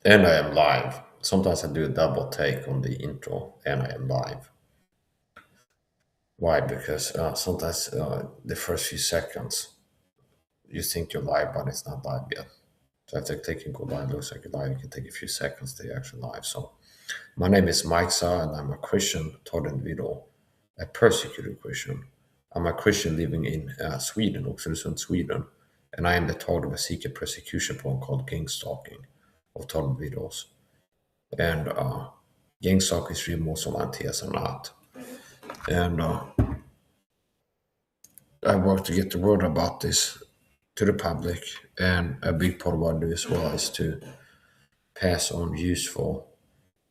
And I am live. Sometimes I do a double take on the intro, and I am live. Why? Because sometimes the first few seconds you think you're live, but it's not live yet. So if the clicking go live looks like you're live, it can take a few seconds to actually live. So my name is Mike Sa, and I'm a Christian taught individual, a persecuted Christian. I'm a Christian living in Sweden, Oxelösund, Sweden, and I am the target of a secret persecution program called Gangstalking of taught individuals. And Gangstalk is real, most online tears are not. And I work to get the word about this to the public. And a big part of what I do as well is to pass on useful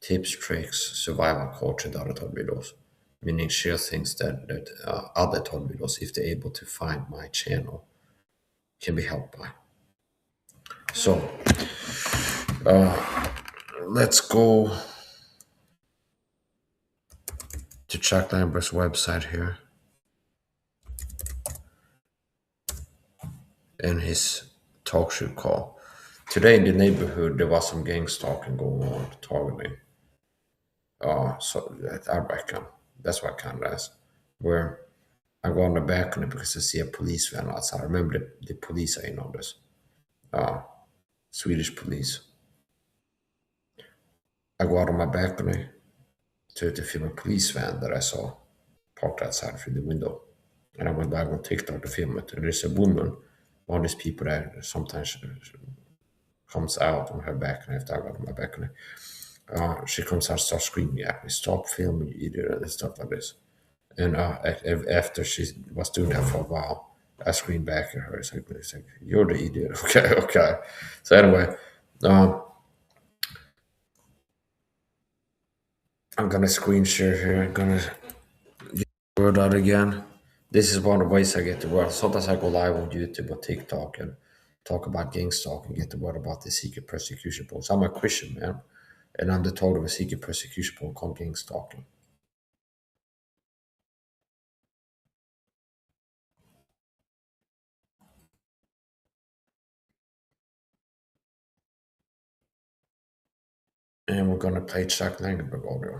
tips, tricks, survival culture to other Todd videos. Meaning share things that other Todd videos, if they're able to find my channel, can be helped by. So let's go to Chuck Lambert's website here and his talk show call. Today in the neighborhood, there was some gang stalking going on, targeting. So I reckon that's what kind of is. Where I go on the balcony because I see a police van outside. I remember the police are in on this. Swedish police. I go out on my balcony to film a police van that I saw parked outside through the window. And I went back on TikTok to film it. And there's a woman, one of these people that sometimes comes out on her balcony after I got on my balcony. She comes out, starts screaming at me, "Stop filming, you idiot," and stuff like this. And after she was doing that for a while, I screamed back at her. It's like, "You're the idiot." Okay, okay. So anyway, um, I'm gonna screen share here. I'm gonna get the word out again. This is one of the ways I get the word. Sometimes I go live on YouTube or TikTok and talk about Gangstalk and get the word about the secret persecution post. I'm a Christian man, and I'm the total of a secret persecution post called Gangstalking. And we're gonna play Chuck Langenberg audio.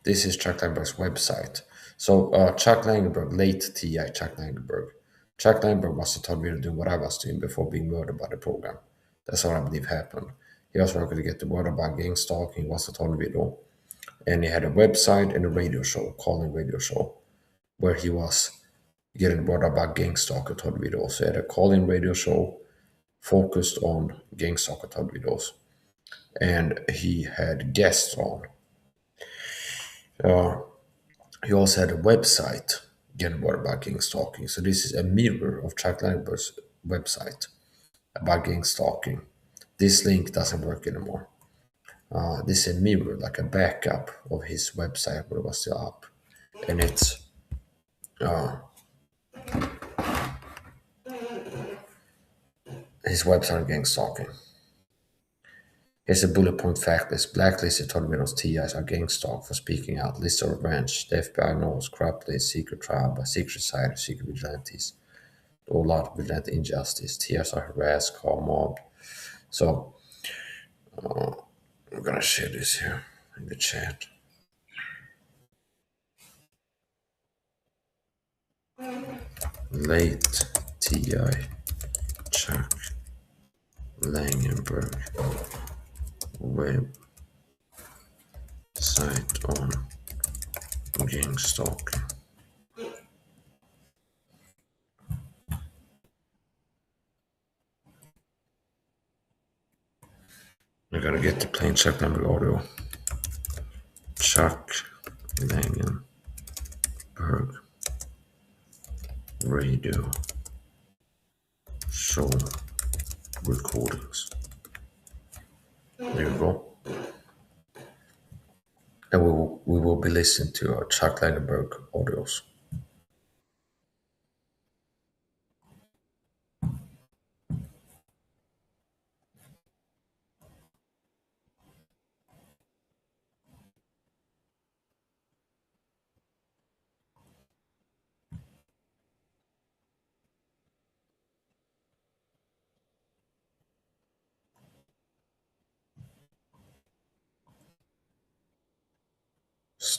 This is Chuck Langenberg's website. So Chuck Langenberg, late TI Chuck Langenberg. Chuck Langenberg must have told me to do what I was doing before being murdered by the program. That's what I believe happened. He was working to get the word about gang stalking, was a told me to. And he had a website and a radio show, calling radio show, where he was getting word about gang stalker told videos. He had a calling radio show focused on gang stalker told videos. And he had guests on. Uh, He also had a website, again, word about gang stalking. So this is a mirror of Chuck Langberg's website about gang stalking. This link doesn't work anymore. This is a mirror, like a backup of his website where it was still up. And it's his website on gang stalking. Here's a bullet point fact list. Blacklisted tornadoes TIs are gang stalk for speaking out. List of revenge. The FBI knows. Corrupt list. Secret tribe. Secret society. Secret vigilantes. All lot of vigilante injustice. TIs are harassed. Call mob. So I'm gonna share this here in the chat. Late TI Chuck Langenberg website on gang stalking. I gotta get the plain Chuck Langenberg audio. Chuck Langenberg radio show recordings. There you go. And we will be listening to Chuck Langenberg audios.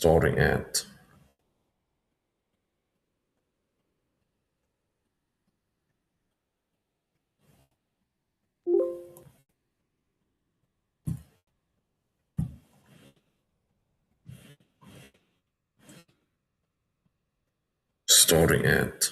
Starting at. Starting at.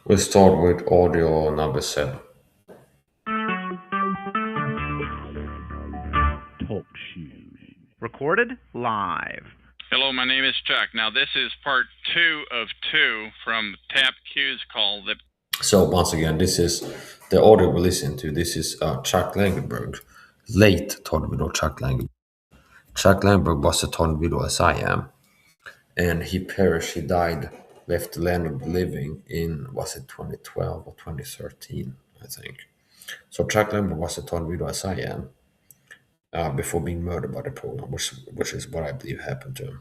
We start with audio number 7. Talk shoes. Recorded live. Hello, my name is Chuck. Now, this is part 2 of 2 from Tap Q's call. So once again, this is the audio we listen to. This is Chuck Langenberg, late tornado Chuck Langenberg. Chuck Langenberg was a tornado as I am, and he perished. He died, left the land of the living in, was it 2012 or 2013, I think. So Chuck Langenberg was a tornado as I am, before being murdered by the program, which is what I believe happened to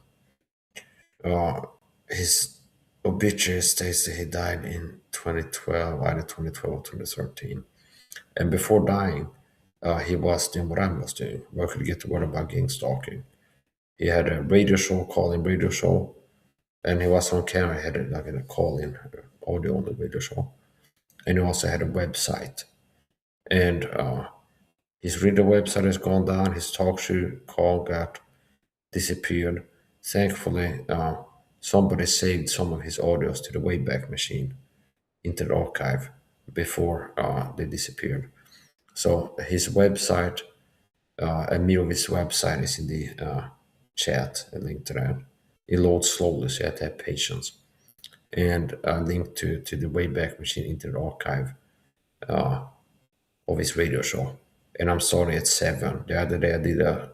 him. His obituary states that he died in 2012, either 2012 or 2013. And before dying, he was doing what I was doing, working to get the word about Gangstalking. He had a radio show, call-in radio show, and he was on camera. He had like a call-in audio on the radio show, and he also had a website. And his radio website has gone down. His talk show call got disappeared. Thankfully, somebody saved some of his audios to the Wayback Machine into the archive before they disappeared. So his website, a mirror of his website is in the chat, a link to that. It loads slowly, so you have to have patience. And a link to the Wayback Machine into the archive of his radio show. And I'm starting at 7. The other day I did a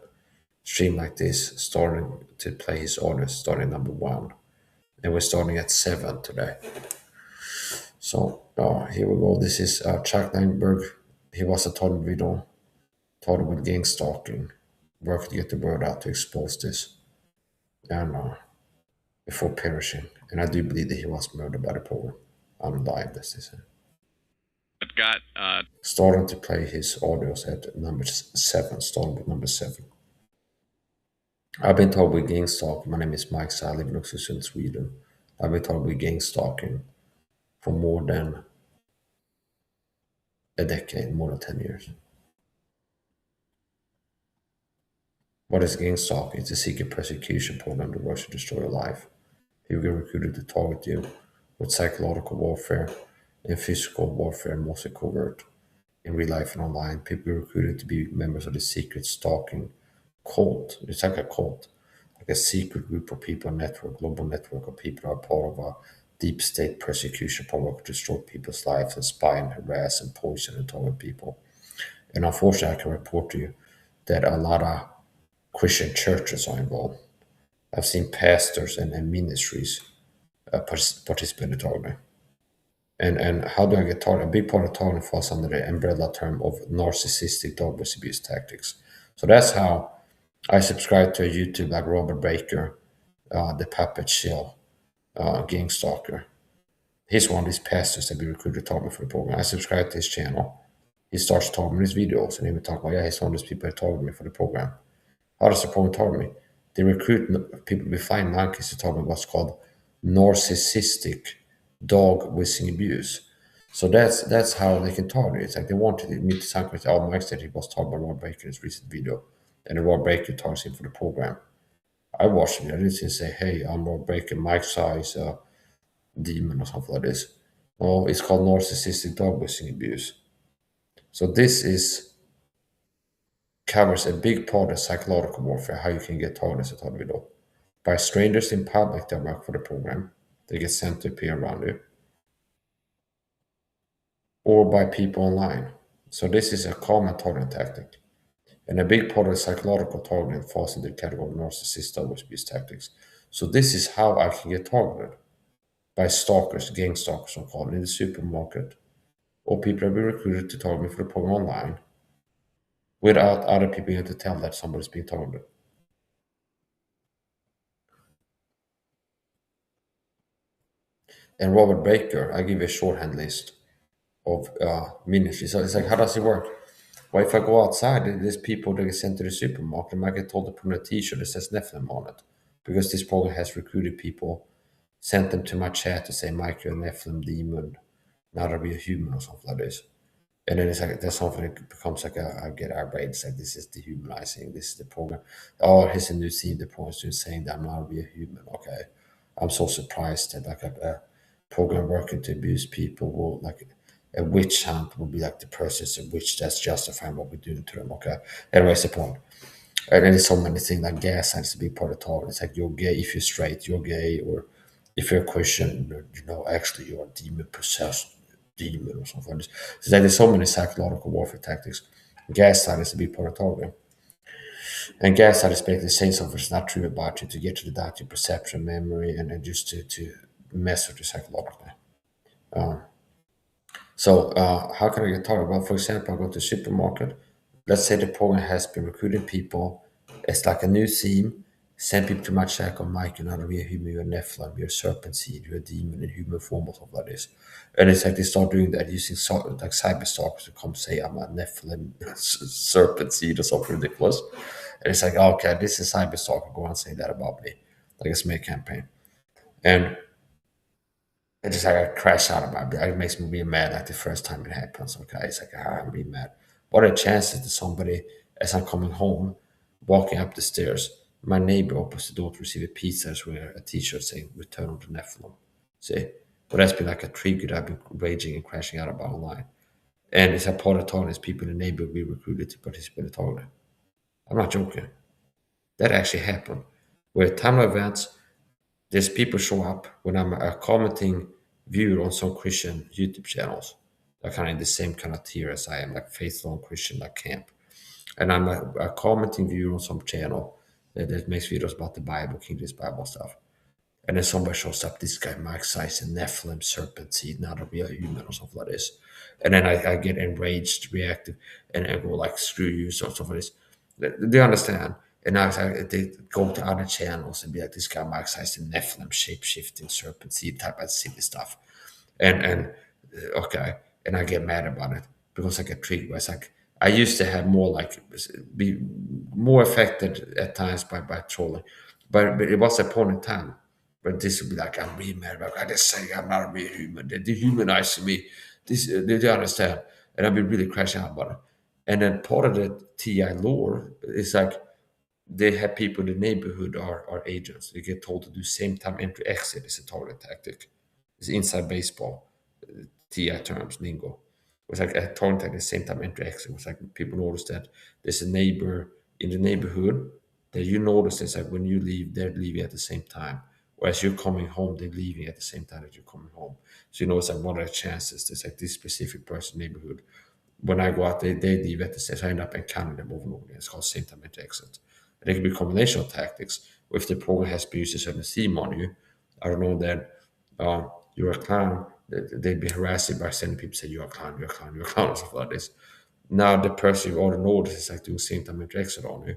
stream like this, starting to play his audio, starting number 1. And we're starting at 7 today. So here we go. This is Chuck Langberg. He was a total video, total with Gangstalking. Worked to get the word out to expose this. And before perishing. And I do believe that he was murdered by the program. I'm live, as they say. It got Starting to play his audios at number 7, starting with number 7. I've been told with Gangstalking. My name is Mike. I live in Oxford, Sweden. I've been told with Gangstalking for more than a decade, more than 10 years. What is Gangstalking? It's a secret persecution program that works to destroy your life. People get recruited to target you with psychological warfare and physical warfare, mostly covert. In real life and online, people get recruited to be members of the secret stalking cult. It's like a cult, like a secret group of people, a network, global network of people who are part of a deep state persecution program to destroy people's lives and spy and harass and poison and target people. And unfortunately, I can report to you that a lot of Christian churches are involved. I've seen pastors and ministries participate in targeting. And how do I get targeted? A big part of targeting falls under the umbrella term of narcissistic dog abuse tactics. So that's how I subscribe to a YouTube like Robert Baker, the Puppet Shill, Gangstalker. He's one of these pastors that we recruited to talk me for the program. I subscribe to his channel. He starts talking his videos and he would talk about, yeah, he's one of those people that target me for the program. How does the program target me? They recruit people to be flying monkeys to talk about what's called narcissistic dog whistling abuse. So that's how they can target it. It's like they wanted me to sound like, oh, Mike said he was talking about Rob Baker in his recent video, and then Rob Baker targets him for the program. I watched him. I didn't say, hey, I'm Rob Baker, Mike size demon or something like this. No, it's called narcissistic dog whistling abuse. So this is covers a big part of psychological warfare, how you can get targeted as a target video. By strangers in public that work for the program, they get sent to appear around you, or by people online. So this is a common targeting tactic. And a big part of the psychological targeting falls into the category of narcissist dog abuse tactics. So this is how I can get targeted by stalkers, gang stalkers, I'm called, in the supermarket, or people that be recruited to target me for the program online without other people being able to tell that somebody's being targeted. And Robert Baker, I give you a shorthand list of ministries. So it's like, how does it work? Well, if I go outside, there's people that get sent to the supermarket, and I get told to put on a t-shirt that says Nephilim on it. Because this program has recruited people, sent them to my chat to say, Mike, you're a Nephilim demon, now to be a human or something like this. And then it's like there's something that becomes like I get outraged. It's like this is dehumanizing. This is the program. Oh, here's a new scene. The points to saying that I'm not be a human. Okay, I'm so surprised that like a program working to abuse people will like a witch hunt will be like the person's a witch that's justifying what we're doing to them. Okay, anyways, the point. And then there's so many things like gas has to be part of the target. It's like you're gay if you're straight, you're gay, or if you're a Christian, actually you're a demon possessed demon or something like this. So there's so many psychological warfare tactics. Gaslight is a big part of targeting. And gaslight is basically saying something that's not true about you to get to the doubt your perception, memory, and just to mess with you psychologically. How can I get targeted? Well, for example, I go to the supermarket. Let's say the program has been recruiting people. It's like a new theme. Send people to my check on Mike, you're not a real human, you're a Nephilim, you're a serpent seed, you're a demon in human form or something like this. And it's like they start doing that using like cyber stalkers to come say I'm a Nephilim serpent seed or something ridiculous. And it's like, okay, this is cyber stalker, go and say that about me. Like a smear campaign. And it's just like I crash out of my bed. It makes me really mad like the first time it happens. Okay, it's like I'm really mad. What are the chances that somebody, as I'm coming home, walking up the stairs, my neighbor opens the door to receive a pizza is where a t-shirt saying "Return of the Nephilim." See, but that's been like a trigger that I've been raging and crashing out about online. And it's a part of the is people in the neighborhood we recruited to participate in the target. I'm not joking. That actually happened. Where time of events, there's people show up when I'm a commenting viewer on some Christian YouTube channels. They're kind of in the same kind of tier as I am, like faithful and Christian, like camp. And I'm a commenting viewer on some channel that makes videos about the Bible, King James Bible stuff. And then somebody shows up, this guy Mike Size, a Nephilim serpent seed, not a real human or something like this. And then I get enraged, reactive, and I go like, screw you, or something like this. They understand. And now they go to other channels and be like, this guy Mike Size, a Nephilim shape-shifting serpent seed type of silly stuff. And okay, and I get mad about it because I get triggered. It's like I used to have more like be more affected at times by trolling, but it was a point in time where this would be like I'm really mad about. I just say I'm not a real human. They're dehumanizing me. This they understand, and I've been really crashing out about it. And then part of the TI lore is like they have people in the neighborhood are agents. They get told to do same time entry exit is a target tactic. It's inside baseball, TI terms, lingo. It was like a target tactic, same time entry exit. It was like people notice that there's a neighbor in the neighborhood that you notice is like when you leave, they're leaving at the same time. Or as you're coming home, they're leaving at the same time that you're coming home. So you know it's like what are the chances there's like this specific person neighborhood. When I go out, they leave at the same. So I end up encountering them over and over again. It's called same time exit. And it can be a combination of tactics. Or if the program has to use a certain theme on you, I don't know that you're a clown. They'd be harassing by sending people say you're a clown, you're a clown, you're a clown, or stuff like this. Now the person you already notice is like doing same time exit on you.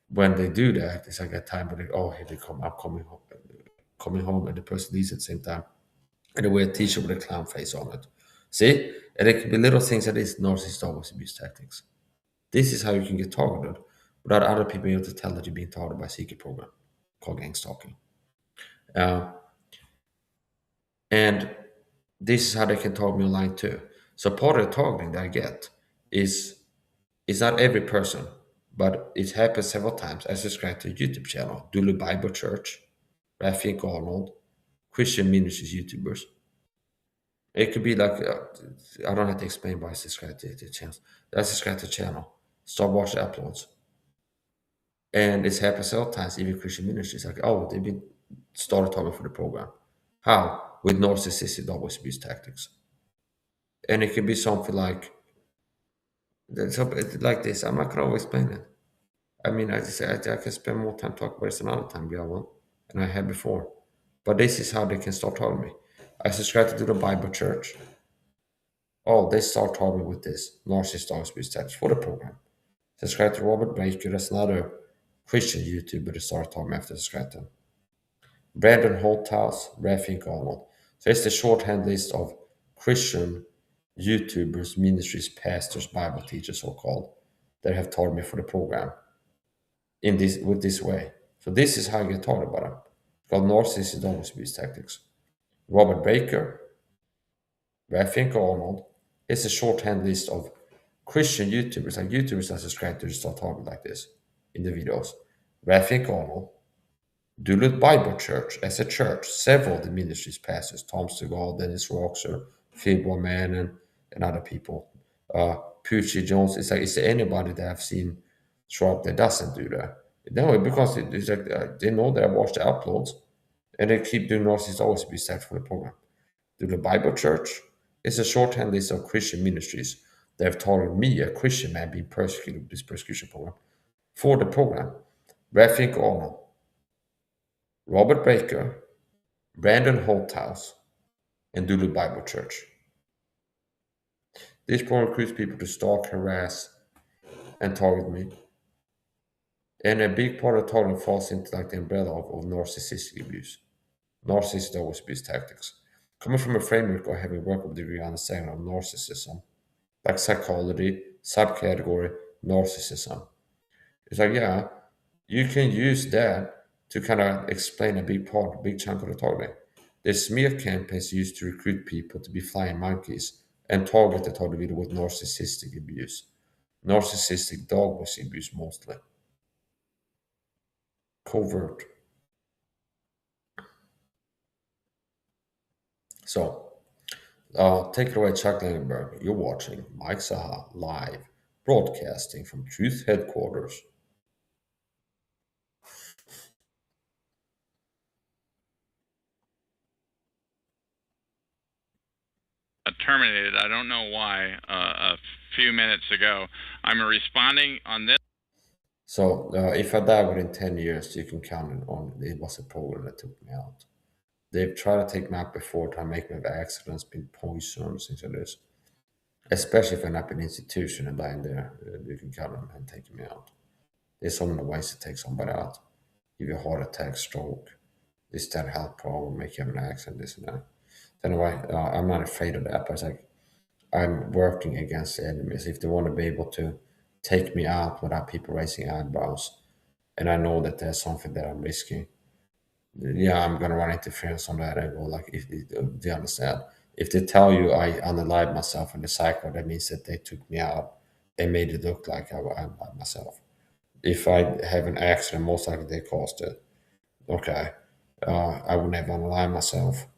When they do that, it's like a time where they, oh, here they come, I'm coming home, and the person leaves at the same time. And they wear a t-shirt with a clown face on it. See? And it can be little things that is narcissist always abuse tactics. This is how you can get targeted without other people being able to tell that you're being targeted by a secret program called Gangstalking. Uh, and this is how they can target me online too. So part of the targeting that I get is it's not every person, but it happens several times. I subscribe to a YouTube channel, Dulu Bible Church, Rafik Arnold, Christian Ministries YouTubers. It could be like, I don't have to explain why I subscribe to the channel. I subscribe to the channel, start watching uploads. And it's happened several times, even Christian Ministries, like, oh, they've been started talking for the program. How? With narcissistic always abuse tactics. And it can be something like, like this. I'm not going to explain it. I mean, I just I can spend more time talking about this another time, yeah, one, and I had before. But this is how they can start telling me. I subscribe to the Bible Church. Oh, they start telling me with this narcissist abuse tactics for the program. Subscribe to Robert Baker. That's another Christian YouTuber that started talking after subscribe to him. Brandon Holthouse, Rafik Arnold. So it's the shorthand list of Christian YouTubers, ministries, pastors, Bible teachers, so called, that have told me for the program in this with this way. So this is how you get taught about them. It's called narcissist always abuse tactics. Robert Baker, Rafik Arnold. It's a shorthand list of Christian YouTubers, like YouTubers that subscribe to start talking like this in the videos. Rafik Arnold, Duluth Bible Church as a church, several of the ministries pastors, Tom Segal, Dennis Roxer, Phil Bowman, and other people. Pucci Jones, it's like, is there anybody that I've seen show up that doesn't do that? No, because it's like they know that I watch the uploads and they keep doing narcissist always be set for the program. Do the Bible Church is a shorthand list of Christian ministries that have told me, a Christian man, being persecuted with this persecution program for the program. Rafik Arnold, Robert Baker, Brandon Holthouse, and Duluth Bible Church. This program recruits people to stalk, harass, and target me. And a big part of targeting falls into like the umbrella of narcissistic abuse. Narcissist always abuse tactics. Coming from a framework or having worked with degree understanding of narcissism, like psychology, subcategory, narcissism. It's like, yeah, you can use that to kind of explain a big part, a big chunk of the targeting. The smear campaigns used to recruit people to be flying monkeys and target the target video with narcissistic abuse. Narcissistic dog was abuse mostly. Covert. So, take it away, Chuck Langenberg. You're watching Mike Saha live, broadcasting from Truth Headquarters. Terminated. I don't know why. A few minutes ago, I'm responding on this. So, if I die within 10 years, you can count on it was a program that took me out. They've tried to take me out before, trying to make me have accidents, been poisoned, things like this. Especially if I end up in an institution and dying there, you can count on them taking me out. There's so many ways to take somebody out. Give you a heart attack, stroke, this, that, health problem, make you have an accident, this and that. Anyway, I'm not afraid of that, but it's like I'm working against the enemies. If they want to be able to take me out without people raising eyebrows, and I know that there's something that I'm risking, yeah, I'm gonna run interference on that angle. Like, if they understand, if they tell you I unalive myself in the cycle, that means that they took me out and made it look like I'm by myself. If I have an accident, most likely they caused it. Okay, I would never unalive myself.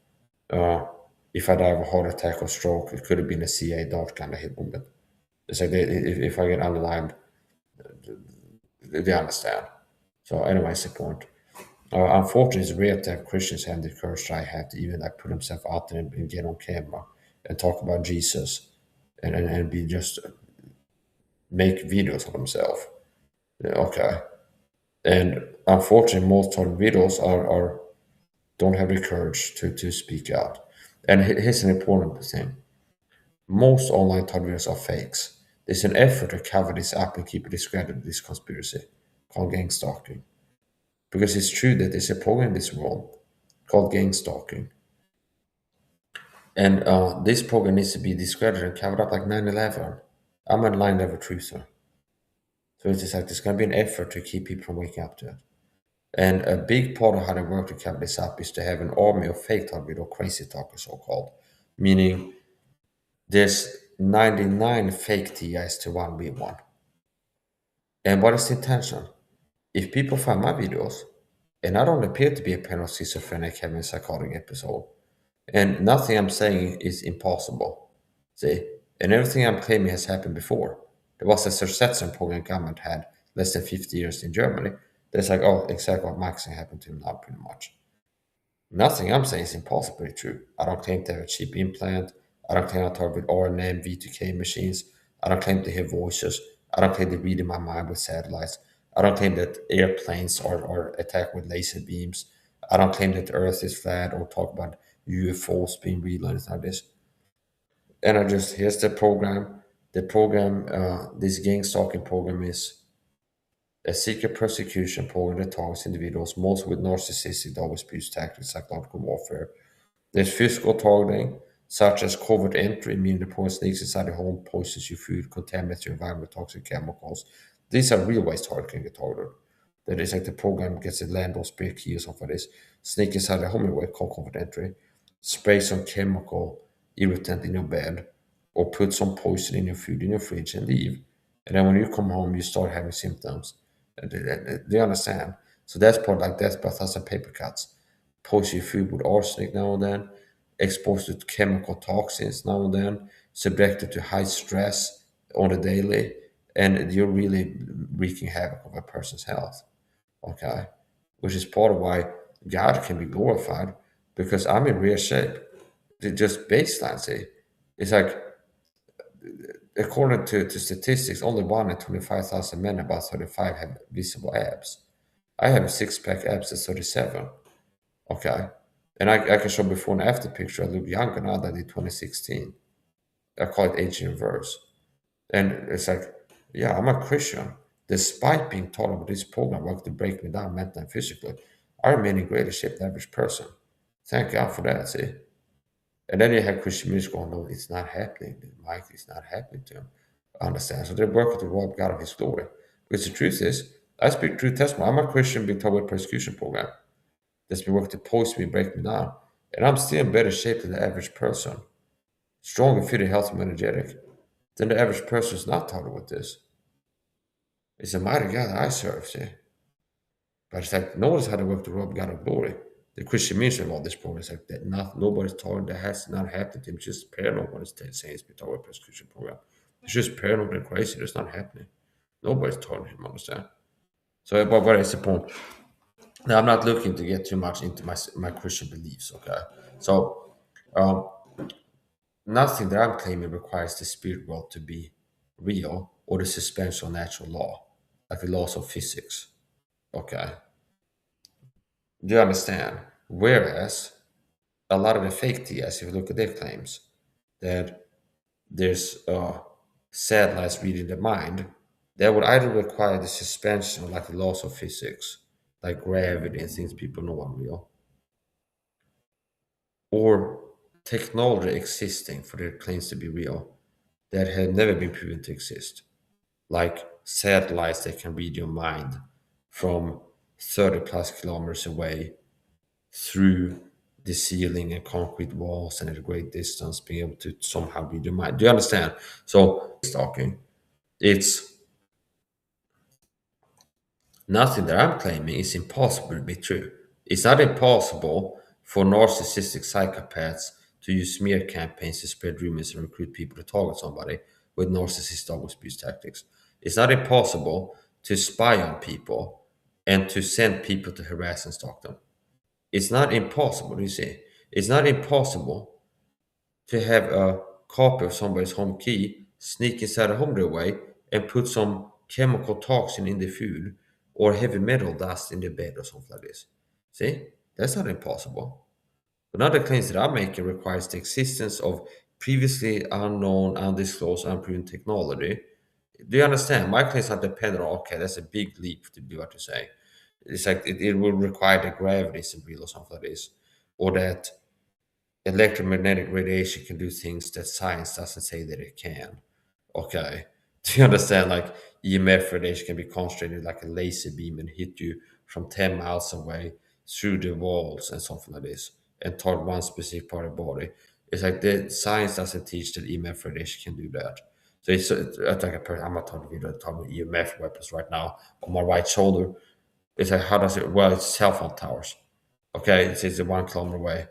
If I die of a heart attack or stroke, it could have been a CA dart kind of hit me. But it's like if I get unalived, They understand. So anyway, that's the point. Unfortunately, it's rare to have Christians have the courage I have to even like put themselves out there and get on camera and talk about Jesus and be just make videos of themselves. Yeah, okay. And unfortunately, most of the videos are don't have the courage to speak out. And here's an important thing. Most online thought videos are fakes. There's an effort to cover this up and keep it discredited, this conspiracy called gangstalking. Because it's true that there's a program in this world called gangstalking. And this program needs to be discredited and covered up like 9/11. I'm a 9/11 truther. So it's just like there's going to be an effort to keep people from waking up to it. And a big part of how they work to cover this up is to have an army of fake talk or crazy talkers, so called. Meaning there's 99 fake TIs to one real one. And what is the intention? If people find my videos, and I don't appear to be a paranoid schizophrenic having a psychotic episode, and nothing I'm saying is impossible. See? And everything I'm claiming has happened before. There was a Sursetsen program government had less than 50 years in Germany. That's like, oh, exactly what Max happened to him now, pretty much. Nothing I'm saying is impossibly true. I don't claim to have a cheap implant. I don't claim to talk with RNA V2K machines. I don't claim to hear voices. I don't claim to read in my mind with satellites. I don't claim that airplanes are attacked with laser beams. I don't claim that the Earth is flat or talk about UFOs being real or anything like this. And I just, here's the program. The program, this gang stalking program is a secret persecution program that targets individuals, most with narcissistic double abuse tactics, psychological warfare. There's physical targeting, such as covert entry, meaning the poison sneaks inside the home, poisons your food, contaminates your environment with toxic chemicals. These are real ways targeting the target. That is like the program gets the landlord spray key or something like this, sneak inside the home away, called covert entry, spray some chemical irritant in your bed, or put some poison in your food in your fridge and leave. And then when you come home, you start having symptoms. They understand. So that's part like death by thousand paper cuts. Poison your food with arsenic now and then, exposed to chemical toxins now and then, subjected to high stress on the daily, and you're really wreaking havoc of a person's health. Okay, which is part of why God can be glorified because I'm in real shape. Just baseline, see, it's like according to statistics, only 1 in 25,000 men above 35 have visible abs. I have a six-pack abs at 37. Okay. And I can show before and after picture. I look younger now than in 2016. I call it age in reverse. And it's like, yeah, I'm a Christian. Despite being taught about this program work to break me down mentally and physically, I remain in greater shape than the average person. Thank God for that, see? And then you have Christian music going, no, it's not happening. Mike, it's not happening to him. I understand. So they're working to rob God of his glory. Because the truth is, I speak true testimony. I'm a Christian being taught about persecution program that's been working to post me, break me down. And I'm still in better shape than the average person. Stronger, fitter, healthy, and energetic than the average person who's not taught with this. It's a mighty God that I serve, see? But it's like, notice how they work to rob God of glory. The Christian ministry of all this program is like that nobody's taught that has not happened to him. It's just paranoid what it's saying it's been taught with persecution program. It's just paranoid and crazy. It's not happening. Nobody's taught him, understand? So what is the point? Now, I'm not looking to get too much into my Christian beliefs, okay? So, um, nothing that I'm claiming requires the spirit world to be real or the suspension of natural law, like the laws of physics, okay? Do you understand? Whereas a lot of the fake TS, if you look at their claims, that there's satellites reading the mind, that would either require the suspension of like the laws of physics, like gravity and things people know are real, or technology existing for their claims to be real that have never been proven to exist, like satellites that can read your mind from 30 plus kilometers away through the ceiling and concrete walls and at a great distance, being able to somehow read your mind. Do you understand? So, stalking, it's nothing that I'm claiming is impossible to be true. It's not impossible for narcissistic psychopaths to use smear campaigns to spread rumors and recruit people to target somebody with narcissistic double abuse tactics. It's not impossible to spy on people and to send people to harass and stalk them. It's not impossible, you see. It's not impossible to have a copy of somebody's home key, sneak inside a home way, and put some chemical toxin in the food or heavy metal dust in the bed or something like this. See? That's not impossible. But now the claims that I'm making requires the existence of previously unknown, undisclosed, unproven technology. Do you understand? My claims are dependent on, okay, that's a big leap to be what you say. It's like it will require that gravity isn't real or something like this. Or that electromagnetic radiation can do things that science doesn't say that it can. Okay. Do you understand? Like EMF radiation can be concentrated like a laser beam and hit you from 10 miles away through the walls and something like this and target one specific part of the body. It's like the science doesn't teach that EMF radiation can do that. So it's like a person, I'm not talking video, I'm talking EMF weapons right now on my right shoulder. It's like, how does it, well, it's cell phone towers. Okay, it's 1 kilometer away.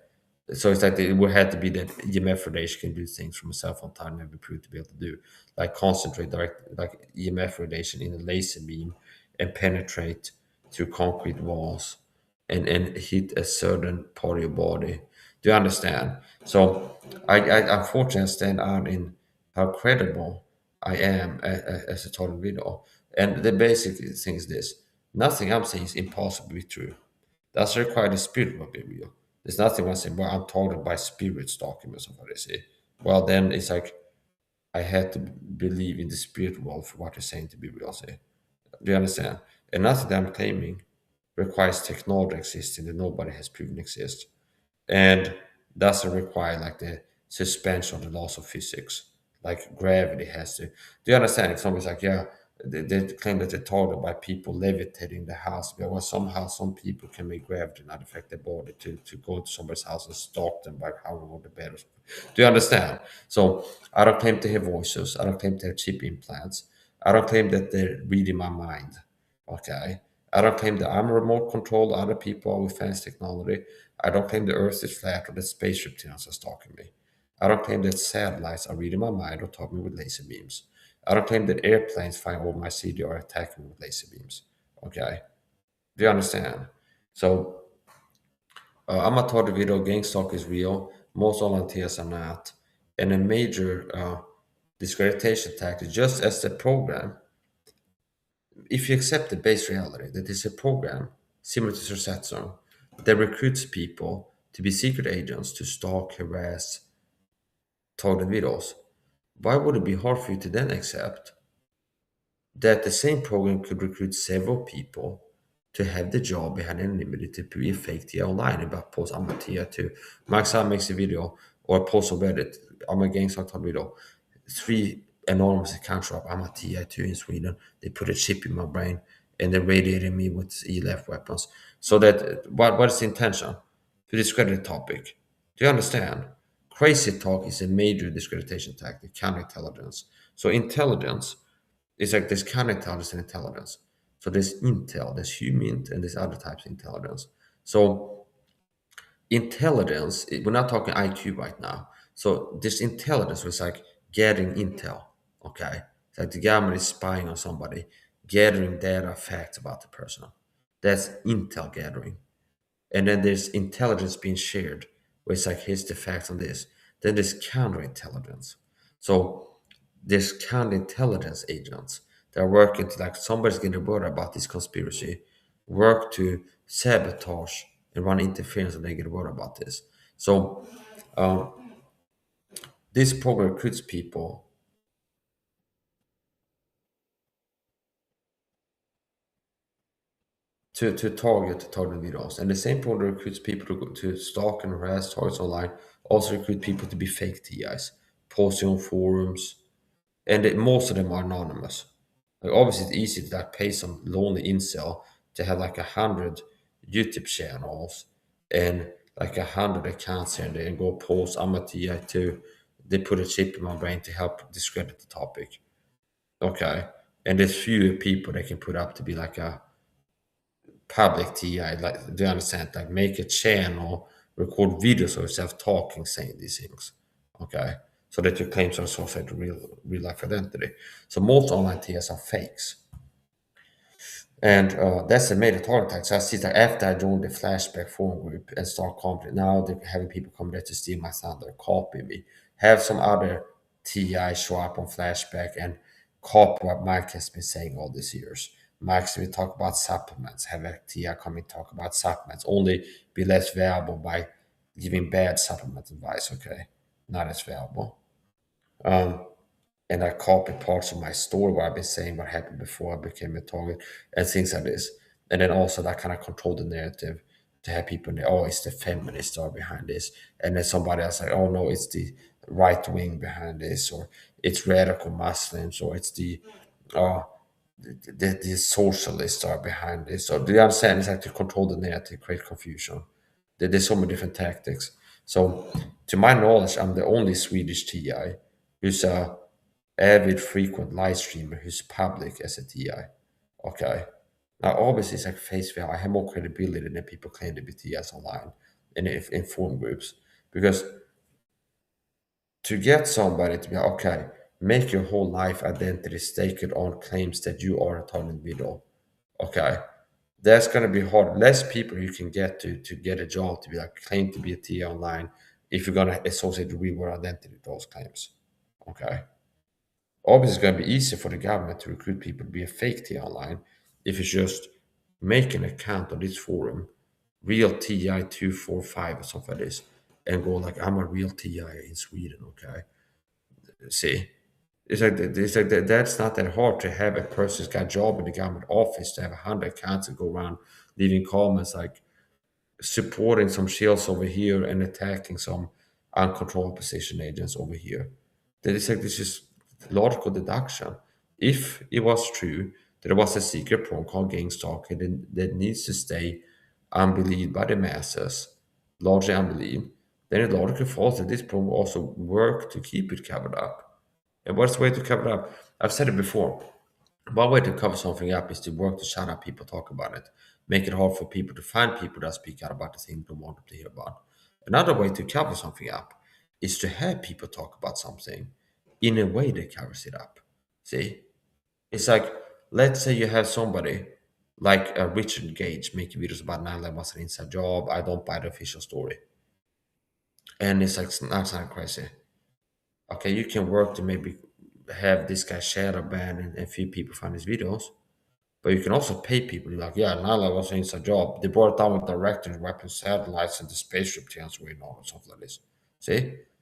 So it's like it would have to be that EMF radiation can do things from a cell phone tower never proved to be able to do, like concentrate direct like EMF radiation in a laser beam and penetrate through concrete walls and hit a certain part of your body. Do you understand? So I unfortunately stand out in how credible I am as a total video. And the basic thing is this: nothing I'm saying is impossible to be true. That's required the spirit will be real. There's nothing when I say, well, I'm told by spirits documents of what they say. Well, then it's like I had to believe in the spirit world for what you're saying to be real. Say, do you understand? And nothing that I'm claiming requires technology existing that nobody has proven exists, and doesn't require like the suspension of the laws of physics, like gravity has to. Do you understand? If somebody's like, yeah, they claim that they're taught by people levitating the house, but well, somehow some people can make gravity not affect their body to go to somebody's house and stalk them by hovering over the bed or something. Do you understand? So I don't claim to have voices. I don't claim to have chip implants. I don't claim that they're reading my mind. Okay. I don't claim that I'm remote controlled other people with fancy technology. I don't claim the earth is flat or that space reptilians are stalking me. I don't claim that satellites are reading my mind or talking me with laser beams. I don't claim that airplanes flying over my city are attacking me with laser beams. Okay? Do you understand? So, I'm not taught the video Gangstalk is real. Most online tests are not. And a major discreditation tactic, just as the program, if you accept the base reality that it's a program similar to Sursatson that recruits people to be secret agents to stalk, harass, target videos, why would it be hard for you to then accept that the same program could recruit several people to have the job behind anonymity to be a fake tia online about post I'm a tia too. Max Sam makes a video or post on Reddit, I'm a Gangstalk video. 3 enormous accounts of I'm a tia too in Sweden. They put a chip in my brain and they radiated me with ELF weapons. So that what is the intention? To discredit the topic. Do you understand? Crazy talk is a major discreditation tactic, counterintelligence. So intelligence it's like there's counterintelligence and intelligence. So there's intel, there's human, and there's other types of intelligence. So intelligence, we're not talking IQ right now. So this intelligence was like gathering intel. Okay, it's like the government is spying on somebody, gathering data, facts about the person. That's intel gathering. And then there's intelligence being shared, where it's like, here's the facts on this. Then there's counterintelligence. So there's counterintelligence agents that are working to, like, somebody's getting word about this conspiracy, work to sabotage and run interference and they get word about this. So this program recruits people to target videos. And the same program recruits people to stalk and harass targets online, also recruit people to be fake TIs, posting on forums, and most of them are anonymous. Like obviously, it's easy to like pay some lonely incel to have like 100 YouTube channels and like 100 accounts here and there and go post I'm a TI too. They put a chip in my brain to help discredit the topic. Okay, and there's fewer people they can put up to be like a public TI. Like, do you understand? Like make a channel, record videos of yourself talking, saying these things. Okay, so that your claims are associated with real life identity. So most online TIs are fakes. And that's the major target attack. So I see that after I joined the flashback forum group and start commenting, now they're having people come there to steal my thunder, copy me. Have some other TI show up on flashback and copy what Mike has been saying all these years. Mike's been talk about supplements, have a TI come and talk about supplements, only be less valuable by giving bad supplement advice, okay? Not as valuable. Um, and I copy parts of my story where I've been saying what happened before I became a target and things like this. And then also that kind of control the narrative to have people know, oh, it's the feminists are behind this. And then somebody else like, oh no, it's the right wing behind this, or it's radical Muslims, or it's uh, the socialists are behind this. So do you understand? It's like to control the narrative, create confusion. There's so many different tactics. So to my knowledge, I'm the only Swedish TI who's a avid, frequent live streamer who's public as a TI. Okay. Now, obviously, it's like face value. I have more credibility than people claim to be TIs online in forum groups. Because to get somebody to be, okay, make your whole life identity stake it on claims that you are a target individual. Okay. That's going to be hard. Less people you can get to get a job to be like claim to be a TI online if you're going to associate the real world identity with those claims. Okay. Obviously, it's going to be easier for the government to recruit people to be a fake TI online if it's just make an account on this forum, real TI 245 or something like this, and go like, I'm a real TI in Sweden, okay? See? That's not that hard to have a person's got a job in the government office to have 100 accounts and go around leaving comments like supporting some shields over here and attacking some uncontrolled opposition agents over here. That is like this is logical deduction. If it was true that there was a secret program called Gangstalking that needs to stay unbelieved by the masses, largely unbelieved, then it logically follows that this program will also work to keep it covered up. And what's the way to cover it up? I've said it before. One way to cover something up is to work to shut up people talk about it, make it hard for people to find people that speak out about the thing they want them to hear about. Another way to cover something up is to have people talk about something in a way that covers it up. See? It's like, let's say you have somebody like Richard Gage making videos about 9/11 was an inside job, I don't buy the official story. And it's like, that's not crazy. Okay, you can work to maybe have this guy shadow ban and few people find his videos. But you can also pay people. You're like, yeah, Nala was an inside job. They brought down with directors, weapon satellites, and the spaceship transfer or something like this. See?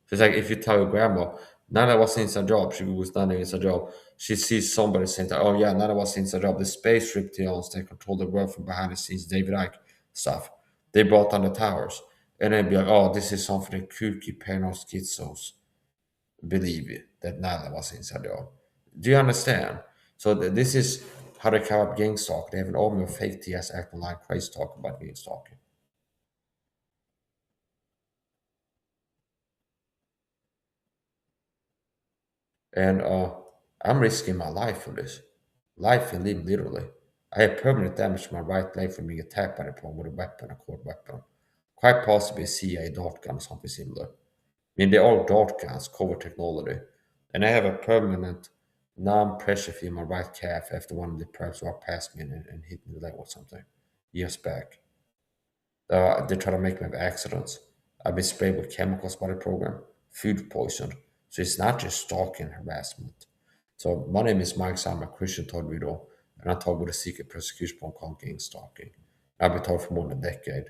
So it's like if you tell your grandma, Nala was an inside job, she was not an inside job. She sees somebody saying that, oh yeah, Nala was an inside job. The space reptilians, they control the world from behind the scenes, David Icke stuff. They brought down the towers. And then be like, oh, this is something that kooky paranoid schizos believe that Nala was inside job. Do you understand? So this is how they cover up gang stalking. They have an army of fake TS acting like crazy talk about gang stalking. And I'm risking my life for this. Life and limb, literally. I have permanent damage to my right leg from being attacked by the problem with a weapon, a cord weapon. Quite possibly a CIA dart gun or something similar. I mean, they're all dart guns, cover technology. And I have a permanent non-pressure feel in my right calf after one of the preps walked past me and hit me in the leg or something years back. They try to make me have accidents. I've been sprayed with chemicals by the program, food poisoned. So it's not just stalking harassment. So my name is Mike. I'm a Christian tornado, and I talk with a secret persecution program called Gangstalking. I've been taught for more than a decade.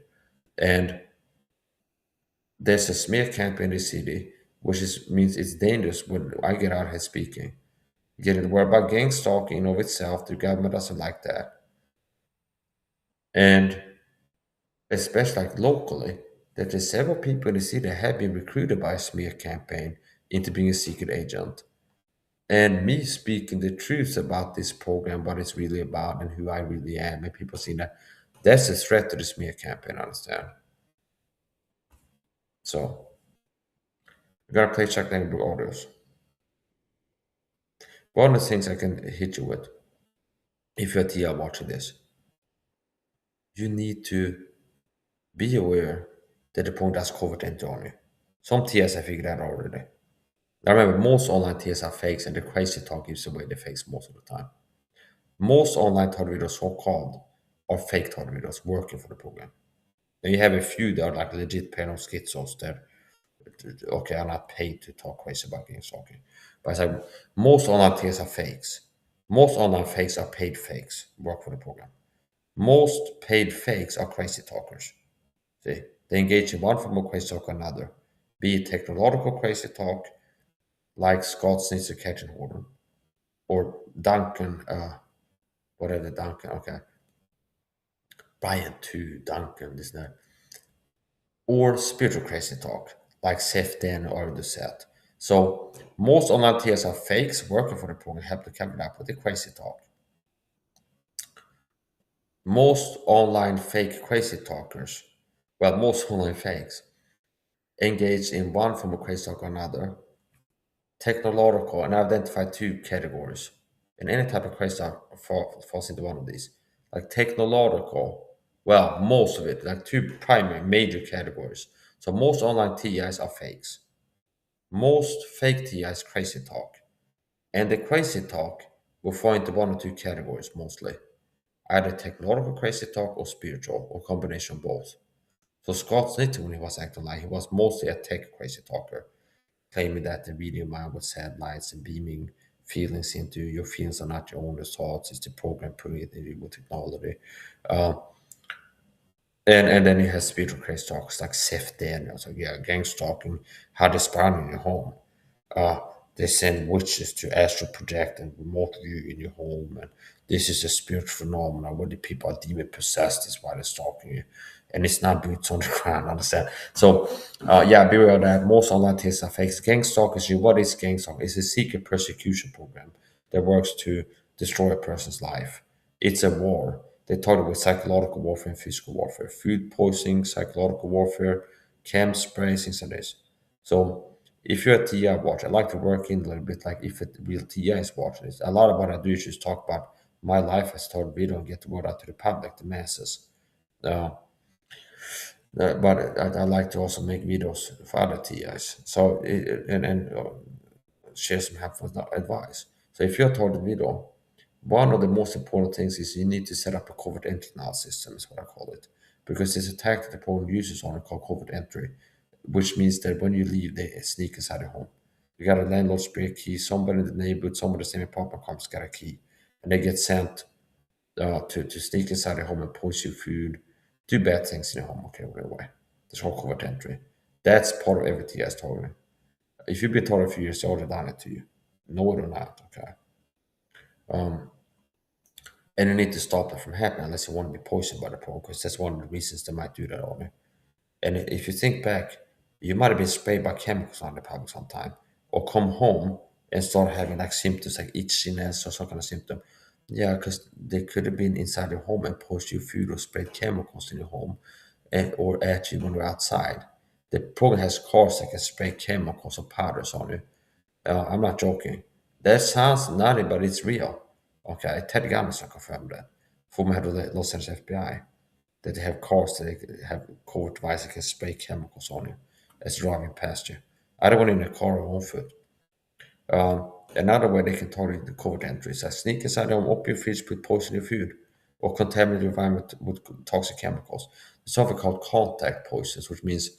And there's a smear campaign in the city, which means it's dangerous when I get out here speaking. Get it? We're about gang stalking in of itself. The government doesn't like that. And especially like locally, that there's several people in the city that have been recruited by a smear campaign into being a secret agent. And me speaking the truth about this program, what it's really about, and who I really am, and people seeing that's a threat to the smear campaign, I understand. So, we gotta play check neighborhood orders. One of the things I can hit you with, if you're a TR watching this, you need to be aware that the point does covert entry on you. Some TS I figured out already. I remember most online TS are fakes and the crazy talk gives away the fakes most of the time. Most online target videos, so-called, are fake target videos working for the program. And you have a few that are like legit paid on schizos that, okay, are not paid to talk crazy about Gangstalking. But it's like most online things are fakes. Most online fakes are paid fakes, work for the program. Most paid fakes are crazy talkers. See, they engage in one form of crazy talk or another, be it technological crazy talk, like Scott Snitzer Catching Horton, or Duncan, whatever Duncan, okay, Brian 2, Duncan, this and that, or spiritual crazy talk, like Seth Dan or the set. So most online TS are fakes working for the program help to cover up with the crazy talk. Most online fake crazy talkers, well, most online fakes engage in one form of crazy talk or another, technological, and identify two categories. And any type of crazy talk falls into one of these. Like technological, well, most of it, like two primary major categories. So most online TIs are fakes. Most fake TIs crazy talk. And the crazy talk will fall into one or two categories mostly. Either technological crazy talk or spiritual, or combination of both. So Scott Snitton, when he was acting like he was mostly a tech crazy talker, claiming that the reading mind with sad lights and beaming feelings into you. Your feelings are not your own thoughts, it's the program putting it in you with technology. Uh, and then you have spiritual crazy talks like Seth Daniels, like, yeah, gang stalking, how they spawn in your home. Uh, they send witches to astral project and remote view in your home, and this is a spiritual phenomenon where the people are demon possessed is why they're stalking you, and it's not boots on the ground. Understand? So, yeah, be aware of that. Most online tests are fakes. Gang stalkers, what is gang stalking? It's a secret persecution program that works to destroy a person's life. It's a war. They target with psychological warfare and physical warfare, food poisoning, psychological warfare, chem sprays, things like this. So if you're a TI watcher, I like to work in a little bit like if a real TI is watching this. A lot of what I do is just talk about my life. I start video and get the word out to the public, the masses. Uh, but I like to also make videos for other TIs. So and share some helpful advice. So if you're toward the video, one of the most important things is you need to set up a covert entry now system, is what I call it, because there's a tactic the program uses on it called covert entry, which means that when you leave, they sneak inside the home. You got a landlord's spare key, somebody in the neighborhood, somebody in the same apartment complex got a key, and they get sent to sneak inside the home and poison your food, do bad things in the home. Okay, right away. That's called covert entry. That's part of everything I was targeting. If you've been taught a few years, they already done it to you. Know it or not, okay? And you need to stop that from happening unless you want to be poisoned by the program, because that's one of the reasons they might do that on you. And if you think back, you might have been sprayed by chemicals on the public sometime, or come home and start having like symptoms like itchiness or some kind of symptom. Yeah, because they could have been inside your home and poisoned your food or sprayed chemicals in your home, or at you when you're outside. The program has cars that can spray chemicals or powders on you. I'm not joking. That sounds nutty, but it's real. Okay, Ted Gammas confirmed that. Former head of the Los Angeles FBI, that they have cars that they have covert devices that can spray chemicals on you as driving past you. Either one in a car or on foot. Another way they can target the covert entry is sneak inside the home, open your fridge, put poison in your food, or contaminate the environment with toxic chemicals. There's something called contact poisons, which means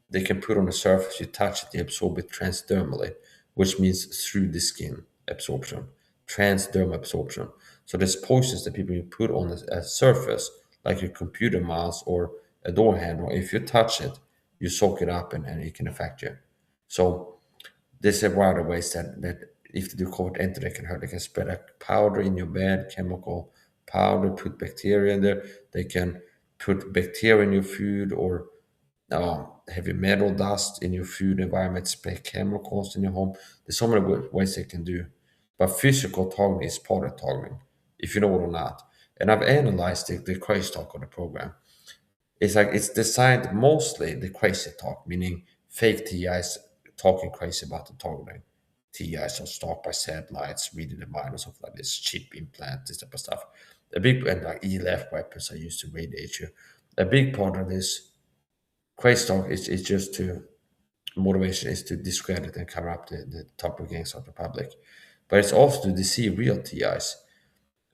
they can put on the surface, you touch it, they absorb it transdermally, which means through the skin absorption, transdermal absorption. So there's poisons that people you put on a surface, like your computer mouse or a door handle. If you touch it, you soak it up and it can affect you. So there's a variety of ways that if they do covert entry, they can hurt. They can spread a powder in your bed, chemical powder, put bacteria in there. They can put bacteria in your food, or heavy metal dust in your food environment, spray chemicals in your home. There's so many ways they can do. But physical targeting is part of targeting, if you know it or not. And I've analyzed the crazy talk of the program. It's like it's designed mostly the crazy talk, meaning fake TIs talking crazy about the targeting. TIs are stalked by satellites, reading the mind or something like this, chip implants, this type of stuff. A big and like ELF weapons are used to radiate you. A big part of this crazy talk is just to motivation is to discredit and cover up the top of gangs of the public. But it's also to deceive real TIs.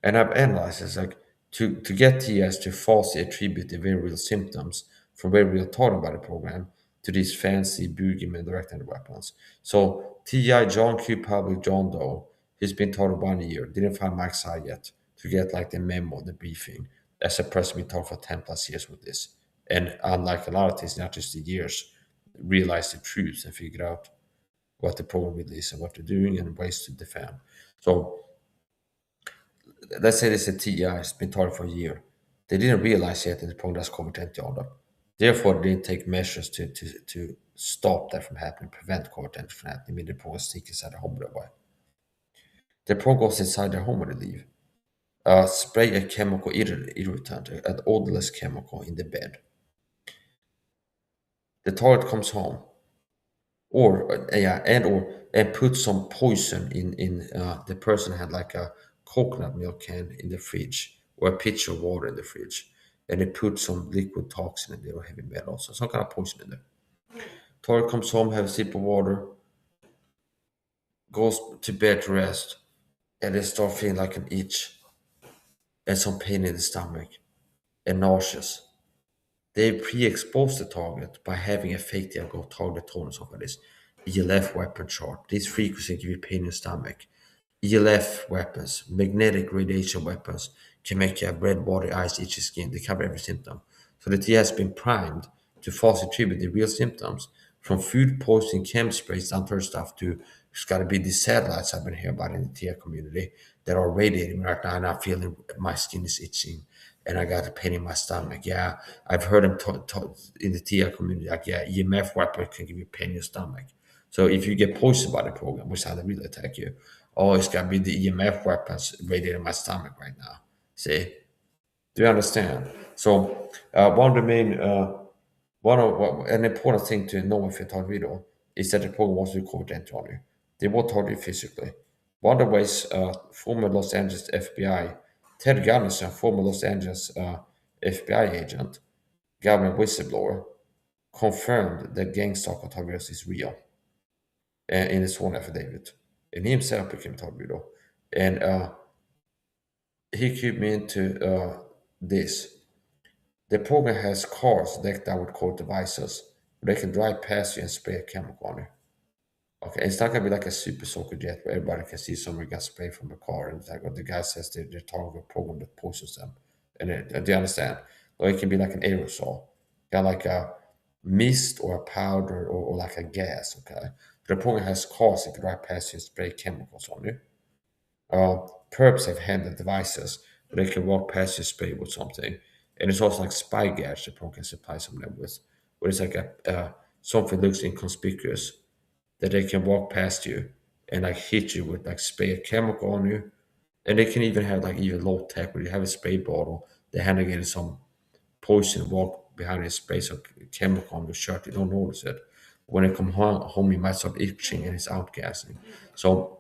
And I've analyzed this like to get TIs to falsely attribute the very real symptoms from very real target body program to these fancy boogeyman directed weapons. So TI John Q. Public John Doe, he's been targeted 1 year, didn't find Mike Tsai yet to get like the memo, the briefing. As a person been talking for 10 plus years with this. And unlike a lot of things, not just the years, realize the truth and figure out what the program really is and what they're doing and ways to defend. So let's say this is a TEI, it's been targeted for a year. They didn't realize yet that the program has COVID-20 on them. Therefore, they didn't take measures to stop that from happening, prevent COVID-20 from happening. I mean, the program stick inside the home that way. The program goes inside their home when they leave. Spray a chemical irritant, an odorless chemical in the bed. The target comes home, and put some poison in the person had like a coconut milk can in the fridge or a pitcher of water in the fridge, and they put some liquid toxin in there or heavy metal, so some kind of poison in there. Target comes home, have a sip of water, goes to bed to rest, and they start feeling like an itch and some pain in the stomach and nauseous. They pre-expose the target by having a fake diagonal target tonus of this ELF weapon chart. These frequencies give you pain in the stomach. ELF weapons, magnetic radiation weapons, can make you have red body, eyes, itchy skin. They cover every symptom. So the T has been primed to falsely attribute the real symptoms from food poisoning, chem sprays, down to stuff to it's got to be these satellites I've been hearing about in the TI community that are radiating right now, and I'm feeling my skin is itching and I got a pain in my stomach. Yeah, I've heard them in the TI community like, yeah, EMF weapon can give you pain in your stomach. So if you get poisoned by the program, which how they really attack you, oh, it's got to be the EMF weapons radiating my stomach right now. See? Do you understand? So one of the main, an important thing to know if you're talking video is that the program wants to record entry on you. They won't target you physically. One of the ways former Los Angeles FBI, Ted Gunnison, former Los Angeles FBI agent, government whistleblower, confirmed that Gangstalking target is real in his sworn affidavit. And he himself became target video. And he cubed me into this. The program has cars decked out with cold devices where they can drive past you and spray a chemical on you. Okay, it's not gonna be like a super soaker jet where everybody can see somebody got sprayed from the car and it's like what the guy says they're talking about a program that poisons them. And do you understand? Or it can be like an aerosol, kind of like a mist or a powder or like a gas. Okay, the program has cars that can drive past you and spray chemicals on you. Perps have handled devices where they can walk past your spray with something. And it's also like spy gadgets that people can supply some of them with, where it's like something looks inconspicuous that they can walk past you and like hit you with like spray a chemical on you. And they can even have like even low tech where you have a spray bottle, they hand again some poison, walk behind and spray some chemical on your shirt, you don't notice it. When they come home, you might start itching and it's outgassing. So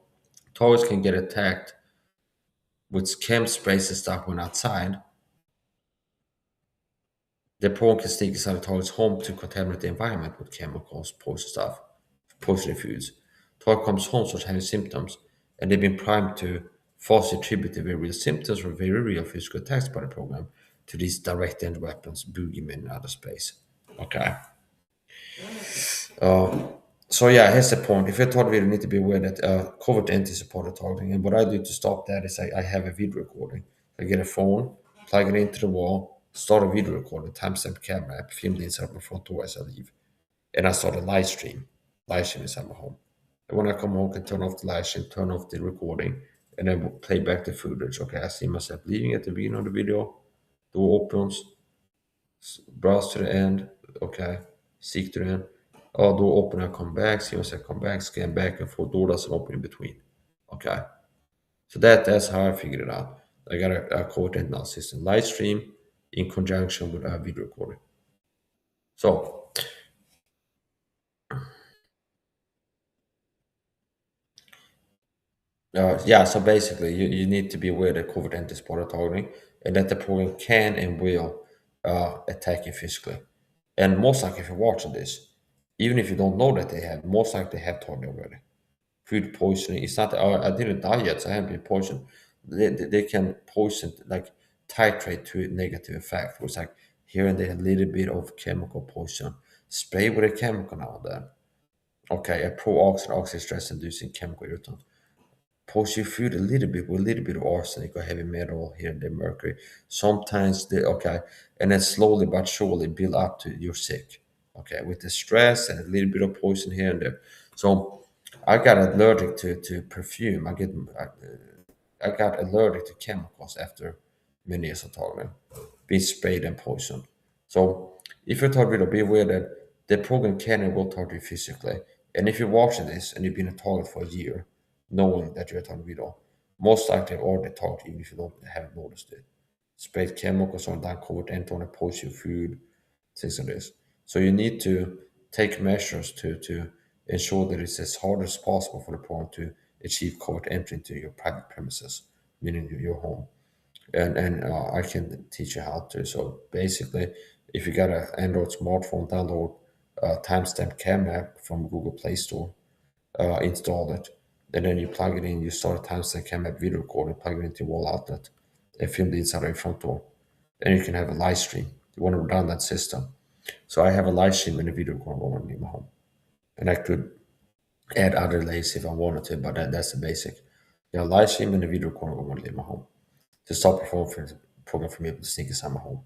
toys can get attacked with chem sprays and stuff when outside. The prone can sneak inside the toilet's home to contaminate the environment with chemicals, poison stuff, poison foods. Toilet comes home starts having symptoms, and they've been primed to falsely attribute the very real symptoms from very real physical attacks by the program to these direct end weapons, boogeymen in outer space. Okay. So yeah, here's the point. If you're targeted, you need to be aware that covert entity is a part of targeting. And what I do to stop that is I have a video recording. I get a phone, plug it into the wall, start a video recording, timestamp camera app, film the inside of my front door as I leave. And I start a live stream inside my home. And when I come home, I can turn off the live stream, turn off the recording, and then play back the footage. Okay, I see myself leaving at the beginning of the video, door opens, browse to the end, okay, seek to the end. Oh, door open, I come back, see myself come back, scan back and forth, door doesn't open in between. Okay. So that's how I figured it out. I got a content analysis and live stream in conjunction with a video recording. So yeah, so basically you need to be aware that covert entity is part of targeting and that the program can and will attack you physically. And most likely if you're watching this, even if you don't know that they have, most likely they have targeted already. Food poisoning. It's not, I didn't die yet, so I haven't been poisoned. They can poison, like titrate to a negative effect. It's like here and there a little bit of chemical poison. Spray with a chemical now and then. Okay, a pro-oxidant, oxidation stress-inducing chemical irritant. Post your food a little bit with a little bit of arsenic or heavy metal here and there, mercury. Sometimes and then slowly but surely build up to you're sick. Okay, with the stress and a little bit of poison here and there. So I got allergic to perfume. I got allergic to chemicals after many years of talking, being sprayed and poisoned. So if you're targeted, be aware that the program can and will target you physically. And if you're watching this and you've been a target for a year, knowing that you're a target widow, most likely have already targeted you if you haven't noticed it. Sprayed chemicals on that covert entry on a poison food, things like this. So you need to take measures to ensure that it's as hard as possible for the program to achieve covert entry into your private premises, meaning your home. And I can teach you how to. So basically, if you got an Android smartphone, download timestamp cam app from Google Play Store, install it, and then you plug it in. You start a timestamp cam app video recorder, plug it into your wall outlet, and film the inside of your front door. Then you can have a live stream. You want to run that system. So I have a live stream and a video recorder when I'm in my home, and I could add other layers if I wanted to, but that's the basic. Yeah, live stream and a video recorder when I leave my home to stop the program from able to sneak inside my home.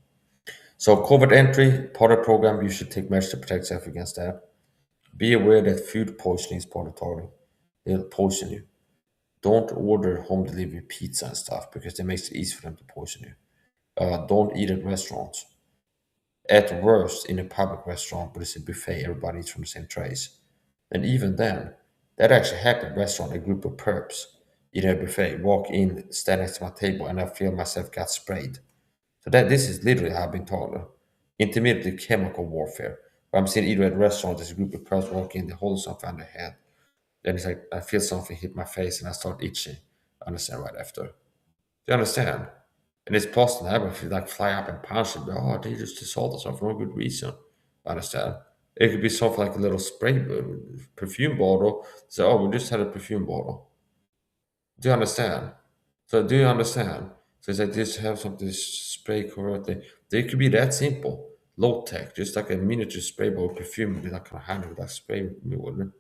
So covert entry, part of the program, you should take measures to protect yourself against that. Be aware that food poisoning is part of targeting. They'll poison you. Don't order home delivery pizza and stuff because it makes it easy for them to poison you. Don't eat at restaurants. At worst, in a public restaurant, but it's a buffet, everybody eats from the same trays. And even then, that actually happened at a restaurant, a group of perps eating a buffet, walk in, stand next to my table, and I feel myself got sprayed. So that this is literally how I've been taught. Intermediate chemical warfare. Where I'm seeing either at a restaurant, there's a group of persons walking in, they hold something on their head. Then it's like I feel something hit my face and I start itching. I understand right after. Do you understand? And it's possible to have if you like fly up and punch it, oh, they just assaulted someone for no good reason. I understand. It could be something like a little spray perfume bottle. So, oh, we just had a perfume bottle. Do you understand? So do you understand? So it's like just have something to spray correctly. They could be that simple, low tech, just like a miniature spray bottle of perfume, be like kind of handle like spray me with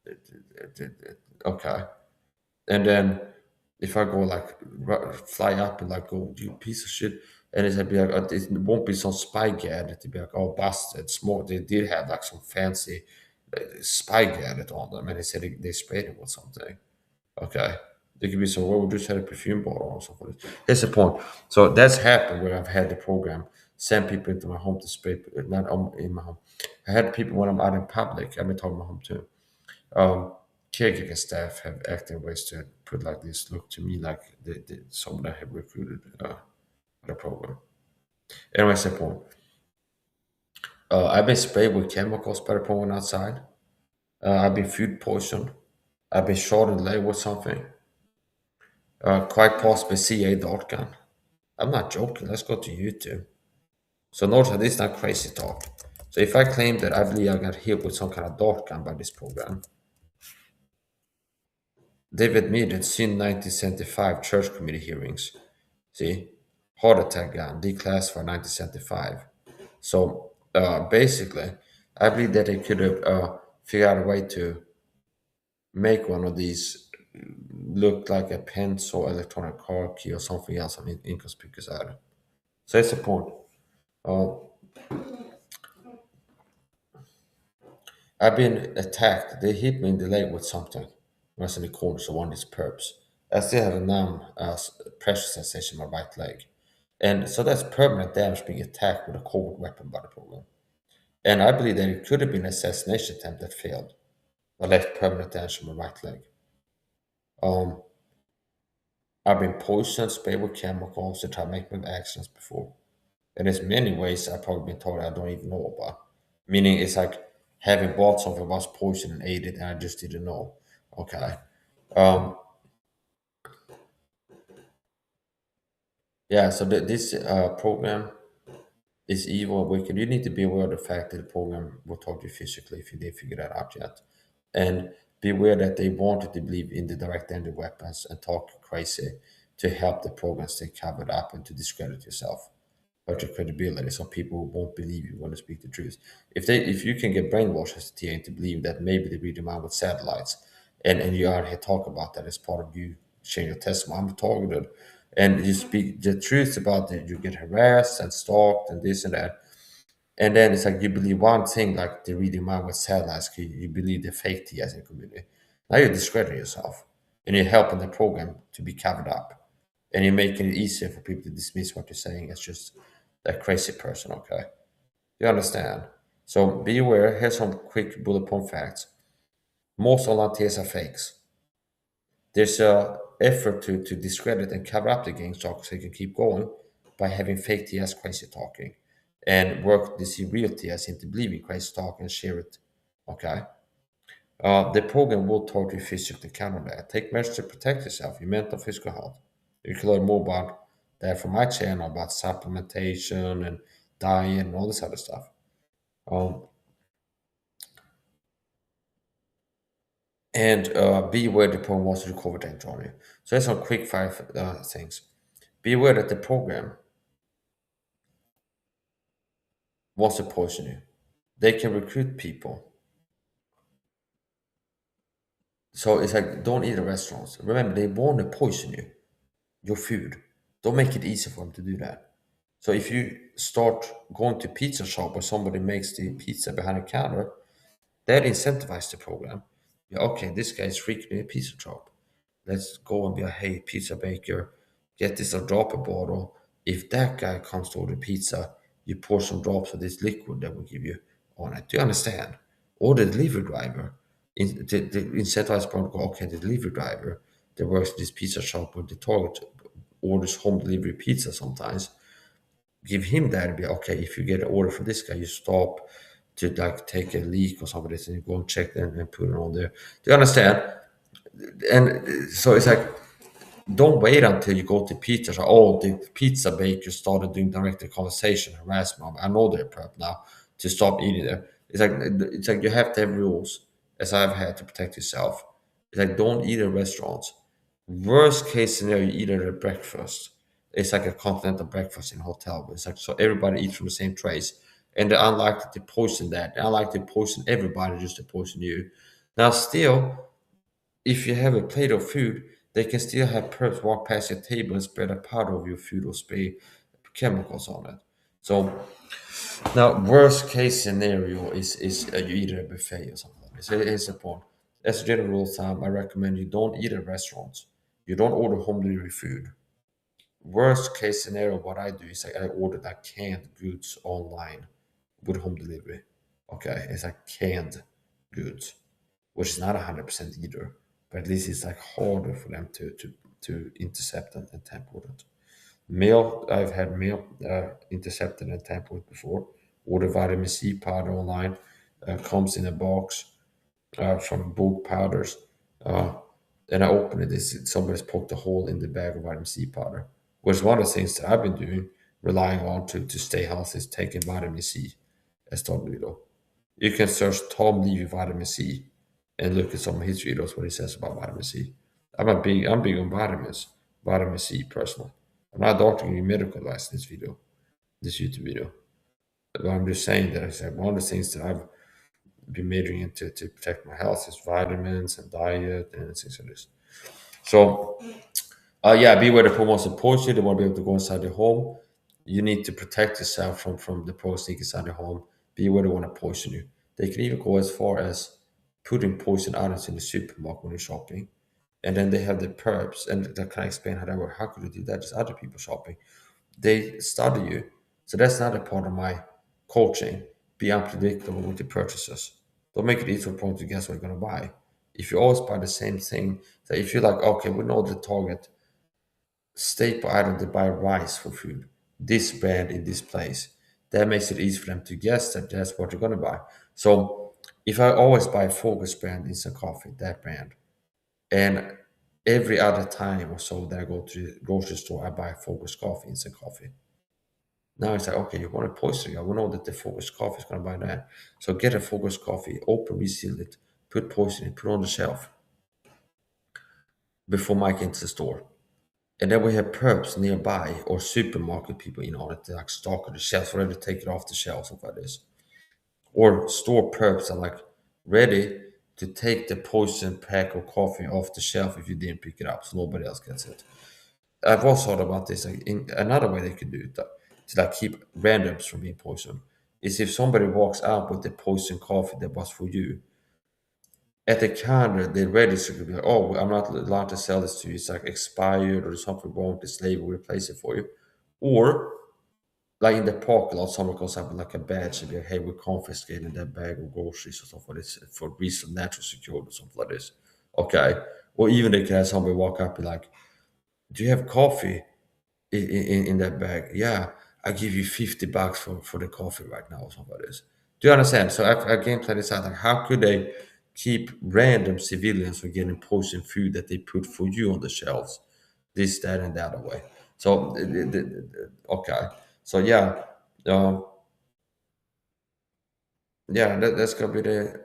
it. Okay, and then if I go like fly up and like go, you piece of shit, and it's be like it won't be some spy gadget to be like, oh, busted. Small. They did have like some fancy spy gadget on them, and they said they sprayed it with something. Okay. There could be some, well, we just had a perfume bottle or something. Here's the point. So that's happened where I've had the program send people into my home to spray, not in my home. I had people when I'm out in public, I've been talking about home too. Um, Caregiver staff have acted in ways to put like this look to me like someone that have recruited the program. Anyway, that's the point. I've been sprayed with chemicals by the program outside. I've been food poisoned. I've been shot in the leg with something. Quite possibly CA dart gun. I'm not joking. Let's go to YouTube. So notice that this is not crazy talk. So if I claim that I believe I got hit with some kind of dart gun by this program, they've admitted since 1975 church committee hearings. See, heart attack gun declassified 1975. So basically, I believe that they could have figured out a way to make one of these look like a pencil, electronic car key, or something else. I mean, inconspicuous item. So it's a point. Uh, I've been attacked. They hit me in the leg with something. I was in the corner, so one of these perps. I still have a numb pressure sensation in my right leg. And so that's permanent damage being attacked with a cold weapon by the program. And I believe that it could have been an assassination attempt that failed. I left permanent damage on my right leg. Um, I've been poisoned, sprayed with chemicals to try to make me have accidents before. And there's many ways I've probably been told I don't even know about. Meaning it's like having bought something was poisoned and ate it and I just didn't know. Okay. Um, yeah, so this program is evil and wicked. You need to be aware of the fact that the program will talk to you physically if you didn't figure that out yet. And be aware that they wanted to believe in the direct energy weapons and talk crazy to help the program stay covered up and to discredit yourself, hurt your credibility, so people won't believe you when you speak the truth. If you can get brainwashed as a TA into believe that maybe they read them out with satellites, and you are here talk about that as part of you sharing your testimony, I'm targeted, and you speak the truth about that you get harassed and stalked and this and that, and then it's like you believe one thing, like they read your mind with satellites, you believe the fake TS in the community. Now you're discrediting yourself, and you're helping the program to be covered up, and you're making it easier for people to dismiss what you're saying as just a crazy person. Okay, you understand? So be aware. Here's some quick bullet point facts. Most online TS are fakes. There's a effort to discredit and cover up the gang talk so you can keep going by having fake TS crazy talking and work to see real TS into believing crazy talk and share it. Okay. The program will totally physically counter that. Take measures to protect yourself, your mental and physical health. You can learn more about that from my channel about supplementation and diet and all this other stuff. Um, and be aware the program wants to do COVID on you. So there's some quick five things. Be aware that the program wants to poison you. They can recruit people. So it's like, don't eat at restaurants. Remember, they want to poison you, your food. Don't make it easy for them to do that. So if you start going to pizza shop where somebody makes the pizza behind a counter, that incentivizes the program. Yeah, okay, this guy is freaking a pizza shop. Let's go and be a hey pizza baker, get this a dropper bottle. If that guy comes to order pizza, you pour some drops of this liquid that will give you on it. Do you understand? Or the delivery driver. The incentivized protocol, okay, the delivery driver that works at this pizza shop with the target orders home delivery pizza sometimes. Give him that and be okay. If you get an order from this guy, you stop to like take a leak or something, and you go and check them and put it on there. Do you understand? And so it's like, don't wait until you go to pizza. So, oh, the pizza baker started doing direct conversation, harassment. I know they're prep now to stop eating there. It's like you have to have rules, as I've had to protect yourself. It's like don't eat at restaurants. Worst case scenario, you eat at a breakfast. It's like a continental breakfast in a hotel. It's like so everybody eats from the same trays, and they're unlikely to poison that. They're unlikely to poison everybody just to poison you. Now, still, if you have a plate of food, they can still have perps walk past your table and spread a powder over your food or spray chemicals on it. So now, worst case scenario is you eat at a buffet or something like this. It's the point. As a general rule of thumb, I recommend you don't eat at restaurants. You don't order home delivery food. Worst case scenario, what I do is I order like canned goods online with home delivery. Okay, it's like canned goods, which is not 100% either, but at least it's like harder for them to intercept and tamper with it. Mail, I've had mail intercepted and tampered with before. Order vitamin C powder online, comes in a box from bulk powders. Uh, and I open it, somebody's poked a hole in the bag of vitamin C powder, which is one of the things that I've been doing, relying on to stay healthy, is taking vitamin C as Tom Lilo. You can search Tom Levy vitamin C and look at some of his videos, what he says about vitamin C. I'm big on vitamins, vitamin C personally. I'm not doctoring you medical advice in this video, this YouTube video. But I'm just saying that I said one of the things that I've been majoring into to protect my health is vitamins and diet and things like this. So yeah, beware the pro wants to poison you. They want to be able to go inside your home. You need to protect yourself from the pro sneak inside your home. Beware they want to poison you. They can even go as far as putting poison items in the supermarket when you're shopping. And then they have the perps, and that can I explain how that works. How could you do that? There's other people shopping. They study you. So that's not a part of my coaching. Be unpredictable with your purchases. Don't make it easy for people to guess what you're going to buy. If you always buy the same thing, so if you're like, okay, we know the target staple item to buy rice for food, this brand in this place, that makes it easy for them to guess that that's what you're going to buy. So if I always buy Focus brand instant coffee, that brand, and every other time or so that I go to the grocery store, I buy Focus coffee, instant coffee. Now it's like, okay, you want to poison it. We know that the Focus coffee is going to buy that. So get a Focus coffee, open, reseal it, put poison in, put it on the shelf before Mike enters the store. And then we have perps nearby or supermarket people, that like stock on the shelves, ready to take it off the shelves, stuff like this. Or store perps are like ready to take the poison pack of coffee off the shelf if you didn't pick it up, so nobody else gets it. I've also thought about this. Like another way they could do it to like keep randoms from being poisoned is if somebody walks out with the poison coffee that was for you. At the counter, the register could be like, "Oh, I'm not allowed to sell this to you. It's like expired or there's something wrong with this label. We'll replace it for you." Or like in the parking lot, someone comes up with like a badge and be like, "Hey, we're confiscating that bag of groceries or something like this for reason of natural security or something like this." Okay. Or even they can have somebody walk up and be like, "Do you have coffee in that bag?" "Yeah, I give you $50 for the coffee right now," or something like this. Do you understand? So I again play this out like how could they keep random civilians from getting poisoned food that they put for you on the shelves? This, that, and the other way. So okay. So yeah, um, yeah, that's gonna be the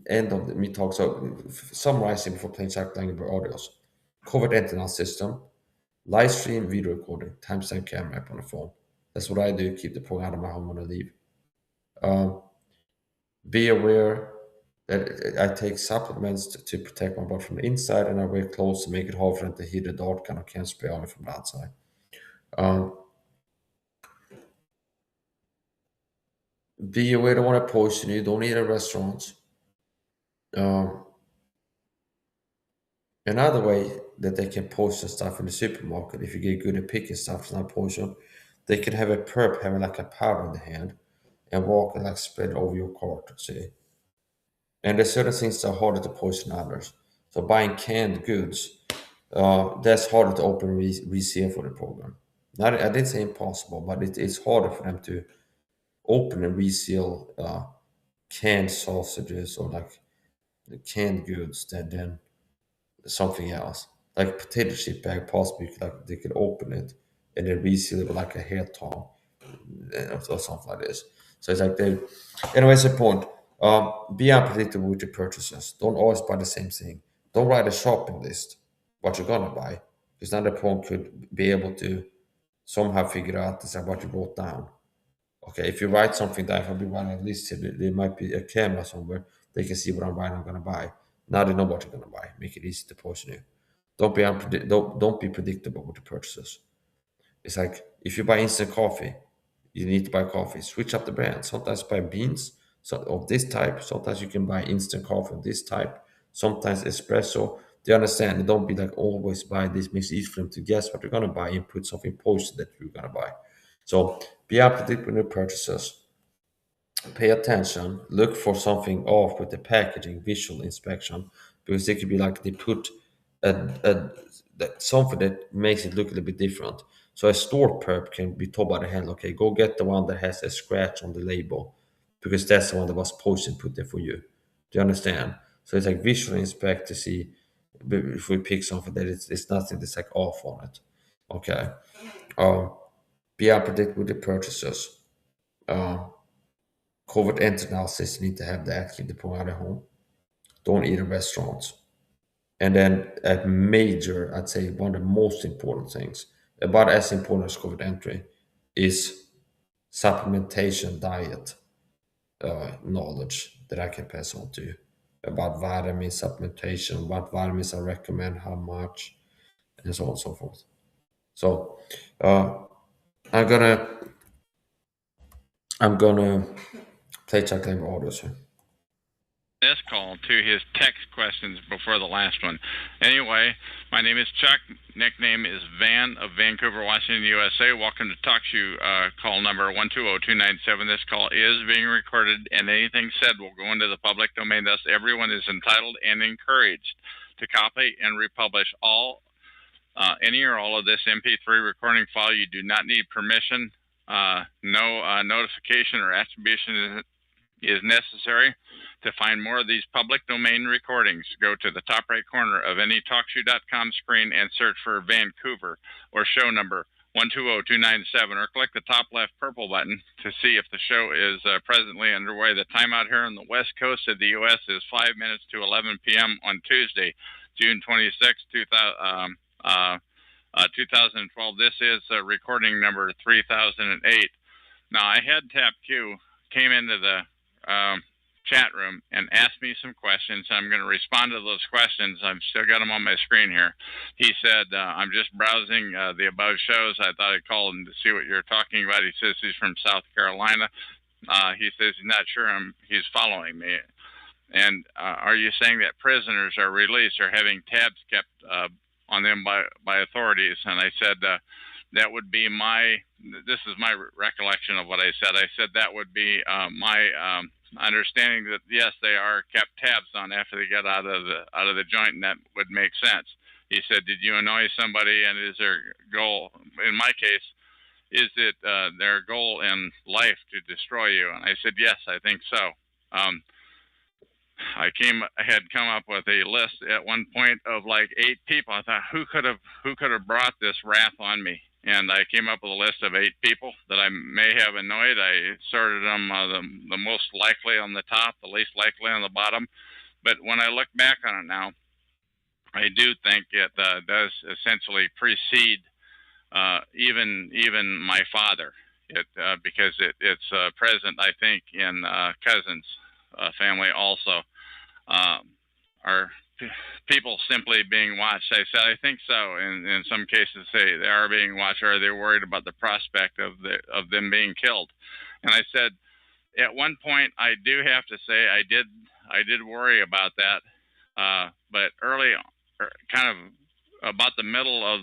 end of the me talk. So summarizing before playing Jack Langenberg audios. Covert antenna system, live stream video recording, timestamp camera app on the phone. That's what I do. Keep the phone out of my home when I leave. Um, be aware that I take supplements to protect my body from the inside, and I wear clothes to make it hard for them to hit the dark kind of can't spray on me from the outside. Um, be aware they want to poison you. Don't eat at restaurants. Um, Another way that they can poison stuff in the supermarket, if you get good at picking stuff that's not poison, they can have a perp having like a powder in the hand and walk and like spread over your cart. See, and there's certain things that are harder to poison than others. So buying canned goods, that's harder to open and reseal for the program. Not, I didn't say impossible, but it's harder for them to open and reseal canned sausages or like the canned goods than something else. Like potato chip bag, possibly like they could open it and then reseal it with like a hair tong or something like this. So it's like they, anyways, the point. Be unpredictable with your purchases. Don't always buy the same thing. Don't write a shopping list what you're gonna buy, because now the phone could be able to somehow figure out this what you wrote down. Okay, if you write something down, if I've been writing a list here, there might be a camera somewhere. They can see what I'm writing. I'm gonna buy. Now they know what you're gonna buy. Make it easy to poison you. Don't be predictable with the purchases. It's like if you buy instant coffee, you need to buy coffee. Switch up the brand. Sometimes buy beans of this type. Sometimes you can buy instant coffee of this type. Sometimes espresso. They understand. Don't be like always buy this. Makes it easy for them to guess what you're gonna buy and put something posted that you're gonna buy. So be unpredictable in your purchases. Pay attention. Look for something off with the packaging, visual inspection, because it could be like they put something that makes it look a little bit different. So a store perp can be told by the hand, okay, go get the one that has a scratch on the label, because that's the one that was posted put there for you. Do you understand? So it's like visual inspect to see if we pick something that it's nothing that's like off on it. Okay. Um, be unpredictable with the purchases. Uh, Covert entry analysis need to have that, keep the phone at home. Don't eat in restaurants. And then a major, I'd say one of the most important things, about as important as covert entry, is supplementation diet knowledge that I can pass on to you about vitamin supplementation, what vitamins I recommend, how much, and so on and so forth. So uh, I'm gonna I'm gonna play Chuck Labor audios here. This call to his text questions before the last one. Anyway, my name is Chuck. Nickname is Van of Vancouver, Washington, USA. Welcome to TalkShoe call number 120297. This call is being recorded, and anything said will go into the public domain. Thus, everyone is entitled and encouraged to copy and republish any or all of this MP3 recording file. You do not need permission. No notification or attribution is necessary. To find more of these public domain recordings, go to the top right corner of any TalkShoe.com screen and search for Vancouver or show number 120297, or click the top left purple button to see if the show is presently underway. The time out here on the west coast of the U.S. is 5 minutes to 11 p.m. on Tuesday, June 26, 2012. This is recording number 3008. Now, I had Tab Q came into the chat room and asked me some questions. I'm going to respond to those questions. I've still got them on my screen here. He said, I'm just browsing the above shows. I thought I'd call him to see what you're talking about. He says he's from South Carolina. He says he's not sure he's following me. And are you saying that prisoners are released or having tabs kept on them by authorities? And I said, that would be this is my recollection of what I said. I said that would be my understanding that, yes, they are kept tabs on after they get out of the joint, and that would make sense. He said, did you annoy somebody, and is their goal, in my case, is it their goal in life to destroy you? And I said, yes, I think so. I had come up with a list at one point of like 8 people. I thought, who could have brought this wrath on me? And I came up with a list of 8 people that I may have annoyed. I sorted them the most likely on the top, the least likely on the bottom. But when I look back on it now, I do think it does essentially precede even my father. Because it's present, I think, in cousins' family also. Are people simply being watched? I said, I think so. In some cases, they are being watched, or they're worried about the prospect of them being killed. And I said, at one point, I do have to say, I did worry about that. But early, kind of about the middle of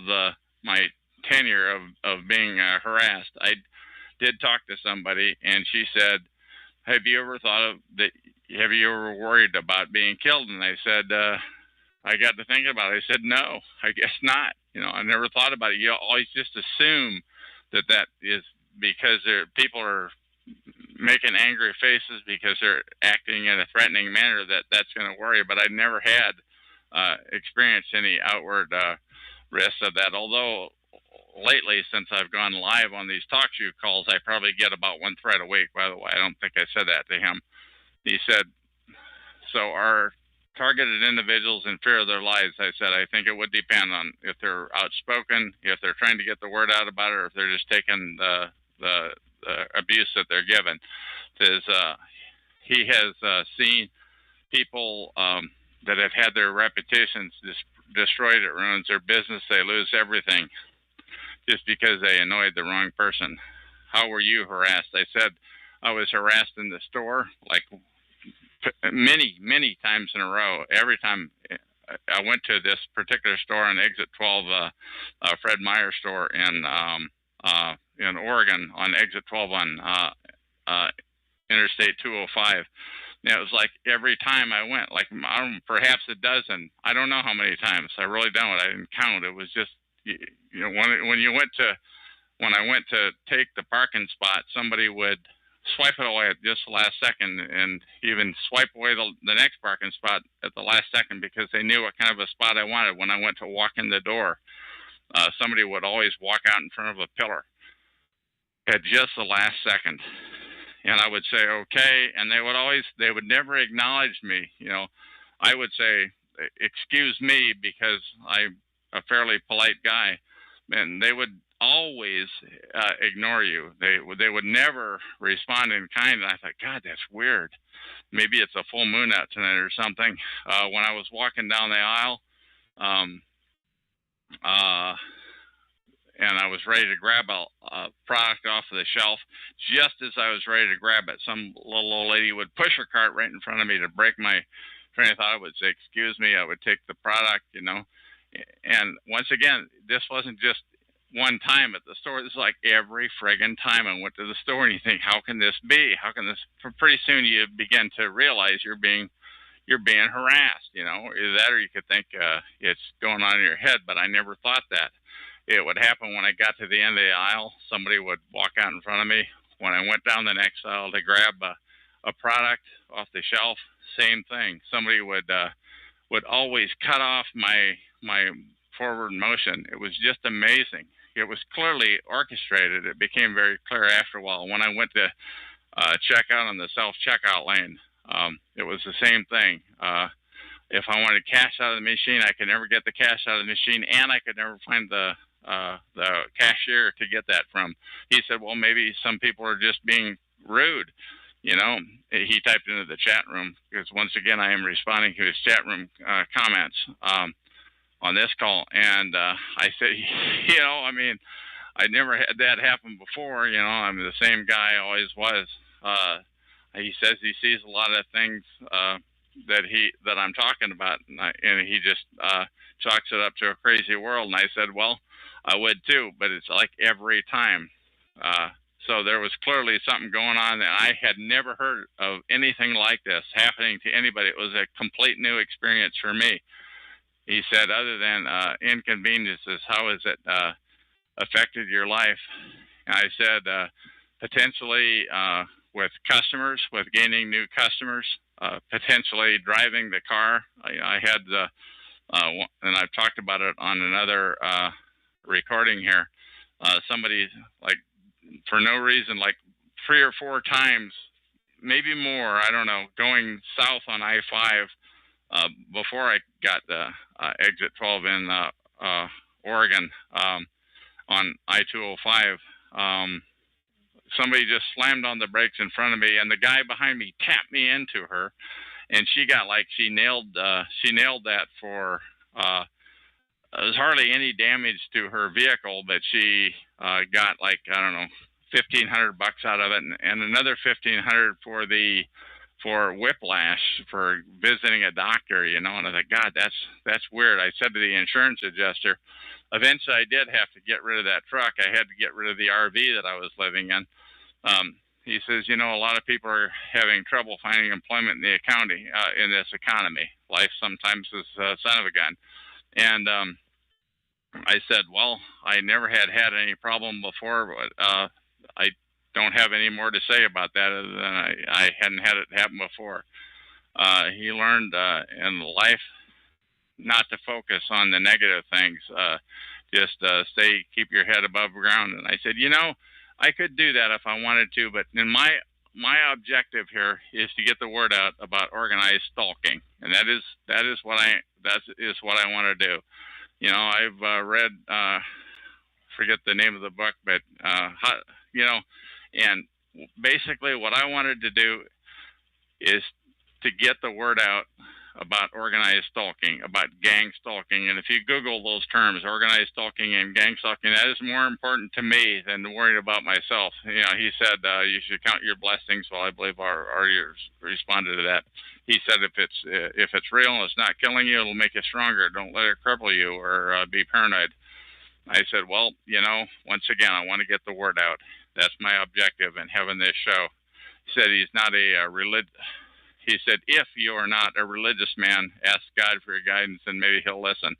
my tenure of being harassed, I did talk to somebody, and she said, have you ever thought of that? Have you ever worried about being killed? And I said, I got to thinking about it. I said, no, I guess not. I never thought about it. You always just assume that is because people are making angry faces because they're acting in a threatening manner, that's going to worry. But I never had experienced any outward risks of that. Although lately, since I've gone live on these talk show calls, I probably get about 1 threat a week. By the way, I don't think I said that to him. He said, so are targeted individuals in fear of their lives? I said, I think it would depend on if they're outspoken, if they're trying to get the word out about it, or if they're just taking the abuse that they're given. Because he has seen people that have had their reputations destroyed. It ruins their business. They lose everything just because they annoyed the wrong person. How were you harassed? I said, I was harassed in the store, like many times in a row. Every time I went to this particular store on Exit 12, Fred Meyer store in Oregon, on Exit 12 on Interstate 205. And it was like every time I went, like perhaps a dozen. I don't know how many times. I really don't. I didn't count. It was just, when I went to take the parking spot, somebody would swipe it away at just the last second, and even swipe away the next parking spot at the last second because they knew what kind of a spot I wanted. When I went to walk in the door, somebody would always walk out in front of a pillar at just the last second, and I would say okay, and they would never acknowledge me. I would say excuse me because I'm a fairly polite guy, and they would always ignore you. They would never respond in kind. And I thought, God, that's weird. Maybe it's a full moon out tonight or something. When I was walking down the aisle, and I was ready to grab a product off of the shelf, just as I was ready to grab it, some little old lady would push her cart right in front of me to break my train of thought. I would say, excuse me. I would take the product, And once again, this wasn't just one time at the store. This is like every friggin' time I went to the store, and you think, how can this be? How can this? Pretty soon you begin to realize you're being harassed. Either that, or you could think it's going on in your head. But I never thought that it would happen. When I got to the end of the aisle, somebody would walk out in front of me. When I went down the next aisle to grab a product off the shelf, same thing. Somebody would always cut off my forward motion. It was just amazing. It was clearly orchestrated. It became very clear after a while. When I went to check out on the self-checkout lane, it was the same thing. If I wanted cash out of the machine, I could never get the cash out of the machine, and I could never find the the cashier to get that from. He said, well, maybe some people are just being rude. You know, he typed into the chat room because once again I am responding to his chat room comments on this call, and I said, you know, I mean, I never had that happen before. You know, I'm the same guy I always was. He says he sees a lot of things that I'm talking about, and he just chalks it up to a crazy world. And I said, well, I would too, but it's like every time. So there was clearly something going on that I had never heard of anything like this happening to anybody. It was a complete new experience for me. He said, other than inconveniences, how has it affected your life? And I said, potentially with customers, with gaining new customers, potentially driving the car. I had, and I've talked about it on another recording here, somebody like for no reason, like 3 or 4 times, maybe more, I don't know, going south on I-5 before I got the exit 12 in Oregon on I-205. Somebody just slammed on the brakes in front of me, and the guy behind me tapped me into her, and she got like she nailed that for. There was hardly any damage to her vehicle, but she got like, I don't know, $1,500 out of it, and another $1,500 for whiplash for visiting a doctor, you know. And I thought, God, that's weird. I said to the insurance adjuster, eventually I did have to get rid of that truck. I had to get rid of the RV that I was living in. He says, you know, a lot of people are having trouble finding employment in the economy, in this economy. Life sometimes is a son of a gun. And I said, well, I never had any problem before, but I don't have any more to say about that other than I hadn't had it happen before. He learned in life not to focus on the negative things. Just keep your head above ground. And I said, you know, I could do that if I wanted to, but in my objective here is to get the word out about organized stalking, and that is what I want to do. You know, I've read, forget the name of the book, but you know, and basically what I wanted to do is to get the word out about organized stalking, about gang stalking. And if you Google those terms, organized stalking and gang stalking, that is more important to me than worrying about myself. You know, he said you should count your blessings. Well, I believe our ears responded to that. He said if it's real and it's not killing you, it'll make you stronger. Don't let it cripple you or be paranoid. I said, well, you know, once again, I want to get the word out. That's my objective in having this show. He said he's not a He said, if you are not a religious man, ask God for your guidance and maybe he'll listen.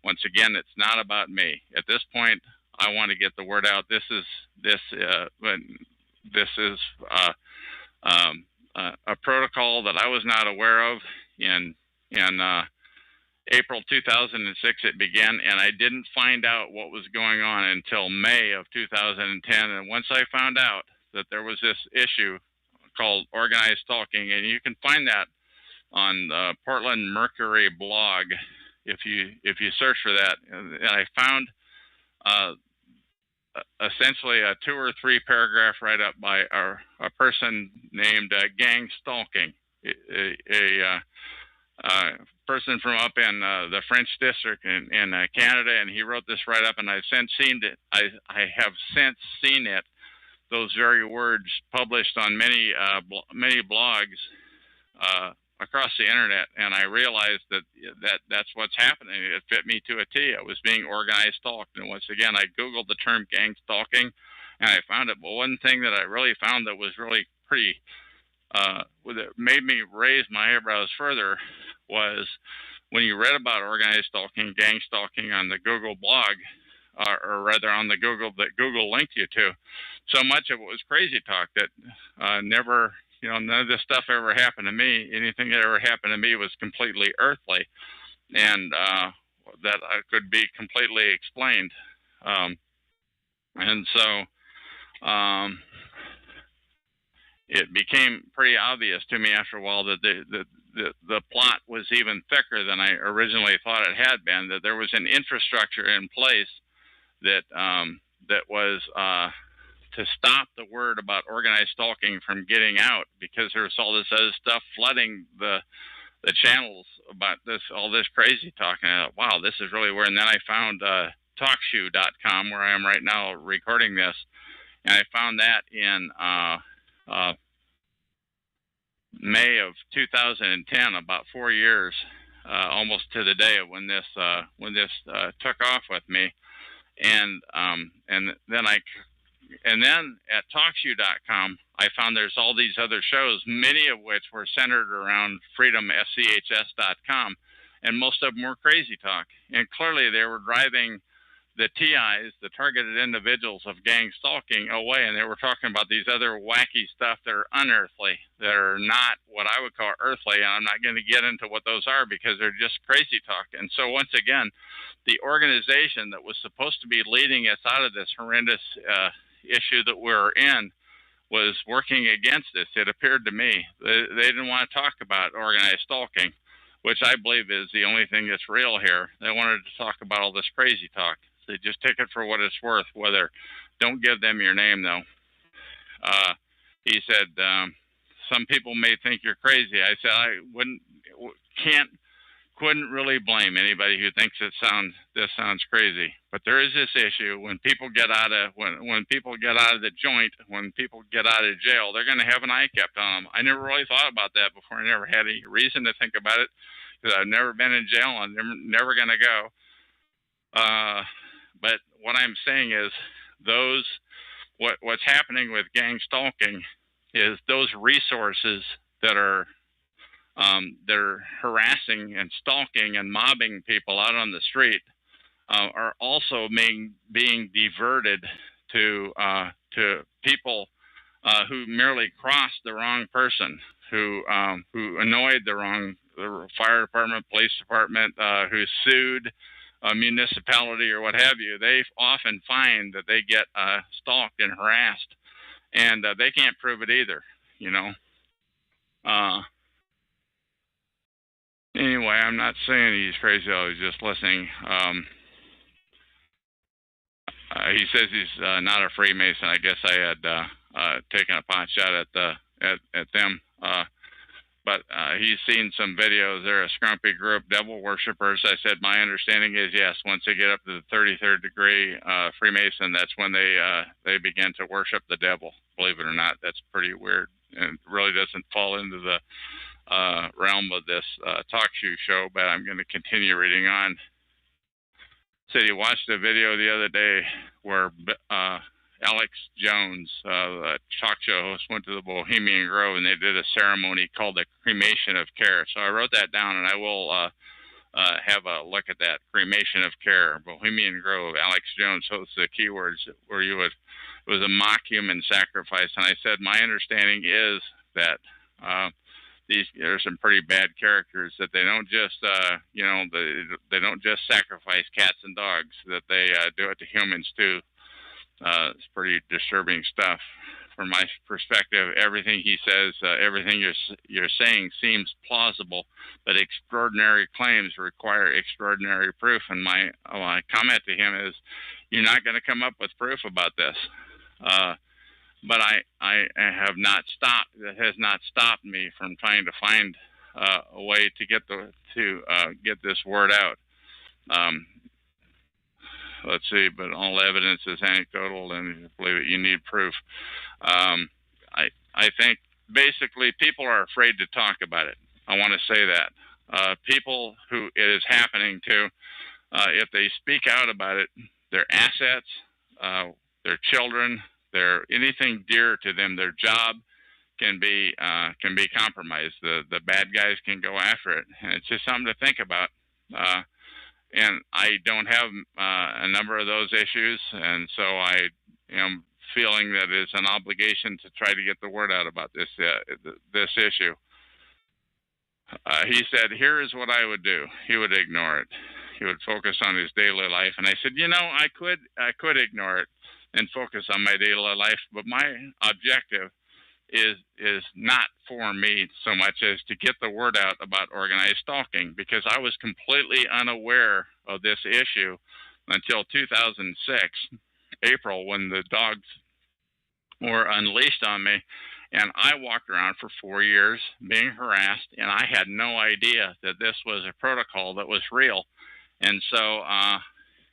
Once again, it's not about me. At this point, I want to get the word out. This is a protocol that I was not aware of. In April 2006, it began, and I didn't find out what was going on until May of 2010. And once I found out that there was this issue called organized stalking, and you can find that on the Portland Mercury blog if you search for that. And I found essentially a 2 or 3 paragraph write up by a person named Gangstalking, a person from up in the French district in Canada, and he wrote this write up, and I've since seen it. I have since seen it. Those very words published on many blogs across the internet, and I realized that's what's happening. It fit me to a T. I was being organized stalked, and once again, I googled the term gang stalking, and I found it. But one thing that I really found that was really pretty, that made me raise my eyebrows further, was when you read about organized stalking, gang stalking on the Google blog, or rather on the Google that Google linked you to. So much of it was crazy talk that never, you know, none of this stuff ever happened to me. Anything that ever happened to me was completely earthly, and that could be completely explained. And so it became pretty obvious to me after a while that the plot was even thicker than I originally thought it had been, that there was an infrastructure in place that was to stop the word about organized stalking from getting out, because there was all this other stuff flooding the channels about this, all this crazy talking. Wow, this is really weird. And then I found talkshoe.com, where I am right now recording this, and I found that in May of 2010, about 4 years, almost to the day of when this took off with me, and then at talkshoe.com, I found there's all these other shows, many of which were centered around freedomschs.com, and most of them were crazy talk. And clearly they were driving the TIs, the targeted individuals of gang stalking, away, and they were talking about these other wacky stuff that are unearthly, that are not what I would call earthly, and I'm not going to get into what those are because they're just crazy talk. And so once again, the organization that was supposed to be leading us out of this horrendous issue that we're in was working against us. It appeared to me they didn't want to talk about organized stalking, which I believe is the only thing that's real here. They wanted to talk about all this crazy talk. So just take it for what it's worth. Don't give them your name though. He said, some people may think you're crazy. I said I couldn't really blame anybody who thinks this sounds crazy. But there is this issue: when people get out of when people get out of the joint, when people get out of jail, they're going to have an eye kept on them. I never really thought about that before. I never had any reason to think about it because I've never been in jail and I'm never going to go. But what I'm saying is what's happening with gang stalking is those resources that are they're harassing and stalking and mobbing people out on the street are also being diverted to people who merely crossed the wrong person, who annoyed the fire department, police department, who sued a municipality or what have you. They often find that they get stalked and harassed, and they can't prove it either, you know. Anyway, I'm not saying he's crazy. I was just listening. He says he's not a Freemason. I guess I had taken a pot shot at them. But he's seen some videos. They're a scrumpy group, devil worshippers. I said my understanding is yes. Once they get up to the 33rd degree Freemason, that's when they begin to worship the devil. Believe it or not, that's pretty weird, and really doesn't fall into the realm of this talk show. But I'm going to continue reading on. Said he watched a video the other day where Alex Jones, a talk show host, went to the Bohemian Grove and they did a ceremony called the cremation of care. So I wrote that down, and I will have a look at that. Cremation of care, Bohemian Grove, Alex Jones hosts the keywords where it was a mock human sacrifice. And I said my understanding is that there's some pretty bad characters, that they don't just they don't just sacrifice cats and dogs, that they do it to humans too. It's pretty disturbing stuff. From my perspective, everything he says, everything you're saying seems plausible, but extraordinary claims require extraordinary proof. And my comment to him is, you're not going to come up with proof about this. But I have not stopped. That has not stopped me from trying to find a way to get this word out. Let's see, but all evidence is anecdotal, and if you believe it, you need proof. I think basically people are afraid to talk about it. I want to say that people who it is happening to, if they speak out about it, their assets, their children, anything dear to them, their job can be compromised. The bad guys can go after it, and it's just something to think about. And I don't have a number of those issues, and so I am feeling that it's an obligation to try to get the word out about this issue. He said, "Here is what I would do." He would ignore it. He would focus on his daily life, and I said, I could ignore it and focus on my daily life, but my objective is not for me so much as to get the word out about organized stalking, because I was completely unaware of this issue until 2006, April, when the dogs were unleashed on me. And I walked around for 4 years being harassed, and I had no idea that this was a protocol that was real. And so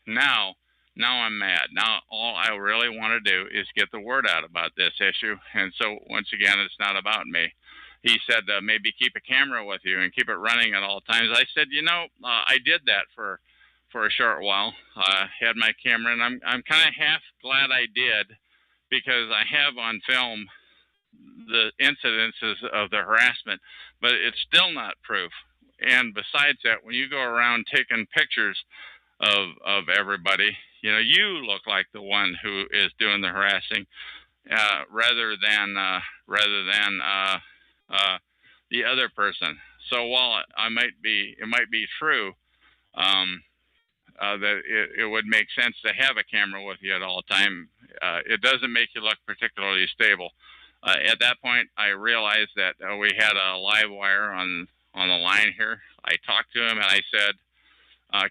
now I'm mad. Now all I really want to do is get the word out about this issue. And so once again, it's not about me. He said maybe keep a camera with you and keep it running at all times. I said, I did that for a short while. Had my camera, and I'm kind of half glad I did, because I have on film the incidences of the harassment, but it's still not proof. And besides that, when you go around taking pictures of everybody, you look like the one who is doing the harassing, rather than the other person. So while it might be true that it would make sense to have a camera with you at all time, it doesn't make you look particularly stable. At that point, I realized that we had a live wire on the line here. I talked to him and I said,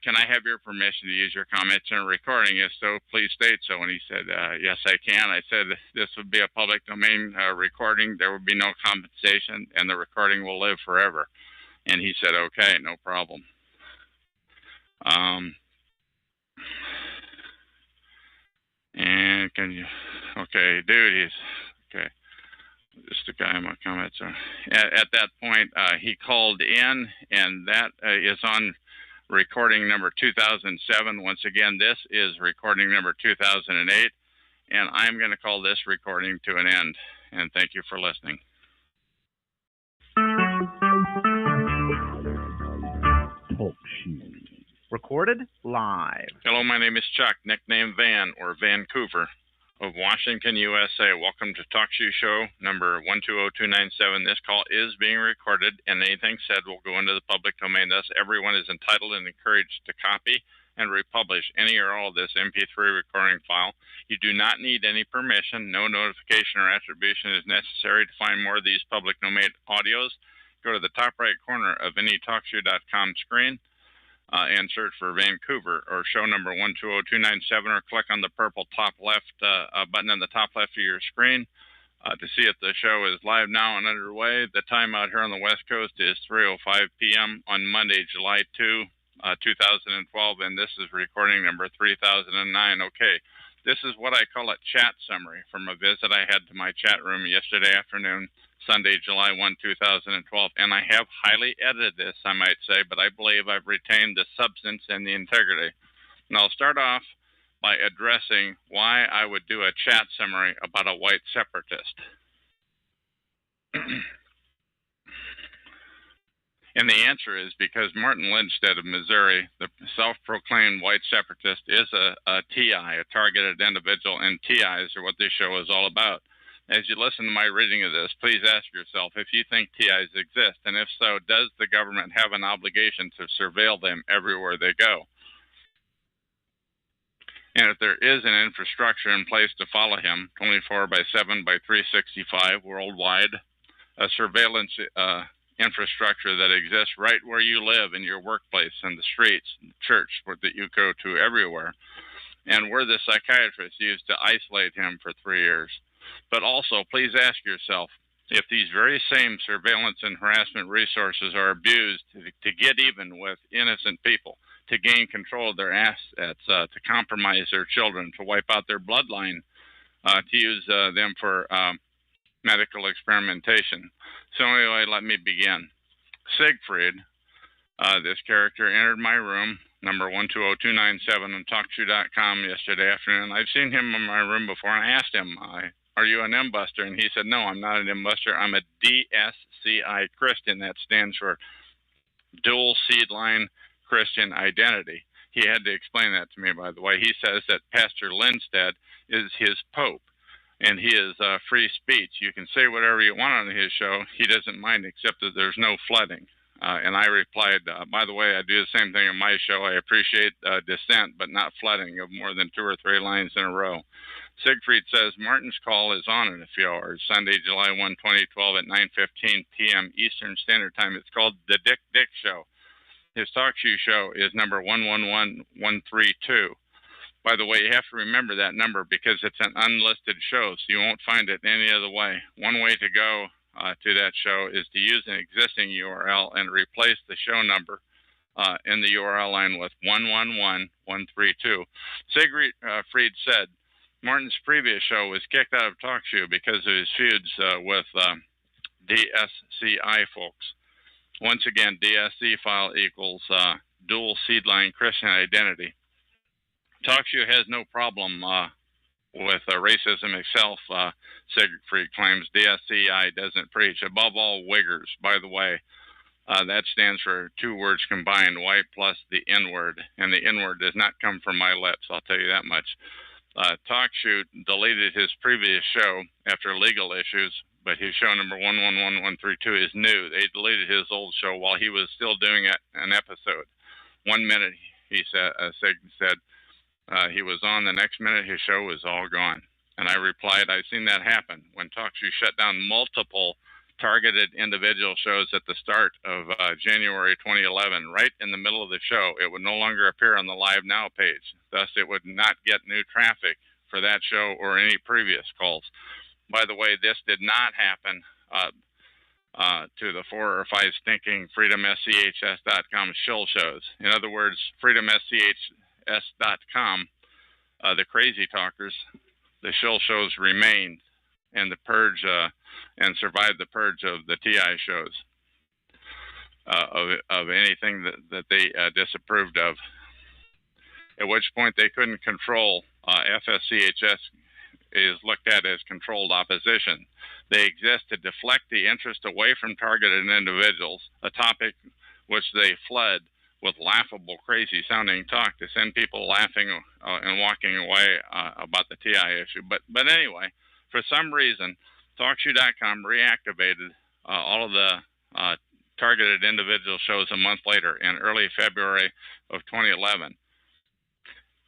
can I have your permission to use your comments in a recording? If so, please state so. And he said, yes, I can. I said, this would be a public domain recording. There would be no compensation, and the recording will live forever. And he said, okay, no problem. And okay, dude, okay. Just a guy in my comments. At that point, he called in, and that is on recording number 2007. Once again, this is recording number 2008, and I'm going to call this recording to an end. And thank you for listening. Talk show. Recorded live. Hello, my name is Chuck, nickname Van, or Vancouver, of Washington, USA. Welcome to TalkShoe Show number 120297. This call is being recorded, and anything said will go into the public domain. Thus, everyone is entitled and encouraged to copy and republish any or all of this MP3 recording file. You do not need any permission. No notification or attribution is necessary. To find more of these public domain audios, go to the top right corner of any TalkShoe.com screen and search for Vancouver or show number 120297, or click on the purple top left button in the top left of your screen to see if the show is live now and underway. The time out here on the West Coast is 3:05 p.m. on Monday, July 2, 2012, and this is recording number 3009. Okay, this is what I call a chat summary from a visit I had to my chat room yesterday afternoon, Sunday, July 1, 2012, and I have highly edited this, I might say, but I believe I've retained the substance and the integrity. And I'll start off by addressing why I would do a chat summary about a white separatist. And the answer is because Martin Lindstedt of Missouri, the self-proclaimed white separatist, is a TI, a targeted individual, and TIs are what this show is all about. As you listen to my reading of this, please ask yourself if you think TIs exist, and if so, does the government have an obligation to surveil them everywhere they go? And if there is an infrastructure in place to follow him 24/7/365 worldwide, a surveillance infrastructure that exists right where you live, in your workplace, in the streets, in the church that you go to, everywhere, and where the psychiatrist used to isolate him for 3 years. But also, please ask yourself if these very same surveillance and harassment resources are abused to get even with innocent people, to gain control of their assets, to compromise their children, to wipe out their bloodline, to use them for medical experimentation. So anyway, let me begin. Siegfried, this character, entered my room, number 120297 on TalkShoe.com yesterday afternoon. I've seen him in my room before, and I asked him, are you an imbuster? And he said, no, I'm not an imbuster. I'm a DSCI Christian. That stands for Dual Seed Line Christian Identity. He had to explain that to me, by the way. He says that Pastor Lindstedt is his pope, and he is free speech. You can say whatever you want on his show. He doesn't mind, except that there's no flooding. And I replied, by the way, I do the same thing on my show. I appreciate dissent, but not flooding of more than 2 or 3 lines in a row. Siegfried says, Martin's call is on in a few hours, Sunday, July 1, 2012 at 9:15 p.m. Eastern Standard Time. It's called The Dick Show. His TalkShoe show is number 111132. By the way, you have to remember that number because it's an unlisted show, so you won't find it any other way. One way to go to that show is to use an existing URL and replace the show number in the URL line with 111132. Siegfried said Martin's previous show was kicked out of TalkShoe because of his feuds with DSCI folks. Once again, DSC file equals dual seedline Christian identity. TalkShoe has no problem with racism itself, Siegfried claims. DSCI doesn't preach. Above all, Wiggers, by the way. That stands for two words combined, white plus the N-word. And the N-word does not come from my lips, I'll tell you that much. TalkShoe deleted his previous show after legal issues, but his show number 111132 is new. They deleted his old show while he was still doing an episode. 1 minute, he said, he was on. The next minute, his show was all gone. And I replied, I've seen that happen when TalkShoe shut down multiple targeted individual shows at the start of January 2011. Right in the middle of the show, it would no longer appear on the Live Now page. Thus, it would not get new traffic for that show or any previous calls. By the way, this did not happen to the 4 or 5 stinking freedomschs.com shill shows. In other words, freedomschs.com, the crazy talkers, the shill shows remained and the purge and survived the purge of the TI shows of anything that they disapproved of. At which point they couldn't control FSCHS is looked at as controlled opposition. They exist to deflect the interest away from targeted individuals, a topic which they fled with laughable, crazy-sounding talk to send people laughing and walking away about the TI issue. But anyway, for some reason, TalkShoe.com reactivated all of the targeted individual shows a month later in early February of 2011.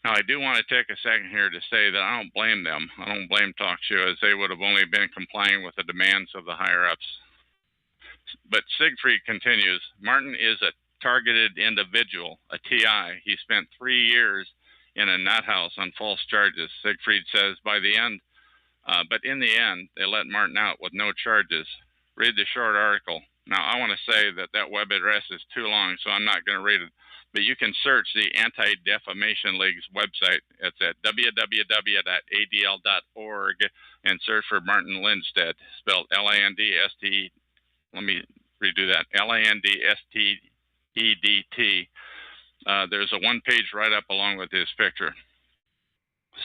Now, I do want to take a second here to say that I don't blame them. I don't blame TalkShoe, as they would have only been complying with the demands of the higher-ups. But Siegfried continues, Martin is a targeted individual, a TI. He spent 3 years in a nut house on false charges. Siegfried says, but in the end, they let Martin out with no charges. Read the short article. Now, I want to say that web address is too long, so I'm not going to read it. But you can search the Anti-Defamation League's website. It's at www.adl.org and search for Martin Lindstedt, spelled L-A-N-D-S-T. Let me redo that. L-A-N-D-S-T-E-D-T. There's a one-page write-up along with his picture.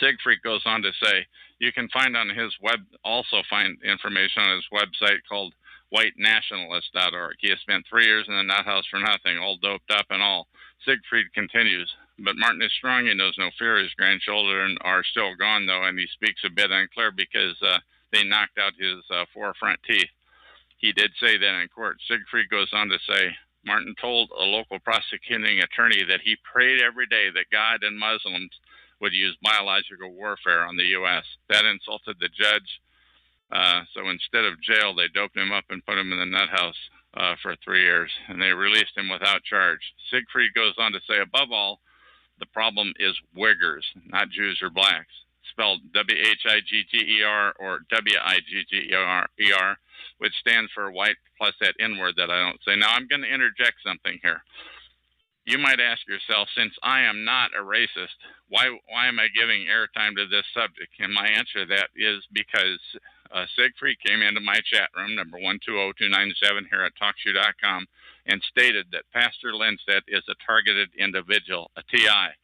Siegfried goes on to say, you can find information on his website called whitenationalist.org. He has spent 3 years in the nut house for nothing, all doped up and all. Siegfried continues, but Martin is strong. He knows no fear. His grandchildren are still gone, though, and he speaks a bit unclear because they knocked out his 4 front teeth. He did say that in court. Siegfried goes on to say, Martin told a local prosecuting attorney that he prayed every day that God and Muslims would use biological warfare on the U.S. That insulted the judge. So instead of jail, they doped him up and put him in the nut house for 3 years, and they released him without charge. Siegfried goes on to say, above all, the problem is Wiggers, not Jews or blacks, spelled W-H-I-G-G-E-R or W-I-G-G-E-R, which stands for white plus that N-word that I don't say. Now, I'm going to interject something here. You might ask yourself, since I am not a racist, why am I giving airtime to this subject? And my answer to that is because Siegfried came into my chat room, number 120297 here at TalkShoe.com, and stated that Pastor Lindstedt is a targeted individual, a TI.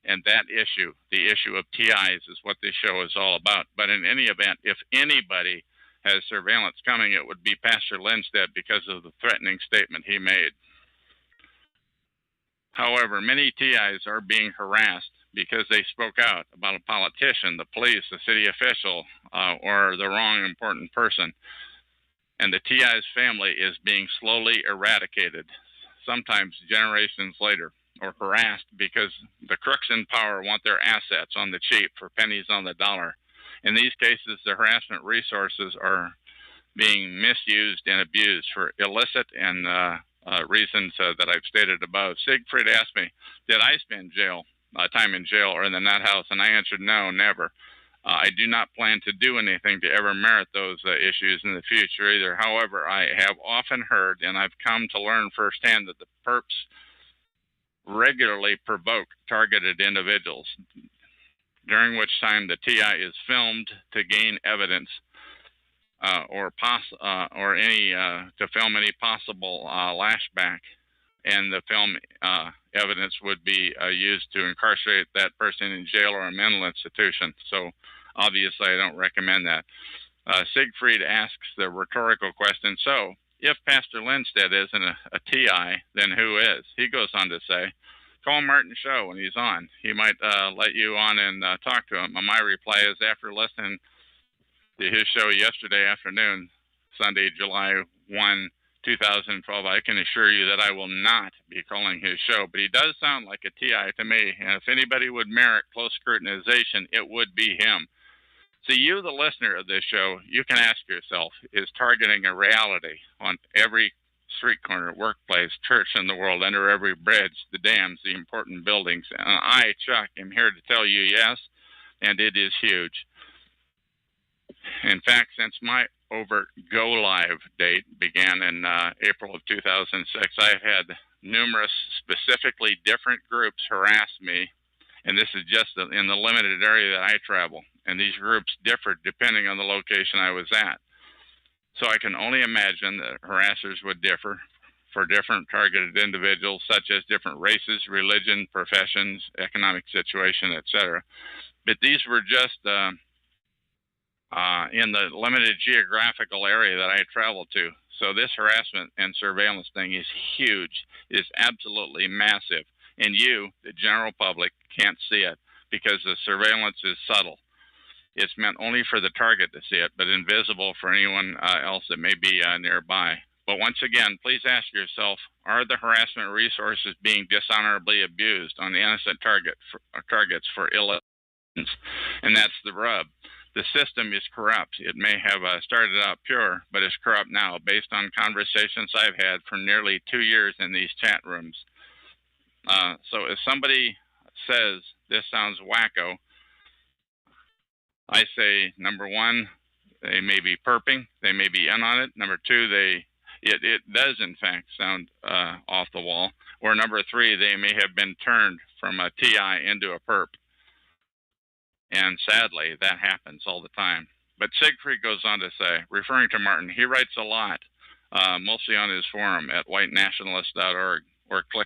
And that issue, the issue of TIs, is what this show is all about. But in any event, if anybody has surveillance coming, it would be Pastor Lindstedt because of the threatening statement he made. However, many TIs are being harassed because they spoke out about a politician, the police, the city official, or the wrong important person. And the TI's family is being slowly eradicated, sometimes generations later, or harassed because the crooks in power want their assets on the cheap for pennies on the dollar. In these cases, the harassment resources are being misused and abused for illicit and reasons that I've stated above. Siegfried asked me, did I spend jail time in jail or in the nut house? And I answered, no, never. I do not plan to do anything to ever merit those issues in the future either. However, I have often heard, and I've come to learn firsthand, that the perps regularly provoke targeted individuals, during which time the TI is filmed to gain evidence or to film any possible lashback, and the film evidence would be used to incarcerate that person in jail or a mental institution. So obviously I don't recommend that. Siegfried asks the rhetorical question, so if Pastor Lindstedt isn't a TI, then who is? He goes on to say, call Martin Show when he's on. He might let you on and talk to him. And my reply is, after listening to his show yesterday afternoon, Sunday, July 1, 2012, I can assure you that I will not be calling his show. But he does sound like a TI to me, and if anybody would merit close scrutinization, it would be him. So you, the listener of this show, you can ask yourself, is targeting a reality on every street corner, workplace, church in the world, under every bridge, the dams, the important buildings? And I, Chuck, am here to tell you yes, and it is huge. In fact, since my overt go live date began in April of 2006, I've had numerous specifically different groups harass me, and this is just in the limited area that I travel. And these groups differed depending on the location I was at. So I can only imagine that harassers would differ for different targeted individuals, such as different races, religion, professions, economic situation, etc. But these were just in the limited geographical area that I travel to. So this harassment and surveillance thing is huge. It is absolutely massive. And you, the general public, can't see it because the surveillance is subtle. It's meant only for the target to see it, but invisible for anyone else that may be nearby. But once again, please ask yourself, are the harassment resources being dishonorably abused on the innocent targets for ill ends? And that's the rub. The system is corrupt. It may have started out pure, but it's corrupt now, based on conversations I've had for nearly 2 years in these chat rooms. So if somebody says this sounds wacko, I say, number one, they may be perping, they may be in on it. Number two, it does in fact sound off the wall. Or number three, they may have been turned from a TI into a perp. And sadly, that happens all the time. But Siegfried goes on to say, referring to Martin, he writes a lot, mostly on his forum at whitenationalist.org, or go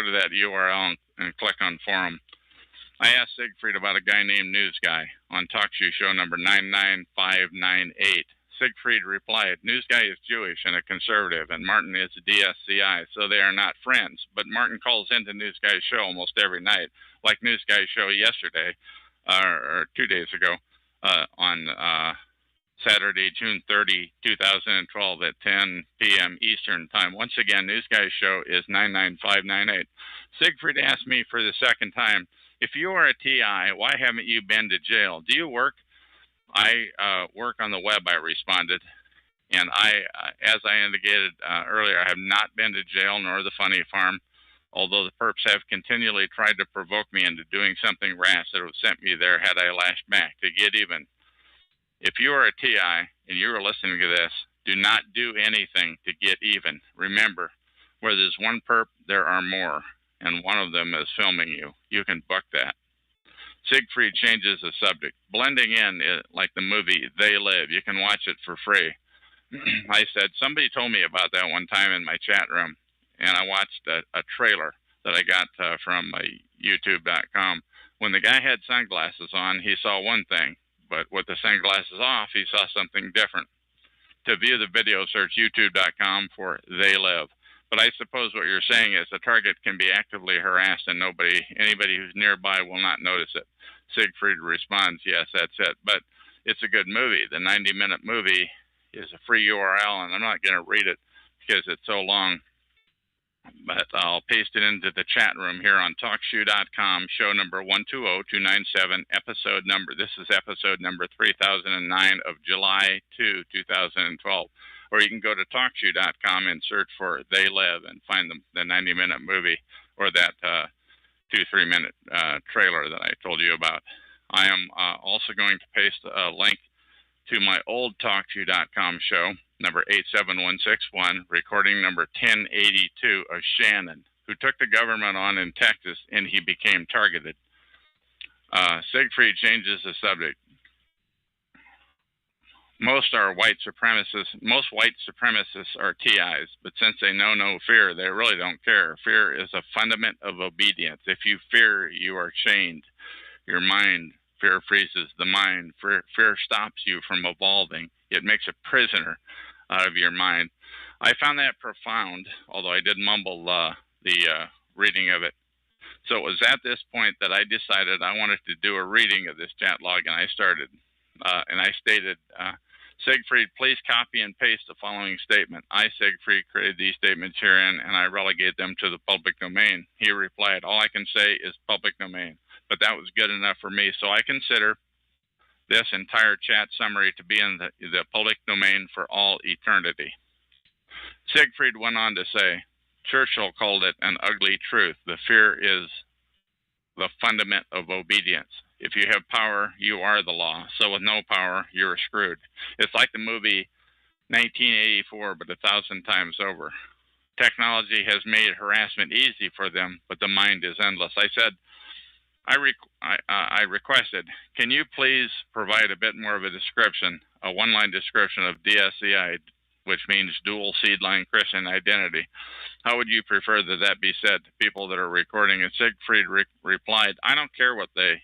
to that URL and click on forum. I asked Siegfried about a guy named News Guy on TalkShoe show number 99598. Siegfried replied, News Guy is Jewish and a conservative, and Martin is a DSCI, so they are not friends. But Martin calls into News Guy's show almost every night, like News Guy's show yesterday, or 2 days ago, on Saturday, June 30, 2012 at 10 p.m. Eastern Time. Once again, News Guy's show is 99598. Siegfried asked me for the second time, if you are a TI, why haven't you been to jail? Do you work? I work on the web, I responded. And as I indicated earlier, I have not been to jail nor the funny farm, although the perps have continually tried to provoke me into doing something rash that would have sent me there had I lashed back to get even. If you are a TI and you are listening to this, do not do anything to get even. Remember, where there's one perp, there are more, and one of them is filming you. You can book that. Siegfried changes the subject. Blending in, like the movie They Live. You can watch it for free. I said, somebody told me about that one time in my chat room, and I watched a trailer that I got from YouTube.com. When the guy had sunglasses on, he saw one thing, but with the sunglasses off, he saw something different. To view the video, search YouTube.com for They Live. But I suppose what you're saying is the target can be actively harassed and anybody who's nearby will not notice it. Siegfried responds, yes, that's it. But it's a good movie. The 90-minute movie is a free URL, and I'm not going to read it because it's so long. But I'll paste it into the chat room here on TalkShoe.com, show number 120297, episode number. This is episode number 3009 of July 2, 2012. Or you can go to TalkShoe.com and search for They Live and find the 90-minute movie, or that 2-3 minute trailer that I told you about. I am also going to paste a link to my old TalkTo.com show, number 87161, recording number 1082 of Shannon, who took the government on in Texas and he became targeted. Siegfried changes the subject. Most white supremacists are TIs, but since they know no fear, they really don't care. Fear is a fundament of obedience. If you fear, you are chained. Your mind, fear freezes the mind. Fear stops you from evolving. It makes a prisoner out of your mind. I found that profound, although I did mumble the reading of it. So it was at this point that I decided I wanted to do a reading of this chat log, and I started. And I stated, Siegfried, please copy and paste the following statement. I, Siegfried, created these statements herein, and I relegate them to the public domain. He replied, all I can say is public domain. But that was good enough for me. So I consider this entire chat summary to be in the public domain for all eternity. Siegfried went on to say, Churchill called it an ugly truth. The fear is the fundament of obedience. If you have power, you are the law. So with no power, you're screwed. It's like the movie 1984, but 1,000 times over. Technology has made harassment easy for them, but the mind is endless. I said, I requested, can you please provide a bit more of a description, a one-line description of DSCI, which means dual seed-line Christian identity? How would you prefer that be said to people that are recording? And Siegfried replied, I don't care what they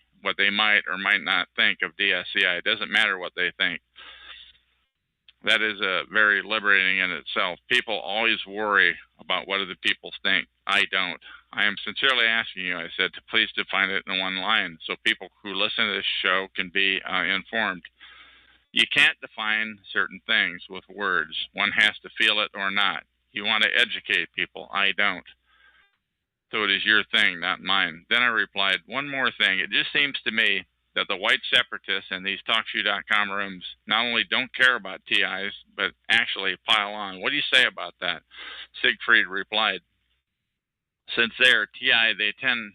might or might not think of DSCI. It doesn't matter what they think. That is very liberating in itself. People always worry about what other people think. I don't. I am sincerely asking you, I said, to please define it in one line so people who listen to this show can be informed. You can't define certain things with words. One has to feel it or not. You want to educate people. I don't. So it is your thing, not mine. Then I replied, one more thing. It just seems to me that the white separatists in these TalkShoe.com rooms not only don't care about TIs, but actually pile on. What do you say about that? Siegfried replied, since they are TI, they tend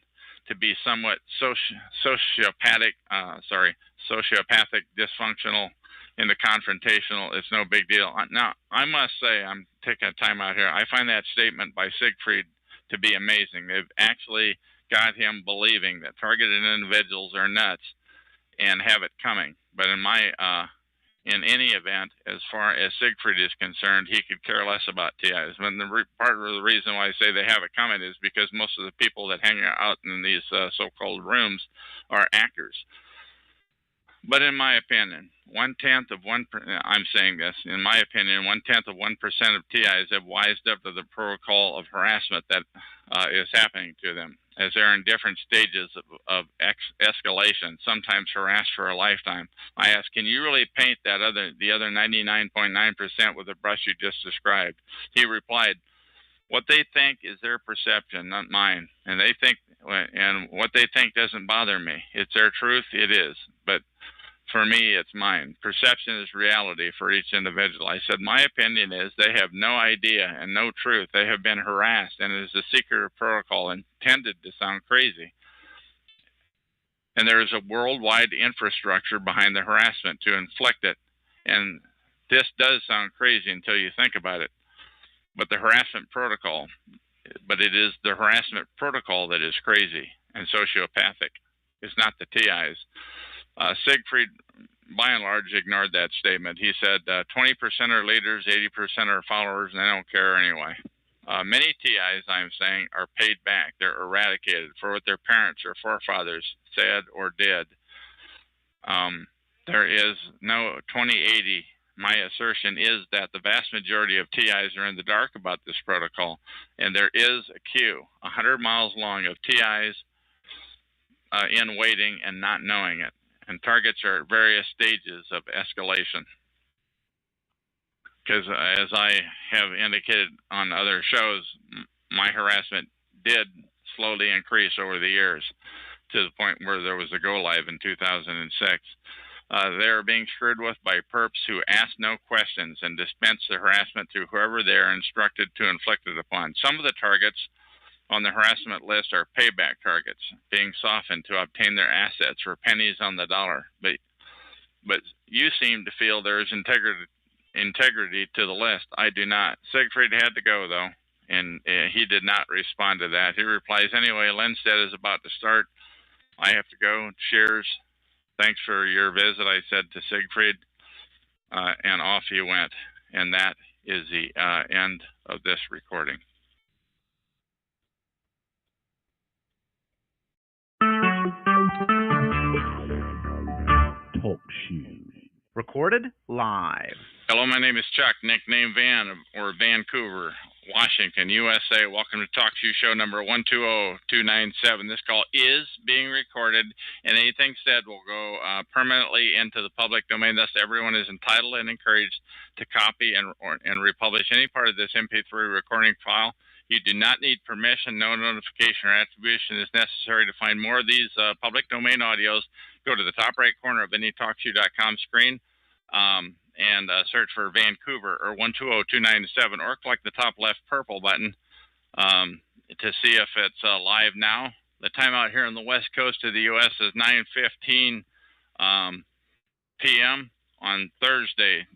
to be somewhat sociopathic, dysfunctional, into confrontational. It's no big deal. Now, I must say, I'm taking a time out here. I find that statement by Siegfried to be amazing. They've actually got him believing that targeted individuals are nuts and have it coming. But in any event, as far as Siegfried is concerned, he could care less about TIs. But part of the reason why I say they have it coming is because most of the people that hang out in these so-called rooms are actors. But in my opinion, I'm saying this, in my opinion, 1/10 of 1% of TIs have wised up to the protocol of harassment that is happening to them, as they're in different stages of escalation, sometimes harassed for a lifetime. I ask, can you really paint the other 99.9% with the brush you just described? He replied, what they think is their perception, not mine. And what they think doesn't bother me. It's their truth, it is. But for me, it's mine. Perception is reality for each individual. I said, my opinion is they have no idea and no truth. They have been harassed, and it is a secret protocol intended to sound crazy. And there is a worldwide infrastructure behind the harassment to inflict it. And this does sound crazy until you think about it. But it is the harassment protocol that is crazy and sociopathic. It's not the TIs. Siegfried, by and large, ignored that statement. He said 20% are leaders, 80% are followers, and they don't care anyway. Many TIs, I'm saying, are paid back. They're eradicated for what their parents or forefathers said or did. There is no 2080. My assertion is that the vast majority of TIs are in the dark about this protocol, and there is a queue 100 miles long of TIs in waiting and not knowing it. And targets are at various stages of escalation. Because as I have indicated on other shows, my harassment did slowly increase over the years to the point where there was a go live in 2006. They are being screwed with by perps who ask no questions and dispense the harassment to whoever they are instructed to inflict it upon. Some of the targets on the harassment list are payback targets, being softened to obtain their assets for pennies on the dollar. But you seem to feel there is integrity to the list. I do not. Siegfried had to go, though, and he did not respond to that. He replies, anyway, Lenstead is about to start. I have to go. Cheers. Thanks for your visit, I said to Siegfried, and off he went. And that is the end of this recording. Talk shoes. Recorded live. Hello, my name is Chuck, nickname Van, or Vancouver, Washington, USA. Welcome to Talk Shoe Show number 120297. This call is being recorded, and anything said will go permanently into the public domain. Thus, everyone is entitled and encouraged to copy and republish any part of this MP3 recording file. You do not need permission. No notification or attribution is necessary. To find more of these public domain audios, go to the top right corner of any TalkShoe.com screen and search for Vancouver or 120297, or click the top left purple button to see if it's live now. The time out here on the west coast of the U.S. is 9:15 p.m. on Tuesday,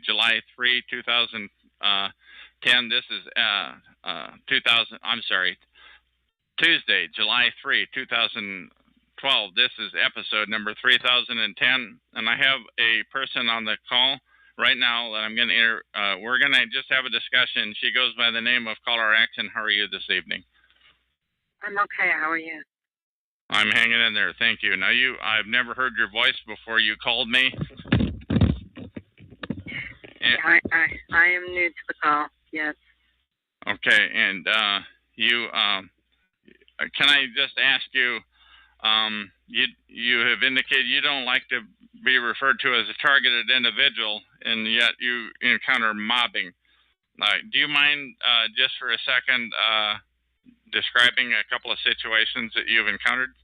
July 3, 2010. This is Tuesday, July 3, 2012. This is episode number 3010, and I have a person on the call right now that I'm going to we're going to just have a discussion. She goes by the name of Caller X. And how are you this evening? I'm okay. How are you? I'm hanging in there. Thank you. Now, I've never heard your voice before you called me. I am new to the call. Yes. Okay, and can I just ask you? You have indicated you don't like to be referred to as a targeted individual, and yet you encounter mobbing. Do you mind just for a second describing a couple of situations that you've encountered?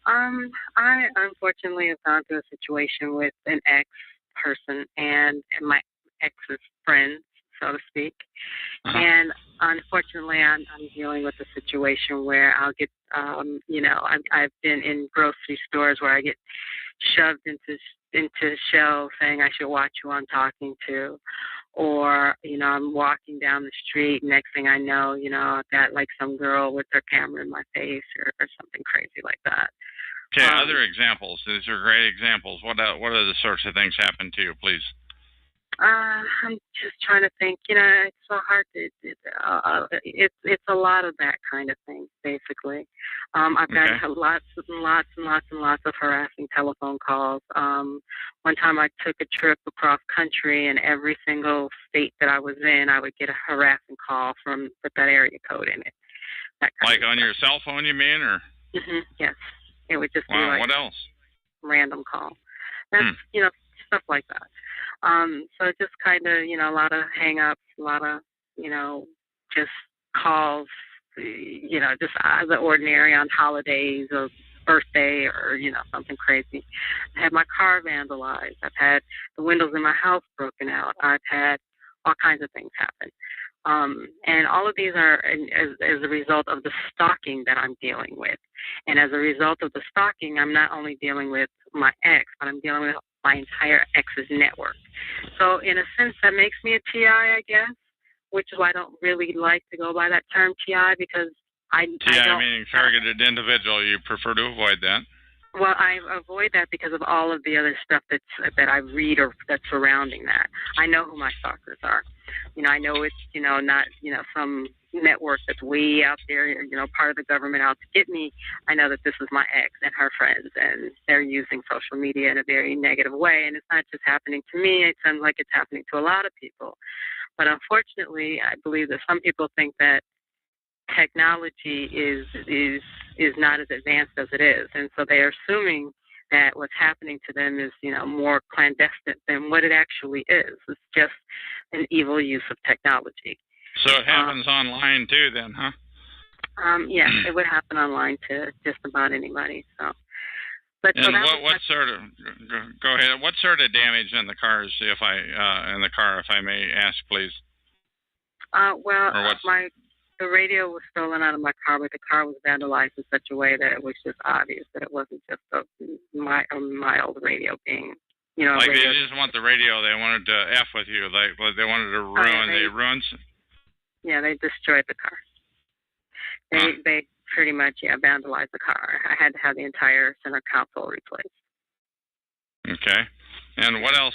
I unfortunately have gone through a situation with an ex-person and my ex's friends, so to speak. Uh-huh. And unfortunately, I'm dealing with a situation where I'll get, I've been in grocery stores where I get shoved into shelves saying I should watch who I'm talking to, or I'm walking down the street. Next thing I know, I've got like some girl with her camera in my face or something crazy like that. Okay, other examples. These are great examples. What other sorts of things happen to you, please? I'm just trying to think. It's so hard to. It's a lot of that kind of thing, basically. I've got lots and lots of harassing telephone calls. One time I took a trip across country, and every single state that I was in, I would get a harassing call with that area code in it. Like on your cell phone, you mean, or? Mm-hmm, yes, it would just be like. What else? Random call. That's stuff like that. So just kind of, a lot of hang-ups, a lot of, just calls, just out of the ordinary on holidays or birthday or, something crazy. I had my car vandalized. I've had the windows in my house broken out. I've had all kinds of things happen. And all of these are as a result of the stalking that I'm dealing with. And as a result of the stalking, I'm not only dealing with my ex, but I'm dealing with my entire ex's network. So in a sense, that makes me a TI, I guess, which is why I don't really like to go by that term TI, because TI meaning targeted individual. You prefer to avoid that. Well, I avoid that because of all of the other stuff that I read or that's surrounding that. I know who my stalkers are. I know it's, not, some network that's way out there, part of the government out to get me. I know that this is my ex and her friends, and they're using social media in a very negative way. And it's not just happening to me. It sounds like it's happening to a lot of people. But unfortunately, I believe that some people think that technology is not as advanced as it is, and so they are assuming that what's happening to them is more clandestine than what it actually is. It's just an evil use of technology. So it happens online too, then, huh? Yes, it would happen online to just about anybody. So, and so what sort of go ahead? What sort of damage in the cars, if I may ask, please? The radio was stolen out of my car, but the car was vandalized in such a way that it was just obvious that it wasn't just a mild radio being, like radio. they just want the radio. They wanted to F with you. Like they wanted to ruin. They ruined. Yeah, they destroyed the car. They pretty much vandalized the car. I had to have the entire center console replaced. Okay. And what else?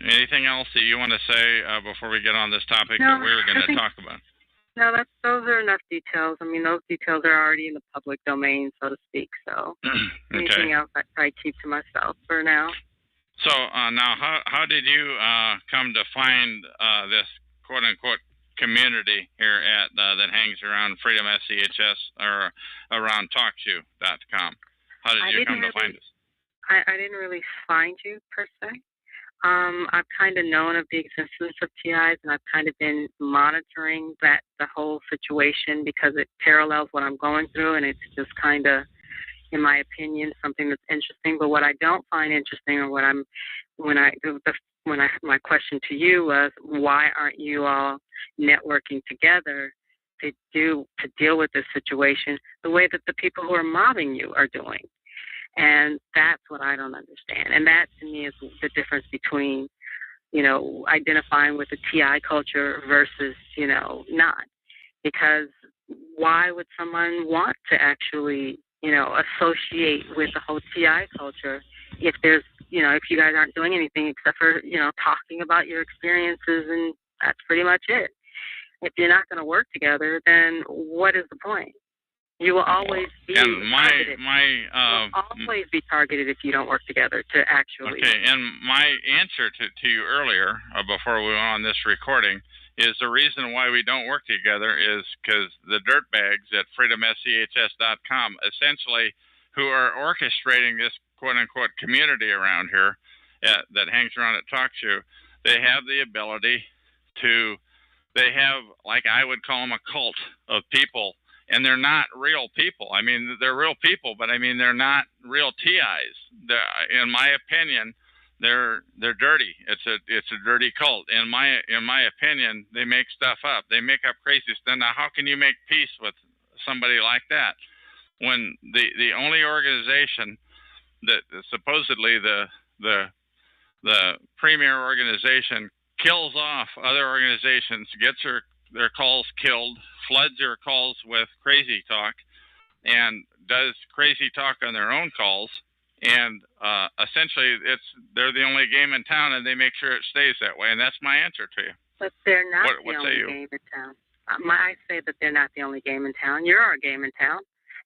Anything else that you want to say before we get on this topic that we were going to talk about? No, those are enough details. I mean, those details are already in the public domain, so to speak. So anything else I keep to myself for now. So now, how did you come to find this quote unquote community here at that hangs around Freedom SCHS or around TalkShoe.com? How did you come to find us? I didn't really find you per se. I've kind of known of the existence of TIs, and I've kind of been monitoring the whole situation because it parallels what I'm going through, and it's just kind of, in my opinion, something that's interesting. But what I don't find interesting, or my question to you was, why aren't you all networking together to deal with this situation the way that the people who are mobbing you are doing? And that's what I don't understand. And that, to me, is the difference between, identifying with the TI culture versus, not. Because why would someone want to actually, associate with the whole TI culture if there's, if you guys aren't doing anything except for, talking about your experiences, and that's pretty much it. If you're not going to work together, then what is the point? You will always be targeted. Always be targeted if you don't work together to actually. Okay, and my answer to you earlier, before we went on this recording, is the reason why we don't work together is because the dirtbags at freedomschs.com, essentially, who are orchestrating this quote-unquote community around here that hangs around at TalkShoe, they have the ability to, they have, like I would call them, a cult of people. And they're not real people. I mean, they're real people, but I mean, they're not real TIs. In my opinion, they're dirty. It's a dirty cult. In my opinion, they make stuff up. They make up crazy stuff. Now, how can you make peace with somebody like that when the only organization that supposedly the premier organization kills off other organizations, gets their calls killed, floods their calls with crazy talk, and does crazy talk on their own calls, and essentially they're the only game in town, and they make sure it stays that way, and that's my answer to you. But they're not the only game in town. I say that they're not the only game in town. You're our game in town,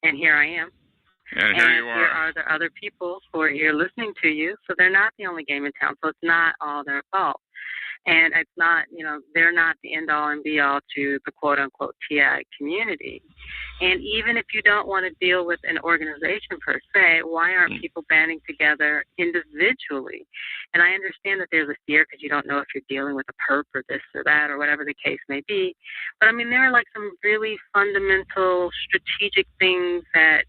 and here I am. And here you are. Here are the other people who are here listening to you, so they're not the only game in town, so it's not all their fault. And it's not, they're not the end-all and be-all to the quote-unquote TI community. And even if you don't want to deal with an organization per se, why aren't people banding together individually? And I understand that there's a fear because you don't know if you're dealing with a perp or this or that or whatever the case may be. But, I mean, there are like some really fundamental strategic things that,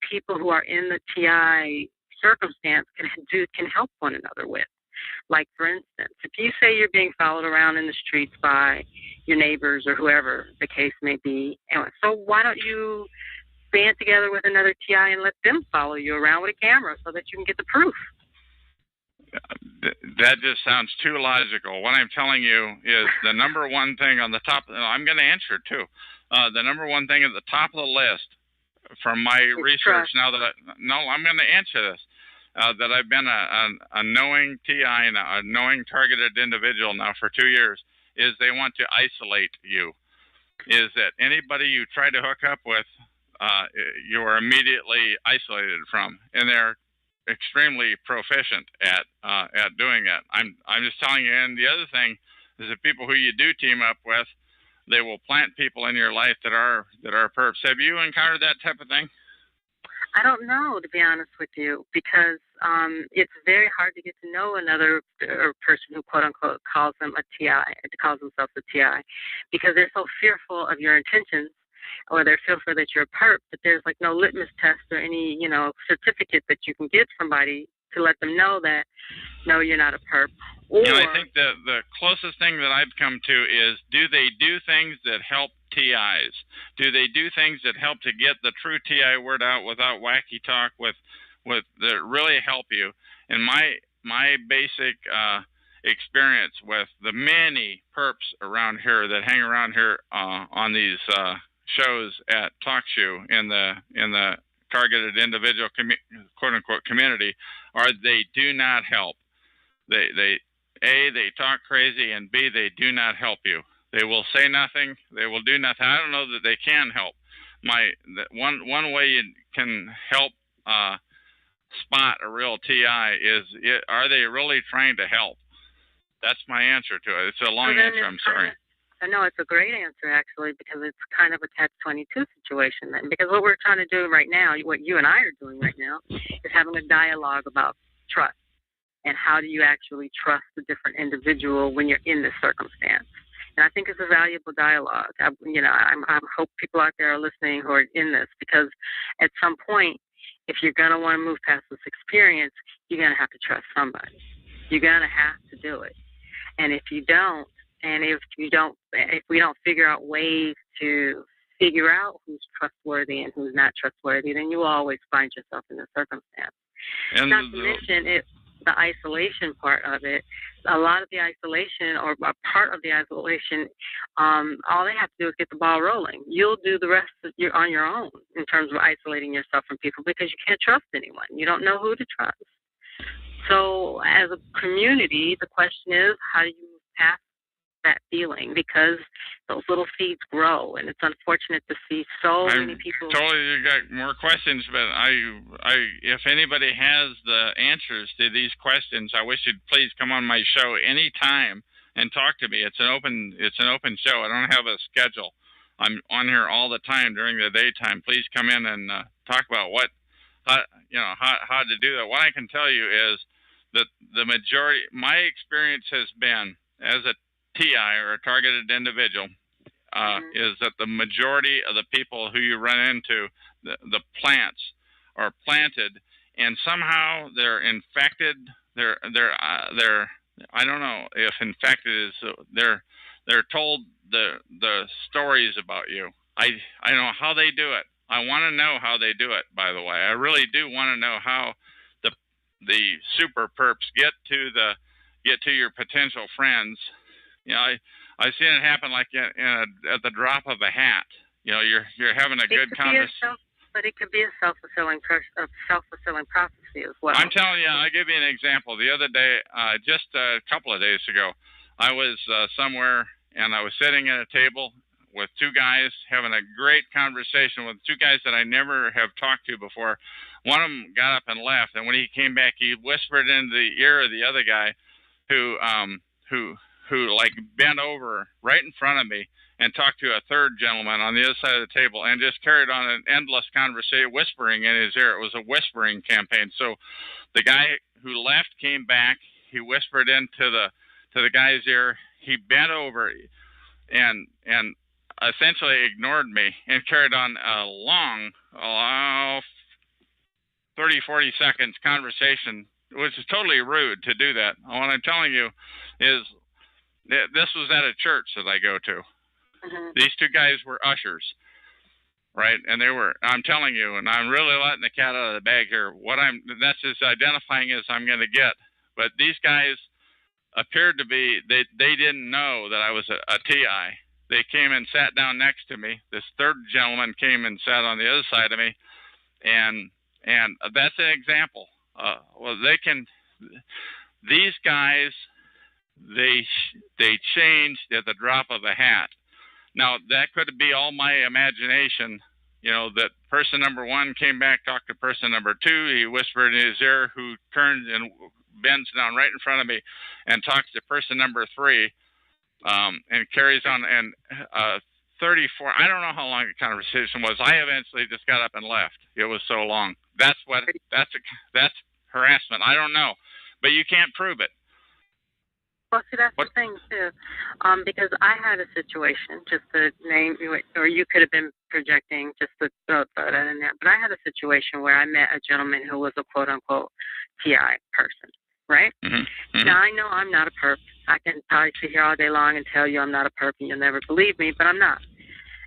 people who are in the TI circumstance can help one another with. Like, for instance, if you say you're being followed around in the streets by your neighbors or whoever the case may be, so why don't you band together with another TI and let them follow you around with a camera so that you can get the proof? That just sounds too logical. What I'm telling you is the number one thing on the top, I'm going to answer it too. The number one thing at the top of the list from my research now that I'm going to answer this. That I've been a knowing TI and a knowing targeted individual now for 2 years, is they want to isolate you. Is that anybody you try to hook up with, you are immediately isolated from, and they're extremely proficient at doing that. I'm just telling you. And the other thing is that people who you do team up with, they will plant people in your life that are perps. Have you encountered that type of thing? I don't know, to be honest with you, because it's very hard to get to know another person who, quote unquote, calls them a TI, calls themselves a TI, because they're so fearful of your intentions, or they're fearful that you're a perp, that there's like no litmus test or any, certificate that you can give somebody to let them know that, no, you're not a perp. Or, I think the closest thing that I've come to is, do they do things that help TIs? Do they do things that help to get the true TI word out without wacky talk, with that really help you? And my basic experience with the many perps around here that hang around here on these shows at TalkShoe in the targeted individual quote unquote community are they do not help. They talk crazy, and B, they do not help you. They will say nothing. They will do nothing. I don't know that they can help. One way you can help spot a real TI is, are they really trying to help? That's my answer to it. It's a long answer. I'm sorry. I know it's a great answer, actually, because it's kind of a catch-22 situation then. Because what we're trying to do right now, what you and I are doing right now, is having a dialogue about trust. And how do you actually trust a different individual when you're in this circumstance? And I think it's a valuable dialogue. I hope people out there are listening who are in this, because at some point, if you're going to want to move past this experience, you're going to have to trust somebody. You're going to have to do it. And if you don't, if we don't figure out ways to figure out who's trustworthy and who's not trustworthy, then you will always find yourself in this circumstance. And not to mention the isolation part of it. A lot of the isolation, or a part of the isolation, all they have to do is get the ball rolling. You'll do the rest on your own in terms of isolating yourself from people, because you can't trust anyone. You don't know who to trust. So as a community, the question is, how do you move past that feeling? Because those little seeds grow, and it's unfortunate to see many people. Totally, you got more questions, but if anybody has the answers to these questions, I wish you'd please come on my show anytime and talk to me. It's an open show. I don't have a schedule. I'm on here all the time during the daytime. Please come in and talk about how to do that. What I can tell you is that the majority, my experience has been as a TI, or a targeted individual, is that the majority of the people who you run into, the plants are planted, and somehow they're infected. They're I don't know if infected is they're told the stories about you. I don't know how they do it. I want to know how they do it. By the way, I really do want to know how the super perps get to your potential friends. You know, I've seen it happen like at the drop of a hat. You know, you're having a good conversation. But it could be a self-fulfilling prophecy as well. I'm telling you, I'll give you an example. The other day, just a couple of days ago, I was somewhere, and I was sitting at a table with two guys having a great conversation with two guys that I never have talked to before. One of them got up and left, and when he came back, he whispered into the ear of the other guy who like bent over right in front of me and talked to a third gentleman on the other side of the table, and just carried on an endless conversation, whispering in his ear. It was a whispering campaign. So the guy who left came back. He whispered into the guy's ear. He bent over and essentially ignored me and carried on a long 30, 40 seconds conversation, which is totally rude to do that. What I'm telling you is, this was at a church that I go to. Mm-hmm. These two guys were ushers, right? And I'm telling you, and I'm really letting the cat out of the bag here. That's as identifying as I'm going to get. But these guys appeared to be, they didn't know that I was a TI. They came and sat down next to me. This third gentleman came and sat on the other side of me. And that's an example. These guys, they changed at the drop of a hat. Now, that could be all my imagination, that person number one came back, talked to person number two. He whispered in his ear, who turns and bends down right in front of me and talks to person number three, and carries on. And 34, I don't know how long the conversation was. I eventually just got up and left. It was so long. That's harassment. I don't know, but you can't prove it. Well, see, that's the thing, too, because I had a situation, just to name, or you could have been projecting, just to throw that in there, but I had a situation where I met a gentleman who was a quote-unquote TI person, right? Mm-hmm. Mm-hmm. Now, I know I'm not a perp. I can probably sit here all day long and tell you I'm not a perp, and you'll never believe me, but I'm not.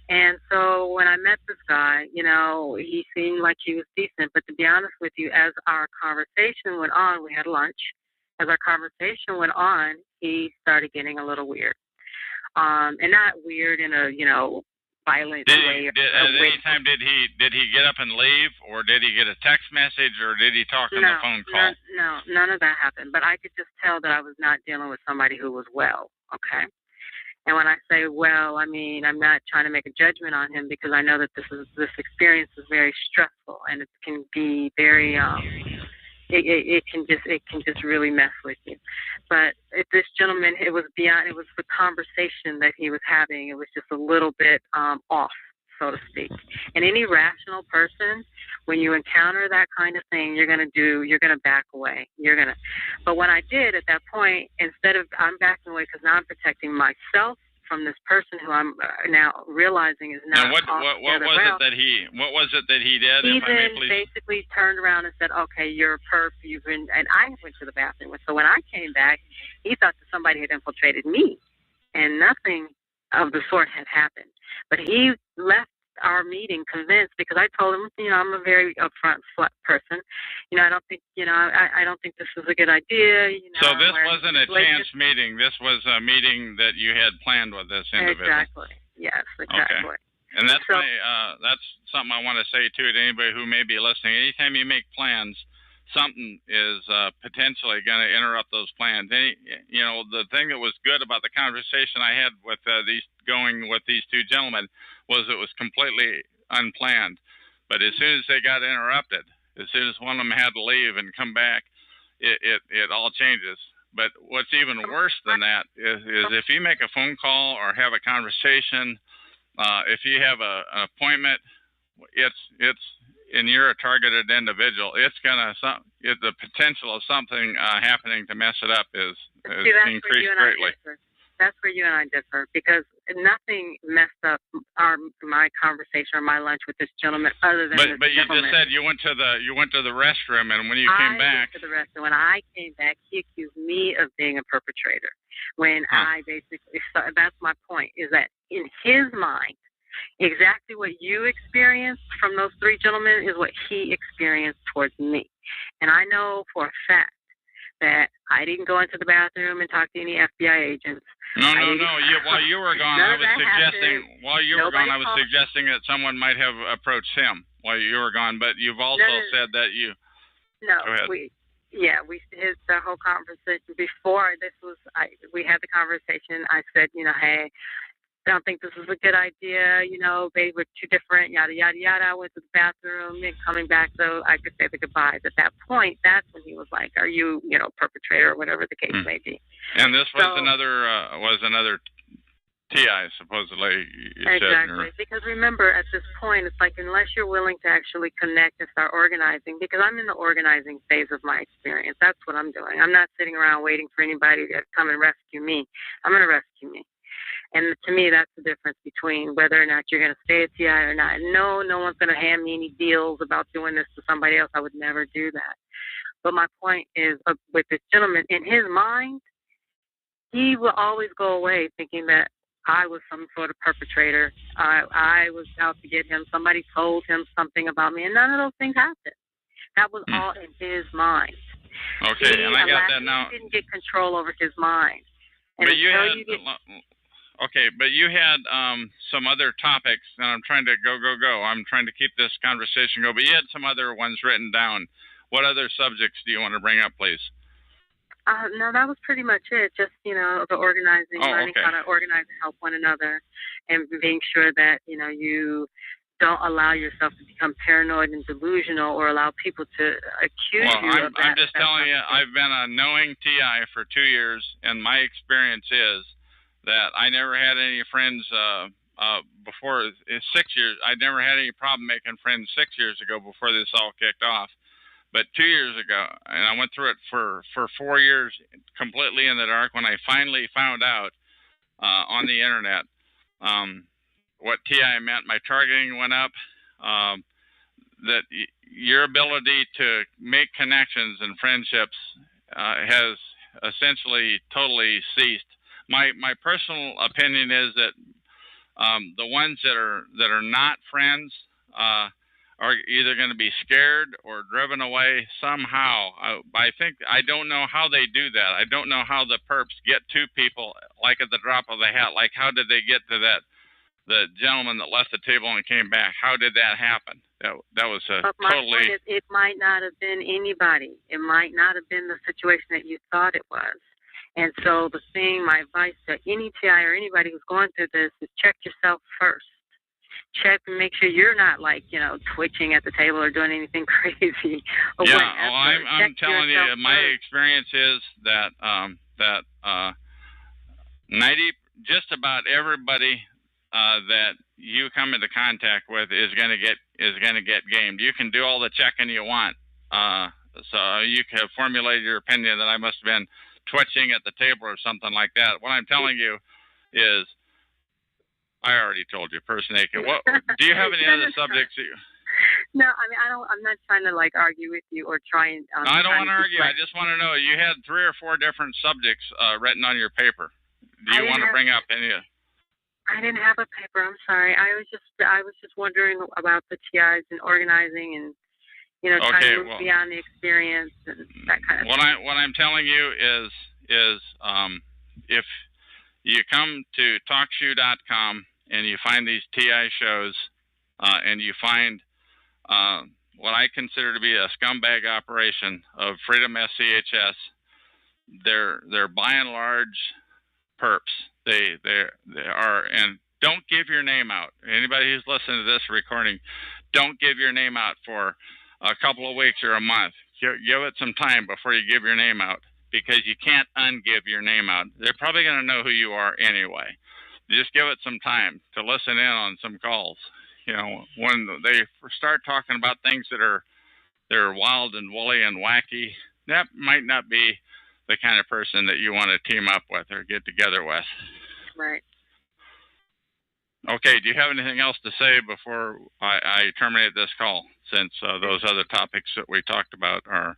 And so when I met this guy, you know, he seemed like he was decent. But to be honest with you, as our conversation went on, we had lunch. As our conversation went on, he started getting a little weird. And not weird in a, you know, violent way. At any time did he get up and leave, or did he get a text message, or did he talk on the phone call? No, none of that happened. But I could just tell that I was not dealing with somebody who was well. Okay. And when I say well, I mean I'm not trying to make a judgment on him, because I know that this experience is very stressful, and it can be very it can just really mess with you. But this gentleman, it was the conversation that he was having. It was just a little bit off, so to speak. And any rational person, when you encounter that kind of thing, you're gonna back away. But when I did at that point, instead of I'm backing away because now I'm protecting myself from this person who I'm now realizing is not. And what was it that he did? He then basically turned around and said, "Okay, you're a perp. And I went to the bathroom. So when I came back, he thought that somebody had infiltrated me, and nothing of the sort had happened. But he left our meeting convinced, because I told him, you know, I'm a very upfront person. You know, I don't think this is a good idea. You know, so this wasn't a chance meeting. This was a meeting that you had planned with this individual. Exactly. Yes, exactly. Okay. And that's that's something I want to say too to anybody who may be listening. Anytime you make plans, something is potentially going to interrupt those plans. You know, the thing that was good about the conversation I had with these two gentlemen was it was completely unplanned. But as soon as they got interrupted, as soon as one of them had to leave and come back, it all changes. But what's even worse than that is if you make a phone call or have a conversation, if you have an appointment, it's and you're a targeted individual, the potential of something happening to mess it up is increased greatly. That's where you and I differ, because nothing messed up my conversation or my lunch with this gentleman other than But you just said you went to the restroom, and when you came back, I went to the restroom. When I came back, he accused me of being a perpetrator. When I basically, that's my point, is that in his mind, exactly what you experienced from those three gentlemen is what he experienced towards me. And I know for a fact that I didn't go into the bathroom and talk to any FBI agents. No. While you were gone, I was suggesting that someone might have approached him while you were gone. But you've also said that you. No, the whole conversation before this was. We had the conversation. I said, you know, hey, I don't think this is a good idea. You know, they were too different, yada, yada, yada. I went to the bathroom and coming back so I could say the goodbyes. At that point, that's when he was like, are you, you know, perpetrator or whatever the case may be. And this was another TI, supposedly. Exactly. Because remember, at this point, it's like unless you're willing to actually connect and start organizing, because I'm in the organizing phase of my experience. That's what I'm doing. I'm not sitting around waiting for anybody to come and rescue me. I'm going to rescue me. And to me, that's the difference between whether or not you're going to stay at TI or not. No one's going to hand me any deals about doing this to somebody else. I would never do that. But my point is, with this gentleman, in his mind, he will always go away thinking that I was some sort of perpetrator. I was out to get him. Somebody told him something about me, and none of those things happened. That was all in his mind. Okay, and I got that now. He didn't get control over his mind. And but you had some other topics, and I'm trying to go. I'm trying to keep this conversation going. But you had some other ones written down. What other subjects do you want to bring up, please? No, that was pretty much it. Just, you know, the organizing, learning how to organize and help one another, and being sure that, you know, you don't allow yourself to become paranoid and delusional or allow people to accuse you of that. I'm just telling you, I've been a knowing TI for 2 years, and my experience is that I never had any friends before 6 years. I never had any problem making friends 6 years ago before this all kicked off. But 2 years ago, and I went through it for 4 years completely in the dark, when I finally found out on the internet what TI meant, my targeting went up, that your ability to make connections and friendships has essentially totally ceased. My personal opinion is that The ones that are not friends are either going to be scared or driven away somehow. I don't know how they do that. I don't know how the perps get to people like at the drop of a hat. Like, how did they get to the gentleman that left the table and came back? How did that happen? That was a but my totally. Point is, it might not have been anybody. It might not have been the situation that you thought it was. And so my advice to any TI or anybody who's going through this is check yourself first. Check and make sure you're not twitching at the table or doing anything crazy or yeah, whatever. I'm telling you, my experience is that just about everybody that you come into contact with is going to get gamed. You can do all the checking you want, so you can formulate your opinion that I must have been twitching at the table or something like that. What I'm telling you is, I already told you, Persecuted. What do you have any other subjects? No, I mean, I'm not trying to argue with you or try and. No, I don't want to argue. I just want to know. You had 3 or 4 different subjects written on your paper. Do you want to bring up any? I didn't have a paper. I'm sorry. I was just wondering about the TIs and organizing and trying to move beyond the experience and that kind of thing. What I'm telling you is if you come to talkshoe.com and you find these TI shows and you find what I consider to be a scumbag operation of Freedom SCHS, they're by and large perps. They are, and don't give your name out. Anybody who's listening to this recording, don't give your name out for a couple of weeks or a month. Give it some time before you give your name out, because you can't ungive your name out. They're probably going to know who you are anyway. Just give it some time to listen in on some calls. When they start talking about things they're wild and woolly and wacky, that might not be the kind of person that you want to team up with or get together with. Right. Okay, do you have anything else to say before I terminate this call, since those other topics that we talked about are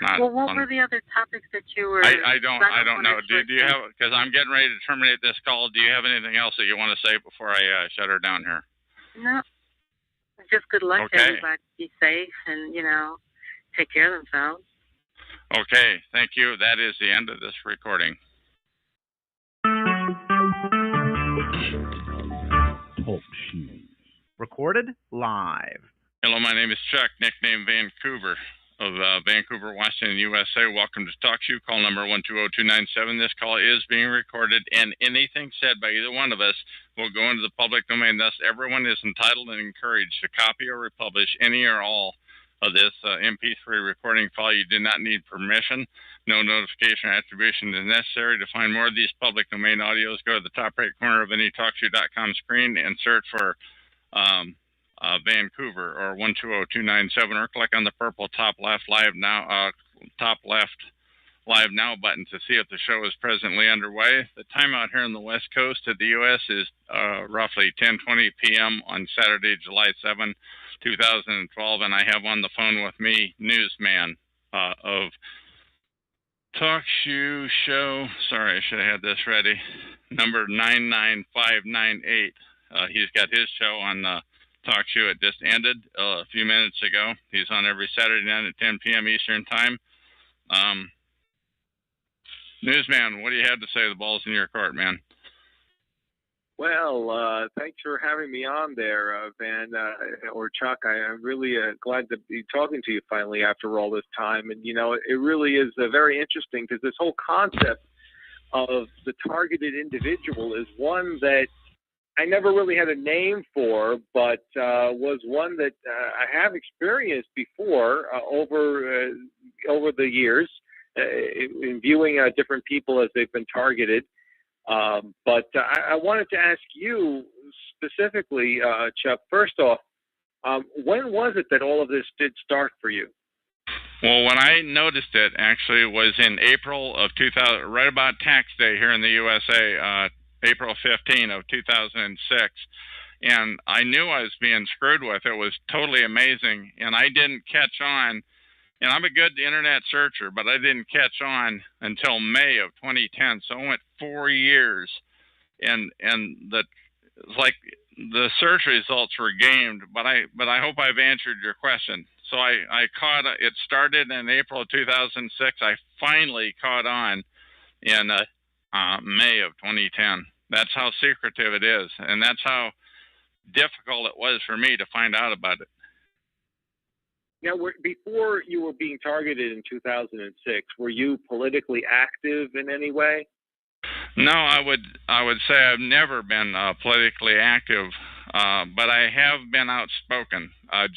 not... Well, what were the other topics that you were... I don't know. Do you have... Because I'm getting ready to terminate this call. Do you have anything else that you want to say before I shut her down here? No. Just good luck to everybody. Be safe and, take care of themselves. Okay, thank you. That is the end of this recording. Talk shoes. Recorded live. Hello, my name is Chuck, nickname Vancouver, of Vancouver, Washington, USA. Welcome to Talk Shoe, call number 120297. This call is being recorded, and anything said by either one of us will go into the public domain. Thus, everyone is entitled and encouraged to copy or republish any or all of this MP3 recording file. You do not need permission. No notification or attribution is necessary. To find more of these public domain audios, go to the top right corner of any TalkShoe.com screen and search for Vancouver or 120297, or click on the purple top left live now button to see if the show is presently underway. The time out here on the west coast of the U.S. is roughly 10:20 p.m. on Saturday, July 7, 2012, and I have on the phone with me Newsman of Talk Shoe Show. Sorry, I should have had this ready. Number 99598. He's got his show on Talk Shoe. It just ended a few minutes ago. He's on every Saturday night at 10 p.m. Eastern Time. Newsman, what do you have to say? The ball's in your court, man. Well, thanks for having me on there, Van, or Chuck. I'm really glad to be talking to you finally after all this time. And, it really is very interesting, because this whole concept of the targeted individual is one that I never really had a name for, but was one that I have experienced before over the years in viewing different people as they've been targeted. But I wanted to ask you specifically, Chuck, first off, when was it that all of this did start for you? Well, when I noticed it, actually, was in April of 2000, right about tax day here in the USA, April 15 of 2006. And I knew I was being screwed with. It was totally amazing. And I didn't catch on. And I'm a good internet searcher, but I didn't catch on until May of 2010. So I went 4 years. And it's like the search results were gamed, but I hope I've answered your question. So I caught it started in April of 2006. I finally caught on in May of 2010. That's how secretive it is, and that's how difficult it was for me to find out about it. Now, before you were being targeted in 2006, were you politically active in any way? No, I would say I've never been politically active, but I have been outspoken.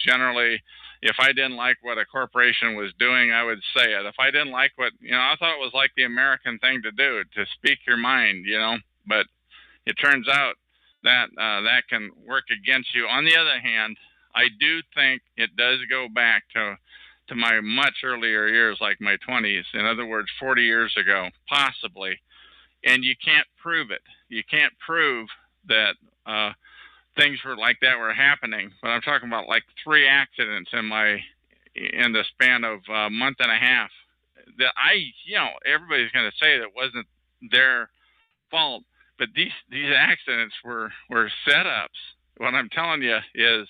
Generally, if I didn't like what a corporation was doing, I would say it. If I didn't like what, I thought it was like the American thing to do, to speak your mind, But it turns out that that can work against you. On the other hand, I do think it does go back to my much earlier years, like my 20s. In other words, 40 years ago, possibly. And you can't prove it. You can't prove that things were like that were happening. But I'm talking about like 3 accidents in the span of a month and a half. That everybody's going to say that it wasn't their fault, but these accidents were setups. What I'm telling you is,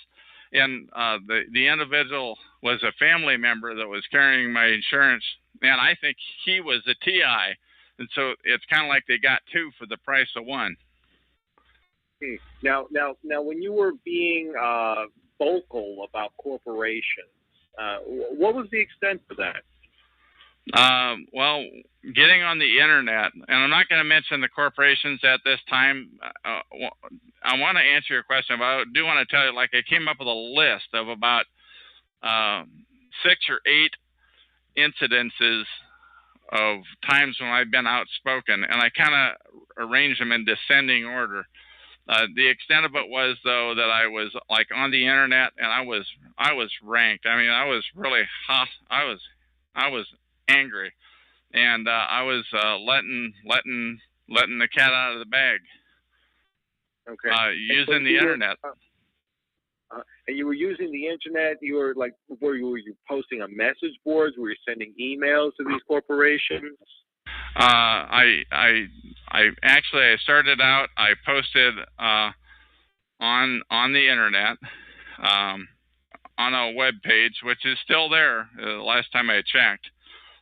and the individual was a family member that was carrying my insurance, and I think he was a TI. And so it's kind of like they got 2 for the price of 1. Now, when you were being vocal about corporations, what was the extent of that? Well, getting on the internet, and I'm not going to mention the corporations at this time. I want to answer your question, but I do want to tell you, like, I came up with a list of about 6 or 8 incidences of times when I've been outspoken, and I kind of arranged them in descending order. The extent of it was, though, that I was like on the internet, and I was ranked. I mean, I was really hot. I was angry, and I was letting the cat out of the bag. Okay. Using the internet. And you were using the internet. You were like, were you posting on message boards? Were you sending emails to these corporations? I started out. I posted on the internet on a web page, which is still there. The last time I checked,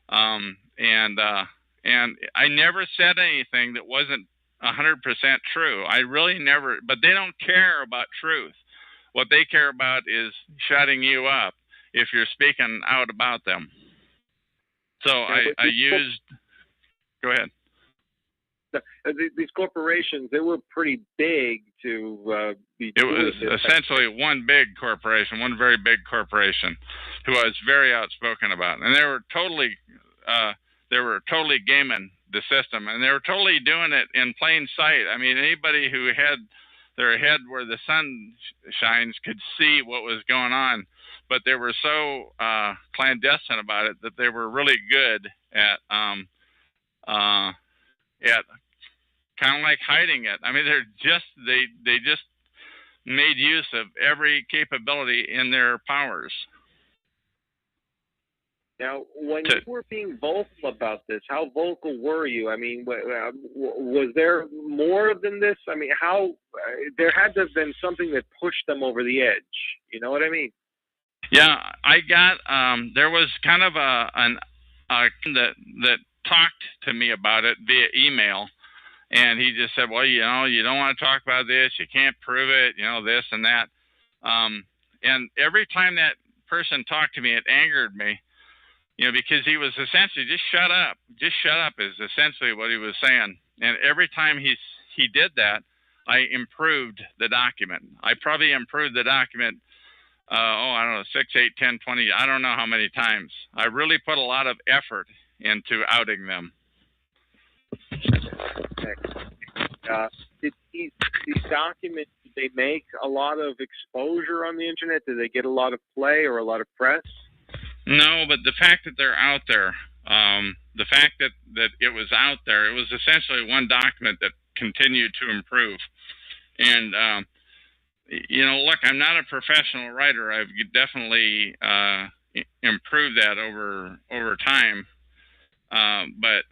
and I never said anything that wasn't 100% true. I really never. But they don't care about truth. What they care about is shutting you up if you're speaking out about them. So I used. Go ahead. These corporations, they were pretty big to be. It was essentially one big corporation, one very big corporation, who I was very outspoken about, and they were totally gaming the system, and they were totally doing it in plain sight. I mean, anybody who had their head where the sun shines could see what was going on, but they were so clandestine about it that they were really good at kind of like hiding it. I mean, they just made use of every capability in their powers. Now, when you were being vocal about this, how vocal were you? I mean, was there more than this? I mean, there had to have been something that pushed them over the edge. You know what I mean? Yeah, I got. There was kind of that talked to me about it via email, and he just said, "Well, you don't want to talk about this. You can't prove it. This and that." And every time that person talked to me, it angered me. Because he was essentially just shut up. Just shut up is essentially what he was saying. And every time he did that, I improved the document. I probably improved the document, I don't know, 6, 8, 10, 20, I don't know how many times. I really put a lot of effort into outing them. Did these documents, did they make a lot of exposure on the internet? Did they get a lot of play or a lot of press? No, but the fact that they're out there, the fact that it was out there, it was essentially one document that continued to improve. And, look, I'm not a professional writer. I've definitely improved that over time. But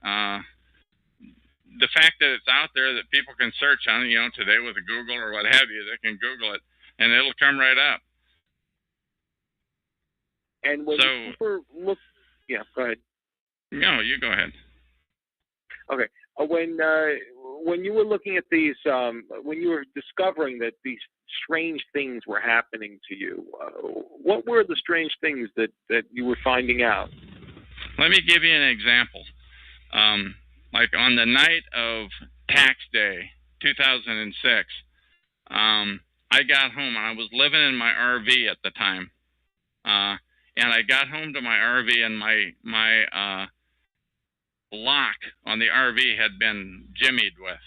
the fact that it's out there that people can search on, today with a Google or what have you, they can Google it and it'll come right up. And when people look, yeah, go ahead. No, you go ahead. Okay. When you were looking at these, when you were discovering that these strange things were happening to you, what were the strange things that you were finding out? Let me give you an example. Like on the night of tax day, 2006, I got home. I was living in my RV at the time, and I got home to my RV, and my lock on the RV had been jimmied with.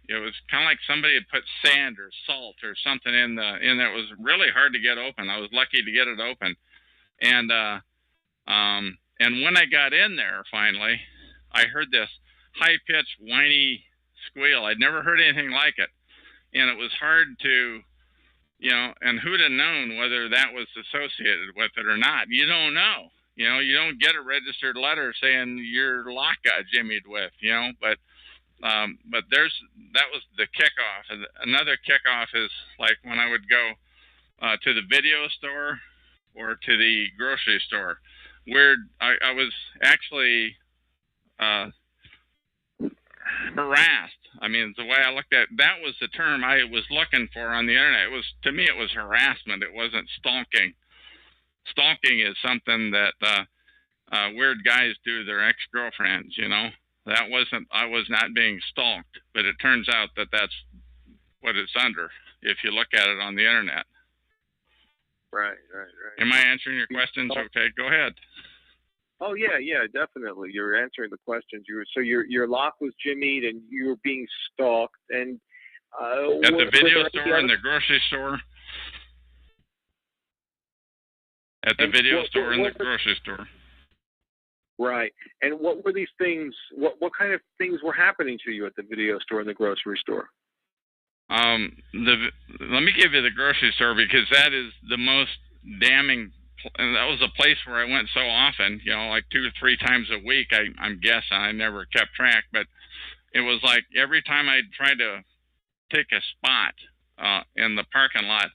It was kind of like somebody had put sand or salt or something in there. It was really hard to get open. I was lucky to get it open, and when I got in there finally, I heard this high-pitched, whiny squeal. I'd never heard anything like it, and it was hard to, and who'd have known whether that was associated with it or not? You don't know. You don't get a registered letter saying your lock got jimmied with, but that was the kickoff. And another kickoff is like when I would go to the video store or to the grocery store, where I was actually harassed. I mean, the way I looked at it, that was the term I was looking for on the internet. To me, it was harassment. It wasn't stalking. Stalking is something that weird guys do to their ex-girlfriends, That wasn't, I was not being stalked, but it turns out that that's what it's under if you look at it on the internet. Right. Am I answering your questions? Okay, go ahead. Oh yeah, definitely. You're answering the questions. Your lock was jimmied and you were being stalked. And at the video store and the grocery store. At the video store and the grocery store. Right. And what were these things? What kind of things were happening to you at the video store and the grocery store? Let me give you the grocery store because that is the most damning. And that was a place where I went so often, like 2 or 3 times a week. I'm guessing. I never kept track, but it was like every time I tried to take a spot in the parking lot,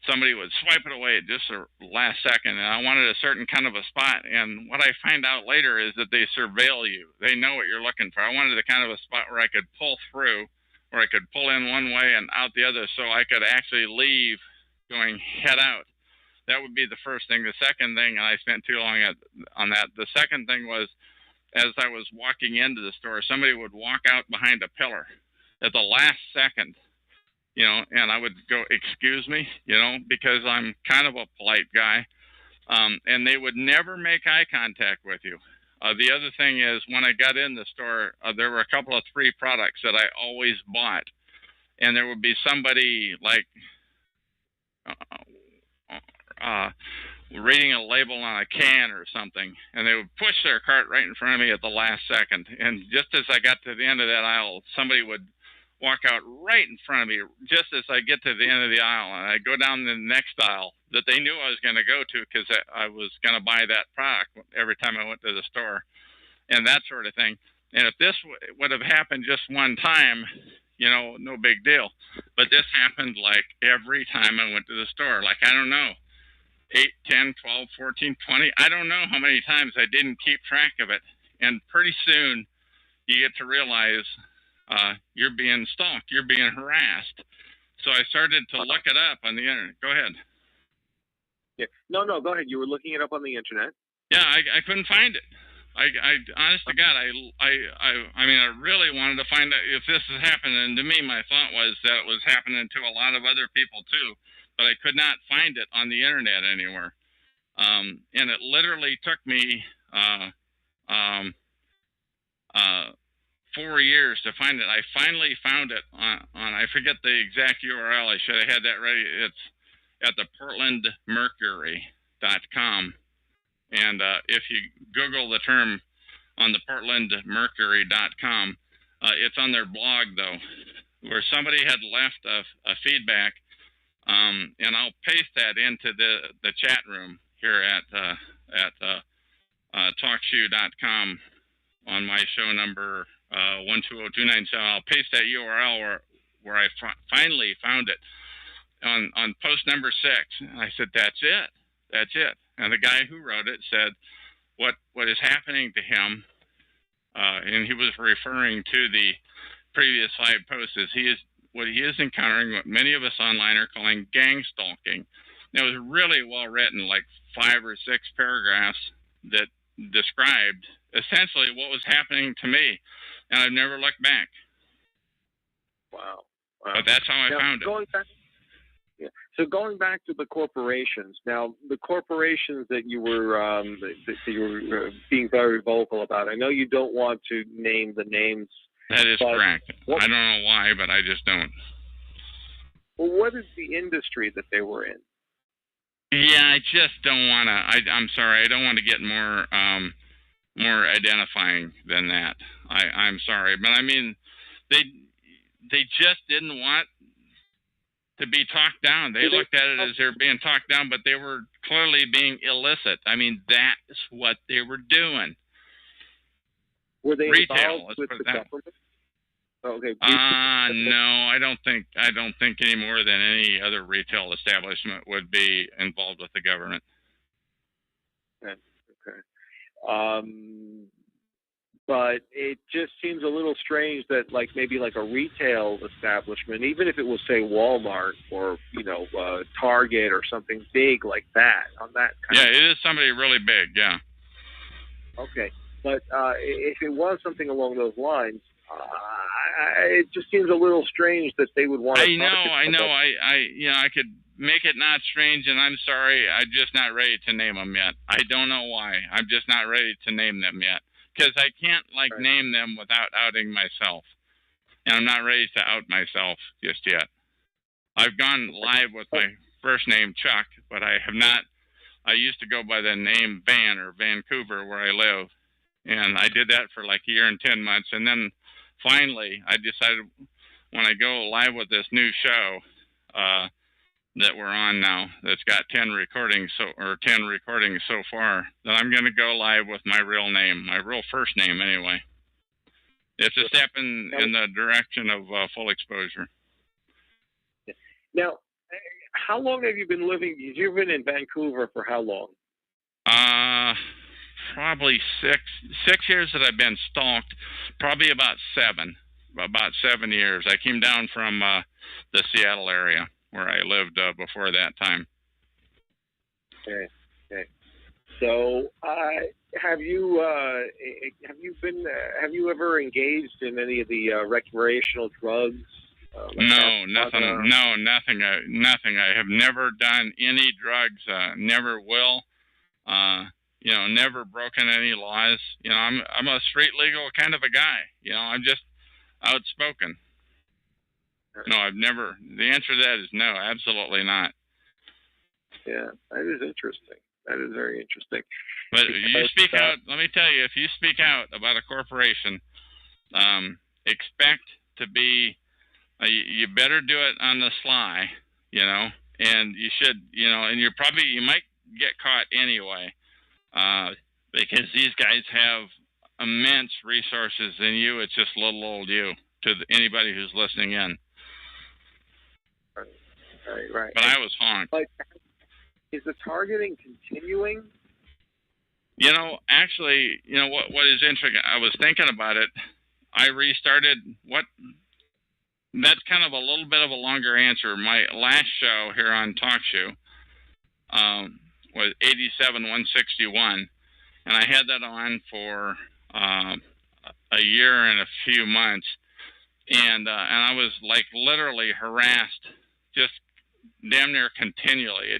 somebody would swipe it away at just the last second, and I wanted a certain kind of a spot. And what I find out later is that they surveil you. They know what you're looking for. I wanted the kind of a spot where I could pull through, or I could pull in one way and out the other, so I could actually leave going head out. That would be the first thing. The second thing, and I spent too long on that, the second thing was as I was walking into the store, somebody would walk out behind a pillar at the last second, and I would go, excuse me, because I'm kind of a polite guy, and they would never make eye contact with you. The other thing is when I got in the store, there were a couple of 3 products that I always bought, and there would be somebody like reading a label on a can or something, and they would push their cart right in front of me at the last second. And just as I got to the end of that aisle, somebody would walk out right in front of me just as I get to the end of the aisle, and I go down the next aisle that they knew I was going to go to because I was going to buy that product every time I went to the store, and that sort of thing. And if this would have happened just one time, no big deal. But this happened like every time I went to the store. Like, I don't know, 8, 10, 12, 14, 20. I don't know how many times I didn't keep track of it. And pretty soon you get to realize you're being stalked, you're being harassed. So I started to look it up on the internet. Go ahead. Yeah. No, go ahead. You were looking it up on the internet. Yeah, I couldn't find it. I honest to God, I mean, I really wanted to find out if this is happening. And to me, my thought was that it was happening to a lot of other people too, but I could not find it on the internet anywhere. And it literally took me 4 years to find it. I finally found it on I forget the exact URL. I should have had that ready. It's at the portlandmercury.com. And if you Google the term on the portlandmercury.com, it's on their blog, though, where somebody had left a feedback, and I'll paste that into the chat room here at talkshoe.com on my show number 120297. I'll paste that URL where I finally found it on post number 6. And I said, that's it. That's it. And the guy who wrote it said what is happening to him, and he was referring to the previous 5 posts, is what he is encountering what many of us online are calling gangstalking. It was really well written, like 5 or 6 paragraphs that described essentially what was happening to me, and I've never looked back. Wow. But that's how I found it. So going back to the corporations, now the corporations that you were being very vocal about, I know you don't want to name the names. That is correct. I don't know why, but I just don't. Well, what is the industry that they were in? Yeah, I just don't want to. I'm sorry, I don't want to get more identifying than that. I'm sorry, but I mean, they just didn't want to be talked down. They looked at it as they're being talked down, but they were clearly being illicit. I mean, that's what they were doing. Were they retail involved with the government? Okay. No, I don't think any more than any other retail establishment would be involved with the government. Okay. But it just seems a little strange that maybe a retail establishment, even if it was say Walmart or Target or something big like that, on that kind it is somebody really big, yeah. Okay, but if it was something along those lines, it just seems a little strange that they would want to. I know. I could make it not strange, and I'm sorry, I'm just not ready to name them yet. I don't know why. I'm just not ready to name them yet. Because I can't name them without outing myself, and I'm not ready to out myself just yet. I've gone live with my first name Chuck, but I have not. I used to go by the name Van or Vancouver where I live, and I did that for like a year and 10 months, and then finally I decided when I go live with this new show that we're on now, that's got 10 recordings so far, that I'm going to go live with my real name, my real first name anyway. It's a step in the direction of full exposure. Now, how long have you been living? You've been in Vancouver for how long? Probably six years that I've been stalked. Probably about 7 years. I came down from the Seattle area where I lived before that time. Okay. So, have you ever engaged in any of the recreational drugs? No, nothing. No, nothing. Nothing. I have never done any drugs. Never will. Never broken any laws. I'm a straight legal kind of a guy. I'm just outspoken. No, I've never. The answer to that is no, absolutely not. Yeah, that is interesting. That is very interesting. But you speak out. Let me tell you, if you speak out about a corporation, expect to be. You better do it on the sly, and you should, and you might get caught anyway, because these guys have immense resources, and it's just little old you to anybody who's listening in. Right. But I was honked. Is the targeting continuing? Actually, what is interesting, I was thinking about it. I restarted that's kind of a little bit of a longer answer. My last show here on TalkShoe was 87-161, and I had that on for a year and a few months, and I was literally harassed just damn near continually.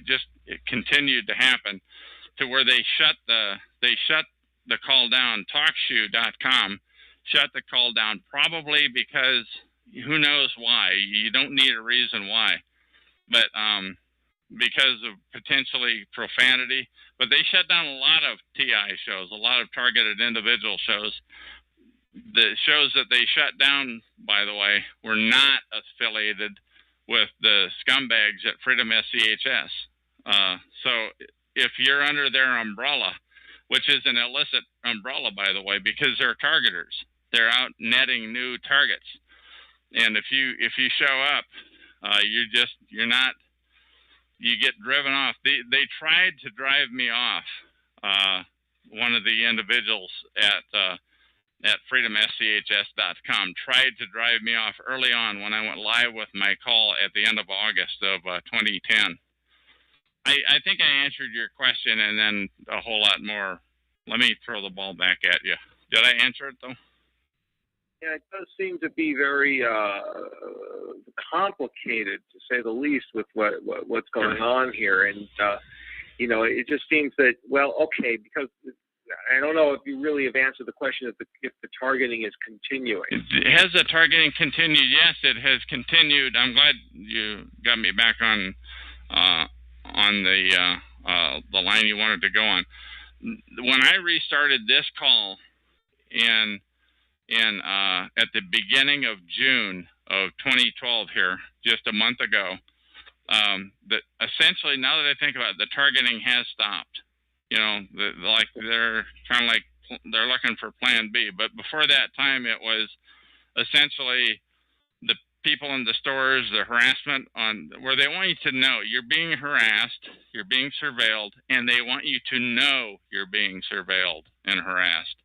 It continued to happen to where they shut the call down. TalkShoe.com shut the call down, probably because who knows why. You don't need a reason why, but because of potentially profanity. But they shut down a lot of TI shows, a lot of targeted individual shows. The shows that they shut down, by the way, were not affiliated with the scumbags at Freedom SCHS. So if you're under their umbrella, which is an illicit umbrella, by the way, because they're targeters. they're out netting new targets. And if you show up, you get driven off. They tried to drive me off. One of the individuals at freedomschs.com tried to drive me off early on when I went live with my call at the end of August of 2010. I think I answered your question and then a whole lot more. Let me throw the ball back at you. Did I answer it, though? Yeah, it does seem to be very complicated, to say the least, with what's going on here. And, it just seems that, well, okay, because I don't know if you really have answered the question if the targeting is continuing. Has the targeting continued? Yes, it has continued. I'm glad you got me back on the line you wanted to go on. When I restarted this call at the beginning of June of 2012 here, just a month ago, that essentially, now that I think about it, the targeting has stopped. They're kind of like they're looking for Plan B. But before that time, it was essentially the people in the stores, the harassment where they want you to know you're being harassed, you're being surveilled, and they want you to know you're being surveilled and harassed,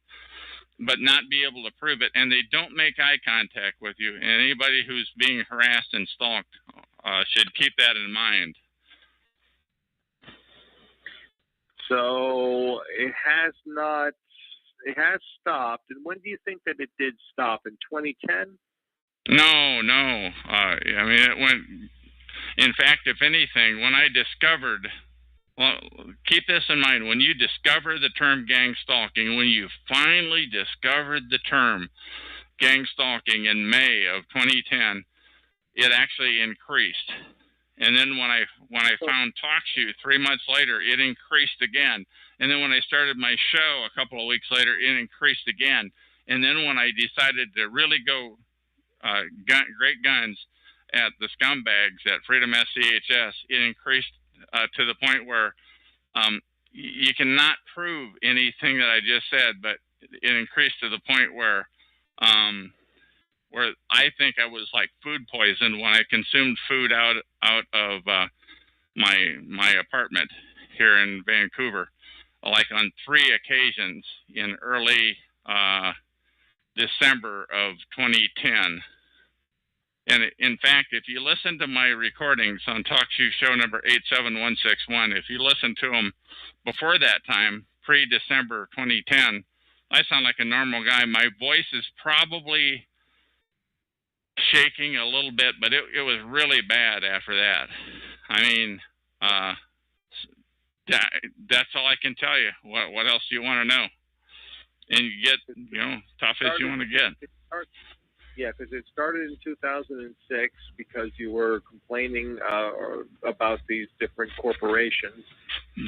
but not be able to prove it. And they don't make eye contact with you. And anybody who's being harassed and stalked should keep that in mind. So it has stopped. And when do you think that it did stop? In 2010? No. It went, in fact, if anything, when I discovered, well, keep this in mind, when you discover the term gang stalking, when you finally discovered the term gang stalking in May of 2010, it actually increased. And then when I found TalkShoe 3 months later, it increased again. And then when I started my show a couple of weeks later, it increased again. And then when I decided to really go great guns at the scumbags at Freedom SCHS, it increased to the point where you cannot prove anything that I just said, but it increased to the point where I think I was like food poisoned when I consumed food out of my apartment here in Vancouver, like on 3 occasions in early December of 2010. And in fact, if you listen to my recordings on TalkShoe show number 87161, if you listen to them before that time, pre-December 2010, I sound like a normal guy. My voice is probably shaking a little bit, but it was really bad after that. I mean, that's all I can tell you. What else do you want to know? And you get, tough as you want to get. Yeah, because it started in 2006 because you were complaining about these different corporations.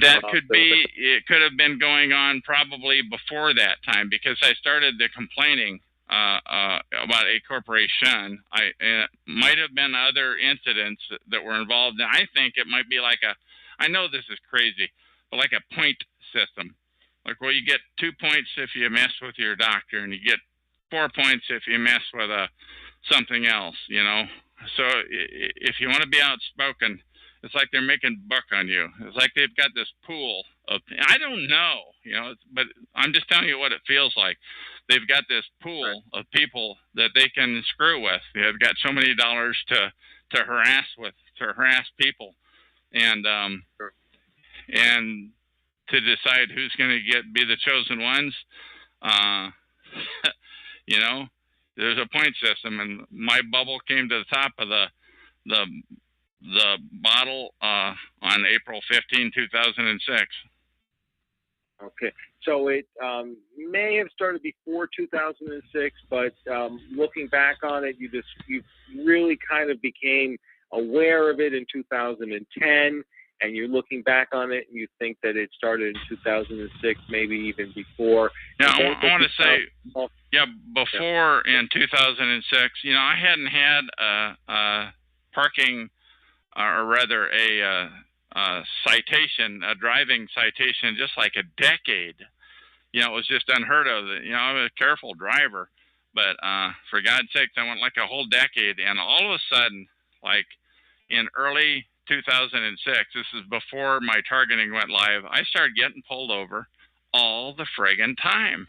That could be. It could have been going on probably before that time because I started the complaining about a corporation. It might have been other incidents that were involved. And I think it might be like I know this is crazy, but like a point system. Like, well, you get 2 points if you mess with your doctor, and you get 4 points if you mess with something else, So if you want to be outspoken, it's like they're making buck on you. It's like they've got this pool of, I don't know, but I'm just telling you what it feels like. They've got this pool of people that they can screw with. They've got so many dollars to harass people, and to decide who's going to be the chosen ones. There's a point system, and my bubble came to the top of the bottle on April 15, 2006. Okay, so it may have started before 2006, but looking back on it, you really kind of became aware of it in 2010, and you're looking back on it, and you think that it started in 2006, maybe even before. Yeah, I want to say, before in 2006, I hadn't had a parking, or rather a citation, a driving citation, just like a decade. It was just unheard of. I'm a careful driver, But for God's sakes, I went like a whole decade, and all of a sudden, like in early 2006, this is before my targeting went live, I started getting pulled over all the friggin' time.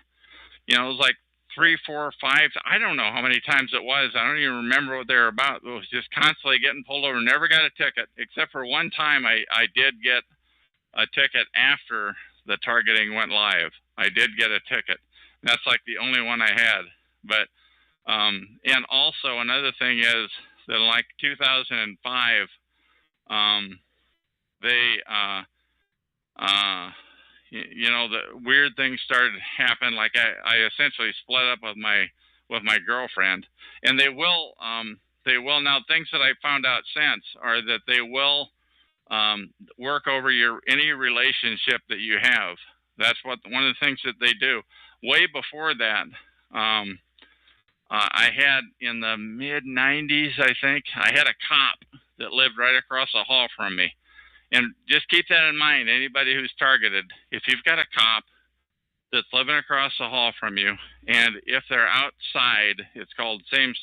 You know, it was like 3, 4, 5. I don't know how many times it was. I don't even remember what they were about. It was just constantly getting pulled over. Never got a ticket, except for one time I did get a ticket after the targeting went live. I did get a ticket. That's like the only one I had. But and also another thing is that in like 2005, they you know, the weird things started to happen. Like I essentially split up with my girlfriend, and they will now. Things that I found out since are that they will work over any relationship that you have. That's one of the things that they do. Way before that, I had in the mid 90s, I think, I had a cop that lived right across the hall from me. And just keep that in mind, anybody who's targeted, if you've got a cop that's living across the hall from you, and if they're outside, it's called same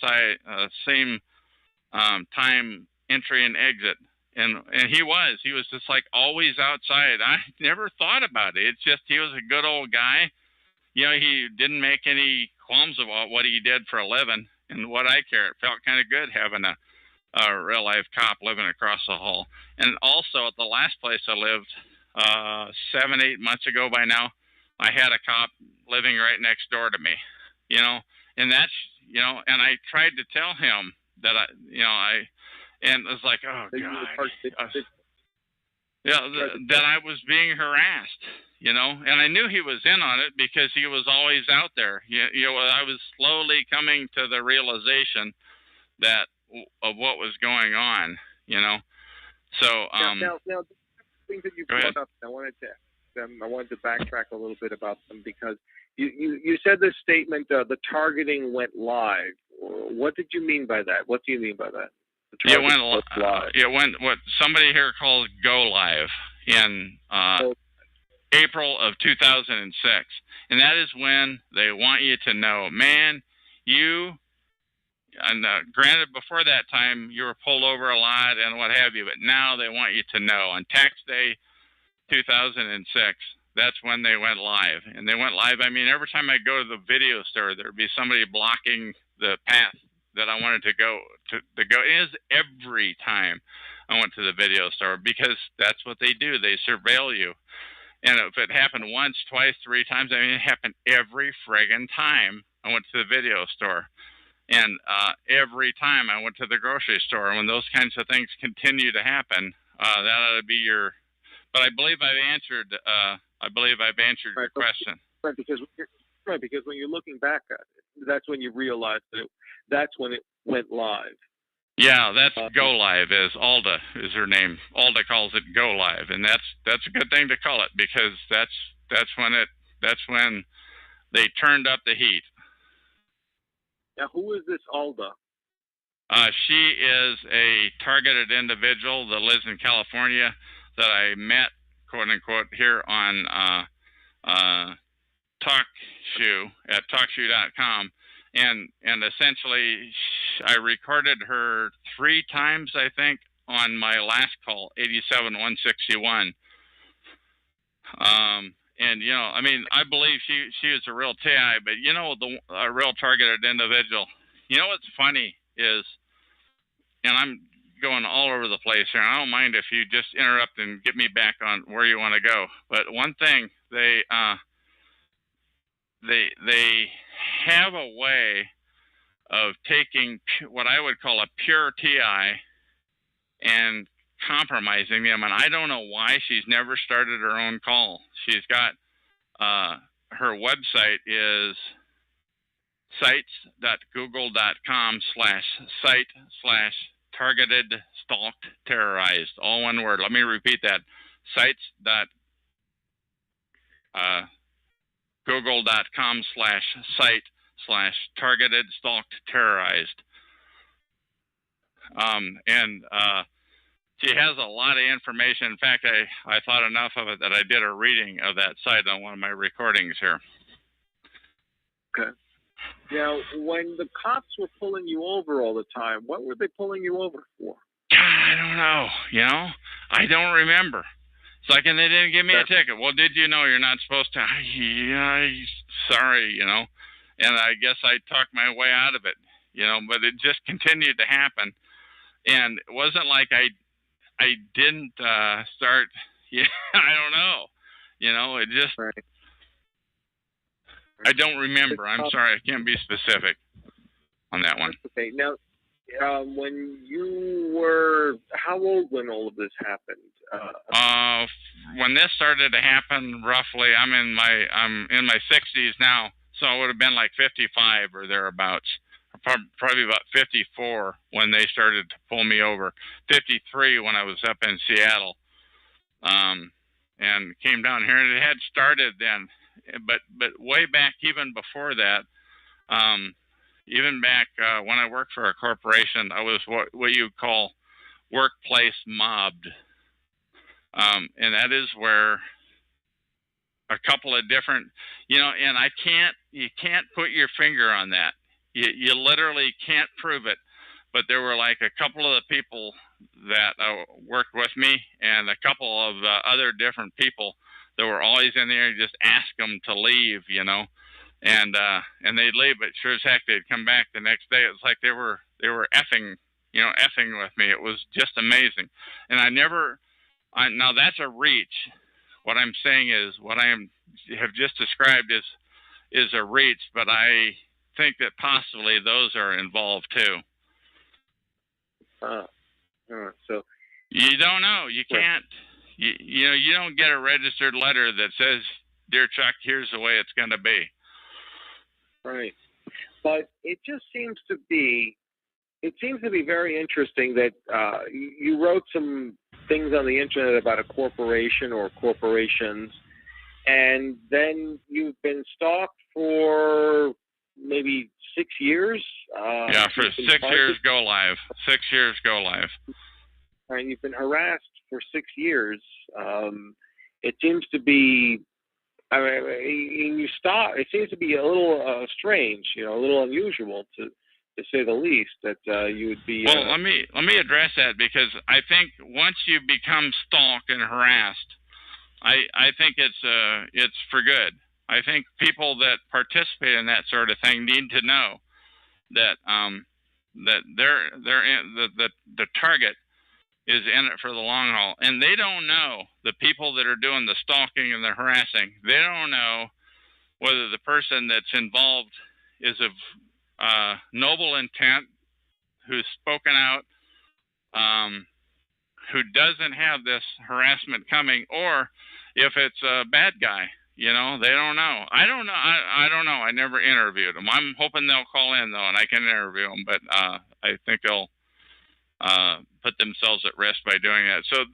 time entry and exit. And he was just like always outside. I never thought about it. It's just he was a good old guy. You know, he didn't make any qualms about what he did for a living and what I care. It felt kind of good having a real life cop living across the hall. And also at the last place I lived 7, 8 months ago by now, I had a cop living right next door to me, you know, and that's, you know, and I tried to tell him that and it was like, oh God, that I was being harassed, you know, and I knew he was in on it because he was always out there. You know, I was slowly coming to the realization of what was going on, you know. So now things that you brought up, I wanted to backtrack a little bit about them because you said this statement, the targeting went live. What did you mean by that? What do you mean by that? It went live. It went what somebody here calls go live in April of 2006, and that is when they want you to know, man, and granted, before that time, you were pulled over a lot and what have you, but now they want you to know. On tax day 2006, that's when they went live. And they went live, I mean, every time I go to the video store, there'd be somebody blocking the path that I wanted to go. It is every time I went to the video store because that's what they do. They surveil you. And if it happened once, twice, 3 times, I mean, it happened every friggin' time I went to the video store. And every time I went to the grocery store, when those kinds of things continue to happen, that ought to be your. But I believe I've answered. Your question. Right, because when you're looking back at it, that's when you realize that's when it went live. Yeah, that's go live. As Alda is her name. Alda calls it go live, and that's a good thing to call it because that's when they turned up the heat. Now, who is this Alda? She is a targeted individual that lives in California that I met, quote unquote, here on TalkShoe at TalkShoe.com. And essentially, I recorded her 3 times, I think, on my last call, 87-161. And, you know, I mean, I believe she is a real TI, but, you know, a real targeted individual. You know what's funny is, and I'm going all over the place here, and I don't mind if you just interrupt and get me back on where you want to go. But one thing, they have a way of taking what I would call a pure TI and compromising them, and I don't know why she's never started her own call. She's got her website is sites.google.com/site/targeted stalked terrorized, all one word. Let me repeat that. sites.google.com/site/targeted stalked terrorized. And she has a lot of information. In fact, I thought enough of it that I did a reading of that site on one of my recordings here. Okay. Now, when the cops were pulling you over all the time, what were they pulling you over for? God, I don't know. I don't remember. It's like, and they didn't give me a ticket. Well, did you know you're not supposed to? Yeah, sorry, And I guess I talked my way out of it, but it just continued to happen. And it wasn't like I didn't start. Yeah, I don't know. It just. Right. I don't remember. I'm sorry. I can't be specific on that one. Okay. Now, when you were how old when all of this happened? When this started to happen, roughly, I'm in my 60s now, so I would have been like 55 or thereabouts. Probably about 54 when they started to pull me over. 53 when I was up in Seattle, and came down here, and it had started then, but way back even before that. Even back when I worked for a corporation, I was what you call workplace mobbed. And that is where a couple of different, and you can't put your finger on that. You literally can't prove it. But there were like a couple of the people that worked with me and a couple of other different people that were always in there, just ask them to leave, and they'd leave, but sure as heck they'd come back the next day. It was like they were effing with me. It was just amazing. And now that's a reach. What I'm saying is what I have just described is a reach, but I think that possibly those are involved too. So you don't know. You can't. You don't get a registered letter that says, "Dear Chuck, here's the way it's going to be." Right. But it just seems to be very interesting that you wrote some things on the internet about a corporation or corporations, and then you've been stalked for maybe 6 years. Yeah, for 6 years go live. 6 years go live. And you've been harassed for 6 years. It seems to be. It seems to be a little strange, a little unusual to say the least, that you would be. Well, let me address that, because I think once you become stalked and harassed, I think it's for good. I think people that participate in that sort of thing need to know that that the target is in it for the long haul, and they don't know, the people that are doing the stalking and the harassing, they don't know whether the person that's involved is of noble intent, who's spoken out, who doesn't have this harassment coming, or if it's a bad guy. They don't know. I don't know. I don't know. I never interviewed them. I'm hoping they'll call in, though, and I can interview them, but I think they'll put themselves at risk by doing that. So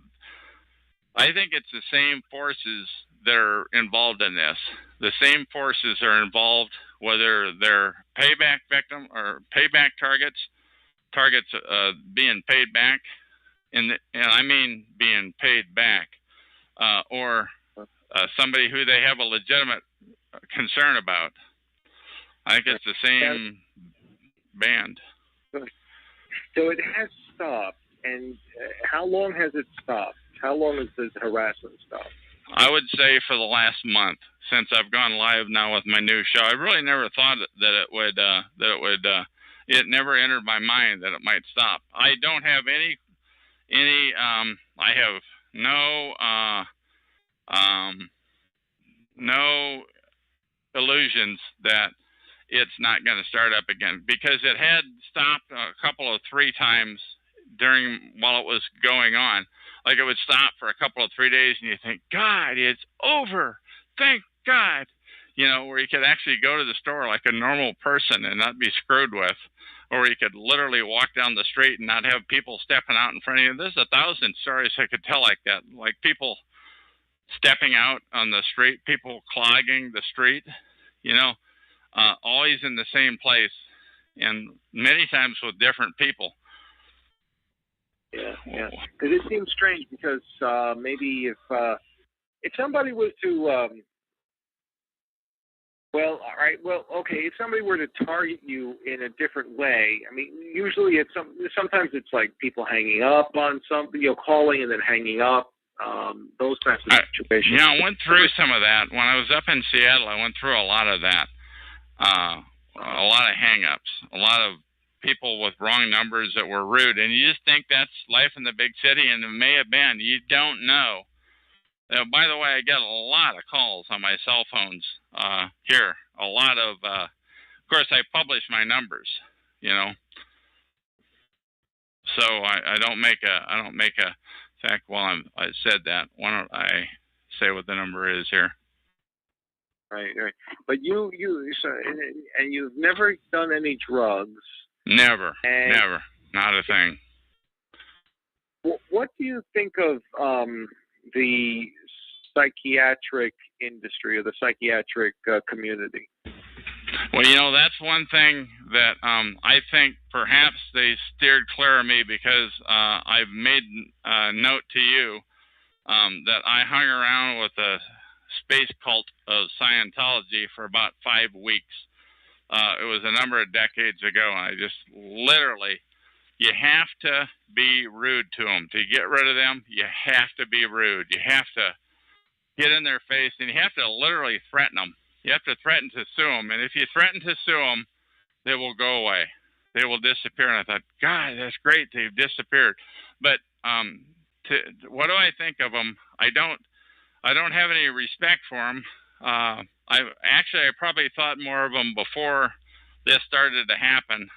I think it's the same forces that are involved in this. The same forces are involved, whether they're payback victim or payback targets being paid back, and I mean being paid back, or somebody who they have a legitimate concern about. I think it's the same band. So it has stopped, and how long has it stopped? How long has this harassment stopped? I would say for the last month, since I've gone live now with my new show. I really never thought that it would. It never entered my mind that it might stop. I don't have any. I have no illusions that it's not going to start up again, because it had stopped a couple of 3 times while it was going on. Like, it would stop for a couple of 3 days, and you think, God, it's over. Thank God. Where you could actually go to the store like a normal person and not be screwed with, or you could literally walk down the street and not have people stepping out in front of you. There's 1,000 stories I could tell like that, like people stepping out on the street, people clogging the street, always in the same place, and many times with different people. Yeah. Because it seems strange, because maybe if somebody was to Well, all right. Well, okay. If somebody were to target you in a different way, I mean, usually sometimes it's like people hanging up on something, calling and then hanging up. Those types of situations. Yeah, I went through some of that when I was up in Seattle. I went through a lot of that. A lot of hang-ups, a lot of people with wrong numbers that were rude, and you just think that's life in the big city, and it may have been. You don't know. By the way, I get a lot of calls on my cell phones here. A lot of course, I publish my numbers, so I don't make a. In fact, while I said that, why don't I say what the number is here? Right. But you and you've never done any drugs. Never, not a thing. What do you think of the psychiatric industry or the psychiatric community? Well, that's one thing that I think perhaps they steered clear of me because I've made a note to you that I hung around with a space cult of Scientology for about 5 weeks. It was a number of decades ago, and I just literally, you have to be rude to them. To get rid of them, you have to be rude. You have to get in their face, and you have to literally threaten them. You have to threaten to sue them, and if you threaten to sue them, they will go away. They will disappear. And I thought, God, that's great. They've disappeared. But what do I think of them? I don't have any respect for them. I probably thought more of them before this started to happen.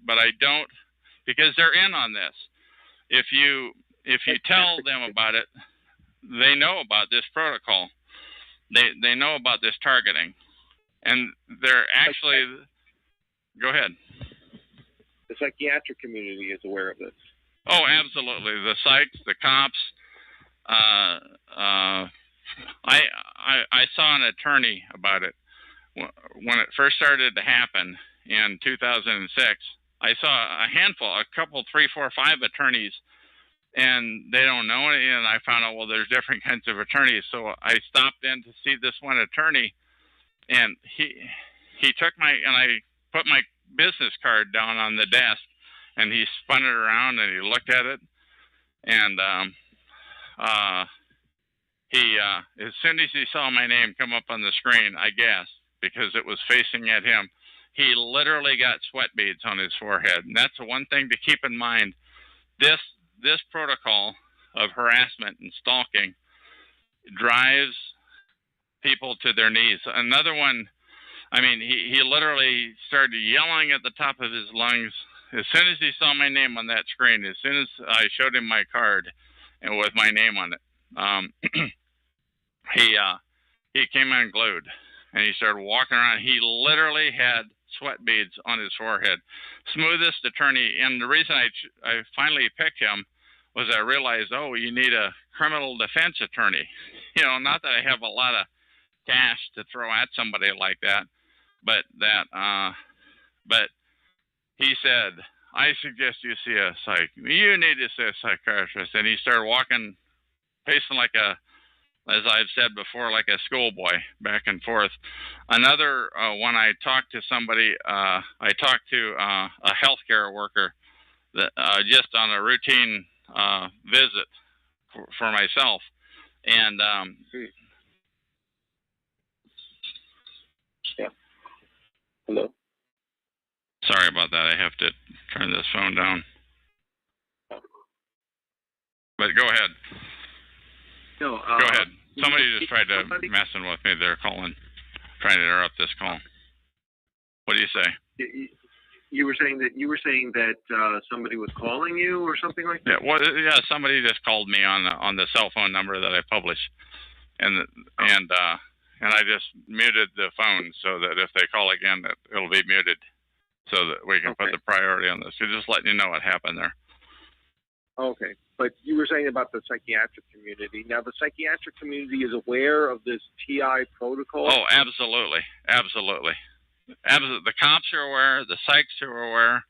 But I don't, because they're in on this. If you tell them about it, they know about this protocol. They know about this targeting, and they're actually. Go ahead. The psychiatric community is aware of this. Oh, absolutely. The psychs, the cops. I saw an attorney about it when it first started to happen in 2006. I saw a handful, a couple, 3, 4, 5 attorneys, and they don't know it. And I found out, well, there's different kinds of attorneys. So I stopped in to see this one attorney, and he took and I put my business card down on the desk, and he spun it around and he looked at it, and he as soon as he saw my name come up on the screen, I guessed because it was facing at him. He literally got sweat beads on his forehead, and that's the one thing to keep in mind. This protocol of harassment and stalking drives people to their knees. Another one, I mean, he literally started yelling at the top of his lungs as soon as he saw my name on that screen. As soon as I showed him my card and with my name on it, he came unglued and he started walking around. He literally had sweat beads on his forehead. Smoothest attorney, and the reason I finally picked him was I realized, oh, you need a criminal defense attorney. Not that I have a lot of cash to throw at somebody like that, but he said, I suggest you see a psych. You need to see a psychiatrist. And he started walking, pacing like as I've said before, like a schoolboy, back and forth. Another when I talked to somebody, I talked to a healthcare worker that just on a routine visit for myself, and yeah. Hello. Sorry about that. I have to turn this phone down. But go ahead. No, go ahead. Somebody just tried to messing with me. They're trying to interrupt this call. What do you say? You were saying that somebody was calling you or something like that. Yeah, somebody just called me on the cell phone number that I publish, and I just muted the phone so that if they call again, it'll be muted, so that we can put the priority on this. So just letting you know what happened there. Okay, but you were saying about the psychiatric community. Now, the psychiatric community is aware of this TI protocol? Oh, absolutely. The cops are aware. The psychs are aware.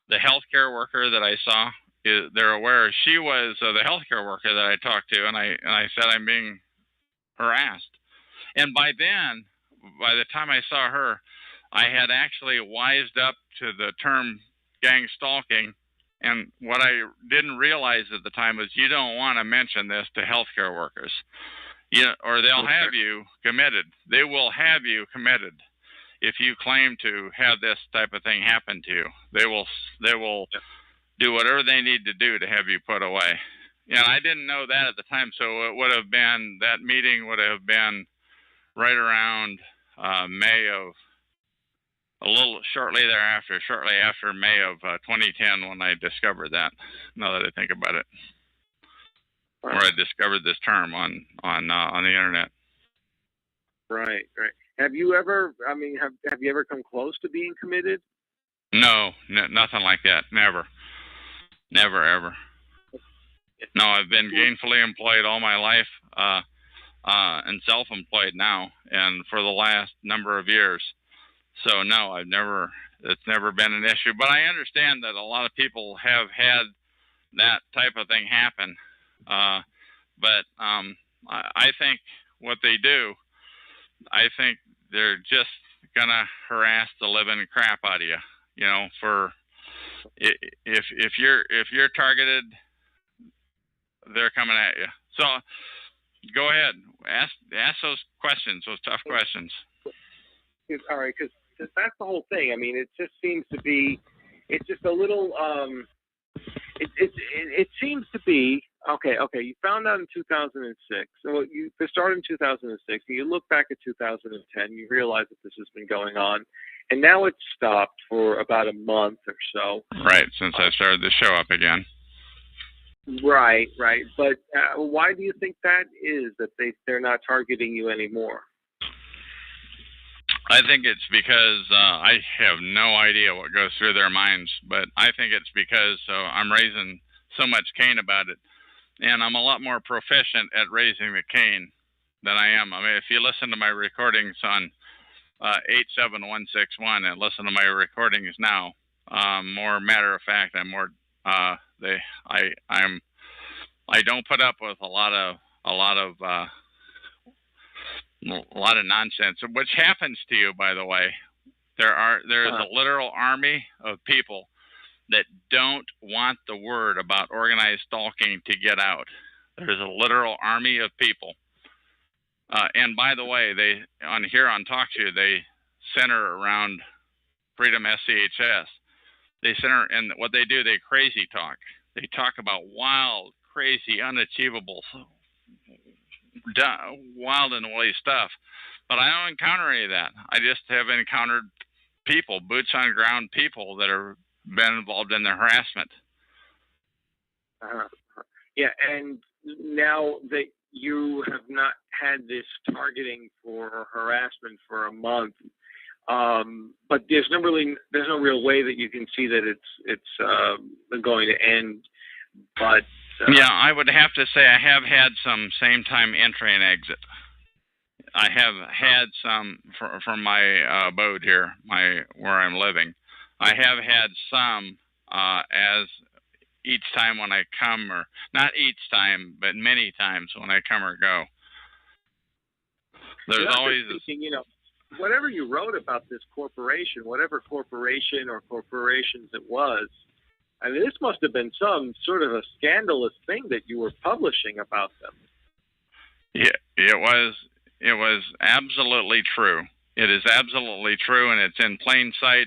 The healthcare worker that I saw, they're aware. She was the healthcare worker that I talked to, and I said I'm being harassed. And by then, by the time I saw her, I had actually wised up to the term gang stalking. And what I didn't realize at the time was you don't want to mention this to healthcare workers, or they'll have you committed. They will have you committed if you claim to have this type of thing happen to you. They will do whatever they need to do to have you put away. And I didn't know that at the time, so it would have been, that meeting would have been right around May of, a little shortly after May of 2010 when I discovered that, now that I think about it. Where I discovered this term on the internet. Right. Have you ever, have you ever come close to being committed? No, nothing like that. Never, ever. No, I've been gainfully employed all my life, and self-employed now, and for the last number of years. So no, it's never been an issue. But I understand that a lot of people have had that type of thing happen. But I think what they do, I think they're just gonna harass the living crap out of you. For if you're targeted, they're coming at you. So go ahead, ask those questions, those tough questions. All right, because that's the whole thing. I mean, it just seems to be, it's just a little, it seems to be, okay, you found out in 2006, so you started in 2006, and you look back at 2010, you realize that this has been going on, and now it's stopped for about a month or so. Right, since I started the show up again. Right, but why do you think that is, that they're not targeting you anymore? I think it's because I have no idea what goes through their minds, but I think it's because I'm raising so much Cain about it, and I'm a lot more proficient at raising the Cain than I am. I mean, if you listen to my recordings on 87161 and listen to my recordings now, more matter of fact, I'm more I don't put up with a lot of nonsense, which happens to you, by the way. There's a literal army of people that don't want the word about organized stalking to get out. There's a literal army of people. And by the way, on TalkShoe, they center around Freedom SCHS. They center, and what they do, they crazy talk. They talk about wild, crazy, unachievable, wild and woolly stuff. But I don't encounter any of that. I just have encountered people, boots on ground people that have been involved in the harassment. Yeah, and now that you have not had this targeting for harassment for a month, but there's no real way that you can see that it's going to end. But yeah, I would have to say I have had some same time entry and exit. I have had some from my abode here, where I'm living. I have had some as each time when I come, or not each time, but many times when I come or go. There's always thinking, whatever you wrote about this corporation, whatever corporation or corporations it was, I mean, this must have been some sort of a scandalous thing that you were publishing about them. Yeah, it was absolutely true. It is absolutely true, and it's in plain sight.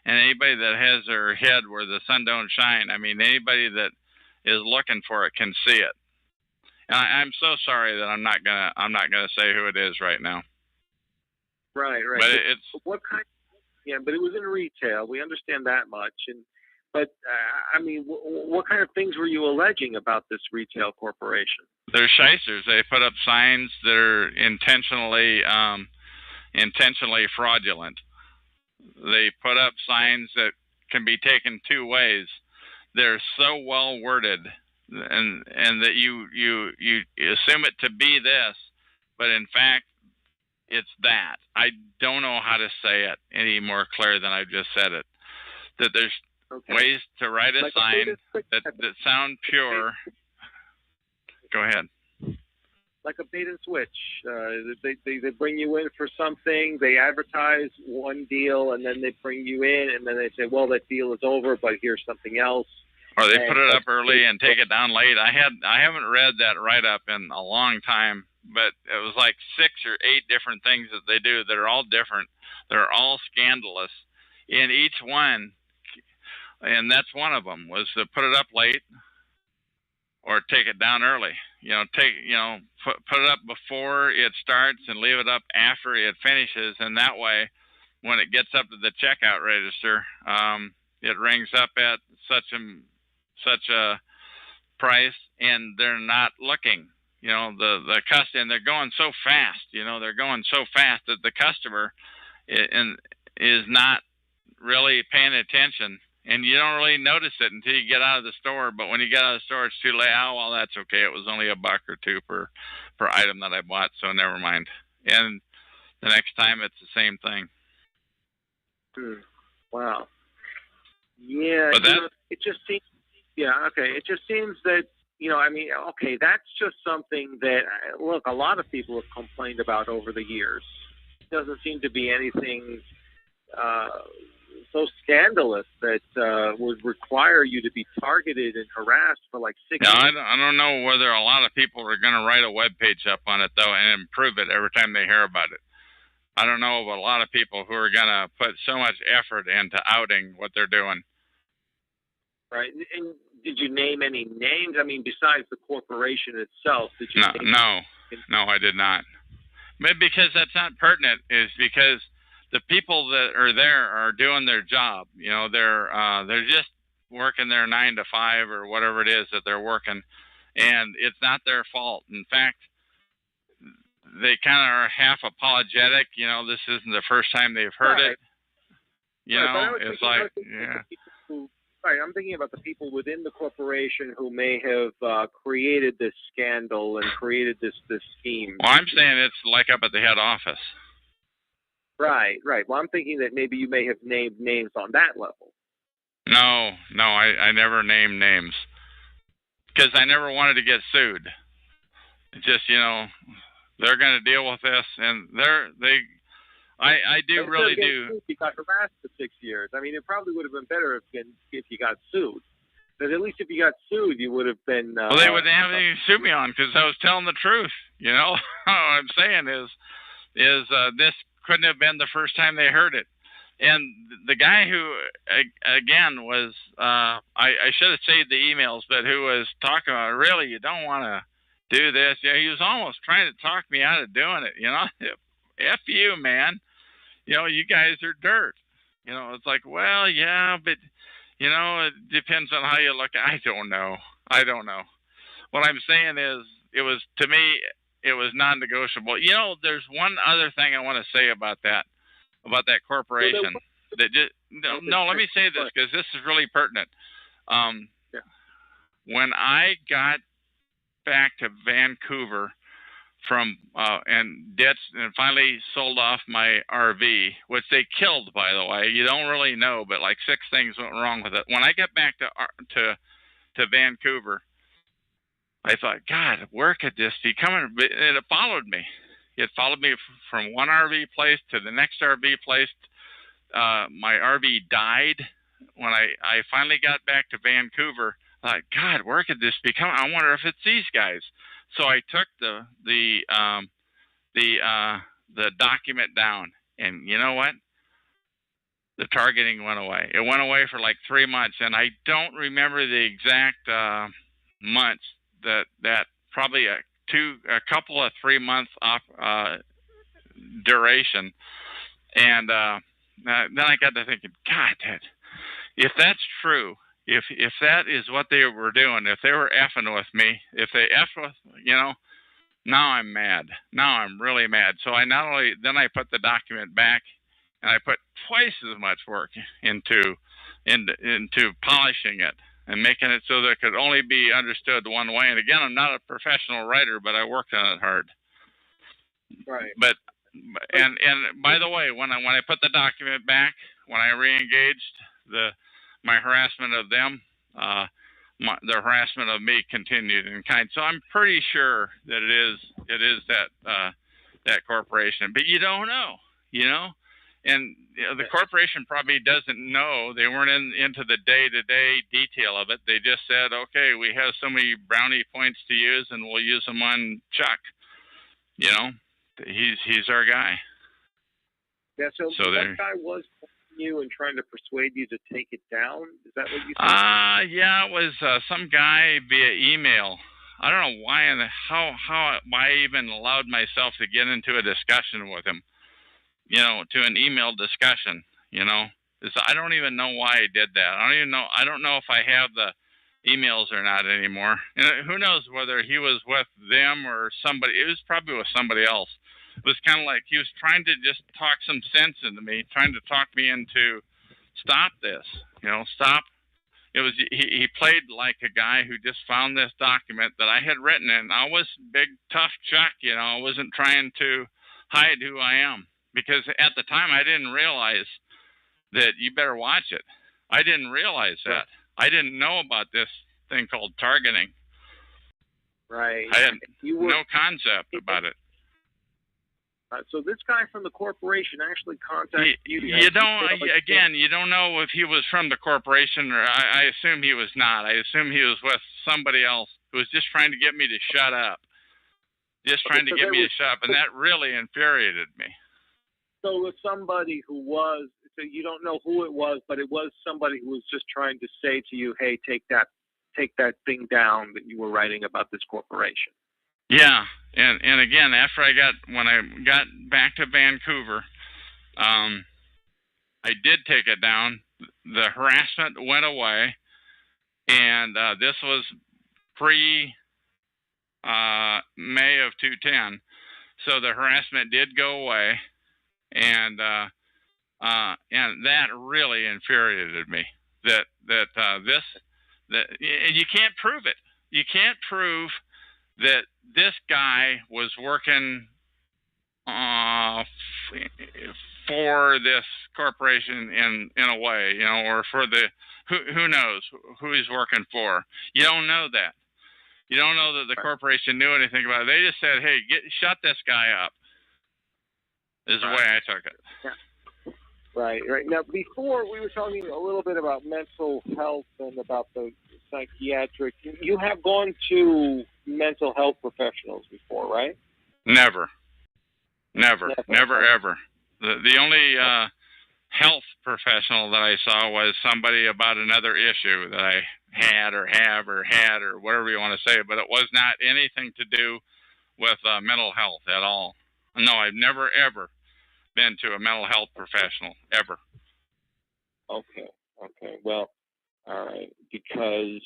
And anybody that has their head where the sun don't shine, I mean, anybody that is looking for it can see it. And I'm so sorry that I'm not gonna say who it is right now. Right. But what kind? Yeah, but it was in retail. We understand that much. But I mean, what kind of things were you alleging about this retail corporation? They're shysters. They put up signs that are intentionally fraudulent. They put up signs that can be taken two ways. They're so well worded, and that you assume it to be this, but in fact, it's that. I don't know how to say it any more clear than I just said it. That there's ways to write a sign that sound pure. Go ahead. like a bait and switch. They bring you in for something, they advertise one deal, and then they bring you in, and then they say, well, that deal is over, but here's something else. Or they put it up early and take it down late. I haven't read that write-up in a long time, but it was like 6 or 8 different things that they do that are all different. They're all scandalous in each one, and that's one of them, was to put it up late or take it down early. Put it up before it starts and leave it up after it finishes, and that way, when it gets up to the checkout register, it rings up at such a price, and they're not looking. The customer, and they're going so fast. They're going so fast that the customer is not really paying attention. And you don't really notice it until you get out of the store. But when you get out of the store, it's too late. Oh, well, that's okay. It was only $1 or $2 per item that I bought, so never mind. And the next time, it's the same thing. Wow. Yeah, but it just seems. Yeah, okay. It just seems that okay, that's just something that look, a lot of people have complained about over the years. It doesn't seem to be anything so scandalous that would require you to be targeted and harassed for like 6 years. Years. I don't know whether a lot of people are going to write a web page up on it, though, and improve it every time they hear about it. I don't know of a lot of people who are going to put so much effort into outing what they're doing. Right. And did you name any names? I mean, besides the corporation itself, did you? No, I did not. Maybe because that's not pertinent, is because the people that are there are doing their job. They're just working their 9 to 5 or whatever it is that they're working, and it's not their fault. In fact, they kind of are half apologetic. This isn't the first time they've heard it. It's like, yeah. Right, I'm thinking about the people within the corporation who may have created this scandal and created this scheme. Well, I'm saying it's like up at the head office. Right. Well, I'm thinking that maybe you may have named names on that level. No, I never named names because I never wanted to get sued. It's just, they're going to deal with this, and I do really do. You got harassed for 6 years. I mean, it probably would have been better if you got sued. But at least if you got sued, you would have been. Well, they wouldn't have anything to sue me on because I was telling the truth. What I'm saying is this couldn't have been the first time they heard it. And the guy who, again, was I should have saved the emails, but who was talking about, really, you don't want to do this. He was almost trying to talk me out of doing it. F you, man. You guys are dirt. It's like, well, yeah, but, it depends on how you look at it. I don't know. What I'm saying is, to me, it was non-negotiable. There's one other thing I want to say about that corporation. Let me say this because this is really pertinent. When I got back to Vancouver and finally sold off my RV, which they killed, by the way. You don't really know, but like 6 things went wrong with it. When I got back to Vancouver, I thought, God, where could this be coming? And it followed me. It followed me from one RV place to the next RV place. My RV died. When I finally got back to Vancouver, I thought, God, where could this be coming? I wonder if it's these guys. So I took the document down, and you know what? The targeting went away. It went away for like 3 months, and I don't remember the exact months. That probably a couple of 3 months off duration, and then I got to thinking, God, if that's true. If that is what they were doing, if they were effing with me, if they effed with, now I'm mad. Now I'm really mad. So I put the document back, and I put twice as much work into polishing it and making it so that it could only be understood one way. And again, I'm not a professional writer, but I worked on it hard. Right. But and by the way, when I put the document back, when I reengaged my harassment of them, the harassment of me continued in kind. So I'm pretty sure that it is that corporation, but you don't know, and the corporation probably doesn't know. They weren't into the day-to-day detail of it. They just said, okay, we have so many brownie points to use, and we'll use them on Chuck. He's our guy. Yeah. So that guy was you and trying to persuade you to take it down. Is that what you said? Yeah, it was some guy via email. I don't know why and why I even allowed myself to get into a discussion with him. To an email discussion. I don't even know why I did that. I don't know if I have the emails or not anymore. And who knows whether he was with them or somebody. It was probably with somebody else. It was kind of like he was trying to just talk some sense into me, trying to talk me into stop this. Stop. It was he played like a guy who just found this document that I had written, and I was big tough Chuck. I wasn't trying to hide who I am, because at the time I didn't realize that you better watch it. I didn't realize that. I didn't know about this thing called targeting. Right. I had no concept about it. So this guy from the corporation actually contacted you. You don't know if he was from the corporation, or I assume he was not. I assume he was with somebody else who was just trying to get me to shut up. Trying to get me to shut up, and that really infuriated me. So it was somebody who was, so you don't know who it was, but it was somebody who was just trying to say to you, hey, take that thing down that you were writing about this corporation. Yeah, and again, when I got back to Vancouver, I did take it down. The harassment went away, and this was pre May of 2010, so the harassment did go away, and that really infuriated me. That you can't prove it. You can't prove that this guy was working for this corporation in a way, or for the who knows who he's working for. You don't know that. You don't know that the corporation knew anything about it. They just said, "Hey, shut this guy up." Is the way I took it. Yeah. Right. Now, before we were talking a little bit about mental health and about the psychiatric. You have gone to mental health professionals before, right? Never, ever. The only health professional that I saw was somebody about another issue that I had or whatever you want to say, but it was not anything to do with mental health at all. No, I've never, ever been to a mental health professional, ever. Okay. Well, all right, because...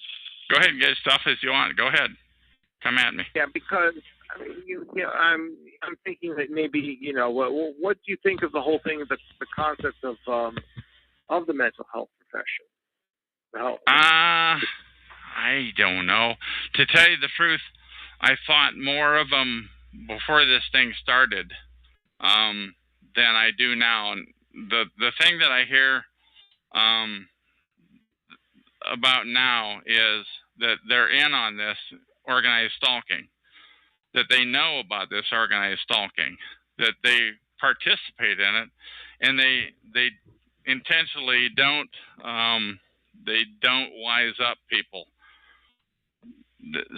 Go ahead and get as tough as you want. Go ahead. Come at me. Yeah, because, I'm thinking that maybe, what do you think of the whole thing, the concept of the mental health profession? I don't know. To tell you the truth, I thought more of them before this thing started than I do now. And the thing that I hear about now is that they're in on this organized stalking, that they know about this organized stalking, that they participate in it, and they intentionally don't wise up people.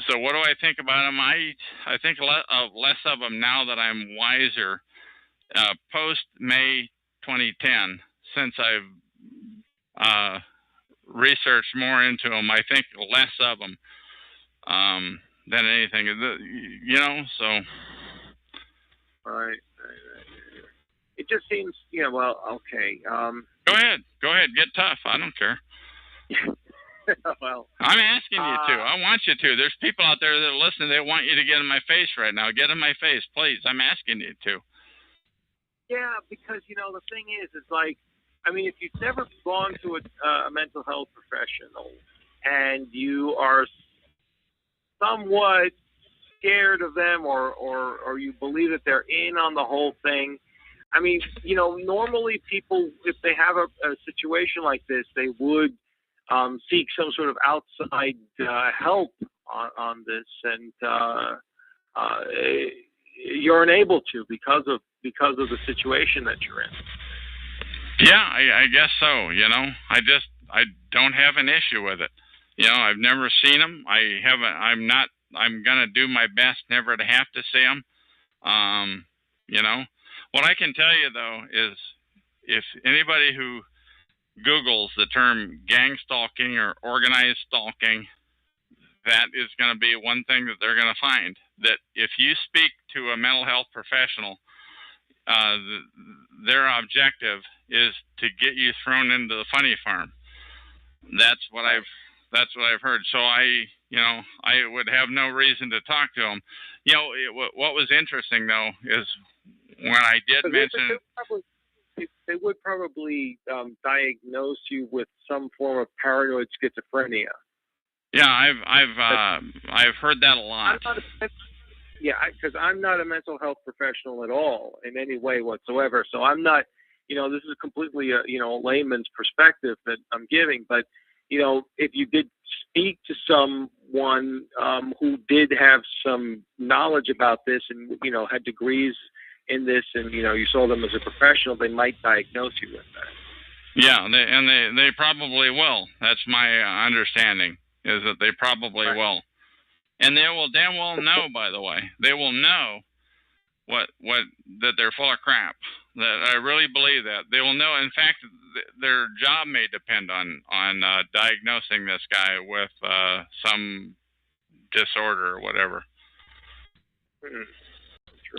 So what do I think about them? I think less of them now that I'm wiser. Post May 2010, since I've researched more into them, I think less of them than anything. So. All right. It just seems, okay. Go ahead. Get tough. I don't care. Well, I'm asking you to. I want you to. There's people out there that are listening. They want you to get in my face right now. Get in my face, please. I'm asking you to. Yeah, because, the thing is like, if you've never gone to a mental health professional and you are somewhat scared of them or you believe that they're in on the whole thing, normally people, if they have a situation like this, they would seek some sort of outside help on this, and you're unable to because of the situation that you're in. Yeah, I guess so. I don't have an issue with it. I've never seen them. I'm gonna do my best never to have to see them. What I can tell you though is, if anybody who Googles the term gang stalking or organized stalking, that is going to be one thing that they're going to find. That if you speak to a mental health professional, their objective is to get you thrown into the funny farm. That's what I've heard. So I would have no reason to talk to them. What was interesting though is when I did mention, they would probably diagnose you with some form of paranoid schizophrenia. Yeah, I've heard that a lot. Because I'm not a mental health professional at all in any way whatsoever. So I'm not, this is completely a layman's perspective that I'm giving. But if you did speak to someone who did have some knowledge about this and had degrees in this, and you saw them as a professional, they might diagnose you with that. Yeah, they probably will. That's my understanding, is that they probably will. And they will damn well know, by the way. They will know that they're full of crap. That I really believe that. They will know. In fact, their job may depend on diagnosing this guy with some disorder or whatever.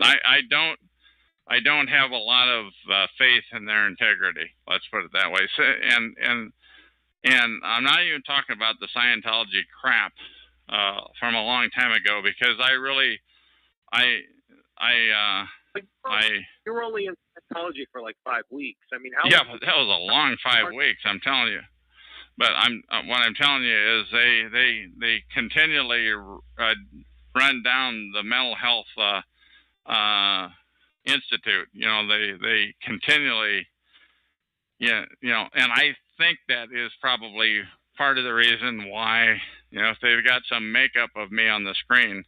I don't have a lot of faith in their integrity. Let's put it that way. So, and I'm not even talking about the Scientology crap from a long time ago, because you were only in Scientology for like 5 weeks. I mean, that was a long 5 weeks. I'm telling you. But what I'm telling you is they continually run down the mental health institute. They continually, and I think that is probably part of the reason why, if they've got some makeup of me on the screen,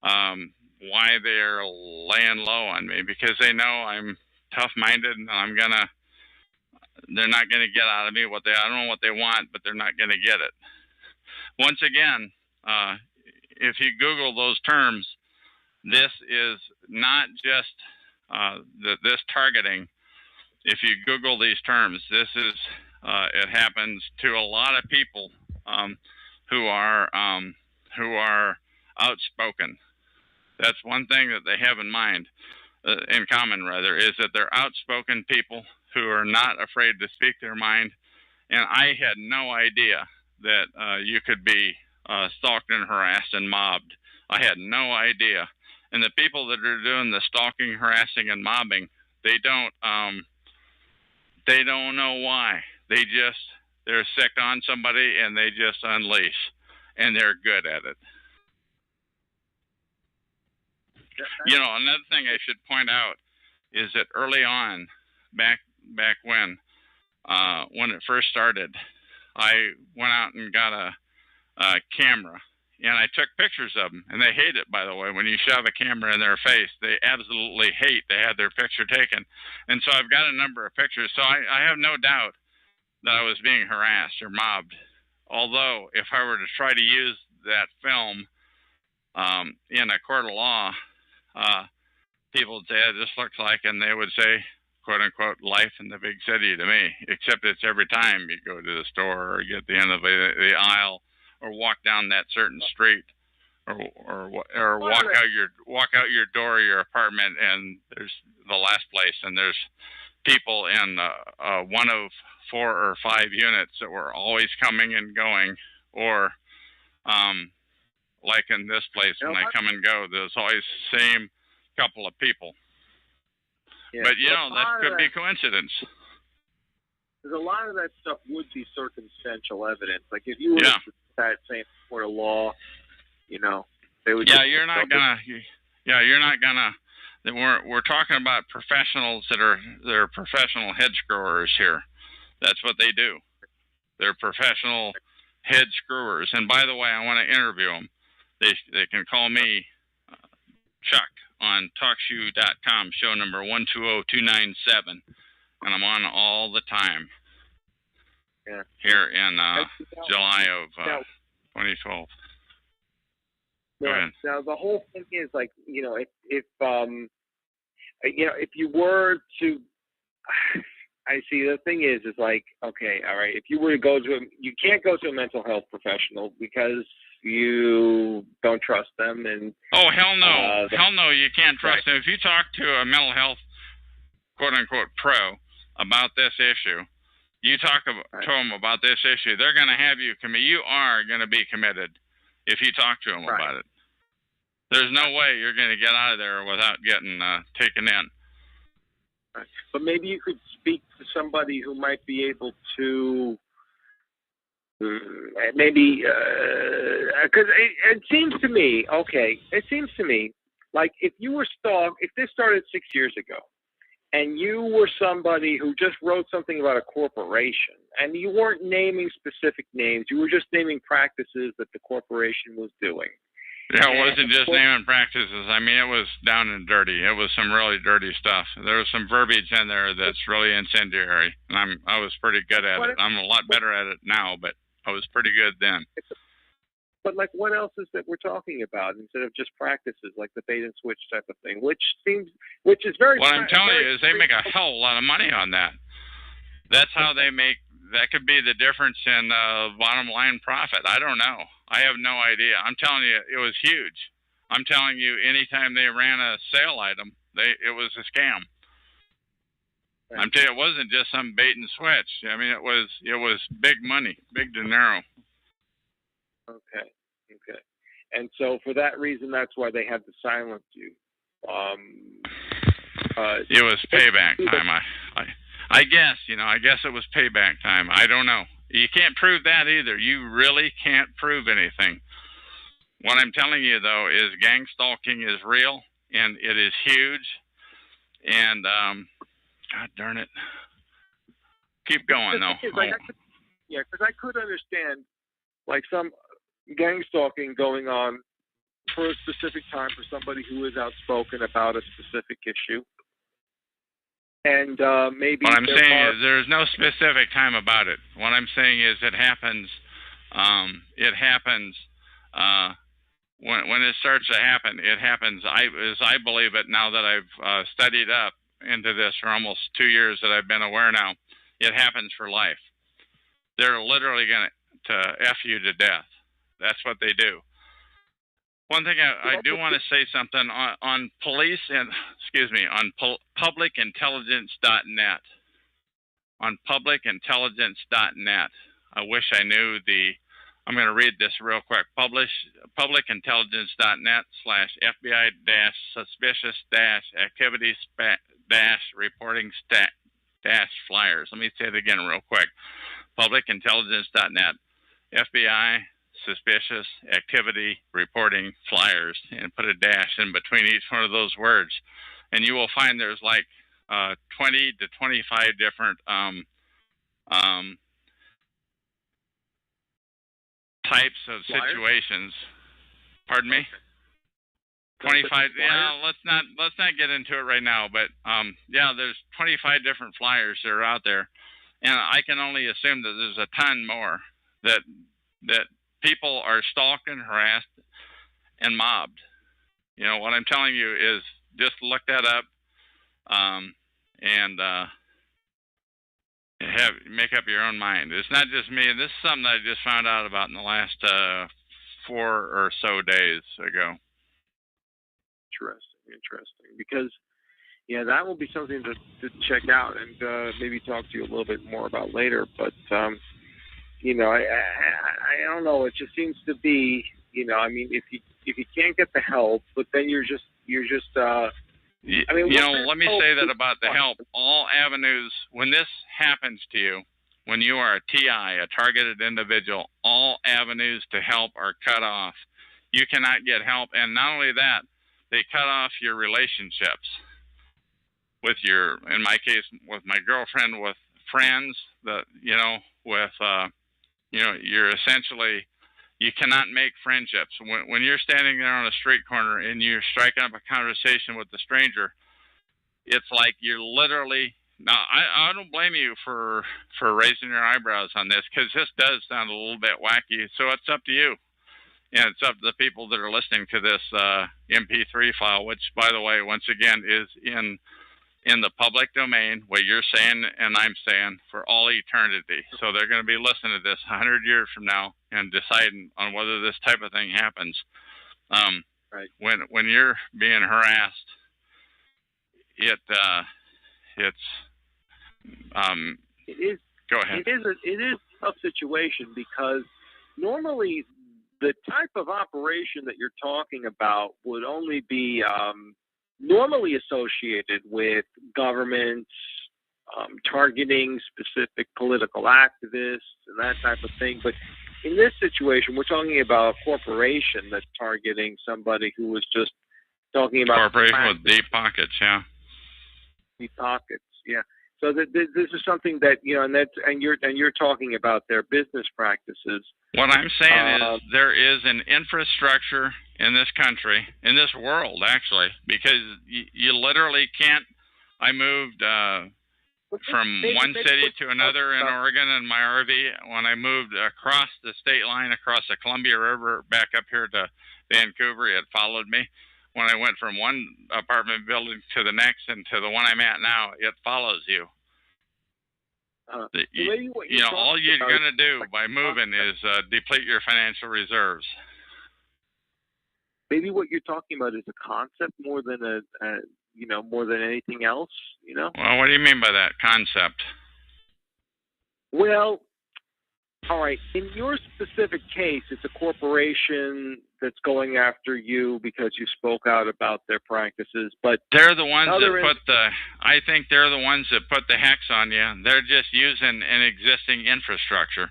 why they're laying low on me, because they know I'm tough-minded and they're not going to get out of me I don't know what they want, but they're not going to get it. Once again, if you Google those terms, this is not just this targeting. If you Google these terms, this is it happens to a lot of people who are outspoken. That's one thing that they have in common, is that they're outspoken people who are not afraid to speak their mind. And I had no idea that you could be stalked and harassed and mobbed. I had no idea. And the people that are doing the stalking, harassing, and mobbing, they don't know why. They're sick on somebody and they just unleash, and they're good at it. Another thing I should point out is that early on, back when it first started, I went out and got a camera, and I took pictures of them. And they hate it, by the way. When you shove a camera in their face, they absolutely hate to have their picture taken. And so I've got a number of pictures. So I have no doubt that I was being harassed or mobbed. Although, if I were to try to use that film in a court of law, people would say, it just looks like, and they would say, quote unquote, life in the big city to me, except it's every time you go to the store or get the end of the aisle or walk down that certain street or walk out your door of your apartment, and there's the last place, and there's people in one of 4 or 5 units that were always coming and going, or like in this place, when I come and go, there's always the same couple of people. Yeah, but that could be coincidence. There's a lot of that stuff would be circumstantial evidence. Like if you were to that same court of law, they would. You're not gonna. We're talking about professionals they're professional head screwers here. That's what they do. They're professional head screwers. And by the way, I want to interview them. They can call me Chuck on TalkShoe.com, show number 120297, and I'm on all the time. Yeah. Here in July of 2012. Go ahead. Now the whole thing is like, you know, if you were to, I see the thing is like, okay, all right, if you were to go to you can't go to a mental health professional because you don't trust them, and oh hell no, you can't trust them. If you talk to a mental health quote unquote pro about this issue, you talk to them about this issue, they're going to have you commit. You are going to be committed if you talk to them about it. There's no way you're going to get out of there without getting taken in. Right. But maybe you could speak to somebody who might be able to, maybe, because it seems to me, like if you were stalked, if this started 6 years ago, and you were somebody who just wrote something about a corporation, and you weren't naming specific names, you were just naming practices that the corporation was doing. Yeah, it wasn't just naming practices. I mean, it was down and dirty. It was some really dirty stuff. There was some verbiage in there that's really incendiary, and I was pretty good at it. I'm a lot better at it now, but I was pretty good then. But like, what else is that we're talking about instead of just practices like the bait and switch type of thing, which is very. What I'm telling you is they make a hell of a lot of money on that. That's how they make. That could be the difference in bottom line profit. I don't know. I have no idea. I'm telling you, it was huge. I'm telling you, anytime they ran a sale item, it was a scam. Right. I'm telling you, it wasn't just some bait and switch. I mean, it was big money, big dinero. Okay. And so for that reason, that's why they had to silence you. It was payback time. I guess, I guess it was payback time. I don't know. You can't prove that either. You really can't prove anything. What I'm telling you, though, is gangstalking is real, and it is huge. And, God darn it. Keep going, though. Because I could understand, like, some gangstalking going on for a specific time for somebody who is outspoken about a specific issue. And maybe what I'm saying is there's no specific time about it. What I'm saying is it happens. It happens when it starts to happen. It happens. As I believe it now that I've studied up into this for almost 2 years that I've been aware now. It happens for life. They're literally going to F you to death. That's what they do. One thing I do want to say something on police and on publicintelligence.net. On publicintelligence.net. I wish I knew I'm going to read this real quick. publicintelligence.net/FBI-suspicious-activities-reporting-flyers. Let me say it again real quick. publicintelligence.net. FBI suspicious activity reporting flyers, and put a dash in between each one of those words, and you will find there's like 20 to 25 different types of situations. Pardon me? 25. Yeah, let's not get into it right now, but there's 25 different flyers that are out there, and I can only assume that there's a ton more that people are stalked and harassed and mobbed. What I'm telling you is just look that up and make up your own mind. It's not just me. This is something that I just found out about in the last 4 or so days ago. Interesting. Because, that will be something to check out and maybe talk to you a little bit more about later. But, I don't know. It just seems to be, I mean, if you can't get the help, but then you're just. Let me say that about the help. All avenues, when this happens to you, when you are a TI, a targeted individual, all avenues to help are cut off. You cannot get help, and not only that, they cut off your relationships with in my case, with my girlfriend, with friends, with you're essentially, you cannot make friendships. When you're standing there on a street corner and you're striking up a conversation with a stranger, it's like you're literally. Now, I don't blame you for raising your eyebrows on this, because this does sound a little bit wacky. So it's up to you, and it's up to the people that are listening to this MP3 file, which, by the way, once again, is in the public domain, what you're saying and I'm saying, for all eternity. So they're going to be listening to this 100 years from now and deciding on whether this type of thing happens. Right. When you're being harassed, it's It is. Go ahead. It is a tough situation, because normally the type of operation that you're talking about would only be normally associated with governments targeting specific political activists and that type of thing. But in this situation, we're talking about a corporation that's targeting somebody who was just talking about corporation with deep pockets, yeah. Deep pockets, yeah. So this is something that, and you're talking about their business practices. What I'm saying is there is an infrastructure in this country, in this world, actually, because you literally can't. I moved from one city to another in Oregon in my RV. When I moved across the state line, across the Columbia River, back up here to Vancouver, it followed me. When I went from one apartment building to the next and to the one I'm at now, it follows you. All you're going to do by moving is deplete your financial reserves. Maybe what you're talking about is a concept more than more than anything else. Well, what do you mean by that concept? Well, all right. In your specific case, it's a corporation that's going after you because you spoke out about their practices. But they're the ones that put the. I think they're the ones that put the hex on you. They're just using an existing infrastructure.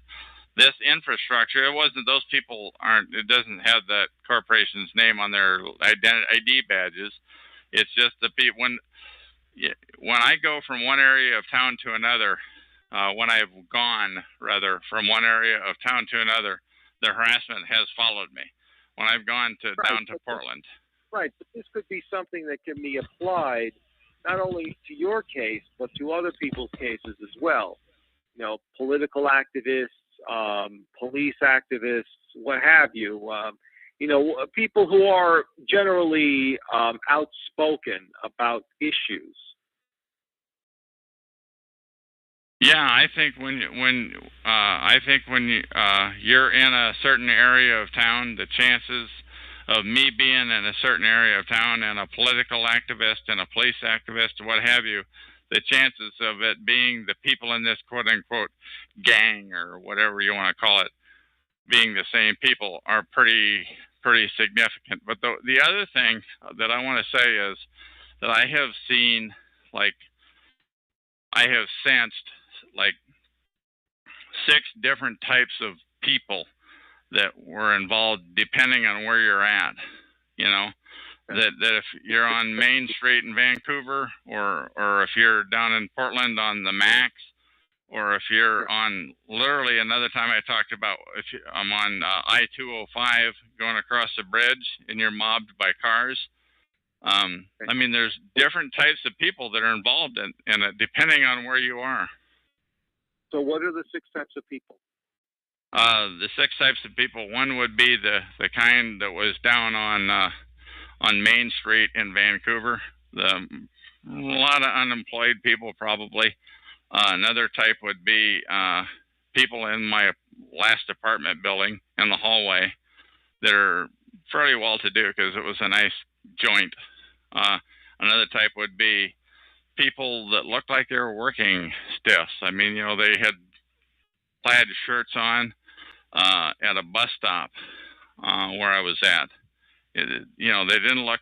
This infrastructure, it wasn't. Those people aren't. It doesn't have that corporation's name on their ID badges. It's just the people. When I go from one area of town to another. When I've gone, rather, from one area of town to another, the harassment has followed me. When I've gone down to Portland. Right, but this could be something that can be applied not only to your case, but to other people's cases as well. Political activists, police activists, what have you. People who are generally outspoken about issues. Yeah, I think when you're in a certain area of town, the chances of me being in a certain area of town and a political activist and a police activist, what have you, the chances of it being the people in this quote unquote gang or whatever you want to call it, being the same people are pretty significant. But the other thing that I want to say is that I have seen, I have sensed 6 different types of people that were involved depending on where you're at. That if you're on Main Street in Vancouver, or if you're down in Portland on the Max, or if you're on, literally another time I talked about, I'm on I-205 going across the bridge and you're mobbed by cars. I mean, there's different types of people that are involved in it depending on where you are. So what are the 6 types of people? The 6 types of people. One would be the kind that was down on Main Street in Vancouver. A lot of unemployed people, probably. Another type would be people in my last apartment building in the hallway that are fairly well-to-do because it was a nice joint. Another type would be people that looked like they were working stiffs. I mean, they had plaid shirts on at a bus stop where I was at. They didn't look,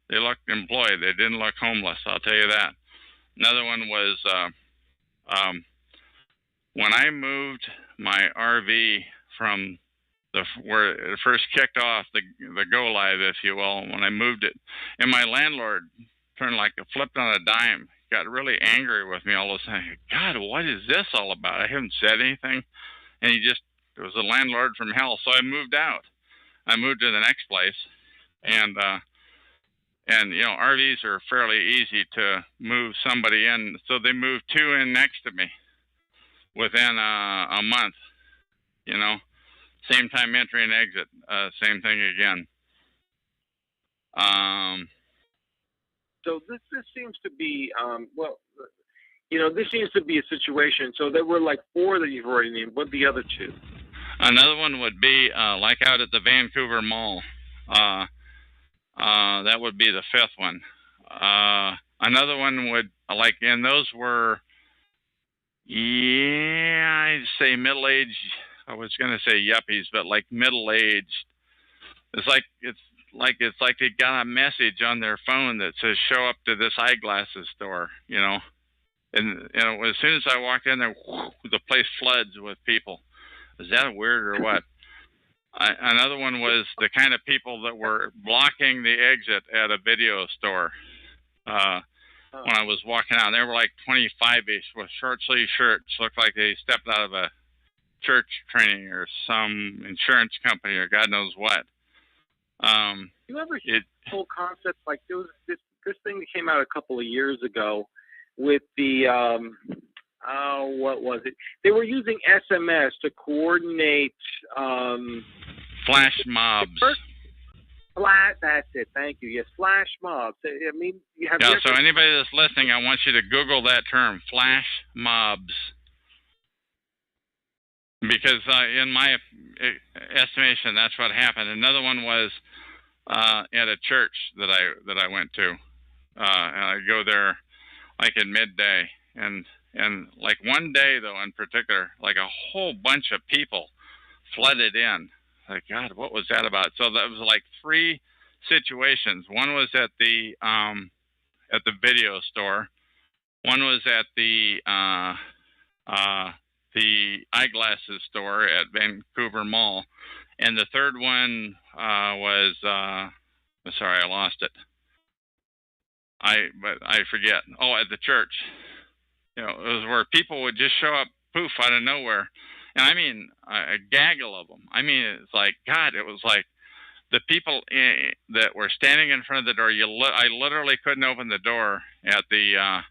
they looked employed. They didn't look homeless, I'll tell you that. Another one was when I moved my RV from where it first kicked off, the go live, if you will, when I moved it, and my landlord flipped on a dime, got really angry with me all of a sudden. God, what is this all about? I haven't said anything. And he just It was a landlord from hell. So I moved out. I moved to the next place, and RVs are fairly easy to move somebody in. So they moved 2 in next to me within a month. Same time entry and exit. Same thing again. So this seems to be this seems to be a situation. So there were like 4 that you've already named. What the other 2? Another one would be like out at the Vancouver Mall. That would be the 5th one. Another one would and those were, I'd say middle-aged. I was gonna say yuppies, but like middle-aged. It's like they got a message on their phone that says "Show up to this eyeglasses store," And as soon as I walked in there, the place floods with people. Is that weird or what? Another one was the kind of people that were blocking the exit at a video store. When I was walking out, they were like 25-ish with short sleeve shirts, looked like they stepped out of a church training or some insurance company or God knows what. You ever hear the whole concept? Like there was this thing that came out a couple of years ago with the what was it? They were using SMS to coordinate flash mobs. That's it. Thank you. Yes, flash mobs. I mean, so anybody that's listening, I want you to Google that term, flash mobs, because in my estimation, that's what happened. Another one was at a church that I went to, and I go there like at midday, and like one day though in particular, like a whole bunch of people flooded in. Like, God, what was that about? So that was like 3 situations. One was at the video store. One was at the eyeglasses store at Vancouver Mall, and the third one was sorry, I lost it. But I forget. Oh, at the church. It was where people would just show up, poof, out of nowhere. And I mean, a gaggle of them. I mean, it's like, God, it was like the people that were standing in front of the door. I literally couldn't open the door at the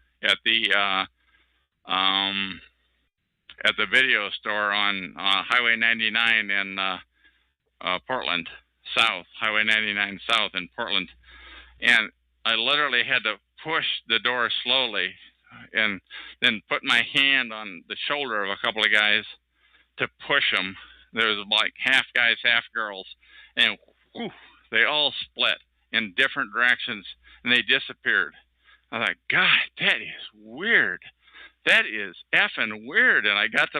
video store on Highway 99 in Portland South, Highway 99 South in Portland. And I literally had to push the door slowly and then put my hand on the shoulder of a couple of guys to push them. There was like half guys, half girls, and whew, they all split in different directions, and they disappeared. I thought, God, that is weird. That is effing weird. And I got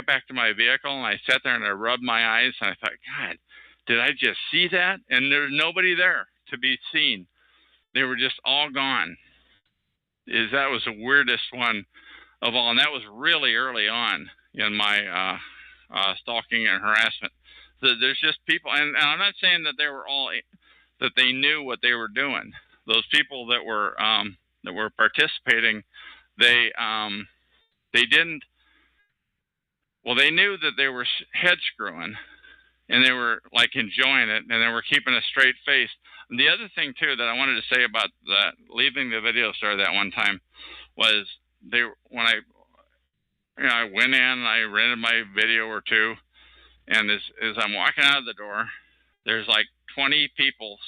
back to my vehicle, and I sat there and I rubbed my eyes, and I thought, God, did I just see that? And there's nobody there to be seen. They were just all gone. That was the weirdest one of all, and that was really early on in my stalking and harassment. So there's just people, and I'm not saying that they knew what they were doing. Those people that were participating, they didn't. Well, they knew that they were head screwing, and they were like enjoying it, and they were keeping a straight face. And the other thing too that I wanted to say about that leaving the video store that one time was when I went in, I rented my video or 2, and as I'm walking out of the door, there's like 20 people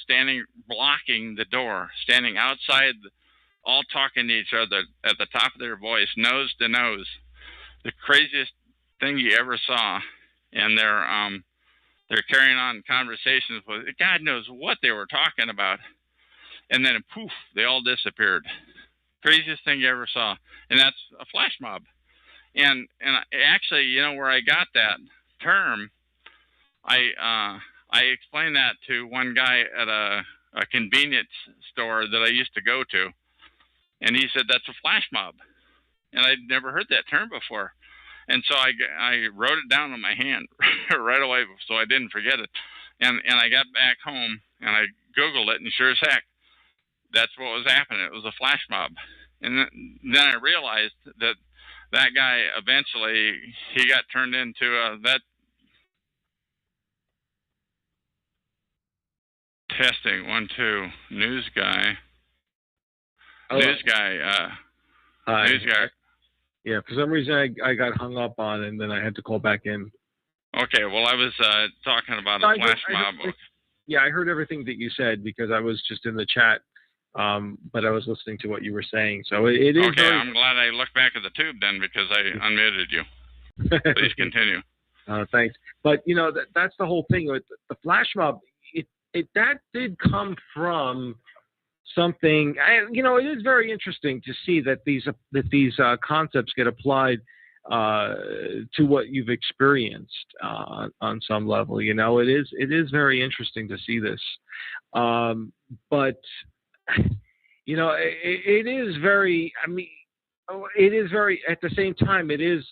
blocking the door, standing outside, all talking to each other at the top of their voice, nose to nose. The craziest thing you ever saw, and they're carrying on conversations with God knows what they were talking about, and then poof, they all disappeared. Craziest thing you ever saw, and that's a flash mob. And actually, where I got that term, I explained that to one guy at a convenience store that I used to go to, and he said that's a flash mob, and I'd never heard that term before. And so I wrote it down on my hand right away so I didn't forget it. And I got back home and I Googled it, and sure as heck, that's what was happening. It was a flash mob. And then I realized that guy eventually, he got turned into Testing 1 2. News guy. Hello. News guy. Hi. News guy. Yeah, for some reason I got hung up on, and then I had to call back in. Okay. Well, I was talking about a flash mob. Yeah, I heard everything that you said because I was just in the chat, but I was listening to what you were saying. So it is. Okay, I'm glad I looked back at the tube then because I unmuted you. Please continue. Thanks. But that's the whole thing with the flash mob. That did come from something. It is very interesting to see that these concepts get applied to what you've experienced on some level. It is very interesting to see this, but it is very. I mean, it is very. At the same time, it is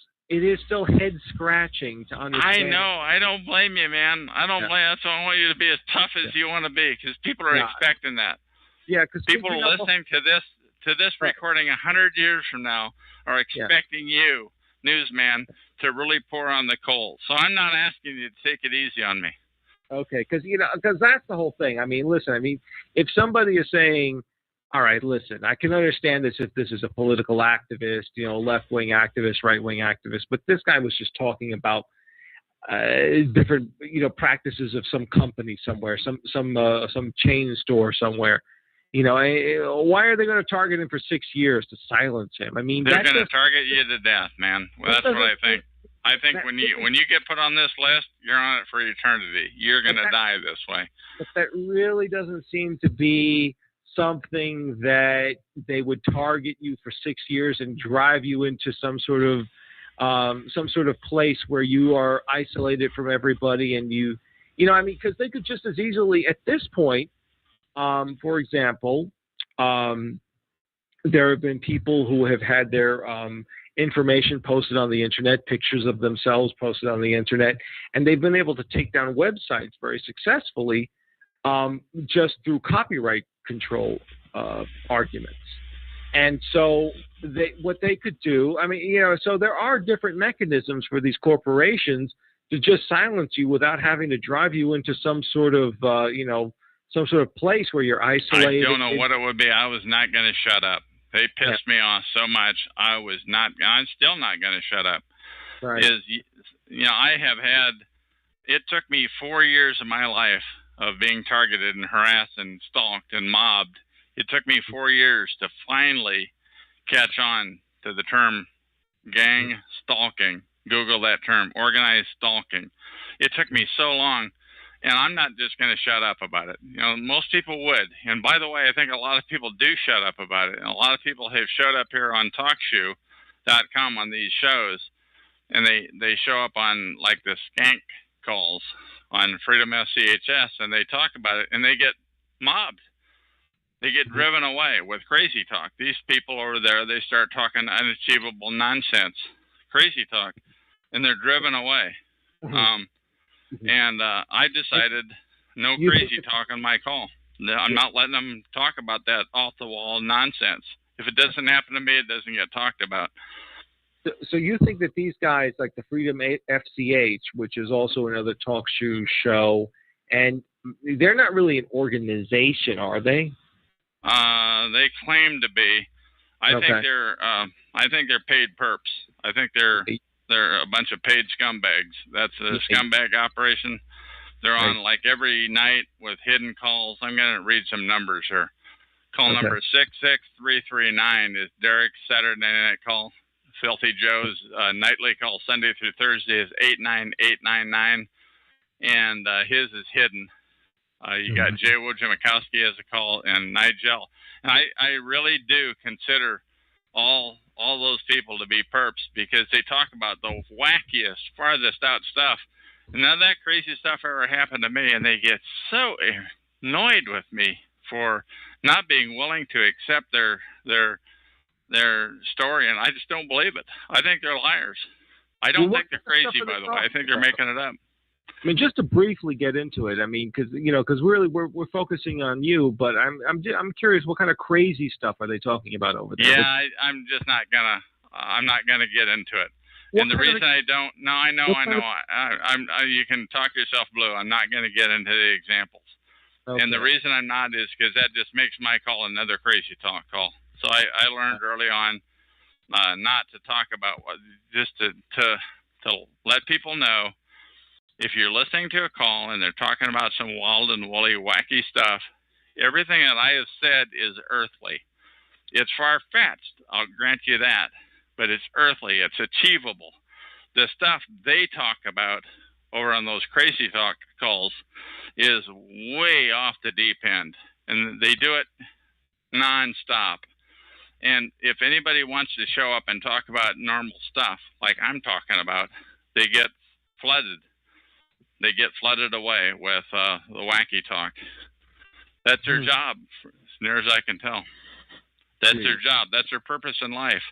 still head scratching to understand. I know. I don't blame you, man. I don't blame. That's why I want you to be as tough as you want to be, because people are expecting that. Yeah, because people listening to this recording 100 years from now are expecting you, newsman, to really pour on the coal. So I'm not asking you to take it easy on me. Okay, because that's the whole thing. I mean, listen. I mean, if somebody is saying, all right, listen, I can understand this if this is a political activist, left-wing activist, right-wing activist, but this guy was just talking about different, practices of some company somewhere, some chain store somewhere. Why are they going to target him for 6 years to silence him? I mean, they're going to target you to death, man. Well, that's what I think. I think when you get put on this list, you're on it for eternity. You're going to die this way. But that really doesn't seem to be something that they would target you for 6 years and drive you into some sort of place where you are isolated from everybody, and because they could just as easily at this point, for example, there have been people who have had their information posted on the internet, pictures of themselves posted on the internet, and they've been able to take down websites very successfully just through copyright control arguments. And so what they could do, I mean, so there are different mechanisms for these corporations to just silence you without having to drive you into some sort of, some sort of place where you're isolated. I don't know what it would be. I was not going to shut up. They pissed me off so much. I'm still not going to shut up. Right. I have had, it took me 4 years of my life of being targeted and harassed and stalked and mobbed. It took me 4 years to finally catch on to the term gang stalking. Google that term, organized stalking. It took me so long, and I'm not just going to shut up about it. Most people would. And by the way, I think a lot of people do shut up about it. And a lot of people have showed up here on TalkShoe.com on these shows, and they show up on like the skank calls on Freedom SCHS, and they talk about it, and they get mobbed. They get driven away with crazy talk. These people over there, they start talking unachievable nonsense, crazy talk, and they're driven away. And I decided no crazy talk on my call. I'm not letting them talk about that off-the-wall nonsense. If it doesn't happen to me, it doesn't get talked about. So you think that these guys, like the Freedom FCH, which is also another talk show, and they're not really an organization, are they? They claim to be. I think they're paid perps. I think they're a bunch of paid scumbags. That's a scumbag operation. They're on like every night with hidden calls. I'm going to read some numbers here. Call number 66339 is Derek's Saturday night call. Filthy Joe's nightly call Sunday through Thursday is 89899, and his is hidden. You got Jay Wojciechowski as a call, and Nigel. And I really do consider all those people to be perps, because they talk about the wackiest, farthest out stuff. And none of that crazy stuff ever happened to me, and they get so annoyed with me for not being willing to accept their story, and I just don't believe it. I think they're liars. I don't think they're crazy, by the way. I think they're making it up. I mean, just to briefly get into it, I mean, because really we're focusing on you, but I'm curious, what kind of crazy stuff are they talking about over there? Yeah, I'm just not gonna. I'm not gonna get into it. And the reason I don't, I know. You can talk yourself blue. I'm not gonna get into the examples. Okay. And the reason I'm not is because that just makes my call another crazy talk call. So I learned early on not to talk about just to let people know, if you're listening to a call and they're talking about some wild and woolly, wacky stuff, everything that I have said is earthly. It's far-fetched, I'll grant you that, but it's earthly. It's achievable. The stuff they talk about over on those crazy talk calls is way off the deep end, and they do it nonstop. And if anybody wants to show up and talk about normal stuff like I'm talking about, they get flooded. They get flooded away with the wacky talk. That's their job, as near as I can tell. That's their job. That's their purpose in life,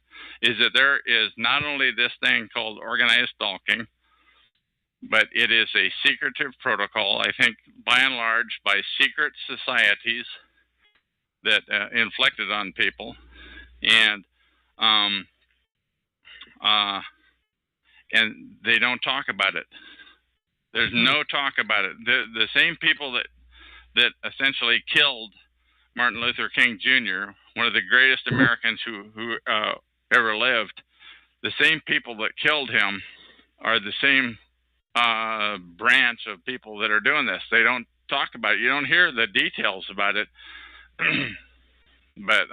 is that there is not only this thing called organized stalking, but it is a secretive protocol, I think, by and large, by secret societies that inflicted on people. And they don't talk about it. There's no talk about it. The same people that essentially killed Martin Luther King Jr., one of the greatest Americans who ever lived, the same people that killed him are the same branch of people that are doing this. They don't talk about it. You don't hear the details about it. But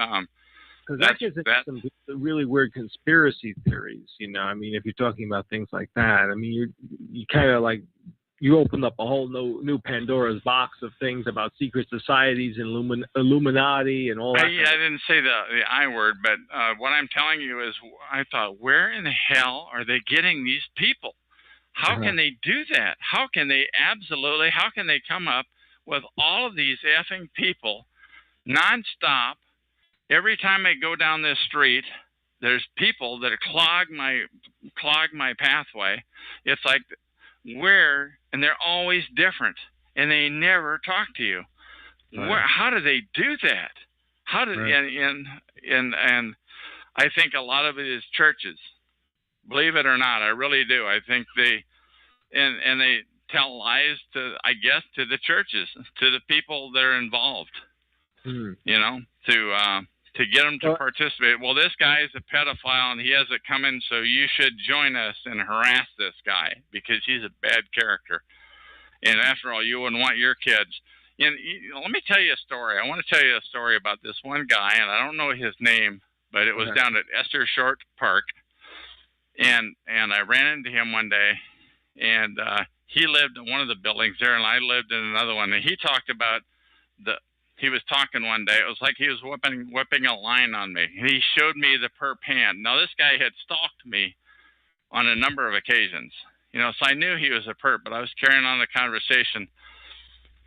because that gets into some really weird conspiracy theories, you know. I mean, if you're talking about things like that, I mean, you kind of like, you open up a whole new Pandora's box of things about secret societies and Illuminati and all that. I didn't say the I word, but what I'm telling you is, I thought, where in the hell are they getting these people? How can they do that? How can they come up with all of these effing people nonstop? Every time I go down this street, there's people that clog my pathway. It's like, and they're always different, and they never talk to you. Right. How do they do that? And I think a lot of it is churches. Believe it or not, I really do. I think they tell lies to the churches, to the people that are involved. You know, to get them to participate. Well, this guy is a pedophile and he has it coming, so you should join us and harass this guy because he's a bad character. And after all, you wouldn't want your kids. And let me tell you a story. I want to tell you a story about this one guy, and I don't know his name, but it was down at Esther Short Park. And I ran into him one day, and he lived in one of the buildings there, and I lived in another one. And he talked about he was talking one day. It was like he was whipping a line on me. He showed me the perp hand. Now, this guy had stalked me on a number of occasions, you know, so I knew he was a perp, but I was carrying on the conversation.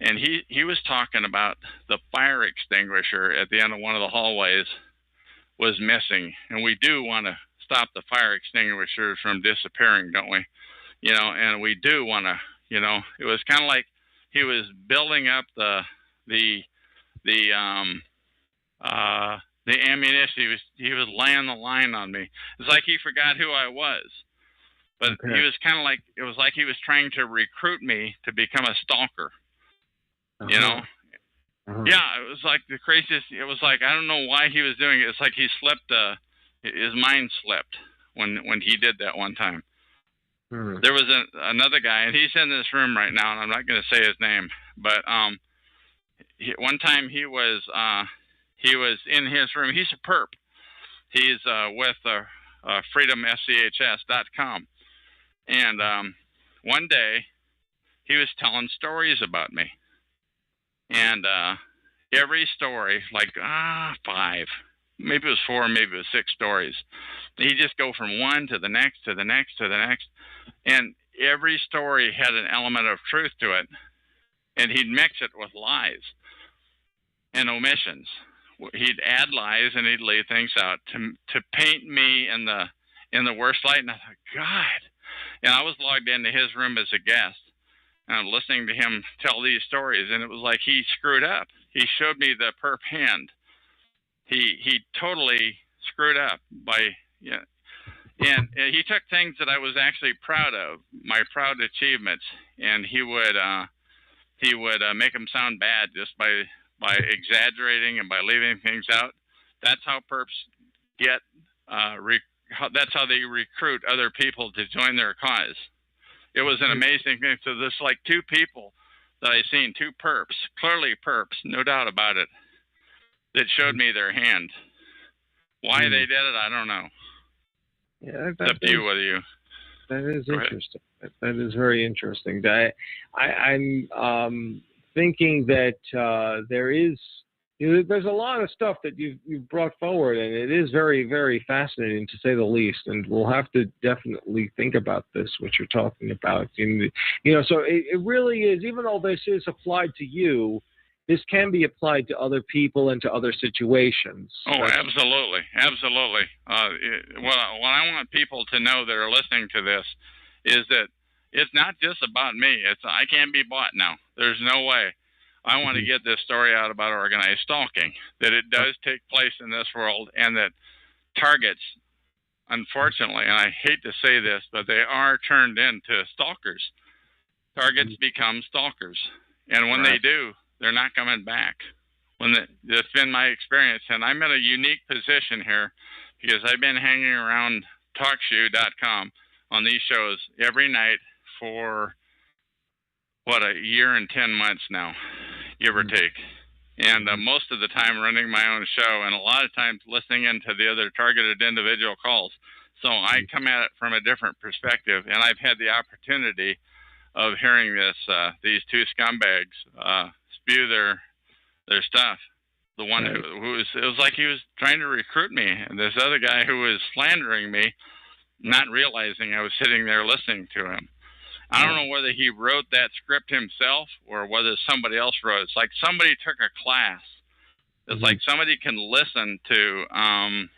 And he was talking about the fire extinguisher at the end of one of the hallways was missing. And we do want to stop the fire extinguishers from disappearing, don't we? You know, and we do want to, you know, it was kind of like he was building up the ammunition. He was laying the line on me. It's like he forgot who I was. But he was kind of like, it was like he was trying to recruit me to become a stalker. You know? Yeah, it was like the craziest. It was like, I don't know why he was doing it. It's like he slipped, his mind slipped when he did that one time. There was another guy, and he's in this room right now, and I'm not going to say his name, but one time he was in his room. He's a perp. He's with freedomschs.com. And one day he was telling stories about me. And every story, like 5, maybe it was 4, maybe it was 6 stories. He'd just go from one to the next, to the next, to the next. And every story had an element of truth to it. And he'd mix it with lies and omissions. He'd add lies and he'd leave things out to paint me in the worst light. And I thought, God. And I was logged into his room as a guest. And I'm listening to him tell these stories, and it was like he screwed up. He showed me the perp hand. He totally screwed up and he took things that I was actually proud of, my proud achievements, and he would he would make them sound bad just by exaggerating and by leaving things out. That's how perps get. That's how they recruit other people to join their cause. It was an amazing thing. So there's like two people that I seen, two perps, clearly perps, no doubt about it, that showed me their hand. Why they did it, I don't know. Yeah, it's up to you whether you. That is interesting. That is very interesting. I'm thinking that there's a lot of stuff that you've brought forward, and it is very, very fascinating to say the least. And we'll have to definitely think about this, what you're talking about. And, so it really is. Even though this is applied to you, this can be applied to other people and to other situations. Oh, absolutely, absolutely. What I want people to know that are listening to this is that it's not just about me. I can't be bought now. There's no way. I want to get this story out about organized stalking, that it does take place in this world, and that targets, unfortunately, and I hate to say this, but they are turned into stalkers. Targets become stalkers, and when they do, they're not coming back. That's been my experience, and I'm in a unique position here because I've been hanging around TalkShoe.com on these shows every night for a year and 10 months now, give or take. And most of the time running my own show, and a lot of times listening into the other targeted individual calls. So I come at it from a different perspective, and I've had the opportunity of hearing these two scumbags spew their stuff. The one it was like he was trying to recruit me, and this other guy who was slandering me, not realizing I was sitting there listening to him. I don't know whether he wrote that script himself or whether somebody else wrote it. It's like somebody took a class. It's like somebody can listen to an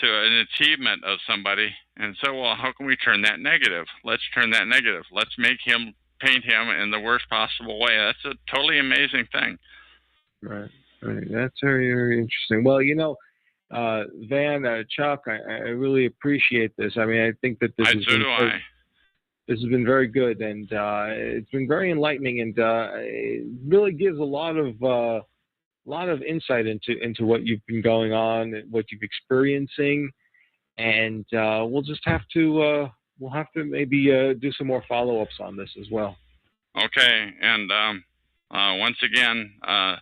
achievement of somebody and say, well, how can we turn that negative? Let's turn that negative. Let's paint him in the worst possible way. That's a totally amazing thing. Right. That's very, very interesting. Well, Van, Chuck, I really appreciate this. I mean, I think that this has been very good, and it's been very enlightening, and it really gives a lot of insight into what you've been going on, and what you've experiencing, and we'll just have to maybe do some more follow-ups on this as well. Okay, and once again, my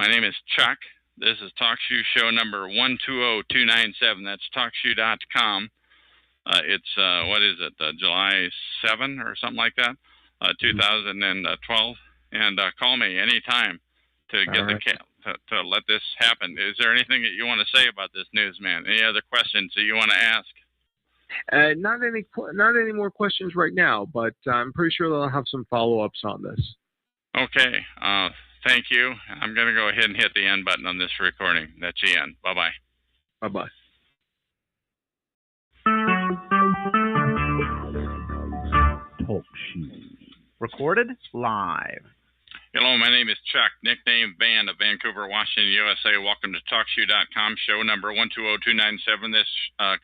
name is Chuck. This is TalkShoe show number 120297. That's TalkShoe.com. It's, what is it, July 7 or something like that, 2012. And call me anytime to get to let this happen. Is there anything that you want to say about this news, man? Any other questions that you want to ask? Not any more questions right now, but I'm pretty sure they'll have some follow-ups on this. Okay. Thank you. I'm going to go ahead and hit the end button on this recording. That's the end. Bye-bye. Bye-bye. Talk Shoe. Recorded live. Hello, my name is Chuck, nickname Van of Vancouver, Washington, USA. Welcome to TalkShoe.com, show number 120297. This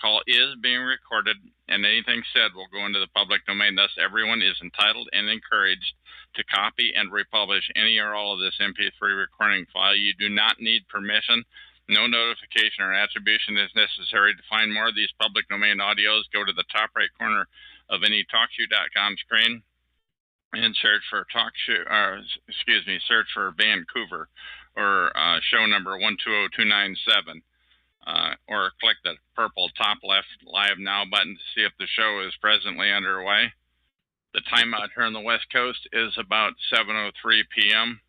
call is being recorded, and anything said will go into the public domain. Thus, everyone is entitled and encouraged to copy and republish any or all of this MP3 recording file. You do not need permission. No notification or attribution is necessary. To find more of these public domain audios, go to the top right corner of any TalkShoe.com screen and search for search for Vancouver or show number 120297, or click the purple top left Live Now button to see if the show is presently underway. The time out here on the West Coast is about 7:03 p.m.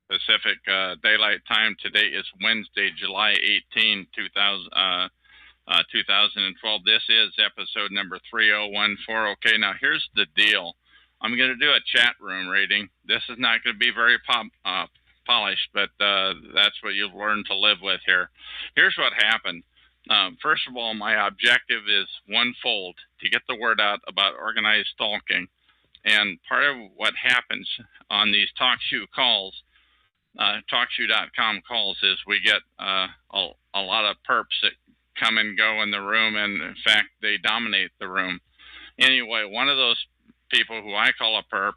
Pacific Daylight Time. Today is Wednesday, July 18, 2012. This is episode number 3014. Okay, now here's the deal. I'm going to do a chat room reading. This is not going to be very polished, but that's what you've learned to live with here. Here's what happened. First of all, my objective is one-fold, to get the word out about organized stalking. And part of what happens on these TalkShoe calls, TalkShoe.com calls, is we get a lot of perps that come and go in the room, and in fact, they dominate the room. Anyway, one of those people who I call a perp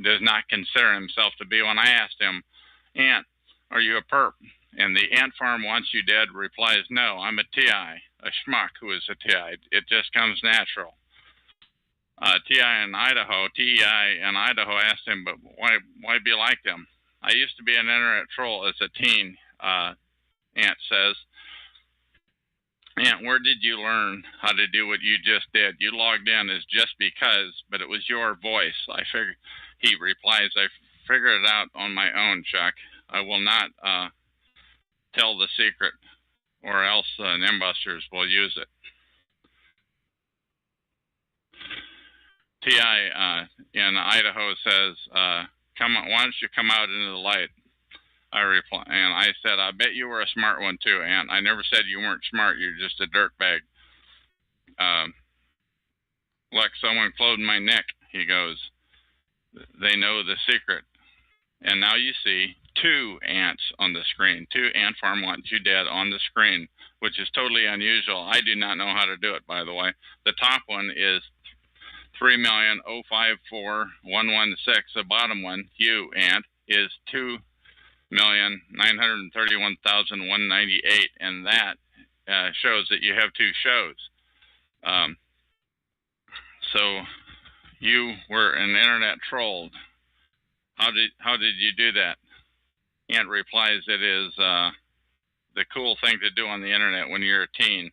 does not consider himself to be. When I asked him, Ant, are you a perp? And the ant farm wants you dead replies, no, I'm a TI, a schmuck who is a TI. It just comes natural. TEI in Idaho asked him, but why be like them? I used to be an internet troll as a teen, Ant says. Ant, where did you learn how to do what you just did? You logged in as just because, but it was your voice. He replies, I figured it out on my own, Chuck. I will not tell the secret, or else Nimbusters will use it. TI in Idaho says, why don't you come out into the light? I reply, and I said, I bet you were a smart one too, Ant. I never said you weren't smart. You're just a dirtbag. Look, someone closed my neck. He goes, they know the secret. And now you see 2 ants on the screen. 2 ant farm want you dead on the screen, which is totally unusual. I do not know how to do it, by the way. The top one is 3,054,116. The bottom one, you, Ant, is 2,931,198, and that shows that you have 2 shows. So you were an internet trolled. How did you do that? Ant replies, it is the cool thing to do on the internet when you're a teen.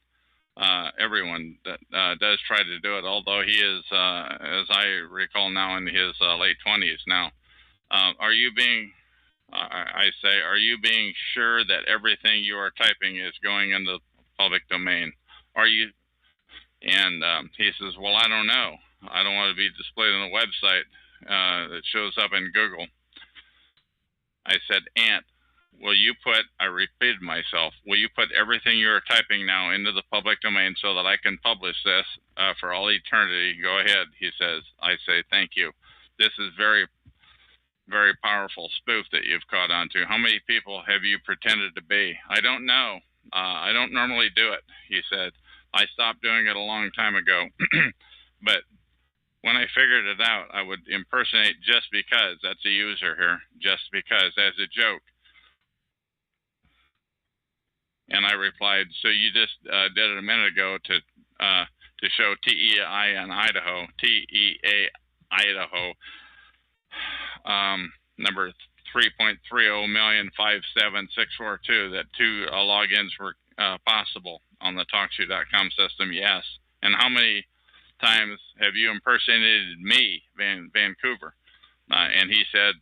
Everyone that does try to do it, although he is, as I recall now, in his late 20s now. Are you being sure that everything you are typing is going into the public domain? Are you? And he says, well, I don't know. I don't want to be displayed on a website that shows up in Google. I said, Ant, I repeated myself, will you put everything you're typing now into the public domain so that I can publish this for all eternity? Go ahead, he says. I say, thank you. This is very, very powerful spoof that you've caught on to. How many people have you pretended to be? I don't know. I don't normally do it, he said. I stopped doing it a long time ago. But when I figured it out, I would impersonate just because. That's a user here. Just because, as a joke. And I replied, so you just did it a minute ago to show TEI in Idaho, TEA Idaho, number 3.30,057,642, that 2 logins were possible on the TalkShoe.com system, yes. And how many times have you impersonated me, Vancouver? And he said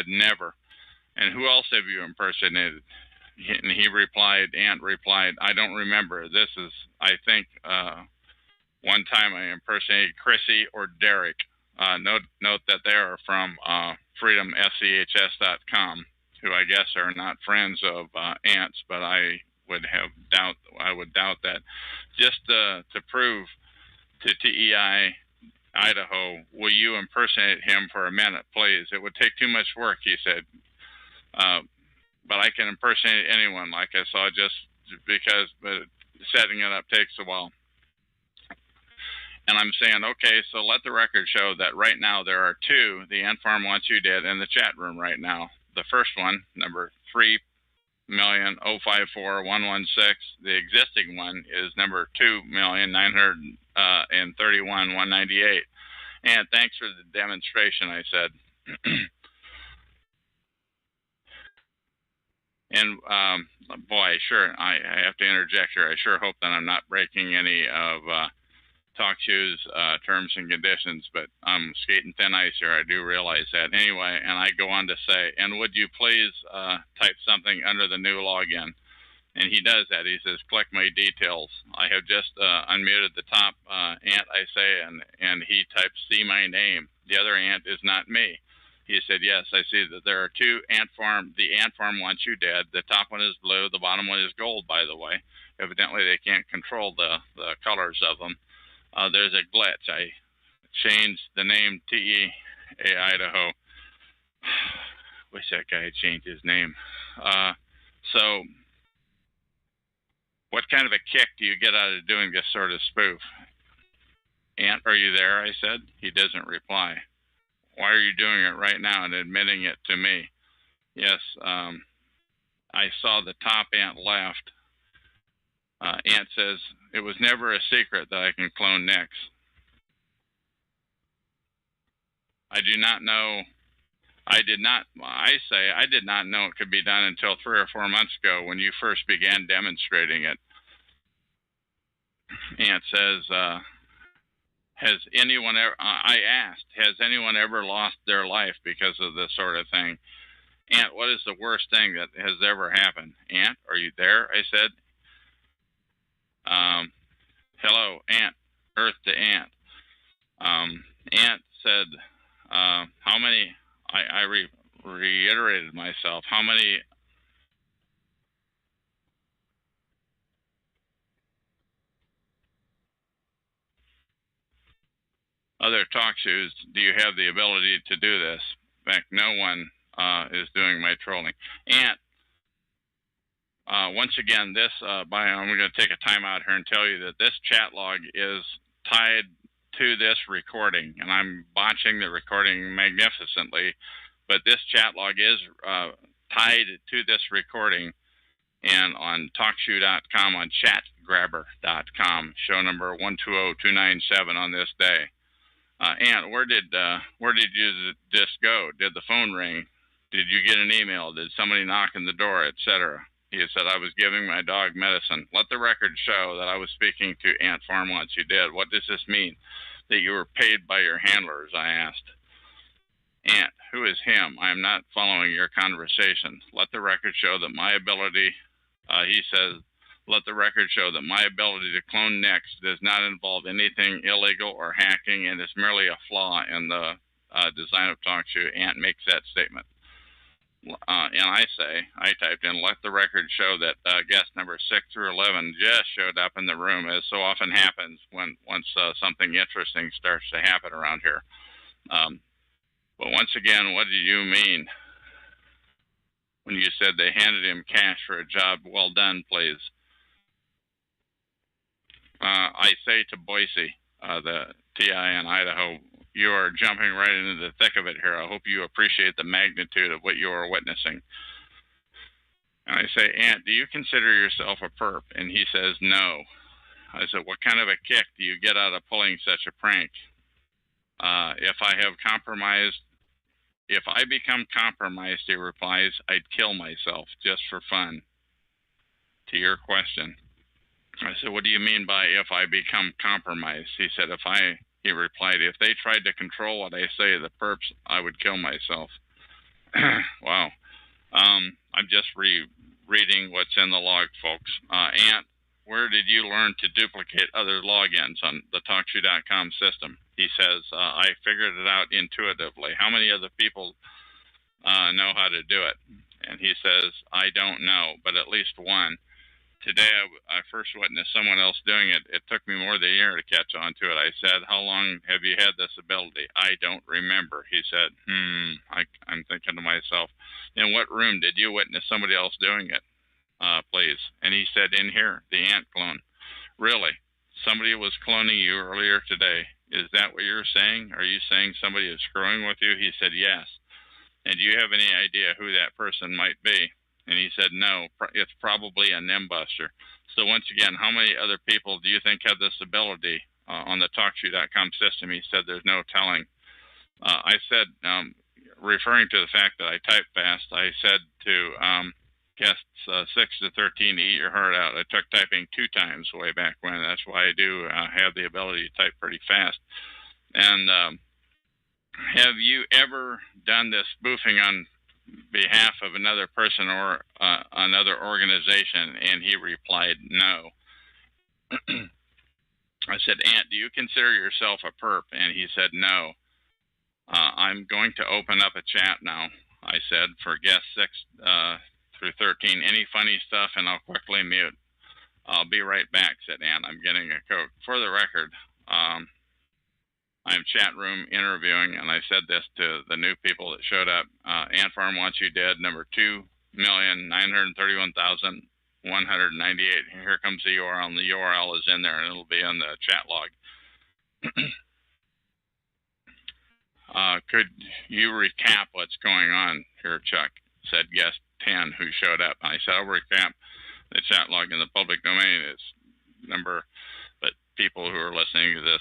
never. And who else have you impersonated? And Ant replied, I don't remember. This is, I think, one time I impersonated Chrissy or Derek. Note that they are from freedomschs.com, who I guess are not friends of Ant's, but I would doubt that. Just to prove to TEI Idaho, will you impersonate him for a minute, please? It would take too much work, he said. But I can impersonate anyone, like I saw, just because, but setting it up takes a while. And I'm saying, okay, so let the record show that right now there are 2, the Ant Farm Wants You Dead, in the chat room right now. The first one, number 3,054,116. The existing one is number 2,931,198. And thanks for the demonstration, I said. And boy, sure, I have to interject here. I sure hope that I'm not breaking any of TalkShoe's terms and conditions, but I'm skating thin ice here. I do realize that. Anyway, and I go on to say, and would you please type something under the new login? And he does that. He says, click my details. I have just unmuted the top ant, I say, and he types, see my name. The other ant is not me. He said, yes, I see that there are 2 ant farm. The ant farm wants you dead. The top one is blue. The bottom one is gold, by the way. Evidently, they can't control the colors of them. There's a glitch. I changed the name TEA Idaho. Wish that guy had changed his name. So what kind of a kick do you get out of doing this sort of spoof? Ant, are you there? I said. He doesn't reply. Why are you doing it right now and admitting it to me? Yes, I saw the top ant left. Ant says, it was never a secret that I can clone next. I did not know it could be done until 3 or 4 months ago when you first began demonstrating it. Ant says, has anyone ever, I asked, has anyone ever lost their life because of this sort of thing? Ant, what is the worst thing that has ever happened? Ant, are you there? I said. Hello, Ant, Earth to Ant. Ant said, how many, I reiterated myself, how many other talk shows do you have the ability to do this? In fact, no one is doing my trolling. Ant, once again, I'm going to take a time out here and tell you that this chat log is tied to this recording, and I'm botching the recording magnificently, but this chat log is tied to this recording, and on TalkShoe.com, on chatgrabber.com, show number 120297 on this day. Ant, where did you just go? Did the phone ring? Did you get an email? Did somebody knock on the door, etc.? He said, I was giving my dog medicine. Let the record show that I was speaking to Ant Farm once you did. What does this mean? That you were paid by your handlers, I asked. Ant, who is him? I am not following your conversation. Let the record show that my ability, he says, let the record show that my ability to clone next does not involve anything illegal or hacking and is merely a flaw in the design of TalkShoe. Ant makes that statement. And I typed in, let the record show that guest number 6 through 11 just showed up in the room, as so often happens once something interesting starts to happen around here. But once again, what do you mean when you said they handed him cash for a job well done, please? I say to Boise, the TI in Idaho, you are jumping right into the thick of it here. I hope you appreciate the magnitude of what you are witnessing. And I say, Ant, do you consider yourself a perp? And he says, no. I said, what kind of a kick do you get out of pulling such a prank? If I become compromised, he replies, I'd kill myself just for fun. To your question. I said, what do you mean by if I become compromised? He said, he replied, if they tried to control what I say, the perps, I would kill myself. Wow. I'm just reading what's in the log, folks. Ant, where did you learn to duplicate other logins on the TalkShoe.com system? He says, I figured it out intuitively. How many other people know how to do it? And he says, I don't know, but at least one. Today, I first witnessed someone else doing it. It took me more than a year to catch on to it. I said, how long have you had this ability? I don't remember. He said, I'm thinking to myself, in what room did you witness somebody else doing it, please? And he said, in here, the ant clone. Really? Somebody was cloning you earlier today. Is that what you're saying? Are you saying somebody is screwing with you? He said, yes. And do you have any idea who that person might be? And he said, no, it's probably a nimbuster. So once again, how many other people do you think have this ability on the TalkShoe.com system? He said, there's no telling. I said, referring to the fact that I type fast, I said to guests 6 to 13, eat your heart out. I took typing 2 times way back when. That's why I do have the ability to type pretty fast. And have you ever done this spoofing on behalf of another person or another organization? And he replied, no. I said, Ant, do you consider yourself a perp? And he said, no. I'm going to open up a chat now, I said, for guests 6 through 13. Any funny stuff, and I'll quickly mute. I'll be right back, said Ant. I'm getting a Coke. For the record, I'm chat room interviewing, and I said this to the new people that showed up. Ant Farm wants you dead, number 2,931,198. Here comes the URL, and the URL is in there, and it'll be on the chat log. Could you recap what's going on here, Chuck? Said guest 10 who showed up. I said, I'll recap the chat log in the public domain. It's number, but people who are listening to this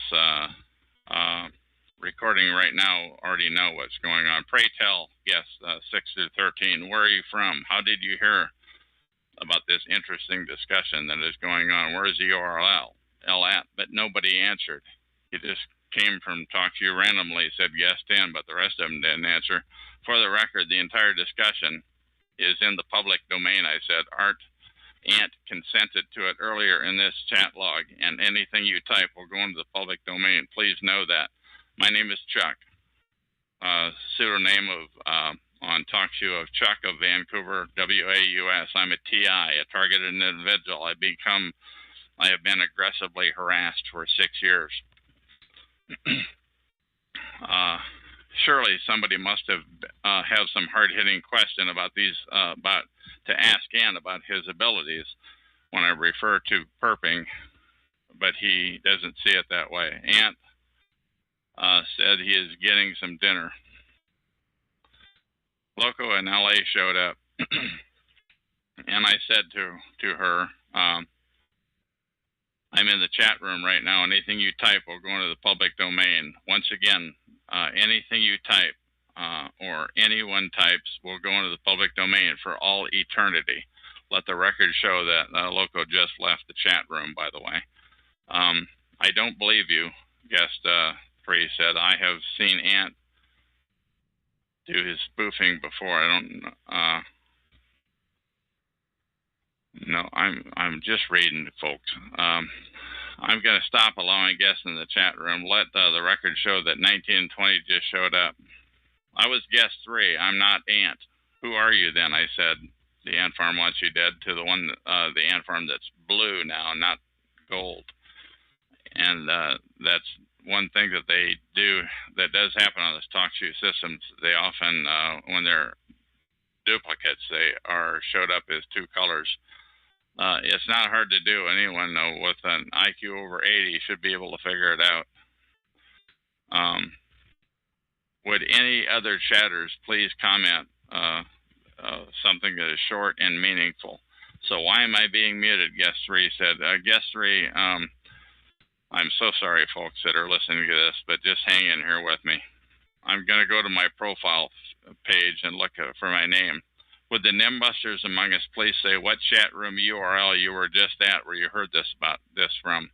recording right now already know what's going on. Pray tell guests 6 through 13, where are you from? How did you hear about this interesting discussion that is going on? Where is the URL at? But nobody answered. He just came from talk to you randomly, said guest 10, but the rest of them didn't answer. For the record, the entire discussion is in the public domain. I said Art Ant consented to it earlier in this chat log, and anything you type will go into the public domain. Please know that. My name is Chuck. Pseudonym of on TalkShoe of Chuck of Vancouver, WAUS. I'm a TI, a targeted individual. I have been aggressively harassed for 6 years. Surely somebody must have some hard-hitting question about these to ask Ant about his abilities when I refer to perping, but he doesn't see it that way. Ant said he is getting some dinner. Loco in LA showed up, and I said to her, I'm in the chat room right now. Anything you type will go into the public domain. Once again, anything you type or anyone types will go into the public domain for all eternity. Let the record show that Loco just left the chat room, by the way. I don't believe you, guest 3 said. I have seen Ant do his spoofing before. I don't no, I'm just reading, folks. I'm going to stop allowing guests in the chat room. Let the record show that 19 and 20 just showed up. I was guest 3. I'm not Ant. Who are you then? I said. The ant farm wants you dead to the one, the ant farm that's blue now, not gold. And that's one thing that they do that does happen on this TalkShoe systems. They often, when they're duplicates, they are showed up as 2 colors. It's not hard to do. Anyone with an IQ over 80 should be able to figure it out. Would any other chatters please comment something that is short and meaningful? So why am I being muted? Guest 3 said. Guest 3, I'm so sorry, folks that are listening to this, but just hang in here with me. I'm going to go to my profile page and look for my name. Would the Nimbusters among us please say what chat room URL you were just at where you heard this from?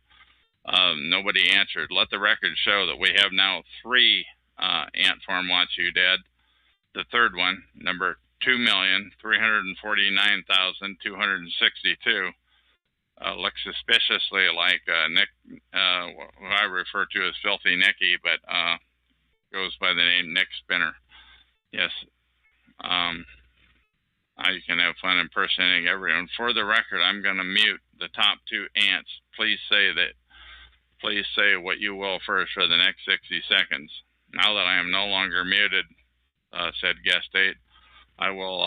Nobody answered. Let the record show that we have now 3 Ant Farm Wants You Dead. The third one, number 2,349,262, looks suspiciously like Nick, who I refer to as Filthy Nicky, but goes by the name Nick Spinner. Yes. You can have fun impersonating everyone. For the record, I'm going to mute the top 2 ants. Please say what you will first for the next 60 seconds. Now that I am no longer muted, said guest 8, I will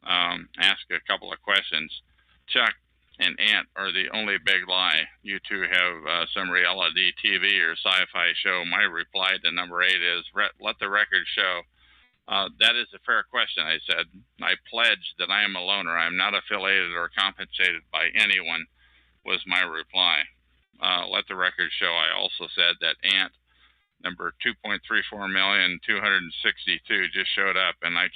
ask a couple of questions. Chuck and Ant are the only big lie. You two have some reality TV or sci-fi show. My reply to number 8 is, let the record show. That is a fair question, I said. I pledge that I am a loner. I am not affiliated or compensated by anyone, was my reply. Let the record show. I also said that Ant number 2.34,262 just showed up, and I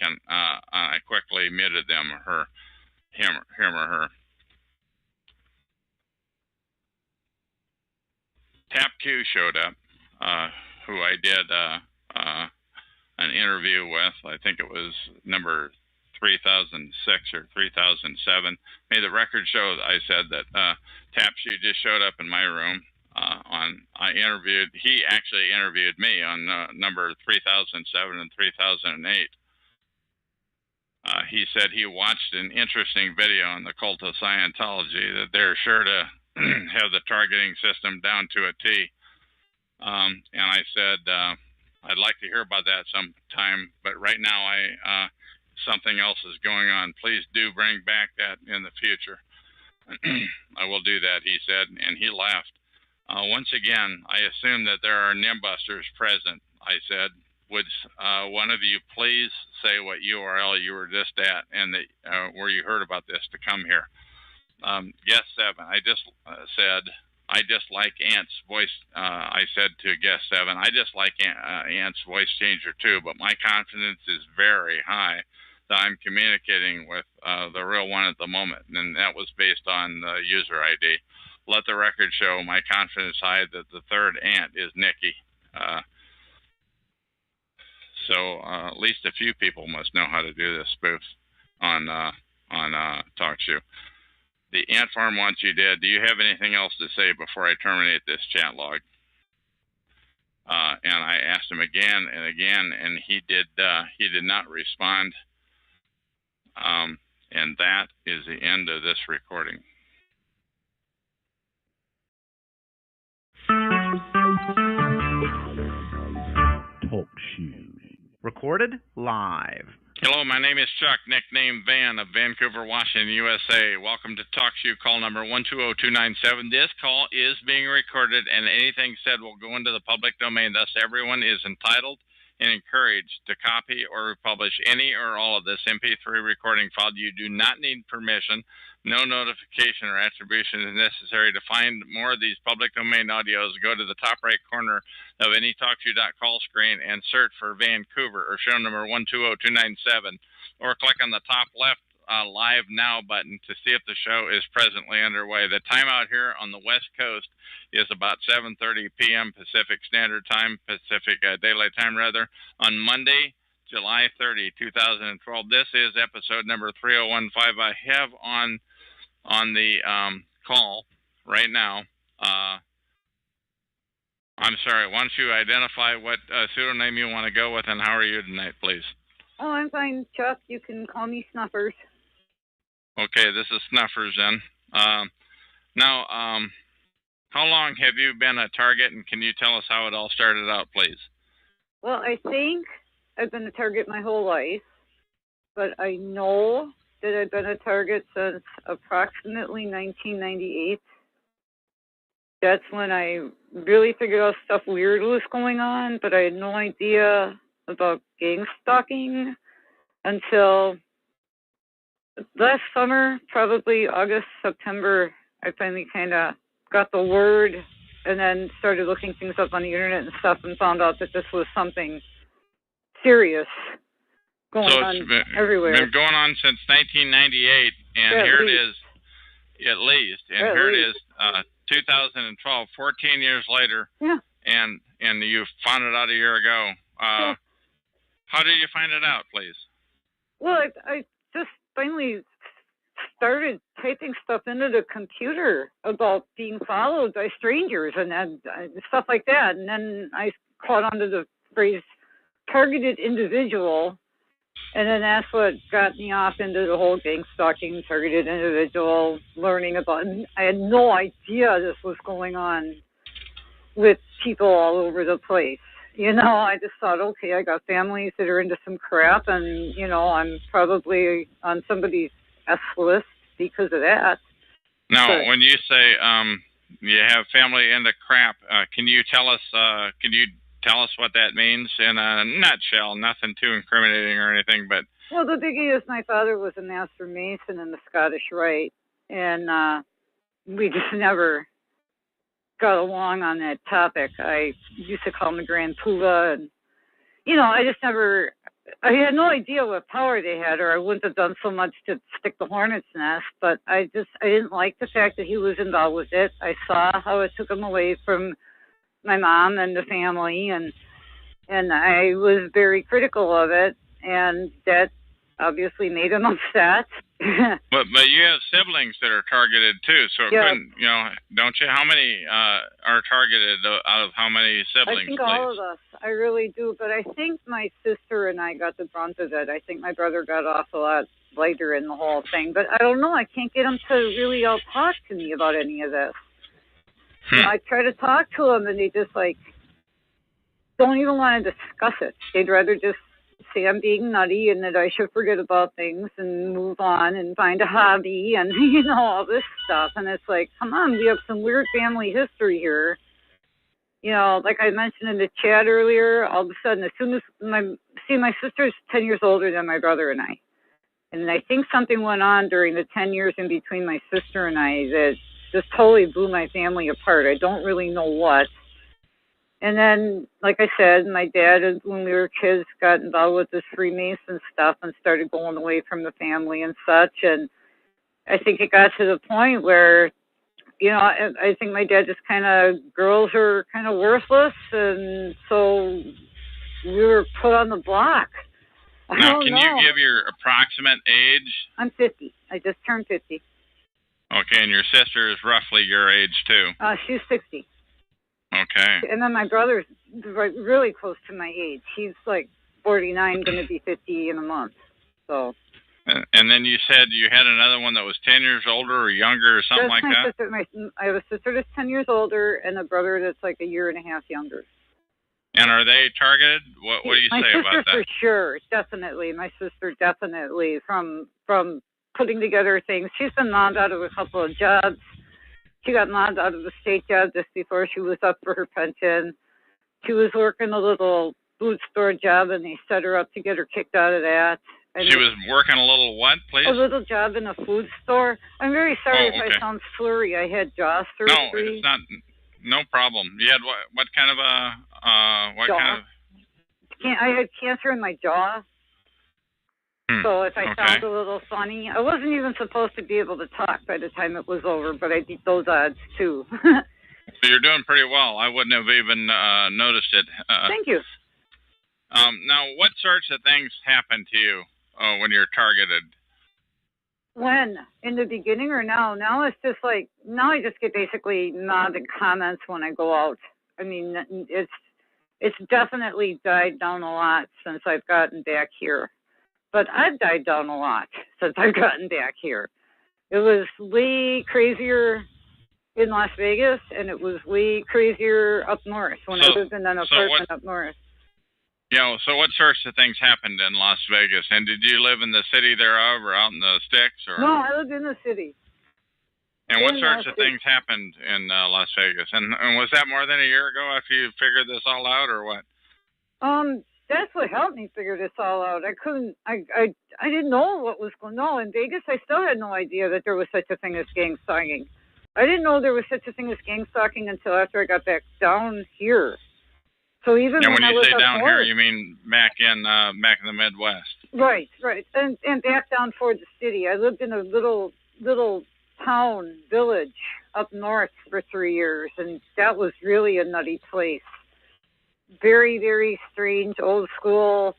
quickly muted him or her. Tap Q showed up, who I did an interview with. I think it was number 3006 or 3007. May the record show that I said that Tap Q just showed up in my room. He actually interviewed me on number 3007 and 3008. He said he watched an interesting video on the cult of Scientology, that they're sure to have the targeting system down to a T. And I said, I'd like to hear about that sometime, but right now something else is going on. Please do bring back that in the future. I will do that, he said, and he left. Once again, I assume that there are nimbusters present. I said, would one of you please say what URL you were just at and where you heard about this to come here? Guest 7, I just said, I just like Ant's voice. I said to guest 7, I just like Ant's voice changer too, but my confidence is very high that I'm communicating with the real one at the moment, and that was based on the user ID. Let the record show my confidence high that the third Ant is Nikki. So at least a few people must know how to do this spoof on TalkShoe. The Ant Farm wants you dead. Do you have anything else to say before I terminate this chat log? And I asked him again and again, and he did not respond. And that is the end of this recording. TalkShoe. Recorded live. Hello, my name is Chuck, nickname Van of Vancouver, Washington, USA. Welcome to TalkShoe call number 120297. This call is being recorded, and anything said will go into the public domain. Thus, everyone is entitled and encouraged to copy or republish any or all of this MP3 recording file. You do not need permission. No notification or attribution is necessary. To find more of these public domain audios, go to the top right corner of any TalkShoe.call screen and search for Vancouver or show number 120297, or click on the top left Live Now button to see if the show is presently underway. The timeout here on the West Coast is about 7:30 p.m. Pacific Standard Time, Pacific Daylight Time rather, on Monday, July 30, 2012. This is episode number 3015. I have on the call right now. I'm sorry, why don't you identify what pseudonym you want to go with, and how are you tonight, please? Oh, I'm fine, Chuck. You can call me Snuffers. Okay, this is Snuffers then. Now, how long have you been a target, and can you tell us how it all started out, please? Well, I think I've been a target my whole life, but I know that I've been a target since approximately 1998. That's when I really figured out stuff weird was going on, but I had no idea about gangstalking until last summer, probably August, September. I finally kind of got the word and then started looking things up on the internet and stuff and found out that this was something serious going on everywhere. It's been going on since 1998, and yeah, here it is, at least, and here it is, 2012, 14 years later, yeah. and you found it out a year ago. Yeah. How did you find it out, please? Well, I just finally started typing stuff into the computer about being followed by strangers and stuff like that. And then I caught onto the phrase targeted individual. And then that's what got me off into the whole gangstalking, targeted individual, learning about it. I had no idea this was going on with people all over the place. You know, I just thought, okay, I got families that are into some crap, and, you know, I'm probably on somebody's S list because of that. Now, when you say you have family into crap, can you tell us what that means in a nutshell? Nothing too incriminating or anything, but... Well, the biggie is my father was a master mason in the Scottish Rite, and we just never got along on that topic. I used to call him a Grand Poobah, and, you know, I had no idea what power they had, or I wouldn't have done so much to stick the hornet's nest, but I didn't like the fact that he was involved with it. I saw how it took him away from my mom and the family, and I was very critical of it, and that obviously made him upset. But you have siblings that are targeted too, so it couldn't, you know, don't you? How many are targeted out of how many siblings? I think all of us. I really do, but I think my sister and I got the brunt of it. I think my brother got off a lot later in the whole thing, but I don't know. I can't get them to really all talk to me about any of this. You know, I try to talk to them, and they just don't even want to discuss it. They'd rather just say I'm being nutty and that I should forget about things and move on and find a hobby and, you know, all this stuff. And it's like, come on, we have some weird family history here. You know, like I mentioned in the chat earlier, all of a sudden, as soon as my sister's 10 years older than my brother and I. And I think something went on during the 10 years in between my sister and I that just totally blew my family apart. I don't really know what. And then, like I said, my dad, when we were kids, got involved with this Freemason stuff and started going away from the family and such. And I think it got to the point where, you know, I think my dad just kind of, girls are kind of worthless. And so we were put on the block. Now, can you give your approximate age? I'm 50. I just turned 50. Okay, and your sister is roughly your age, too? She's 60. Okay. And then my brother's really close to my age. He's like 49, going to be 50 in a month. So. And then you said you had another one that was 10 years older or younger or something like that? I have a sister that's 10 years older and a brother that's like a year and a half younger. And are they targeted? What do you say about that? My sister for sure, definitely. My sister definitely from putting together things. She's been mobbed out of a couple of jobs. She got mobbed out of the state job just before she was up for her pension. She was working a little food store job, and they set her up to get her kicked out of that. And she was working a little what, please? A little job in a food store. I'm very sorry if I sound slurry. I had jaw surgery. No, it's not. No problem. You had what kind of a jaw. I had cancer in my jaw. So if I sound a little funny, I wasn't even supposed to be able to talk by the time it was over, but I beat those odds too. So you're doing pretty well. I wouldn't have even noticed it. Thank you. Now, what sorts of things happen to you when you're targeted? When? In the beginning or now? Now it's just like, now I just get basically mobbed in comments when I go out. I mean, it's definitely died down a lot since I've gotten back here. But I've died down a lot since I've gotten back here. It was way crazier in Las Vegas, and it was way crazier up north when I lived in an apartment up north. Yeah, so what sorts of things happened in Las Vegas? And did you live in the city thereof or out in the sticks? Or? No, I lived in the city. And what sorts of things happened in Las Vegas? And was that more than a year ago after you figured this all out, or what? That's what helped me figure this all out. I didn't know what was going on. In Vegas, I still had no idea that there was such a thing as gang stalking. I didn't know there was such a thing as gang stalking until after I got back down here. So even when I you was say down north, here, you mean back in the Midwest? Right, and back down toward the city. I lived in a little town village up north for 3 years, and that was really a nutty place. Very, very strange, old school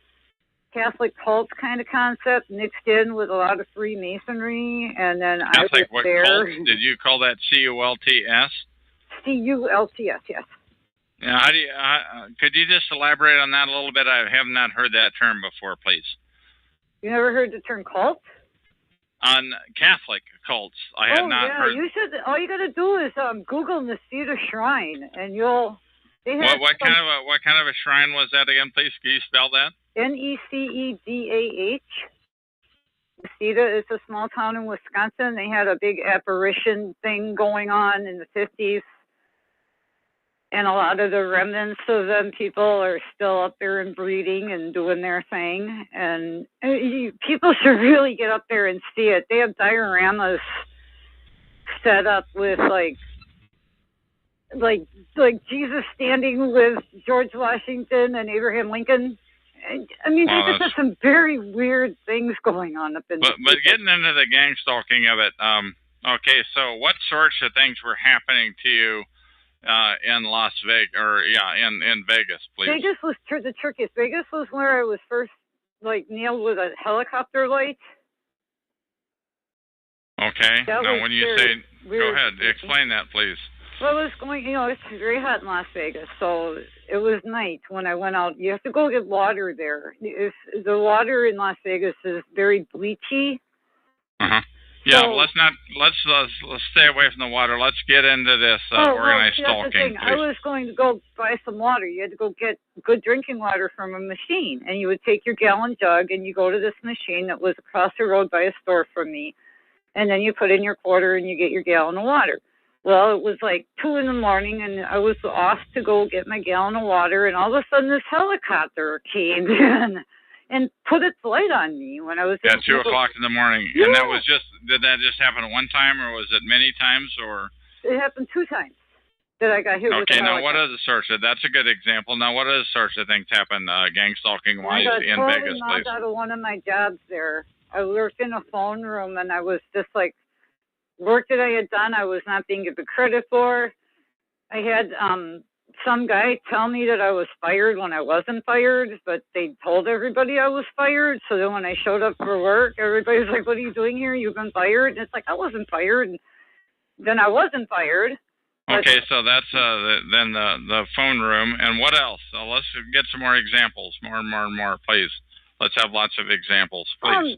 Catholic cult kind of concept mixed in with a lot of Freemasonry. And then Catholic, I was there. Cult? Did you call that CULTS? CULTS, yes. Yeah, how do you, could you just elaborate on that a little bit? I have not heard that term before, please. You never heard the term cult? On Catholic cults, I had not heard. You should. All you got to do is Google Nesida Shrine, and you'll. What kind of a shrine was that again, please? Can you spell that? Necedah. Nesida is a small town in Wisconsin. They had a big apparition thing going on in the 50s. And a lot of the remnants of them people are still up there and breeding and doing their thing. And people should really get up there and see it. They have dioramas set up with like Jesus standing with George Washington and Abraham Lincoln. I mean, there's just some very weird things going on up in But getting into the gang stalking of it, okay, so what sorts of things were happening to you in Las Vegas, or in Vegas, please? Vegas was the trickiest. Vegas was where I was first nailed with a helicopter light. Okay. Now, when you say, go ahead, explain that, please. Well, it was going, it's very hot in Las Vegas, so it was night when I went out. You have to go get water there. The water in Las Vegas is very bleachy. Uh-huh. Yeah, So, let's stay away from the water. Let's get into this organized that's the stalking, thing. I please. was going to go buy some water. You had to go get good drinking water from a machine, and you would take your gallon jug and you go to this machine that was across the road by a store from me, and then you put in your quarter and you get your gallon of water. Well, it was like 2 in the morning, and I was off to go get my gallon of water, and all of a sudden this helicopter came in and put its light on me when I was at 2 o'clock in the morning. Yeah. And did that just happen one time, or was it many times, or? It happened 2 times that I got hit with a Okay, now helicopter. what other sorts of, that's a good example. Now what other sorts of things happen gang stalking wise in Vegas, please? I got out of one of my jobs there. I worked in a phone room, and I was just like, work that I had done, I was not being given credit for. I had some guy tell me that I was fired when I wasn't fired, but they told everybody I was fired. So then when I showed up for work, everybody was like, what are you doing here? You've been fired? And it's like, I wasn't fired. And then I wasn't fired. Okay, so that's then the phone room. And what else? So let's get some more examples, more and more and more, please. Let's have lots of examples, please.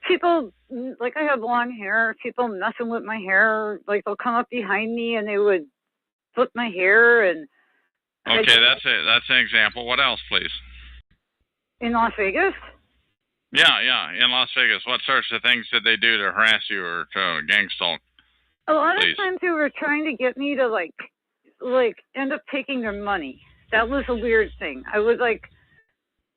People, like I have long hair, people messing with my hair, like they'll come up behind me and they would flip my hair. And okay, that's it. That's an example. What else, please? In Las Vegas? Yeah, in Las Vegas. What sorts of things did they do to harass you or to gang stalk? A lot of times they were trying to get me to like end up taking their money. That was a weird thing. I was like,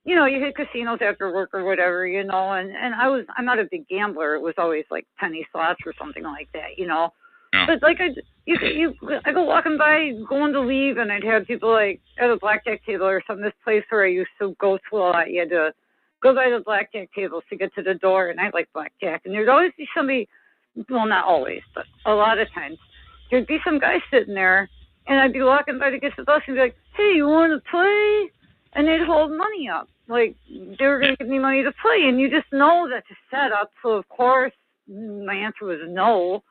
you know, you hit casinos after work or whatever, you know, and I'm not a big gambler. It was always like penny slots or something like that, you know. Yeah. But like I go walking by, going to leave, and I'd have people like at a blackjack table or something. This place where I used to go to a lot, you had to go by the blackjack tables to get to the door, and I like blackjack. And there'd always be somebody, well, not always, but a lot of times, there'd be some guy sitting there, and I'd be walking by to get to the bus and be like, hey, you want to play? And they'd hold money up. Like, they were going to give me money to play. And you just know that's a setup. So, of course, my answer was no.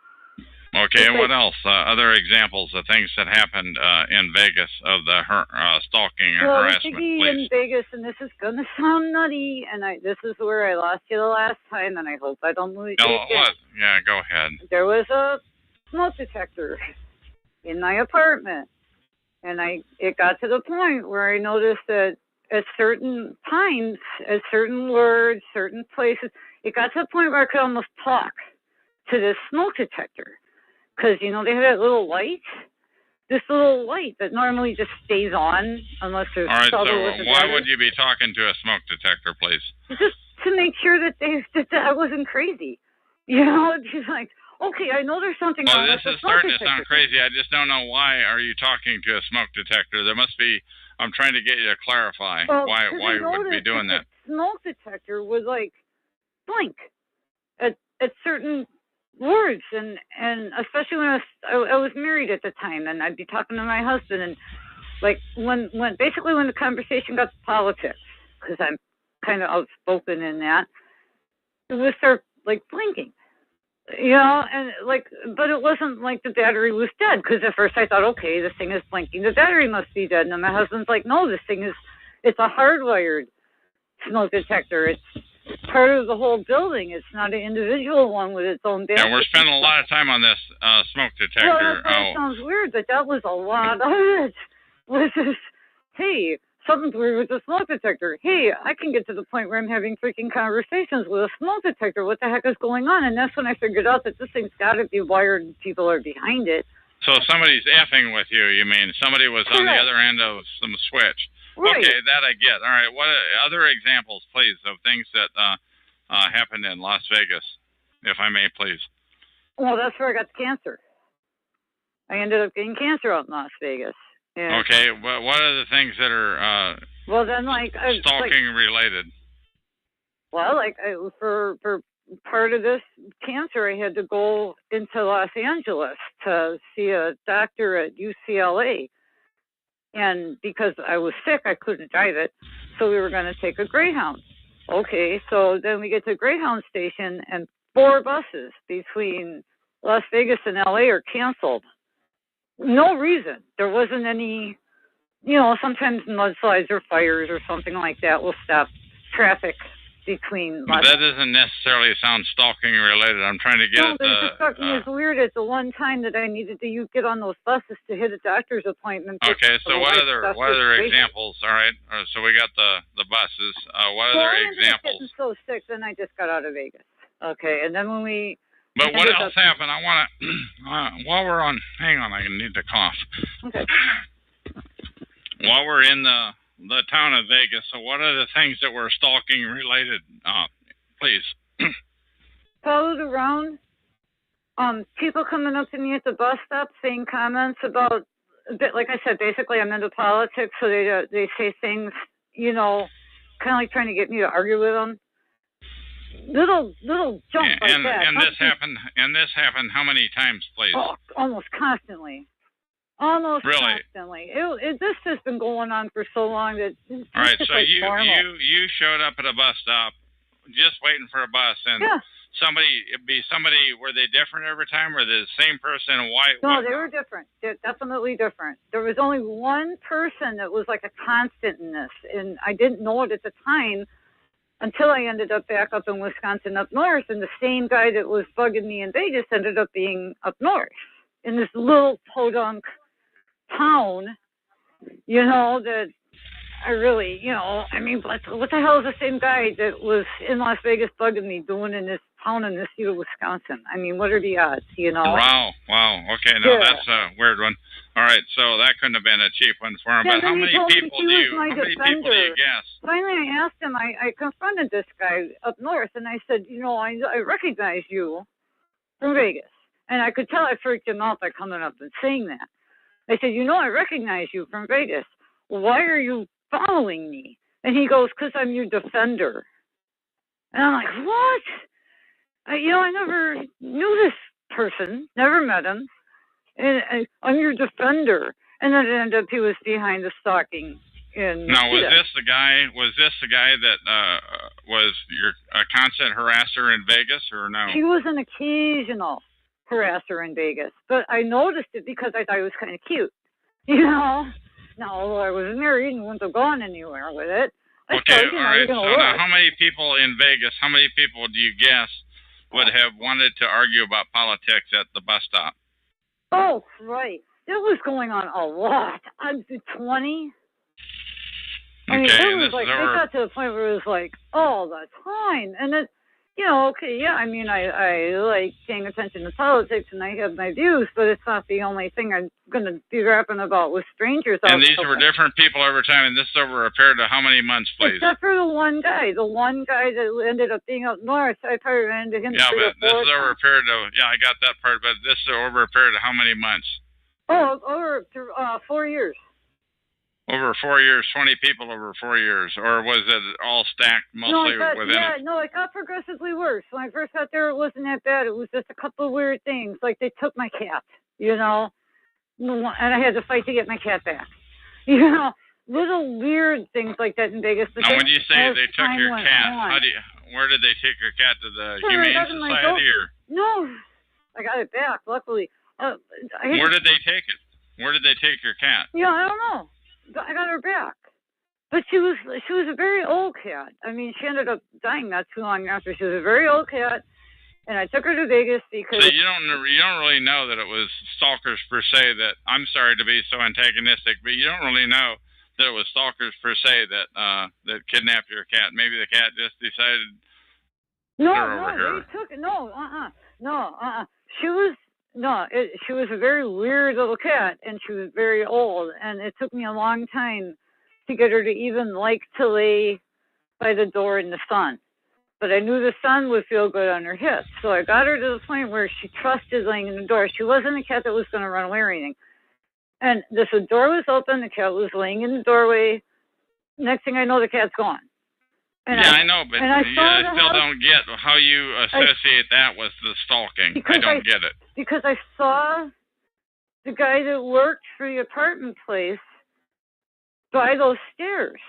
Okay, and what else? Other examples of things that happened in Vegas of the stalking and harassment, please. In Vegas, and this is going to sound nutty, and this is where I lost you the last time, and I hope I don't lose you again. What? Yeah, go ahead. There was a smoke detector in my apartment. And it got to the point where I noticed that at certain times, at certain words, certain places, it got to the point where I could almost talk to this smoke detector. Because, you know, they had that little light, this little light that normally just stays on unless there's trouble with the battery. Why would you be talking to a smoke detector, please? Just to make sure that I wasn't crazy. You know, just like, okay, I know there's something wrong with the smoke detector. This is starting to sound crazy. I just don't know why are you talking to a smoke detector. There must be, I'm trying to get you to clarify why you would be doing that. The smoke detector would like blink at certain words, and especially when I was married at the time, and I'd be talking to my husband, and like when the conversation got to politics, because I'm kind of outspoken in that, it would start like blinking. You know, and like, but it wasn't like the battery was dead, because at first I thought, okay, this thing is blinking, the battery must be dead. And then my husband's like, no, it's a hardwired smoke detector. It's part of the whole building. It's not an individual one with its own battery. Yeah, we're spending a lot of time on this smoke detector. Well, that sounds weird, but that was a lot of it. Was just, hey, something's weird with the smoke detector. Hey, I can get to the point where I'm having freaking conversations with a smoke detector. What the heck is going on? And that's when I figured out that this thing's got to be wired and people are behind it. So somebody's effing with you, you mean? Somebody was on the other end of some switch. Right. Okay, that I get. All right, what other examples, please, of things that happened in Las Vegas, if I may, please? Well, that's where I got the cancer. I ended up getting cancer out in Las Vegas. Yeah. Okay, well, what are the things that are stalking related? Well, for part of this cancer, I had to go into Los Angeles to see a doctor at UCLA. And because I was sick, I couldn't drive it. So we were going to take a Greyhound. Okay, so then we get to Greyhound station, and 4 buses between Las Vegas and LA are canceled. No reason. There wasn't any, you know, sometimes mudslides or fires or something like that will stop traffic between. But that doesn't necessarily sound stalking related. I'm trying to get no, the stalking is weird. It's the one time that I needed to get on those buses to hit a doctor's appointment. Okay, so what other examples? All right, so we got the buses. What other examples? I was so sick, then I just got out of Vegas. Okay, and then when we. But what else happened? I want to, while we're on, hang on, I need to cough. Okay. While we're in the town of Vegas, so what are the things that were stalking related, please? Followed around, people coming up to me at the bus stop saying comments about, like I said, basically I'm into politics, so they say things, kind of like trying to get me to argue with them. Little junk like that. And this happened how many times, please? Oh, almost constantly. Almost really? Constantly. This has been going on for so long that. All right, so you showed up at a bus stop, just waiting for a bus, and somebody. Were they different every time, or the same person? Why? No, they were different. They're definitely different. There was only one person that was like a constant in this, and I didn't know it at the time. Until I ended up back up in Wisconsin, up north, and the same guy that was bugging me in Vegas ended up being up north in this little podunk town, that I really, I mean, what the hell is the same guy that was in Las Vegas bugging me doing in this town in this state of Wisconsin? I mean, what are the odds, Wow. Okay, no, that's a weird one. All right, so that couldn't have been a cheap one for him. But how many people do you guess? Finally, I asked him. I confronted this guy up north, and I said, I recognize you from Vegas, and I could tell I freaked him out by coming up and saying that. I said, I recognize you from Vegas. Why are you following me? And he goes, because I'm your defender. And I'm like, what? I never knew this person, never met him. And I'm your defender. And then it ended up he was behind the stalking. Now, was this the guy that was your constant harasser in Vegas, or no? He was an occasional harasser in Vegas, but I noticed it because I thought he was kind of cute. Now, although I was married and wouldn't have gone anywhere with it. Okay, all right. So now, how many people in Vegas, how many people do you guess would have wanted to argue about politics at the bus stop? Oh, right. It was going on a lot. I'd be 20. I mean, it was like, they got to the point where it was like all the time. And it, I mean, I like paying attention to politics and I have my views, but it's not the only thing I'm going to be rapping about with strangers. And these were different people every time, and this is over a period of how many months, please? Except for the one guy that ended up being up north. I probably ran into him. Yeah, but this is over a period of, I got that part, but this is over a period of how many months? Oh, over 4 years. Over 4 years, 20 people over 4 years, or was it all stacked mostly within it? No, it got progressively worse. When I first got there, it wasn't that bad. It was just a couple of weird things, like they took my cat, and I had to fight to get my cat back. Little weird things like that in Vegas. Now, when you say they took your cat, where did they take your cat? To the Humane Society, or? No, I got it back. Luckily. Where did they take it? Where did they take your cat? Yeah, I don't know. I got her back, but she was a very old cat. I mean, she ended up dying not too long after. She was a very old cat, and I took her to Vegas because. So you don't really know that it was stalkers per se. That, I'm sorry to be so antagonistic, but you don't really know that it was stalkers per se that kidnapped your cat. Maybe the cat just decided. They took it. She was a very weird little cat, and she was very old, and it took me a long time to get her to even like to lay by the door in the sun. But I knew the sun would feel good on her hips, so I got her to the point where she trusted laying in the door. She wasn't a cat that was going to run away or anything. And the door was open, the cat was laying in the doorway. Next thing I know, the cat's gone. And I know, but I still don't get how you associate that with the stalking. I don't get it. Because I saw the guy that worked for the apartment place by those stairs.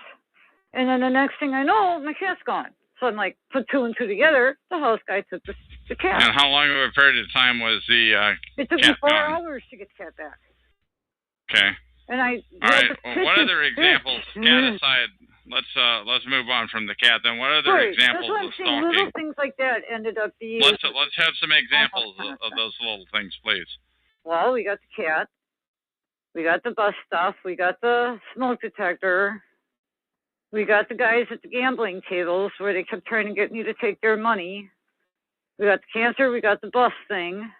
And then the next thing I know, my cat's gone. So I'm like, put two and two together, the house guy took the cat. And how long of a period of time was the It took me 4 hours to get the cat back. Okay. And all right. Well, what other examples, cat aside, let's move on from the cat. Then what other Right. examples That's what I'm of saying. stalking? Little things like that ended up being. Let's have some examples of those little things, please. Well, we got the cat. We got the bus stuff. We got the smoke detector. We got the guys at the gambling tables where they kept trying to get me to take their money. We got the cancer. We got the bus thing.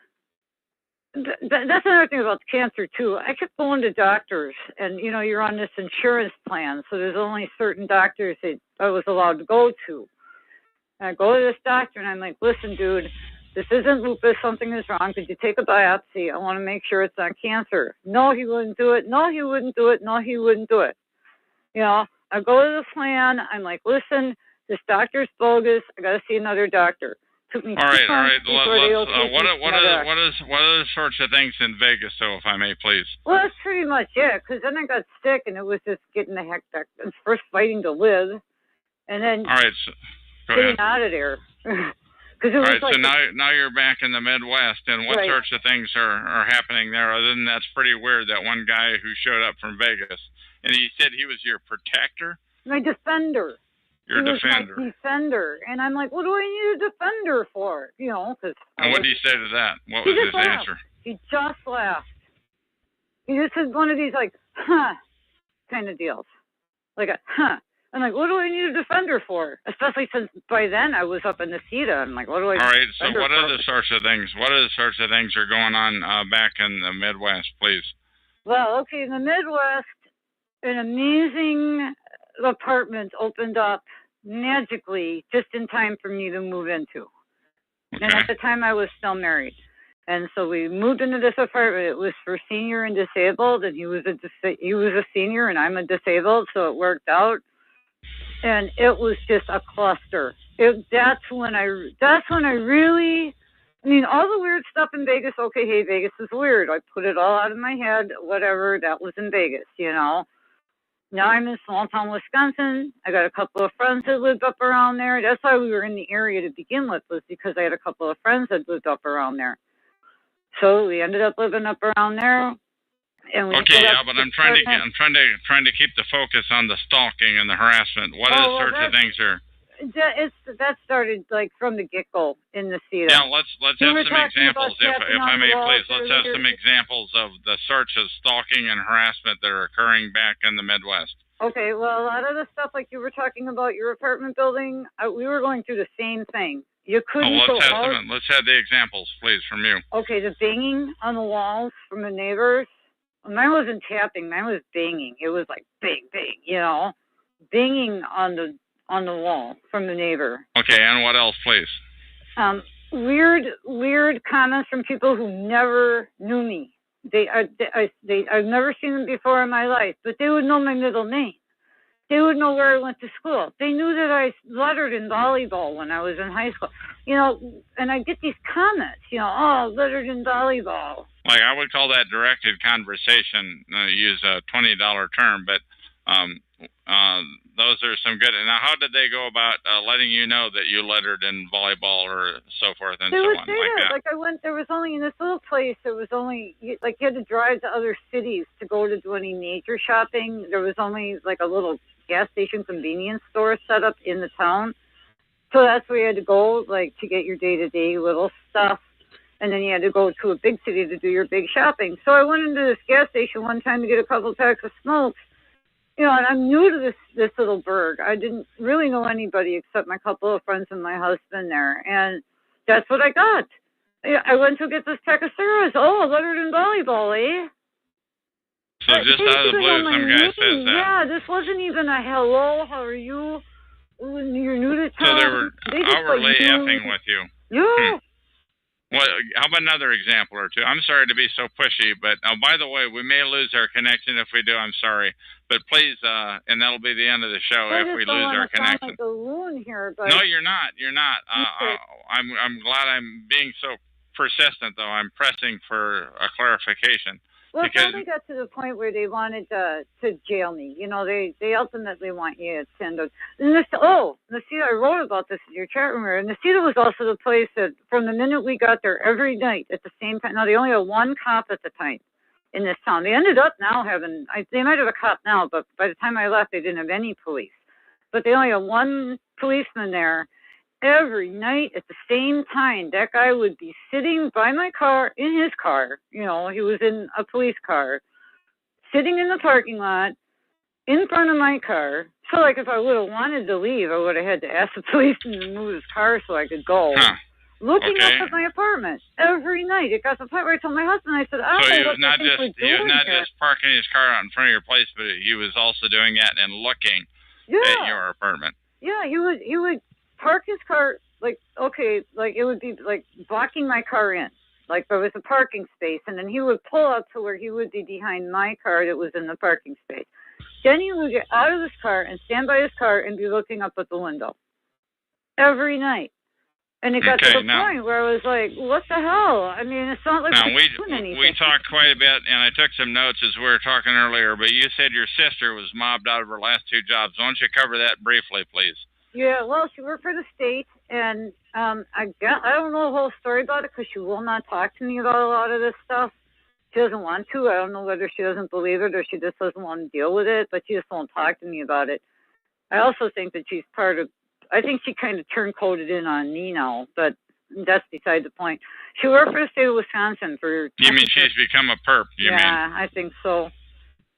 That's another thing about the cancer, too. I kept going to doctors, and, you know, you're on this insurance plan, so there's only certain doctors that I was allowed to go to. And I go to this doctor, and I'm like, listen, dude, this isn't lupus. Something is wrong. Could you take a biopsy? I want to make sure it's not cancer. No, he wouldn't do it. No, he wouldn't do it. No, he wouldn't do it. You know, I go to the plan. I'm like, listen, this doctor's bogus. I got to see another doctor. Took me all right. What are the sorts of things in Vegas, though, if I may, please? Well, that's pretty much it. Because then I got sick, and it was just getting the heck back. First fighting to live, and then all right, so, getting out of there. All right, like so now you're back in the Midwest, and what sorts of things are happening there? Other than that's pretty weird, that one guy who showed up from Vegas, and he said he was your protector? My defender. Your defender. My defender. And I'm like, what do I need a defender for? You know, because. And what did he say to that? What was his answer? He just laughed. He just said one of these, like, huh, kind of deals. Like a, huh. I'm like, what do I need a defender for? Especially since by then I was up in the CETA. I'm like, what do I? All right. So what are the sorts of things? What are the sorts of things are going on back in the Midwest, please? Well, okay, in the Midwest, an amazing apartment opened up magically just in time for me to move into. Okay. And at the time I was still married. And so we moved into this apartment. It was for senior and disabled, and he was a senior and I'm a disabled, so it worked out. And it was just a cluster. That's when I really, I mean, all the weird stuff in Vegas, okay, hey, Vegas is weird. I put it all out of my head, whatever, that was in Vegas, you know. Now I'm in small town Wisconsin. I got a couple of friends that lived up around there. That's why we were in the area to begin with, was because I had a couple of friends that lived up around there. So we ended up living up around there. And we okay, yeah, but I'm trying to keep the focus on the stalking and the harassment. What sorts of things are? That started like from the get-go in the CETA. Yeah, let's have some examples, if I may, please. Let's have some examples of the sorts of stalking and harassment that are occurring back in the Midwest. Okay, well, a lot of the stuff like you were talking about your apartment building, we were going through the same thing. You couldn't go out. Let's have the examples, please, from you. Okay, the banging on the walls from the neighbors. Mine wasn't tapping, mine was banging. It was like bang, bang, you know, banging on the wall from the neighbor. Okay, and what else, please? Weird comments from people who never knew me. I've never seen them before in my life, but they would know my middle name. They would know where I went to school. They knew that I lettered in volleyball when I was in high school. You know, and I get these comments, you know, oh, lettered in volleyball. Like, I would call that directed conversation, use a $20 term, but those are some good. Now, how did they go about letting you know that you lettered in volleyball or so forth and so on like that? Like I went, there was only in this little place, there was only, like you had to drive to other cities to go to do any major shopping. There was only like a little gas station convenience store set up in the town. So that's where you had to go, like to get your day-to-day little stuff. And then you had to go to a big city to do your big shopping. So I went into this gas station one time to get a couple of packs of smokes. You know, and I'm new to this little burg. I didn't really know anybody except my couple of friends and my husband there. And that's what I got. I went to get this pack of cigarettes. Oh, lettered in volleyball, eh? So just out of the blue, some guy says that. Yeah, this wasn't even a hello, how are you? When you're new to town. So they were outwardly effing with you. Yeah. Well, how about another example or two? I'm sorry to be so pushy, but by the way, we may lose our connection. If we do, I'm sorry. But please, and that'll be the end of the show if we lose our connection. Like a loon here, but... No, you're not. You're not. I'm glad I'm being so persistent, though. I'm pressing for a clarification. Well, they got to the point where they wanted to jail me. You know, they ultimately want you to send a... I wrote about this in your chat room here. And the CETA was also the place that from the minute we got there every night at the same time... Now, they only had one cop at the time in this town. They ended up now having... they might have a cop now, but by the time I left, they didn't have any police. but they only had one policeman there. Every night at the same time, that guy would be sitting by my car, in his car. You know, he was in a police car, sitting in the parking lot in front of my car. So, like, if I would have wanted to leave, I would have had to ask the policeman to move his car so I could go. Huh. Looking Okay. up at my apartment every night. It got to the point where I told my husband, I said, I So don't he know was what not they think just we're doing here. just parking his car out in front of your place, but he was also doing that and looking at your apartment. Yeah, he would park his car, like, okay, like, it would be, like, blocking my car in. Like, there was a parking space, and then he would pull up to where he would be behind my car that was in the parking space. Then he would get out of his car and stand by his car and be looking up at the window. Every night. And it got to the point where I was like, what the hell? I mean, it's not like we're doing anything. We talked quite a bit, and I took some notes as we were talking earlier, but you said your sister was mobbed out of her last 2 jobs. Why don't you cover that briefly, please? Yeah, well, she worked for the state, and I don't know the whole story about it because she will not talk to me about a lot of this stuff. She doesn't want to. I don't know whether she doesn't believe it or she just doesn't want to deal with it, but she just won't talk to me about it. I also think that she's part of, I think she kind of turncoated in on me now, but that's beside the point. She worked for the state of Wisconsin for... You mean she's become a perp, Yeah, I think so.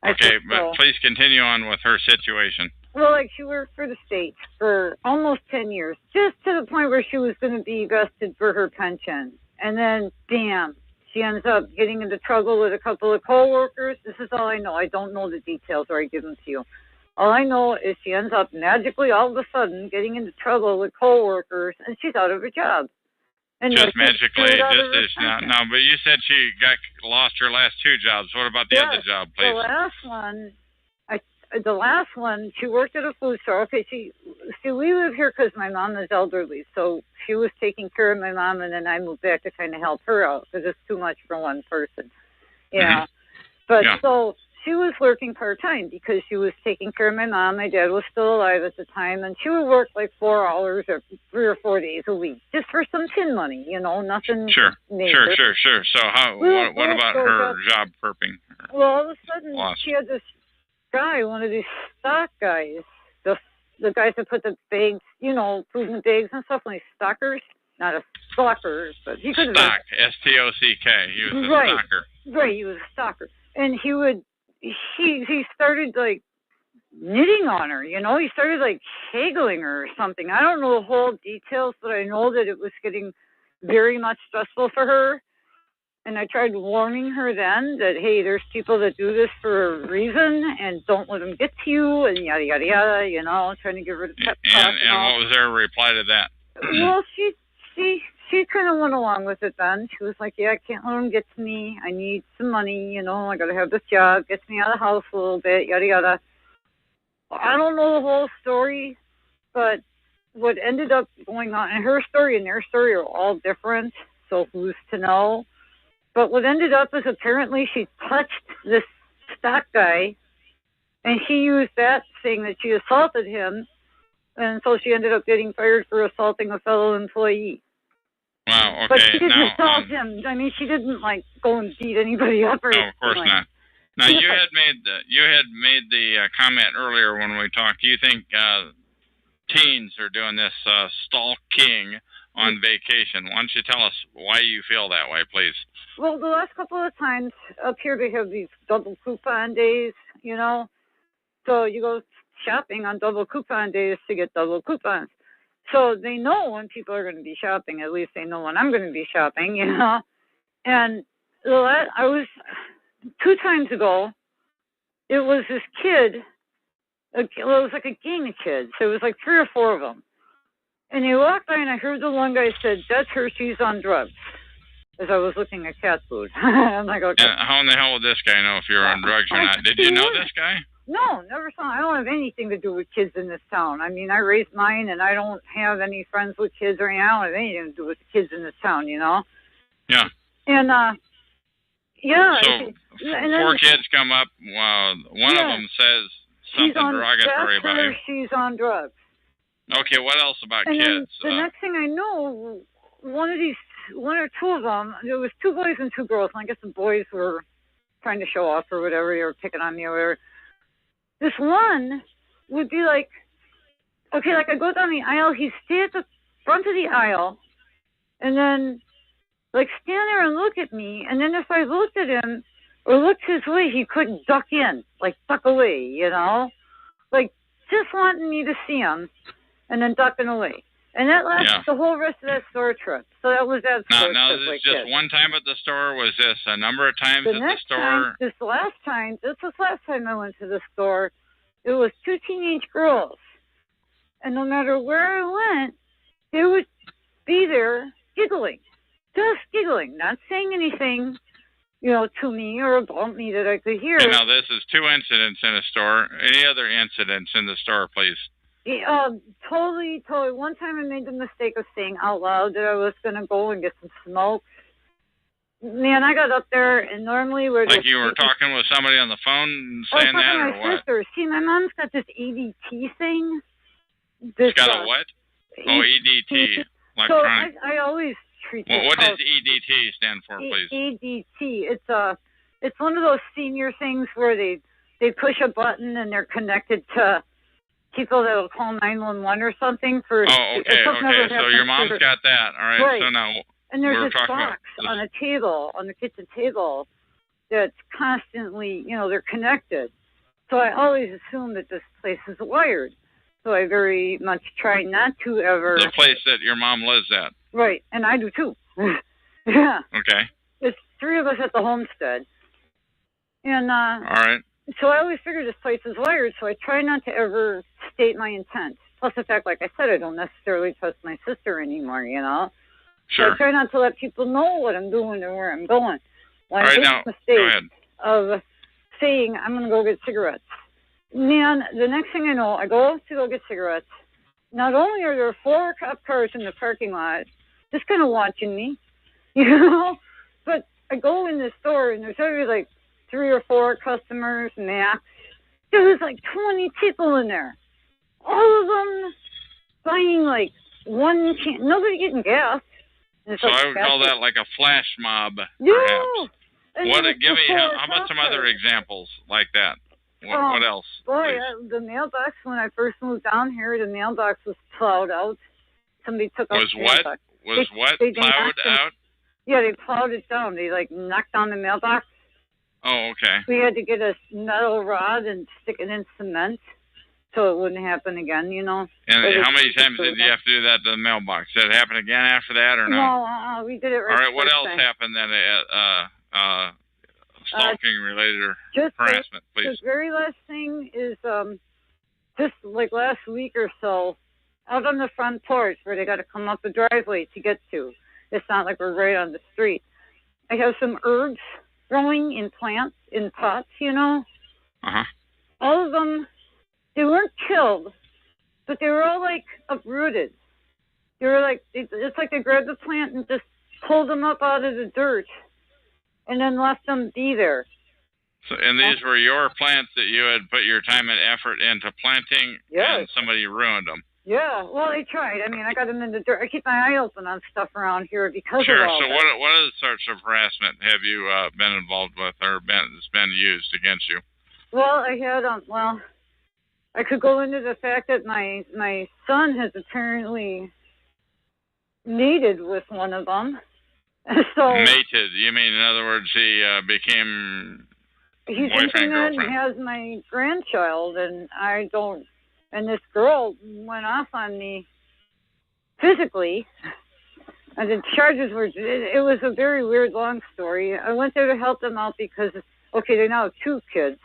Okay, but please continue on with her situation. Well, like, she worked for the state for almost 10 years, just to the point where she was going to be vested for her pension. And then, bam, she ends up getting into trouble with a couple of coworkers. This is all I know. I don't know the details, or I give them to you. All I know is she ends up magically, all of a sudden, getting into trouble with coworkers, and she's out of her job. And just magically, but you said she lost her last 2 jobs. What about the other job, please? The last one, she worked at a food store. Okay, see, we live here because my mom is elderly, so she was taking care of my mom, and then I moved back to kind of help her out because it's too much for one person. Yeah, So she was working part-time because she was taking care of my mom. My dad was still alive at the time, and she would work like 4 hours or 3 or 4 days a week just for some tin money, you know, nothing major. Sure. So what about her job perping? Well, all of a sudden, she had this guy, one of these stock guys, the guys that put the bags, you know, food in bags and stuff, like stalkers, not a stalker, but he could have stock, S-T-O-C-K. He was a stalker. Right, he was a stalker. And he started, like, knitting on her, you know? He started, like, haggling her or something. I don't know the whole details, but I know that it was getting very much stressful for her. And I tried warning her then that, hey, there's people that do this for a reason, and don't let them get to you, and yada, yada, yada, you know, trying to give her the pep talk. And what was her reply to that? Well, she kind of went along with it then. She was like, yeah, I can't let them get to me. I need some money, you know, I got to have this job, gets me out of the house a little bit, yada, yada. I don't know the whole story, but what ended up going on, and her story and their story are all different, so who's to know? But what ended up is apparently she touched this stock guy, and he used that saying that she assaulted him, and so she ended up getting fired for assaulting a fellow employee. Wow, okay. But she didn't assault him. I mean, she didn't, like, go and beat anybody up or No, of course not. Now, you had made the comment earlier when we talked. Do you think teens are doing this stalking on vacation? Why don't you tell us why you feel that way, please? Well, the last couple of times up here, they have these double coupon days, you know. So you go shopping on double coupon days to get double coupons. So they know when people are going to be shopping. At least they know when I'm going to be shopping, you know. And I was 2 times ago, it was this kid. It was like a gang of kids. So it was like 3 or 4 of them. And he walked by, and I heard the one guy said, "That's her, she's on drugs," as I was looking at cat food. I'm like, okay. How in the hell would this guy know if you're on drugs or not? Did you know this guy? No, never saw him. I don't have anything to do with kids in this town. I mean, I raised mine, and I don't have any friends with kids or anything. I don't have anything to do with the kids in this town, you know? Yeah. And, yeah. So, 4 kids come up. One of them says something derogatory about you. She's on drugs. Okay, what else about and kids? The next thing I know, one or two of them, there was 2 boys and 2 girls, and I guess the boys were trying to show off or whatever, they were picking on me or whatever. This one would be like okay, like I go down the aisle, he'd stay at the front of the aisle, and then like stand there and look at me, and then if I looked at him or looked his way, he couldn't duck in, like duck away, you know, like just wanting me to see him, and then ducking away. And that lasted the whole rest of that store trip. So that was that store Now, trip. this like is just one time at the store? Was this a number of times at the store? Time, this last time I went to the store, it was 2 teenage girls. And no matter where I went, they would be there giggling. Just giggling, not saying anything, you know, to me or about me that I could hear. Okay, now this is 2 incidents in a store. Any other incidents in the store, please? Totally. One time I made the mistake of saying out loud that I was going to go and get some smoke. Man, I got up there, and normally we're like you were talking with somebody on the phone saying that, or my what? sister. See, my mom's got this EDT thing. She's got a what? Oh, EDT. Electronic. So I always treat Well, what does EDT stand for, please? EDT. It's one of those senior things where they push a button and they're connected to people that will call 911 or something for. Oh, okay. So your mom's got that. All right. Right. So now and there's this box on a table, on the kitchen table, that's constantly, you know, they're connected. So I always assume that this place is wired. So I very much try not to ever. The place that your mom lives at. Right, and I do too. Yeah. Okay. There's 3 of us at the homestead. And all right. So I always figure this place is wired, so I try not to ever state my intent. Plus the fact, like I said, I don't necessarily trust my sister anymore, you know? Sure. So I try not to let people know what I'm doing or where I'm going. Well, all right, now, go ahead. Of saying I'm going to go get cigarettes. Man, the next thing I know, I go to go get cigarettes. Not only are there 4 cop cars in the parking lot, just kind of watching me, you know, but I go in the store and there's already like 3 or 4 customers max. There was like 20 people in there. All of them buying like 1 can. Nobody getting gas. So I would call that like a flash mob, perhaps. Yeah. Give me, how about some other examples like that? What else? Boy, the mailbox, when I first moved down here, the mailbox was plowed out. Somebody took out the mailbox. Was what? Plowed out? Yeah, they plowed it down. They like knocked down the mailbox. Oh, okay. We had to get a metal rod and stick it in cement so it wouldn't happen again, you know. And how many times did you have to do that to the mailbox? Did it happen again after that or no? No, we did it right. All right, what else happened then? Stalking related or harassment, please. The very last thing is just like last week or so, out on the front porch where they got to come up the driveway to get to. It's not like we're right on the street. I have some herbs growing in plants, in pots, you know. Uh-huh. All of them, they weren't killed, but they were all like uprooted. They were like, it's like they grabbed the plant and just pulled them up out of the dirt and then left them be there. So, and these were your plants that you had put your time and effort into planting, and somebody ruined them. Yeah, well, they tried. I mean, I got them in the dirt. I keep my eye open on stuff around here because of all so that. What other sorts of harassment have you been involved with or that's been used against you? Well, I had, I could go into the fact that my son has apparently mated with one of them. So mated? You mean, in other words, he became boyfriend, girlfriend? He has my grandchild, and I don't. And this girl went off on me physically. And the charges were, it was a very weird, long story. I went there to help them out because, okay, they now have 2 kids.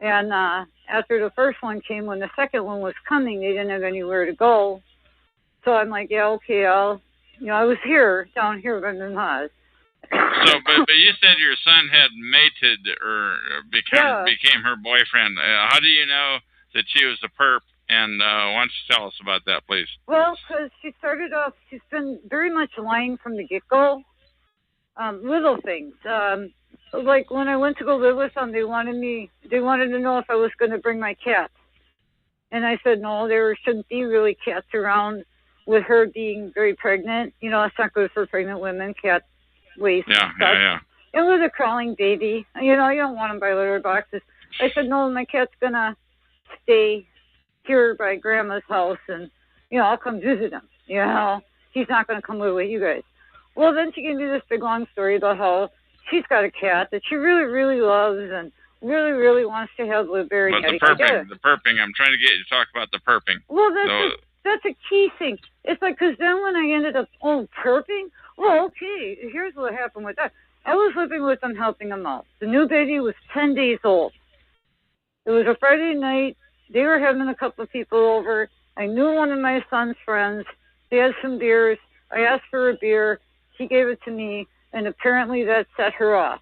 And after the first one came, when the second one was coming, they didn't have anywhere to go. So I'm like, yeah, okay, I was down here, but I'm not. So, but you said your son had mated or became her boyfriend. How do you know that she was a perp? And why don't you tell us about that, please? Well, because she started off, she's been very much lying from the get-go. Little things. Like when I went to go live with them, they wanted to know if I was going to bring my cat. And I said, no, there shouldn't be really cats around with her being very pregnant. You know, it's not good for pregnant women, cat waste. Yeah. And with a crawling baby, you know, you don't want them by litter boxes. I said, no, my cat's going to stay here by Grandma's house, and, I'll come visit him. He's not going to come live with you guys. Well, then she gave me this big long story about how she's got a cat that she really, really loves and really, really wants to have live there. But the perping, I'm trying to get you to talk about the perping. Well, that's a key thing. It's like, because then when I ended up, perping? Well, okay, here's what happened with that. I was living with them, helping them out. The new baby was 10 days old. It was a Friday night. They were having a couple of people over. I knew one of my son's friends. They had some beers. I asked for a beer. He gave it to me, and apparently that set her off.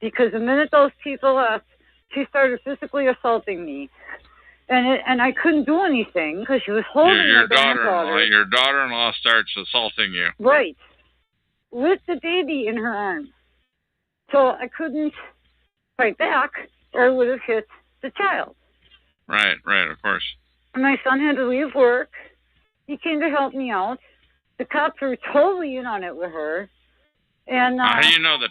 Because the minute those people left, she started physically assaulting me. And I couldn't do anything because she was holding my granddaughter. Your daughter-in-law starts assaulting you. Right. With the baby in her arms. So I couldn't fight back, or I would have hit the child. Right, of course. And my son had to leave work. He came to help me out. The cops were totally in on it with her. And how do you know the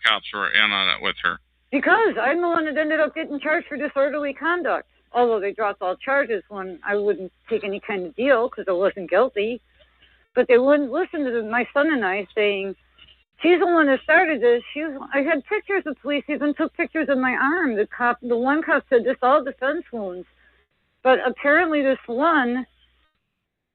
cops were in on it with her? Because I'm the one that ended up getting charged for disorderly conduct. Although they dropped all charges when I wouldn't take any kind of deal because I wasn't guilty. But they wouldn't listen to my son and I saying, she's the one that started this. I had pictures of police, even took pictures of my arm. The one cop said, this all defense wounds. But apparently this one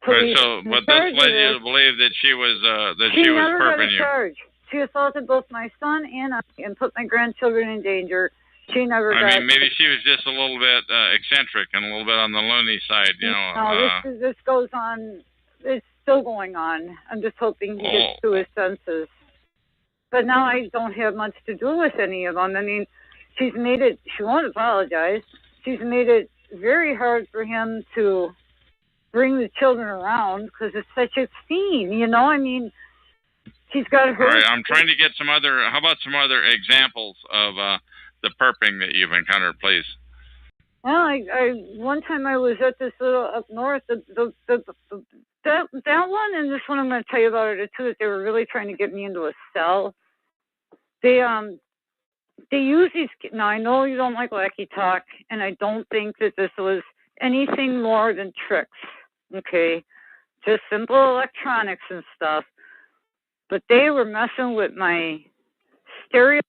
police... But this led you to believe that she was perping you. Charge. She assaulted both my son and I and put my grandchildren in danger. She never got... maybe she was just a little bit eccentric and a little bit on the loony side, No, this goes on. It's still going on. I'm just hoping he gets to his senses. But now I don't have much to do with any of them. I mean, she's made it... She won't apologize. She's made it very hard for him to bring the children around because it's such a scene, I mean... She's got her... All right, I'm trying to get some other... How about some other examples of the perping that you've encountered, please? Well, I one time I was at this little up north, that one and this one I'm going to tell you about it too, that they were really trying to get me into a cell. They use these... Now, I know you don't like wacky talk, and I don't think that this was anything more than tricks, okay? Just simple electronics and stuff. But they were messing with my stereo,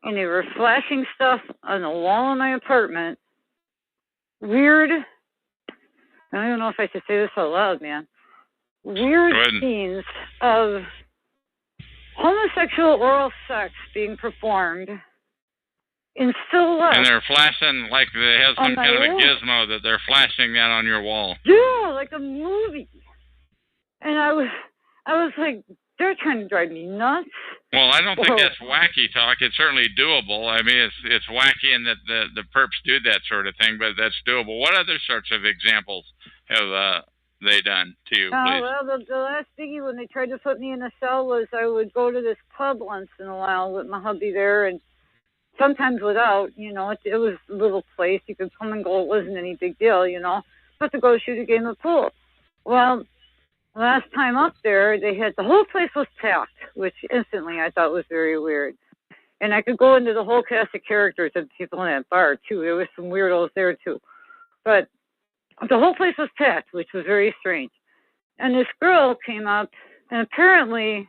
and they were flashing stuff on the wall of my apartment. Weird. I don't even know if I should say this out loud, man. Weird scenes of homosexual oral sex being performed in silhouette. And they're flashing, like they have some kind of a gizmo that they're flashing that on your wall. Yeah, like a movie. And I was like, they're trying to drive me nuts. Well, I don't think that's wacky talk. It's certainly doable. I mean, it's wacky in that the perps do that sort of thing, but that's doable. What other sorts of examples have they done to you, please? Well, the last biggie when they tried to put me in a cell was I would go to this pub once in a while with my hubby there, and sometimes without, it was a little place. You could come and go. It wasn't any big deal, but to go shoot a game of pool. Well, last time up there, the whole place was packed, which instantly I thought was very weird. And I could go into the whole cast of characters of people in that bar, too. There was some weirdos there, too. But the whole place was packed, which was very strange. And this girl came up, and apparently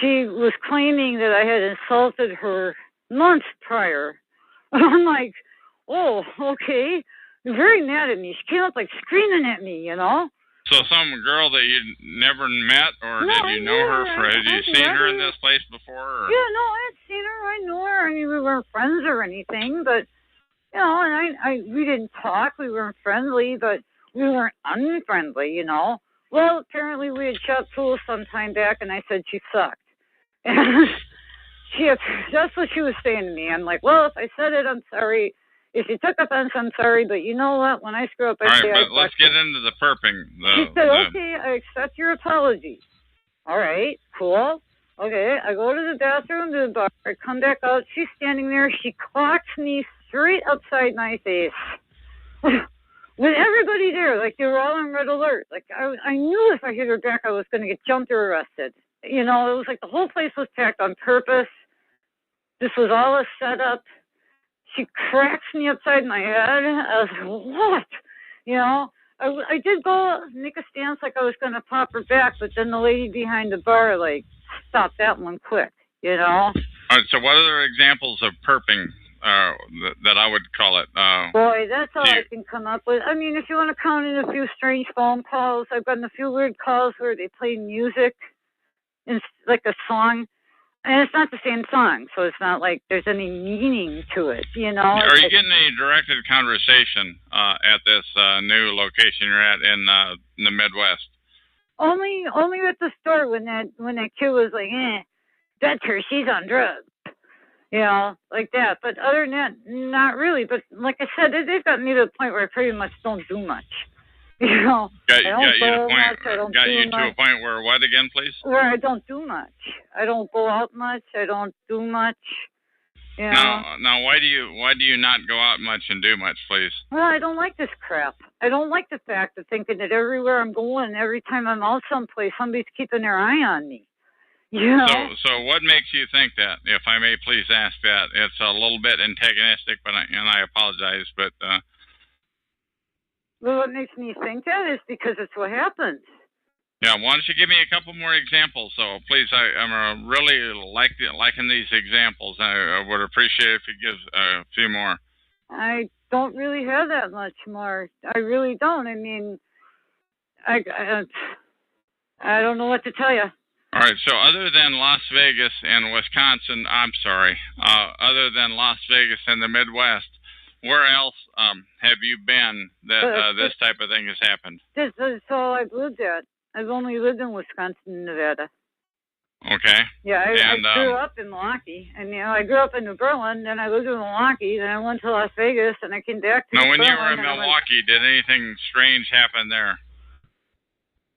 she was claiming that I had insulted her months prior. I'm like, oh, okay. Very mad at me. She came up, like, screaming at me, So some girl that you never met, or did you know her? Had you seen her in this place before? Or? Yeah, no, I had seen her. I knew her. I mean, we weren't friends or anything, but, and we didn't talk. We weren't friendly, but we weren't unfriendly, Well, apparently we had shot pool some time back, and I said she sucked. And that's what she was saying to me. I'm like, well, if I said it, I'm sorry. If you took offense, I'm sorry, but you know what? When I screw up, I say I sucked. Let's get into the perping. She said, okay, I accept your apology. All right, cool. Okay, I go to the bathroom, to the bar. I come back out. She's standing there. She clocks me straight upside my face. With everybody there, like they were all on red alert. Like I knew if I hit her back, I was going to get jumped or arrested. It was like the whole place was packed on purpose. This was all a setup. she cracks me upside my head. I was like, what? You know, I did go make a stance like I was going to pop her back, but then the lady behind the bar, like, stopped that one quick, you know? All right, so what other examples of perping that I would call it? Boy, that's all I can come up with. I mean, if you want to count in a few strange phone calls, I've gotten a few weird calls where they play music, and like a song, and it's not the same song, so it's not like there's any meaning to it, you know? Are you getting any directed conversation at this new location you're at in the Midwest? Only at the store when that kid was like, that's her, she's on drugs. You know, like that. But other than that, not really. But like I said, they've got me to the point where I pretty much don't do much. You know, got you to a point where what again, please? Where I don't do much. I don't go out much. I don't do much. You know? Now, why do you not go out much and do much, please? Well, I don't like this crap. I don't like the fact of thinking that everywhere I'm going, every time I'm out someplace, somebody's keeping their eye on me. Yeah. So what makes you think that? If I may please ask that. It's a little bit antagonistic, but I apologize. But well, what makes me think that is because it's what happens. Yeah. Why don't you give me a couple more examples? So please, I'm really liking these examples. I would appreciate if you give a few more. I don't really have that much more. I really don't. I mean, I don't know what to tell you. All right, so other than Las Vegas and Wisconsin, other than Las Vegas and the Midwest, where else have you been that this type of thing has happened? This is all I've lived at. I've only lived in Wisconsin and Nevada. Okay. Yeah, I grew up in Milwaukee. I mean, I grew up in New Berlin, then I lived in Milwaukee, then I went to Las Vegas, and I came back to Now, when you were in Milwaukee, did anything strange happen there?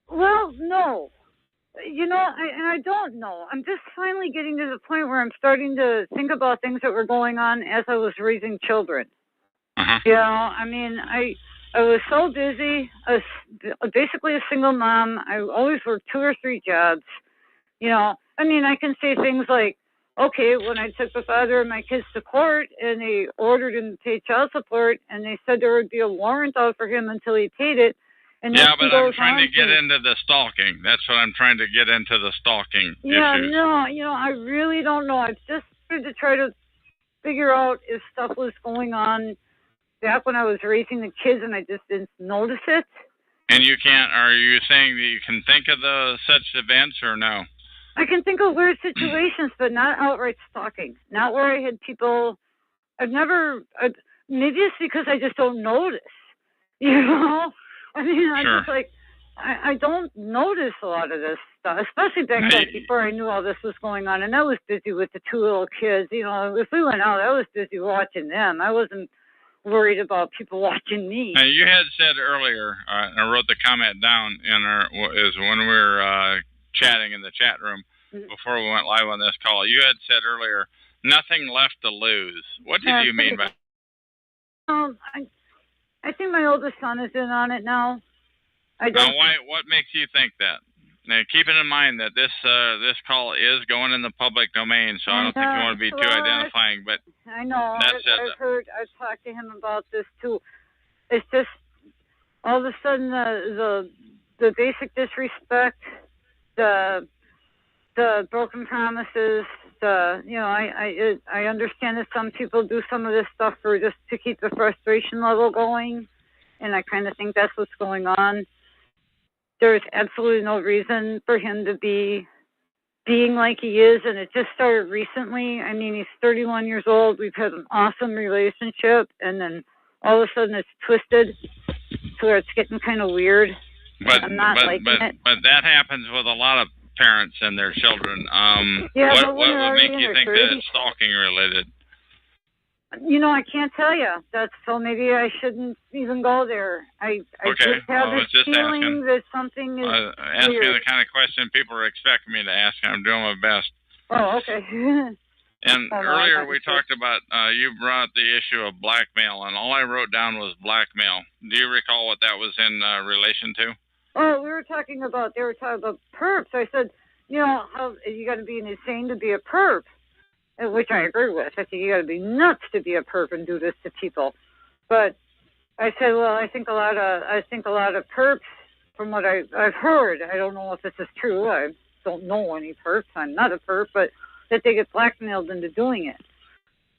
Well, no. You know, I don't know. I'm just finally getting to the point where I'm starting to think about things that were going on as I was raising children. Uh-huh. You know, I mean, I was so busy. I was basically a single mom. I always worked 2 or 3 jobs. You know, I mean, I can say things like, okay, when I took the father of my kids to court and they ordered him to pay child support and they said there would be a warrant out for him until he paid it. And yeah, but I'm trying to get into the stalking. That's what I'm trying to get into, the stalking issues. No, you know, I really don't know. I've just started to try to figure out if stuff was going on back when I was raising the kids and I just didn't notice it. And you can't, are you saying that you can think of such events or no? I can think of weird situations, but not outright stalking. Not where I had people, maybe it's because I just don't notice, you know? I mean, I'm just like, I don't notice a lot of this stuff, especially back then before I knew all this was going on. And I was busy with the 2 little kids. You know, if we went out, I was busy watching them. I wasn't worried about people watching me. Now, you had said earlier, and I wrote the comment down is when we were chatting in the chat room before we went live on this call, you had said earlier, nothing left to lose. What did you mean by that? I think my oldest son is in on it now. Now, what makes you think that? Now, keeping in mind that this call is going in the public domain, so I don't think you want to be too identifying. But I know. I've talked to him about this too. It's just all of a sudden the basic disrespect, the broken promises. I understand that some people do some of this stuff just to keep the frustration level going, and I kind of think that's what's going on. There's absolutely no reason for him to be being like he is, and it just started recently. I mean, he's 31 years old. We've had an awesome relationship, and then all of a sudden it's twisted to where it's getting kind of weird. I'm not liking it. But that happens with a lot of parents and their children. What would make you think that it's stalking related? You know, I can't tell you. So maybe I shouldn't even go there. I just have this feeling that something is asking weird. The kind of question people are expecting me to ask. I'm doing my best. Oh, okay. And earlier we talked about, you brought the issue of blackmail, and all I wrote down was blackmail. Do you recall what that was in relation to? Oh, they were talking about perps. I said, you know, you got to be insane to be a perp. which I agree with. I think you got to be nuts to be a perp and do this to people. But I said, well, I think a lot of perps, from what I've heard, I don't know if this is true. I don't know any perps. I'm not a perp, but that they get blackmailed into doing it.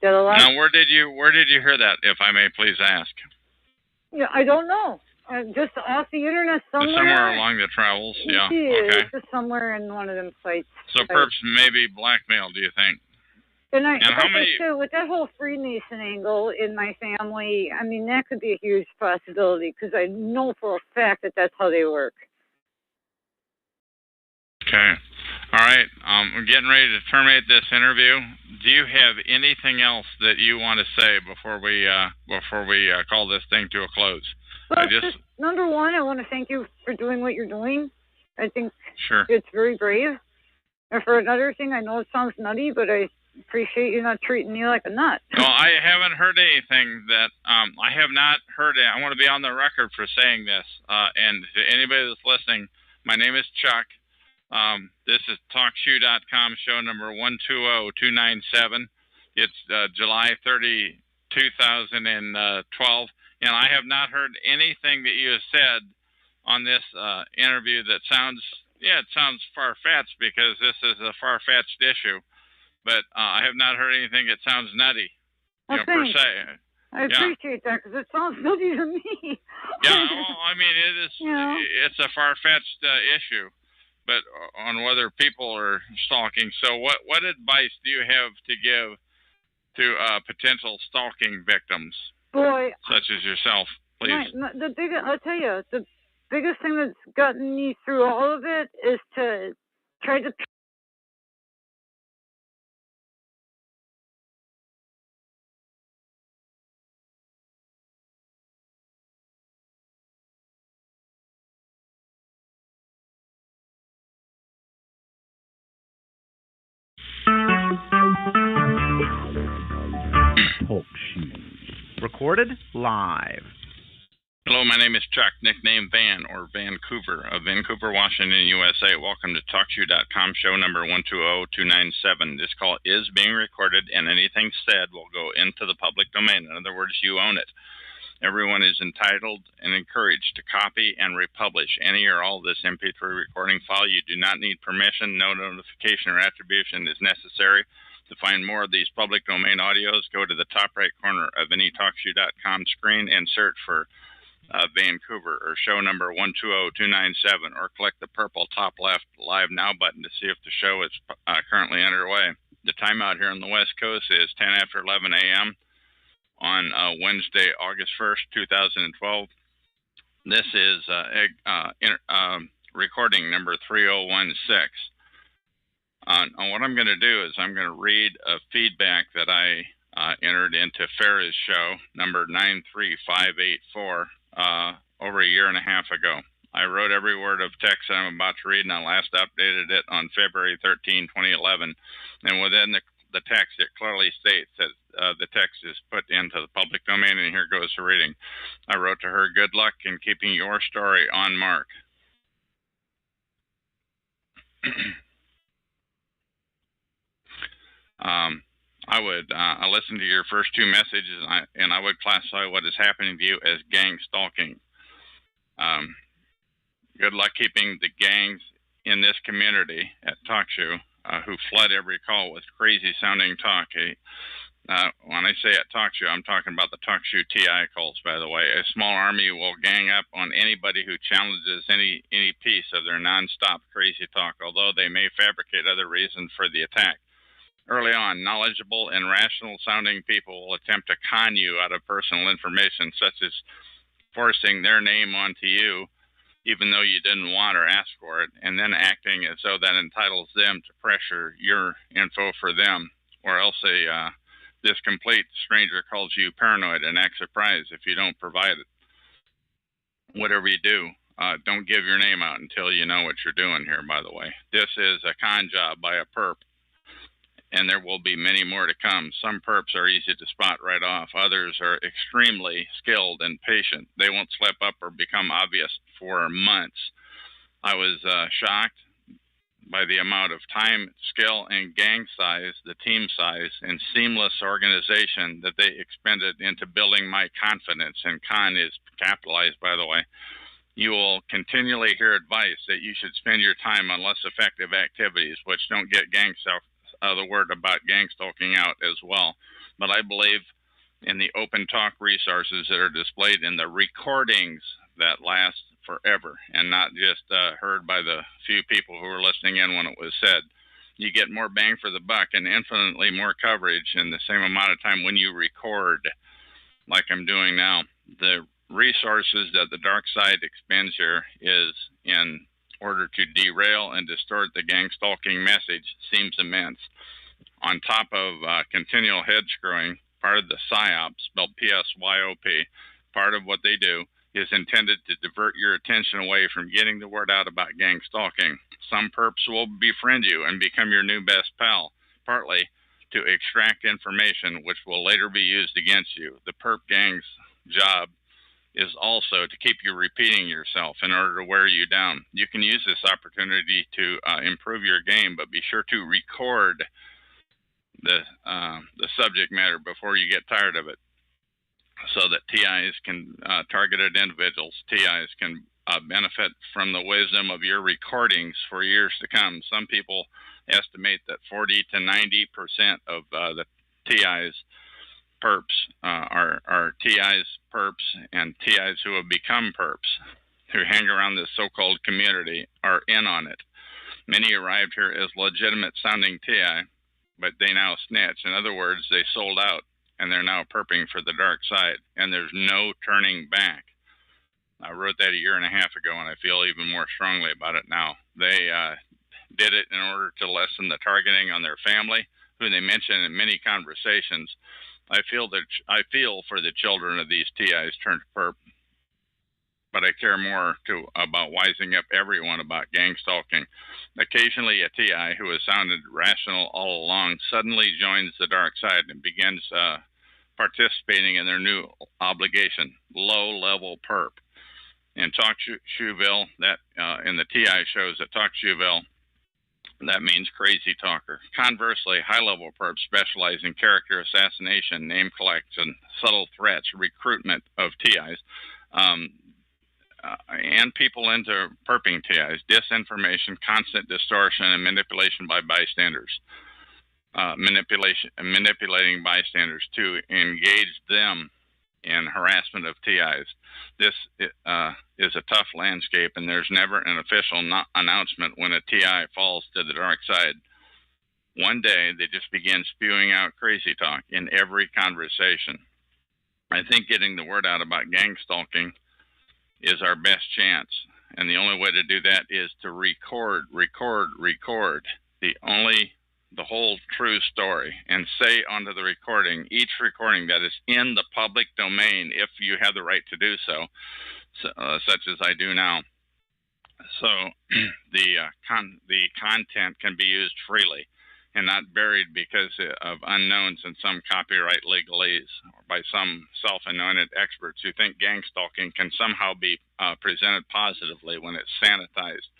That a lot. Now, where did you hear that, if I may please ask? Yeah, I don't know. Just off the internet somewhere. Just somewhere along the travels, yeah. Okay. Just somewhere in one of them sites. So perps may be blackmailed, do you think? And how many? So with that whole Freemason angle in my family, I mean, that could be a huge possibility because I know for a fact that that's how they work. Okay. All right. We're getting ready to terminate this interview. Do you have anything else that you want to say before we call this thing to a close? Well, just number one, I want to thank you for doing what you're doing. I think it's very brave. And for another thing, I know it sounds nutty, but I appreciate you not treating me like a nut. Well, I haven't heard anything that I have not heard it. I want to be on the record for saying this. And to anybody that's listening, my name is Chuck. This is TalkShoe.com, show number 120297. It's July 30, 2012. And I have not heard anything that you have said on this interview that sounds far-fetched, because this is a far-fetched issue. But I have not heard anything that sounds nutty, per se. I appreciate that, because it sounds nutty to me. Yeah, well, I mean, it is. It's a far-fetched issue, but on whether people are stalking. So, what advice do you have to give to potential stalking victims, such as yourself, please? I'll tell you, the biggest thing that's gotten me through all of it is to try to. Talk Shoe. Recorded live. Hello, my name is Chuck, nickname Van, or Vancouver, of Vancouver, Washington, USA. Welcome to TalkShoe.com, show number 120297. This call is being recorded, and anything said will go into the public domain. In other words, you own it. Everyone is entitled and encouraged to copy and republish any or all of this MP3 recording file. You do not need permission. No notification or attribution is necessary. To find more of these public domain audios, go to the top right corner of any TalkShoe.com screen and search for Vancouver, or show number 120297, or click the purple top left Live Now button to see if the show is currently underway. The timeout here on the West Coast is 10 after 11 a.m. on Wednesday, August 1st, 2012. This is recording number 3016. And what I'm going to do is I'm going to read a feedback that I entered into Farah's show, number 93584, over a year and a half ago. I wrote every word of text that I'm about to read, and I last updated it on February 13, 2011. And within the text, it clearly states that the text is put into the public domain, and here goes the reading. I wrote to her, "Good luck in keeping your story on mark." I would listen to your first two messages, and I would classify what is happening to you as gang stalking. Good luck keeping the gangs in this community at TalkShoe who flood every call with crazy-sounding talk. When I say at TalkShoe, I'm talking about the TalkShoe TI calls, by the way. A small army will gang up on anybody who challenges any piece of their nonstop crazy talk, although they may fabricate other reasons for the attack. Early on, knowledgeable and rational-sounding people will attempt to con you out of personal information, such as forcing their name onto you, even though you didn't want or ask for it, and then acting as though that entitles them to pressure your info for them, or else this complete stranger calls you paranoid and acts surprised if you don't provide it. Whatever you do, don't give your name out until you know what you're doing here, by the way. This is a con job by a perp, and there will be many more to come. Some perps are easy to spot right off. Others are extremely skilled and patient. They won't slip up or become obvious for months. I was shocked by the amount of time, skill, and gang size, the team size, and seamless organization that they expended into building my confidence, and con is capitalized, by the way. You will continually hear advice that you should spend your time on less effective activities, which don't get the word about gangstalking out as well. But I believe in the open talk resources that are displayed in the recordings that last forever and not just heard by the few people who were listening in when it was said. You get more bang for the buck and infinitely more coverage in the same amount of time when you record, like I'm doing now. The resources that the dark side expends here is in order to derail and distort the gangstalking message seems immense. On top of continual head screwing, part of the PSYOP, spelled P-S-Y-O-P, part of what they do is intended to divert your attention away from getting the word out about gang stalking. Some perps will befriend you and become your new best pal, partly to extract information which will later be used against you. The perp gang's job is also to keep you repeating yourself in order to wear you down. You can use this opportunity to improve your game, but be sure to record the subject matter before you get tired of it, so that TIs can, targeted individuals, TIs can benefit from the wisdom of your recordings for years to come. Some people estimate that 40 to 90% of the TIs perps are TIs perps, and TIs who have become perps, who hang around this so-called community, are in on it. Many arrived here as legitimate sounding TI, but they now snitch. In other words, they sold out, and they're now perping for the dark side, and there's no turning back. I wrote that a year and a half ago, and I feel even more strongly about it now. They did it in order to lessen the targeting on their family, who they mention in many conversations. I feel for the children of these TIs turned perp, but I care more about wising up everyone about gang stalking. Occasionally, a TI who has sounded rational all along suddenly joins the dark side and begins participating in their new obligation, low-level perp. In Talkshuville, that in the TI shows at Talkshuville, that means crazy talker. Conversely, high-level perps specialize in character assassination, name collection, subtle threats, recruitment of TIs, and people into perping TIs, disinformation, constant distortion, and manipulation by bystanders. Manipulating bystanders to engage them in harassment of TIs. This is a tough landscape, and there's never an official announcement when a TI falls to the dark side. One day, they just begin spewing out crazy talk in every conversation. I think getting the word out about gang stalking is our best chance, and the only way to do that is to record the whole true story, and say onto the recording, each recording that is in the public domain, if you have the right to do so, such as I do now. So the content can be used freely and not buried because of unknowns and some copyright legalese, or by some self-anointed experts who think gang stalking can somehow be presented positively when it's sanitized.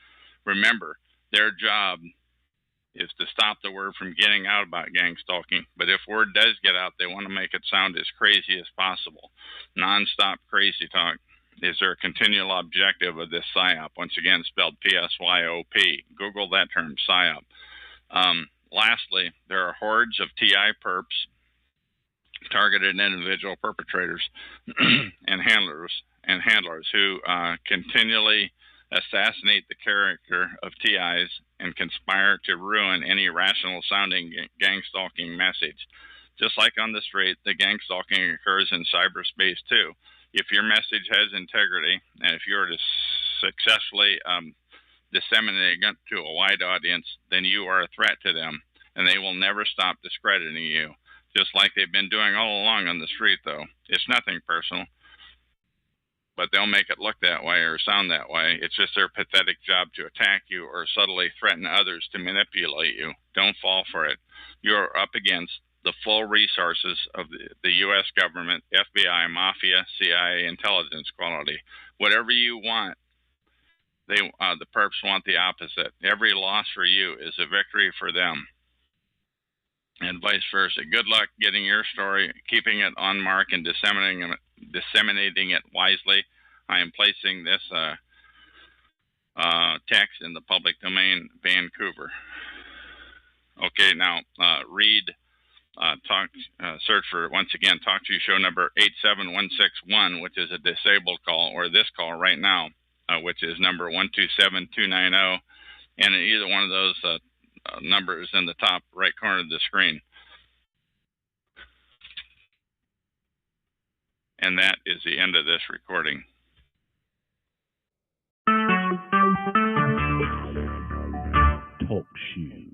Remember, their job is to stop the word from getting out about gang stalking. But if word does get out, they want to make it sound as crazy as possible. Non-stop crazy talk is their continual objective of this PSYOP. Once again, spelled P-S-Y-O-P. Google that term, PSYOP. Lastly, there are hordes of TI perps, targeted individual perpetrators and handlers who continually assassinate the character of TIs and conspire to ruin any rational-sounding gang-stalking message. Just like on the street, the gang-stalking occurs in cyberspace too. If your message has integrity, and if you're to successfully disseminating it to a wide audience, then you are a threat to them, and they will never stop discrediting you, just like they've been doing all along on the street, though. It's nothing personal, but they'll make it look that way or sound that way. It's just their pathetic job to attack you or subtly threaten others to manipulate you. Don't fall for it. You're up against the full resources of the U.S. government, FBI, mafia, CIA, intelligence quality. Whatever you want the perps want the opposite. Every loss for you is a victory for them, and vice versa. Good luck getting your story, keeping it on mark, and disseminating it wisely. I am placing this text in the public domain, Vancouver. Okay, now read. Search for, once again, Talk to You show number 87161, which is a disabled call, or this call right now, which is number 127290, and either one of those numbers in the top right corner of the screen. And that is the end of this recording. Talk shoes.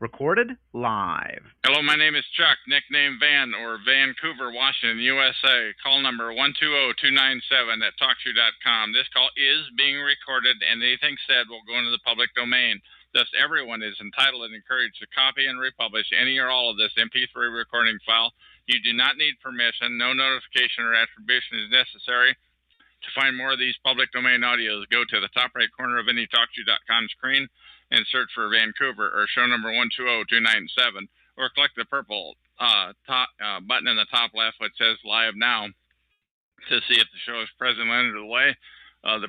Recorded live. Hello, my name is Chuck, nickname Van, or Vancouver, Washington, USA. Call number 120297 at TalkShoe.com. This call is being recorded, and anything said will go into the public domain. Thus, everyone is entitled and encouraged to copy and republish any or all of this MP3 recording file. You do not need permission. No notification or attribution is necessary. To find more of these public domain audios, go to the top right corner of any TalkShoe.com screen and search for Vancouver or show number 120297, or click the purple button in the top left which says Live Now to see if the show is presently underway. The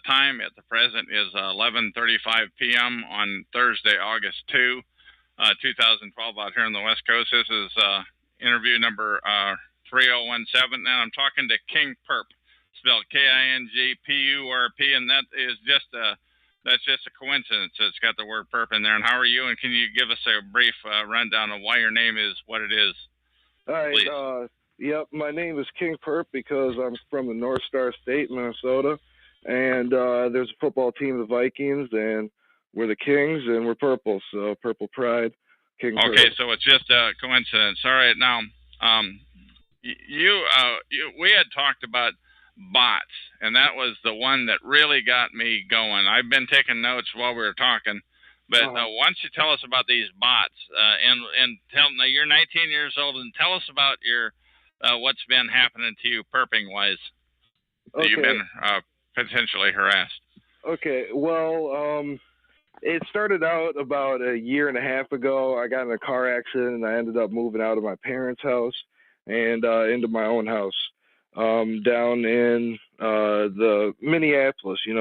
time at the present is 11:35 p.m. on Thursday, August 2, 2012, out here on the West Coast. This is interview number 3017, and I'm talking to King Perp, spelled Kingpurp, and that is just that's just a coincidence. It's got the word perp in there. And how are you? And can you give us a brief rundown of why your name is what it is? All right. Yep, my name is King Perp because I'm from the North Star State, Minnesota. And there's a football team, the Vikings, and we're the Kings, and we're purple. So Purple Pride, King Perp. Okay, so it's just a coincidence. All right. Now, we had talked about bots, and that was the one that really got me going. I've been taking notes while we were talking, but why don't you tell us about these bots, and tell now you're 19 years old, and tell us about your what's been happening to you perping wise. Okay. You've been potentially harassed. Okay, well, it started out about a year and a half ago. I got in a car accident, and I ended up moving out of my parents' house and into my own house. Down in the Minneapolis, in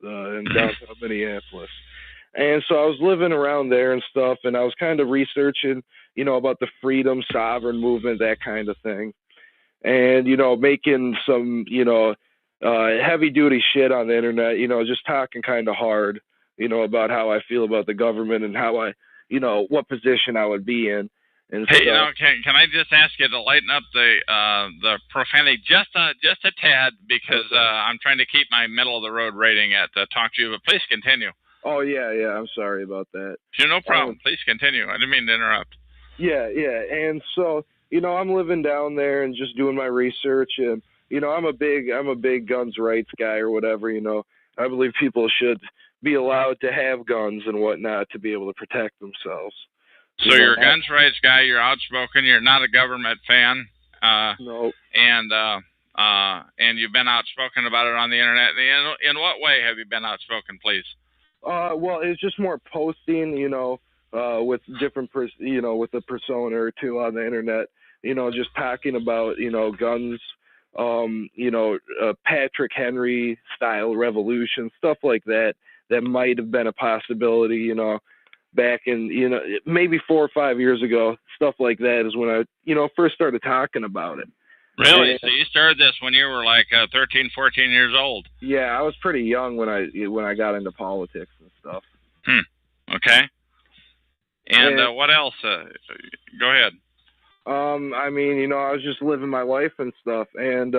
downtown Minneapolis. And so I was living around there and stuff, and I was kind of researching, about the freedom, sovereign movement, that kind of thing. And, making some, heavy-duty shit on the internet, just talking kind of hard, about how I feel about the government and how I, what position I would be in. And hey, can I just ask you to lighten up the profanity just a tad, because I'm trying to keep my middle of the road rating at Talk to You, but please continue. Oh yeah, I'm sorry about that. Sure, no problem. Please continue. I didn't mean to interrupt. Yeah, and so I'm living down there and just doing my research, and I'm a big guns rights guy or whatever. I believe people should be allowed to have guns and whatnot to be able to protect themselves. So you're a guns rights guy. You're outspoken. You're not a government fan. No. And you've been outspoken about it on the internet. In what way have you been outspoken, please? Well, it's just more posting, with different, with a persona or two on the internet, just talking about, guns, Patrick Henry style revolution, stuff like that might have been a possibility, back in, maybe 4 or 5 years ago. Stuff like that is when I, first started talking about it. Really? So you started this when you were like 13, 14 years old? Yeah, I was pretty young when I got into politics and stuff. Okay. And what else? Go ahead. I was just living my life and stuff. And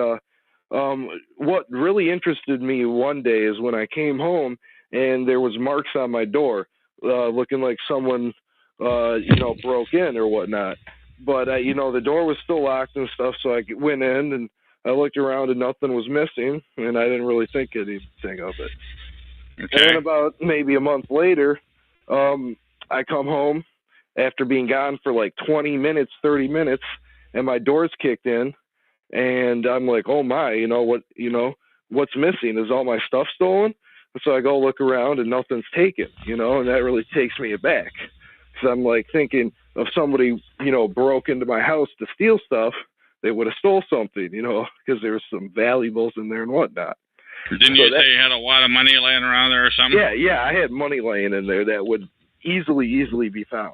what really interested me one day is when I came home and there was marks on my door, looking like someone, broke in or whatnot. But, the door was still locked and stuff, so I went in and I looked around and nothing was missing, and I didn't really think anything of it. Okay. And then about maybe a month later, I come home after being gone for like 20 minutes, 30 minutes, and my door's kicked in, and I'm like, oh my, what's missing? Is all my stuff stolen? So I go look around and nothing's taken, you know, and that really takes me aback. Because I'm like thinking if somebody, you know, broke into my house to steal stuff, they would have stole something, you know, because there was some valuables in there and whatnot. Didn't you say you had a lot of money laying around there or something? Yeah, I had money laying in there that would easily be found.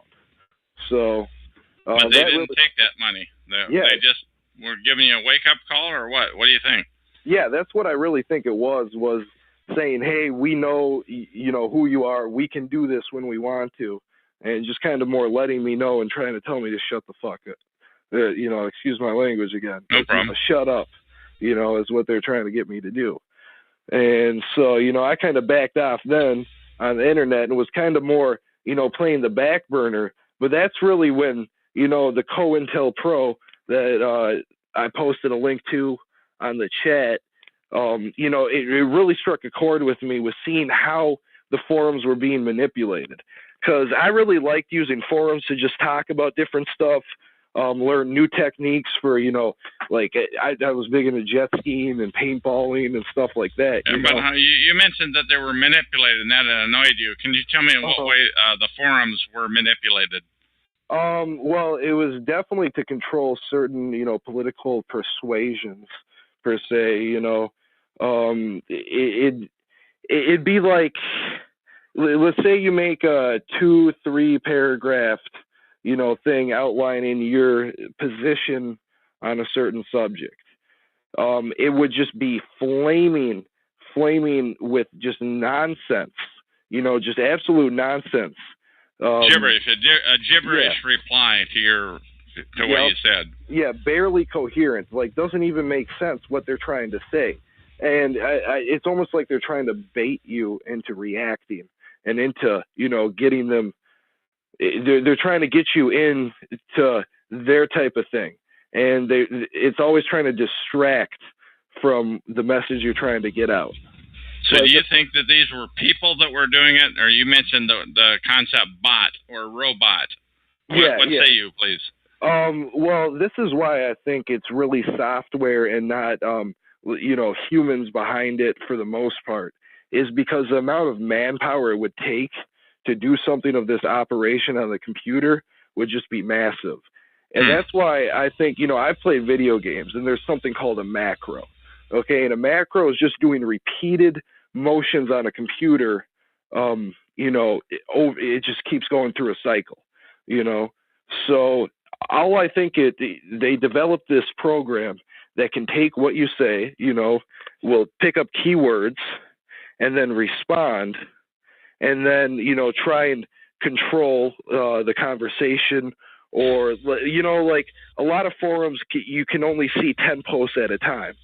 So, but they didn't take that money. They just were giving you a wake-up call, or what? What do you think? Yeah, that's what I really think it was saying, hey, we know, you know, who you are. We can do this when we want to. And just kind of more letting me know and trying to tell me to shut the fuck up. You know, excuse my language again. No problem. Shut up, you know, is what they're trying to get me to do. And so, you know, I kind of backed off then on the internet and was kind of more, you know, playing the back burner. But that's really when, you know, the COINTELPRO that I posted a link to on the chat, you know, it really struck a chord with me with seeing how the forums were being manipulated. Because I really liked using forums to just talk about different stuff, learn new techniques for, you know, like I was big into jet skiing and paintballing and stuff like that. Yeah, but you mentioned that they were manipulated and that annoyed you. Can you tell me in what way the forums were manipulated? Well, it was definitely to control certain, you know, political persuasions per se, you know. It'd be like, let's say you make a 2-3 paragraph, you know, thing outlining your position on a certain subject. It would just be flaming with just nonsense, you know, just absolute nonsense. Gibberish, a gibberish reply to what you said. Yeah, barely coherent. Like, doesn't even make sense what they're trying to say. And it's almost like they're trying to bait you into reacting and into, you know, getting them. They're trying to get you into their type of thing. And it's always trying to distract from the message you're trying to get out. So do you think that these were people that were doing it? Or you mentioned the concept bot or robot. What say you, please? Well, this is why I think it's really software and not, you know, humans behind it for the most part, is because the amount of manpower it would take to do something of this operation on the computer would just be massive. And that's why I think, you know, I've played video games and there's something called a macro. Okay, and a macro is just doing repeated motions on a computer. You know, it just keeps going through a cycle, you know. So all I think they developed this program that can take what you say, you know, will pick up keywords and then respond and then, you know, try and control the conversation. Or, you know, like a lot of forums, you can only see 10 posts at a time.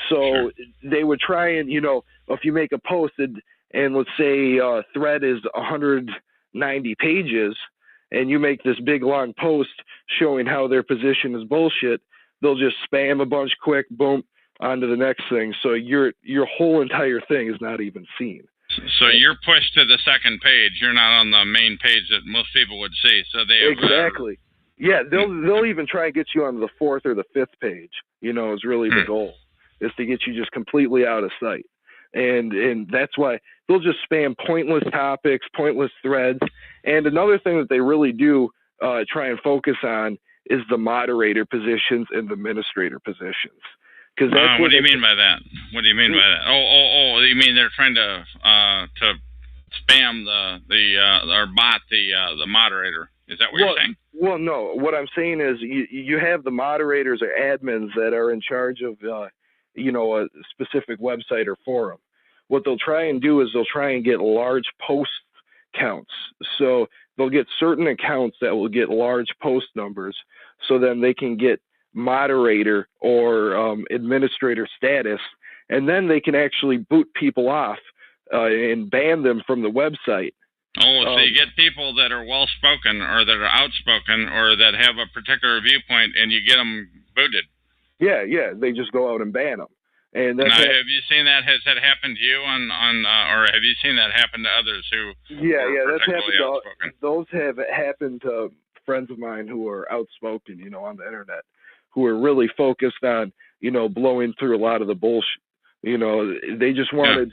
So they would try and, you know, if you make a post and let's say a thread is 190 pages and you make this big long post showing how their position is bullshit, they'll just spam a bunch quick, boom, onto the next thing. So your whole entire thing is not even seen. So you're pushed to the second page. You're not on the main page that most people would see. So they exactly. Yeah, they'll even try and get you on the 4th or the 5th page, you know, is really the goal, is to get you just completely out of sight. And that's why they'll just spam pointless topics, pointless threads. And another thing that they really do try and focus on is the moderator positions and the administrator positions. What do you mean by that? What do you mean by that? Oh! You mean they're trying to spam or bot the moderator? Is that what you're saying? Well, no. What I'm saying is you have the moderators or admins that are in charge of you know, a specific website or forum. What they'll try and do is they'll try and get large post counts. So they'll get certain accounts that will get large post numbers, so then they can get moderator or administrator status, and then they can actually boot people off and ban them from the website. Oh, so you get people that are well-spoken or that are outspoken or that have a particular viewpoint, and you get them booted. Yeah, they just go out and ban them. And now, have you seen that? Has that happened to you or have you seen that happen to others who? Yeah, that's happened. Those have happened to friends of mine who are outspoken, you know, on the internet, who are really focused on, you know, blowing through a lot of the bullshit. You know, they just wanted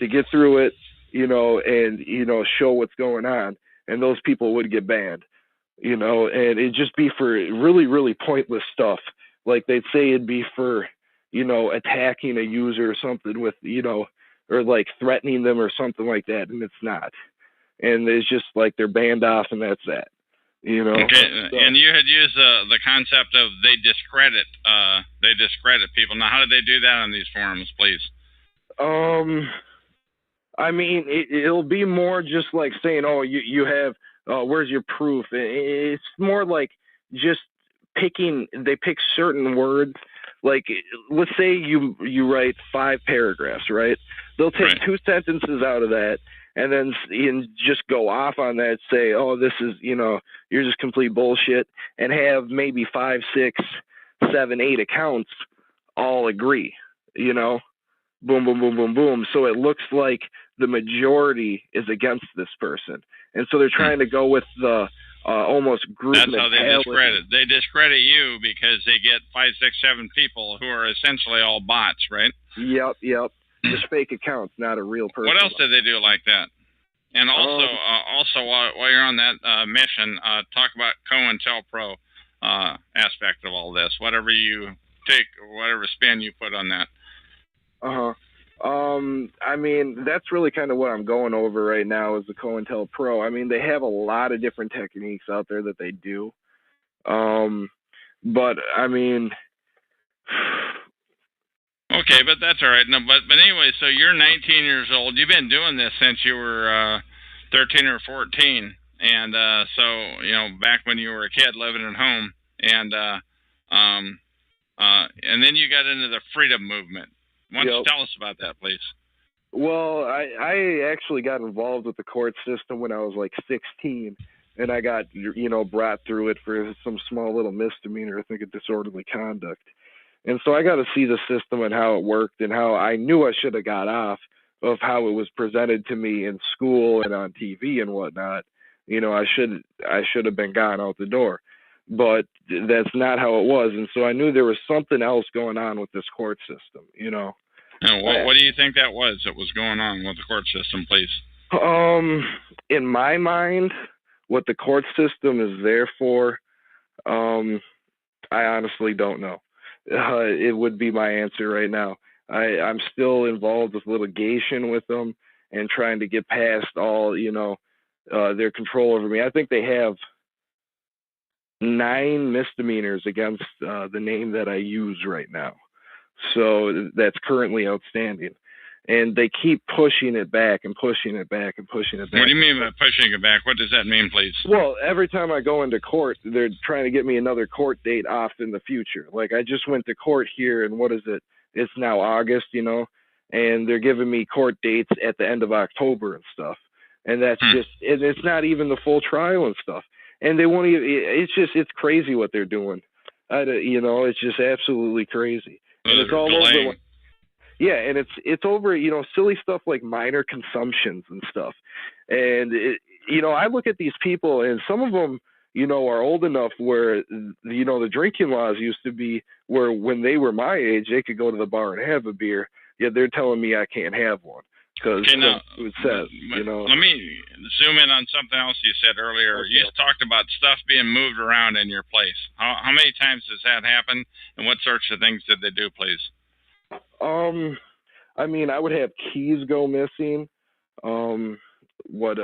to get through it, and show what's going on, and those people would get banned, and it'd just be for really, really pointless stuff. Like they'd say it'd be for, attacking a user or something with, or like threatening them or something like that, and it's not. And it's just like they're banned off, and that's that. Okay, so, and you had used the concept of they discredit people. Now, how do they do that on these forums, please? I mean, it'll be more just like saying, oh, you have, where's your proof? It's more like just they pick certain words. Like, let's say you write 5 paragraphs, right? They'll take 2 sentences out of that and then just go off on that, say, oh, this is, you're just complete bullshit, and have maybe 5, 6, 7, 8 accounts all agree, boom, boom, boom, boom, boom. So it looks like the majority is against this person. And so they're trying to go with the almost group mentality. That's how they discredit. They discredit you because they get 5, 6, 7 people who are essentially all bots, right? Yep. Just fake accounts, not a real person. What else did they do like that? And also, while you're on that mission, talk about COINTELPRO aspect of all this. Whatever you take, whatever spin you put on that. I mean, that's really kind of what I'm going over right now is the COINTELPRO. I mean, they have a lot of different techniques out there that they do. But I mean, okay, but that's all right. No, but anyway, so you're 19 years old. You've been doing this since you were 13 or 14, and so back when you were a kid living at home, and then you got into the freedom movement. Why don't you tell us about that, please? Well, I actually got involved with the court system when I was like 16, and I got brought through it for some small little misdemeanor, I think, of disorderly conduct. And so I got to see the system and how it worked and how I knew I should have got off of how it was presented to me in school and on TV and whatnot. I should have been gone out the door, but that's not how it was. And so I knew there was something else going on with this court system, And what do you think that was going on with the court system, please? In my mind, what the court system is there for, I honestly don't know. It would be my answer right now. I'm still involved with litigation with them and trying to get past all, their control over me. I think they have 9 misdemeanors against the name that I use right now. So that's currently outstanding. And they keep pushing it back and pushing it back and pushing it back. What do you mean by pushing it back? What does that mean, please? Well, every time I go into court, they're trying to get me another court date off in the future. Like, I just went to court here, and what is it? It's now August, and they're giving me court dates at the end of October and stuff. And that's it's not even the full trial and stuff. And they won't even, it's crazy what they're doing. It's just absolutely crazy. And it's all over. Yeah, and it's over, silly stuff like minor consumptions and stuff. And, I look at these people, and some of them, are old enough where, the drinking laws used to be where when they were my age, they could go to the bar and have a beer. Yet they're telling me I can't have one because it says, Let me zoom in on something else you said earlier. Okay. You talked about stuff being moved around in your place. How many times does that happen, and what sorts of things did they do, please? I mean, I would have keys go missing. What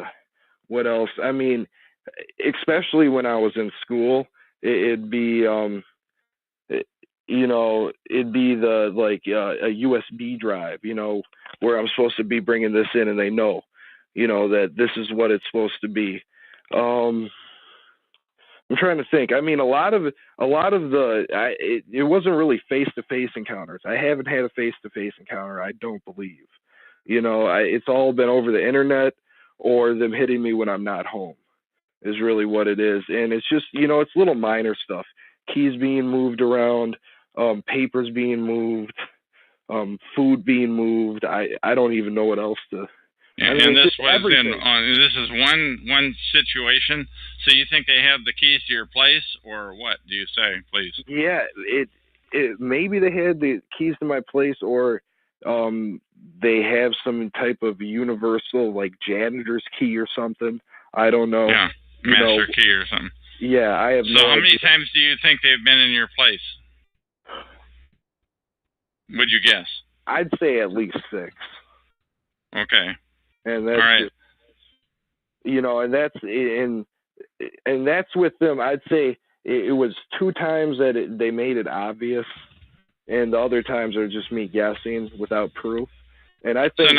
else? I mean, especially when I was in school, it'd be, it'd be a USB drive, where I'm supposed to be bringing this in, and they know, that this is what it's supposed to be. I'm trying to think. I mean, a lot of it wasn't really face-to-face encounters. I haven't had a face-to-face encounter, I don't believe. It's all been over the internet or them hitting me when I'm not home is really what it is. And it's just, it's little minor stuff. Keys being moved around, papers being moved, food being moved. I don't even know what else to... And this is one situation. So you think they have the keys to your place, or what do you say, please? Yeah, it maybe they had the keys to my place, or they have some type of universal, like, janitor's key or something. I don't know. Yeah, master key or something. Yeah, I have no idea. So how many times do you think they've been in your place? Would you guess? I'd say at least 6. Okay. And that's, all right. And that's with them. I'd say it was 2 times that they made it obvious, and the other times are just me guessing without proof. And I think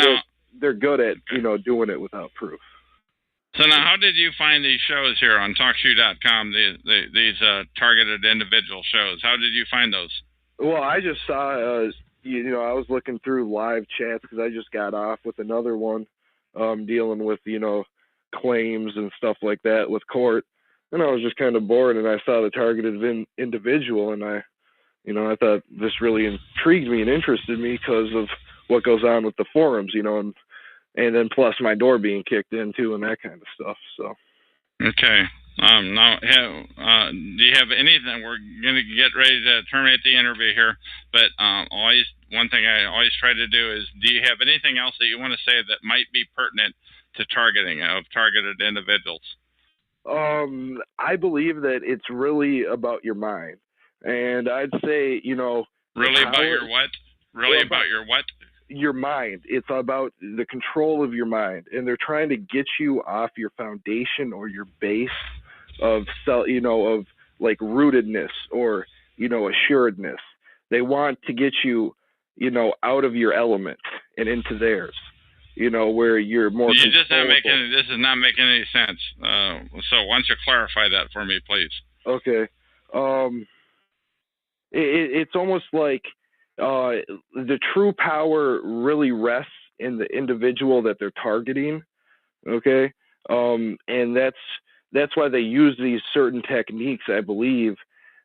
they're good at, doing it without proof. So now, how did you find these shows here on TalkShoe.com, these targeted individual shows? How did you find those? Well, I just saw, I was looking through live chats because I just got off with another one dealing with, claims and stuff like that with court. And I was just kind of bored, and I saw the targeted individual, and I thought this really intrigued me and interested me because of what goes on with the forums, and then plus my door being kicked in too and that kind of stuff. So. Okay. Now, do you have anything? We're going to get ready to terminate the interview here, but one thing I always try to do is, do you have anything else that you want to say that might be pertinent to targeting of targeted individuals? I believe that it's really about your mind, and I'd say, really about your what? Really about your what? Your mind. It's about the control of your mind, and they're trying to get you off your foundation or your base of of like rootedness or assuredness. They want to get you out of your element and into theirs, where you're more. This is not making any sense. So why don't you clarify that for me, please? Okay. It's almost like the true power really rests in the individual that they're targeting. Okay. And that's why they use these certain techniques, I believe,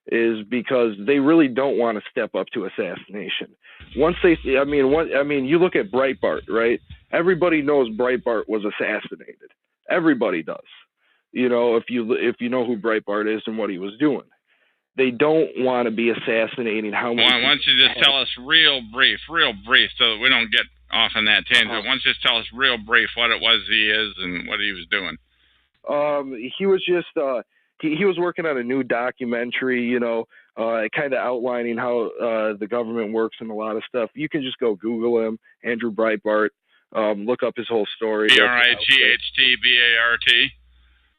is because they really don't want to step up to assassination. Once they, you look at Breitbart, right? Everybody knows Breitbart was assassinated. Everybody does. If you know who Breitbart is and what he was doing. They don't want to be assassinating how much. Why don't you just tell us real brief, so we don't get off on that tangent. Why don't you just tell us real brief what it was he is and what he was doing? He was just he was working on a new documentary, kind of outlining how the government works and a lot of stuff. You can just go Google him, Andrew Breitbart, look up his whole story. BRIGHT,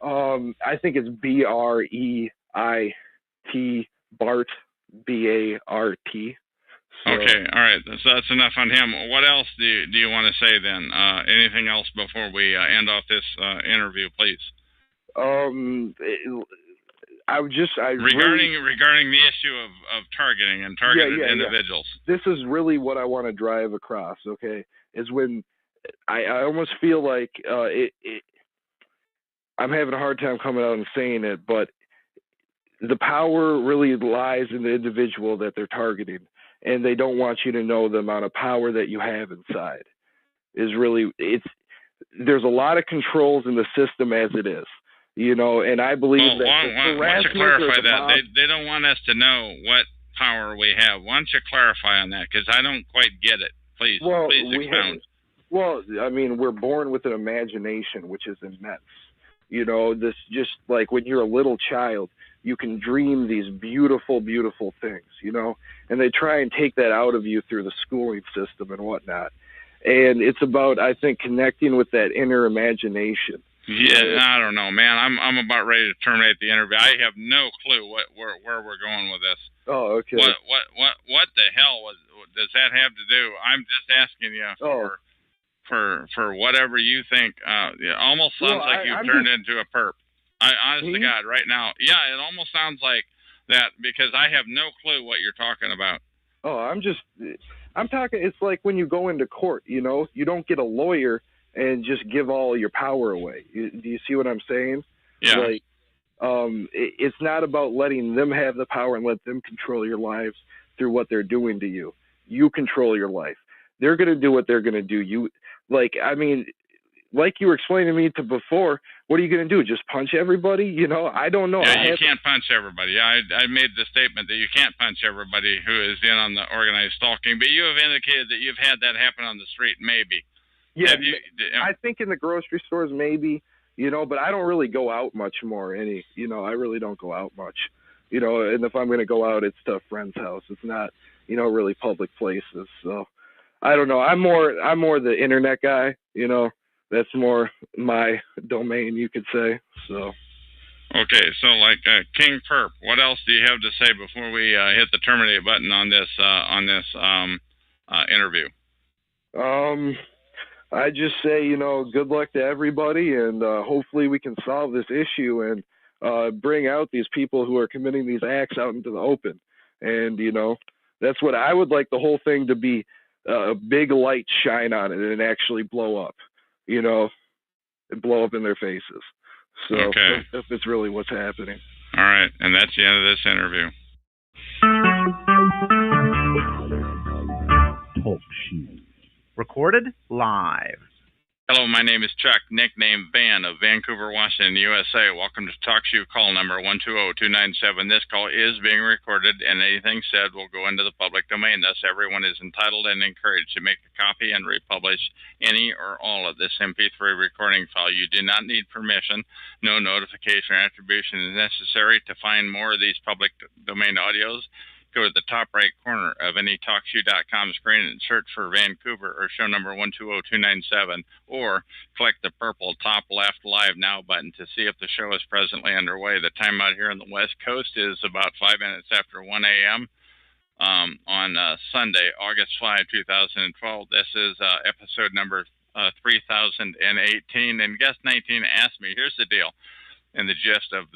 I think it's BREIT, Bart, BART. So, okay, all right. So that's enough on him. What else do you want to say then? Anything else before we end off this interview, please? Regarding the issue of targeting and targeted individuals. This is really what I want to drive across. Okay, is when I almost feel like I'm having a hard time coming out and saying it, but the power really lies in the individual that they're targeting, and they don't want you to know the amount of power that you have inside. There's a lot of controls in the system as it is, and I believe that. Why don't you clarify that? They don't want us to know what power we have. Why don't you clarify on that? Because I don't quite get it. Please expound. We're born with an imagination, which is immense. This just like when you're a little child, you can dream these beautiful, beautiful things, and they try and take that out of you through the schooling system and whatnot. And it's about, I think, connecting with that inner imagination. Yeah, I don't know, man. I'm about ready to terminate the interview. I have no clue where we're going with this. Oh, okay. What the hell does that have to do? I'm just asking you for whatever you think. It almost sounds like you've turned into a perp. Honest to God, right now. Yeah, it almost sounds like that because I have no clue what you're talking about. Oh, I'm talking, it's like when you go into court, you don't get a lawyer and just give all your power away. Do you see what I'm saying? Yeah. Like, it's not about letting them have the power and let them control your lives through what they're doing to you. You control your life. They're going to do what they're going to do. like you were explaining to me before, what are you going to do? Just punch everybody? You know, I don't know. Yeah, you can't punch everybody. I made the statement that you can't punch everybody who is in on the organized stalking, but you have indicated that you've had that happen on the street, maybe. Yeah, I think in the grocery stores, maybe, you know, but I don't really go out much more. I really don't go out much, you know, and if I'm going to go out, it's to a friend's house. It's not, you know, really public places. So I don't know. I'm more the internet guy, you know. That's more my domain, you could say. So. Okay, so like King Perp, what else do you have to say before we hit the terminate button on this interview? I just say, you know, good luck to everybody, and hopefully we can solve this issue and bring out these people who are committing these acts out into the open. And, you know, that's what I would like the whole thing to be, a big light shine on it and actually blow up, you know, and blow up in their faces. So okay. If it's really what's happening. All right, and that's the end of this interview. Talk show. Recorded live. Hello, my name is Chuck, nickname Van of Vancouver, Washington, USA. Welcome to TalkShoe call number 120-297. This call is being recorded, and anything said will go into the public domain. Thus, everyone is entitled and encouraged to make a copy and republish any or all of this MP3 recording file. You do not need permission. No notification or attribution is necessary. To find more of these public domain audios, go to the top right corner of any TalkShoe.com screen and search for Vancouver or show number 120-297, or click the purple top left Live Now button to see if the show is presently underway. The time out here on the West Coast is about 5 minutes after 1 a.m. On Sunday, August 5, 2012. This is episode number 3018, and Guest 19 asked me, here's the deal, and the gist of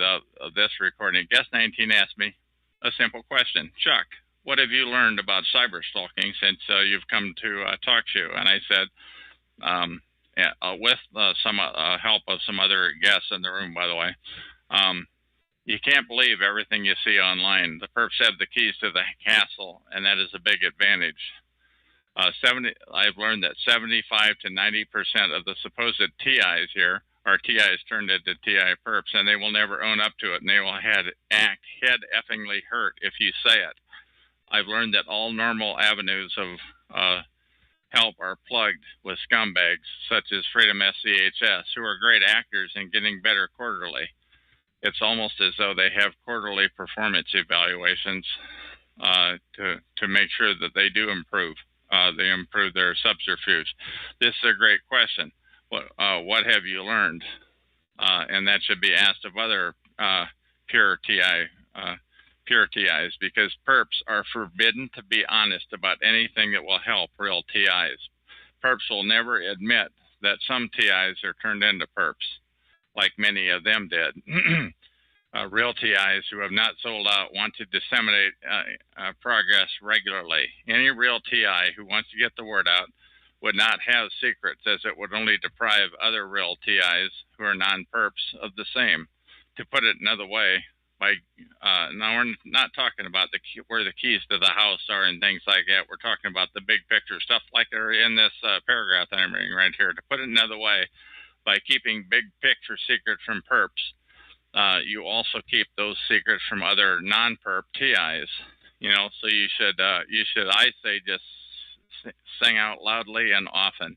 this recording. Guest 19 asked me a simple question. Chuck, what have you learned about cyber stalking since you've come to TalkShoe? And I said, with some help of some other guests in the room, by the way, you can't believe everything you see online. The perps have the keys to the castle, and that is a big advantage. I've learned that 75 to 90% of the supposed TIs here are TIs turned into TI perps, and they will never own up to it, and they will act head-effingly hurt if you say it. I've learned that all normal avenues of help are plugged with scumbags, such as Freedom SCHS, who are great actors and getting better quarterly. It's almost as though they have quarterly performance evaluations to make sure that they do improve. They improve their subterfuge. This is a great question. What have you learned? And that should be asked of other pure TIs, because perps are forbidden to be honest about anything that will help real TIs. Perps will never admit that some TIs are turned into perps, like many of them did. Real TIs who have not sold out want to disseminate progress regularly. Any real TI who wants to get the word out would not have secrets, as it would only deprive other real TIs who are non-perps of the same. To put it another way, now we're not talking about where the keys to the house are and things like that. We're talking about the big picture stuff like they're in this paragraph that I'm reading right here. To put it another way, by keeping big picture secrets from perps, you also keep those secrets from other non-perp TIs. You know, so you should, I say, just sing out loudly and often.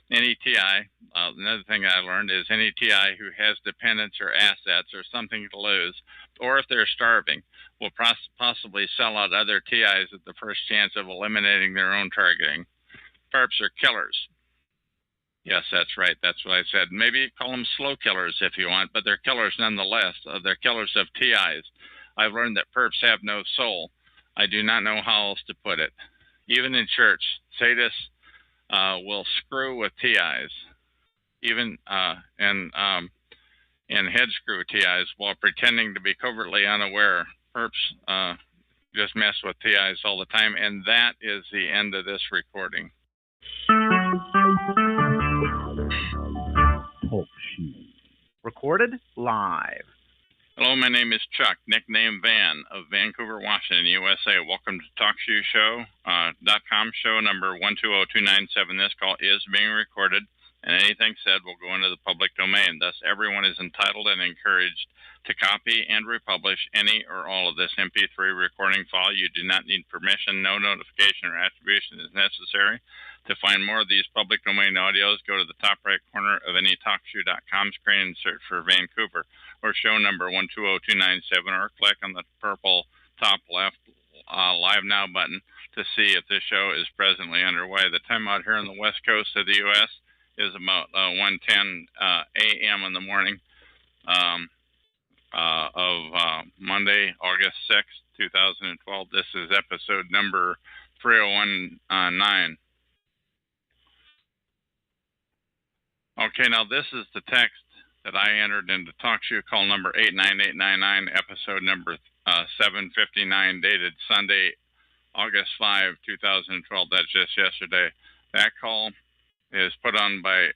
Any TI, another thing I learned is any TI who has dependents or assets or something to lose, or if they're starving, will possibly sell out other TIs at the first chance of eliminating their own targeting. Perps are killers. Yes, that's right. That's what I said. Maybe call them slow killers if you want, but they're killers nonetheless. They're killers of TIs. I've learned that perps have no soul. I do not know how else to put it. Even in church, sadists will screw with TIs, even and head screw TIs while pretending to be covertly unaware. Perps just mess with TIs all the time, and that is the end of this recording. Talk show. Recorded live. Hello, my name is Chuck, nickname Van of Vancouver, Washington, USA. Welcome to TalkShoe.com show number 120-297. This call is being recorded. and anything said will go into the public domain. Thus, everyone is entitled and encouraged to copy and republish any or all of this MP3 recording file. You do not need permission. No notification or attribution is necessary. To find more of these public domain audios, go to the top right corner of any TalkShoe.com screen and search for Vancouver or show number 120297, or click on the purple top left Live Now button to see if this show is presently underway. The time out here on the west coast of the U.S. is about 1:10 a.m. in the morning of Monday, August 6th, 2012. This is episode number 3019. Okay, now this is the text that I entered into TalkShoe call number 89899, episode number 759, dated Sunday, August 5, 2012. That's just yesterday. That call is put on by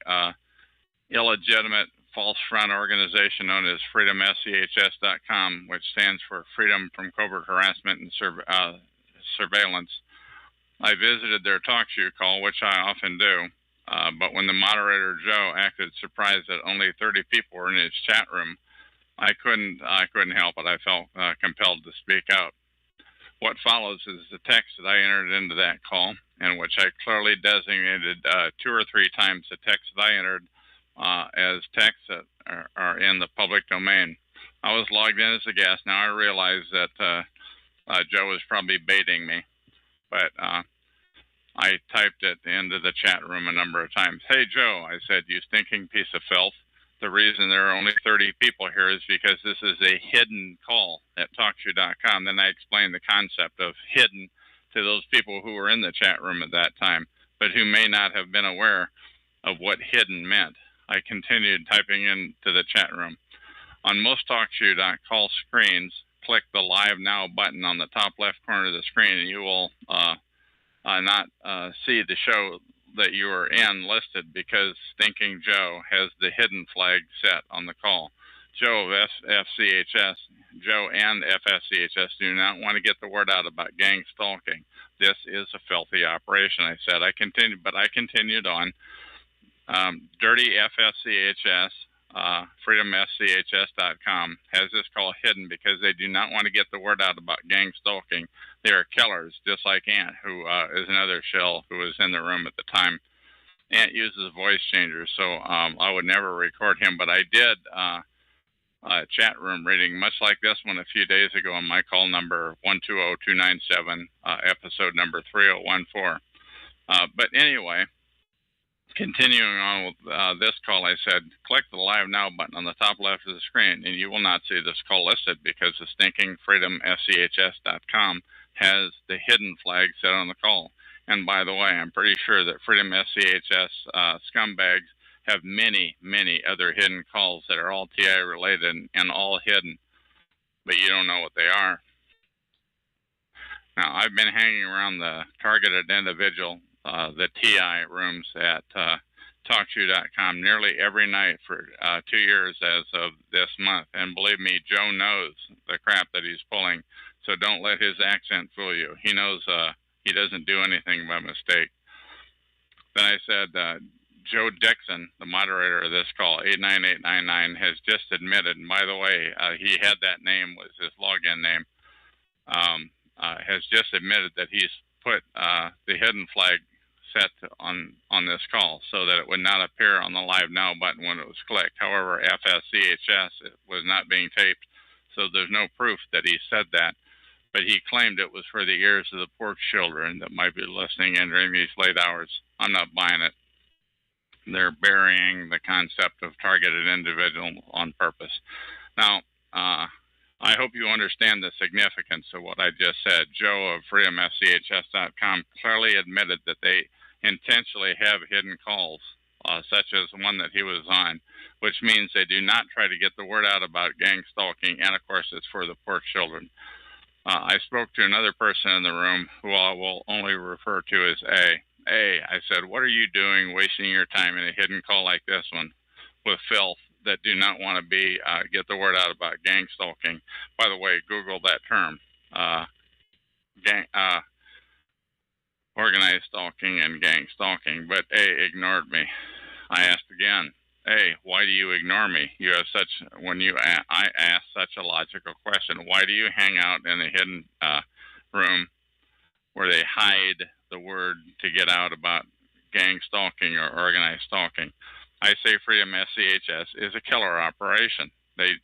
illegitimate false front organization known as freedomschs.com, which stands for Freedom from Covert Harassment and Surveillance. I visited their TalkShoe call, which I often do. But when the moderator, Joe, acted surprised that only 30 people were in his chat room, I couldn't help it. I felt compelled to speak out. What follows is the text that I entered into that call, in which I clearly designated 2 or 3 times the text that I entered as texts that are in the public domain. I was logged in as a guest. Now I realize that Joe was probably baiting me, but I typed it into the chat room a number of times. Hey, Joe, I said, you stinking piece of filth. The reason there are only 30 people here is because this is a hidden call at TalkShoe.com. Then I explained the concept of hidden to those people who were in the chat room at that time, but who may not have been aware of what hidden meant. I continued typing into the chat room. On most TalkShoe.call screens, click the Live Now button on the top left corner of the screen, and you will not see the show that you are in listed because Stinking Joe has the hidden flag set on the call. Joe of FCHS, Joe and FSCHS do not want to get the word out about gang stalking. This is a filthy operation, I said. I continued on. Dirty FSCHS, freedomschs.com, has this call hidden because they do not want to get the word out about gang stalking. They are killers, just like Ant, who is another shell who was in the room at the time. Ant uses voice changers, so I would never record him, but I did a chat room reading, much like this one a few days ago on my call number 120297, episode number 3014. But anyway, continuing on with this call, I said, click the Live Now button on the top left of the screen, and you will not see this call listed because the stinking freedomschs.com has the hidden flag set on the call. And by the way, I'm pretty sure that Freedom SCHS scumbags have many, many other hidden calls that are all TI related and all hidden, but you don't know what they are. Now, I've been hanging around the targeted individual, the TI rooms at TalkShoe.com nearly every night for 2 years as of this month. And believe me, Joe knows the crap that he's pulling. So don't let his accent fool you. He knows he doesn't do anything by mistake. Then I said, Joe Dixon, the moderator of this call, 89899, has just admitted, and by the way, he had that name, was his login name, has just admitted that he's put the hidden flag set on this call so that it would not appear on the Live Now button when it was clicked. However, FSCHS was not being taped, so there's no proof that he said that. But he claimed it was for the ears of the poor children that might be listening in during these late hours. I'm not buying it. They're burying the concept of targeted individual on purpose. Now, I hope you understand the significance of what I just said. Joe of freedomschs.com clearly admitted that they intentionally have hidden calls, such as the one that he was on, which means they do not try to get the word out about gang stalking, and of course it's for the poor children. I spoke to another person in the room who I will only refer to as A. I said, what are you doing wasting your time in a hidden call like this one with filth that do not want to be get the word out about gang stalking? By the way, Google that term, organized stalking and gang stalking, but A ignored me. I asked again, hey, why do you ignore me? You have such, I ask such a logical question. Why do you hang out in a hidden room where they hide the word to get out about gang stalking or organized stalking? I say Freedom SCHS is a killer operation. They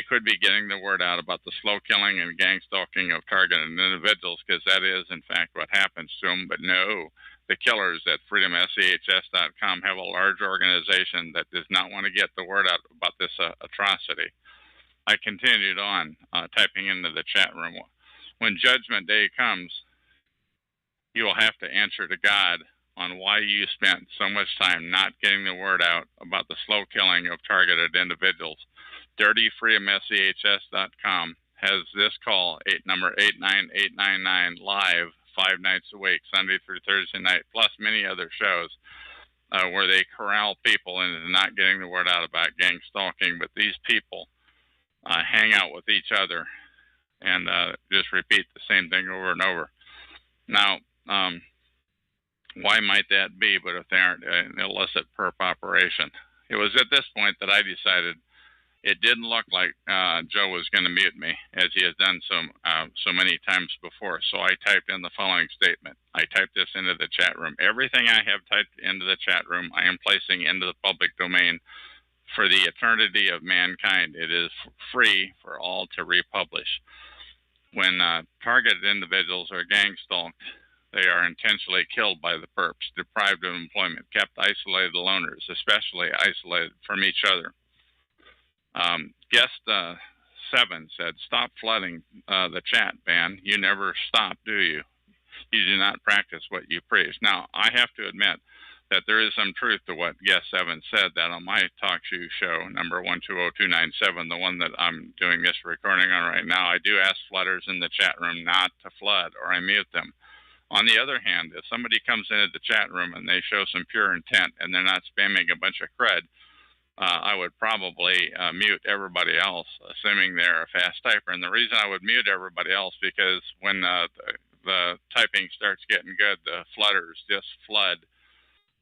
could be getting the word out about the slow killing and gang stalking of targeted individuals, because that is, in fact, what happens to them. But no, the killers at freedomschs.com have a large organization that does not want to get the word out about this atrocity. I continued on, typing into the chat room. When Judgment Day comes, you will have to answer to God on why you spent so much time not getting the word out about the slow killing of targeted individuals. DirtyFreedomSCHS.com has this call, number 89899, live 5 nights a week, Sunday through Thursday night, plus many other shows where they corral people into not getting the word out about gang stalking. But these people hang out with each other and just repeat the same thing over and over. Now, why might that be? But if they aren't an illicit perp operation, it was at this point that I decided it didn't look like Joe was going to mute me, as he has done so many times before. So I typed in the following statement. I typed this into the chat room. Everything I have typed into the chat room, I am placing into the public domain for the eternity of mankind. It is free for all to republish. When targeted individuals are gang stalked, they are intentionally killed by the perps, deprived of employment, kept isolated loners, especially isolated from each other. Guest 7 said, stop flooding the chat, Van. You never stop, do you? You do not practice what you preach. Now, I have to admit that there is some truth to what Guest 7 said, that on my talk show, number 120297, the one that I'm doing this recording on right now, I do ask flooders in the chat room not to flood, or I mute them. On the other hand, if somebody comes into the chat room and they show some pure intent and they're not spamming a bunch of crud, I would probably mute everybody else, assuming they're a fast typer. And the reason I would mute everybody else, because when the typing starts getting good, the flooders just flood.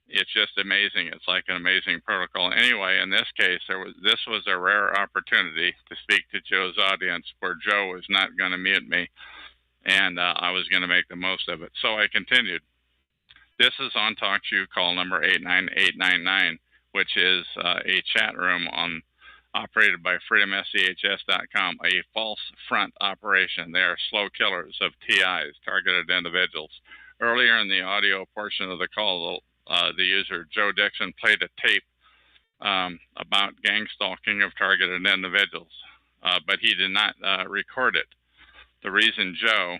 It's just amazing. It's like an amazing protocol. Anyway, in this case, this was a rare opportunity to speak to Joe's audience where Joe was not going to mute me, and I was going to make the most of it. So I continued. This is on TalkShoe call number 89899, which is a chat room operated by freedomschs.com, a false front operation. They are slow killers of TIs, targeted individuals. Earlier in the audio portion of the call, the user Joe Dixon played a tape about gang stalking of targeted individuals, but he did not record it. The reason Joe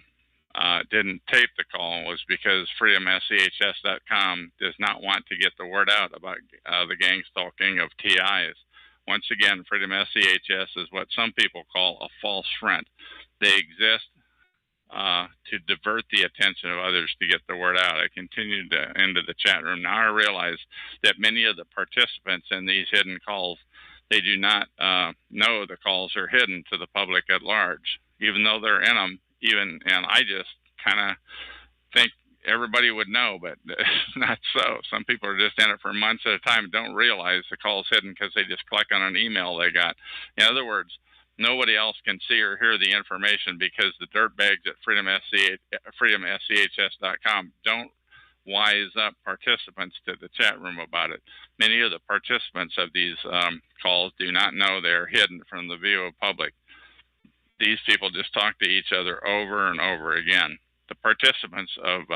didn't tape the call was because freedomschs.com does not want to get the word out about the gang stalking of TIs. Once again, Freedom SCHS is what some people call a false front. They exist to divert the attention of others to get the word out. I continued into the chat room. Now I realize that many of the participants in these hidden calls, they do not know the calls are hidden to the public at large, even though they're in them. And I just kind of think everybody would know, but it's not so. Some people are just in it for months at a time and don't realize the call's hidden because they just click on an email they got. In other words, nobody else can see or hear the information because the dirtbags at freedomschs.com don't wise up participants to the chat room about it. Many of the participants of these calls do not know they're hidden from the view of public. These people just talk to each other over and over again. The participants of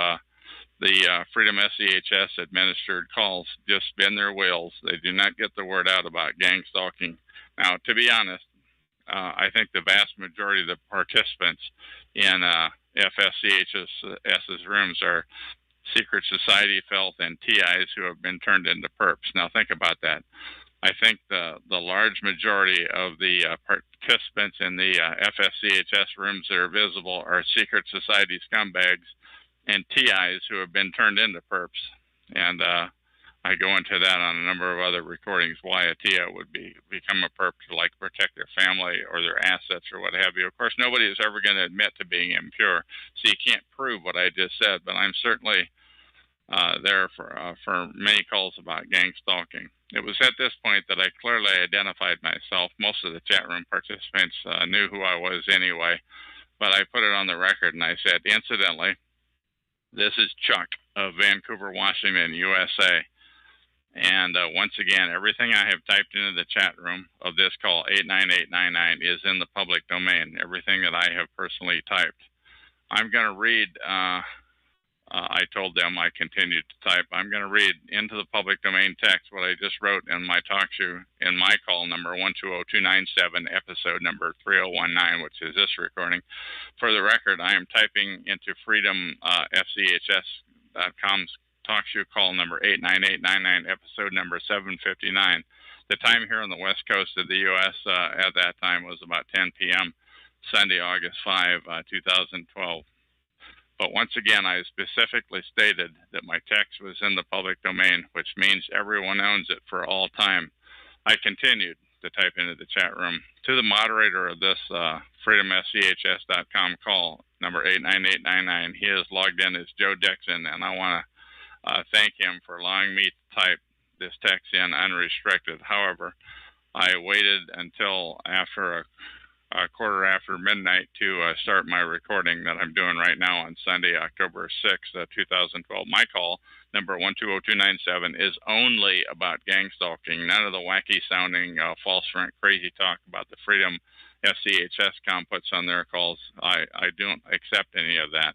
the Freedom SCHS administered calls just spin their wheels. They do not get the word out about gang stalking. Now, to be honest, I think the vast majority of the participants in FSCHS's rooms are secret society filth and TIs who have been turned into perps. Now, think about that. I think the large majority of the participants in the FSCHS rooms that are visible are secret society scumbags and TIs who have been turned into perps. And I go into that on a number of other recordings, why a TI would become a perp to like protect their family or their assets or what have you. Of course, nobody is ever going to admit to being impure, so you can't prove what I just said, but I'm certainly there for many calls about gang stalking. It was at this point that I clearly identified myself. Most of the chat room participants knew who I was anyway, but I put it on the record and I said, incidentally, this is Chuck of Vancouver, Washington, USA. And once again, everything I have typed into the chat room of this call, 89899, is in the public domain, everything that I have personally typed. I'm going to read, I told them I continued to type, I'm going to read into the public domain text what I just wrote in my talk show, in my call number 120297, episode number 3019, which is this recording. For the record, I am typing into freedomfchs.com's talk show call number 89899, episode number 759. The time here on the west coast of the U.S. At that time was about 10 p.m. Sunday, August 5, 2012. But once again, I specifically stated that my text was in the public domain, which means everyone owns it for all time. I continued to type into the chat room. To the moderator of this freedomschs.com call, number 89899, he is logged in as Joe Dixon, and I want to thank him for allowing me to type this text in unrestricted. However, I waited until after a quarter after midnight to start my recording that I'm doing right now on Sunday, October 6th, 2012. My call, number 120297, is only about gang stalking. None of the wacky sounding false front crazy talk about the Freedom FCHS.com puts on their calls. I don't accept any of that.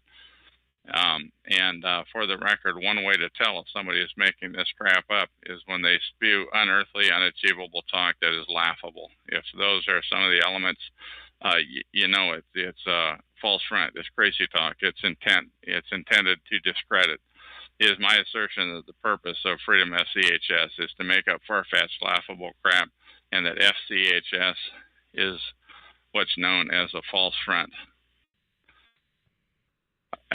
For the record, one way to tell if somebody is making this crap up is when they spew unearthly, unachievable talk that is laughable. If those are some of the elements, you know it's false front, it's crazy talk, it's intended to discredit. It is my assertion that the purpose of Freedom FCHS is to make up far-fetched, laughable crap, and that FCHS is what's known as a false front.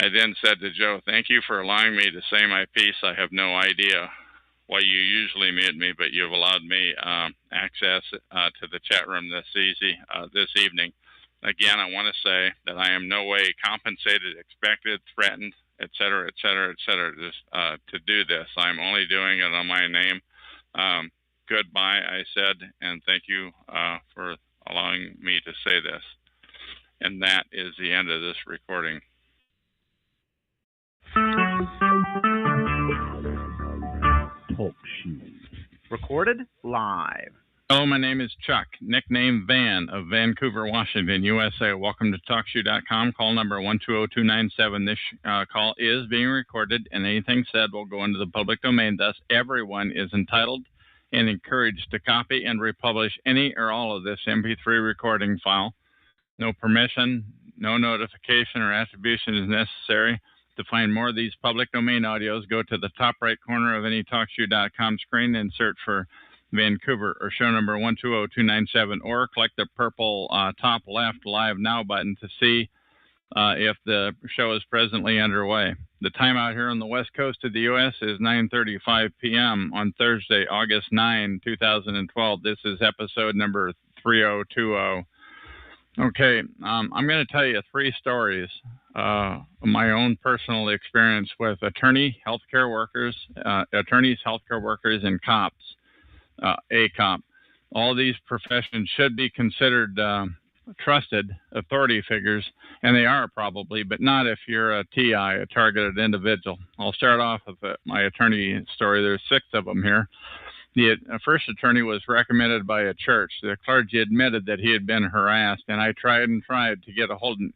I then said to Joe, thank you for allowing me to say my piece. I have no idea why you usually mute me, but you've allowed me access to the chat room this evening. Again, I want to say that I am no way compensated, expected, threatened, et cetera, to do this. I'm only doing it on my name. Goodbye, I said, and thank you for allowing me to say this. And that is the end of this recording. Talk show. Recorded live. Hello, my name is Chuck, nickname Van of Vancouver, Washington, USA. Welcome to TalkShoe.com, call number 120297. This call is being recorded, and anything said will go into the public domain. Thus, everyone is entitled and encouraged to copy and republish any or all of this MP3 recording file. No permission, no notification or attribution is necessary. To find more of these public domain audios, go to the top right corner of any TalkShoe.com screen and search for Vancouver or show number 120297, or click the purple top left Live Now button to see if the show is presently underway. The time out here on the west coast of the U.S. is 9:35 p.m. on Thursday, August 9, 2012. This is episode number 3020. Okay, I'm going to tell you 3 stories of my own personal experience with attorneys, healthcare workers, and cops, a cop. All these professions should be considered trusted authority figures, and they are probably, but not if you're a TI, a targeted individual. I'll start off with my attorney story. There's 6 of them here. The first attorney was recommended by a church. The clergy admitted that he had been harassed, and I tried to get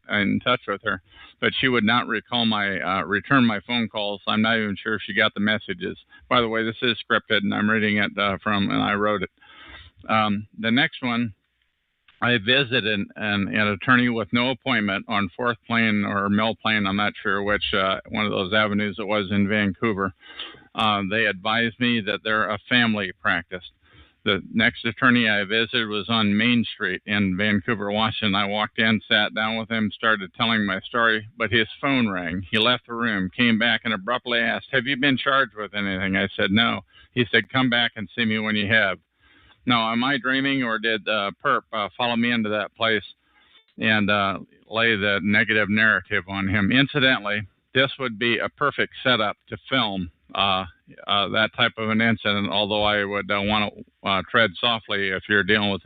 in touch with her, but she would not return my phone calls. I'm not even sure if she got the messages. By the way, this is scripted, and I'm reading it and I wrote it. The next one, I visited an attorney with no appointment on 4th Plain or Mill Plain, I'm not sure which one of those avenues it was in Vancouver. They advised me that they're a family practice. The next attorney I visited was on Main Street in Vancouver, Washington. I walked in, sat down with him, started telling my story, but his phone rang. He left the room, came back, and abruptly asked, "Have you been charged with anything?" I said, "No." He said, "Come back and see me when you have." Now, am I dreaming, or did Perp follow me into that place and lay the negative narrative on him? Incidentally, this would be a perfect setup to film that type of an incident, although I would want to tread softly if you're dealing with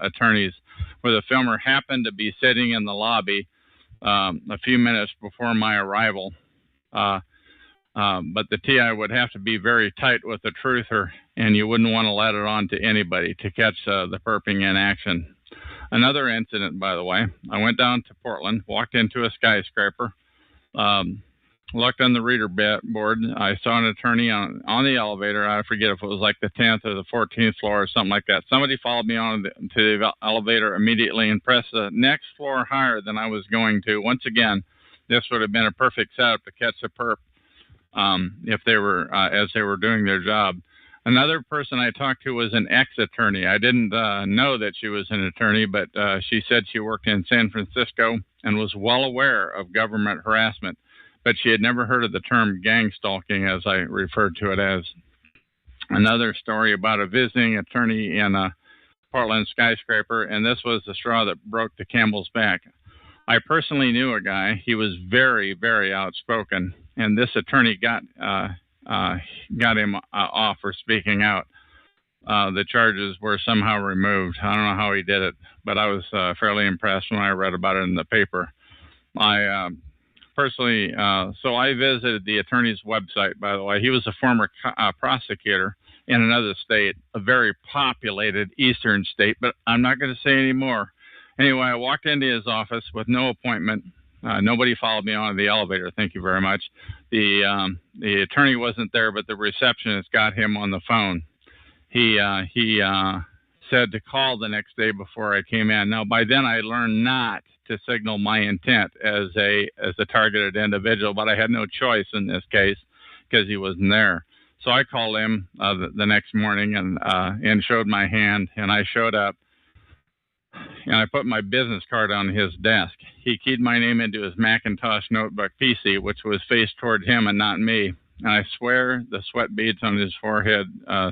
attorneys, where the filmer happened to be sitting in the lobby a few minutes before my arrival. But the TI would have to be very tight with the truther, and you wouldn't want to let it on to anybody to catch the perping in action. Another incident, by the way, I went down to Portland, walked into a skyscraper, looked on the reader board. I saw an attorney on the elevator. I forget if it was like the 10th or the 14th floor or something like that. Somebody followed me on to the elevator immediately and pressed the next floor higher than I was going to. Once again, this would have been a perfect setup to catch a perp if they were as they were doing their job. Another person I talked to was an ex-attorney. I didn't know that she was an attorney, but she said she worked in San Francisco and was well aware of government harassment, but she had never heard of the term gangstalking, as I referred to it as. Another story about a visiting attorney in a Portland skyscraper, and this was the straw that broke the camel's back. I personally knew a guy. He was very, very outspoken, and this attorney got him off for speaking out. The charges were somehow removed. I don't know how he did it, but I was fairly impressed when I read about it in the paper. I personally, so I visited the attorney's website, by the way. He was a former prosecutor in another state, a very populated eastern state, but I'm not going to say any more. Anyway, I walked into his office with no appointment. Nobody followed me onto the elevator. Thank you very much. The attorney wasn't there, but the receptionist got him on the phone. He said to call the next day before I came in. Now, by then I learned not to signal my intent as a targeted individual, but I had no choice in this case because he wasn't there. So I called him the next morning and showed my hand, and I showed up. And I put my business card on his desk. He keyed my name into his Macintosh notebook PC, which was faced toward him and not me. And I swear the sweat beads on his forehead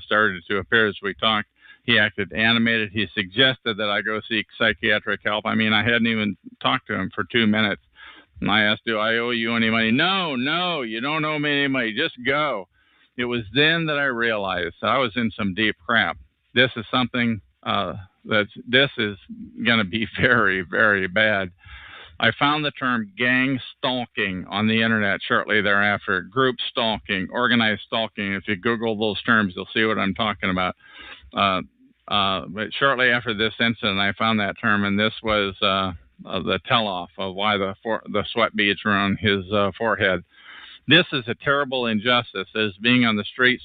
started to appear as we talked. He acted animated. He suggested that I go seek psychiatric help. I mean, I hadn't even talked to him for 2 minutes. And I asked, do I owe you any money? No, you don't owe me any money. Just go. It was then that I realized I was in some deep crap. This is something this is going to be very, very bad. I found the term gang stalking on the internet shortly thereafter. Group stalking, organized stalking. If you Google those terms, you'll see what I'm talking about. But shortly after this incident, I found that term, and this was the tell-off of why the sweat beads were on his forehead. This is a terrible injustice that is being on the streets,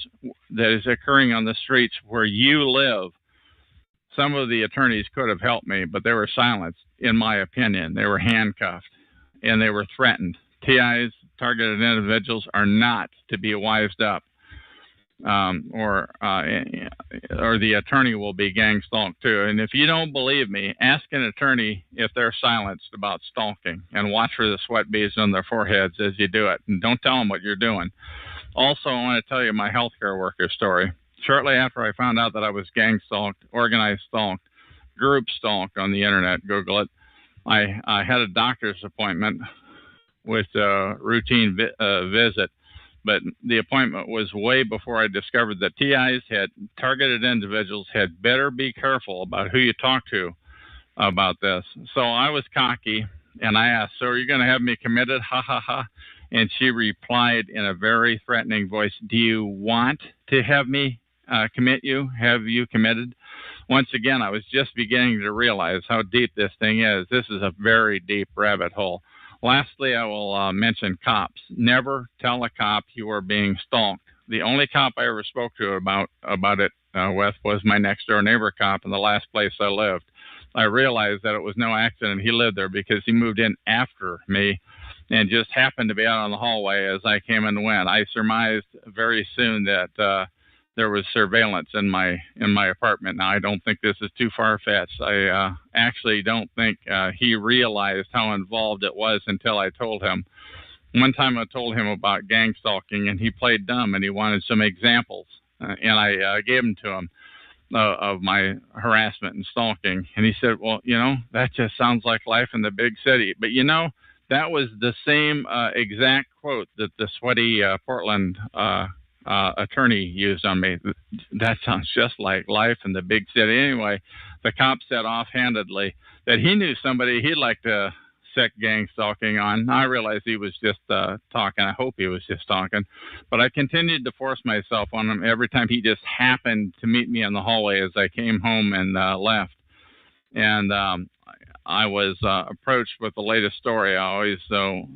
that is occurring on the streets where you live. Some of the attorneys could have helped me, but they were silenced, in my opinion. They were handcuffed, and they were threatened. TIs, targeted individuals, are not to be wised up, or the attorney will be gang stalked too. And if you don't believe me, ask an attorney if they're silenced about stalking, and watch for the sweat beads on their foreheads as you do it. And don't tell them what you're doing. Also, I want to tell you my healthcare worker story. Shortly after I found out that I was gang stalked, organized stalked, group stalked on the internet, Google it, I had a doctor's appointment with a routine visit, but the appointment was way before I discovered that TIs had targeted individuals had better be careful about who you talk to about this. So I was cocky, and I asked, so are you going to have me committed? Ha, ha, ha. And she replied in a very threatening voice, do you want to have me commit you? Have you committed? Once again, I was just beginning to realize how deep this thing is. This is a very deep rabbit hole. Lastly, I will mention cops. Never tell a cop you are being stalked. The only cop I ever spoke to about it with was my next door neighbor cop in the last place I lived. I realized that it was no accident he lived there because he moved in after me and just happened to be out on the hallway as I came and went. I surmised very soon that there was surveillance in my apartment. Now, I don't think this is too far-fetched. I actually don't think he realized how involved it was until I told him. One time I told him about gang stalking, and he played dumb, and he wanted some examples. And I gave them to him of my harassment and stalking. And he said, well, that just sounds like life in the big city. But, that was the same exact quote that the sweaty Portland attorney used on me. That sounds just like life in the big city. Anyway, the cop said offhandedly that he knew somebody he'd like to sick gang stalking on. I realized he was just talking. I hope he was just talking. But I continued to force myself on him every time he just happened to meet me in the hallway as I came home and left. And I was approached with the latest story. I always,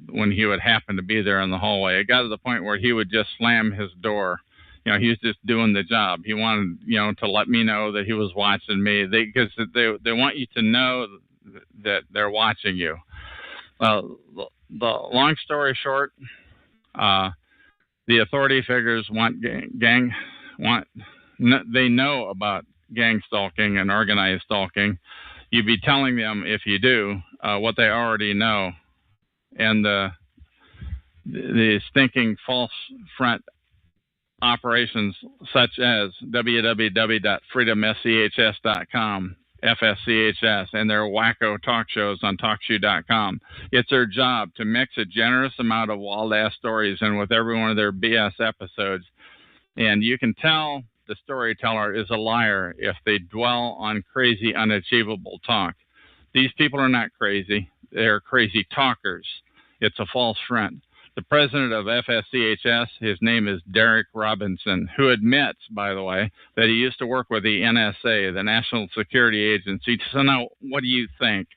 when he would happen to be there in the hallway, it got to the point where he would just slam his door. You know, he was just doing the job. He wanted, to let me know that he was watching me. Because they want you to know that they're watching you. The long story short, the authority figures they know about gang stalking and organized stalking. You'd be telling them, if you do, what they already know. And the stinking false front operations such as www.freedomschs.com, FSCHS, and their wacko talk shows on TalkShoe.com. It's their job to mix a generous amount of wild-ass stories in with every one of their BS episodes. And you can tell the storyteller is a liar if they dwell on crazy, unachievable talk. These people are not crazy. They're crazy talkers. It's a false front. The president of FSCHS, his name is Derek Robinson, who admits, by the way, that he used to work with the NSA, the National Security Agency. So now, what do you think?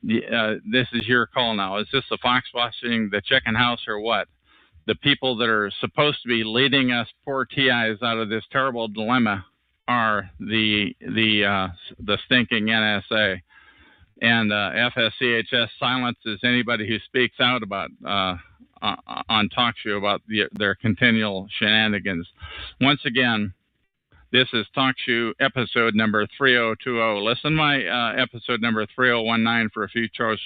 This is your call now. Is this the fox watching the chicken house or what? The people that are supposed to be leading us poor TIs out of this terrible dilemma are the stinking NSA. And FSCHS silences anybody who speaks out about on TalkShoe about their continual shenanigans. Once again, this is TalkShoe episode number 3020. Listen to my episode number 3019 for a few choice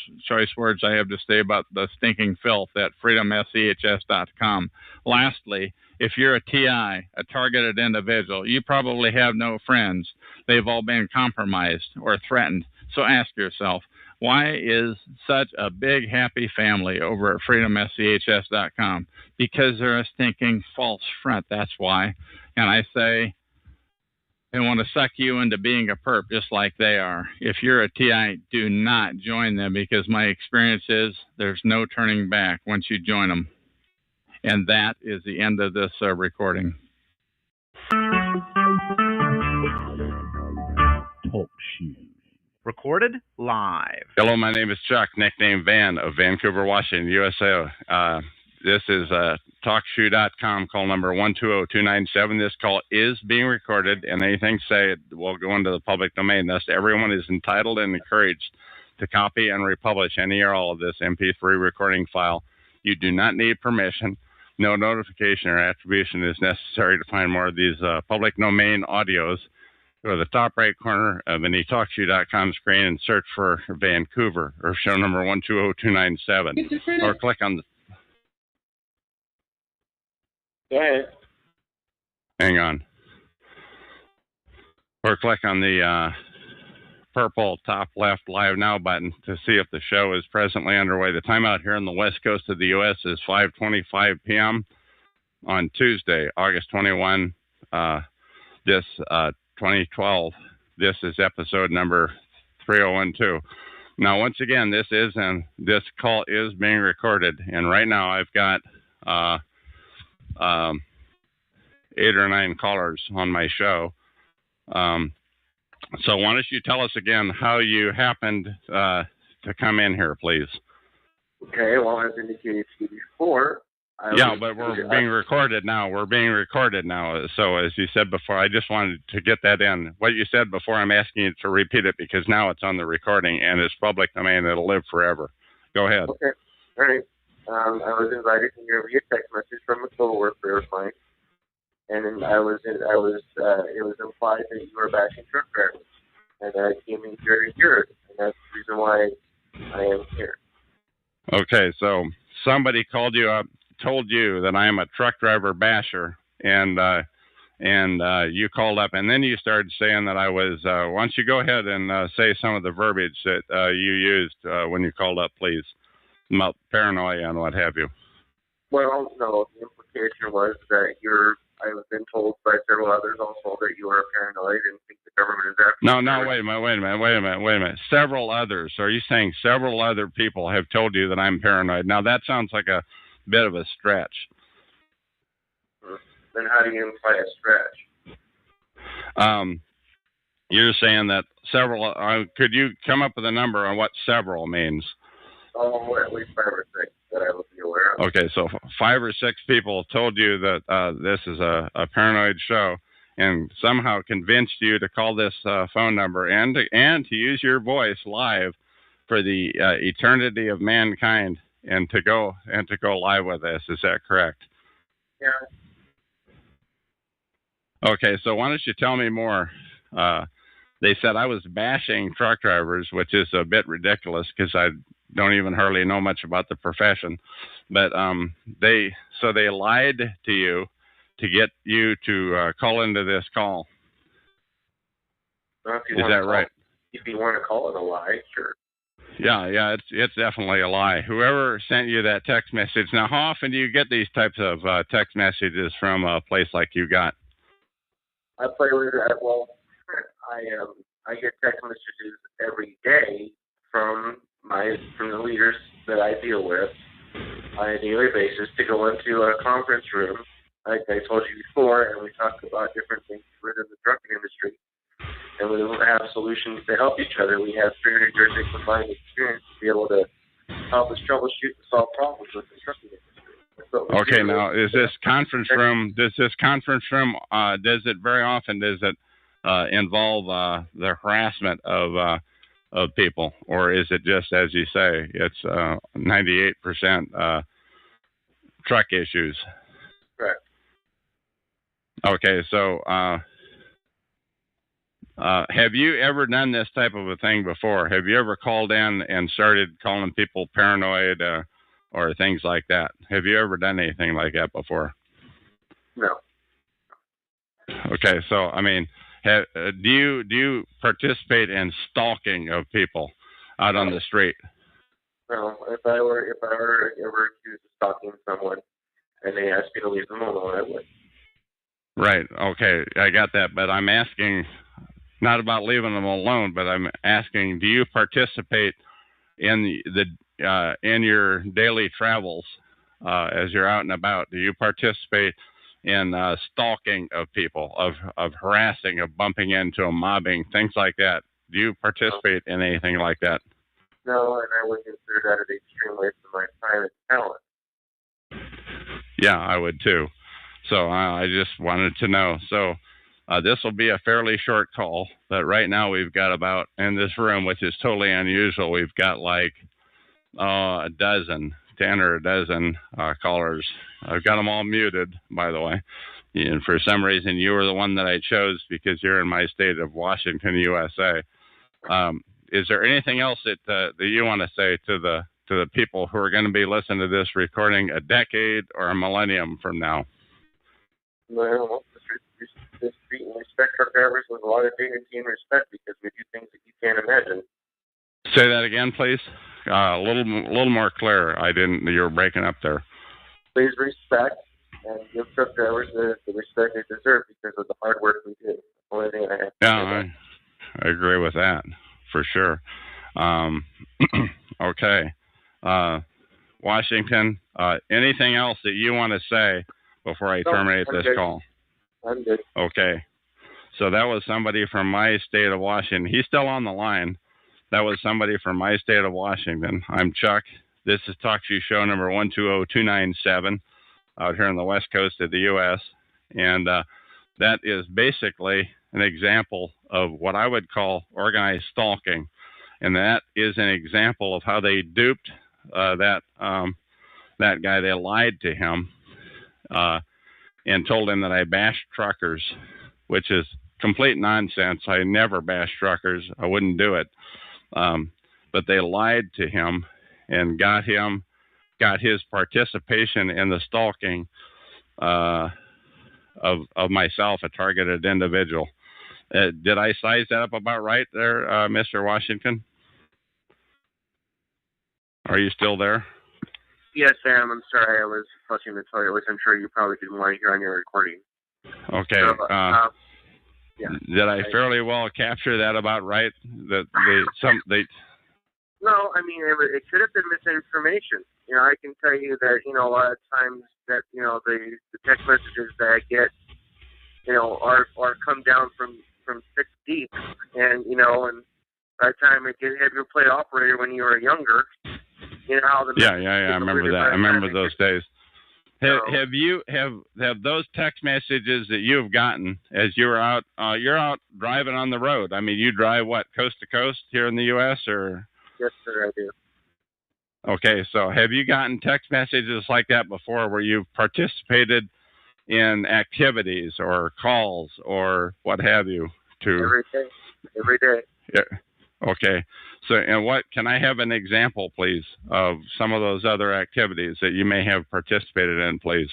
words I have to say about the stinking filth at freedomschs.com. Lastly, if you're a TI, a targeted individual, you probably have no friends. They've all been compromised or threatened. So ask yourself, why is such a big, happy family over at freedomschs.com? Because they're a stinking false front. That's why. And I say, they want to suck you into being a perp just like they are. If you're a TI, do not join them, because my experience is there's no turning back once you join them. And that is the end of this recording. Talk Shoe. Recorded live. Hello, my name is Chuck, nickname Van of Vancouver, Washington, USA. This is TalkShoe.com, call number 120297. This call is being recorded, and anything said will go into the public domain. Thus, everyone is entitled and encouraged to copy and republish any or all of this MP3 recording file. You do not need permission. No notification or attribution is necessary to find more of these public domain audios. Go to the top right corner of any TalkShoe.com screen and search for Vancouver or show number 120297, or click on the. Go ahead. Hang on. Or click on the purple top left Live Now button to see if the show is presently underway. The time out here on the west coast of the U.S. is 5:25 p.m. on Tuesday, August 21, 2012. This is episode number 3012. Now, once again, this call is being recorded, and right now I've got 8 or 9 callers on my show. So why don't you tell us again how you happened to come in here, please? Okay, well, as indicated to you before. But we're being recorded now. So as you said before, I just wanted to get that in. What you said before, I'm asking you to repeat it because now it's on the recording and it's public domain. It'll live forever. Go ahead. Okay. All right. I was invited here via text message from a coworker of mine, and then it was implied that you were bashing truck drivers, and I came in here to hear it, and that's the reason why I am here. Okay, so somebody called you up, told you that I am a truck driver basher, and you called up, and then you started saying that I was. Why don't you go ahead and say some of the verbiage that you used when you called up, please? about paranoia and what have you. Well, no, the implication was that I have been told by several others also that you are paranoid and think the government is after you. No, wait a minute. Several others. So are you saying several other people have told you that I'm paranoid? Now, that sounds like a bit of a stretch. Then how do you imply a stretch? You're saying that several, could you come up with a number on what several means? Oh, at least 5 or 6 that I would be aware of. Okay, so 5 or 6 people told you that this is a paranoid show and somehow convinced you to call this phone number and to use your voice live for the eternity of mankind and to go live with this. Is that correct? Yeah. Okay, so why don't you tell me more? They said I was bashing truck drivers, which is a bit ridiculous because I don't even hardly know much about the profession. But they lied to you to get you to call into this call. Well, is that right? If you want to call it a lie, sure. Yeah, it's definitely a lie. Whoever sent you that text message. Now, how often do you get these types of text messages from a place like you got? I play with that. Well, I get text messages every day from the leaders that I deal with on a daily basis to go into a conference room, like I told you before, and we talk about different things within the trucking industry. And we don't have solutions to help each other. We have 300 years of combined experience to be able to help us troubleshoot and solve problems with the trucking industry. Okay, now does it very often involve the harassment of people, or is it just, as you say, it's 98% truck issues? Correct. Okay, so have you ever done this type of a thing before? Have you ever called in and started calling people paranoid or things like that? Have you ever done anything like that before? No. Okay, so I mean, do you participate in stalking of people out on the street? No. If I were ever accused of stalking someone and they asked me to leave them alone, I would. Right. Okay, I got that, but I'm asking not about leaving them alone, but I'm asking, do you participate in your daily travels as you're out and about? Do you participate in stalking of people, of harassing, of bumping into them, mobbing, things like that? Do you participate in anything like that? No, and I would consider that an extreme waste of my time and talent. Yeah, I would too. So I just wanted to know. So this will be a fairly short call, but right now we've got about, in this room, which is totally unusual, we've got like 10 or a dozen callers. I've got them all muted, by the way. And for some reason, you were the one that I chose because you're in my state of Washington, USA. Is there anything else that you want to say to the people who are going to be listening to this recording a decade or a millennium from now? Well, just treat and respect truck drivers with a lot of dignity and respect because we do things that you can't imagine. Say that again, please. A little more clear. You were breaking up there. Please respect and give truck drivers the respect they deserve because of the hard work we do. Only thing I have to say. I agree with that for sure. Okay. Washington, anything else that you want to say before I terminate this call? I'm good. Okay. So that was somebody from my state of Washington. He's still on the line. That was somebody from my state of Washington. I'm Chuck. This is Talk Shoe Show number 120297 out here on the west coast of the U.S. And that is basically an example of what I would call organized stalking. And that is an example of how they duped that guy. They lied to him and told him that I bashed truckers, which is complete nonsense. I never bash truckers. I wouldn't do it. But they lied to him and got his participation in the stalking of myself, a targeted individual. Did I size that up about right there, Mr. Washington? Are you still there? Yes, Sam. I'm sorry. I was flushing the toilet, which I'm sure you probably didn't want to hear on your recording. Okay. Yeah. Did I fairly well capture that about right? That they. No, I mean it could have been misinformation. You know, I can tell you that a lot of times that the text messages that I get are come down from 6 deep, and and by the time it can have your play operator when you were younger, how the Yeah. I remember that. I remember those days. Have those text messages that you've gotten as you're out driving on the road? I mean, you drive what, coast to coast here in the U.S. or? Yes, sir, I do. Okay, so have you gotten text messages like that before, where you've participated in activities or calls or what have you? Every day. Yeah. Okay. So, and what can I have an example, please, of some of those other activities that you may have participated in, please?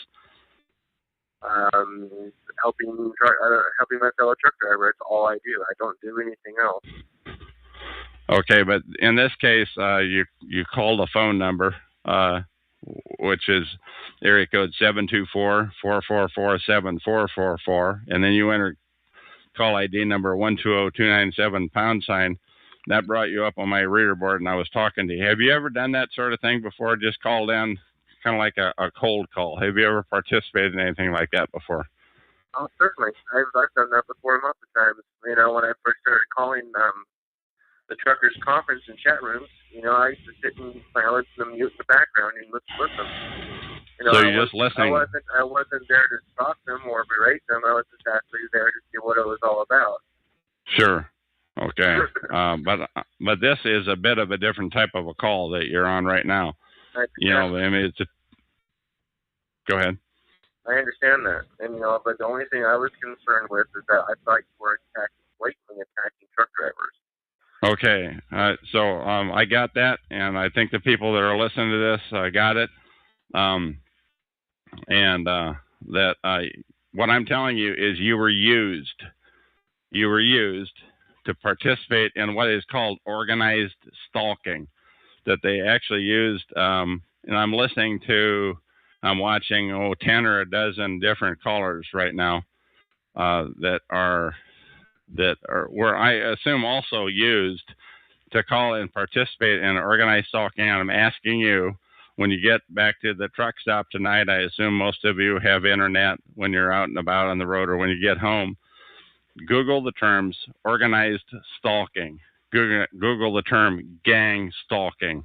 Helping my fellow truck driver. It's all I do. I don't do anything else. Okay, but in this case, you called a phone number, which is area code 724-444-7444, and then you entered call ID number 120297 #. That brought you up on my reader board, and I was talking to you. Have you ever done that sort of thing before? Just called in, kind of like a cold call. Have you ever participated in anything like that before? Oh, certainly. I've done that before lots of times. When I first started calling the truckers' conference and chat rooms, I used to sit and silence the mute in the background and listen. So you're just listening. I wasn't there to stop them or berate them. I was just actually there to see what it was all about. Sure. Okay. But this is a bit of a different type of a call that you're on right now. I mean, go ahead. I understand that, and but the only thing I was concerned with is that I thought you were blatantly attacking truck drivers. Okay, so I got that, and I think the people that are listening to this got it. That what I'm telling you is you were used. You were used to participate in what is called organized stalking. That they actually used, and I'm watching 10 or a dozen different callers right now that were, I assume, also used to call and participate in organized stalking. And I'm asking you, when you get back to the truck stop tonight, I assume most of you have internet when you're out and about on the road, or when you get home, Google the terms organized stalking. Google the term gang stalking,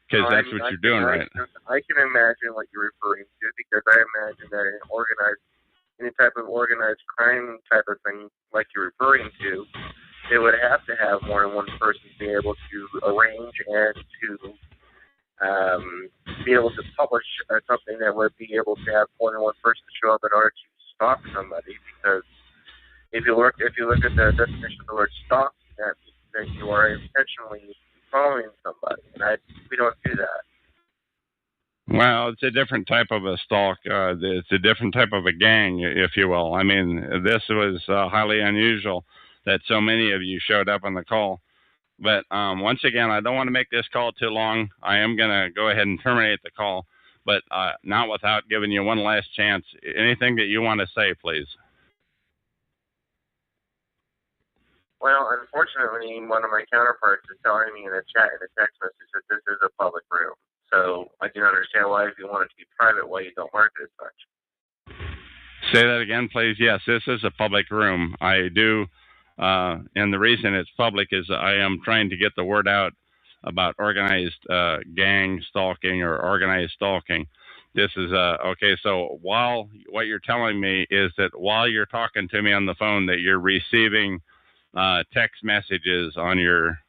because that's what you're doing, right? I can imagine what you're referring to, because I imagine that any type of organized crime type of thing like you're referring to, they would have to have more than one person be able to arrange and to be able to publish something that would be able to have more than one person show up in order to stalk somebody. Because if you look at the definition of the word stalk, that means that you are intentionally following somebody, and we don't do that. Well, it's a different type of a stalk. It's a different type of a gang, if you will. I mean, this was highly unusual that so many of you showed up on the call. But once again, I don't want to make this call too long. I am going to go ahead and terminate the call, but not without giving you one last chance. Anything that you want to say, please? Well, unfortunately, one of my counterparts is telling me in a text message that this is a public room. So I do understand why, if you want it to be private, why you don't mark it as such. Say that again, please. Yes, this is a public room. I do, and the reason it's public is I am trying to get the word out about organized gang stalking or organized stalking. This is okay. So what you're telling me is that while you're talking to me on the phone, that you're receiving text messages on your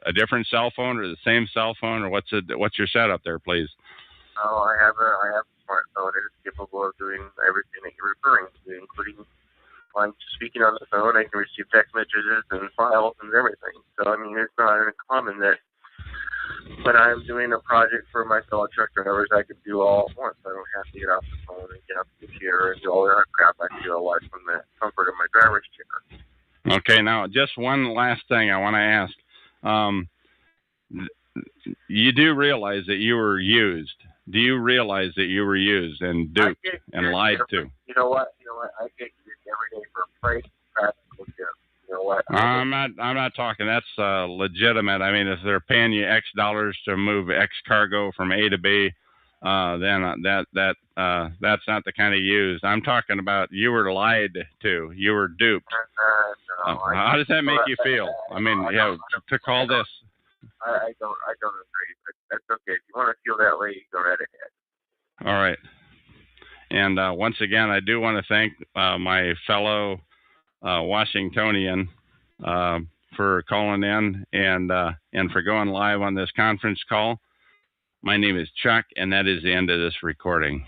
a different cell phone or the same cell phone, or what's your setup there, please? Oh, I have a smartphone. It is capable of doing everything that you're referring to, including when I'm speaking on the phone, I can receive text messages and files and everything. So, I mean, it's not uncommon that when I'm doing a project for my fellow truck drivers, I can do all at once. I don't have to get off the phone and get off the computer and do all that crap. I can do it live from the comfort of my driver's chair. Okay, now just one last thing I want to ask. you do realize that you were used. Do you realize that you were used and duped and lied to? You know what? I get used every day for freight practical jokes. You know what? I'm not talking. That's legitimate. I mean, if they're paying you X dollars to move X cargo from A to B, then that's not the kind of used. I'm talking about you were lied to. You were duped. How does that make you feel? I mean, to call this. I don't agree, but that's okay. If you want to feel that way, you go right ahead. All right. And once again, I do want to thank my fellow Washingtonian for calling in and for going live on this conference call. My name is Chuck, and that is the end of this recording.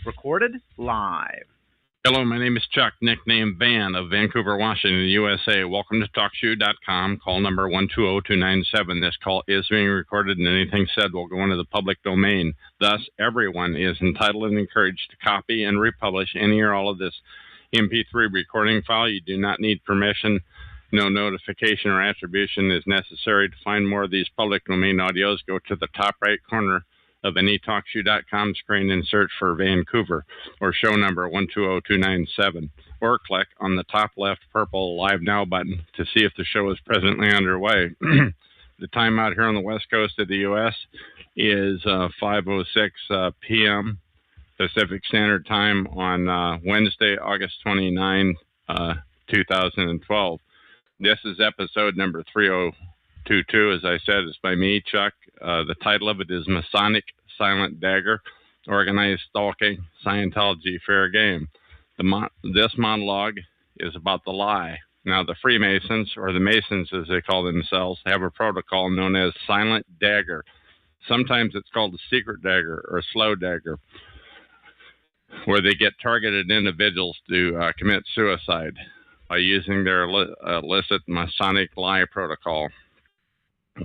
Recorded live. Hello, my name is Chuck, nickname Van of Vancouver, Washington, USA. Welcome to TalkShoe.com, call number 120297. This call is being recorded, and anything said will go into the public domain. Thus, everyone is entitled and encouraged to copy and republish any or all of this MP3 recording file. You do not need permission. No notification or attribution is necessary. To find more of these public domain audios, go to the top right corner of any TalkShoe.com screen and search for Vancouver or show number 120297, or click on the top left purple Live Now button to see if the show is presently underway. The time out here on the west coast of the U.S. is 5:06 p.m. Pacific Standard Time on Wednesday, August 29, 2012. This is episode number 3022. As I said, it's by me, Chuck. The title of it is Masonic Silent Dagger, Organized Stalking, Scientology Fair Game. This monologue is about the lie. Now, the Freemasons, or the Masons as they call themselves, have a protocol known as Silent Dagger. Sometimes it's called the Secret Dagger or Slow Dagger, where they get targeted individuals to commit suicide by using their illicit Masonic lie protocol,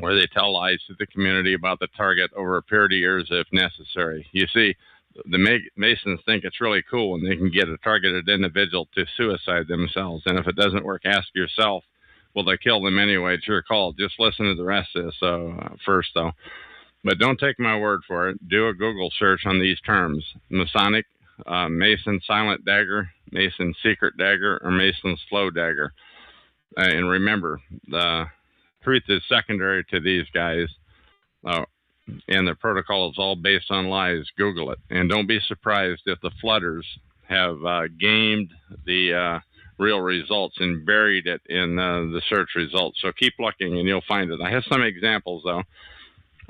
where they tell lies to the community about the target over a period of years if necessary. You see, the Masons think it's really cool when they can get a targeted individual to suicide themselves. And if it doesn't work, ask yourself, will they kill them anyway? It's your call. Just listen to the rest of this first, though. But don't take my word for it. Do a Google search on these terms: Masonic, Mason Silent Dagger, Mason Secret Dagger, or Mason Slow Dagger. And remember, the truth is secondary to these guys, and the protocol is all based on lies. Google it, and don't be surprised if the flooders have gamed the real results and buried it in the search results. So keep looking, and you'll find it. I have some examples, though.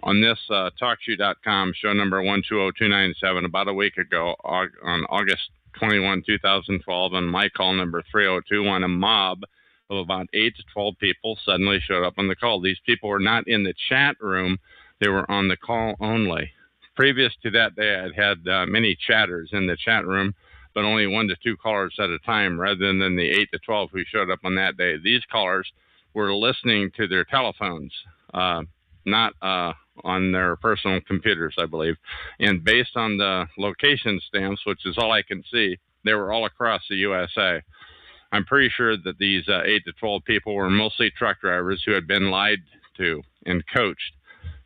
On this TalkShoe.com, show number 120297, about a week ago, on August 21, 2012, on my call number 3021, a mob of about 8 to 12 people suddenly showed up on the call. These people were not in the chat room. They were on the call only. Previous to that day, I'd had many chatters in the chat room, but only 1 to 2 callers at a time, rather than the 8 to 12 who showed up on that day. These callers were listening to their telephones, not on their personal computers, I believe. And based on the location stamps, which is all I can see, they were all across the USA. I'm pretty sure that these 8 to 12 people were mostly truck drivers who had been lied to and coached.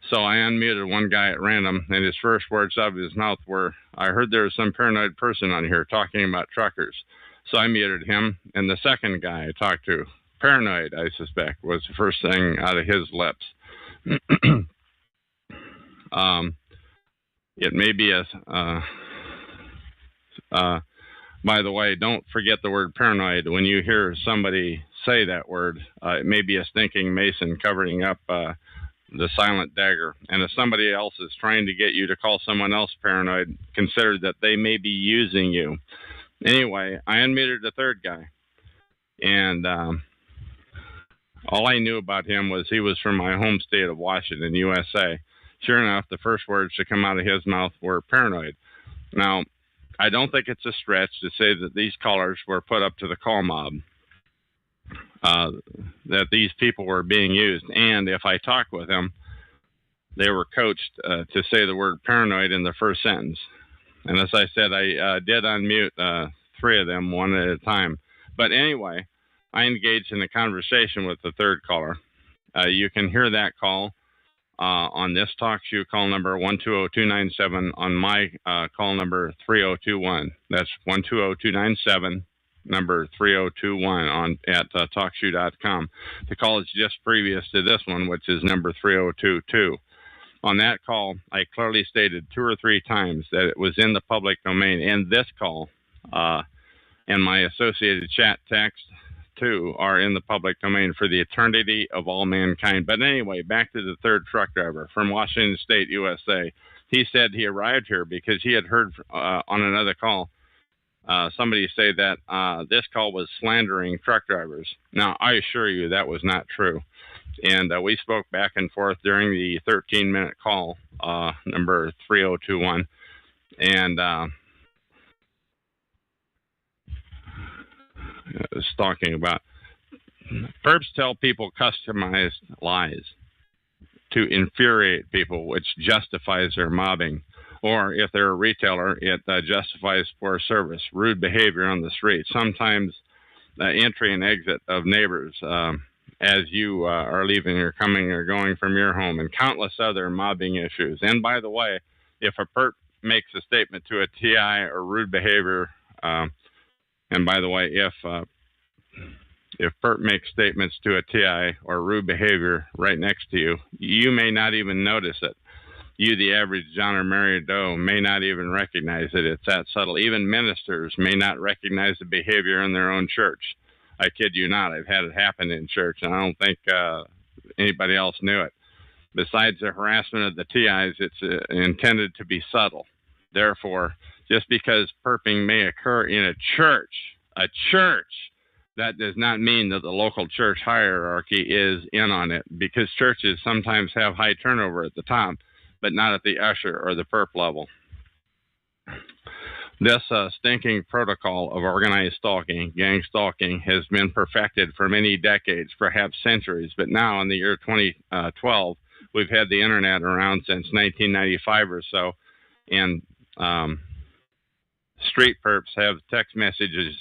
So I unmuted one guy at random, and his first words out of his mouth were, "I heard there was some paranoid person on here talking about truckers." So I muted him, and the second guy I talked to, paranoid, I suspect, was the first thing out of his lips. It may be by the way, don't forget the word paranoid. When you hear somebody say that word, it may be a stinking Mason covering up the silent dagger. And if somebody else is trying to get you to call someone else paranoid, consider that they may be using you. Anyway, I unmuted the third guy. And all I knew about him was he was from my home state of Washington, USA. Sure enough, the first words to come out of his mouth were paranoid. Now, I don't think it's a stretch to say that these callers were put up to the call mob, that these people were being used. And if I talk with them, they were coached to say the word paranoid in the first sentence. And as I said, I did unmute 3 of them one at a time. But anyway, I engaged in a conversation with the third caller. You can hear that call on this talk show call number 120297 on my call number 3021. That's 120297 number 3021 on at talkshoe.com. The call is just previous to this one, which is number 3022. On that call, I clearly stated 2 or 3 times that it was in the public domain, and this call and my associated chat text too are in the public domain for the eternity of all mankind. But anyway, back to the third truck driver from Washington State, USA. He said he arrived here because he had heard on another call somebody say that this call was slandering truck drivers. Now, I assure you that was not true. And we spoke back and forth during the 13-minute call, number 3021. And was talking about perps tell people customized lies to infuriate people, which justifies their mobbing. Or if they're a retailer, it justifies poor service, rude behavior on the street, sometimes entry and exit of neighbors as you are leaving or coming or going from your home, and countless other mobbing issues. And by the way, if a perp makes a statement to a TI or rude behavior, and by the way, if perp makes statements to a TI or rude behavior right next to you, you may not even notice it. You, the average John or Mary Doe, may not even recognize it. It's that subtle. Even ministers may not recognize the behavior in their own church. I kid you not. I've had it happen in church, and I don't think anybody else knew it. Besides the harassment of the TIs, it's intended to be subtle. Therefore, just because perping may occur in a church, that does not mean that the local church hierarchy is in on it, because churches sometimes have high turnover at the top, but not at the usher or the perp level. This stinking protocol of organized stalking, gang stalking, has been perfected for many decades, perhaps centuries, but now in the year 2012, we've had the internet around since 1995 or so, and street perps have text messaging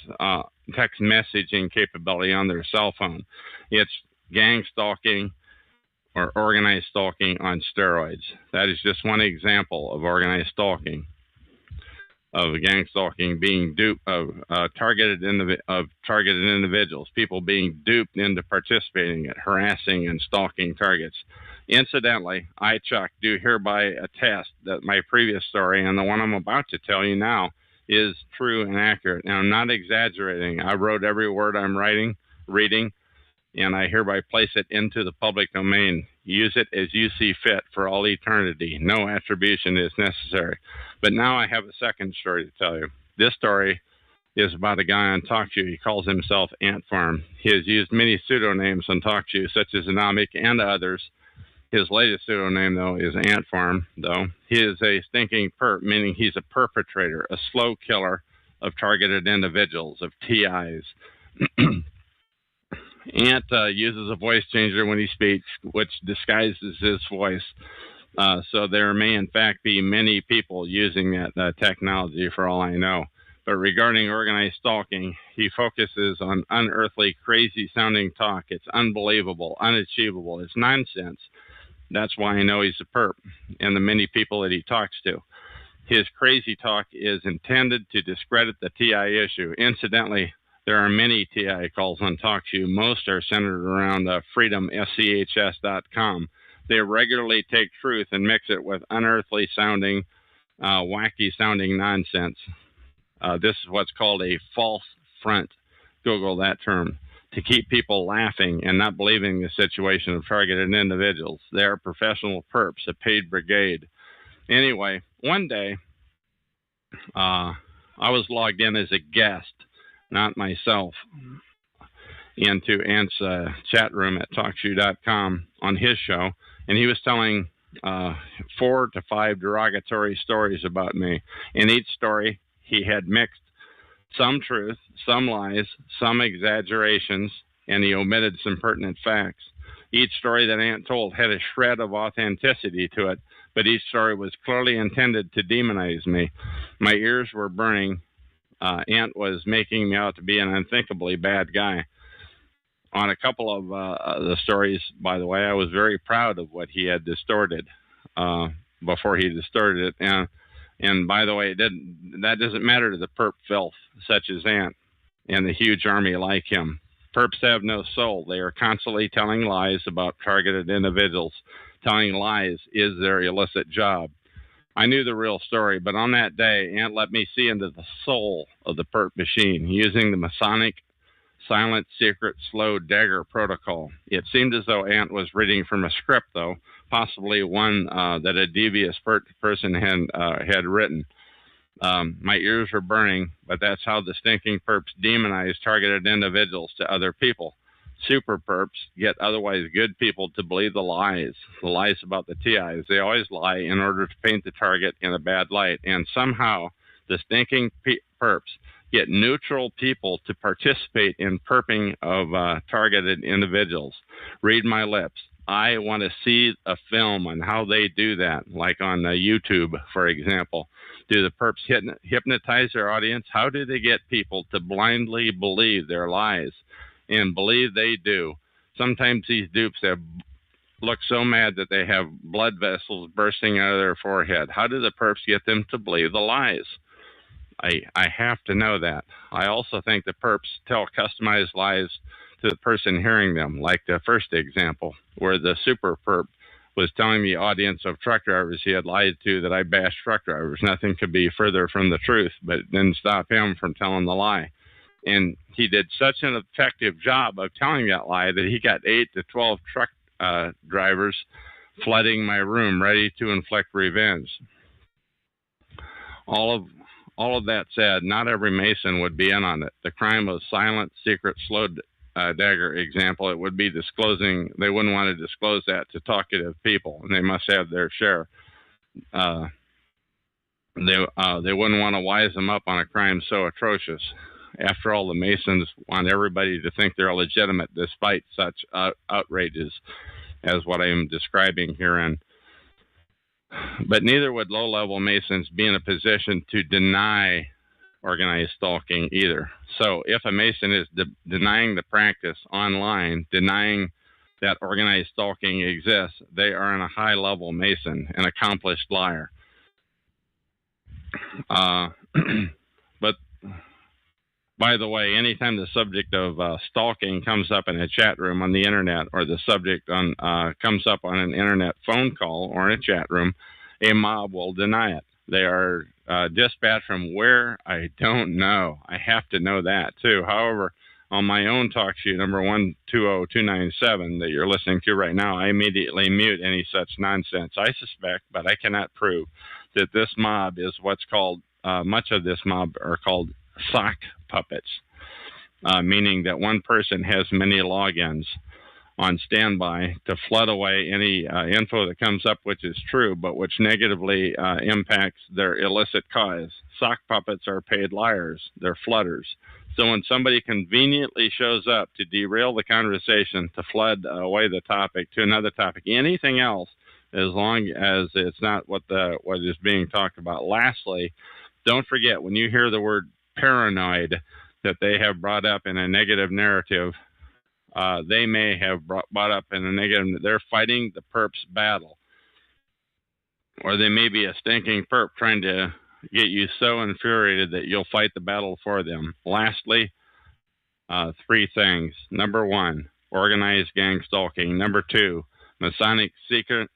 capability on their cell phone. It's gang stalking or organized stalking on steroids. That is just one example of organized stalking, of gang stalking being duped of targeted individuals, people being duped into participating in harassing and stalking targets. Incidentally, I, Chuck, do hereby attest that my previous story and the one I'm about to tell you now is true and accurate. And I'm not exaggerating. I wrote every word I'm reading, and I hereby place it into the public domain. Use it as you see fit for all eternity. No attribution is necessary. But now I have a second story to tell you. This story is about a guy on TalkShoe. He calls himself Ant Farm. He has used many pseudonyms on TalkShoe, such as Anomic and others. His latest pseudonym, though, is Ant Farm, though. He is a stinking perp, meaning he's a perpetrator, a slow killer of targeted individuals, of TIs. Ant uses a voice changer when he speaks, which disguises his voice. So there may, in fact, be many people using that technology for all I know. But regarding organized stalking, he focuses on unearthly, crazy-sounding talk. It's unbelievable, unachievable. It's nonsense. That's why I know he's a perp, and the many people that he talks to. His crazy talk is intended to discredit the TI issue. Incidentally, there are many TI calls on TalkShoe. Most are centered around freedomschs.com. They regularly take truth and mix it with unearthly sounding, wacky sounding nonsense. This is what's called a false front. Google that term. To keep people laughing and not believing the situation of targeted individuals. They are professional perps, a paid brigade. Anyway, one day, I was logged in as a guest, not myself, into Ant's chat room at TalkShoe.com on his show, and he was telling 4 to 5 derogatory stories about me. In each story, he had mixed some truth, some lies, some exaggerations, and he omitted some pertinent facts. Each story that Ant told had a shred of authenticity to it, but each story was clearly intended to demonize me. My ears were burning. Ant was making me out to be an unthinkably bad guy. on a couple of the stories, by the way, I was very proud of what he had distorted before he distorted it. And by the way, that doesn't matter to the perp filth such as Ant and the huge army like him. Perps have no soul. They are constantly telling lies about targeted individuals. Telling lies is their illicit job. I knew the real story, but on that day, Ant let me see into the soul of the perp machine using the Masonic silent, secret, slow dagger protocol. It seemed as though Ant was reading from a script, though, possibly one that a devious person had written. My ears were burning, but that's how the stinking perps demonize targeted individuals to other people. Super perps get otherwise good people to believe the lies about the TIs. They always lie in order to paint the target in a bad light, and somehow the stinking perps get neutral people to participate in perping of targeted individuals. Read my lips. I want to see a film on how they do that, like on YouTube, for example. Do the perps hypnotize their audience? How do they get people to blindly believe their lies? And believe they do. Sometimes these dupes look so mad that they have blood vessels bursting out of their forehead. How do the perps get them to believe the lies? I have to know that. I also think the perps tell customized lies to the person hearing them, like the first example, where the super perp was telling the audience of truck drivers he had lied to that I bashed truck drivers. Nothing could be further from the truth, but it didn't stop him from telling the lie. And he did such an effective job of telling that lie that he got 8 to 12 truck drivers flooding my room, ready to inflict revenge. All of that said, not every Mason would be in on it. The crime of silent, secret, slow dagger example, it would be disclosing. They wouldn't want to disclose that to talkative people, and they must have their share. They wouldn't want to wise them up on a crime so atrocious. After all, the Masons want everybody to think they're legitimate despite such outrages as what I am describing herein. But neither would low-level Masons be in a position to deny organized stalking either. So if a Mason is denying the practice online, denying that organized stalking exists, they are in a high-level Mason, an accomplished liar. But by the way, anytime the subject of stalking comes up in a chat room on the internet, or the subject comes up on an internet phone call or in a chat room, a mob will deny it. They are dispatched from where? I don't know. I have to know that too. However, on my own talk sheet, number 120297 that you're listening to right now, I immediately mute any such nonsense. I suspect, but I cannot prove, that this mob is what's called, much of this mob are called sock puppets, meaning that one person has many logins on standby to flood away any info that comes up which is true, but which negatively impacts their illicit cause. Sock puppets are paid liars. They're flooders. So when somebody conveniently shows up to derail the conversation, to flood away the topic to another topic, anything else, as long as it's not what is being talked about. Lastly, don't forget, when you hear the word paranoid that they have brought up in a negative narrative, they may have brought up in a negative, they're fighting the perp's battle. Or they may be a stinking perp trying to get you so infuriated that you'll fight the battle for them. Lastly, 3 things. Number 1, organized gang stalking. Number 2, Masonic secret,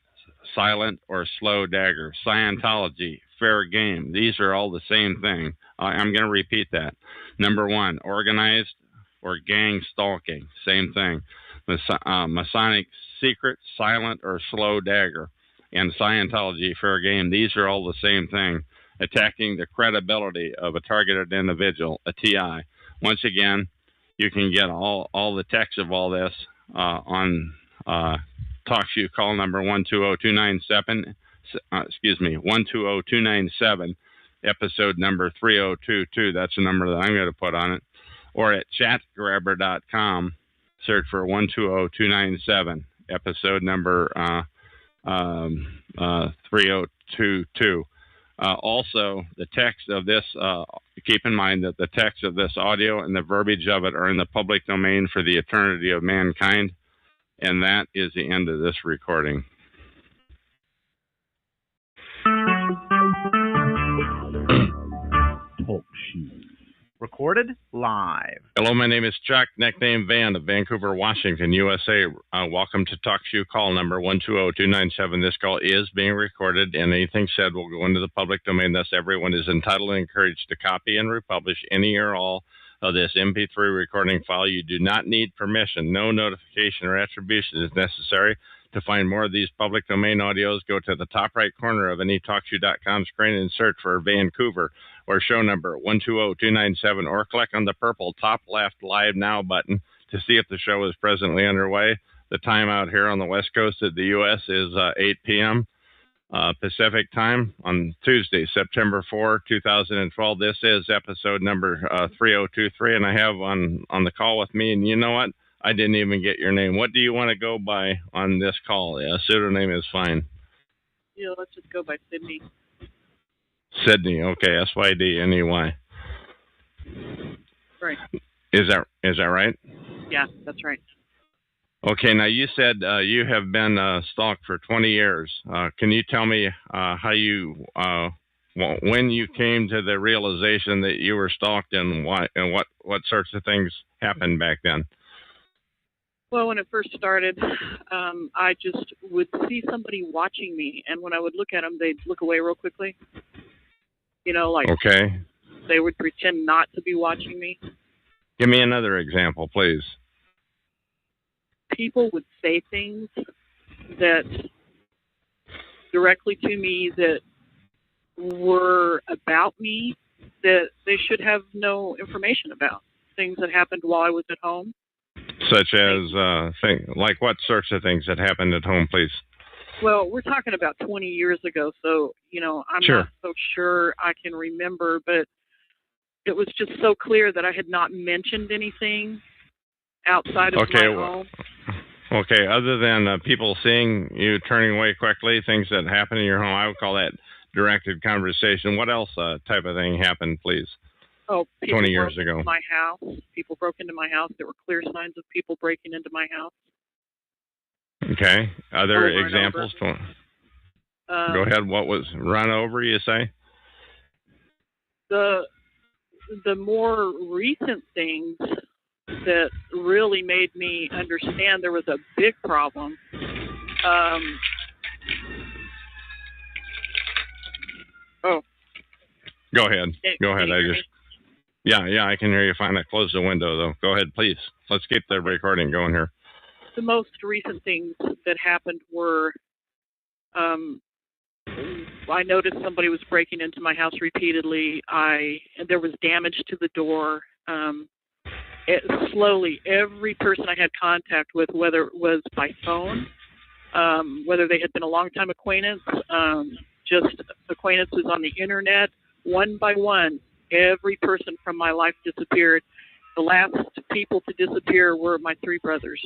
silent, or slow dagger. Scientology, fair game. These are all the same thing. I'm going to repeat that. Number 1, organized or gang stalking. Same thing. Masonic secret, silent, or slow dagger. And Scientology, fair game. These are all the same thing. Attacking the credibility of a targeted individual, a TI. Once again, you can get all the text of all this on TalkShoe call number 120297. 120297, episode number 3022. That's the number that I'm going to put on it. Or at chatgrabber.com, search for 120297, episode number 3022. Also, the text of this keep in mind that the text of this audio and the verbiage of it are in the public domain for the eternity of mankind. And that is the end of this recording. Talk shoes. Recorded live. Hello, my name is Chuck, nickname Van of Vancouver, Washington, USA. Welcome to Talk Shoe call number 120297. This call is being recorded, and anything said will go into the public domain. Thus, everyone is entitled and encouraged to copy and republish any or all of this MP3 recording file. You do not need permission. No notification or attribution is necessary. To find more of these public domain audios, go to the top right corner of any TalkShoe.com screen and search for Vancouver or show number 120297, or click on the purple top left Live Now button to see if the show is presently underway. The time out here on the west coast of the U.S. is 8 p.m. Pacific time on Tuesday, September 4, 2012. This is episode number 3023, and I have on the call with me, and you know what? I didn't even get your name. What do you want to go by on this call? A pseudonym is fine. Yeah, let's just go by Sydney. Sydney, okay, S-Y-D-N-E-Y. Right. Is that right? Yeah, that's right. Okay, now you said you have been stalked for 20 years. Can you tell me how you, when you came to the realization that you were stalked, and why, and what sorts of things happened back then? Well, when it first started, I just would see somebody watching me, and when I would look at them, they'd look away real quickly. You know, like okay. They would pretend not to be watching me. Give me another example, please. People would say things that directly to me that were about me that they should have no information about. Things that happened while I was at home. Such as, like what sorts of things that happened at home, please? Well, we're talking about 20 years ago, so, you know, I'm not so sure I can remember, but it was just so clear that I had not mentioned anything outside of my home. Okay, other than people seeing you turning away quickly, things that happen in your home, I would call that directed conversation. What else type of thing happened, please? Oh, 20 years ago. My house. People broke into my house. There were clear signs of people breaking into my house. Okay. Other examples? Go ahead. What was run over, you say? The more recent things that really made me understand there was a big problem. Go ahead. Go ahead. Yeah, I can hear you fine. I closed the window, though. Go ahead, please. Let's keep the recording going here. The most recent things that happened were I noticed somebody was breaking into my house repeatedly. There was damage to the door. Slowly, every person I had contact with, whether it was by phone, whether they had been a long-time acquaintance, just acquaintances on the internet, one by one, every person from my life disappeared. The last people to disappear were my three brothers.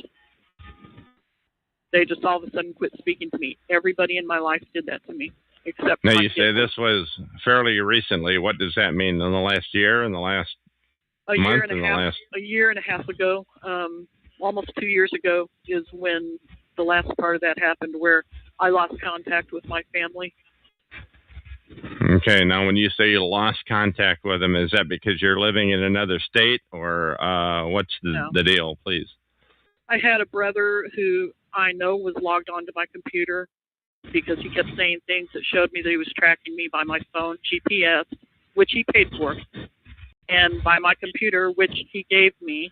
They just all of a sudden quit speaking to me. Everybody in my life did that to me, except now you say this was fairly recently. What does that mean? In the last year? In the last month? A year and a half ago, almost 2 years ago, is when the last part of that happened, where I lost contact with my family. Okay, now when you say you lost contact with them, is that because you're living in another state, or what's the deal, please? I had a brother who I know was logged onto my computer because he kept saying things that showed me that he was tracking me by my phone, GPS, which he paid for, and by my computer, which he gave me.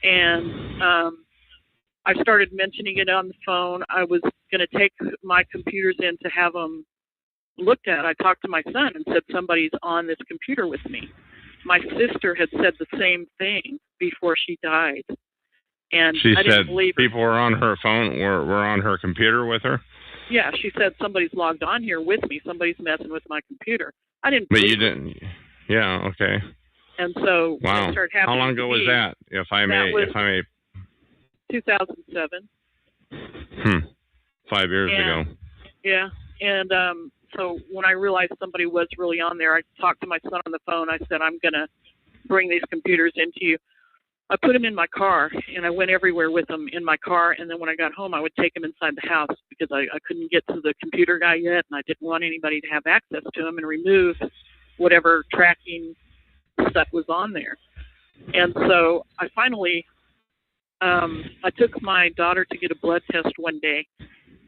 And I started mentioning it on the phone. I was going to take my computers in to have them looked at. I talked to my son and said, somebody's on this computer with me. My sister had said the same thing before she died. And she I didn't believe her. People were on her phone, were on her computer with her? Yeah, she said, somebody's logged on here with me. Somebody's messing with my computer. I didn't But believe you didn't. Yeah, okay. And so when it started happening, how long ago was that, if I may? 2007. 5 years ago. Yeah, and so when I realized somebody was really on there, I talked to my son on the phone. I said, I'm going to bring these computers into you. I put them in my car, and I went everywhere with them in my car. And then when I got home, I would take them inside the house because I couldn't get to the computer guy yet, and I didn't want anybody to have access to them and remove whatever tracking stuff was on there. And so I finally, I took my daughter to get a blood test one day,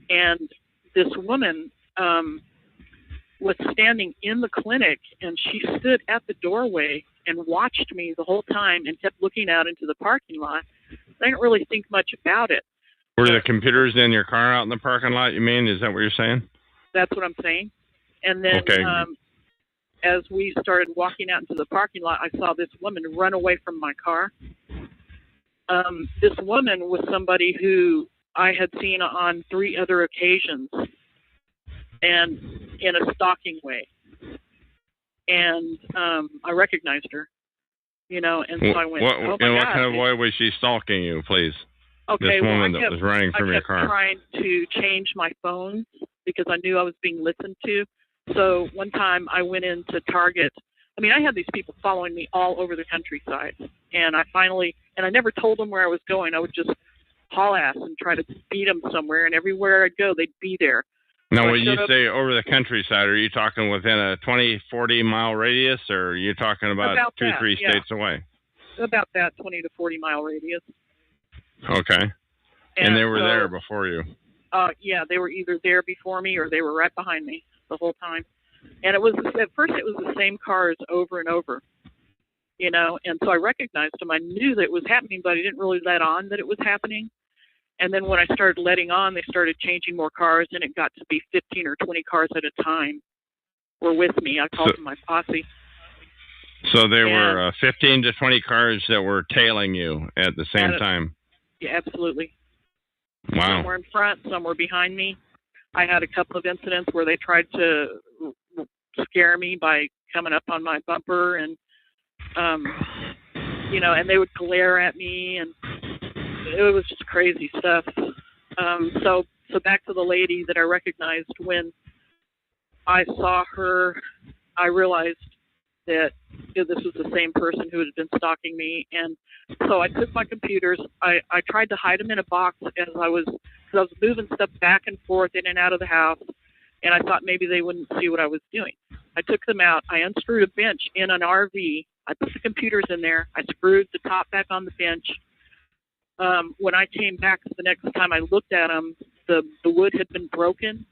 and this woman was standing in the clinic, and she stood at the doorway and watched me the whole time and kept looking out into the parking lot. I didn't really think much about it. Were the computers in your car out in the parking lot, you mean? Is that what you're saying? That's what I'm saying. And then as we started walking out into the parking lot, I saw this woman run away from my car. This woman was somebody who I had seen on 3 other occasions and in a stalking way. And I recognized her, and so I went, oh my God. What kind of way was she stalking you, please? Okay, this woman that was running from your car. I kept trying to change my phone because I knew I was being listened to. So one time I went into Target. I mean, I had these people following me all over the countryside. And I never told them where I was going. I would just haul ass and try to beat them somewhere. And everywhere I'd go, they'd be there. Now, So when you say over the countryside, are you talking within a 20, 40-mile radius, or are you talking about 2-3 states away? About that 20 to 40-mile radius. Okay. And they were there before you? Yeah, they were either there before me or they were right behind me the whole time. And at first it was the same cars over and over, and so I recognized them. I knew that it was happening, but I didn't really let on that it was happening. And then when I started letting on, they started changing more cars, and it got to be 15 or 20 cars at a time were with me. I called them my posse. So there were 15 to 20 cars that were tailing you at the same time? Yeah, absolutely. Wow. Some were in front, some were behind me. I had a couple of incidents where they tried to scare me by coming up on my bumper and, and they would glare at me, and it was just crazy stuff. So back to the lady that I recognized. When I saw her, I realized that this was the same person who had been stalking me. And so I took my computers. I tried to hide them in a box because I was moving stuff back and forth in and out of the house, and I thought maybe they wouldn't see what I was doing. I took them out. I unscrewed a bench in an RV. I put the computers in there. I screwed the top back on the bench. When I came back the next time I looked at them, the wood had been broken.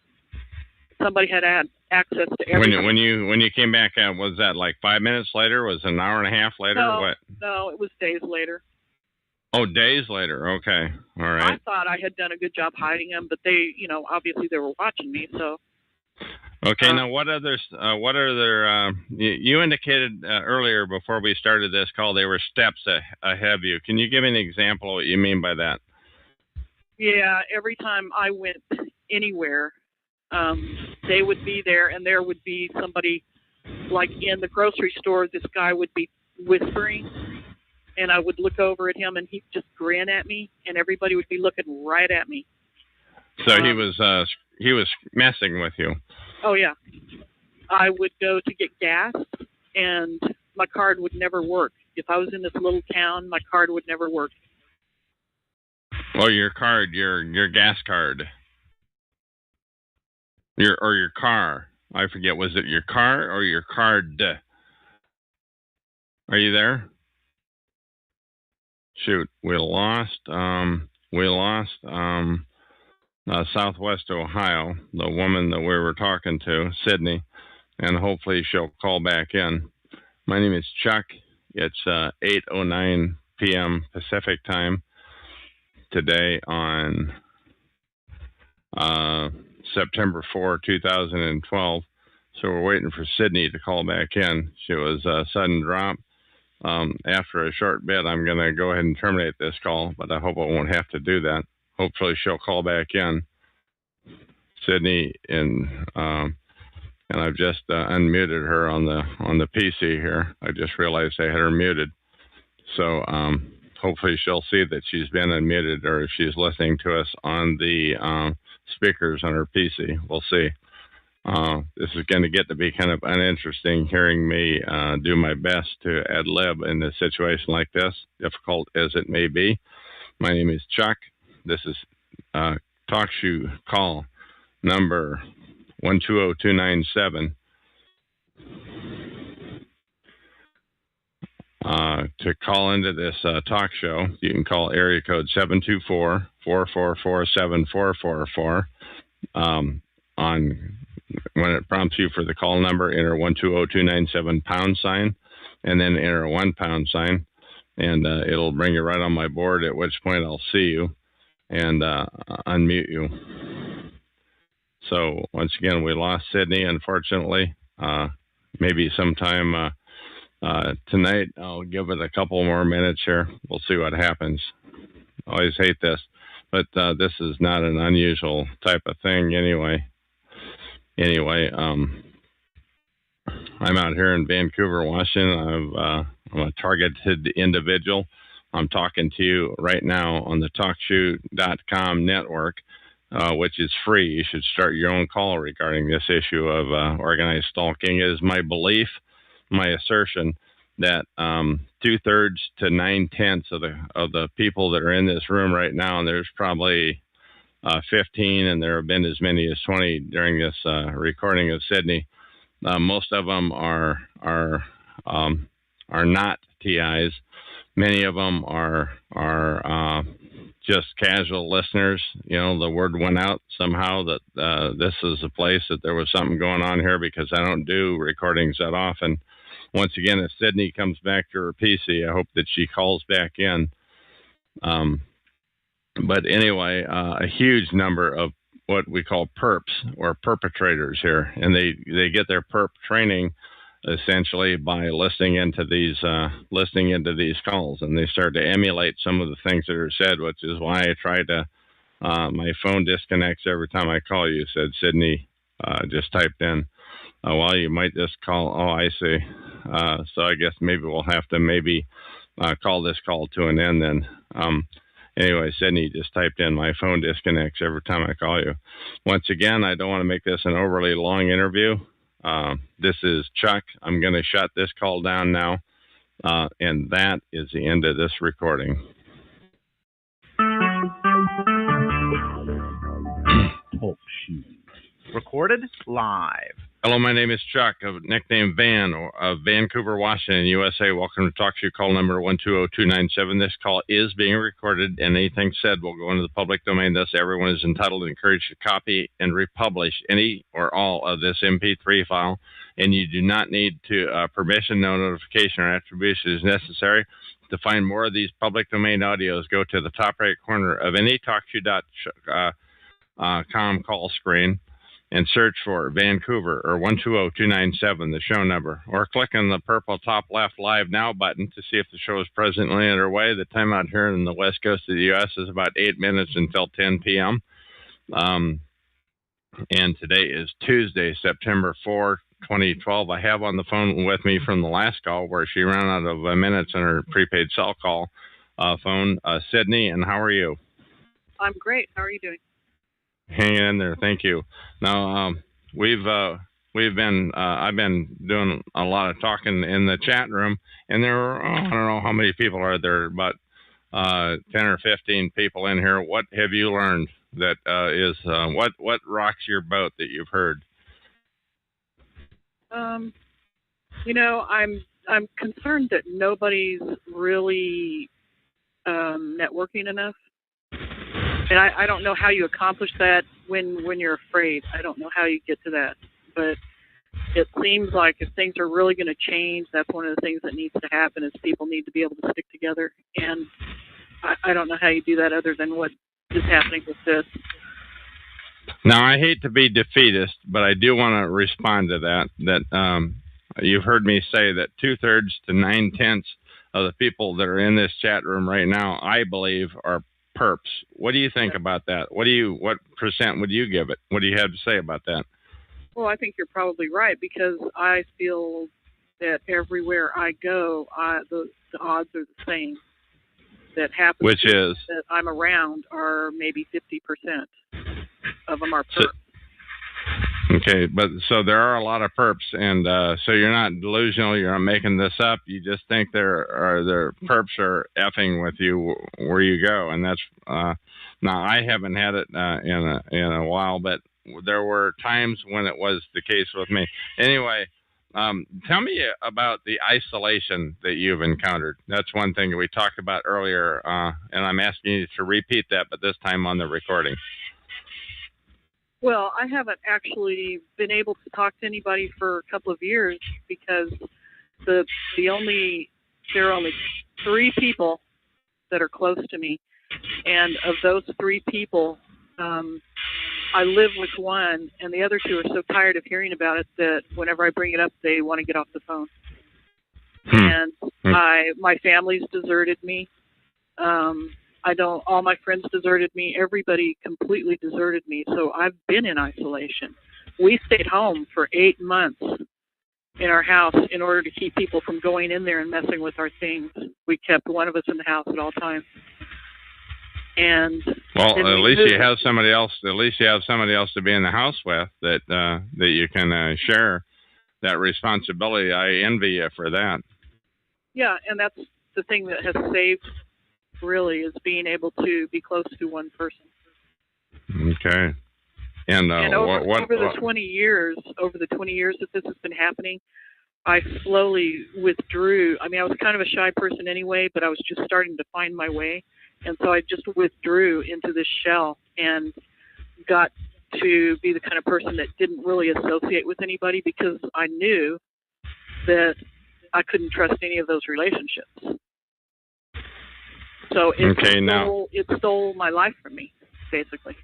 Somebody had access to everything. When you came back out, was that like 5 minutes later? Was it an hour and a half later? No, or what? No, it was days later. Oh, days later. Okay, all right. I thought I had done a good job hiding them, but they, obviously they were watching me. So. Okay. Now, what other? You indicated earlier before we started this call, they were steps ahead of you. Can you give me an example of what you mean by that? Yeah. Every time I went anywhere, they would be there, and there would be somebody, like in the grocery store, this guy would be whispering, and I would look over at him, and he'd just grin at me, and everybody would be looking right at me. So he was messing with you. Oh, yeah. I would go to get gas, and my card would never work. If I was in this little town, my card would never work. Oh, your card, your gas card. Your car. I forget, was it your car or your card? Are you there? Shoot, we lost Southwest Ohio, the woman that we were talking to, Sydney, and hopefully she'll call back in. My name is Chuck. It's 8:09 p.m. Pacific time today on September 4, 2012. So we're waiting for Sydney to call back in. She was a sudden drop. After a short bit, I'm going to go ahead and terminate this call, but I hope I won't have to do that. Hopefully she'll call back in, Sydney, and I've just unmuted her on the PC here. I just realized I had her muted. So hopefully she'll see that she's been unmuted, or if she's listening to us on the speakers on her PC. We'll see. This is going to get to be kind of uninteresting hearing me do my best to ad lib in a situation like this, difficult as it may be. My name is Chuck. This is Talk Shoe Call number 120297. To call into this talk show, you can call area code 724-444-7444. On when it prompts you for the call number, enter 120297 # and then enter a £1 and it'll bring you right on my board, at which point I'll see you and unmute you. So once again, we lost Sydney, unfortunately. Maybe sometime tonight, I'll give it a couple more minutes here. We'll see what happens. Always hate this, but this is not an unusual type of thing anyway. I'm out here in Vancouver, Washington. I'm a targeted individual. I'm talking to you right now on the TalkShoe.com network, which is free. You should start your own call regarding this issue of organized stalking. It is my belief, my assertion, that 2/3 to 9/10 of the people that are in this room right now, and there's probably 15, and there have been as many as 20 during this recording of Sydney. Most of them are not TIs. Many of them are just casual listeners. You know, the word went out somehow that this is a place that there was something going on here, because I don't do recordings that often. Once again, if Sydney comes back to her PC, I hope that she calls back in. But anyway, a huge number of what we call perps or perpetrators here, and they get their perp training essentially by listening into these calls, and they start to emulate some of the things that are said, which is why I try to. My phone disconnects every time I call you, said Sydney. Just typed in. Well, you might just call. Oh, I see. So I guess maybe we'll have to call this call to an end then. Anyway, Sydney just typed in, my phone disconnects every time I call you. Once again, I don't want to make this an overly long interview. This is Chuck. I'm going to shut this call down now. And that is the end of this recording. Talk Shoe. Recorded live. Hello, my name is Chuck, nickname Van, of Vancouver, Washington, USA. Welcome to Talk Shoe call number 120297. This call is being recorded, and anything said will go into the public domain. Thus, everyone is entitled and encouraged to copy and republish any or all of this MP3 file, and you do not need to permission, no notification, or attribution is necessary. To find more of these public domain audios, go to the top right corner of any TalkShoe.com call screen and search for Vancouver or 120297, the show number, or click on the purple top left Live Now button to see if the show is presently underway. The time out here in the west coast of the U.S. is about 8 minutes until 10 p.m. And today is Tuesday, September 4, 2012. I have on the phone with me from the last call where she ran out of minutes on her prepaid cell call phone, Sydney, and how are you? I'm great. How are you doing? Hanging in there, thank you. Now we've been I've been doing a lot of talking in the chat room, and there are I don't know how many people are there, but 10 or 15 people in here. What have you learned that is what rocks your boat that you've heard? You know, I'm concerned that nobody's really networking enough. And I don't know how you accomplish that when you're afraid. I don't know how you get to that. But it seems like if things are really going to change, that's one of the things that needs to happen is people need to be able to stick together. And I don't know how you do that other than what is happening with this. Now, I hate to be defeatist, but I do want to respond to that you've heard me say that 2/3 to 9/10 of the people that are in this chat room right now, I believe, are perps. What do you think about that? What percent would you give it? What do you have to say about that? Well, I think you're probably right, because I feel that everywhere I go, the odds are the same. That happens. Which is that I'm around are maybe 50% of them are perps. Okay, but so there are a lot of perps, and so you're not delusional. You're not making this up. You just think there perps are effing with you where you go, and that's now I haven't had it in a while, but there were times when it was the case with me. Anyway, tell me about the isolation that you've encountered. That's one thing we talked about earlier, and I'm asking you to repeat that, but this time on the recording. Well, I haven't actually been able to talk to anybody for a couple of years because there are only 3 people that are close to me, and of those 3 people, I live with one, and the other 2 are so tired of hearing about it that whenever I bring it up, they want to get off the phone. And my family's deserted me. All my friends deserted me. Everybody completely deserted me. So I've been in isolation. We stayed home for 8 months in our house in order to keep people from going in there and messing with our things. We kept one of us in the house at all times. And well, at least you have somebody else. At least you have somebody else to be in the house with that you can share that responsibility. I envy you for that. Yeah, and that's the thing that has saved. Really, is being able to be close to one person. Okay. And over the 20 years that this has been happening, I slowly withdrew. I mean, I was kind of a shy person anyway, but I was just starting to find my way, and so I just withdrew into this shell and got to be the kind of person that didn't really associate with anybody because I knew that I couldn't trust any of those relationships. So it stole my life from me, basically.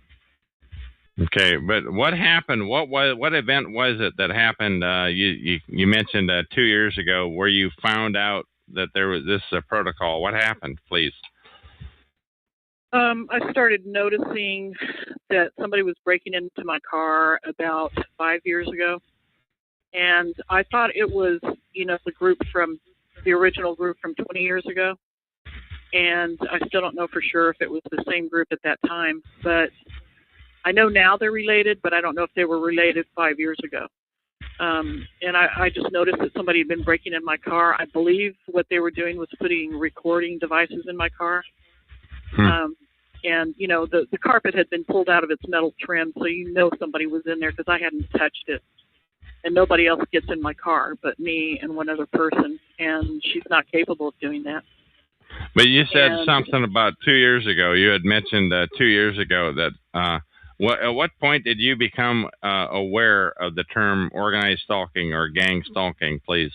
Okay, but what happened? What event was it that happened? You mentioned 2 years ago where you found out that there was this protocol. What happened, please? I started noticing that somebody was breaking into my car about 5 years ago, and I thought it was the original group from 20 years ago. And I still don't know for sure if it was the same group at that time, but I know now they're related, but I don't know if they were related 5 years ago. And I just noticed that somebody had been breaking in my car. I believe what they were doing was putting recording devices in my car. And, the carpet had been pulled out of its metal trim, so somebody was in there because I hadn't touched it. And nobody else gets in my car but me and one other person, and she's not capable of doing that. But you said something about 2 years ago. You had mentioned 2 years ago that at what point did you become aware of the term organized stalking or gang stalking, please?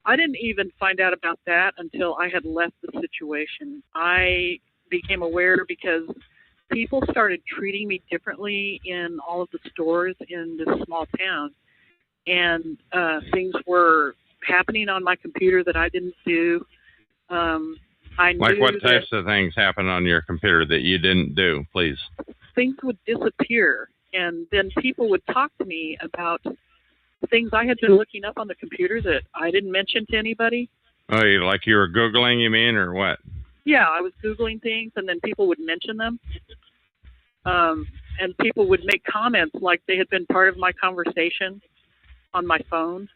I didn't even find out about that until I had left the situation. I became aware because people started treating me differently in all of the stores in this small town. And things were happening on my computer that I didn't do. Like what types of things happen on your computer that you didn't do, please? Things would disappear, and then people would talk to me about things I had been looking up on the computer that I didn't mention to anybody. Oh, you were Googling, you mean, or what? Yeah, I was Googling things, and then people would mention them. And people would make comments like they had been part of my conversation on my phone,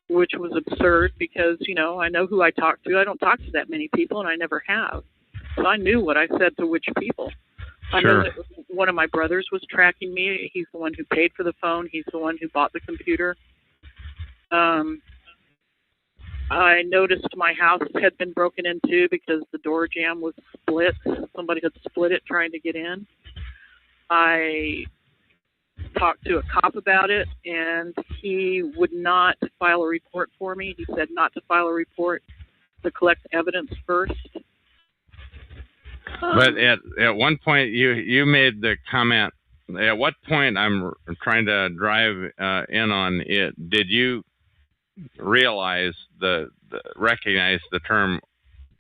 which was absurd because, I know who I talk to. I don't talk to that many people, and I never have. So I knew what I said to which people. I know that one of my brothers was tracking me. He's the one who paid for the phone. He's the one who bought the computer. I noticed my house had been broken into because the door jamb was split. Somebody had split it trying to get in. I talked to a cop about it, and he would not file a report for me. He said not to file a report, to collect evidence first. But at one point, you made the comment. At what point, I'm trying to drive in on it, did you realize recognize the term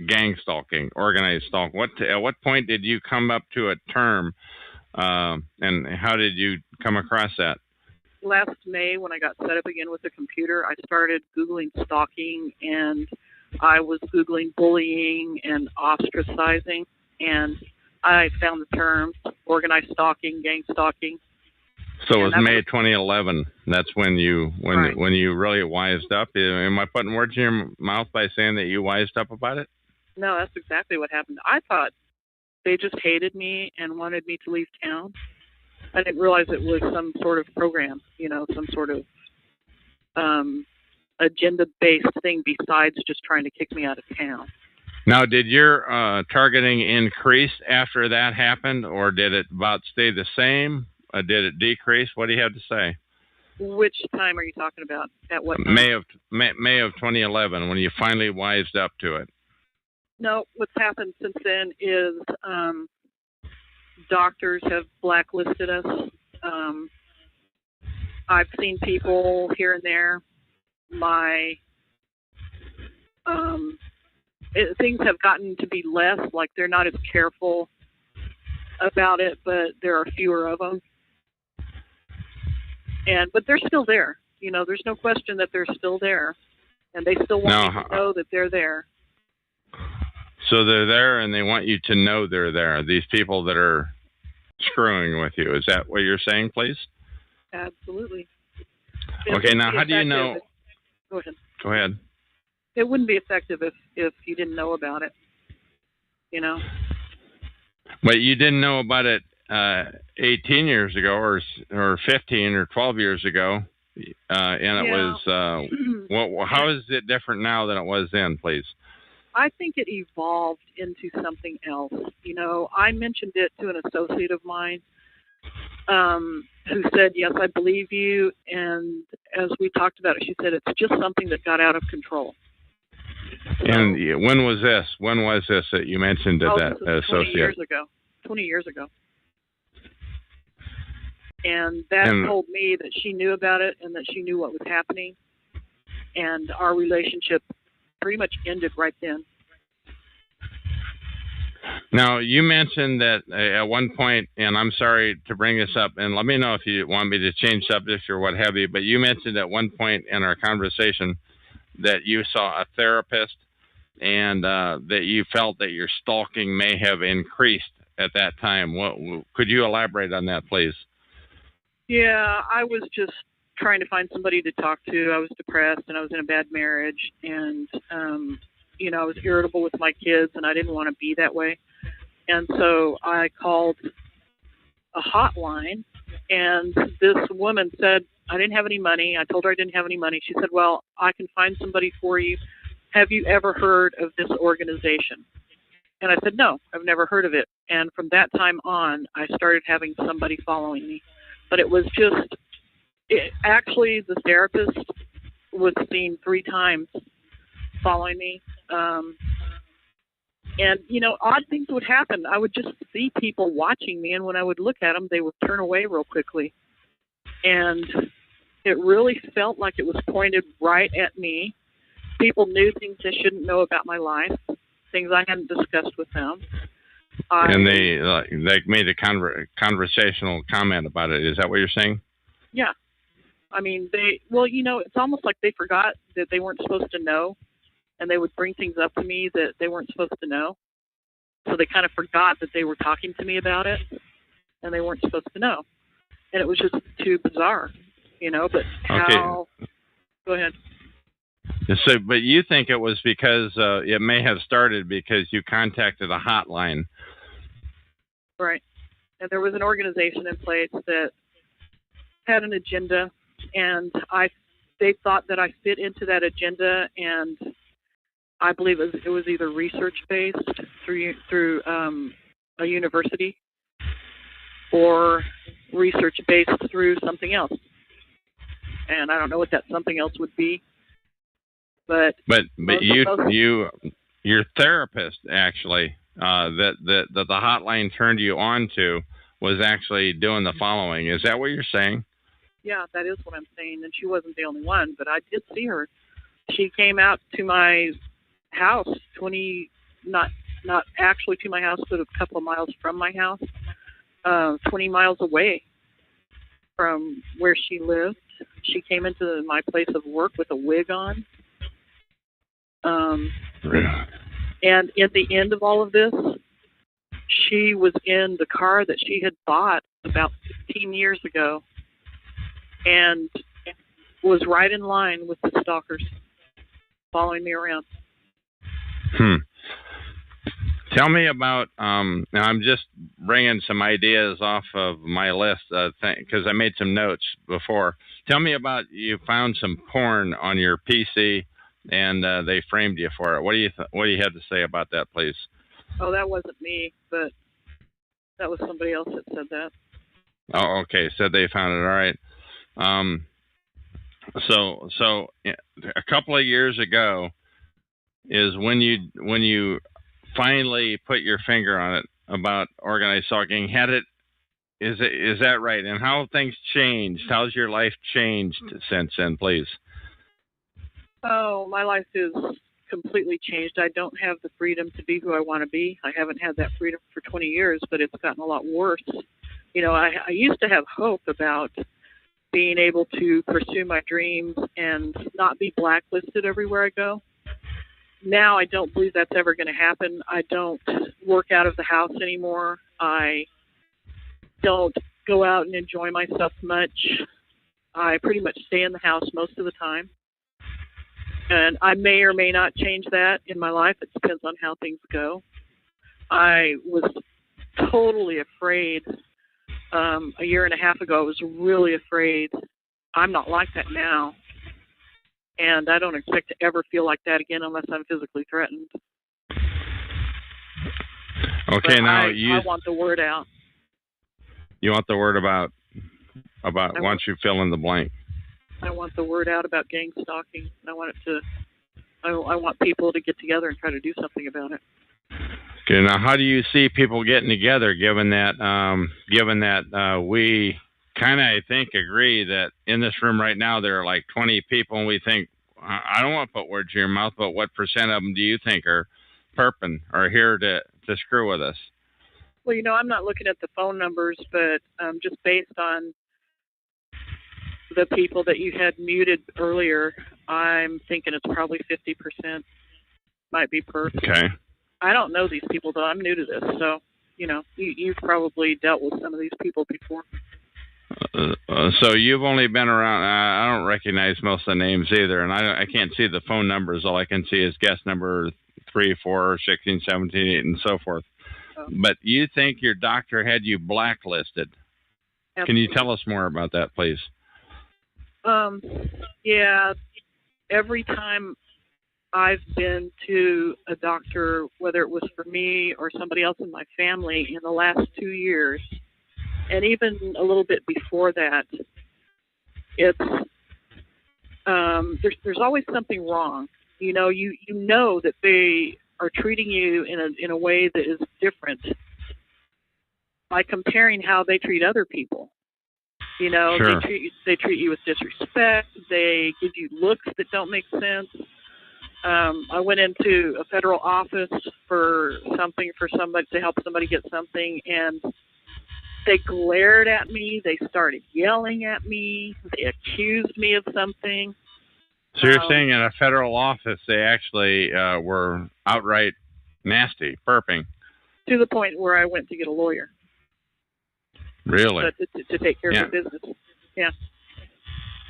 gang stalking, organized stalking? At what point did you come up to a term, and how did you come across that? Last May, when I got set up again with the computer, I started Googling stalking, and I was Googling bullying and ostracizing, and I found the terms organized stalking, gang stalking. So it was May 2011. That's when you really wised up. Am I putting words in your mouth by saying that you wised up about it? No, that's exactly what happened. I thought they just hated me and wanted me to leave town. I didn't realize it was some sort of program, some sort of agenda-based thing besides just trying to kick me out of town. Now, did your targeting increase after that happened, or did it about stay the same? Did it decrease? What do you have to say? Which time are you talking about? At what time? May of 2011, when you finally wised up to it. No, what's happened since then is doctors have blacklisted us. I've seen people here and there. Things have gotten to be less, like they're not as careful about it, but there are fewer of them. But they're still there. There's no question that they're still there, and they still want you to know that they're there. So they're there, and they want you to know they're there. These people that are screwing with you. Is that what you're saying, please? Absolutely. Okay, now how do you know? Go ahead. Go ahead. It wouldn't be effective if you didn't know about it. But you didn't know about it 18 years ago, or 15 or 12 years ago, and it was. How is it different now than it was then, please? I think it evolved into something else. I mentioned it to an associate of mine who said, yes, I believe you. And as we talked about it, she said, it's just something that got out of control. And when was this? When was this that you mentioned to that associate? 20 years ago. And that told me that she knew about it and that she knew what was happening. And our relationship pretty much ended right then. Now, you mentioned that at one point, and I'm sorry to bring this up, and let me know if you want me to change subjects or what have you, but you mentioned at one point in our conversation that you saw a therapist and that you felt that your stalking may have increased at that time. Could you elaborate on that, please? Yeah, I was just trying to find somebody to talk to. I was depressed and I was in a bad marriage, and I was irritable with my kids, and I didn't want to be that way. And so I called a hotline, and this woman said, I didn't have any money. I told her I didn't have any money. She said, well, I can find somebody for you. Have you ever heard of this organization? And I said, no, I've never heard of it. And from that time on, I started having somebody following me. But it was just, actually, the therapist was seen 3 times following me. And, odd things would happen. I would just see people watching me, and when I would look at them, they would turn away real quickly. And it really felt like it was pointed right at me. People knew things they shouldn't know about my life, things I hadn't discussed with them. And they made a conversational comment about it. Is that what you're saying? Yeah. I mean, it's almost like they forgot that they weren't supposed to know, and they would bring things up to me that they weren't supposed to know. So they kind of forgot that they were talking to me about it, and they weren't supposed to know. And it was just too bizarre, but how... Okay. Go ahead. So, but you think it was because it may have started because you contacted a hotline. Right. And there was an organization in place that had an agenda, and they thought that I fit into that agenda, and I believe it was either research-based through a university or research-based through something else. And I don't know what that something else would be. But your therapist actually that the hotline turned you on to was actually doing the following. Is that what you're saying? Yeah, that is what I'm saying. And she wasn't the only one, but I did see her. She came out to my house, not actually to my house, but a couple of miles from my house, 20 miles away from where she lived. She came into my place of work with a wig on. And at the end of all of this, she was in the car that she had bought about 15 years ago and was right in line with the stalkers following me around. Tell me about, now I'm just bringing some ideas off of my list because I made some notes before. Tell me about, you found some porn on your PC and they framed you for it. What do you have to say about that, please? Oh, that wasn't me, but that was somebody else that said that. Oh, okay. Said they found it. All right. So a couple of years ago is when you finally put your finger on it about organized stalking. Is that right? And how have things changed? How's your life changed since then, please? Oh, my life is completely changed. I don't have the freedom to be who I want to be. I haven't had that freedom for 20 years, but it's gotten a lot worse. You know, I used to have hope about being able to pursue my dreams and not be blacklisted everywhere I go. Now I don't believe that's ever going to happen. I don't work out of the house anymore. I don't go out and enjoy myself much. I pretty much stay in the house most of the time. And I may or may not change that in my life. It depends on how things go. I was totally afraid a year and a half ago. I was really afraid. I'm not like that now. And I don't expect to ever feel like that again unless I'm physically threatened. Okay, but now I want the word out. You want the word about once you fill in the blank. I want the word out about gang stalking. I want it to. I want people to get together and try to do something about it. Okay, now how do you see people getting together, given that we kind of, I think, agree that in this room right now there are like 20 people, and we think, I don't want to put words in your mouth, but what percent of them do you think are perping or here to screw with us? Well, you know, I'm not looking at the phone numbers, but just based on the people that you had muted earlier, I'm thinking it's probably 50% might be perp. Okay. I don't know these people, though. I'm new to this, so, you know, you've probably dealt with some of these people before. So you've only been around, I don't recognize most of the names either, and I can't see the phone numbers. All I can see is guest number 3, 4, 16, 17, 8, and so forth. But you think your doctor had you blacklisted. Absolutely. Can you tell us more about that, please? Yeah, every time I've been to a doctor, whether it was for me or somebody else in my family in the last 2 years, and even a little bit before that, it's there's always something wrong. You know, you know that they are treating you in a way that is different by comparing how they treat other people. You know, sure. they treat you with disrespect. They give you looks that don't make sense. I went into a federal office for somebody to help somebody get something, and they glared at me. They started yelling at me. They accused me of something. So you're saying in a federal office they actually were outright nasty, perping? To the point where I went to get a lawyer. Really? To take care of the business. Yeah.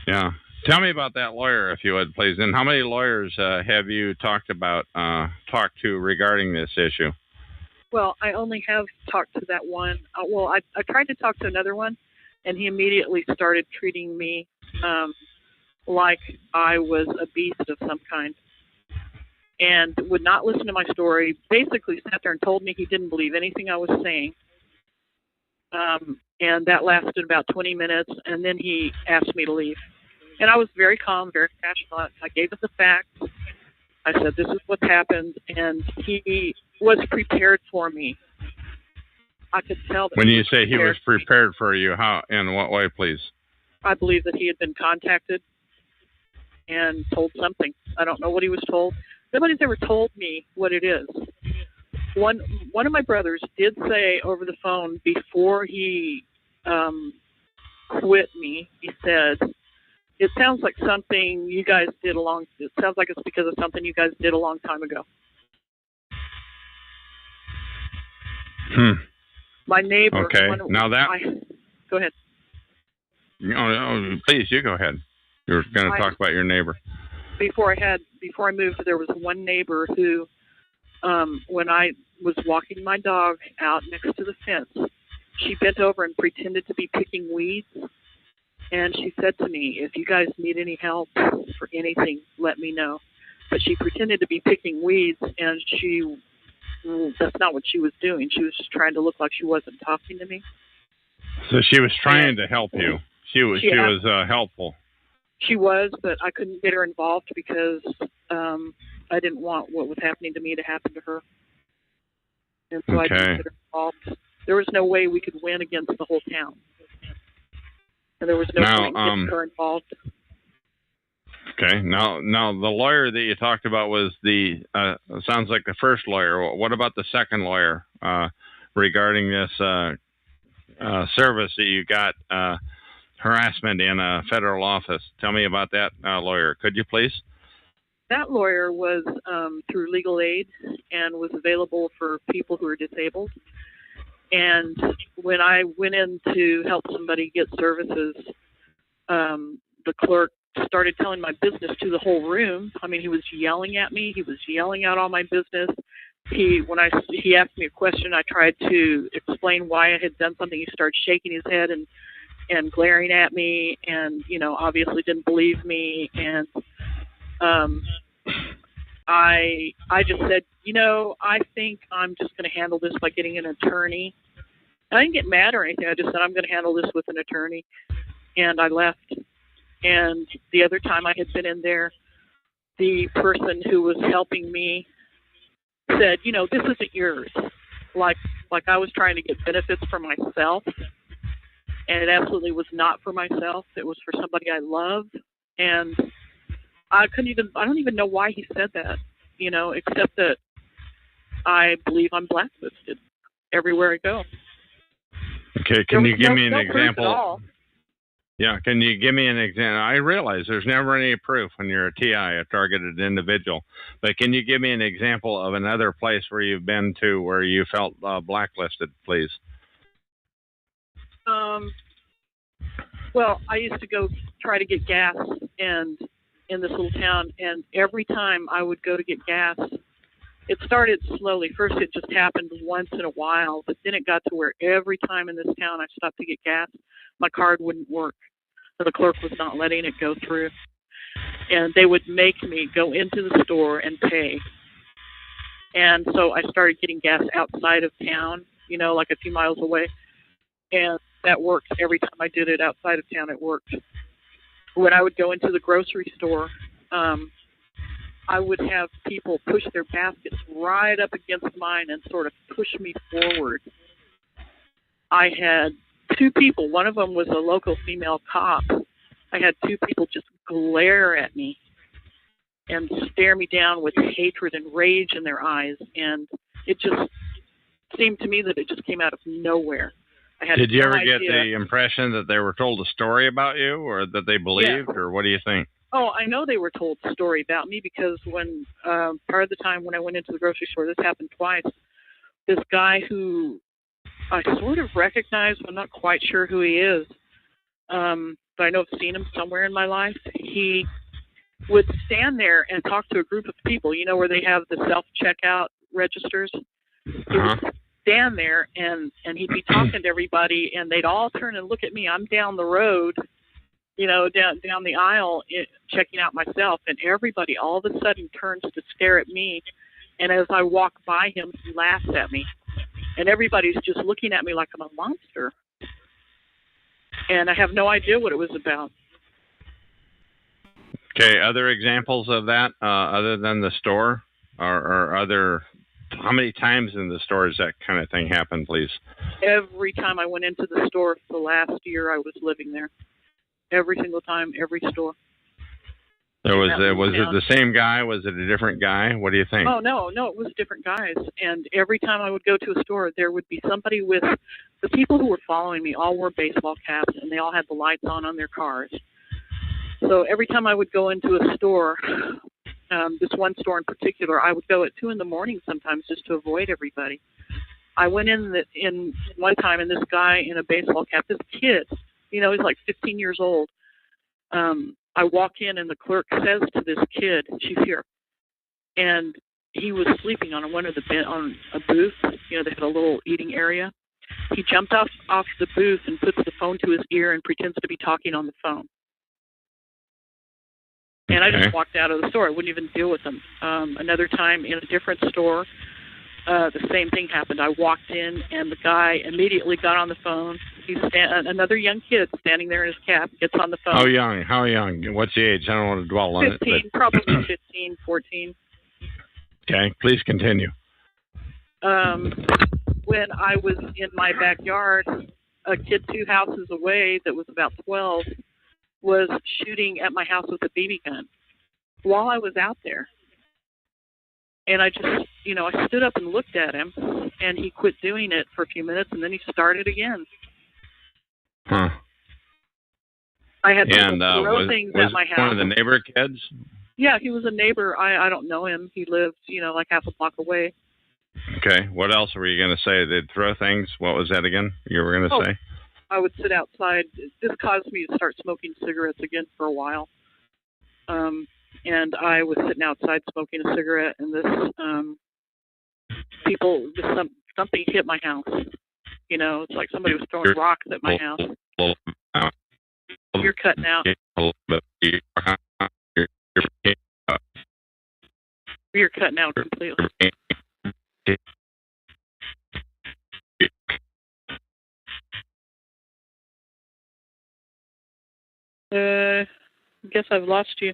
Yeah. Tell me about that lawyer, if you would, please. And how many lawyers have you talked to regarding this issue? Well, I only have talked to that one. I tried to talk to another one, and he immediately started treating me like I was a beast of some kind, and would not listen to my story. Basically sat there and told me he didn't believe anything I was saying. And that lasted about 20 minutes, and then he asked me to leave. And I was very calm, very passionate. I gave him the facts. I said, this is what's happened, and he was prepared for me. I could tell that. When you say he was prepared for you, how, in what way, please? I believe that he had been contacted and told something. I don't know what he was told. Nobody's ever told me what it is. One of my brothers did say over the phone before he quit me, he said, it sounds like something you guys did it sounds like it's because of something you guys did a long time ago. My neighbor. Okay. Now that. Go ahead. Please, you go ahead. You were going to talk about your neighbor. Before I moved, there was one neighbor who, when I was walking my dog out next to the fence, she bent over and pretended to be picking weeds. And she said to me, "If you guys need any help for anything, let me know." But she pretended to be picking weeds, and that's not what she was doing. She was just trying to look like she wasn't talking to me. So she was trying to help you. She was helpful. She was, but I couldn't get her involved because I didn't want what was happening to me to happen to her. And so I didn't get her involved. There was no way we could win against the whole town. And there was no point in getting her involved. Okay. Now the lawyer that you talked about was sounds like the first lawyer. What about the second lawyer regarding this service that you got, harassment in a federal office? Tell me about that lawyer, could you please? That lawyer was through legal aid and was available for people who are disabled. And when I went in to help somebody get services, the clerk started telling my business to the whole room. I mean, he was yelling at me. He was yelling out all my business. He asked me a question, I tried to explain why I had done something. He started shaking his head and glaring at me, and obviously didn't believe me. And I just said, I think I'm just going to handle this by getting an attorney. I didn't get mad or anything. I just said, I'm going to handle this with an attorney. And I left. And the other time I had been in there, the person who was helping me said, this isn't yours. Like I was trying to get benefits for myself. And it absolutely was not for myself. It was for somebody I loved. And I don't even know why he said that, except that I believe I'm blacklisted everywhere I go. Okay, can you give me an example? Yeah, can you give me an example? I realize there's never any proof when you're a TI, a targeted individual, but can you give me an example of another place where you've been to where you felt blacklisted, please? Well, I used to go try to get gas in this little town, and every time I would go to get gas, it started slowly. First, it just happened once in a while, but then it got to where every time in this town I stopped to get gas, my card wouldn't work. So the clerk was not letting it go through. And they would make me go into the store and pay. And so I started getting gas outside of town, like a few miles away. And that worked. Every time I did it outside of town, it worked. When I would go into the grocery store, I would have people push their baskets right up against mine and sort of push me forward. I had two people. One of them was a local female cop. I had two people just glare at me and stare me down with hatred and rage in their eyes. And it just seemed to me that it just came out of nowhere. Did you ever get the impression that they were told a story about you, or that they believed, or what do you think? Oh, I know they were told a story about me, because when part of the time when I went into the grocery store, this happened twice. This guy who I sort of recognize, I'm not quite sure who he is, but I know I've seen him somewhere in my life. He would stand there and talk to a group of people, where they have the self-checkout registers. He would stand there and he'd be talking to everybody, and they'd all turn and look at me. I'm down the road, down the aisle, checking out myself, and everybody all of a sudden turns to stare at me. And as I walk by him, he laughs at me. And everybody's just looking at me like I'm a monster. And I have no idea what it was about. Okay, other examples of that, other than the store, or other, how many times in the store does that kind of thing happen, please? Every time I went into the store for the last year I was living there. Every single time, every store. So was it the same guy? Was it a different guy? What do you think? Oh, no, it was different guys. And every time I would go to a store, there would be somebody with, the people who were following me all wore baseball caps, and they all had the lights on their cars. So every time I would go into a store, this one store in particular, I would go at 2 a.m. sometimes just to avoid everybody. I went in one time, and this guy in a baseball cap, this kid You know, he's like 15 years old. I walk in and the clerk says to this kid, she's here. And he was sleeping on one of the on a booth. You know, they had a little eating area. He jumped off the booth and puts the phone to his ear and pretends to be talking on the phone. And I just walked out of the store. I wouldn't even deal with him. Another time in a different store, the same thing happened. I walked in, and the guy immediately got on the phone. He's another young kid standing there in his cap, gets on the phone. How young? How young? What's the age? I don't want to dwell on 15, it. probably 15, 14. Okay, please continue. When I was in my backyard, a kid 2 houses away that was about 12 was shooting at my house with a BB gun while I was out there. And I just, you know, I stood up and looked at him, and he quit doing it for a few minutes, and then he started again. Huh. I had to throw things at my house. Was one of the neighbor kids? Yeah, he was a neighbor. I don't know him. He lived, you know, like half a block away. Okay. What else were you going to say? They'd throw things. What was that again you were going to say? I would sit outside. This caused me to start smoking cigarettes again for a while. And I was sitting outside smoking a cigarette, and something hit my house. You know, it's like somebody was throwing rocks at my house. You're cutting out. You're cutting out completely. I guess I've lost you.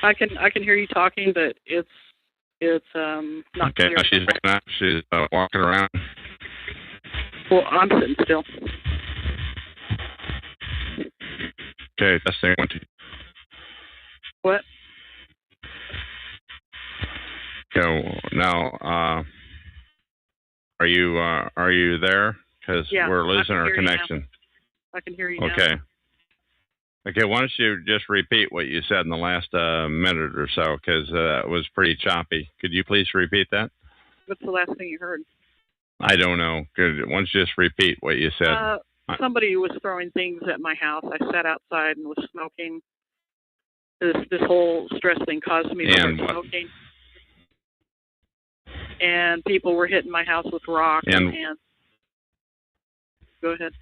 I can hear you talking, but it's not clear. Okay, she's walking around. Well, I'm sitting still. Okay, testing 1, 2. What? Okay, now, are you there? Because we're losing our connection. I can hear you now. Okay, why don't you just repeat what you said in the last minute or so, because it was pretty choppy. Could you please repeat that? What's the last thing you heard? I don't know. Why don't you just repeat what you said? Somebody was throwing things at my house. I sat outside and was smoking. This whole stress thing caused me to start smoking. And people were hitting my house with rocks. And go ahead.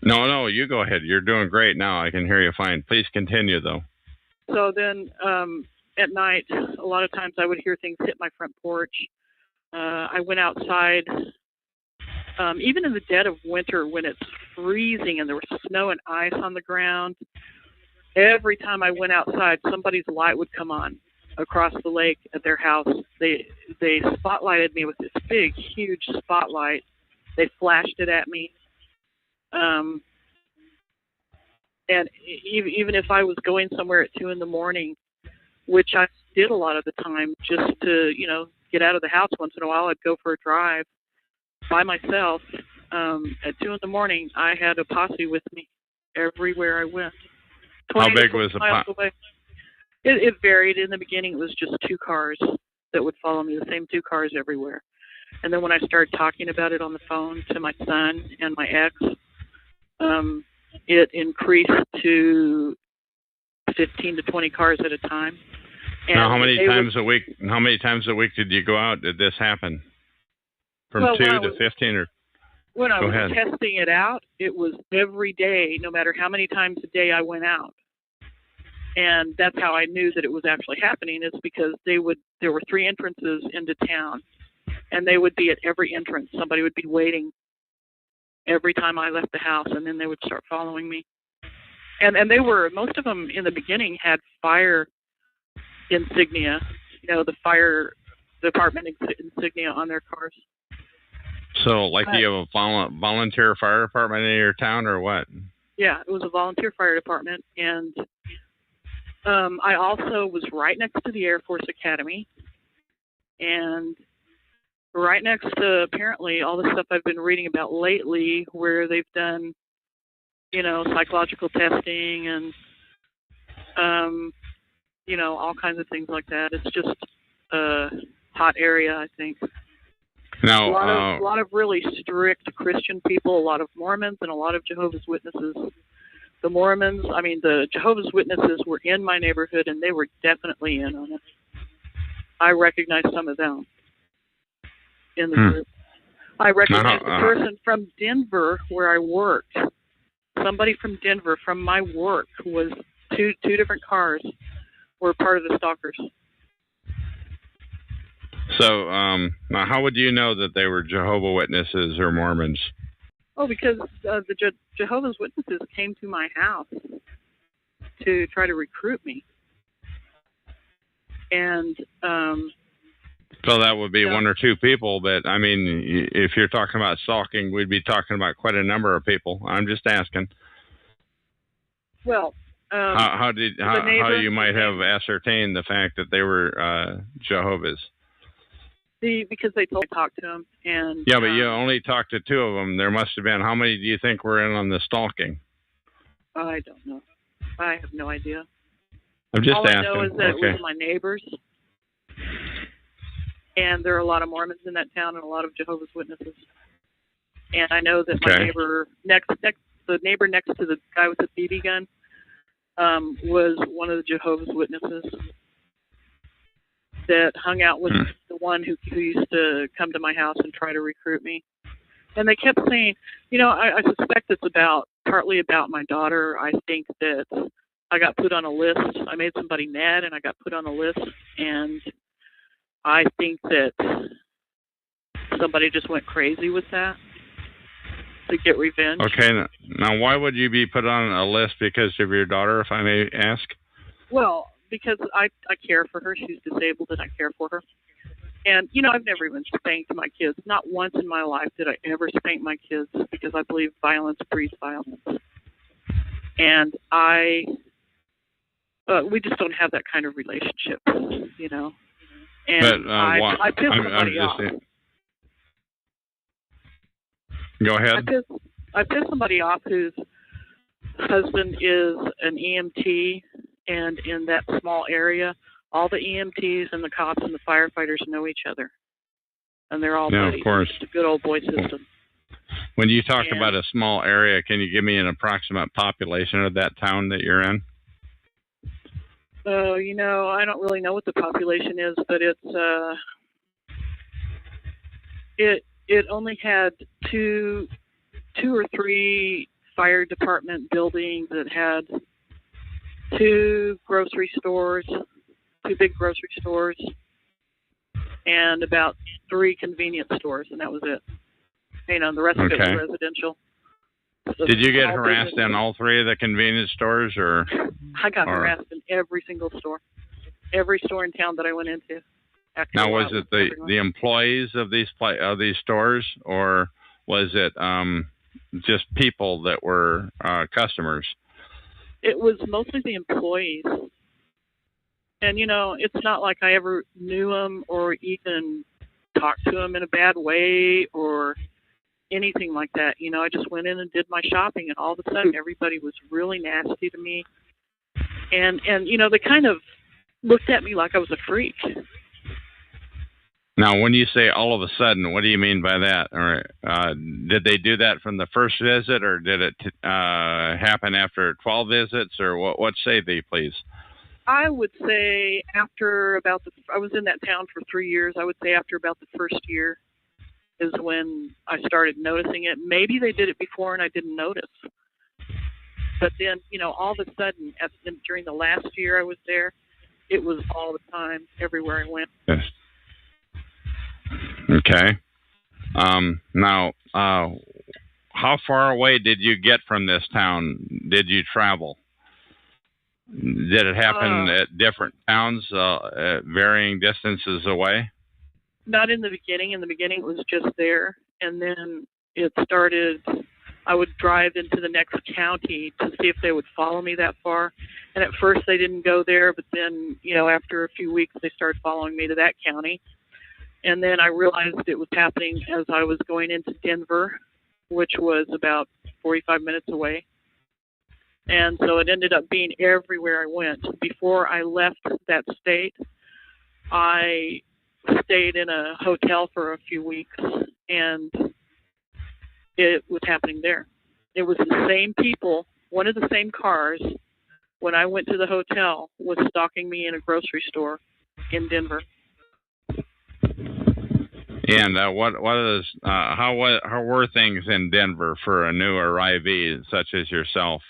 No, you go ahead. You're doing great now. I can hear you fine. Please continue, though. So then at night, a lot of times I would hear things hit my front porch. I went outside, even in the dead of winter when it's freezing and there was snow and ice on the ground. Every time I went outside, somebody's light would come on across the lake at their house. They spotlighted me with this big, huge spotlight. They flashed it at me. And even if I was going somewhere at 2 a.m, which I did a lot of the time just to, you know, get out of the house once in a while, I'd go for a drive by myself. At 2 a.m, I had a posse with me everywhere I went. How big was the posse? It varied. In the beginning, it was just 2 cars that would follow me, the same 2 cars everywhere. And then when I started talking about it on the phone to my son and my ex, it increased to 15 to 20 cars at a time. And now, how many times a week? How many times a week did you go out? Did this happen? From 2 to 15, or when I was testing it out, it was every day, no matter how many times a day I went out. And that's how I knew that it was actually happening, is because there were 3 entrances into town, and they would be at every entrance. Somebody would be waiting every time I left the house, and then they would start following me. And most of them in the beginning had fire insignia, you know, the fire department insignia on their cars. So, like, do you have a volunteer fire department in your town, or what? Yeah, it was a volunteer fire department, and I also was right next to the Air Force Academy, and right next to, apparently, all the stuff I've been reading about lately, where they've done, you know, psychological testing and, you know, all kinds of things like that. It's just a hot area, I think. Now, a lot of really strict Christian people, a lot of Mormons, and a lot of Jehovah's Witnesses. The Mormons, I mean, the Jehovah's Witnesses were in my neighborhood, and they were definitely in on it. I recognized some of them in the group. I recognized the person from Denver where I worked. Somebody from Denver from my work was two different cars were part of the stalkers. So, now how would you know that they were Jehovah's Witnesses or Mormons? Oh, because the Jehovah's Witnesses came to my house to try to recruit me. And so that would be one or two people, but I mean, if you're talking about stalking, we'd be talking about quite a number of people. I'm just asking. Well, how you might have ascertained the fact that they were Jehovah's? Because they told me to talk to them, and yeah, but you only talked to two of them. There must have been. How many do you think were in on the stalking? I don't know. I have no idea. I'm just asking. All I know is that it was my neighbors, and there are a lot of Mormons in that town and a lot of Jehovah's Witnesses. And I know that my neighbor the neighbor next to the guy with the BB gun, was one of the Jehovah's Witnesses that hung out with the one who used to come to my house and try to recruit me. And they kept saying, I suspect it's partly about my daughter. I think that I got put on a list. I made somebody mad and I got put on a list. And I think that somebody just went crazy with that to get revenge. Okay. Now, why would you be put on a list because of your daughter, if I may ask? Well, because I care for her. She's disabled and I care for her. And, I've never even spanked my kids. Not once in my life did I ever spank my kids because I believe violence breeds violence. And we just don't have that kind of relationship, And but, I pissed somebody off. Go ahead. I pissed somebody off whose husband is an EMT, and in that small area, all the EMTs and the cops and the firefighters know each other, and they're all buddies. Of course. It's a good old boy system. When you talk about a small area, can you give me an approximate population of that town that you're in? I don't really know what the population is, but it only had two or three fire department buildings. It had two big grocery stores, and about 3 convenience stores, and that was it. The rest of it was residential. So did you get harassed in all 3 of the convenience stores, or? I got harassed in every single store. Every store in town that I went into. Now, was it the employees of these stores, or was it just people that were customers? It was mostly the employees. And, it's not like I ever knew them or even talked to them in a bad way or anything like that. I just went in and did my shopping, and all of a sudden everybody was really nasty to me. And they kind of looked at me like I was a freak. Now, when you say all of a sudden, what do you mean by that? Or did they do that from the first visit, or did it happen after 12 visits, or what say they, please? I would say after I was in that town for 3 years. I would say after about the first year is when I started noticing it. Maybe they did it before and I didn't notice. But then, all of a sudden, during the last year I was there, it was all the time, everywhere I went. Yes. Okay. Now, how far away did you get from this town? Did you travel? Did it happen at different towns, at varying distances away? Not in the beginning. In the beginning, it was just there. And then it started, I would drive into the next county to see if they would follow me that far. And at first, they didn't go there. But then, after a few weeks, they started following me to that county. And then I realized it was happening as I was going into Denver, which was about 45 minutes away. And so it ended up being everywhere I went. Before I left that state, I stayed in a hotel for a few weeks, and it was happening there. It was the same people, one of the same cars, when I went to the hotel, was stalking me in a grocery store in Denver. And how were things in Denver for a new arrivee such as yourself,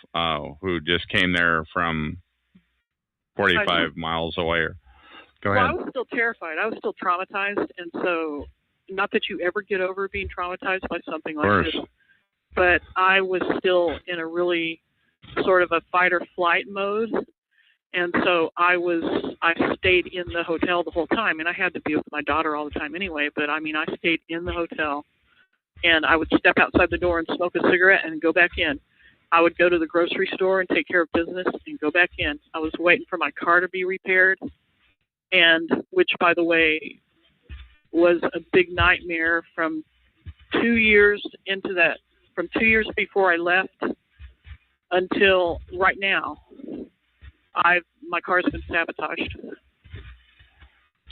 who just came there from 45 miles away? Go ahead. Well, I was still terrified. I was still traumatized, and so not that you ever get over being traumatized by something like this, but I was still in a really sort of a fight or flight mode. And so I stayed in the hotel the whole time, and I had to be with my daughter all the time anyway, but I mean, I stayed in the hotel, and I would step outside the door and smoke a cigarette and go back in. I would go to the grocery store and take care of business and go back in. I was waiting for my car to be repaired, and which, by the way, was a big nightmare from 2 years into that, from 2 years before I left until right now. My car's been sabotaged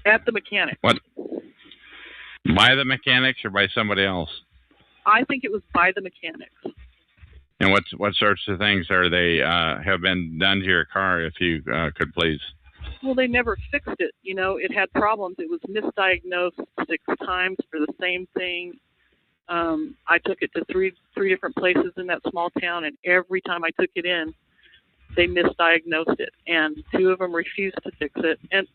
at the mechanic. What? By the mechanics or by somebody else? I think it was by the mechanics. And what sorts of things are they have been done to your car, if you could please? Well, they never fixed it. You know, it had problems. It was misdiagnosed 6 times for the same thing. I took it to three different places in that small town, and every time I took it in, they misdiagnosed it, and 2 of them refused to fix it. And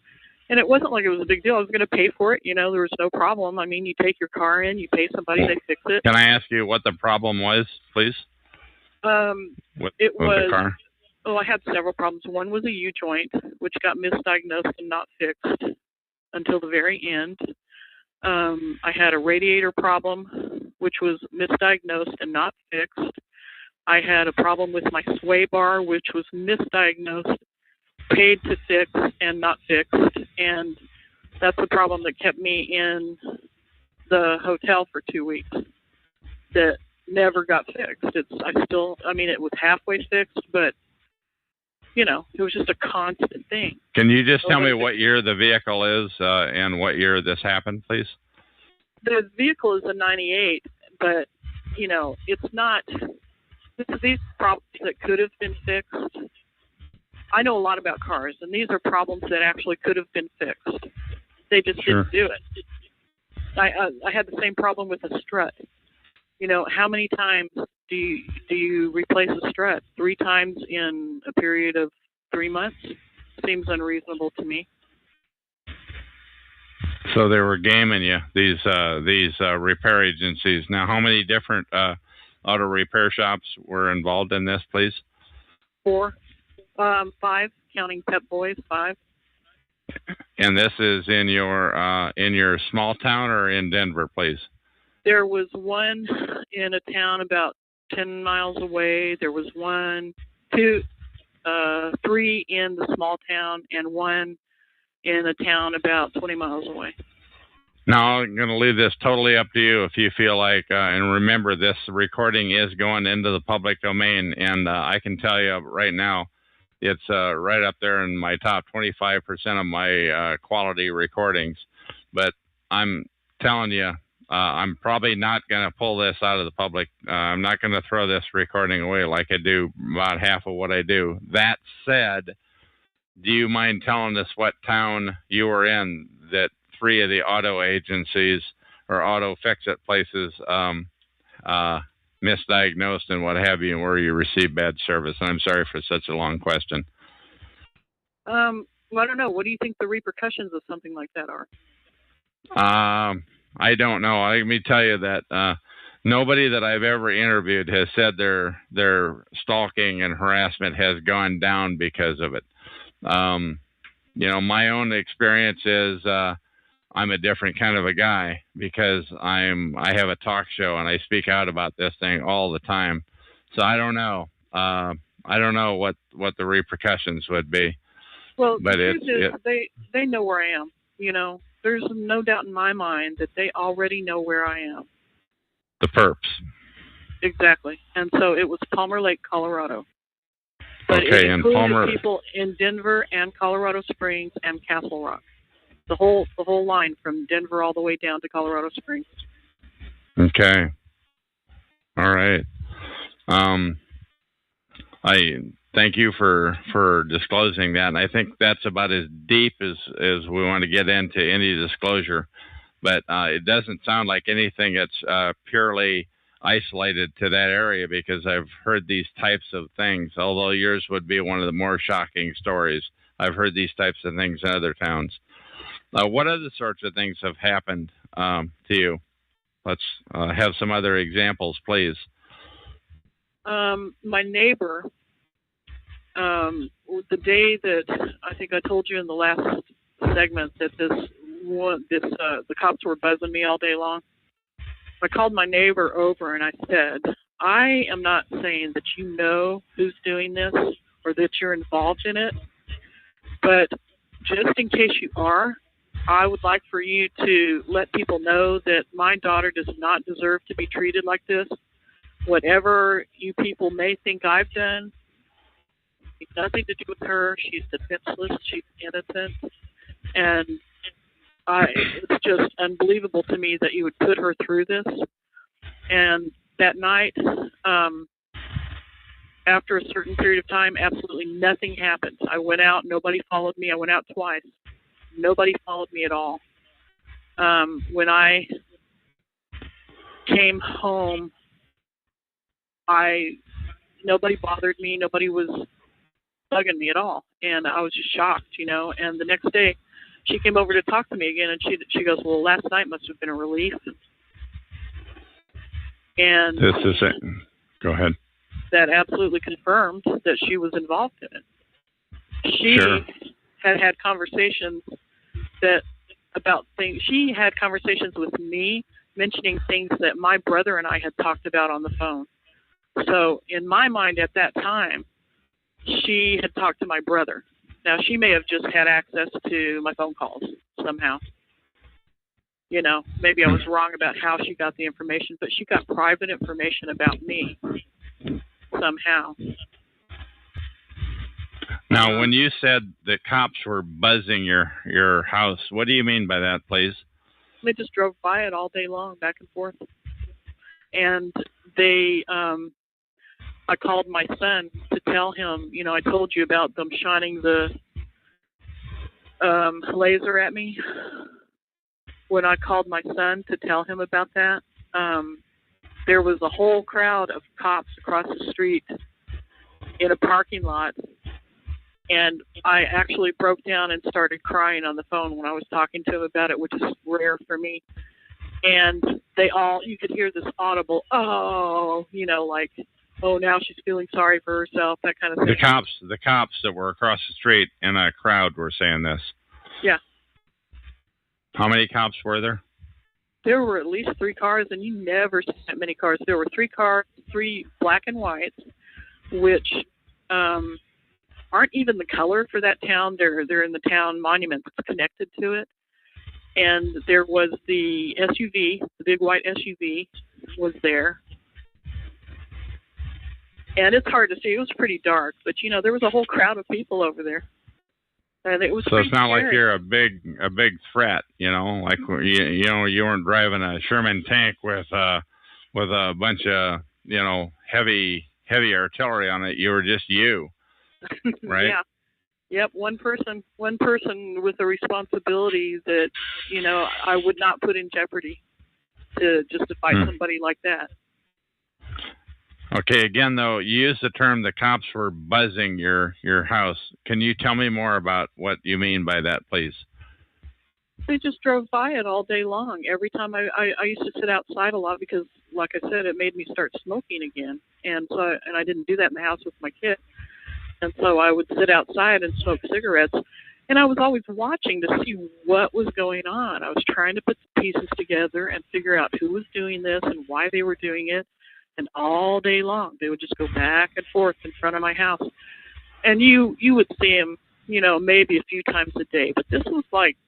it wasn't like it was a big deal. I was going to pay for it. You know, there was no problem. I mean, you take your car in, you pay somebody, they fix it. Can I ask you what the problem was, please? With the car? Oh, I had several problems. One was a U-joint, which got misdiagnosed and not fixed until the very end. I had a radiator problem, which was misdiagnosed and not fixed. I had a problem with my sway bar, which was misdiagnosed, paid to fix, and not fixed. And that's the problem that kept me in the hotel for 2 weeks. That never got fixed. It was halfway fixed, but, you know, it was just a constant thing. Can you just tell me what year the vehicle is and what year this happened, please? The vehicle is a 98, but, you know, it's not... These problems that could have been fixed. I know a lot about cars, and these are problems that actually could have been fixed. They just didn't do it. I had the same problem with the strut. You know, how many times do you replace a strut? 3 times in a period of 3 months? Seems unreasonable to me. So they were gaming you, these repair agencies. Now, how many different auto repair shops were involved in this, please? 4, 5, counting Pep Boys, 5. And this is in your small town or in Denver, please? There was one in a town about 10 miles away. There was 3 in the small town, and 1 in a town about 20 miles away. Now, I'm going to leave this totally up to you if you feel like, and remember, this recording is going into the public domain, and I can tell you right now, it's right up there in my top 25% of my quality recordings. But I'm telling you, I'm probably not going to pull this out of the public. I'm not going to throw this recording away like I do about half of what I do. That said, do you mind telling us what town you were in that 3 of the auto agencies or auto fix-it places misdiagnosed and what have you, and where you received bad service? And I'm sorry for such a long question. Well, I don't know. What do you think the repercussions of something like that are? I don't know. Let me tell you that nobody that I've ever interviewed has said their stalking and harassment has gone down because of it. You know, my own experience is I'm a different kind of a guy because I have a talk show and I speak out about this thing all the time. So I don't know. I don't know what the repercussions would be. Well, but the truth is, they know where I am. You know, there's no doubt in my mind that they already know where I am. The perps. Exactly. And so it was Palmer Lake, Colorado. But okay, it and included Palmer, people in Denver and Colorado Springs and Castle Rock. The whole line from Denver all the way down to Colorado Springs. Okay. All right. I thank you for disclosing that, and I think that's about as deep as we want to get into any disclosure. But it doesn't sound like anything that's purely isolated to that area, because I've heard these types of things. Although yours would be one of the more shocking stories, I've heard these types of things in other towns. What other sorts of things have happened to you? Let's have some other examples, please. My neighbor, the day that I think I told you in the last segment that the cops were buzzing me all day long. I called my neighbor over and I said, I am not saying that you know who's doing this or that you're involved in it, but just in case you are, I would like for you to let people know that my daughter does not deserve to be treated like this. Whatever you people may think I've done, it's nothing to do with her. She's defenseless. She's innocent. And it's just unbelievable to me that you would put her through this. And that night, after a certain period of time, absolutely nothing happened. I went out. Nobody followed me. I went out twice. Nobody followed me at all. When I came home, nobody bothered me. Nobody was bugging me at all. And I was just shocked, And the next day, she came over to talk to me again, and she goes, well, last night must have been a relief. And this is it. Go ahead. That absolutely confirmed that she was involved in it. She had conversations about things. She had conversations with me, mentioning things that my brother and I had talked about on the phone. So in my mind at that time, she had talked to my brother. Now, she may have just had access to my phone calls somehow. Maybe I was wrong about how she got the information, but she got private information about me somehow. Now, when you said the cops were buzzing your house, what do you mean by that, please? They just drove by it all day long, back and forth. And I called my son to tell him, I told you about them shining the laser at me. When I called my son to tell him about that, there was a whole crowd of cops across the street in a parking lot. And I actually broke down and started crying on the phone when I was talking to him about it, which is rare for me. And you could hear this audible, oh, like, oh, now she's feeling sorry for herself, that kind of thing. The cops that were across the street in a crowd were saying this. Yeah. How many cops were there? There were at least 3 cars, and you never see that many cars. There were 3 cars, 3 black and whites, which aren't even the color for that town. They're in the town monument that's connected to it. And there was the SUV, the big white SUV was there. And it's hard to see. It was pretty dark, but there was a whole crowd of people over there. And it was so it's not scary. Like you're a big threat, like you weren't driving a Sherman tank with a bunch of heavy artillery on it. You were just you, right? Yeah. Yep. One person with a responsibility that I would not put in jeopardy to fight somebody like that. Okay, again, though, you used the term the cops were buzzing your house. Can you tell me more about what you mean by that, please? They just drove by it all day long. Every time I used to sit outside a lot because, like I said, it made me start smoking again. And I didn't do that in the house with my kid. And so I would sit outside and smoke cigarettes. And I was always watching to see what was going on. I was trying to put the pieces together and figure out who was doing this and why they were doing it. And all day long, they would just go back and forth in front of my house. And you would see them, maybe a few times a day. But this was like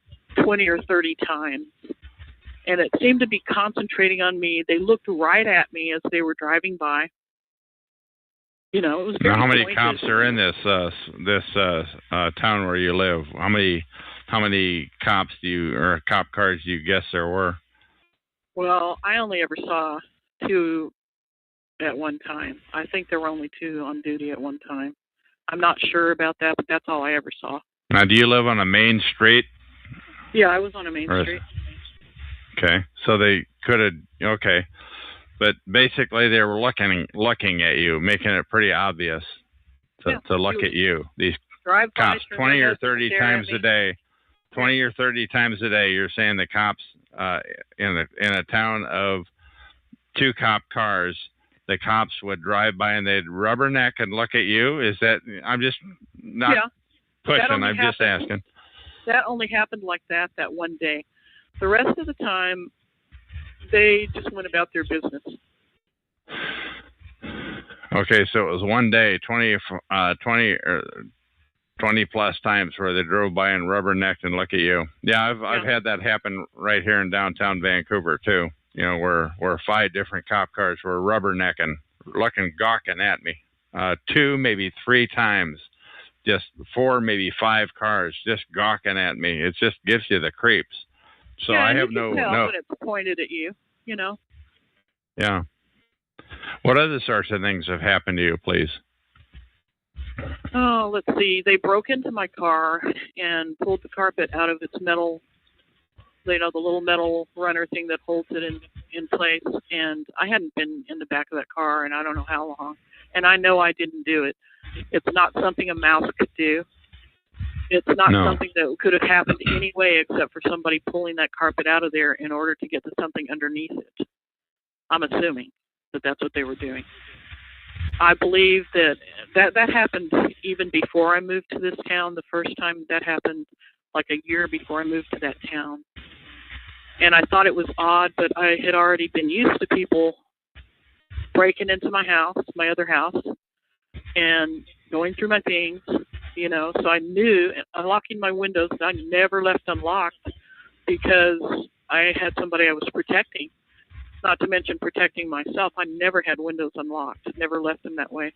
20 or 30 times. And it seemed to be concentrating on me. They looked right at me as they were driving by. It was very Now, how many pointed. cops are in this town where you live? How many How many cop cars do you guess there were? Well, I only ever saw 2 at one time. I think there were only 2 on duty at one time. I'm not sure about that, but that's all I ever saw. Now, do you live on a main street? Yeah, I was on a main street. Okay, so they could have. Okay, but basically they were looking at you, making it pretty obvious to look at you. These cops, 20 or 30 times a day. 20 or 30 times a day, you're saying the cops in a town of 2 cop cars, the cops would drive by and they'd rubberneck and look at you? Is that? I'm just not pushing. I'm just asking. That only happened like that one day. The rest of the time, they just went about their business. Okay, so it was one day, 20 plus times where they drove by and rubbernecked and look at you. Yeah, I've had that happen right here in downtown Vancouver too. You know, where 5 different cop cars were rubbernecking, gawking at me. 2, maybe 3 times. Just 4, maybe 5 cars just gawking at me. It just gives you the creeps. So yeah, I have you can tell when it's pointed at you, you know. Yeah. What other sorts of things have happened to you, please? Oh, let's see. They broke into my car and pulled the carpet out of its metal, you know, the little metal runner thing that holds it in place. And I hadn't been in the back of that car in I don't know how long. And I know I didn't do it. It's not something a mouse could do. It's not something that could have happened anyway except for somebody pulling that carpet out of there in order to get to something underneath it. I'm assuming that that's what they were doing. I believe that happened even before I moved to this town. The first time that happened like a year before I moved to that town. And I thought it was odd, but I had already been used to people breaking into my house, my other house, and going through my things, you know. So I knew, unlocking my windows, I never left unlocked because I had somebody I was protecting. Not to mention protecting myself. I never had windows unlocked, never left them that way.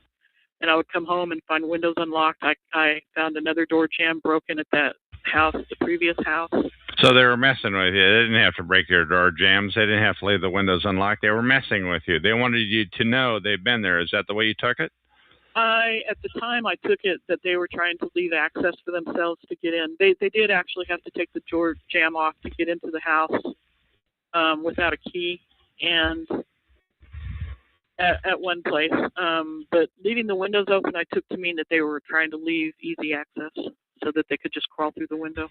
And I would come home and find windows unlocked. I found another door jamb broken at that house, the previous house. So they were messing with you. They didn't have to break your door jambs. They didn't have to leave the windows unlocked. They were messing with you. They wanted you to know they've been there. Is that the way you took it? At the time, I took it that they were trying to leave access for themselves to get in. They did actually have to take the door jamb off to get into the house without a key. And at one place, but leaving the windows open, I took to mean that they were trying to leave easy access so that they could just crawl through the window.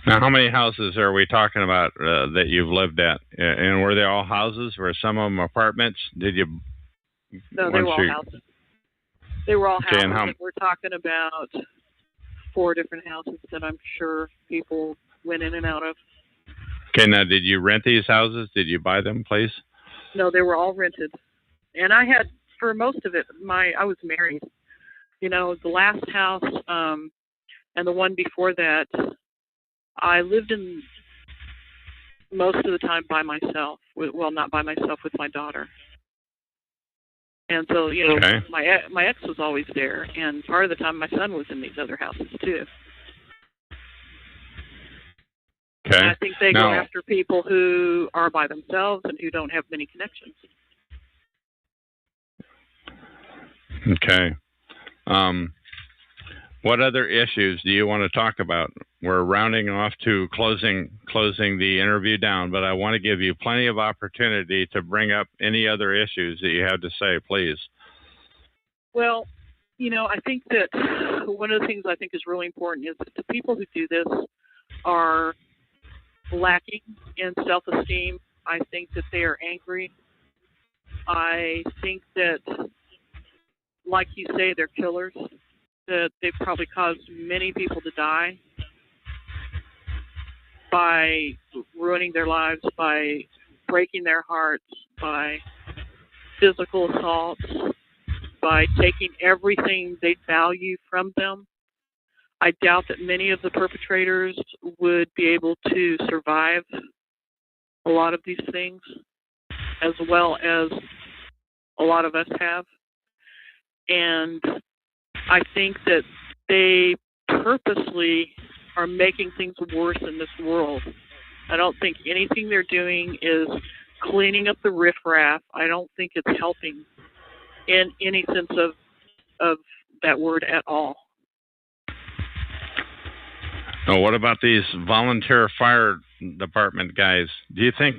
Now, how many houses are we talking about that you've lived at? And were they all houses? Were some of them apartments? Did you? No, they were all houses. They were all houses. And we're talking about 4 different houses that I'm sure people went in and out of. Okay, now, did you rent these houses? Did you buy them, please? No, they were all rented. And I had, for most of it, I was married. You know, the last house and the one before that, I lived in most of the time by myself. Well, not by myself, with my daughter. And so, you know, my ex was always there. And part of the time, my son was in these other houses, too. Okay. And I think they go after people who are by themselves and who don't have many connections. Okay. What other issues do you want to talk about? We're rounding off to closing the interview down, but I want to give you plenty of opportunity to bring up any other issues that you have to say, please. Well, you know, I think that one of the things I think is really important is that the people who do this are lacking in self-esteem. I think that they are angry. I think that, like you say, they're killers, that they've probably caused many people to die by ruining their lives, by breaking their hearts, by physical assaults, by taking everything they value from them. I doubt that many of the perpetrators would be able to survive a lot of these things, as well as a lot of us have. And I think that they purposely are making things worse in this world. I don't think anything they're doing is cleaning up the riffraff. I don't think it's helping in any sense of that word at all. Now, what about these volunteer fire department guys? Do you think,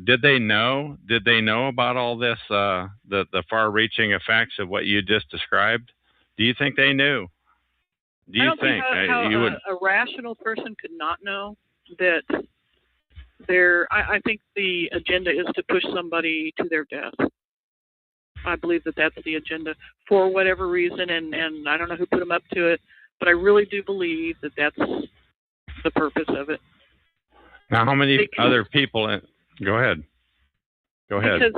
did they know? Did they know about all this, the far-reaching effects of what you just described? Do you think they knew? Do you I don't think how you would? A rational person could not know that I think the agenda is to push somebody to their death. I believe that that's the agenda for whatever reason, and I don't know who put them up to it, but I really do believe that that's the purpose of it. Now, how many other people? Go ahead. Because,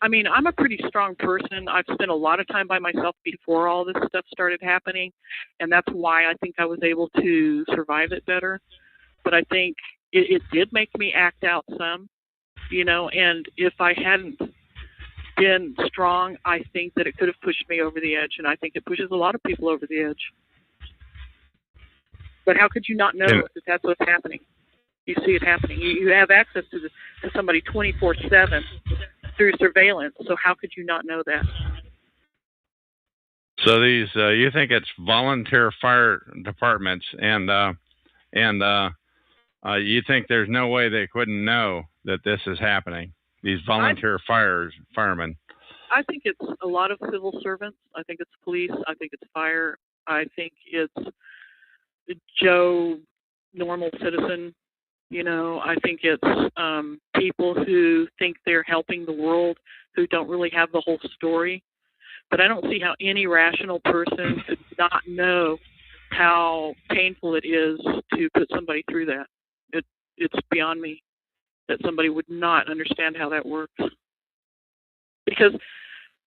I'm a pretty strong person. I've spent a lot of time by myself before all this stuff started happening, and that's why I think I was able to survive it better. But I think it did make me act out some, and if I hadn't been strong, I think that it could have pushed me over the edge, and I think it pushes a lot of people over the edge. But how could you not know that that's what's happening? You see it happening. You have access to somebody 24/7 through surveillance, so how could you not know that? So these, you think it's volunteer fire departments, and you think there's no way they couldn't know that this is happening? These volunteer firemen. I think it's a lot of civil servants. I think it's police. I think it's fire. I think it's Joe, normal citizen. I think it's people who think they're helping the world, who don't really have the whole story. But I don't see how any rational person could not know how painful it is to put somebody through that. It's beyond me that somebody would not understand how that works. Because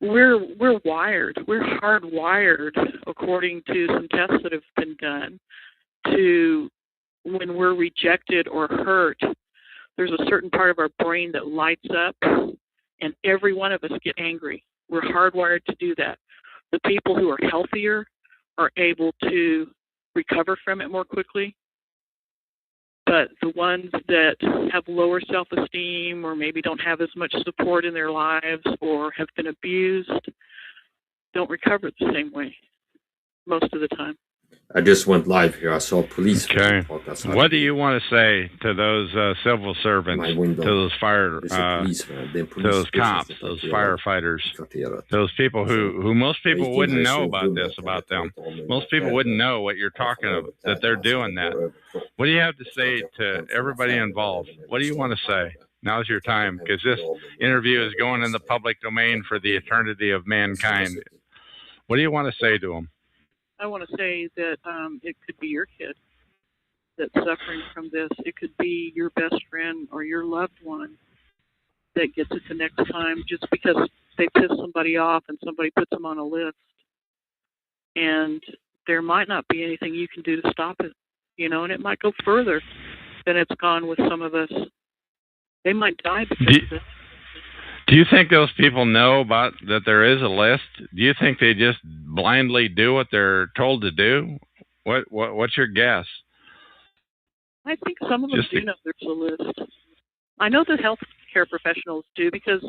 we're wired, we're hardwired, according to some tests that have been done, to when we're rejected or hurt, there's a certain part of our brain that lights up, and every one of us get angry. We're hardwired to do that. The people who are healthier are able to recover from it more quickly. But the ones that have lower self-esteem or maybe don't have as much support in their lives or have been abused don't recover the same way most of the time. I just went live here. I saw police. Okay. What do you want to say to those civil servants, to those fire, to those cops, those firefighters, those people who most people wouldn't know about this about them? Most people wouldn't know what you're talking about, that they're doing that. What do you have to say to everybody involved? What do you want to say? Now's your time, because this interview is going in the public domain for the eternity of mankind. What do you want to say to them? I want to say that it could be your kid that's suffering from this. It could be your best friend or your loved one that gets it the next time just because they piss somebody off and somebody puts them on a list. And there might not be anything you can do to stop it, and it might go further than it's gone with some of us. They might die because of it. Do you think those people know about that there is a list? Do you think they just blindly do what they're told to do? What's your guess? I think some of them do know there's a list. I know the healthcare professionals do because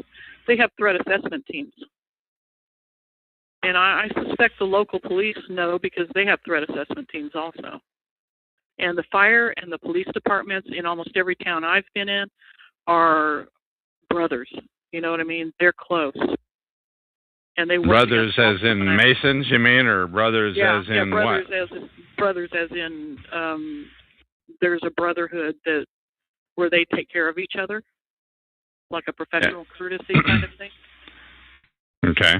they have threat assessment teams. And I suspect the local police know because they have threat assessment teams also. And the fire and the police departments in almost every town I've been in are brothers. You know what I mean? They're close. And they work brothers as in Masons, you mean, or brothers as in brothers what? Brothers as in there's a brotherhood where they take care of each other, like a professional courtesy kind of thing. Okay.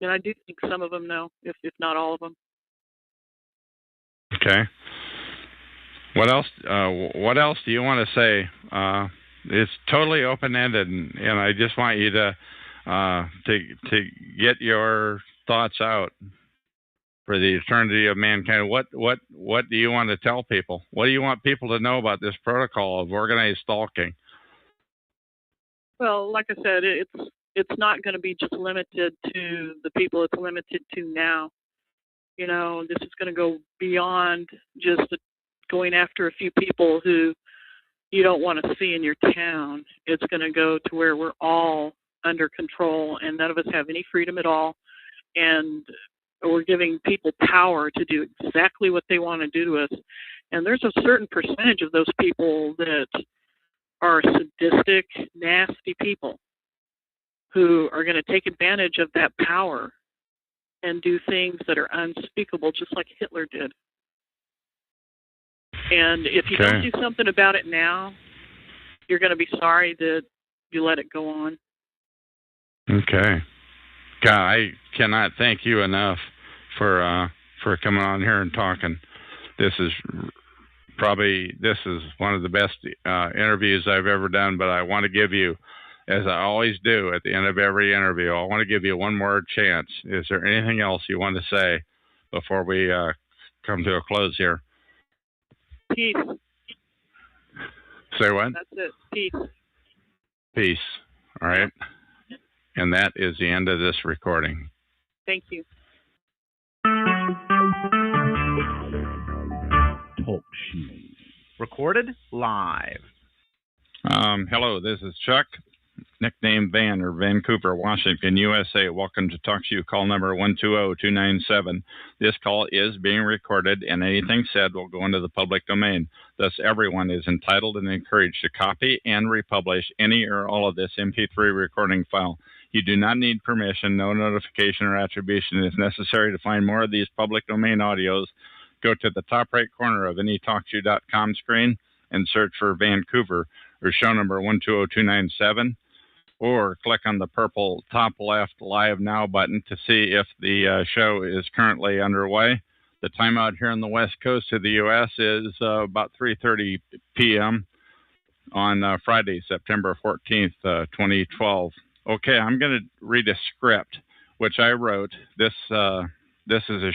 And I do think some of them know, if not all of them. Okay. What else? What else do you want to say? It's totally open-ended, and I just want you to get your thoughts out for the eternity of mankind. What do you want to tell people? What do you want people to know about this protocol of organized stalking? Well, like I said, it's not going to be just limited to the people it's limited to now. You know, this is going to go beyond just going after a few people who you don't want to see in your town. It's going to go to where we're all under control and none of us have any freedom at all. And we're giving people power to do exactly what they want to do to us. And there's a certain percentage of those people that are sadistic, nasty people who are going to take advantage of that power and do things that are unspeakable, just like Hitler did. And if you don't do something about it now, you're going to be sorry that you let it go on. Okay. God, I cannot thank you enough for coming on here and talking. This is one of the best interviews I've ever done, but I want to give you, as I always do at the end of every interview, I want to give you one more chance. Is there anything else you want to say before we come to a close here? Peace. Say what? That's it. Peace. Peace. All right. And that is the end of this recording. Thank you. Talk shoes. Recorded live. Hello, this is Chuck, nickname Van, or Vancouver, Washington, USA. Welcome to Talk to You, call number 120297. This call is being recorded, and anything said will go into the public domain. Thus, everyone is entitled and encouraged to copy and republish any or all of this MP3 recording file. You do not need permission. No notification or attribution is necessary. To find more of these public domain audios, go to the top right corner of any TalkShoe.com screen and search for Vancouver or show number 120297, or click on the purple top left Live Now button to see if the show is currently underway. The time out here on the west coast of the U.S. is about 3:30 p.m. on Friday, September 14th, 2012. Okay, I'm going to read a script which I wrote. This is a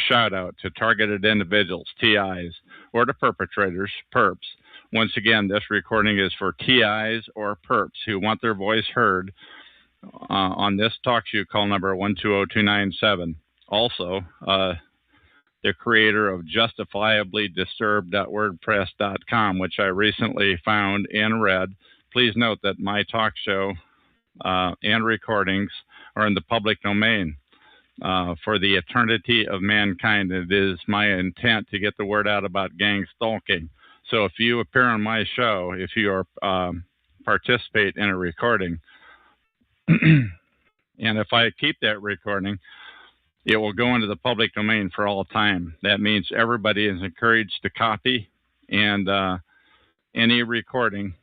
shout out to targeted individuals, TIs, or to perpetrators, perps. Once again, this recording is for TIs or perps who want their voice heard on this talk show, call number 120297. Also, the creator of justifiablydisturbed.wordpress.com, which I recently found and read. Please note that my talk show and recordings are in the public domain. For the eternity of mankind, it is my intent to get the word out about gang stalking. So if you appear on my show, if you are participate in a recording, and if I keep that recording, it will go into the public domain for all time. That means everybody is encouraged to copy, and any recording.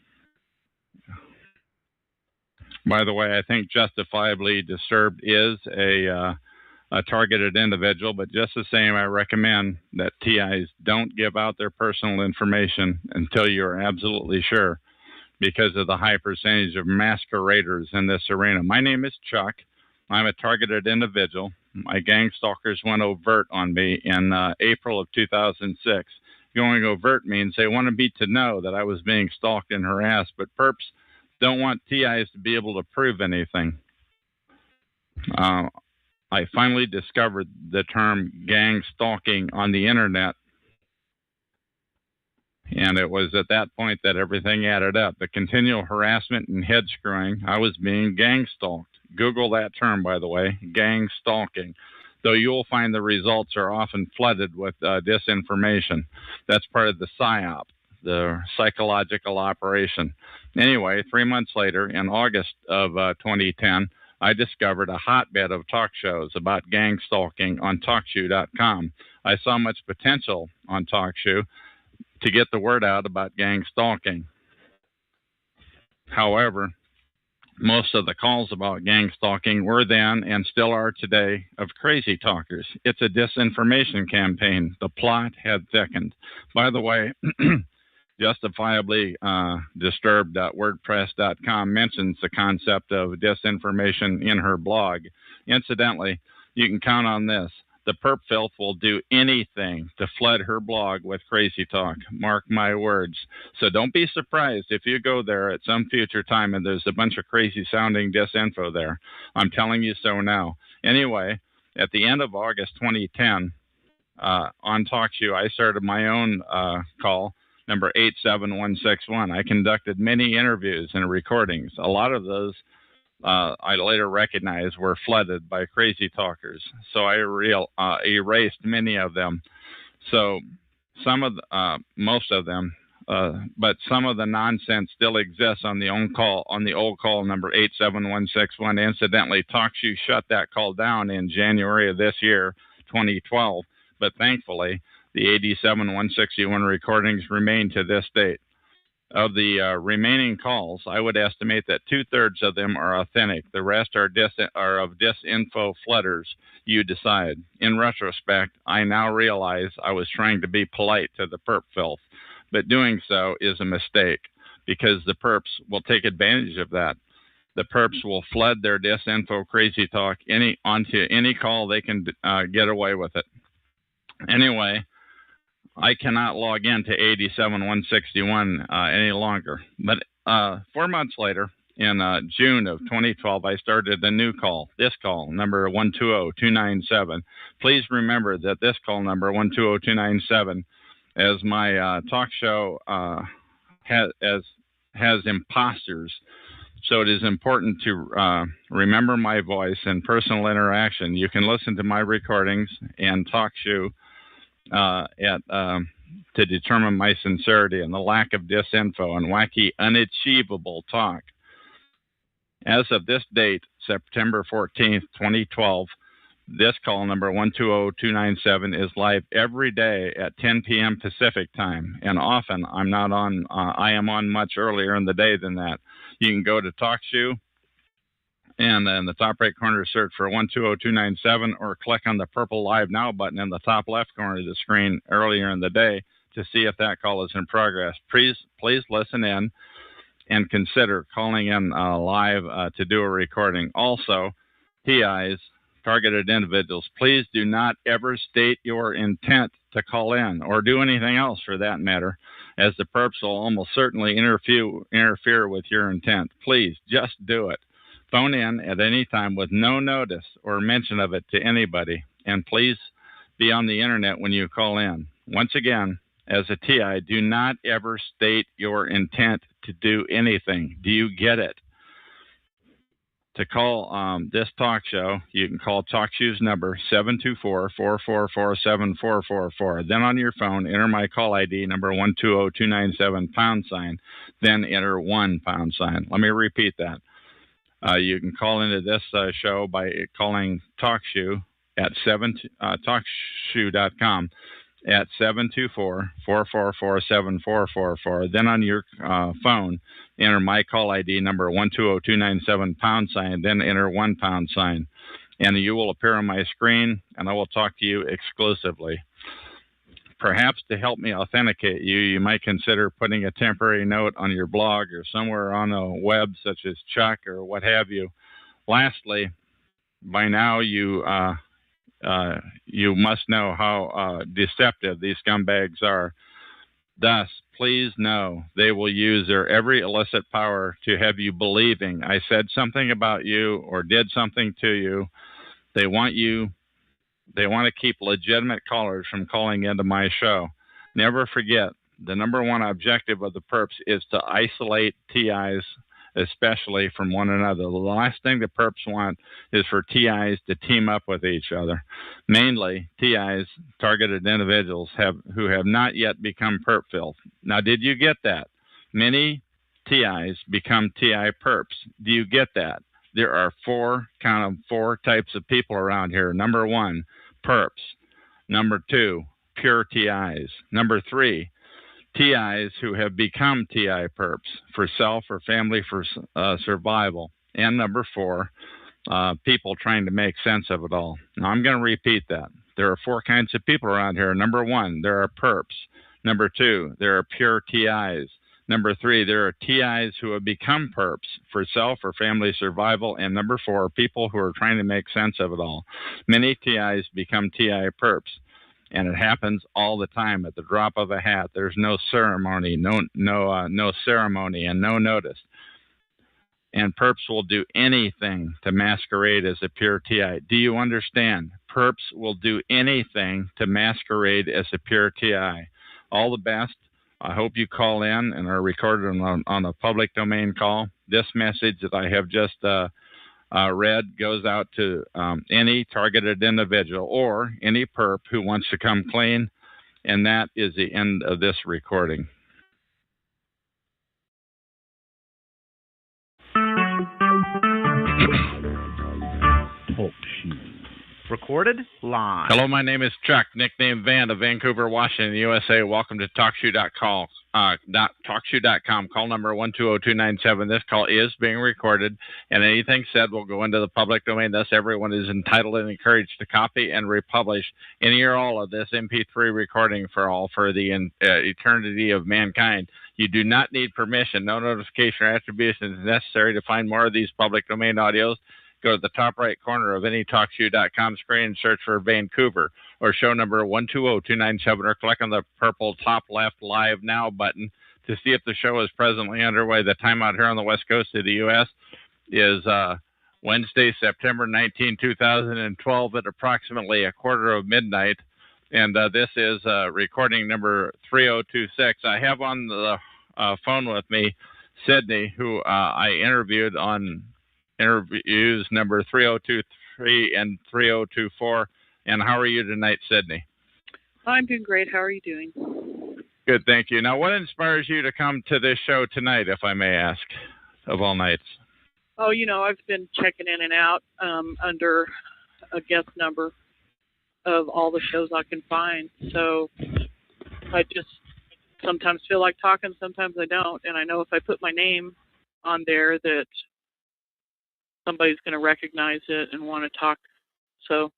By the way, I think Justifiably Disturbed is a targeted individual, but just the same, I recommend that TIs don't give out their personal information until you're absolutely sure, because of the high percentage of masqueraders in this arena. My name is Chuck. I'm a targeted individual. My gang stalkers went overt on me in April of 2006. Going overt means they wanted me to know that I was being stalked and harassed, but perps don't want TIs to be able to prove anything. I finally discovered the term gang stalking on the internet, and it was at that point that everything added up. The continual harassment and head screwing, I was being gang stalked. Google that term, by the way, gang stalking. Though you will find the results are often flooded with disinformation. That's part of the PSYOP, the psychological operation. Anyway, 3 months later, in August of 2010, I discovered a hotbed of talk shows about gang stalking on TalkShoe.com. I saw much potential on TalkShoe to get the word out about gang stalking. However, most of the calls about gang stalking were then and still are today of crazy talkers. It's a disinformation campaign. The plot had thickened. By the way, Justifiably Disturbed.wordpress.com mentions the concept of disinformation in her blog. Incidentally, you can count on this. The perp filth will do anything to flood her blog with crazy talk. Mark my words. So don't be surprised if you go there at some future time and there's a bunch of crazy sounding disinfo there. I'm telling you so now. Anyway, at the end of August 2010, on TalkShoe, I started my own call, number 87161. I conducted many interviews and recordings. A lot of those I later recognized were flooded by crazy talkers. So I erased many of them. So most of them, but some of the nonsense still exists on the old call number 87161. Incidentally, TalkShoe shut that call down in January of this year, 2012. But thankfully, the 87161 recordings remain to this date. Of the remaining calls, I would estimate that 2/3 of them are authentic. The rest are of disinfo flooders. You decide. In retrospect, I now realize I was trying to be polite to the perp filth, but doing so is a mistake because the perps will take advantage of that. The perps will flood their disinfo crazy talk onto any call they can get away with it. Anyway, I cannot log into 87161 any longer. But 4 months later, in June of 2012, I started a new call, this call, number 120297. Please remember that this call number, 120297, as my talk show has imposters. So it is important to remember my voice and personal interaction. You can listen to my recordings and TalkShoe to determine my sincerity and the lack of disinfo and wacky, unachievable talk. As of this date, September 14th, 2012, this call number 120297 is live every day at 10 p.m. Pacific time, and often I'm not on. I am on much earlier in the day than that. You can go to TalkShoe, and in the top right corner, search for 120297, or click on the purple Live Now button in the top left corner of the screen earlier in the day to see if that call is in progress. Please listen in and consider calling in live to do a recording. Also, TIs, targeted individuals, please do not ever state your intent to call in or do anything else for that matter, as the perps will almost certainly interfere with your intent. Please just do it. Phone in at any time with no notice or mention of it to anybody, and please be on the internet when you call in. Once again, as a TI, do not ever state your intent to do anything. Do you get it? To call this talk show, you can call TalkShoe's number 724-444-7444. Then on your phone, enter my call ID number 120297 #, then enter 1 #. Let me repeat that. You can call into this show by calling TalkShoe at TalkShoe.com at 724-444-7444. Then on your phone, enter my call ID number 120297 #, then enter 1 #, and you will appear on my screen, and I will talk to you exclusively. Perhaps to help me authenticate you, you might consider putting a temporary note on your blog or somewhere on the web, such as Chuck or what have you. Lastly, by now you must know how deceptive these scumbags are. Thus, please know they will use their every illicit power to have you believing I said something about you or did something to you. They want to keep legitimate callers from calling into my show. Never forget, the number one objective of the perps is to isolate TIs, especially from one another. The last thing the perps want is for TIs to team up with each other. Mainly, TIs, targeted individuals, who have not yet become perp filth. Now, did you get that? Many TIs become TI perps. Do you get that? There are four types of people around here. Number one, perps. Number two, pure TIs. Number three, TIs who have become TI perps for self or family for survival. And number four, people trying to make sense of it all. Now, I'm going to repeat that. There are four kinds of people around here. Number one, there are perps. Number two, there are pure TIs. Number three, there are TIs who have become perps for self or family survival. And number four, people who are trying to make sense of it all. Many TIs become TI perps, and it happens all the time at the drop of a hat. There's no ceremony, no ceremony, and no notice. And perps will do anything to masquerade as a pure TI. Do you understand? perps will do anything to masquerade as a pure TI. All the best. I hope you call in and are recorded on a public domain call. This message that I have just read goes out to any targeted individual or any perp who wants to come clean. And that is the end of this recording. Talk show. Recorded live. Hello, my name is Chuck, nickname Van of Vancouver, Washington, USA. Welcome to TalkShoe.com. TalkShoe.com. Call number 120-297. This call is being recorded, and anything said will go into the public domain. Thus, everyone is entitled and encouraged to copy and republish any or all of this MP3 recording for the eternity of mankind. You do not need permission. No notification or attribution is necessary to find more of these public domain audios. Go to the top right corner of any TalkShoe.com screen and search for Vancouver or show number 120-297 or click on the purple top left Live Now button to see if the show is presently underway. The time out here on the west coast of the U.S. is Wednesday, September 19, 2012 at approximately 12:15. And this is recording number 3026. I have on the phone with me Sydney, who I interviewed on interviews number 3023 and 3024. And how are you tonight, Sydney? I'm doing great. How are you doing? Good, thank you. Now, what inspires you to come to this show tonight, if I may ask, of all nights? Oh, I've been checking in and out under a guest number of all the shows I can find. So I just sometimes feel like talking, sometimes I don't. And I know if I put my name on there that somebody's going to recognize it and want to talk. So,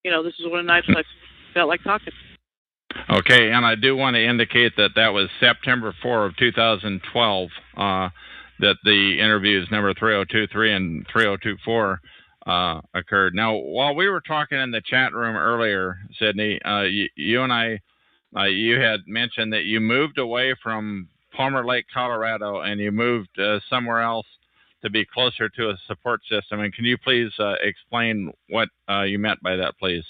this is one of the nights I felt like talking. Okay, and I do want to indicate that was September 4 of 2012 that the interviews number 3023 and 3024 occurred. Now, while we were talking in the chat room earlier, Sydney, you and I, you had mentioned that you moved away from Palmer Lake, Colorado, and you moved somewhere else to be closer to a support system. And can you please explain what you meant by that, please?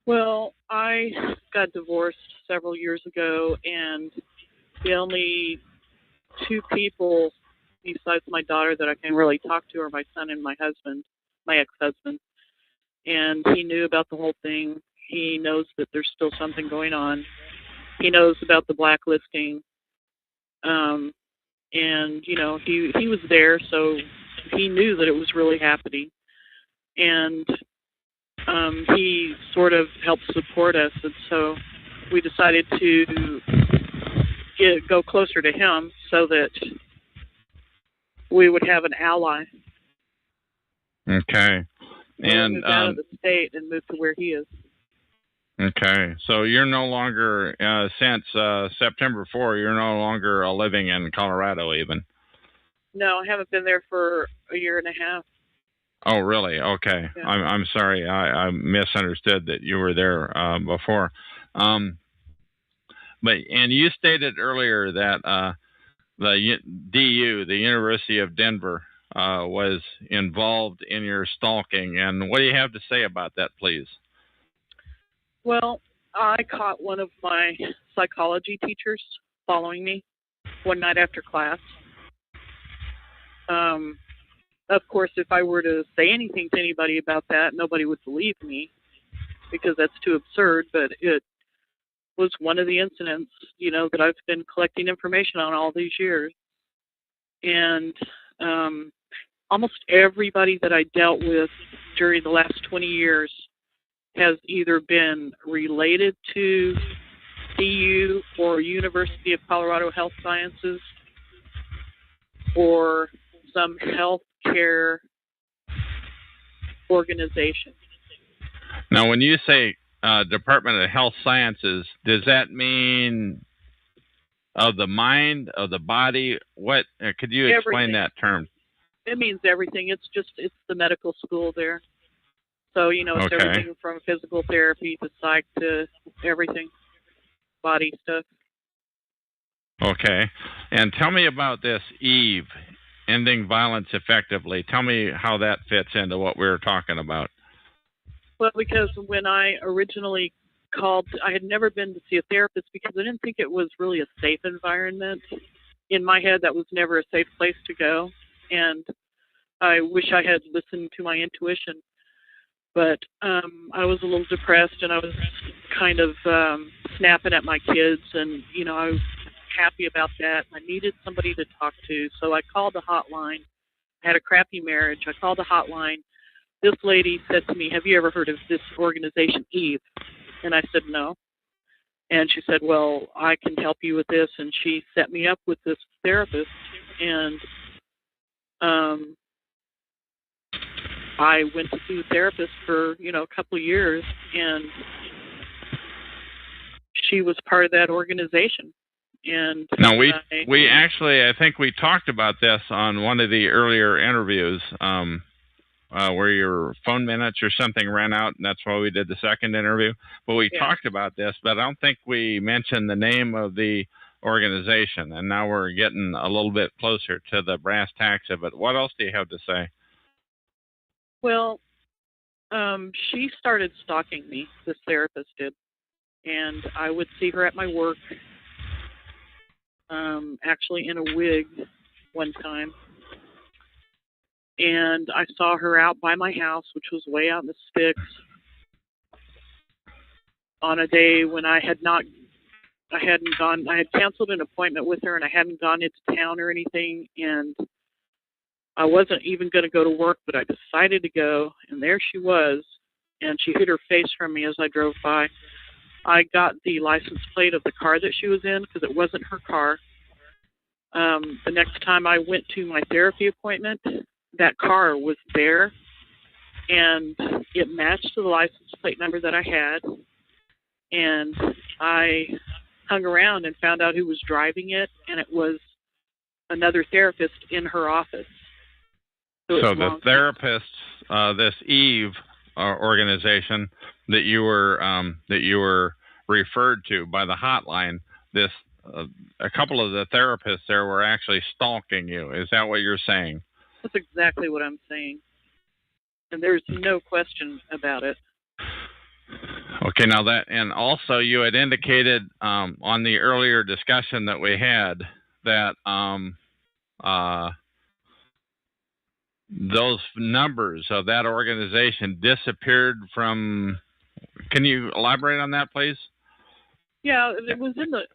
Well, I got divorced several years ago, and the only two people besides my daughter that I can really talk to are my son and my husband, my ex-husband. And he knew about the whole thing. He knows that there's still something going on. He knows about the blacklisting. And, he was there, so he knew that it was really happening. And he sort of helped support us. And so we decided to go closer to him so that we would have an ally. Okay. And moved out of the state and moved to where he is. Okay. So you're no longer, since September 4, you're no longer living in Colorado even? No, I haven't been there for a year and a half. Oh, really? Okay. Yeah. I'm sorry. I misunderstood that you were there before. But you stated earlier that the DU, the University of Denver, was involved in your stalking. And what do you have to say about that, please? Well, I caught one of my psychology teachers following me one night after class. Of course, if I were to say anything to anybody about that, nobody would believe me because that's too absurd, but it was one of the incidents, that I've been collecting information on all these years. And almost everybody that I dealt with during the last 20 years has either been related to CU or University of Colorado Health Sciences or some health care organization. Now, when you say Department of Health Sciences, does that mean of the mind, of the body? What could you explain that term? It means everything. It's the medical school there. So, it's everything from physical therapy to psych to everything, body stuff. Okay. And tell me about this EVE, Ending Violence Effectively. Tell me how that fits into what we were talking about. Well, because when I originally called, I had never been to see a therapist because I didn't think it was really a safe environment. In my head, that was never a safe place to go. And I wish I had listened to my intuition. But I was a little depressed, and I was kind of snapping at my kids, and, you know, I was happy about that. I needed somebody to talk to, so I called the hotline. I had a crappy marriage. I called the hotline. This lady said to me, "Have you ever heard of this organization, Eve?" And I said, "No." And she said, "Well, I can help you with this." And she set me up with this therapist, and I went to see the therapist for, you know, a couple of years, and she was part of that organization. And now we actually, I think we talked about this on one of the earlier interviews, where your phone minutes or something ran out, and that's why we did the second interview. But we talked about this, but I don't think we mentioned the name of the organization. And now we're getting a little bit closer to the brass tacks of it. What else do you have to say? Well, she started stalking me, this therapist did. And I would see her at my work, actually in a wig one time. And I saw her out by my house, which was way out in the sticks, on a day when I had canceled an appointment with her, and I hadn't gone into town or anything, and I wasn't even going to go to work, but I decided to go, and there she was, and she hid her face from me as I drove by. I got the license plate of the car that she was in because it wasn't her car. The next time I went to my therapy appointment, that car was there, and it matched the license plate number that I had, and I hung around and found out who was driving it, and it was another therapist in her office. So the therapist, this Eve organization that you were referred to by the hotline, this a couple of the therapists there were actually stalking you. Is that what you're saying? That's exactly what I'm saying, and there's no question about it. Okay, now that, and also you had indicated on the earlier discussion that we had that those numbers of that organization disappeared from. Can you elaborate on that, please? Yeah, it was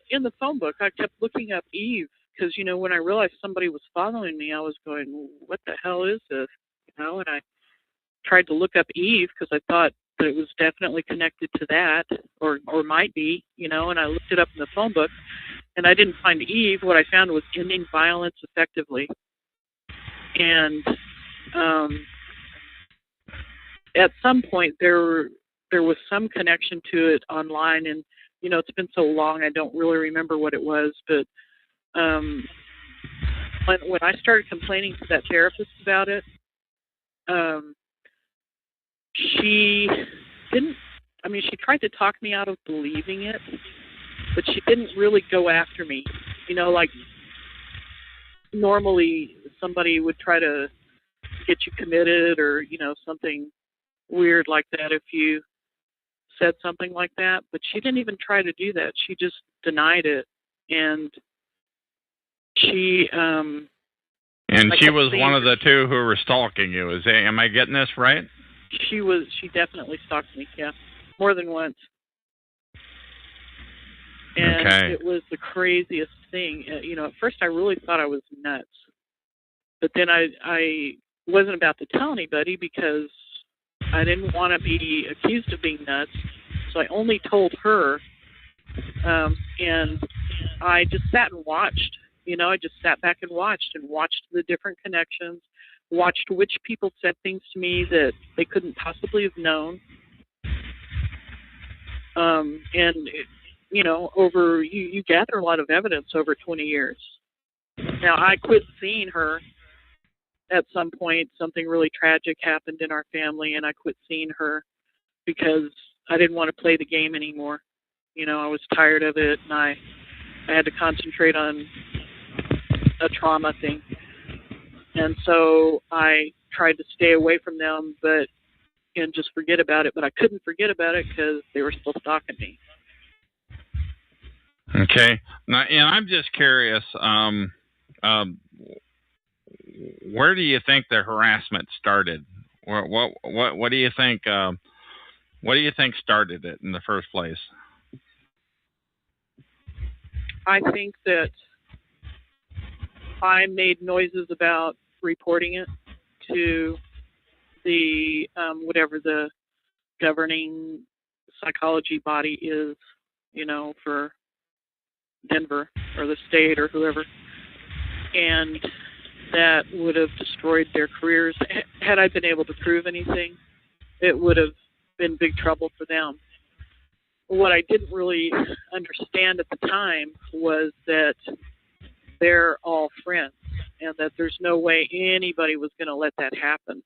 in the phone book. I kept looking up Eve because, you know, when I realized somebody was following me, I was going, "What the hell is this?" You know, and I tried to look up Eve because I thought that it was definitely connected to that, or might be, you know. And I looked it up in the phone book, and I didn't find Eve. What I found was ending violence effectively, and at some point there was some connection to it online, and, you know, it's been so long I don't really remember what it was, but when I started complaining to that therapist about it, she tried to talk me out of believing it, but she didn't really go after me. You know, like normally somebody would try to get you committed or, you know, something weird like that if you said something like that, but she didn't even try to do that. She just denied it, and she she was one of the two who were stalking you. Am I getting this right? She definitely stalked me, yeah, more than once. And okay. It was the craziest thing. You know, at first I really thought I was nuts, but then I wasn't about to tell anybody because I didn't want to be accused of being nuts, so I only told her, and I just sat and watched. You know, I just sat back and watched the different connections, watched which people said things to me that they couldn't possibly have known. You know, you gather a lot of evidence over 20 years. Now, I quit seeing her. At some point, something really tragic happened in our family, and I quit seeing her because I didn't want to play the game anymore. You know, I was tired of it, and I had to concentrate on a trauma thing. And so I tried to stay away from them, but and just forget about it. But I couldn't forget about it because they were still stalking me. Okay. Now, and I'm just curious, where do you think the harassment started? What do you think? What do you think started it in the first place? I think that I made noises about reporting it to the whatever the governing psychology body is, for Denver or the state or whoever, and that would have destroyed their careers. Had I been able to prove anything, it would have been big trouble for them. What I didn't really understand at the time was that they're all friends and that there's no way anybody was going to let that happen.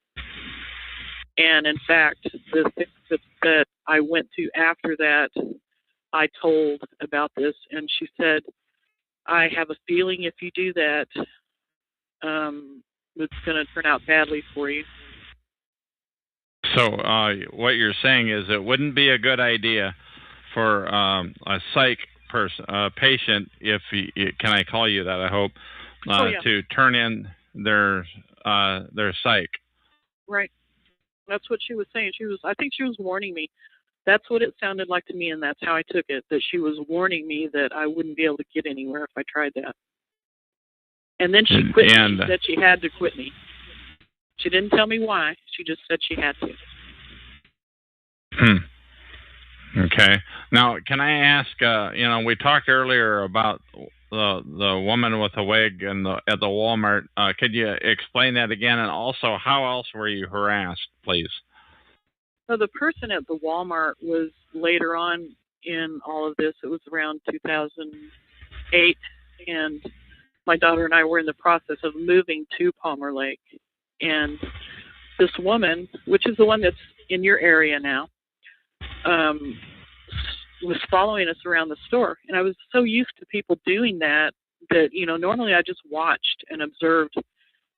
And in fact, the thing that I went to after that, I told about this, and she said, I have a feeling if you do that, it's going to turn out badly for you. So what you're saying is it wouldn't be a good idea for a psych patient, if can I call you that? I hope to turn in their psych. Right. That's what she was saying. I think she was warning me. That's what it sounded like to me, and that's how I took it. That she was warning me that I wouldn't be able to get anywhere if I tried that. And then she quit me. She said she had to quit me. She didn't tell me why. She just said she had to. Okay. Now, can I ask? We talked earlier about the woman with the wig at the Walmart. Could you explain that again? And also, how else were you harassed, please? So the person at the Walmart was later on in all of this. It was around 2008, and my daughter and I were in the process of moving to Palmer Lake. And this woman, which is the one that's in your area now, was following us around the store. And I was so used to people doing that normally I just watched and observed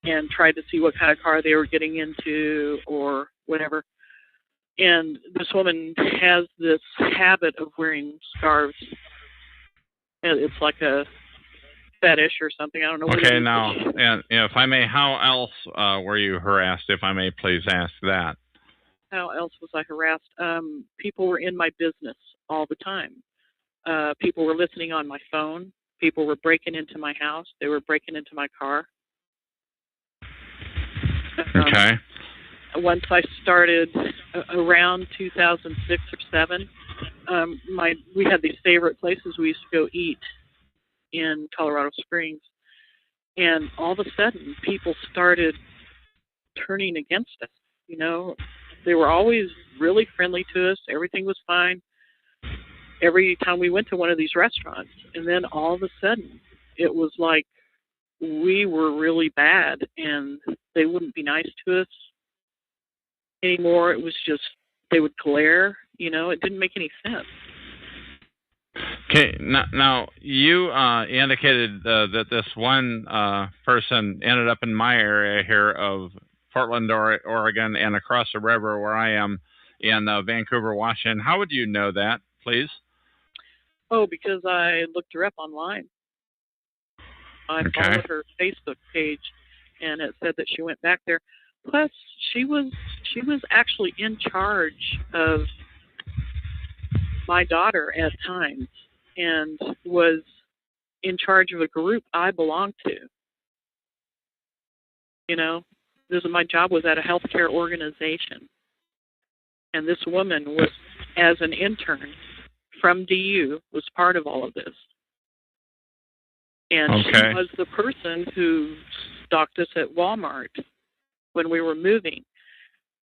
and tried to see what kind of car they were getting into or whatever. And this woman has this habit of wearing scarves. It's like a fetish or something. I don't know. Okay, now, and if I may, how else were you harassed, if I may please ask that? How else was I harassed? People were in my business all the time. People were listening on my phone. People were breaking into my house. They were breaking into my car. Okay. Once I started around 2006 or 7, we had these favorite places we used to go eat in Colorado Springs, and all of a sudden people started turning against us. They were always really friendly to us. Everything was fine every time we went to one of these restaurants, and then all of a sudden it was like we were really bad and they wouldn't be nice to us anymore. It was just they would glare. It didn't make any sense. Okay, now you indicated that this one person ended up in my area here of Portland, Oregon, and across the river where I am in Vancouver, Washington. How would you know that, please? Oh, because I looked her up online. I followed her Facebook page, and it said that she went back there. Plus, she was actually in charge of my daughter at times, and was in charge of a group I belonged to. My job was at a healthcare organization, and this woman was, as an intern from DU, was part of all of this. And she was the person who stalked us at Walmart when we were moving.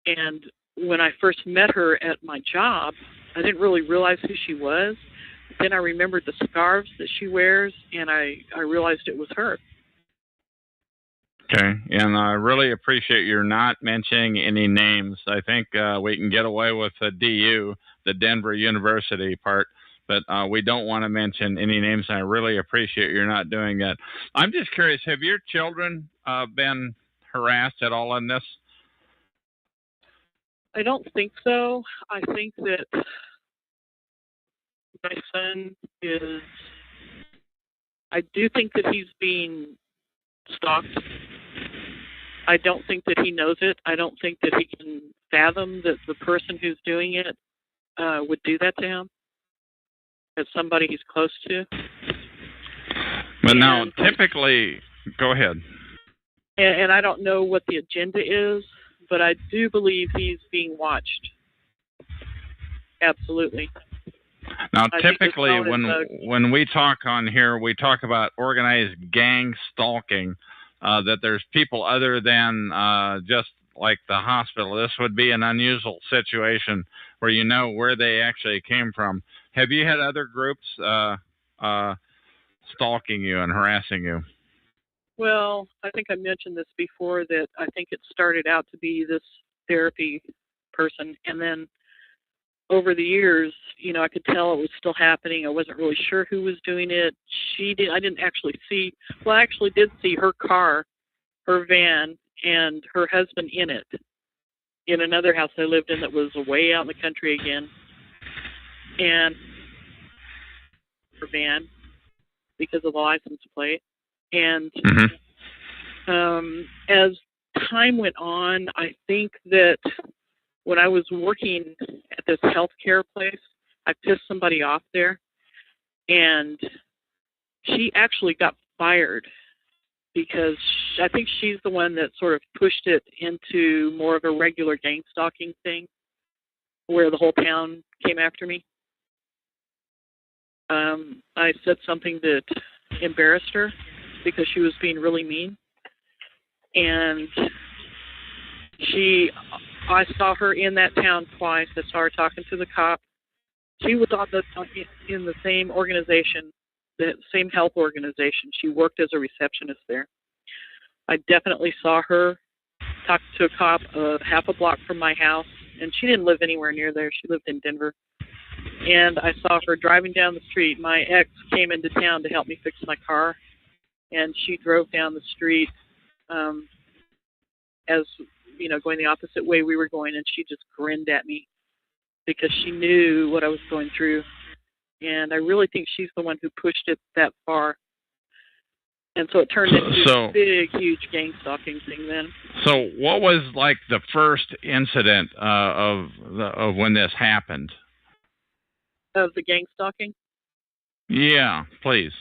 And when I first met her at my job, I didn't really realize who she was. Then I remembered the scarves that she wears, and I realized it was her. Okay, and I really appreciate your not mentioning any names. I think we can get away with the DU, the Denver University part, but we don't want to mention any names. I really appreciate your not doing that. I'm just curious, have your children been harassed at all in this? I don't think so. I think that my son is, I do think that he's being stalked. I don't think that he knows it. I don't think that he can fathom that the person who's doing it would do that to him, as somebody he's close to. But now, typically, go ahead. And I don't know what the agenda is, but I do believe he's being watched. Absolutely. Now, typically, when we talk on here, we talk about organized gang stalking, that there's people other than just like the hospital. This would be an unusual situation where you know where they actually came from. Have you had other groups stalking you and harassing you? Well, I think I mentioned this before, that I think it started out to be this therapy person, and then over the years, you know, I could tell it was still happening. I wasn't really sure who was doing it. I didn't actually see, well, I actually did see her car, her van, and her husband in it, in another house I lived in that was way out in the country again. And her van, because of the license plate. And as time went on, I think that when I was working at this healthcare place, I pissed somebody off there, and she actually got fired because I think she's the one that sort of pushed it into more of a regular gang stalking thing, where the whole town came after me. I said something that embarrassed her because she was being really mean, and I saw her in that town twice. I saw her talking to the cop. She was in the same organization, the same health organization. She worked as a receptionist there. I definitely saw her talk to a cop half a block from my house, and she didn't live anywhere near there. She lived in Denver. And I saw her driving down the street. My ex came into town to help me fix my car, and she drove down the street as, you know, going the opposite way we were going, and she just grinned at me because she knew what I was going through. And I really think she's the one who pushed it that far. And so it turned into a big, huge gang stalking thing then. So what was like the first incident of when this happened? Of the gang stalking? Yeah, please.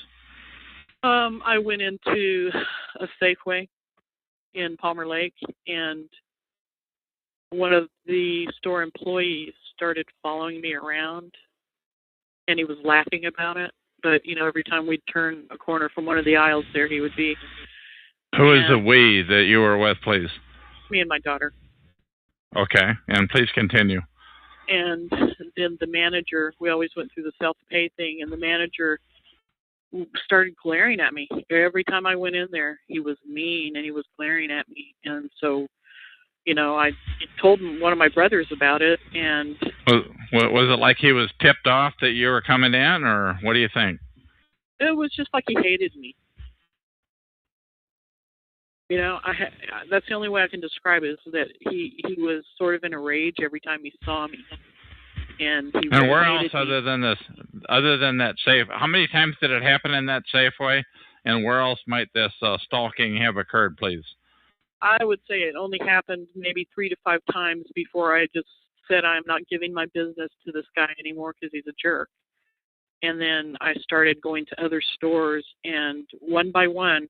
I went into a Safeway in Palmer Lake, and one of the store employees started following me around, and he was laughing about it. But, you know, every time we'd turn a corner from one of the aisles, there he would be. Who is the we that you were with, please? Me and my daughter. Okay, and please continue. And then the manager, we always went through the self-pay thing, and the manager started glaring at me. Every time I went in there, he was mean, and he was glaring at me. And so, you know, I told one of my brothers about it, and... Was it like he was tipped off that you were coming in, or what do you think? It was just like he hated me. You know, that's the only way I can describe it, is that he was sort of in a rage every time he saw me. And where else other than that safe? How many times did it happen in that Safeway? And where else might this stalking have occurred, please? I would say it only happened maybe 3 to 5 times before I just said I'm not giving my business to this guy anymore because he's a jerk. And then I started going to other stores, and one by one,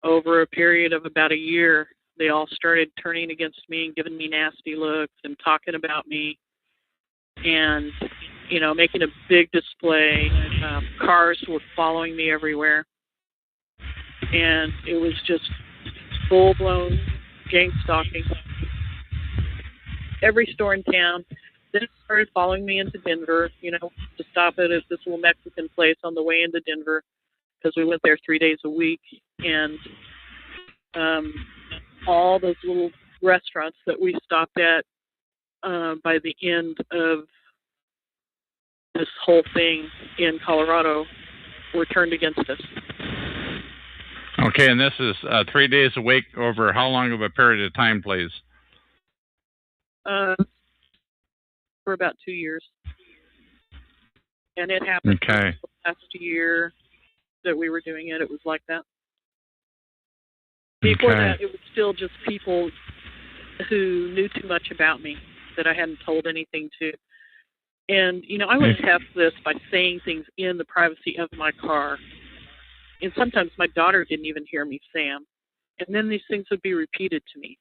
over a period of about a year, they all started turning against me and giving me nasty looks and talking about me and, you know, making a big display. Cars were following me everywhere. And it was just full-blown gang stalking. Every store in town. Then it started following me into Denver, you know, to stop it at this little Mexican place on the way into Denver, because we went there 3 days a week. And all those little restaurants that we stopped at by the end of this whole thing in Colorado were turned against us. Okay, and this is 3 days a week over how long of a period of time, please? For about 2 years. And it happened Okay. last year that we were doing it. It was like that. Before that, it was still just people who knew too much about me that I hadn't told anything to. And, I would test this by saying things in the privacy of my car. And sometimes my daughter didn't even hear me say them. And then these things would be repeated to me.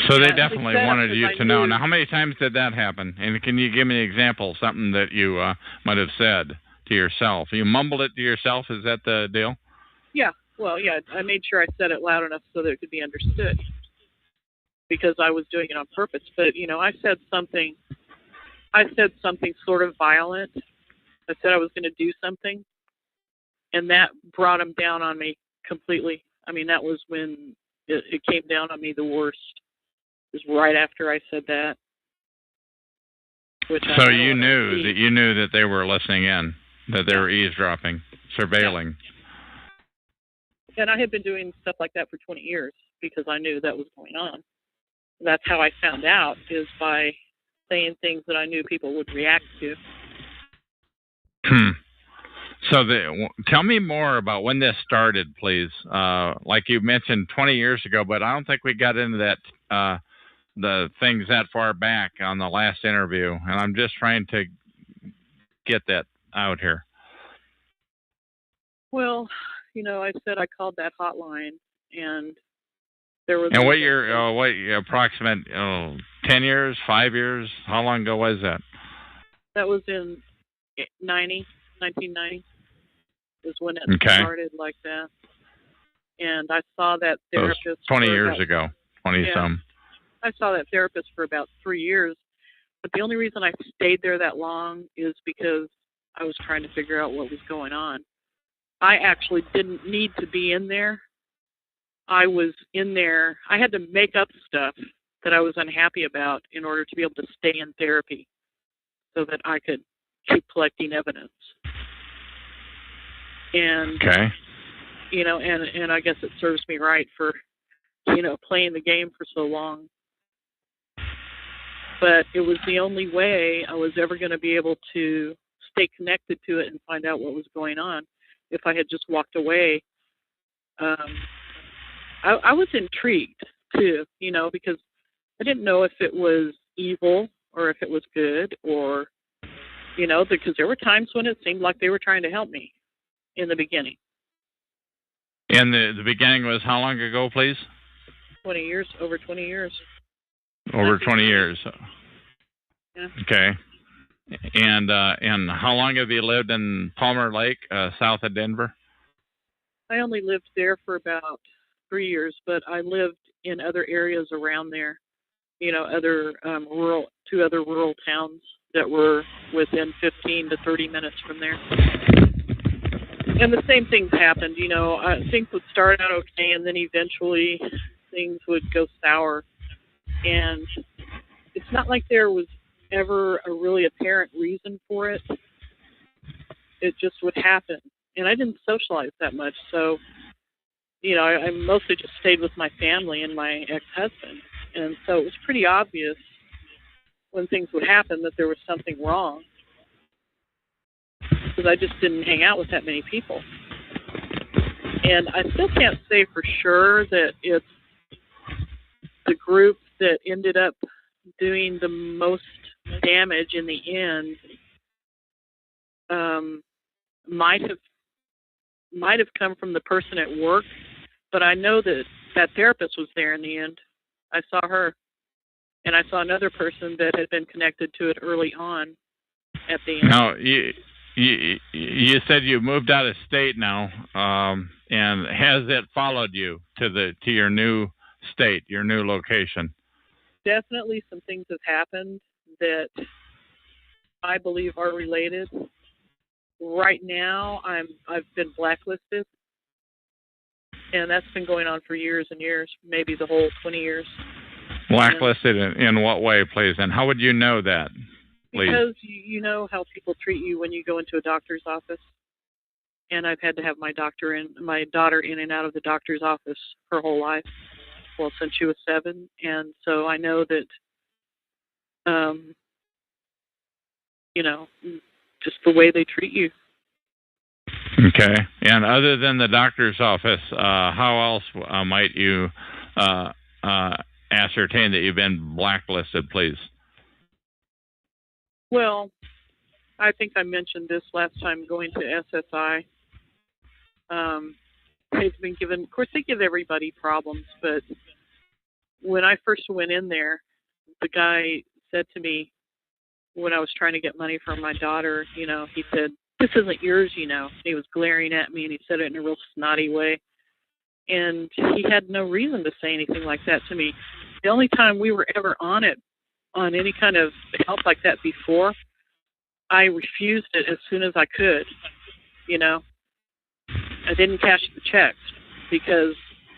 So they definitely wanted you to know. Now, how many times did that happen? And can you give me an example, something that you might have said to yourself? You mumbled it to yourself? Is that the deal? Yeah. Well, yeah, I made sure I said it loud enough so that it could be understood because I was doing it on purpose. But, I said something sort of violent. I said I was going to do something, and that brought him down on me completely. I mean, that was when it came down on me the worst. It was right after I said that. So you knew that they were listening in, that they were eavesdropping, surveilling. Yeah. And I had been doing stuff like that for 20 years because I knew that was going on. That's how I found out, is by saying things that I knew people would react to. So tell me more about when this started, please. Like you mentioned 20 years ago, but I don't think we got into that the things that far back on the last interview, and I'm just trying to get that out here. Well, I said I called that hotline, and there was. And what approximate 10 years, 5 years? How long ago was that? That was in 1990. Is when it started like that. And I saw that therapist 20 years ago, 20-some. I saw that therapist for about 3 years. But the only reason I stayed there that long is because I was trying to figure out what was going on. I actually didn't need to be in there. I was in there. I had to make up stuff that I was unhappy about in order to be able to stay in therapy so that I could keep collecting evidence. And, and I guess it serves me right for, playing the game for so long. But it was the only way I was ever going to be able to stay connected to it and find out what was going on. If I had just walked away, I was intrigued too, because I didn't know if it was evil or if it was good or, because there were times when it seemed like they were trying to help me in the beginning. And the beginning was how long ago, please? 20 years, over 20 years. Over 20 years. Yeah. Okay. And how long have you lived in Palmer Lake, south of Denver? I only lived there for about 3 years, but I lived in other areas around there. Other two other rural towns that were within 15 to 30 minutes from there. And the same things happened. Things would start out okay, and then eventually things would go sour. And it's not like there was ever a really apparent reason for it. It just would happen. And I didn't socialize that much, so, I mostly just stayed with my family and my ex-husband. And so it was pretty obvious when things would happen that there was something wrong, because I just didn't hang out with that many people. And I still can't say for sure that it's the group that ended up doing the most damage in the end. Might have come from the person at work, but I know that therapist was there in the end. I saw her, and I saw another person that had been connected to it early on at the end. Now, you said you moved out of state now, and has it followed you to your new state, your new location? Definitely some things have happened that I believe are related. Right now, I've been blacklisted, and that's been going on for years and years, maybe the whole 20 years. Blacklisted in what way, please? And how would you know that, please? Because you know how people treat you when you go into a doctor's office, and I've had to have my daughter in and out of the doctor's office her whole life. well, since she was 7, and so I know that, you know, just the way they treat you. Okay. And other than the doctor's office, how else might you ascertain that you've been blacklisted, please? Well, I think I mentioned this last time going to SSI. They've been given, of course, they give everybody problems, but when I first went in there, the guy said to me when I was trying to get money from my daughter, you know, he said, "This isn't yours, you know." He was glaring at me, and he said it in a real snotty way. And he had no reason to say anything like that to me. The only time we were ever on any kind of help like that before, I refused it as soon as I could, you know. I didn't cash the checks because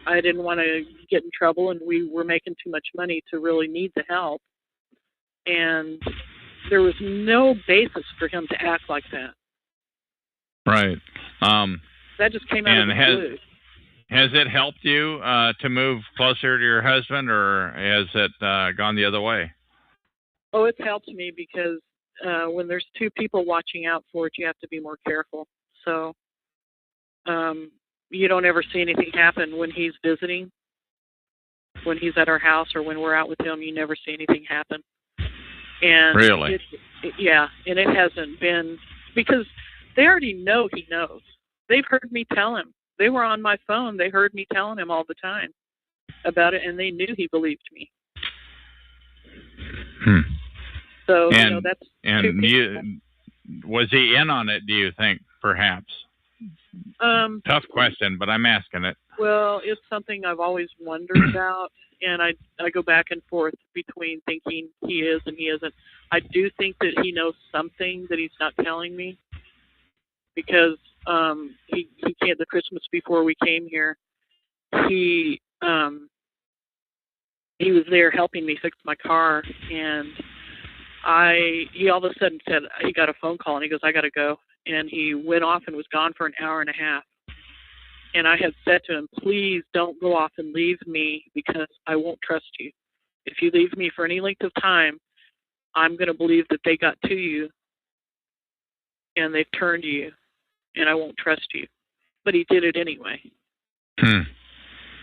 I didn't want to get in trouble, and we were making too much money to really need the help. And there was no basis for him to act like that. Right. That just came out of the blue. Has it helped you to move closer to your husband, or has it gone the other way? Oh, it's helped me because when there's two people watching out for it, you have to be more careful. So you don't ever see anything happen when he's visiting. When he's at our house or when we're out with him, you never see anything happen. And really? Yeah, and it hasn't been, because they already know he knows. They've heard me tell him. They were on my phone. They heard me telling him all the time about it, and they knew he believed me. So, and, you know, that's was he in on it, do you think, perhaps? Tough question, but I'm asking it. Well, it's something I've always wondered about, and I go back and forth between thinking he is and he isn't. I do think that he knows something that he's not telling me, because he came the Christmas before we came here. He was there helping me fix my car, and he all of a sudden said he got a phone call, and he goes, "I got to go." And he went off and was gone for an hour and a half. And I had said to him, "Please don't go off and leave me, because I won't trust you. If you leave me for any length of time, I'm going to believe that they got to you and they've turned you, and I won't trust you." But he did it anyway.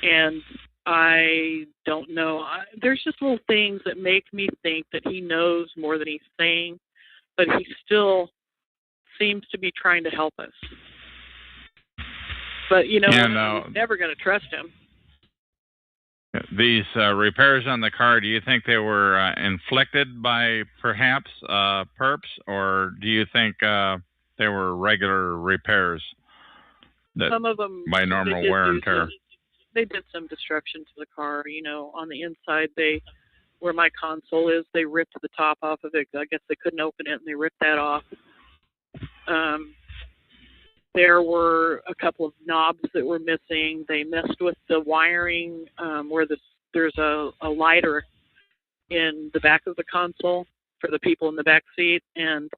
And I don't know. There's just little things that make me think that he knows more than he's saying, but he still seems to be trying to help us. But, you know, I'm never going to trust him. These repairs on the car, do you think they were inflicted by perhaps perps, or do you think they were regular repairs? Some of them, by normal wear and tear. They did some destruction to the car. You know, on the inside, where my console is, they ripped the top off of it. I guess they couldn't open it, and they ripped that off. There were a couple of knobs that were missing. They messed with the wiring where there's a lighter in the back of the console for the people in the back seat, and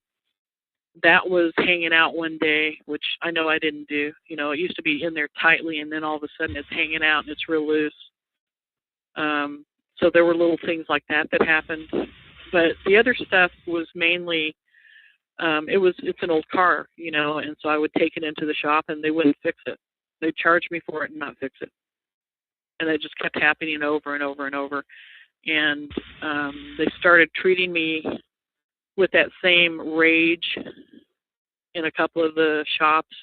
that was hanging out one day, which I know I didn't do. You know, it used to be in there tightly, and then all of a sudden it's hanging out and it's real loose. So there were little things like that happened. But the other stuff was mainly, it's an old car, you know, and so I would take it into the shop and they wouldn't fix it. They'd charge me for it and not fix it. And it just kept happening over and over and over. And they started treating me with that same rage in a couple of the shops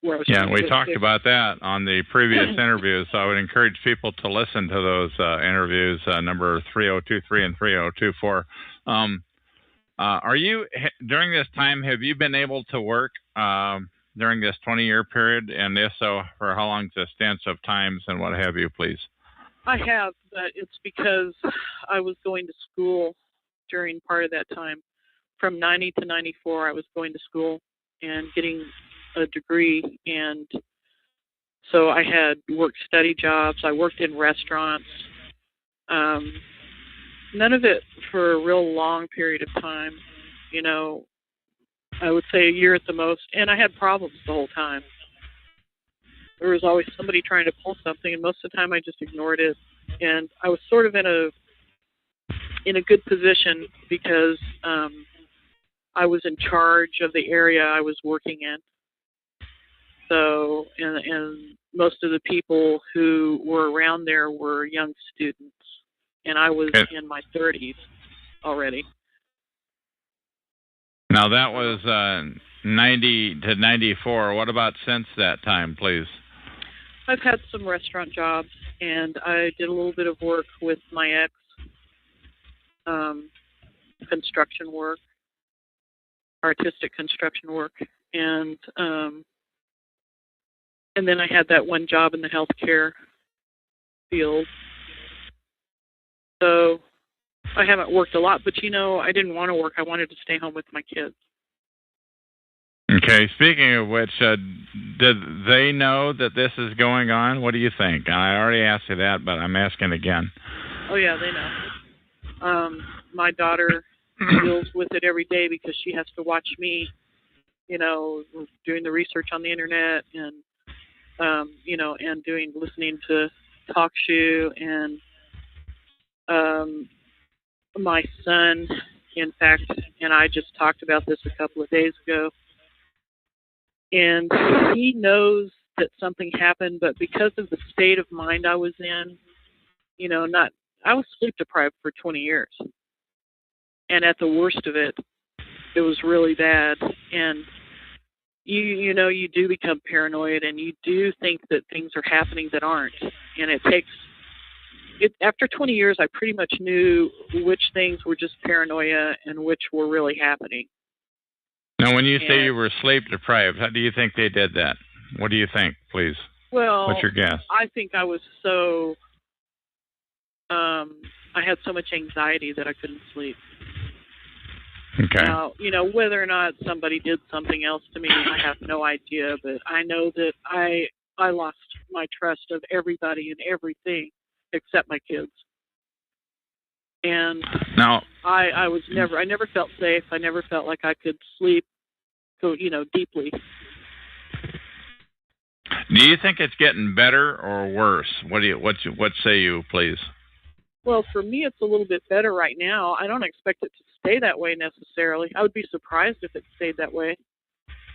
where I was. Yeah, we talked about that on the previous interviews, so I would encourage people to listen to those interviews, number 3023 and 3024. Are you, during this time, have you been able to work during this 20-year period? And if so, for how long stints of times and what have you, please? I have, but it's because I was going to school during part of that time. From 90 to 94, I was going to school and getting a degree. And so I had work-study jobs. I worked in restaurants. None of it for a real long period of time. You know, I would say a year at the most. And I had problems the whole time. There was always somebody trying to pull something, and most of the time I just ignored it. and I was sort of in a good position because I was in charge of the area I was working in. So, and most of the people who were around there were young students, and I was in my 30s already. Now that was 90 to 94. What about since that time, please? I've had some restaurant jobs, and I did a little bit of work with my ex, construction work, artistic construction work, and then I had that one job in the healthcare field. So I haven't worked a lot, but I didn't want to work. I wanted to stay home with my kids. Okay, speaking of which, did they know that this is going on? What do you think? I already asked you that, but I'm asking again. Oh, yeah, they know. My daughter deals with it every day because she has to watch me, doing the research on the internet and, and listening to talk show. And my son, in fact, and I just talked about this a couple of days ago, and he knows that something happened, but because of the state of mind I was in, I was sleep deprived for 20 years. And at the worst of it, it was really bad. And you do become paranoid, and you do think that things are happening that aren't. And after 20 years, I pretty much knew which things were just paranoia and which were really happening. Now, when you say you were sleep deprived, how do you think they did that? What do you think, please? Well, what's your guess? I think I was so, I had so much anxiety that I couldn't sleep. Okay. Now, whether or not somebody did something else to me, I have no idea, but I know that I lost my trust of everybody and everything except my kids. And now, I never felt safe. I never felt like I could sleep, deeply. Do you think it's getting better or worse? What say you, please? Well, for me, it's a little bit better right now. I don't expect it to stay that way necessarily. I would be surprised if it stayed that way,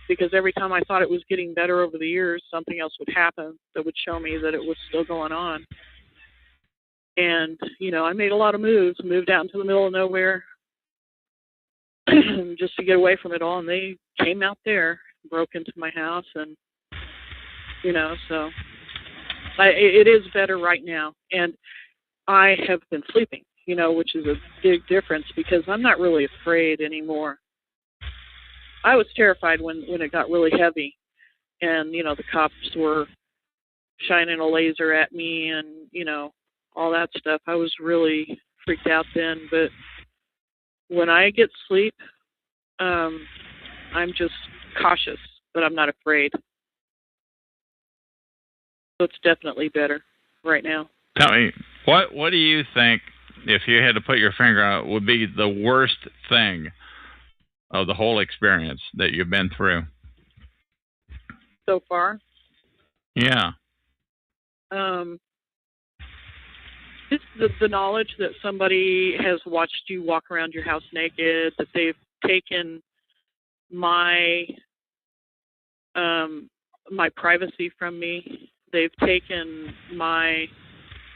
because every time I thought it was getting better over the years, something else would happen that would show me that it was still going on. And, I made a lot of moves, moved out into the middle of nowhere just to get away from it all. And they came out there, broke into my house, and, so it is better right now. And I have been sleeping, which is a big difference because I'm not really afraid anymore. I was terrified when it got really heavy and, the cops were shining a laser at me and, all that stuff. I was really freaked out then. But when I get sleep, I'm just cautious, but I'm not afraid. So it's definitely better right now. Tell me, what do you think, if you had to put your finger on it, would be the worst thing of the whole experience that you've been through? So far? Yeah. Just the knowledge that somebody has watched you walk around your house naked, that they've taken my my privacy from me. They've taken my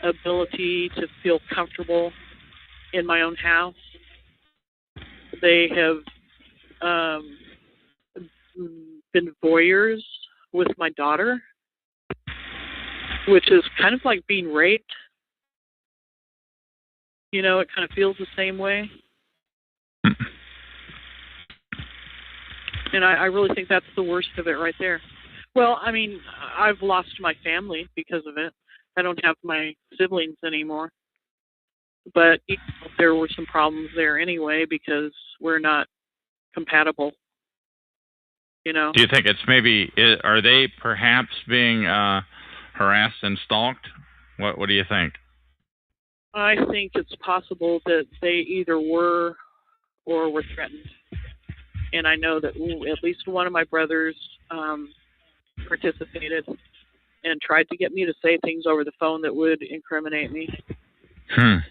ability to feel comfortable in my own house. They have been voyeurs with my daughter, which is kind of like being raped. It kind of feels the same way. And I really think that's the worst of it right there. Well, I mean, I've lost my family because of it. I don't have my siblings anymore. But there were some problems there anyway because we're not compatible. Do you think it's are they perhaps being harassed and stalked? What do you think? I think it's possible that they either were or were threatened. And I know that at least one of my brothers participated. and tried to get me to say things over the phone that would incriminate me. And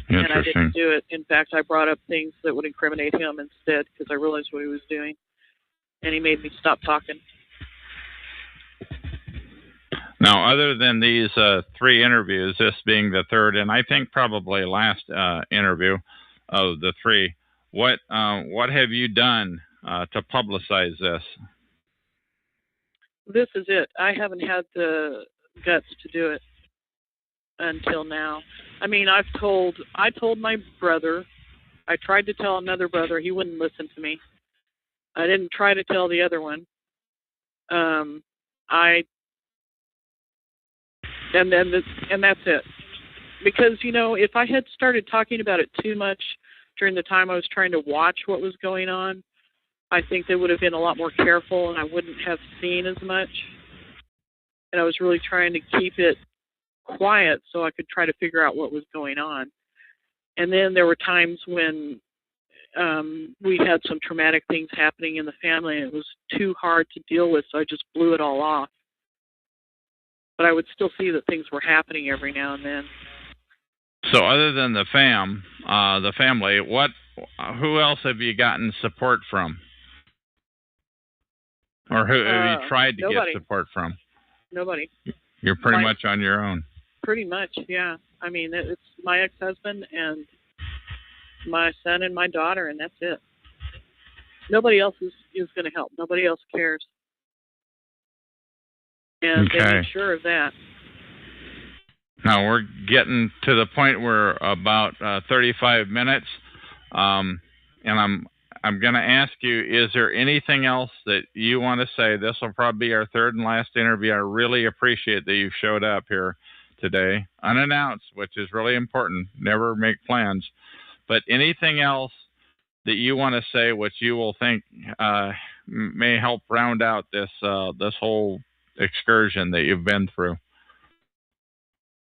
I didn't do it. In fact, I brought up things that would incriminate him instead because I realized what he was doing. And he made me stop talking. Now, other than these 3 interviews, this being the third, and I think probably last interview of the 3, what have you done to publicize this? This is it. I haven't had the guts to do it until now. I mean, I told my brother. I tried to tell another brother. He wouldn't listen to me. I didn't try to tell the other one. And that's it. Because, you know, if I had started talking about it too much during the time I was trying to watch what was going on, I think they would have been a lot more careful and I wouldn't have seen as much. And I was really trying to keep it quiet so I could try to figure out what was going on. And then there were times when we had some traumatic things happening in the family and it was too hard to deal with, so I just blew it all off. But I would still see that things were happening every now and then. So other than the family, who else have you gotten support from? Or who have you tried to get support from? Nobody. You're pretty much on your own. Pretty much, yeah. I mean, it's my ex-husband and my son and my daughter, and that's it. Nobody else is going to help. Nobody else cares. And they made sure of that. Now we're getting to the point where about 35 minutes, and I'm going to ask you: is there anything else that you want to say? This will probably be our third and last interview. I really appreciate that you showed up here today, unannounced, which is really important. Never make plans. But anything else that you want to say, which you will think may help round out this whole excursion that you've been through?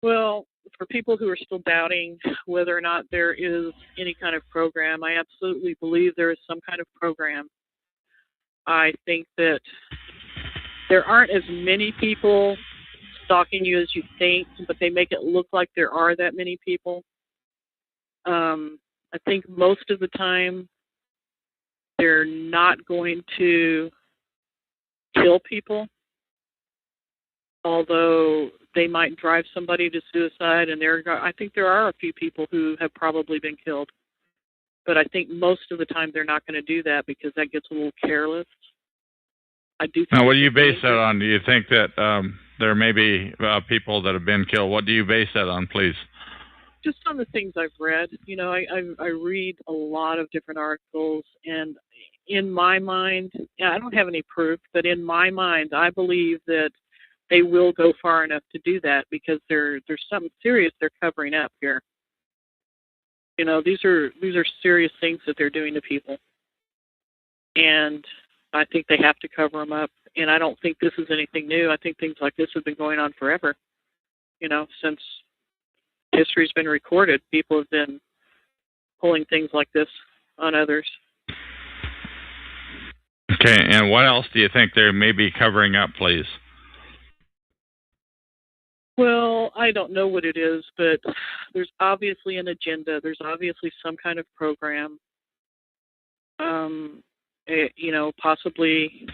Well, for people who are still doubting whether or not there is any kind of program, I absolutely believe there is some kind of program. I think that there aren't as many people stalking you as you think, but they make it look like there are that many people. I think most of the time they're not going to kill people, although they might drive somebody to suicide, and I think there are a few people who have probably been killed. But I think most of the time they're not going to do that because that gets a little careless. I do. Now, what do you base that on? Do you think that there may be people that have been killed? What do you base that on, please? Just on the things I've read. You know, I read a lot of different articles, and in my mind, I don't have any proof, but in my mind, I believe that they will go far enough to do that because there's something serious they're covering up here. You know, these are serious things that they're doing to people, and I think they have to cover them up. And I don't think this is anything new. I think things like this have been going on forever. You know, since history's been recorded, people have been pulling things like this on others. Okay, and what else do you think they may be covering up, please? Well, I don't know what it is, but there's obviously an agenda. There's obviously some kind of program. You know, possibly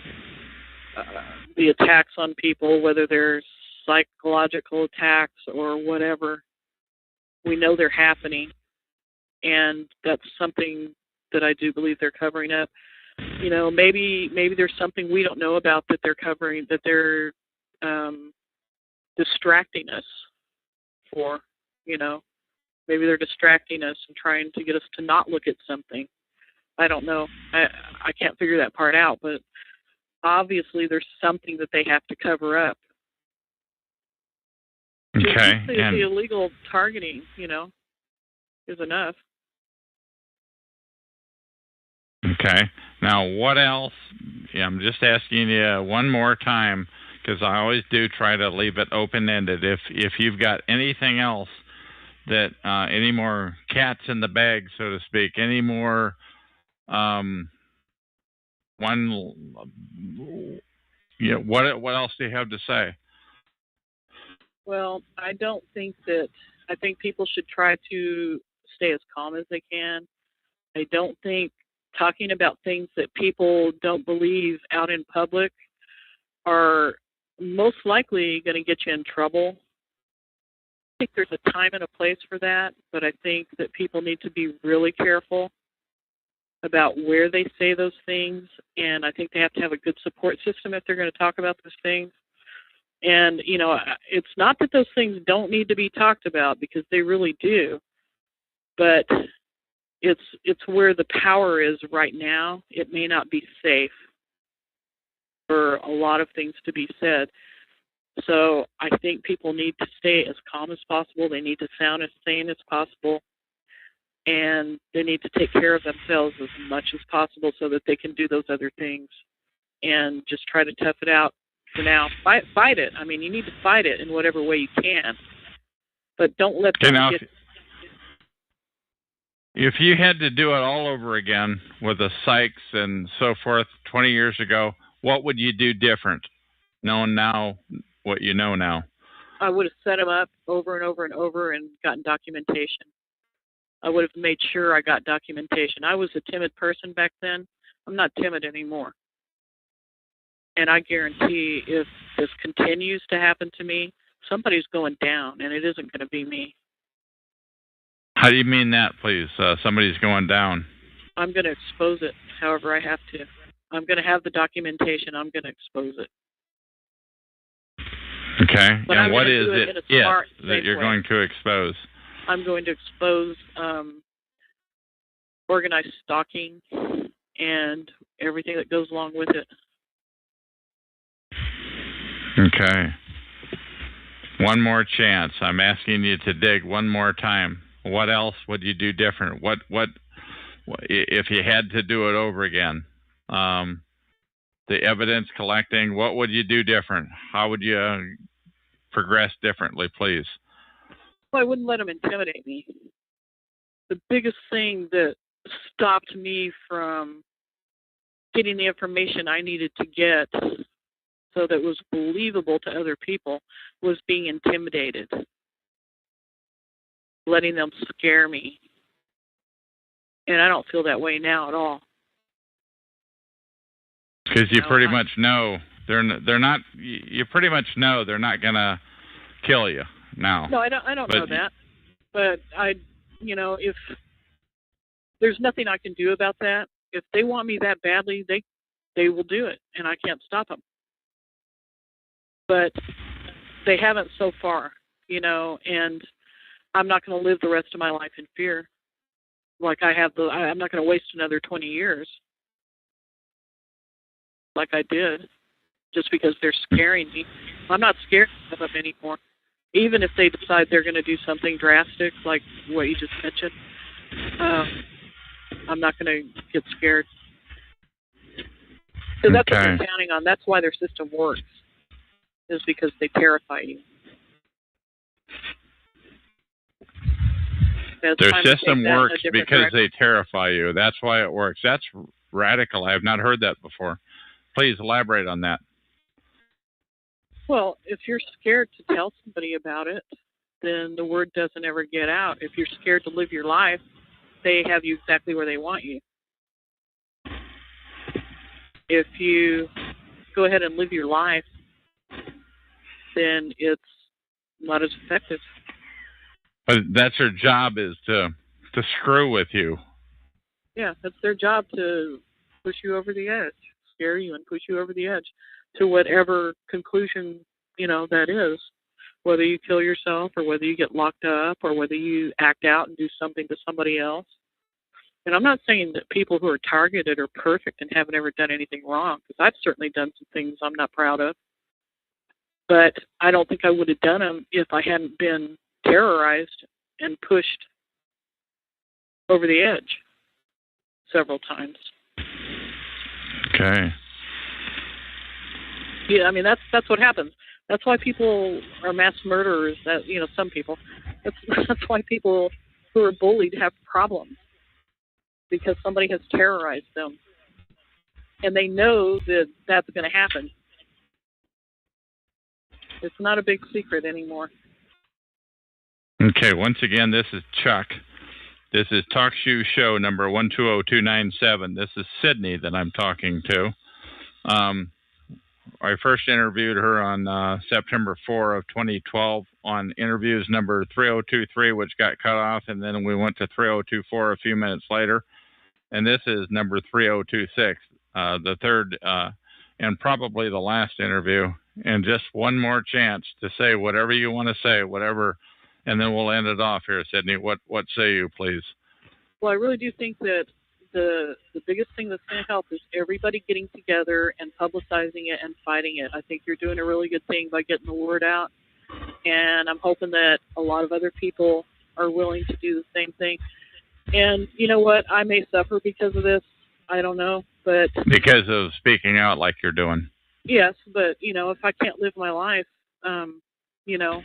the attacks on people, whether they're psychological attacks or whatever. We know they're happening, and that's something that I do believe they're covering up. You know, maybe there's something we don't know about that they're covering, that they're distracting us for. You know, maybe they're distracting us and trying to get us to not look at something. I don't know. I can't figure that part out, but obviously there's something that they have to cover up. Okay. The illegal targeting, you know, is enough. Okay. Now, what else? Yeah, I'm just asking you one more time, because I always do try to leave it open-ended. If you've got anything else that, any more cats in the bag, so to speak, any more Yeah. What else do you have to say? Well, I don't think that. I think people should try to stay as calm as they can. I don't think talking about things that people don't believe out in public are most likely going to get you in trouble. I think there's a time and a place for that, but I think that people need to be really careful about where they say those things, and I think they have to have a good support system if they're going to talk about those things. And, you know, it's not that those things don't need to be talked about, because they really do, but it's where the power is right now. It may not be safe for a lot of things to be said. So I think people need to stay as calm as possible. They need to sound as sane as possible. And they need to take care of themselves as much as possible so that they can do those other things. And just try to tough it out for now. Fight it. I mean, you need to fight it in whatever way you can. But don't let them get... If you had to do it all over again with the Sykes and so forth 20 years ago, what would you do different, knowing now what you know now? I would have set them up over and over and over and gotten documentation. I would have made sure I got documentation. I was a timid person back then. I'm not timid anymore. And I guarantee if this continues to happen to me, somebody's going down, and it isn't going to be me. How do you mean that, please? Somebody's going down. I'm going to expose it however I have to. I'm going to have the documentation. I'm going to expose it. Okay. But and what is it that you're going to expose? I'm going to expose organized stalking and everything that goes along with it. Okay. One more chance. I'm asking you to dig one more time. What else would you do different? What if you had to do it over again? The evidence collecting, what would you do different? How would you progress differently, please? Well, I wouldn't let them intimidate me. The biggest thing that stopped me from getting the information I needed to get so that it was believable to other people was being intimidated, letting them scare me. And I don't feel that way now at all. Because you pretty much know they're not. You pretty much know they're not gonna kill you now. No, I don't know that. But if there's nothing I can do about that. If they want me that badly, they will do it, and I can't stop them. But they haven't so far, and I'm not going to live the rest of my life in fear. Like I have I'm not going to waste another 20 years like I did just because they're scaring me. I'm not scared of them anymore. Even if they decide they're going to do something drastic like what you just mentioned, I'm not going to get scared. Because that's what they're counting on. That's why their system works, is because they terrify you. Their system works because they terrify you. That's why it works. That's radical. I have not heard that before. Please elaborate on that. Well, if you're scared to tell somebody about it, then the word doesn't ever get out. If you're scared to live your life, they have you exactly where they want you. If you go ahead and live your life, then it's not as effective. But that's their job, is to screw with you. Yeah, that's their job, to push you over the edge, scare you and push you over the edge to whatever conclusion, that is. Whether you kill yourself or whether you get locked up or whether you act out and do something to somebody else. And I'm not saying that people who are targeted are perfect and haven't ever done anything wrong, because I've certainly done some things I'm not proud of. But I don't think I would have done them if I hadn't been terrorized and pushed over the edge several times. Okay. Yeah, I mean that's what happens. That's why people are mass murderers. That some people. That's why people who are bullied have problems, because somebody has terrorized them, and they know that that's going to happen. It's not a big secret anymore. Okay, once again, this is Chuck. This is Talk Show number 120297. This is Sydney that I'm talking to. I first interviewed her on September 4 of 2012 on interviews number 3023, which got cut off, and then we went to 3024 a few minutes later. And this is number 3026, the third and probably the last interview. And just one more chance to say whatever you want to say, whatever, and then we'll end it off here, Sydney. What say you, please? Well, I really do think that the biggest thing that's going to help is everybody getting together and publicizing it and fighting it. I think you're doing a really good thing by getting the word out, and I'm hoping that a lot of other people are willing to do the same thing. And you know what? I may suffer because of this. I don't know, but because of speaking out like you're doing. Yes, but you know, if I can't live my life, you know,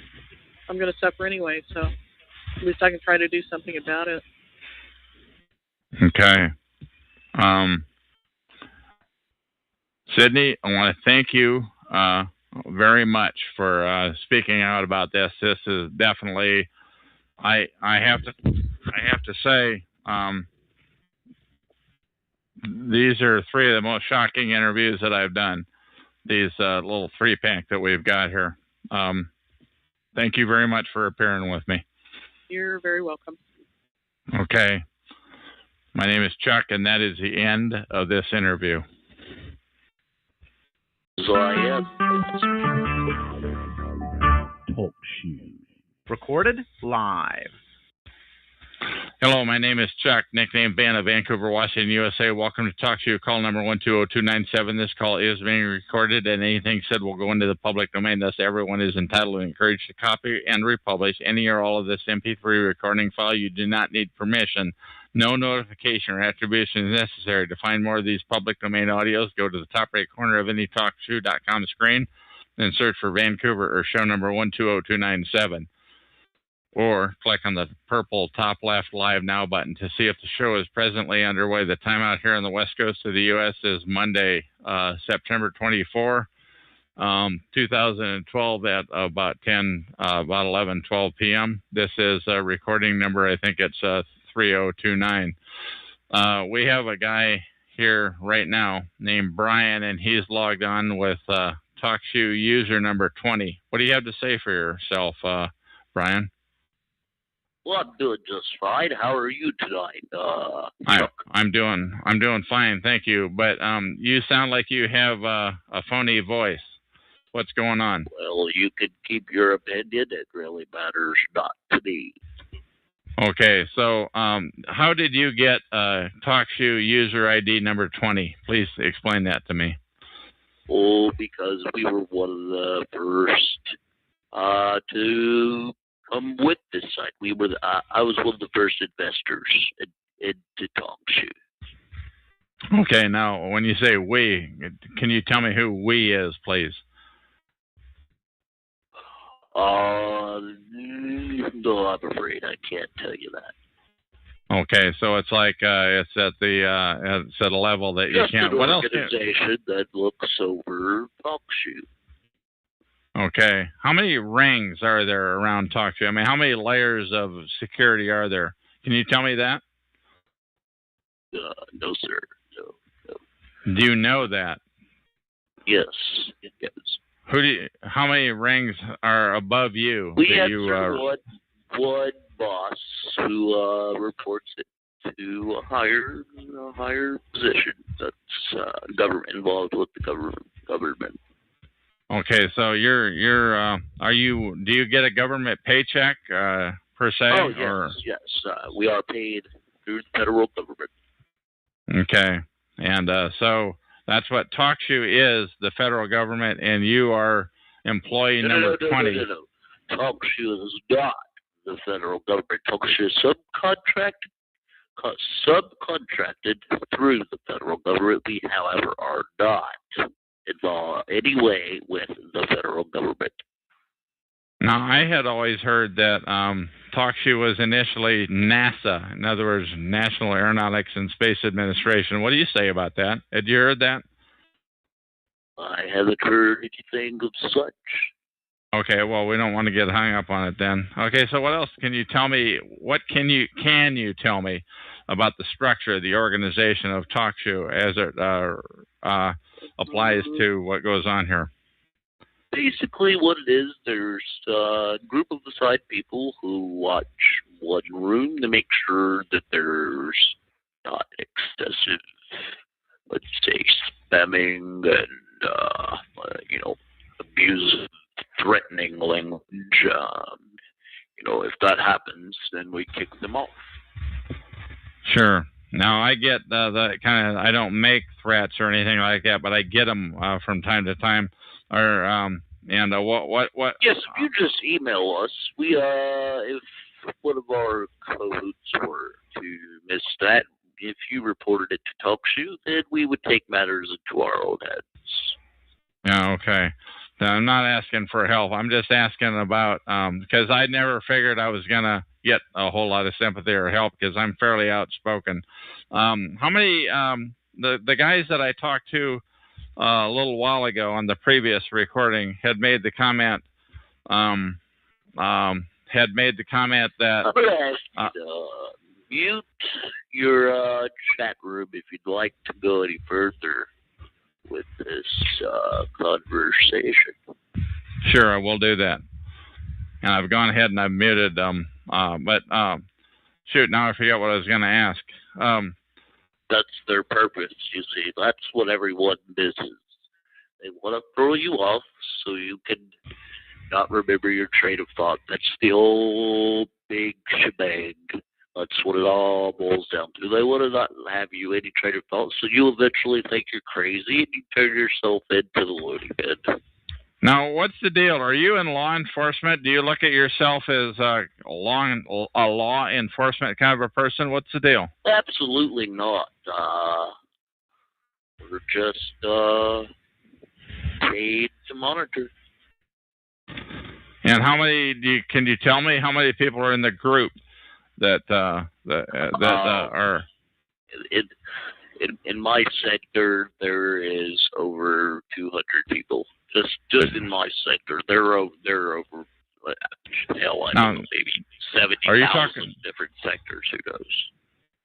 I'm going to suffer anyway. So at least I can try to do something about it. Okay. Sydney, I want to thank you very much for speaking out about this. This is definitely, I have to say, these are three of the most shocking interviews that I've done. These little 3-pack that we've got here. Thank you very much for appearing with me. You're very welcome. Okay. My name is Chuck, and that is the end of this interview. So I am. Talk Show. Recorded live. Hello, my name is Chuck, nickname Van of Vancouver, Washington, USA. Welcome to Talk Show. Call number 120297. This call is being recorded, and anything said will go into the public domain. Thus, everyone is entitled and encouraged to copy and republish any or all of this MP3 recording file. You do not need permission. No notification or attribution is necessary. To find more of these public domain audios, go to the top right corner of any TalkShoe.com screen and search for Vancouver or show number 120297. Or click on the purple top left Live Now button to see if the show is presently underway. The time out here on the west coast of the U.S. is Monday, September 24, 2012 at about 11, 12 p.m. This is a recording number, I think it's 3029. We have a guy here right now named Brian, and he's logged on with TalkShoe user number 20. What do you have to say for yourself, Brian? Well, I'm doing just fine. How are you tonight? I'm doing fine, thank you. But you sound like you have a phony voice. What's going on? Well, you can keep your opinion. It really matters not to me. Okay, so how did you get TalkShoe user ID number 20? Please explain that to me. Oh, because we were one of the first to come with this site. We were. I was one of the first investors into TalkShoe. Okay, now when you say we, can you tell me who we is, please? No, I'm afraid I can't tell you that. Okay, so it's like it's at a level that you Just can't. an What else? Organization that looks over TalkShoe. Okay, how many rings are there around TalkShoe? I mean, how many layers of security are there? Can you tell me that? No, sir. No. Do you know that? Yes. How many rings are above you? We have one boss who reports it to a higher position that's government involved with the government. Okay, so do you get a government paycheck per se? Oh yes, we are paid through the federal government. Okay, and so that's what TalkShoe is, the federal government, and you are employee number 20. No. TalkShoe is not the federal government. TalkShoe is subcontracted through the federal government. We, however, are not involved anyway with the federal government. Now, I had always heard that TalkShoe was initially NASA, in other words, National Aeronautics and Space Administration. What do you say about that? Had you heard that? I haven't heard anything of such. Okay, well, we don't want to get hung up on it then. Okay, so what else can you tell me? What can you tell me about the structure of the organization of TalkShoe as it applies to what goes on here? Basically, what it is, there's a group of assigned people who watch one room to make sure that there's not excessive, let's say, spamming and abusive, threatening language. If that happens, then we kick them off. Sure. Now I get the kind of, I don't make threats or anything like that, but I get them from time to time. Or what? Yes, if you just email us, we if one of our codes were to miss that, if you reported it to TalkShoe, then we would take matters into our own hands. Yeah. Okay. Now, I'm not asking for help. I'm just asking about because I never figured I was gonna get a whole lot of sympathy or help because I'm fairly outspoken. How many the guys that I talked to a little while ago on the previous recording had made the comment that I'm gonna ask you to mute your chat room if you'd like to go any further with this conversation. Sure, I will do that. And I've gone ahead and I've muted them. But shoot, now I forget what I was going to ask. That's their purpose, you see. That's what everyone misses. They want to throw you off so you can not remember your train of thought. That's the old big shebang. That's what it all boils down to. They want to not have you any train of thought, so you eventually think you're crazy and you turn yourself into the loony bin. Now, what's the deal? Are you in law enforcement? Do you look at yourself as a law enforcement kind of a person? What's the deal? Absolutely not. We're just paid to monitor. And how many can you tell me how many people are in the group that are in my sector? There is over 200 people. Just in my sector, they're over hell, I don't know, maybe 70,000 different sectors. Who knows?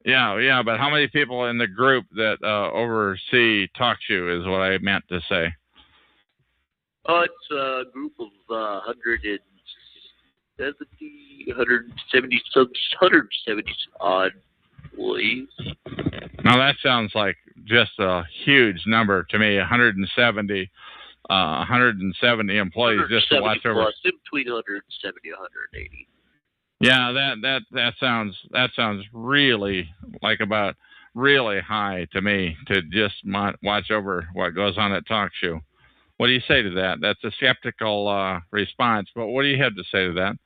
Yeah, but how many people in the group that oversee TalkShoe is what I meant to say. Oh, it's a group of 170 odd employees. Now that sounds like just a huge number to me. 170 employees just to watch over. Plus, in between 170 and 180. Yeah, that sounds really like about really high to me to just watch over what goes on at TalkShoe. What do you say to that? That's a skeptical response, but what do you have to say to that?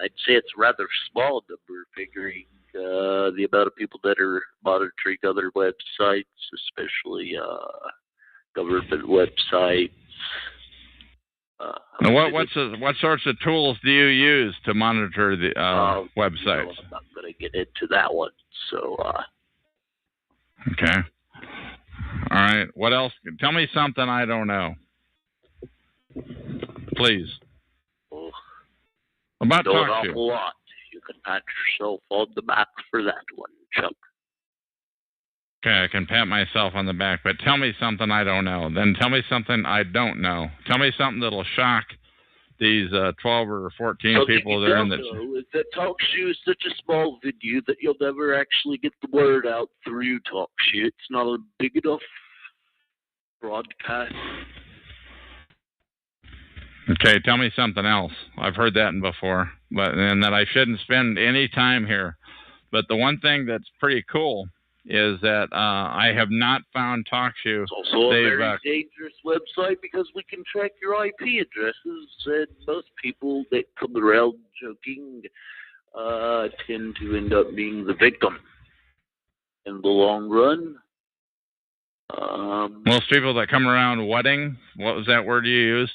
I'd say it's a rather small number, figuring the amount of people that are monitoring other websites, especially government websites. What sorts of tools do you use to monitor the websites? I'm not going to get into that one. So. Okay. All right. What else? Tell me something I don't know. Please. About know an TalkShoe. awful lot. You can pat yourself on the back for that one, Chuck. Okay, I can pat myself on the back, but tell me something I don't know. Then tell me something I don't know. Tell me something that'll shock these 12 or 14 people that are in the... know is that TalkShoe is such a small venue that you'll never actually get the word out through TalkShoe. It's not a big enough broadcast. Okay, tell me something else. I've heard that before, and that I shouldn't spend any time here. But the one thing that's pretty cool is that I have not found TalkShoe. It's also a very dangerous website because we can track your IP addresses, and most people that come around joking tend to end up being the victim in the long run. Most people that come around wedding, what was that word you used?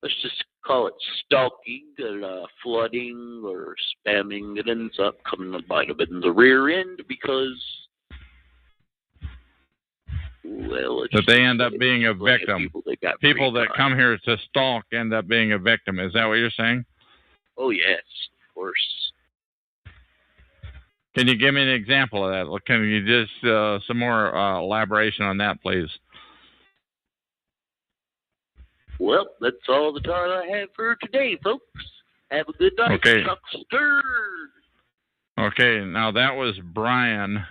Let's just call it stalking or flooding or spamming. It ends up coming to bite them in the rear end because, well, that they end up being a victim. People that got people free that time. come here to stalk end up being a victim. Is that what you're saying? Oh, yes, of course. Can you give me an example of that? Can you just some more elaboration on that, please? Well, that's all the time I have for today, folks. Have a good night, Okay. Chuckster. Okay, now that was Brian,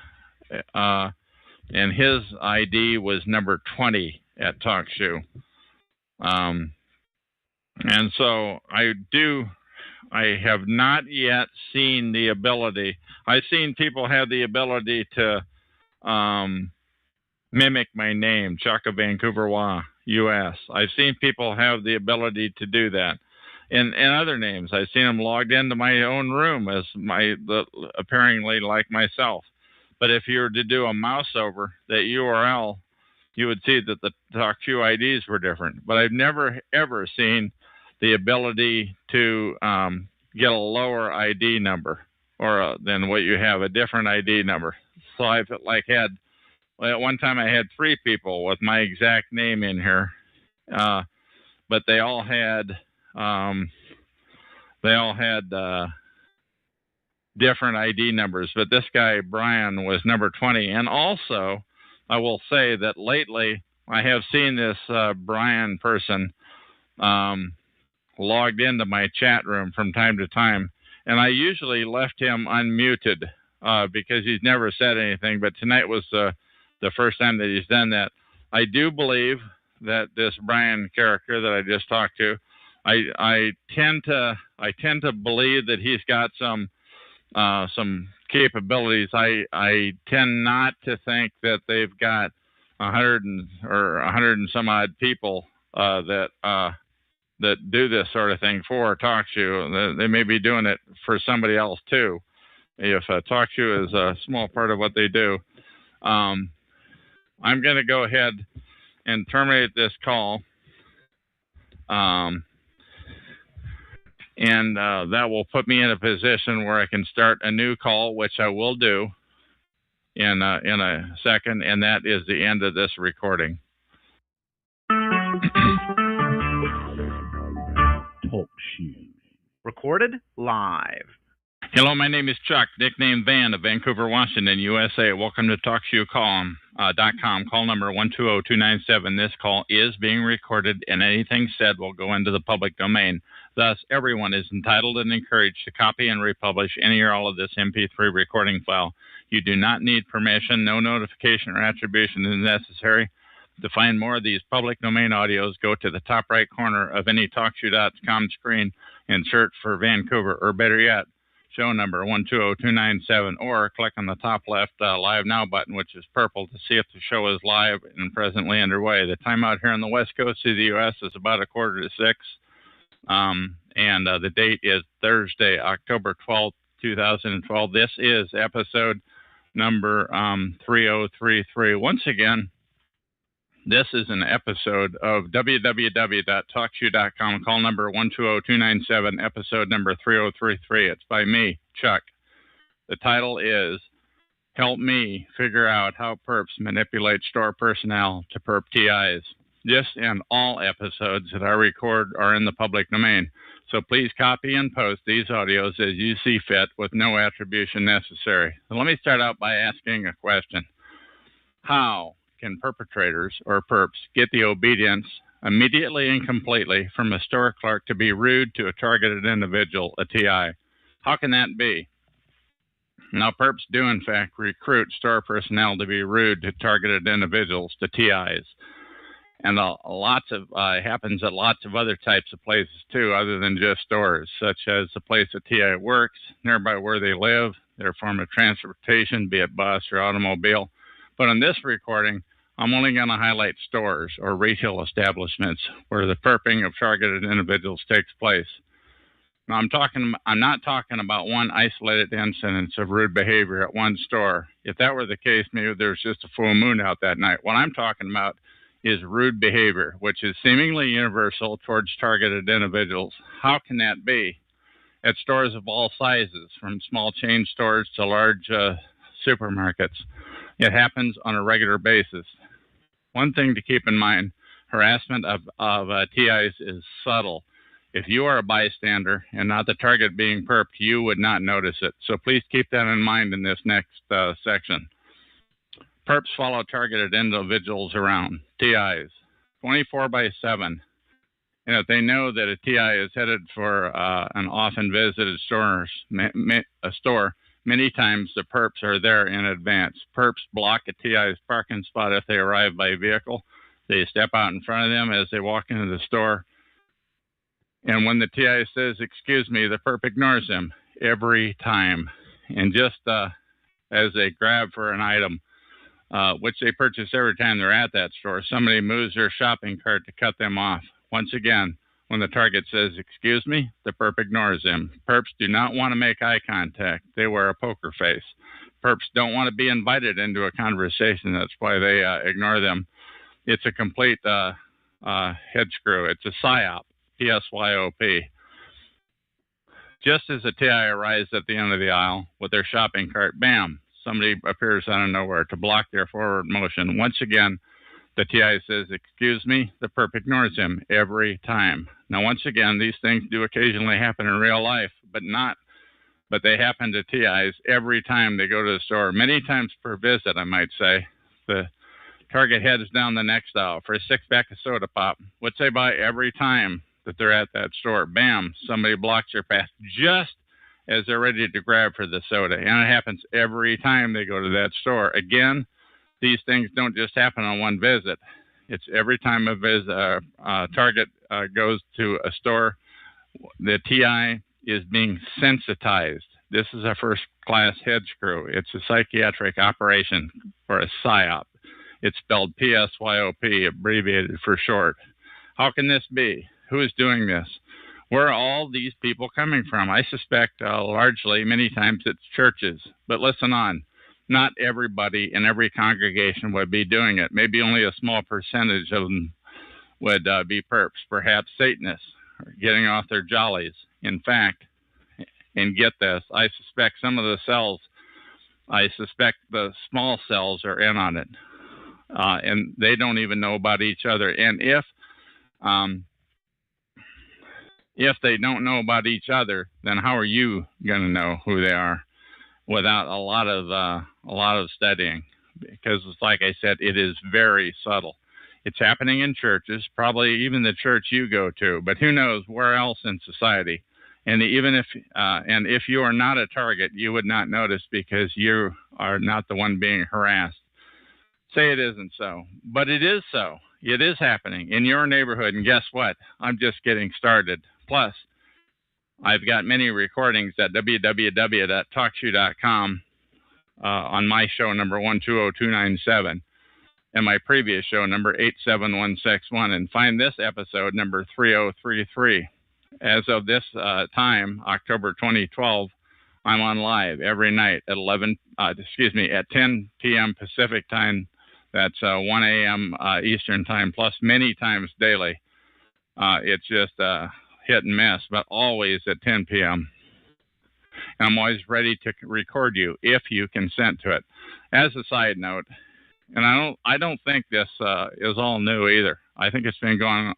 and his ID was number 20 at TalkShoe. And so I have not yet seen the ability. I've seen people have the ability to mimic my name, Chuck of Vancouver, U.S. I've seen people have the ability to do that. And other names, I've seen them logged into my own room as apparently like myself. But if you were to do a mouse over that URL, you would see that the TalkShoe IDs were different. But I've never, ever seen the ability to get a lower ID number or than what you have, a different ID number. So I've had, at one time I had 3 people with my exact name in here, but they all had different ID numbers. But this guy, Brian, was number 20. And also, I will say that lately I have seen this Brian person logged into my chat room from time to time. And I usually left him unmuted because he's never said anything. But tonight was the first time that he's done that. I do believe that this Brian character that I just talked to, I tend to believe that he's got some capabilities. I tend not to think that they've got 100 and some odd people that do this sort of thing for TalkShoe. They may be doing it for somebody else too. If TalkShoe is a small part of what they do, I'm going to go ahead and terminate this call. And that will put me in a position where I can start a new call, which I will do in a second, and that is the end of this recording. TalkShoe. Recorded live. Hello, my name is Chuck, nickname Van of Vancouver, Washington, USA. Welcome to TalkShoe.com. Call number 120297. This call is being recorded, and anything said will go into the public domain. Thus, everyone is entitled and encouraged to copy and republish any or all of this MP3 recording file. You do not need permission. No notification or attribution is necessary. To find more of these public domain audios, go to the top right corner of any TalkShoe.com screen and search for Vancouver, or better yet, show number 120297, or click on the top left Live Now button, which is purple, to see if the show is live and presently underway. The time out here on the west coast of the U.S. is about 5:45, and the date is Thursday, October 12th, 2012. This is episode number 3033. Once again, this is an episode of www.talkshoe.com. Call number 120297, episode number 3033. It's by me, Chuck. The title is Help Me Figure Out How Perps Manipulate Store Personnel to Perp TIs. This and all episodes that I record are in the public domain. So please copy and post these audios as you see fit with no attribution necessary. So let me start out by asking a question. How can perpetrators or perps get the obedience immediately and completely from a store clerk to be rude to a targeted individual, a TI? How can that be? Now, perps do, in fact, recruit store personnel to be rude to targeted individuals, to TIs. And happens at lots of other types of places, too, other than just stores, such as the place a TI works, nearby where they live, their form of transportation, be it bus or automobile. But in this recording, I'm only going to highlight stores or retail establishments where the perping of targeted individuals takes place. Now, I'm not talking about one isolated incidence of rude behavior at one store. If that were the case, maybe there's just a full moon out that night. What I'm talking about is rude behavior, which is seemingly universal towards targeted individuals. How can that be? At stores of all sizes, from small chain stores to large supermarkets. It happens on a regular basis. One thing to keep in mind Harassment of TIs is subtle. If you are a bystander and not the target being perped, you would not notice it. So please keep that in mind in this next section. Perps follow targeted individuals around, TIs, 24/7. And if they know that a TI is headed for an often visited store, many times the perps are there in advance. Perps block a TI's parking spot if they arrive by vehicle. They step out in front of them as they walk into the store. And when the TI says, "Excuse me," the perp ignores them every time. And just as they grab for an item, which they purchase every time they're at that store, somebody moves their shopping cart to cut them off. Once again, when the target says, "Excuse me," the perp ignores them. Perps do not want to make eye contact. They wear a poker face. Perps don't want to be invited into a conversation. That's why they ignore them. It's a complete head screw. It's a PSYOP, PSYOP. Just as a TI arrives at the end of the aisle with their shopping cart, bam, somebody appears out of nowhere to block their forward motion. Once again, the TI says, "Excuse me," the perp ignores him every time. Now, once again, these things do occasionally happen in real life, but they happen to TIs every time they go to the store, many times per visit, I might say. The target heads down the next aisle for a 6-pack of soda pop, which they buy every time that they're at that store. Bam, somebody blocks their path just as they're ready to grab for the soda. And it happens every time they go to that store. Again, these things don't just happen on one visit. It's every time a target goes to a store, the TI is being sensitized. This is a first-class head screw. It's a psychiatric operation for a PSYOP. It's spelled PSYOP, abbreviated for short. How can this be? Who is doing this? Where are all these people coming from? I suspect largely, many times, it's churches. But listen on. Not everybody in every congregation would be doing it. Maybe only a small percentage of them would be perps, perhaps Satanists, or getting off their jollies. In fact, and get this, I suspect the small cells are in on it. And they don't even know about each other. And if they don't know about each other, then how are you going to know who they are without a lot of studying? Because, like I said, it is very subtle. It's happening in churches, probably even the church you go to, but who knows where else in society. And even if you are not a target, you would not notice because you are not the one being harassed. Say it isn't so, but it is so. It is happening in your neighborhood, and guess what? I'm just getting started. Plus, I've got many recordings at www.talkshoe.com on my show number 120297 and my previous show number 87161, and find this episode number 3033. As of this time, October 2012, I'm on live every night at 10 p.m. Pacific time. That's 1 a.m. Eastern time, plus many times daily. It's just hit and miss, but always at 10 p.m. And I'm always ready to record you if you consent to it. As a side note, and I don't think this is all new either. I think it's been going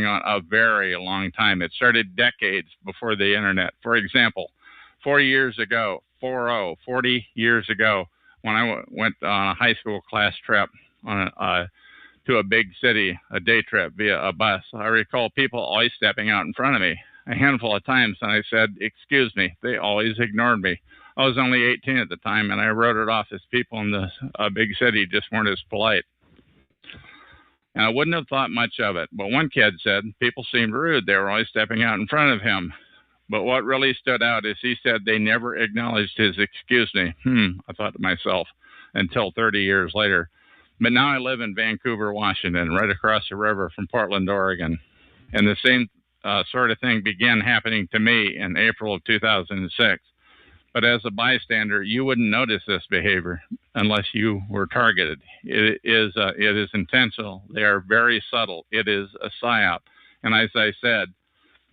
on a very long time. It started decades before the internet. For example, 40 years ago, when I went on a high school class trip to a big city, a day trip via a bus, I recall people always stepping out in front of me a handful of times, and I said, "Excuse me." They always ignored me. I was only 18 at the time, and I wrote it off as people in the big city just weren't as polite. And I wouldn't have thought much of it, but one kid said people seemed rude. They were always stepping out in front of him. But what really stood out is he said they never acknowledged his "excuse me." I thought to myself, until 30 years later. But now I live in Vancouver, Washington, right across the river from Portland, Oregon. And the same sort of thing began happening to me in April of 2006. But as a bystander, you wouldn't notice this behavior unless you were targeted. It is intentional. They are very subtle. It is a PSYOP. And as I said,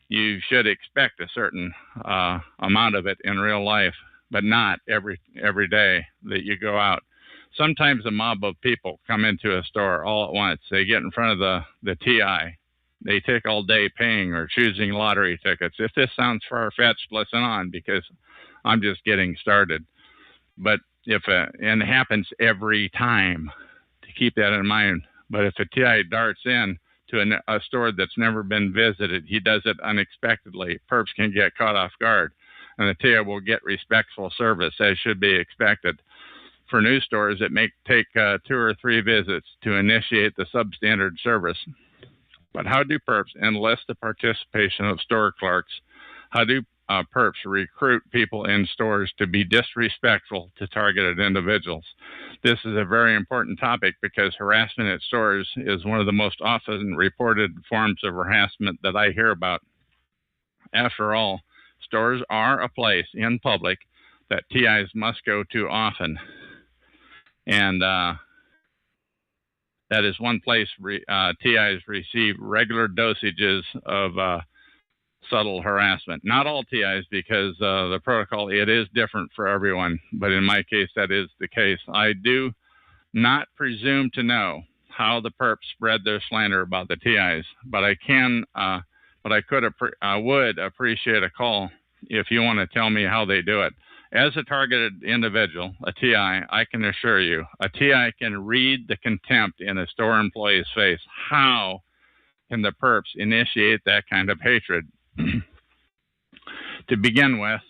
you should expect a certain amount of it in real life, but not every day that you go out. Sometimes a mob of people come into a store all at once. They get in front of the TI. They take all day paying or choosing lottery tickets. If this sounds far-fetched, listen on, because I'm just getting started. But and it happens every time, to keep that in mind. But if a TI darts in to a store that's never been visited, he does it unexpectedly. Perps can get caught off guard, and the TI will get respectful service, as should be expected. For new stores, it may take 2 or 3 visits to initiate the substandard service. But how do perps enlist the participation of store clerks? How do perps recruit people in stores to be disrespectful to targeted individuals? This is a very important topic because harassment at stores is one of the most often reported forms of harassment that I hear about. After all, stores are a place in public that TIs must go to often. And that is one place TIs receive regular dosages of subtle harassment. Not all TIs, because the protocol, it is different for everyone. But in my case, that is the case. I do not presume to know how the perps spread their slander about the TIs, but I would appreciate a call if you want to tell me how they do it. As a targeted individual, a TI, I can assure you, a TI can read the contempt in a store employee's face. How can the perps initiate that kind of hatred? To begin with,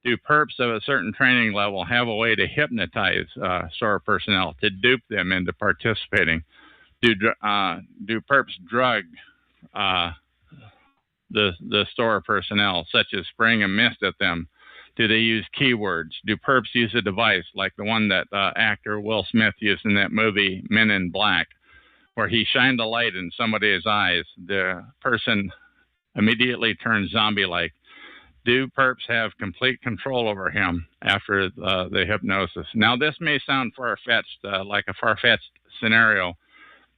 do perps of a certain training level have a way to hypnotize store personnel, to dupe them into participating? Do perps drug the store personnel, such as spraying a mist at them? Do they use keywords? Do perps use a device like the one that actor Will Smith used in that movie Men in Black, where he shined a light in somebody's eyes? The person immediately turns zombie-like. Do perps have complete control over him after the hypnosis? Now, this may sound far-fetched, like a far-fetched scenario,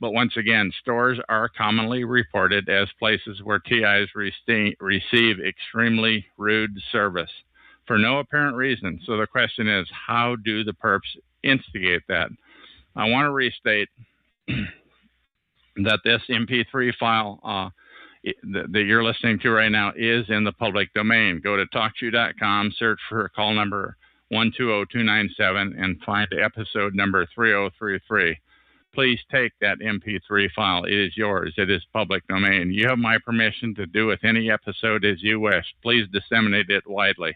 but once again, stores are commonly reported as places where TIs receive extremely rude service for no apparent reason. So the question is, how do the perps instigate that? I want to restate that this MP3 file that you're listening to right now is in the public domain. Go to TalkShoe.com, search for call number 120297, and find episode number 3033. Please take that MP3 file. It is yours. It is public domain. You have my permission to do with any episode as you wish. Please disseminate it widely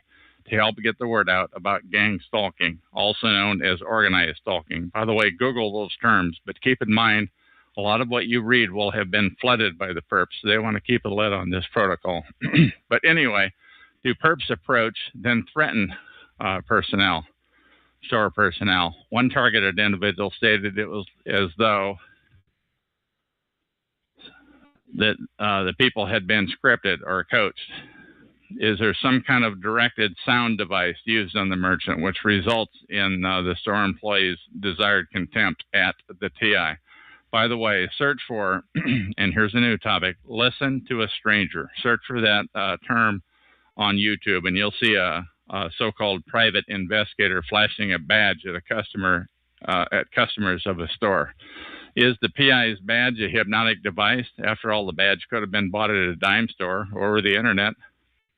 to help get the word out about gang stalking, also known as organized stalking. By the way, Google those terms, but keep in mind, a lot of what you read will have been flooded by the perps. So they want to keep a lid on this protocol. But anyway, do perps approach, then threaten personnel, store personnel? One targeted individual stated it was as though that the people had been scripted or coached. Is there some kind of directed sound device used on the merchant, which results in the store employee's desired contempt at the TI? By the way, search for, and here's a new topic, listen to a stranger. Search for that term on YouTube, and you'll see a so-called private investigator flashing a badge at a customer, at customers of a store. Is the PI's badge a hypnotic device? After all, the badge could have been bought at a dime store or over the internet,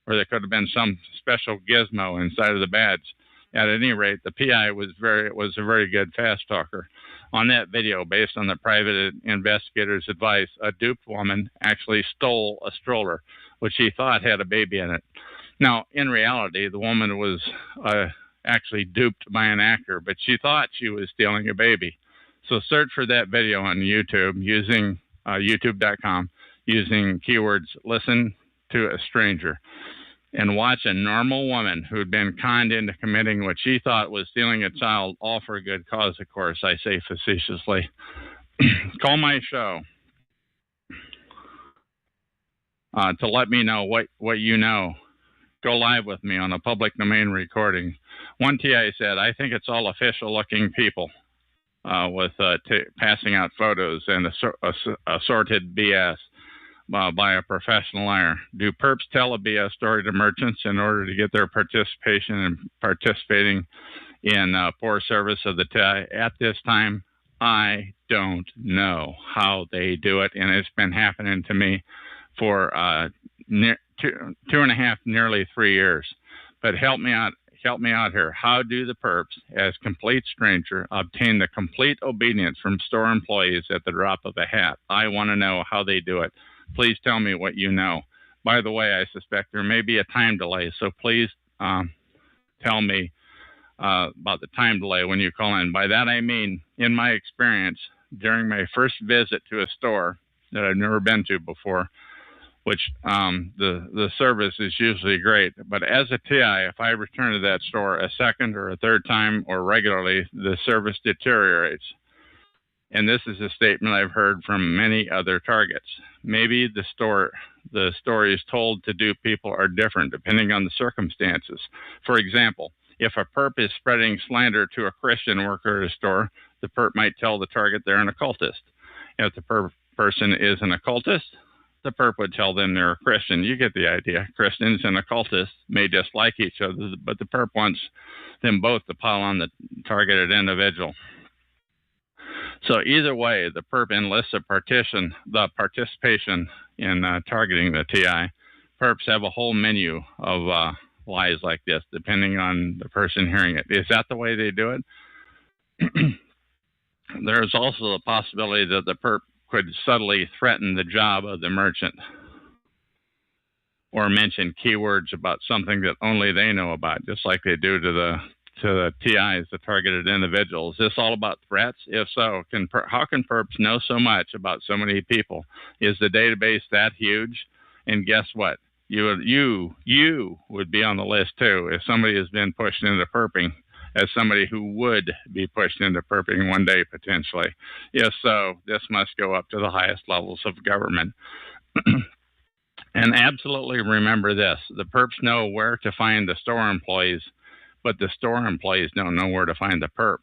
or there could have been some special gizmo inside of the badge. At any rate, the PI was a very good fast talker. On that video, based on the private investigator's advice, a duped woman actually stole a stroller, which she thought had a baby in it. Now, in reality, the woman was actually duped by an actor, but she thought she was stealing a baby. So search for that video on YouTube using youtube.com, using keywords listen to a stranger, and watch a normal woman who'd been conned into committing what she thought was stealing a child, all for a good cause, of course, I say facetiously. Call my show to let me know what you know. Go live with me on a public domain recording. One TI said, I think it's all official-looking people with passing out photos and assorted BS. By a professional liar. Do perps tell a BS story to merchants in order to get their participation and participating in poor service of the TI. At this time, I don't know how they do it, and it's been happening to me for two and a half, nearly 3 years. But help me out here. How do the perps, as complete stranger, obtain the complete obedience from store employees at the drop of a hat? I want to know how they do it. Please tell me what you know. By the way, I suspect there may be a time delay, so please tell me about the time delay when you call in. By that I mean, in my experience, during my first visit to a store that I've never been to before, which the service is usually great, but as a TI, if I return to that store a second or a third time or regularly, the service deteriorates. And this is a statement I've heard from many other targets. Maybe the stories told to do people are different depending on the circumstances. For example, if a perp is spreading slander to a Christian worker at a store, the perp might tell the target they're an occultist. If the person is an occultist, the perp would tell them they're a Christian. You get the idea. Christians and occultists may dislike each other, but the perp wants them both to pile on the targeted individual. So either way, the perp enlists the participation in targeting the TI. Perps have a whole menu of lies like this, depending on the person hearing it. Is that the way they do it? There's also the possibility that the perp could subtly threaten the job of the merchant or mention keywords about something that only they know about, just like they do to the TIs, the targeted individuals. Is this all about threats? If so, how can perps know so much about so many people? Is the database that huge? And guess what? You would be on the list too if somebody has been pushed into perping, as somebody who would be pushed into perping one day potentially. If so, this must go up to the highest levels of government. And absolutely remember this: the perps know where to find the store employees, but the store employees don't know where to find the perp.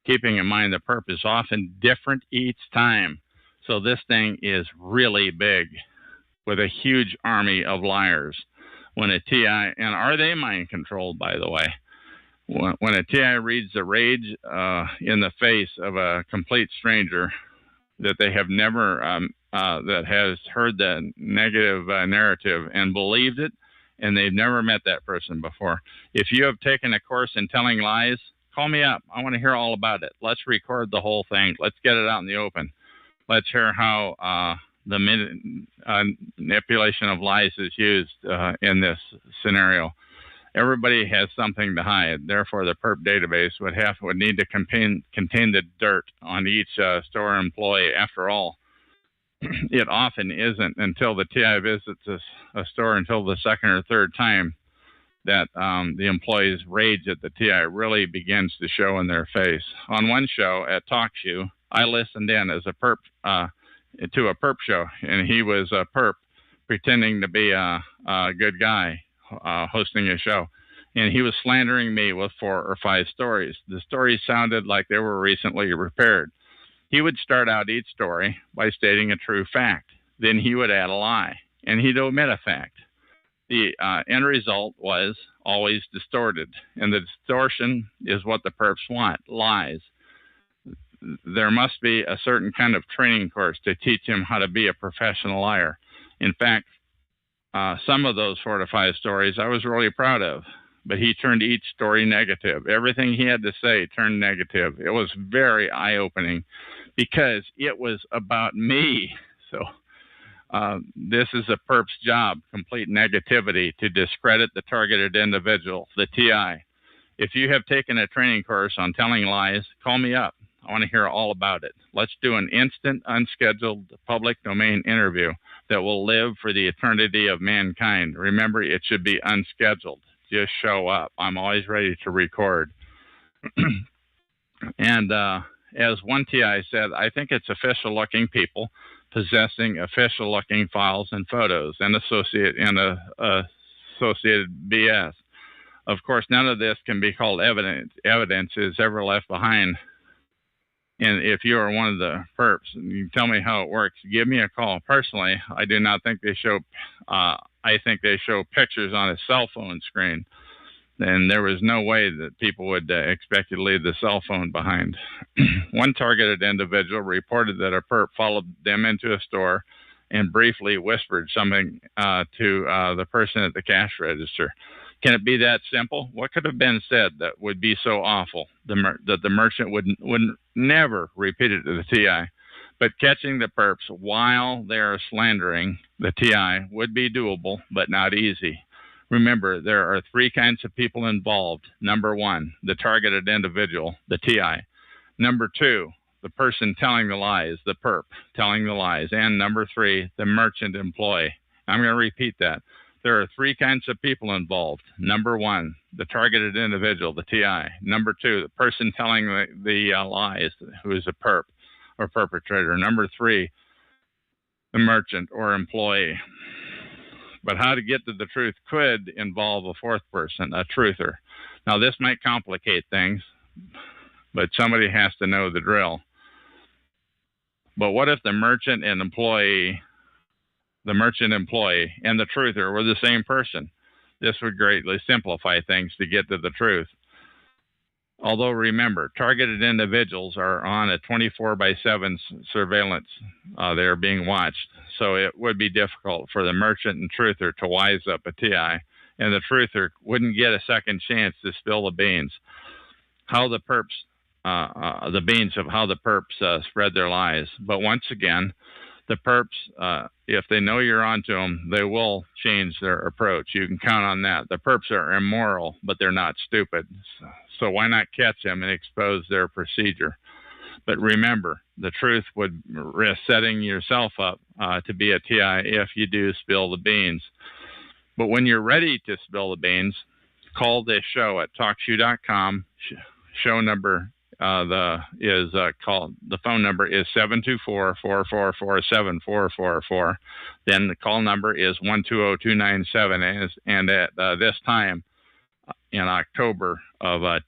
Keeping in mind the perp is often different each time. So this thing is really big, with a huge army of liars. When a TI, and are they mind controlled, by the way? When a TI reads the rage in the face of a complete stranger that they have never, that has heard the negative narrative and believed it, and they've never met that person before. If you have taken a course in telling lies, call me up. I want to hear all about it. Let's record the whole thing. Let's get it out in the open. Let's hear how the manipulation of lies is used in this scenario. Everybody has something to hide. Therefore, the perp database would need to contain the dirt on each store employee. After all, it often isn't until the TI visits a store until the second or third time that the employee's rage at the TI really begins to show in their face. On one show at TalkShoe, I listened in as a perp to a perp show, and he was a perp pretending to be a good guy hosting a show. And he was slandering me with 4 or 5 stories. The stories sounded like they were recently repaired. He would start out each story by stating a true fact. Then he would add a lie, and he'd omit a fact. The end result was always distorted, and the distortion is what the perps want, lies. There must be a certain kind of training course to teach him how to be a professional liar. In fact, some of those 4 to 5 stories I was really proud of, but he turned each story negative. Everything he had to say turned negative. It was very eye-opening because it was about me. So this is a perp's job, complete negativity, to discredit the targeted individual, the TI. If you have taken a training course on telling lies, call me up. I want to hear all about it. Let's do an instant, unscheduled, public domain interview that will live for the eternity of mankind. Remember, it should be unscheduled. Just show up. I'm always ready to record. And as one TI said, I think it's official-looking people possessing official-looking files and photos and associated BS. Of course, none of this can be called evidence. Evidence is ever left behind. And if you are one of the perps and you tell me how it works, give me a call. Personally, I do not think they show, I think they show pictures on a cell phone screen. And there was no way that people would expect you to leave the cell phone behind. One targeted individual reported that a perp followed them into a store and briefly whispered something to the person at the cash register. Can it be that simple? What could have been said that would be so awful that the merchant would never repeat it to the TI? But catching the perps while they are slandering the TI would be doable, but not easy. Remember, there are three kinds of people involved. Number one, the targeted individual, the TI. Number two, the person telling the lies, the perp telling the lies. And number three, the merchant employee. I'm going to repeat that. There are three kinds of people involved. Number one, the targeted individual, the TI. Number two, the person telling the lies, who is a perp or perpetrator. Number three, the merchant or employee. But how to get to the truth could involve a fourth person, a truther. Now, this might complicate things, but somebody has to know the drill. But what if the merchant and employee and the truther were the same person? This would greatly simplify things to get to the truth. Although remember, targeted individuals are on a 24/7 surveillance. They are being watched. So it would be difficult for the merchant and truther to wise up a TI, and the truther wouldn't get a second chance to spill the beans. The beans of how the perps spread their lies. But once again, the perps, if they know you're onto them, they will change their approach. You can count on that. The perps are immoral, but they're not stupid. So why not catch them and expose their procedure? But remember, the truth would risk setting yourself up to be a TI if you do spill the beans. But when you're ready to spill the beans, call this show at TalkShoe.com. Show number the phone number is 724-444-7444. Then the call number is 120297. And at this time in October of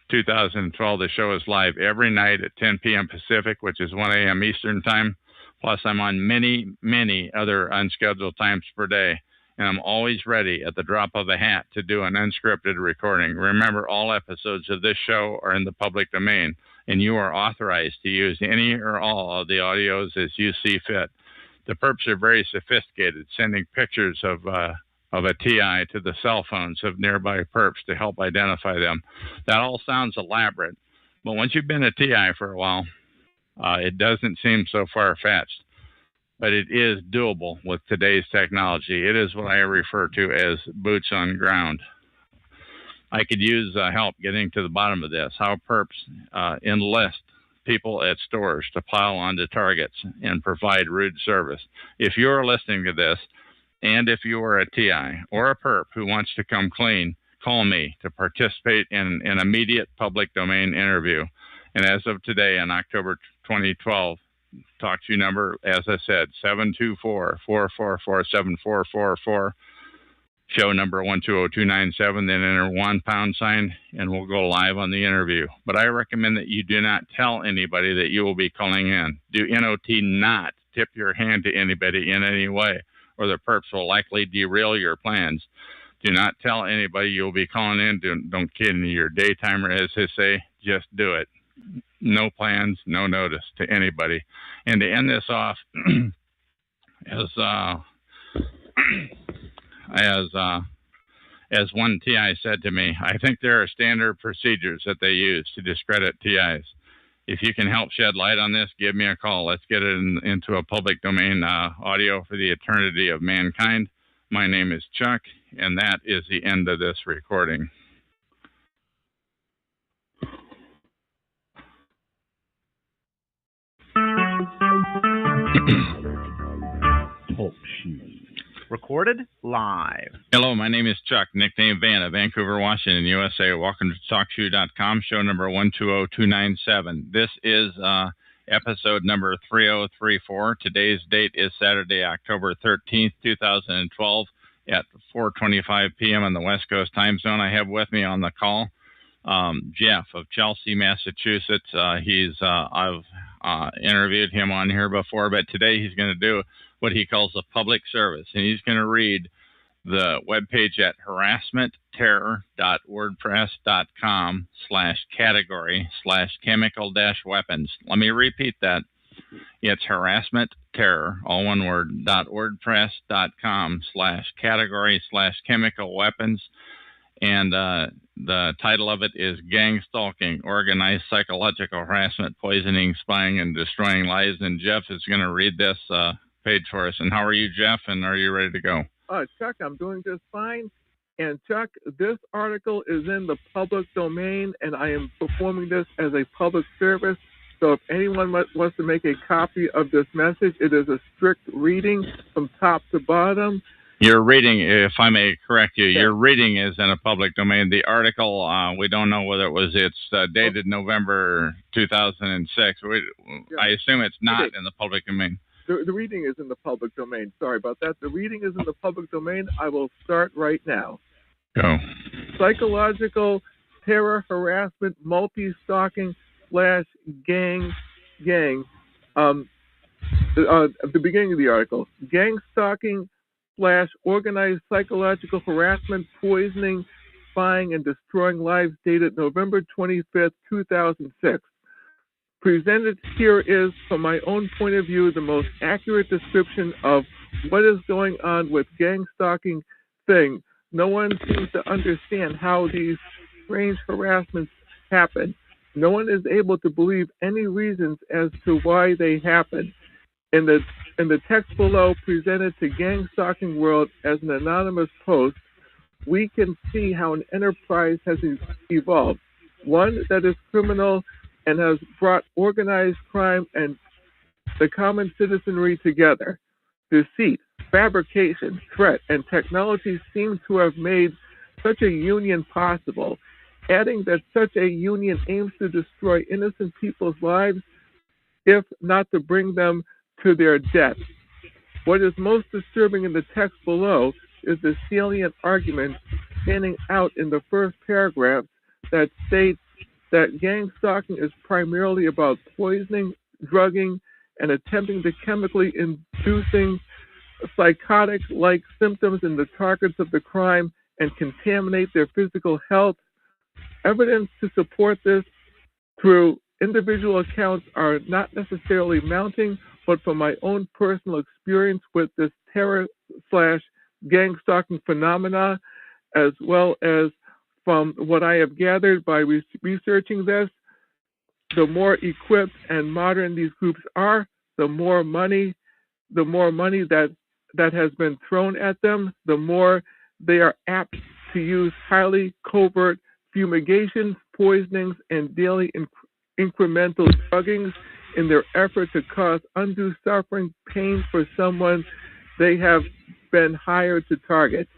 2012, the show is live every night at 10 p.m. Pacific, which is 1 a.m. Eastern time. Plus, I'm on many, many other unscheduled times per day. And I'm always ready at the drop of a hat to do an unscripted recording. Remember, all episodes of this show are in the public domain, and you are authorized to use any or all of the audios as you see fit. The perps are very sophisticated, sending pictures of a TI to the cell phones of nearby perps to help identify them. That all sounds elaborate, but once you've been a TI for a while, it doesn't seem so far-fetched. But it is doable with today's technology. It is what I refer to as boots on ground. I could use help getting to the bottom of this, how perps enlist people at stores to pile onto targets and provide rude service. If you're listening to this, and if you are a TI or a perp who wants to come clean, call me to participate in an immediate public domain interview. And as of today, in October 2012, talk to you number, as I said, 724-444-7444. Show number 120297, then enter £1 and we'll go live on the interview. But I recommend that you do not tell anybody that you will be calling in. Do NOT not tip your hand to anybody in any way, or the perps will likely derail your plans. Do not tell anybody you'll be calling in. Don't get into your daytimer, as they say. Just do it. No plans, no notice to anybody. And to end this off, as one TI said to me, I think there are standard procedures that they use to discredit TIs. If you can help shed light on this, give me a call. Let's get it into a public domain audio for the eternity of mankind. My name is Chuck, and that is the end of this recording. Talk show. Recorded live. Hello, my name is Chuck, nickname Van of Vancouver, Washington, USA. Welcome to TalkShoe.com, show number 120297. This is episode number 3034. Today's date is Saturday, October 13th, 2012 at 4:25 p.m. on the West Coast time zone. I have with me on the call Jeff of Chelsea, Massachusetts. I've interviewed him on here before, but today he's going to do what he calls a public service, and he's going to read the webpage at harassmentterror.wordpress.com/category/chemical-weapons. Let me repeat that. It's harassmentterror, all one word, .wordpress.com/category/chemical-weapons. And the title of it is Gangstalking, Organized Psychological Harassment, Poisoning, Spying, and Destroying Lives. And Jeff is going to read this page for us. And how are you, Jeff? And are you ready to go? Chuck, I'm doing just fine. And Chuck, this article is in the public domain, and I am performing this as a public service. So if anyone wants to make a copy of this message, it is a strict reading from top to bottom. Your reading, if I may correct you, your reading is in a public domain. The article, we don't know whether it's dated November 2006. I assume it's not in the public domain. The reading is in the public domain. Sorry about that. The reading is in the public domain. I will start right now. Go. Psychological terror, harassment, multi-stalking /gang. At the beginning of the article, gang stalking / organized psychological harassment, poisoning, spying, and destroying lives, dated November 25th, 2006. Presented here is, from my own point of view, the most accurate description of what is going on with gang stalking thing. No one seems to understand how these strange harassments happen. No one is able to believe any reasons as to why they happen. In the text below, presented to Gang Stalking World as an anonymous post, we can see how an enterprise has evolved. One that is criminal and has brought organized crime and the common citizenry together. Deceit, fabrication, threat, and technology seem to have made such a union possible, adding that such a union aims to destroy innocent people's lives, if not to bring them to their death. What is most disturbing in the text below is the salient argument standing out in the first paragraph that states that gang stalking is primarily about poisoning, drugging, and attempting to chemically inducing psychotic-like symptoms in the targets of the crime and contaminate their physical health. Evidence to support this through individual accounts are not necessarily mounting, but from my own personal experience with this terror / gang stalking phenomena, as well as from what I have gathered by researching this, the more equipped and modern these groups are, the more money that has been thrown at them, the more they are apt to use highly covert fumigations, poisonings, and daily incremental druggings in their effort to cause undue suffering, pain for someone they have been hired to target.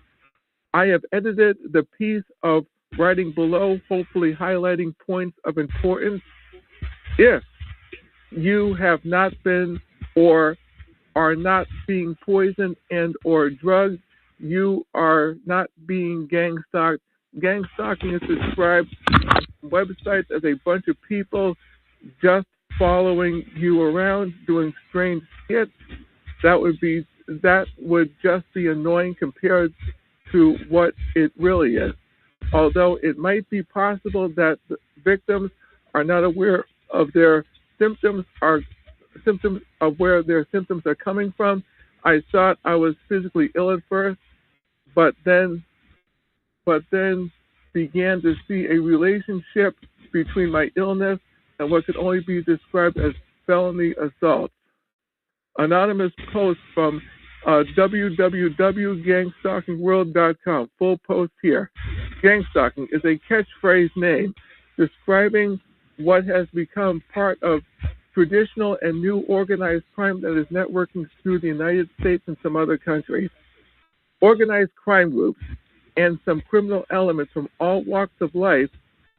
I have edited the piece of writing below, hopefully highlighting points of importance. If you have not been or are not being poisoned and or drugged, you are not being gang stalked. Gang stalking is described on websites as a bunch of people just following you around, doing strange skits. That would just be annoying compared to what it really is. Although it might be possible that the victims are not aware of their symptoms of where their symptoms are coming from. I thought I was physically ill at first, but then began to see a relationship between my illness and what could only be described as felony assault. Anonymous post from www.gangstalkingworld.com. Full post here. Gangstalking is a catchphrase name describing what has become part of traditional and new organized crime that is networking through the United States and some other countries. Organized crime groups and some criminal elements from all walks of life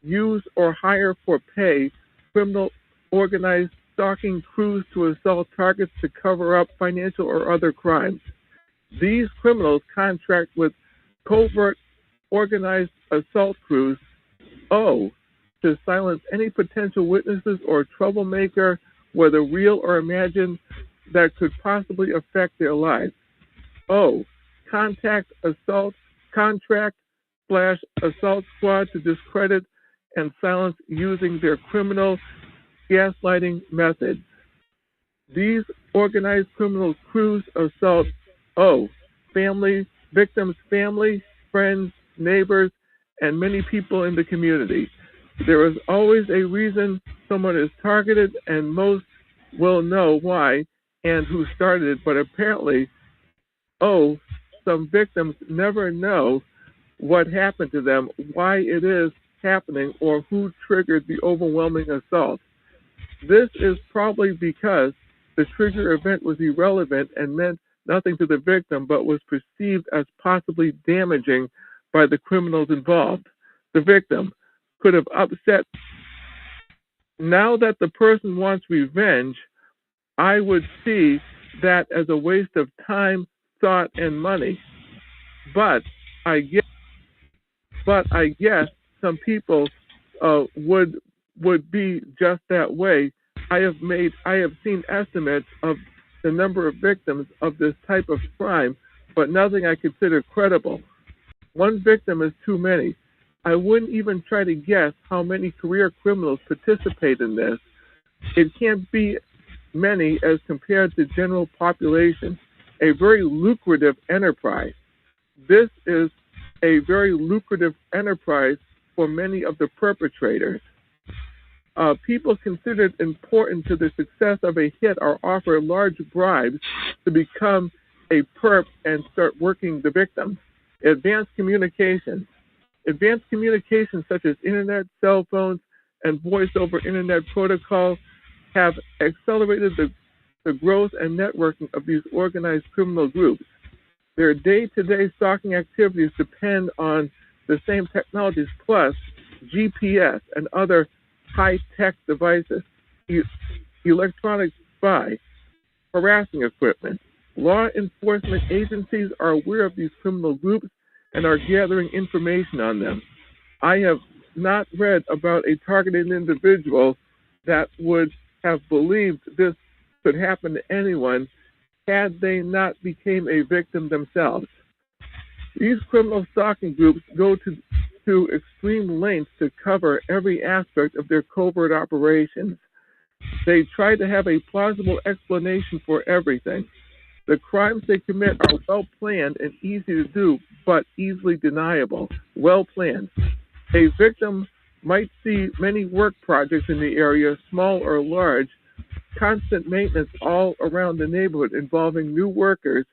use or hire for pay criminal organized stalking crews to assault targets to cover up financial or other crimes. These criminals contract with covert organized assault crews, to silence any potential witnesses or troublemaker, whether real or imagined, that could possibly affect their lives. contact assault contract / assault squad to discredit and silence using their criminal gaslighting methods. These organized criminal crews assault family, victims' family, friends, neighbors, and many people in the community. There is always a reason someone is targeted, and most will know why and who started it, but apparently, some victims never know what happened to them, why it is happening, or who triggered the overwhelming assault. This is probably because the trigger event was irrelevant and meant nothing to the victim, but was perceived as possibly damaging by the criminals involved. The victim could have upset. Now that the person wants revenge, I would see that as a waste of time, thought, and money. But I guess some people would be just that way. I have seen estimates of the number of victims of this type of crime, but nothing I consider credible. One victim is too many. I wouldn't even try to guess how many career criminals participate in this. It can't be many as compared to general population. A very lucrative enterprise. This is a very lucrative enterprise for many of the perpetrators. People considered important to the success of a hit are offered large bribes to become a perp and start working the victim. Advanced communication such as internet, cell phones, and voice over internet protocols have accelerated the growth and networking of these organized criminal groups. Their day-to-day stalking activities depend on the same technologies plus GPS and other high-tech devices, electronic spy, harassing equipment. Law enforcement agencies are aware of these criminal groups and are gathering information on them. I have not read about a targeted individual that would have believed this could happen to anyone had they not become a victim themselves. These criminal stalking groups go to extreme lengths to cover every aspect of their covert operations. They try to have a plausible explanation for everything. The crimes they commit are well planned and easy to do, but easily deniable. Well planned. A victim might see many work projects in the area, small or large, constant maintenance all around the neighborhood involving new workers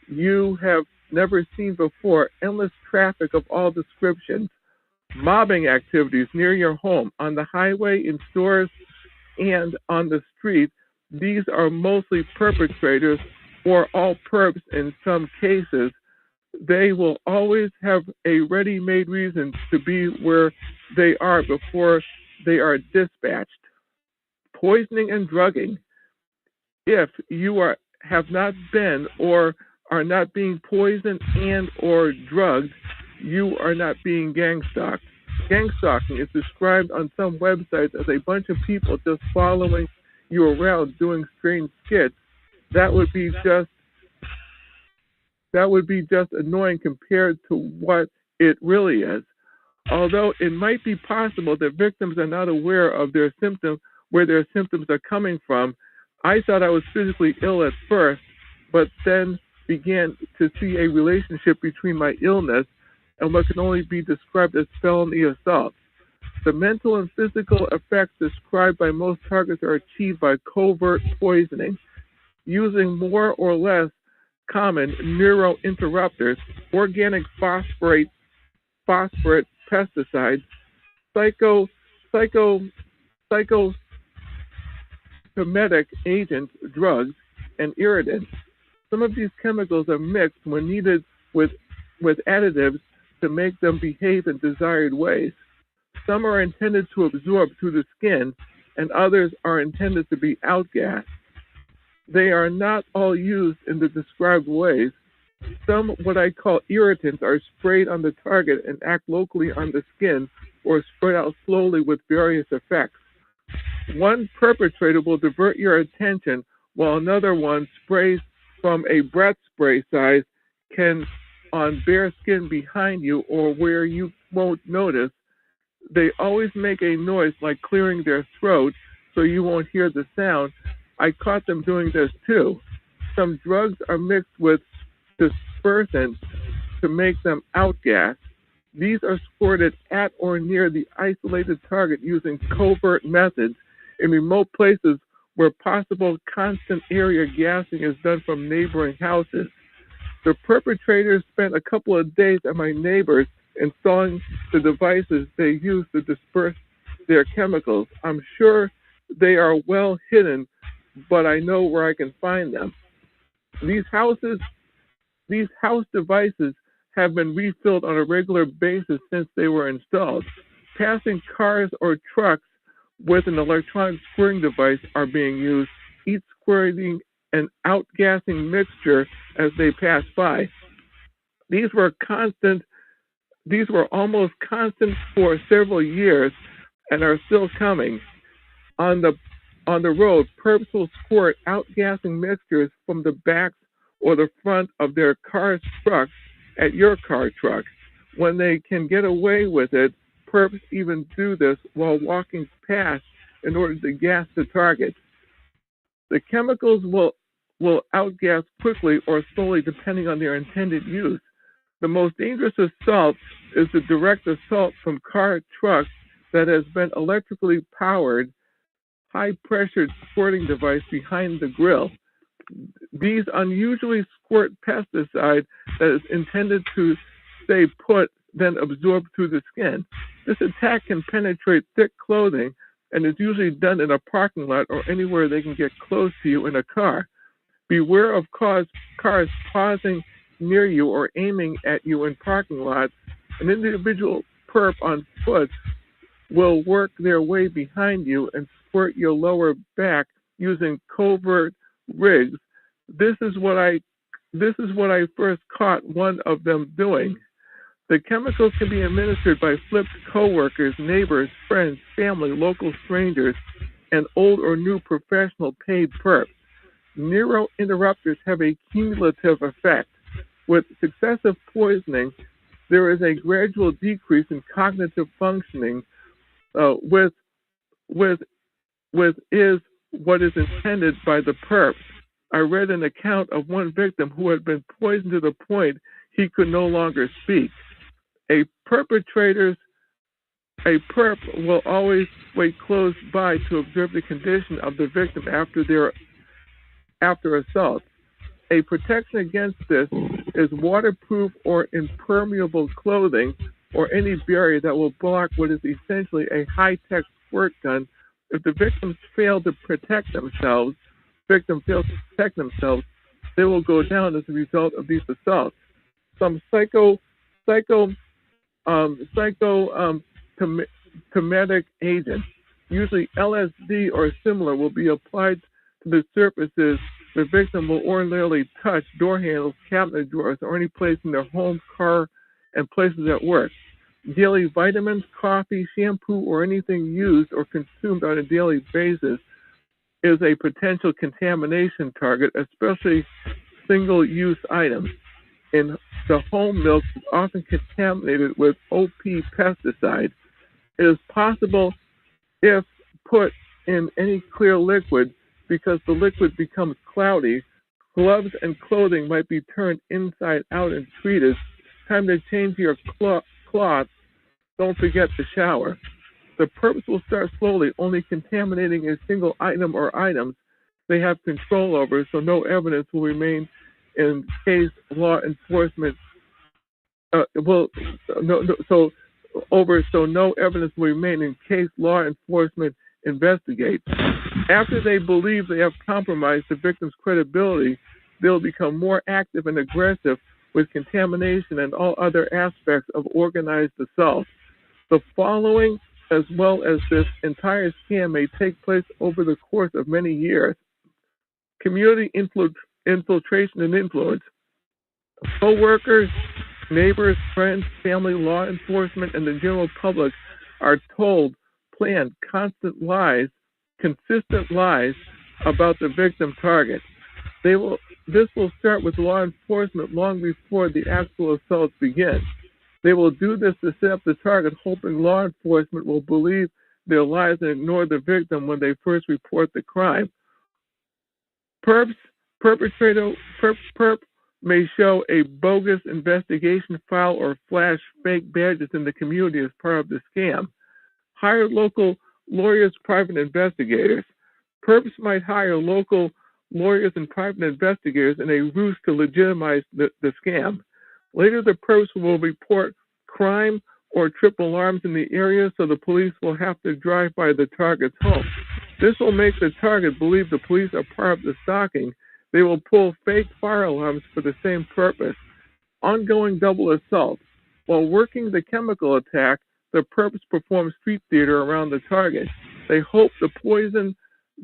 you have never seen before, endless traffic of all descriptions, mobbing activities near your home, on the highway, in stores, and on the street. These are mostly perpetrators or all perps in some cases. They will always have a ready-made reason to be where they are before they are dispatched. Poisoning and drugging. If you have not been or are not being poisoned and or drugged, you are not being gang-stalked. Gang-stalking is described on some websites as a bunch of people just following you around doing strange skits. That would be just annoying compared to what it really is. Although it might be possible that victims are not aware of their symptoms, where their symptoms are coming from, I thought I was physically ill at first, but then began to see a relationship between my illness and what can only be described as felony assault. The mental and physical effects described by most targets are achieved by covert poisoning, using more or less common neurointerrupters, organic phosphorate pesticides, psychotomimetic agents, drugs, and irritants. Some of these chemicals are mixed when needed with additives to make them behave in desired ways. Some are intended to absorb through the skin, and others are intended to be outgassed. They are not all used in the described ways. Some, what I call irritants, are sprayed on the target and act locally on the skin or spread out slowly with various effects. One perpetrator will divert your attention while another one sprays from a breath spray size can on bare skin behind you or where you won't notice. They always make a noise like clearing their throat so you won't hear the sound. I caught them doing this too. Some drugs are mixed with dispersants to make them outgas. These are squirted at or near the isolated target using covert methods in remote places where possible constant area gassing is done from neighboring houses. The perpetrators spent a couple of days at my neighbor's installing the devices they use to disperse their chemicals. I'm sure they are well hidden, but I know where I can find them. These house devices have been refilled on a regular basis since they were installed. Passing cars or trucks with an electronic squirting device are being used, each squirting an outgassing mixture as they pass by. These were almost constant for several years and are still coming. On the road, perps will squirt outgassing mixtures from the backs or the front of their car's trucks at your car truck. When they can get away with it, perps even do this while walking past in order to gas the target. The chemicals will outgas quickly or slowly depending on their intended use. The most dangerous assault is the direct assault from car trucks that has been electrically powered, high-pressured squirting device behind the grill. These unusually squirt pesticide that is intended to stay put, then absorb through the skin. This attack can penetrate thick clothing and is usually done in a parking lot or anywhere they can get close to you in a car. Beware of cars pausing near you or aiming at you in parking lots. An individual perp on foot will work their way behind you and squirt your lower back using covert rigs. This is what I first caught one of them doing. The chemicals can be administered by flipped coworkers, neighbors, friends, family, local strangers, and old or new professional paid perps. Neurointerrupters have a cumulative effect. With successive poisoning, there is a gradual decrease in cognitive functioning, with is what is intended by the perp. I read an account of one victim who had been poisoned to the point he could no longer speak. A perp will always wait close by to observe the condition of the victim after assault. A protection against this is waterproof or impermeable clothing or any barrier that will block what is essentially a high-tech squirt gun. If the victims fail to protect themselves, they will go down as a result of these assaults. Some psychotomimetic agents, usually LSD or similar, will be applied to the surfaces the victim will ordinarily touch: door handles, cabinet drawers, or any place in their home, car, and places at work. Daily vitamins, coffee, shampoo, or anything used or consumed on a daily basis is a potential contamination target, especially single-use items. In the home milk is often contaminated with OP pesticide. It is possible if put in any clear liquid, because the liquid becomes cloudy. Gloves and clothing might be turned inside out and treated. Time to change your cloth. Don't forget to shower. The perps will start slowly, only contaminating a single item or items they have control over, so no evidence will remain in case law enforcement no evidence will remain in case law enforcement investigates. After they believe they have compromised the victim's credibility, they'll become more active and aggressive with contamination and all other aspects of organized assault. The following, as well as this entire scam, may take place over the course of many years. Community infiltration and influence. Co-workers, neighbors, friends, family, law enforcement, and the general public are told, planned, consistent lies about the victim target. They will This will start with law enforcement long before the actual assaults begin. They will do this to set up the target, hoping law enforcement will believe their lies and ignore the victim when they first report the crime. Perp may show a bogus investigation file or flash fake badges in the community as part of the scam. Hire local lawyers, private investigators. Perps might hire local lawyers and private investigators in a ruse to legitimize the scam. Later, the perps will report crime or trip alarms in the area, so the police will have to drive by the target's home. This will make the target believe the police are part of the stalking. They will pull fake fire alarms for the same purpose. Ongoing double assault. While working the chemical attack, the perps perform street theater around the target. They hope the poison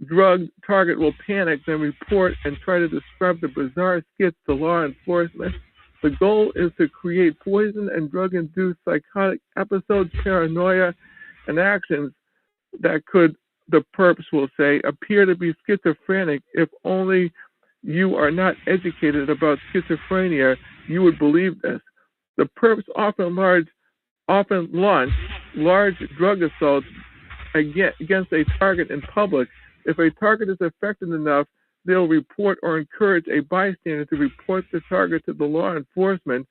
drug target will panic, then report and try to describe the bizarre skits to law enforcement. The goal is to create poison and drug-induced psychotic episodes, paranoia, and actions that could, the perps will say, appear to be schizophrenic. If only you are not educated about schizophrenia, you would believe this. The perps often launch large drug assaults against a target in public. If a target is affected enough, they'll report or encourage a bystander to report the target to the law enforcement,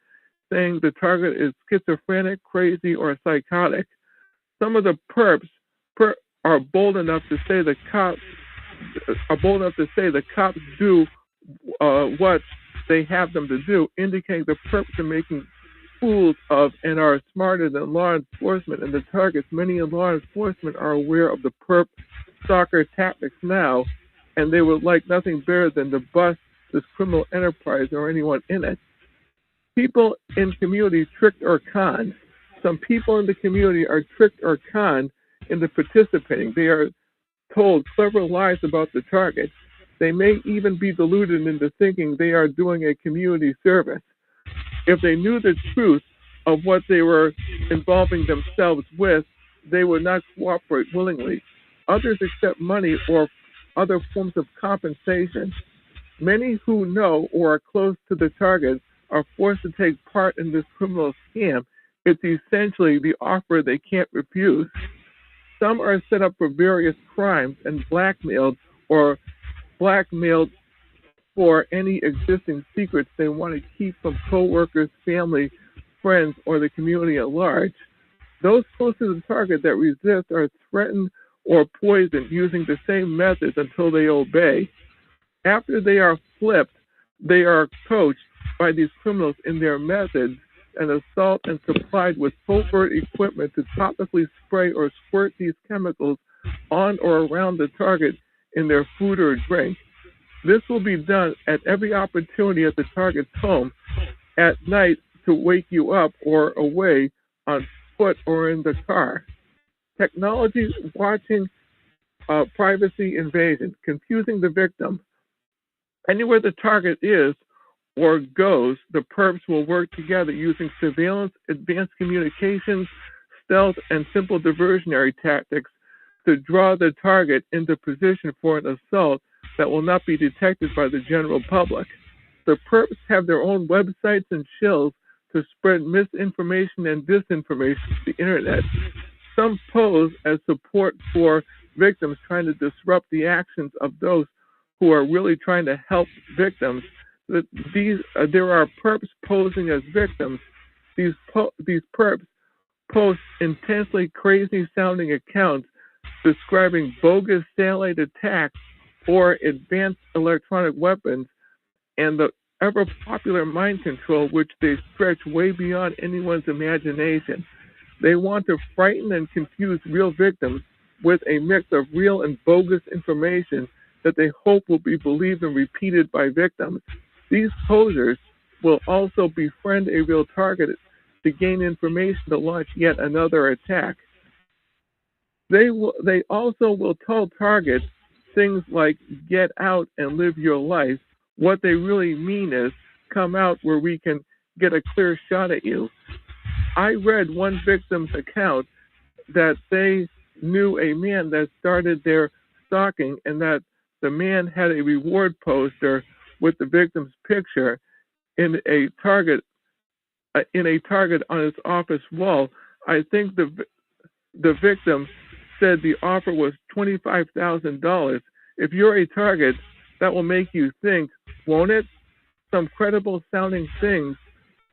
saying the target is schizophrenic, crazy, or psychotic. Some of the perps are bold enough to say the cops do what they have them to do, indicating the perps are making fools of and are smarter than law enforcement and the targets. Many in law enforcement are aware of the perp stalker tactics now, and they would like nothing better than to bust this criminal enterprise or anyone in it. People in community tricked or conned. Some people in the community are tricked or conned into participating. They are told clever lies about the target. They may even be deluded into thinking they are doing a community service. If they knew the truth of what they were involving themselves with, they would not cooperate willingly. Others accept money or other forms of compensation. Many who know or are close to the target are forced to take part in this criminal scam. It's essentially the offer they can't refuse. Some are set up for various crimes and blackmailed for any existing secrets they want to keep from coworkers, family, friends, or the community at large. Those close to the target that resist are threatened or poisoned using the same methods until they obey. After they are flipped, they are coached by these criminals in their methods and assault and supplied with covert equipment to topically spray or squirt these chemicals on or around the target in their food or drink. This will be done at every opportunity at the target's home, at night to wake you up or away on foot or in the car. Technology watching privacy invasion, confusing the victim. Anywhere the target is or goes, the perps will work together using surveillance, advanced communications, stealth, and simple diversionary tactics to draw the target into position for an assault that will not be detected by the general public. The perps have their own websites and shills to spread misinformation and disinformation to the internet. Some pose as support for victims trying to disrupt the actions of those who are really trying to help victims. There are perps posing as victims. These perps post intensely crazy-sounding accounts describing bogus satellite attacks or advanced electronic weapons and the ever-popular mind control, which they stretch way beyond anyone's imagination. They want to frighten and confuse real victims with a mix of real and bogus information that they hope will be believed and repeated by victims. These posers will also befriend a real target to gain information to launch yet another attack. They also will tell targets things like get out and live your life. What they really mean is come out where we can get a clear shot at you. I read one victim's account that they knew a man that started their stalking and that the man had a reward poster with the victim's picture in a target on his office wall. I think the victim said the offer was $25,000. If you're a target, that will make you think, won't it? Some credible sounding things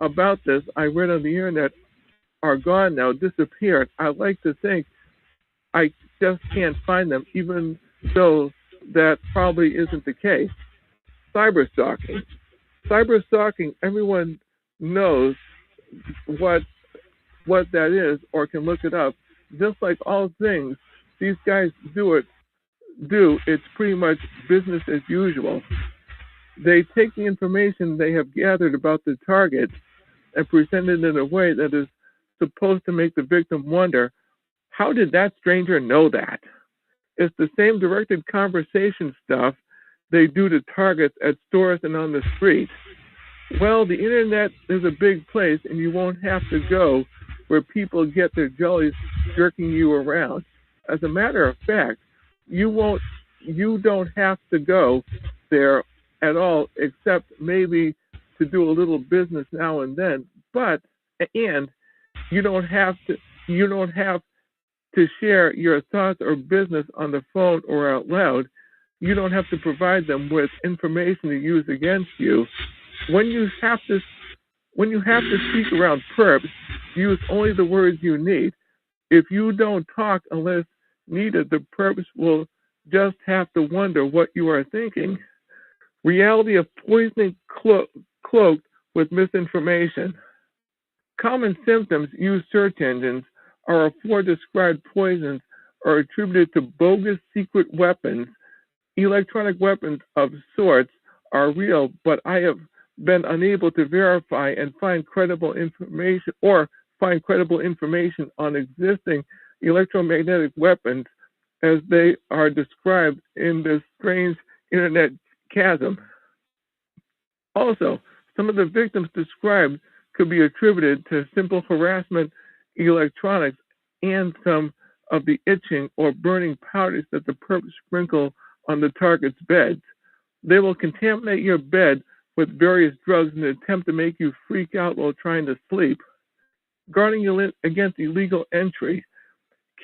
about this I read on the internet are gone now, disappeared. I like to think I just can't find them, even though that probably isn't the case. Cyberstalking. Cyberstalking, everyone knows what that is or can look it up. Just like all things, these guys it's pretty much business as usual. They take the information they have gathered about the target and present it in a way that is supposed to make the victim wonder, how did that stranger know that? It's the same directed conversation stuff they do to targets at stores and on the street. Well, the internet is a big place, and you won't have to go where people get their jellies jerking you around. As a matter of fact, you don't have to go there at all, except maybe to do a little business now and then. And you don't have to share your thoughts or business on the phone or out loud. You don't have to provide them with information to use against you. When you have to speak around perps, use only the words you need. If you don't talk unless needed, the perps will just have to wonder what you are thinking. Reality of poisoning cloaked with misinformation. Common symptoms used search engines are four described poisons are attributed to bogus secret weapons. Electronic weapons of sorts are real, but I have been unable to verify and find credible information on existing electromagnetic weapons as they are described in this strange internet chasm. Also, some of the victims described could be attributed to simple harassment electronics and some of the itching or burning powders that the perps sprinkle on the target's beds. They will contaminate your bed with various drugs in an attempt to make you freak out while trying to sleep. Guarding you against illegal entry.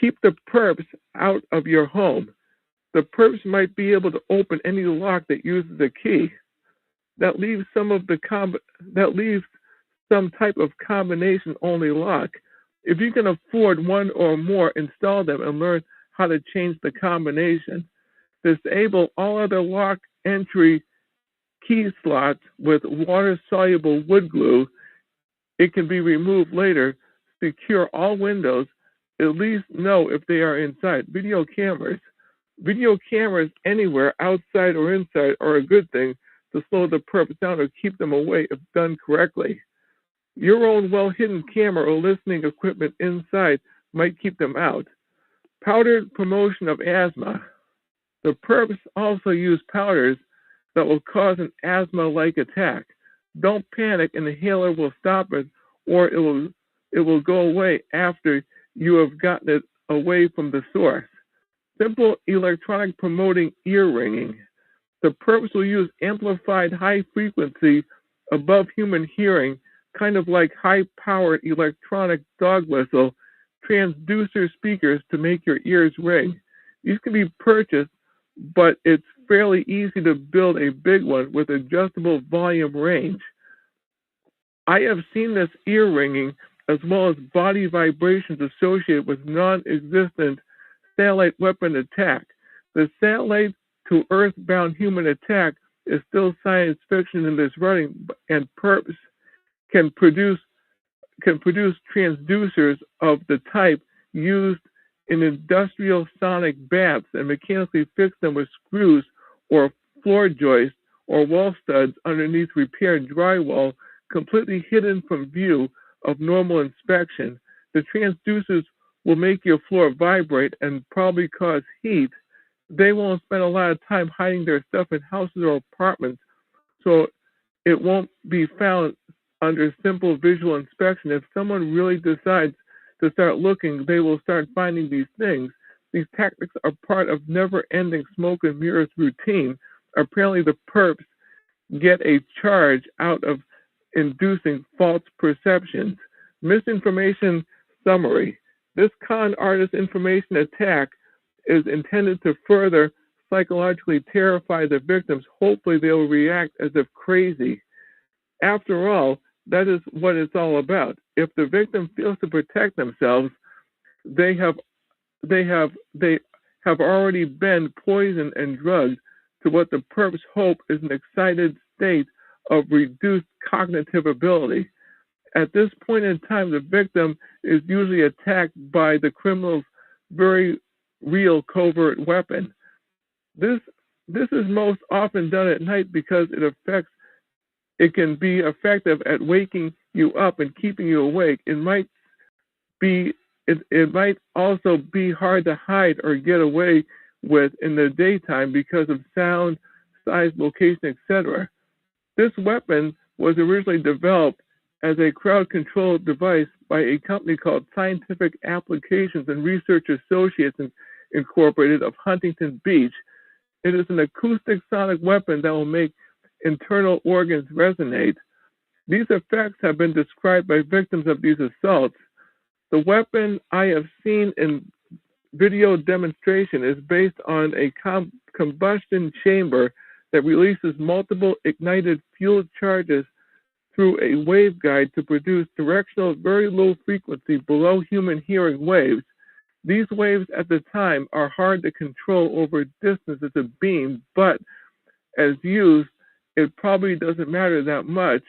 Keep the perps out of your home. The perps might be able to open any lock that uses a key. That leaves some type of combination-only lock. If you can afford one or more, install them and learn how to change the combination. Disable all other lock entry key slots with water-soluble wood glue. It can be removed later. Secure all windows. At least know if they are inside. Video cameras. Video cameras anywhere, outside or inside, are a good thing to slow the perps down or keep them away if done correctly. Your own well-hidden camera or listening equipment inside might keep them out. Powdered promotion of asthma. The perps also use powders that will cause an asthma-like attack. Don't panic, an inhaler will stop it, or it will go away after you have gotten it away from the source. Simple electronic promoting ear ringing. The perps will use amplified high frequency above human hearing, kind of like high-powered electronic dog whistle, transducer speakers to make your ears ring. These can be purchased, but it's fairly easy to build a big one with adjustable volume range. I have seen this ear ringing as well as body vibrations associated with non-existent satellite weapon attack. The satellite to earthbound human attack is still science fiction in this writing, and perps can produce transducers of the type used in industrial sonic baths and mechanically fix them with screws or floor joists or wall studs underneath repaired drywall, completely hidden from view of normal inspection. The transducers will make your floor vibrate and probably cause heat. They won't spend a lot of time hiding their stuff in houses or apartments, so it won't be found under simple visual inspection. If someone really decides to start looking, they will start finding these things. These tactics are part of never-ending smoke and mirrors routine. Apparently the perps get a charge out of inducing false perceptions. Misinformation summary. This con artist information attack is intended to further psychologically terrify the victims. Hopefully they will react as if crazy. After all, that is what it's all about. If the victim feels to protect themselves, they have already been poisoned and drugged to what the perps hope is an excited state of reduced cognitive ability. At this point in time, the victim is usually attacked by the criminal's very real covert weapon. This is most often done at night because it can be effective at waking you up and keeping you awake. It might also be hard to hide or get away with in the daytime because of sound, size, location, etc. This weapon was originally developed as a crowd-controlled device by a company called Scientific Applications and Research Associates Incorporated of Huntington Beach. It is an acoustic sonic weapon that will make internal organs resonate. These effects have been described by victims of these assaults. The weapon I have seen in video demonstration is based on a combustion chamber that releases multiple ignited fuel charges through a waveguide to produce directional, very low frequency, below human hearing waves. These waves at the time are hard to control over distance as a beam, but as used, it probably doesn't matter that much.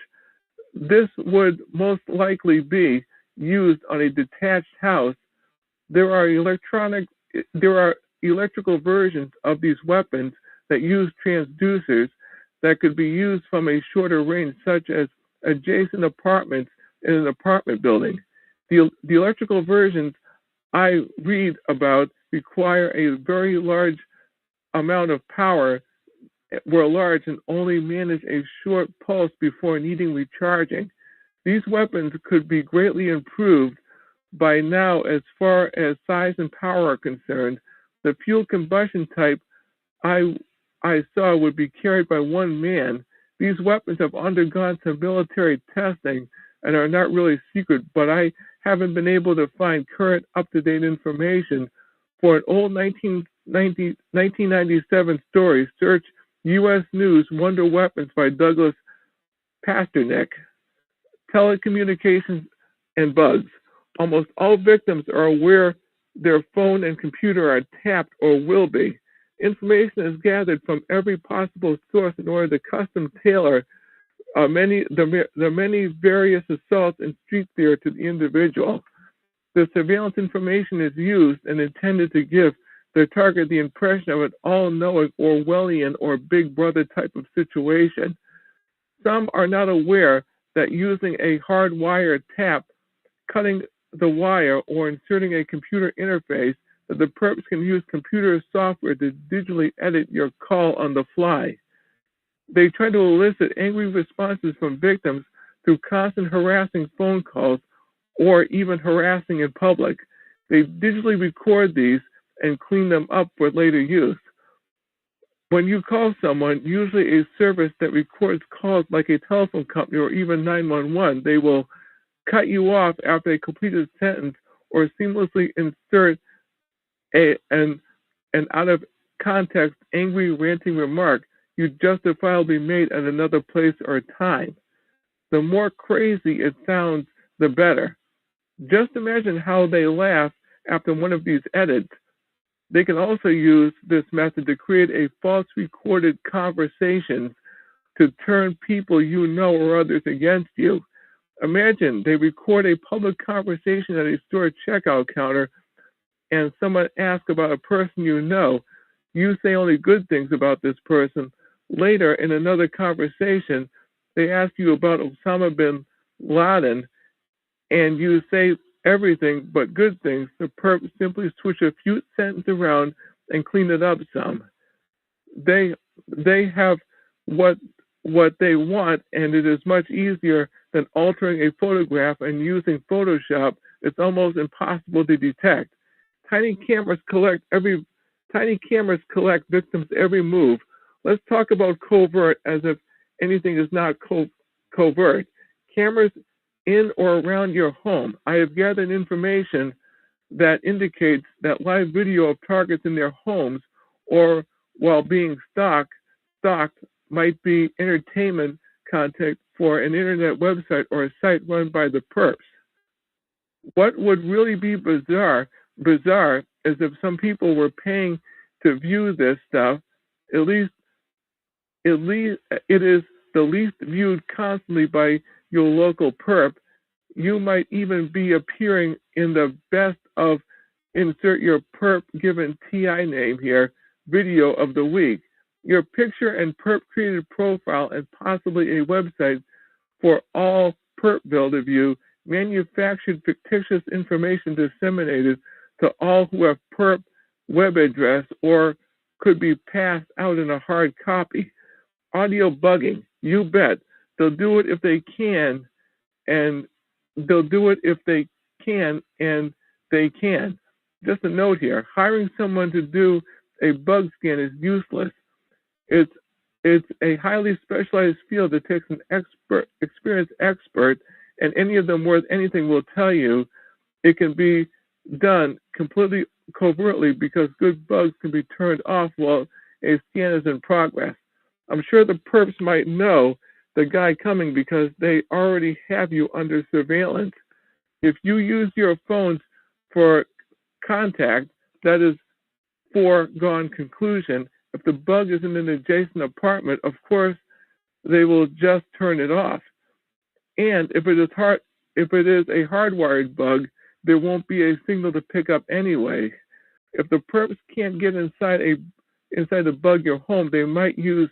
This would most likely be used on a detached house. There are electrical versions of these weapons that use transducers that could be used from a shorter range, such as adjacent apartments in an apartment building. The electrical versions I read about require a very large amount of power, were large and only manage a short pulse before needing recharging. These weapons could be greatly improved by now as far as size and power are concerned. The fuel combustion type I saw would be carried by one man. These weapons have undergone some military testing and are not really secret, but I haven't been able to find current up-to-date information. For an old 1997 story, search U.S. News Wonder Weapons by Douglas Pasternak. Telecommunications and bugs. Almost all victims are aware their phone and computer are tapped or will be. Information is gathered from every possible source in order to custom tailor the many various assaults and street fear to the individual. The surveillance information is used and intended to give the target the impression of an all-knowing Orwellian or Big Brother type of situation. Some are not aware that using a hardwired tap, cutting the wire, or inserting a computer interface, that the perps can use computer software to digitally edit your call on the fly. They try to elicit angry responses from victims through constant harassing phone calls or even harassing in public. They digitally record these and clean them up for later use. When you call someone, usually a service that records calls like a telephone company or even 911, they will cut you off after a completed sentence or seamlessly insert an out of context, angry, ranting remark you justifiably made at another place or time. The more crazy it sounds, the better. Just imagine how they laugh after one of these edits. They can also use this method to create a false recorded conversation to turn people you know or others against you. Imagine they record a public conversation at a store checkout counter and someone asks about a person you know. You say only good things about this person. Later, in another conversation, they ask you about Osama bin Laden, and you say everything but good things. The perp simply switch a few sentences around and clean it up some. They have what they want, and it is much easier than altering a photograph and using Photoshop. It's almost impossible to detect. Tiny cameras collect victims' every move. Let's talk about covert as if anything is not covert. Cameras in or around your home. I have gathered information that indicates that live video of targets in their homes or while being stalked might be entertainment content for an internet website or a site run by the perps. What would really be bizarre is if some people were paying to view this stuff. At least it is the least viewed constantly by your local perp. You might even be appearing in the best of insert your perp given TI name here video of the week. Your picture and perp created profile and possibly a website for all perpville to view, manufactured fictitious information disseminated to all who have perp web address or could be passed out in a hard copy. Audio bugging, you bet. They'll do it if they can, and they'll do it if they can, and they can. Just a note here, hiring someone to do a bug scan is useless. It's a highly specialized field that takes an experienced expert, and any of them worth anything will tell you it can be done completely covertly because good bugs can be turned off while a scan is in progress. I'm sure the perps might know the guy coming because they already have you under surveillance. If you use your phones for contact, that is foregone conclusion. If the bug is in an adjacent apartment, of course, they will just turn it off. And if it is a hardwired bug, there won't be a signal to pick up anyway. If the perps can't get inside the bug your home, they might use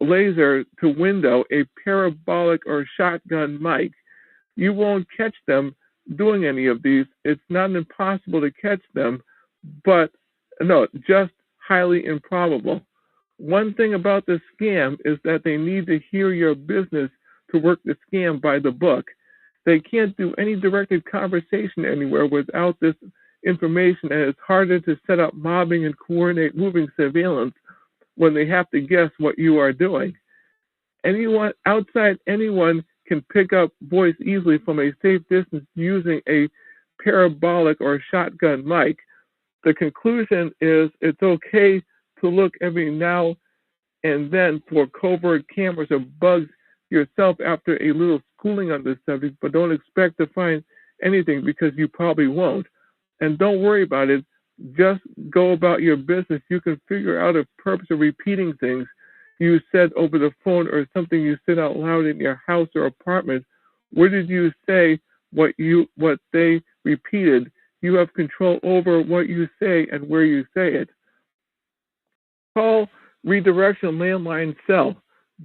laser to window, a parabolic or shotgun mic. You won't catch them doing any of these. It's not impossible to catch them, but no, just highly improbable. One thing about the scam is that they need to hear your business to work the scam by the book. They can't do any directed conversation anywhere without this information, and it's harder to set up mobbing and coordinate moving surveillance when they have to guess what you are doing. Anyone can pick up voice easily from a safe distance using a parabolic or shotgun mic. The conclusion is it's okay to look every now and then for covert cameras or bugs yourself after a little schooling on this subject, but don't expect to find anything because you probably won't. And don't worry about it. Just go about your business. You can figure out if perps are repeating things you said over the phone or something you said out loud in your house or apartment. Where did you say what they repeated? You have control over what you say and where you say it. Call redirection landline cell.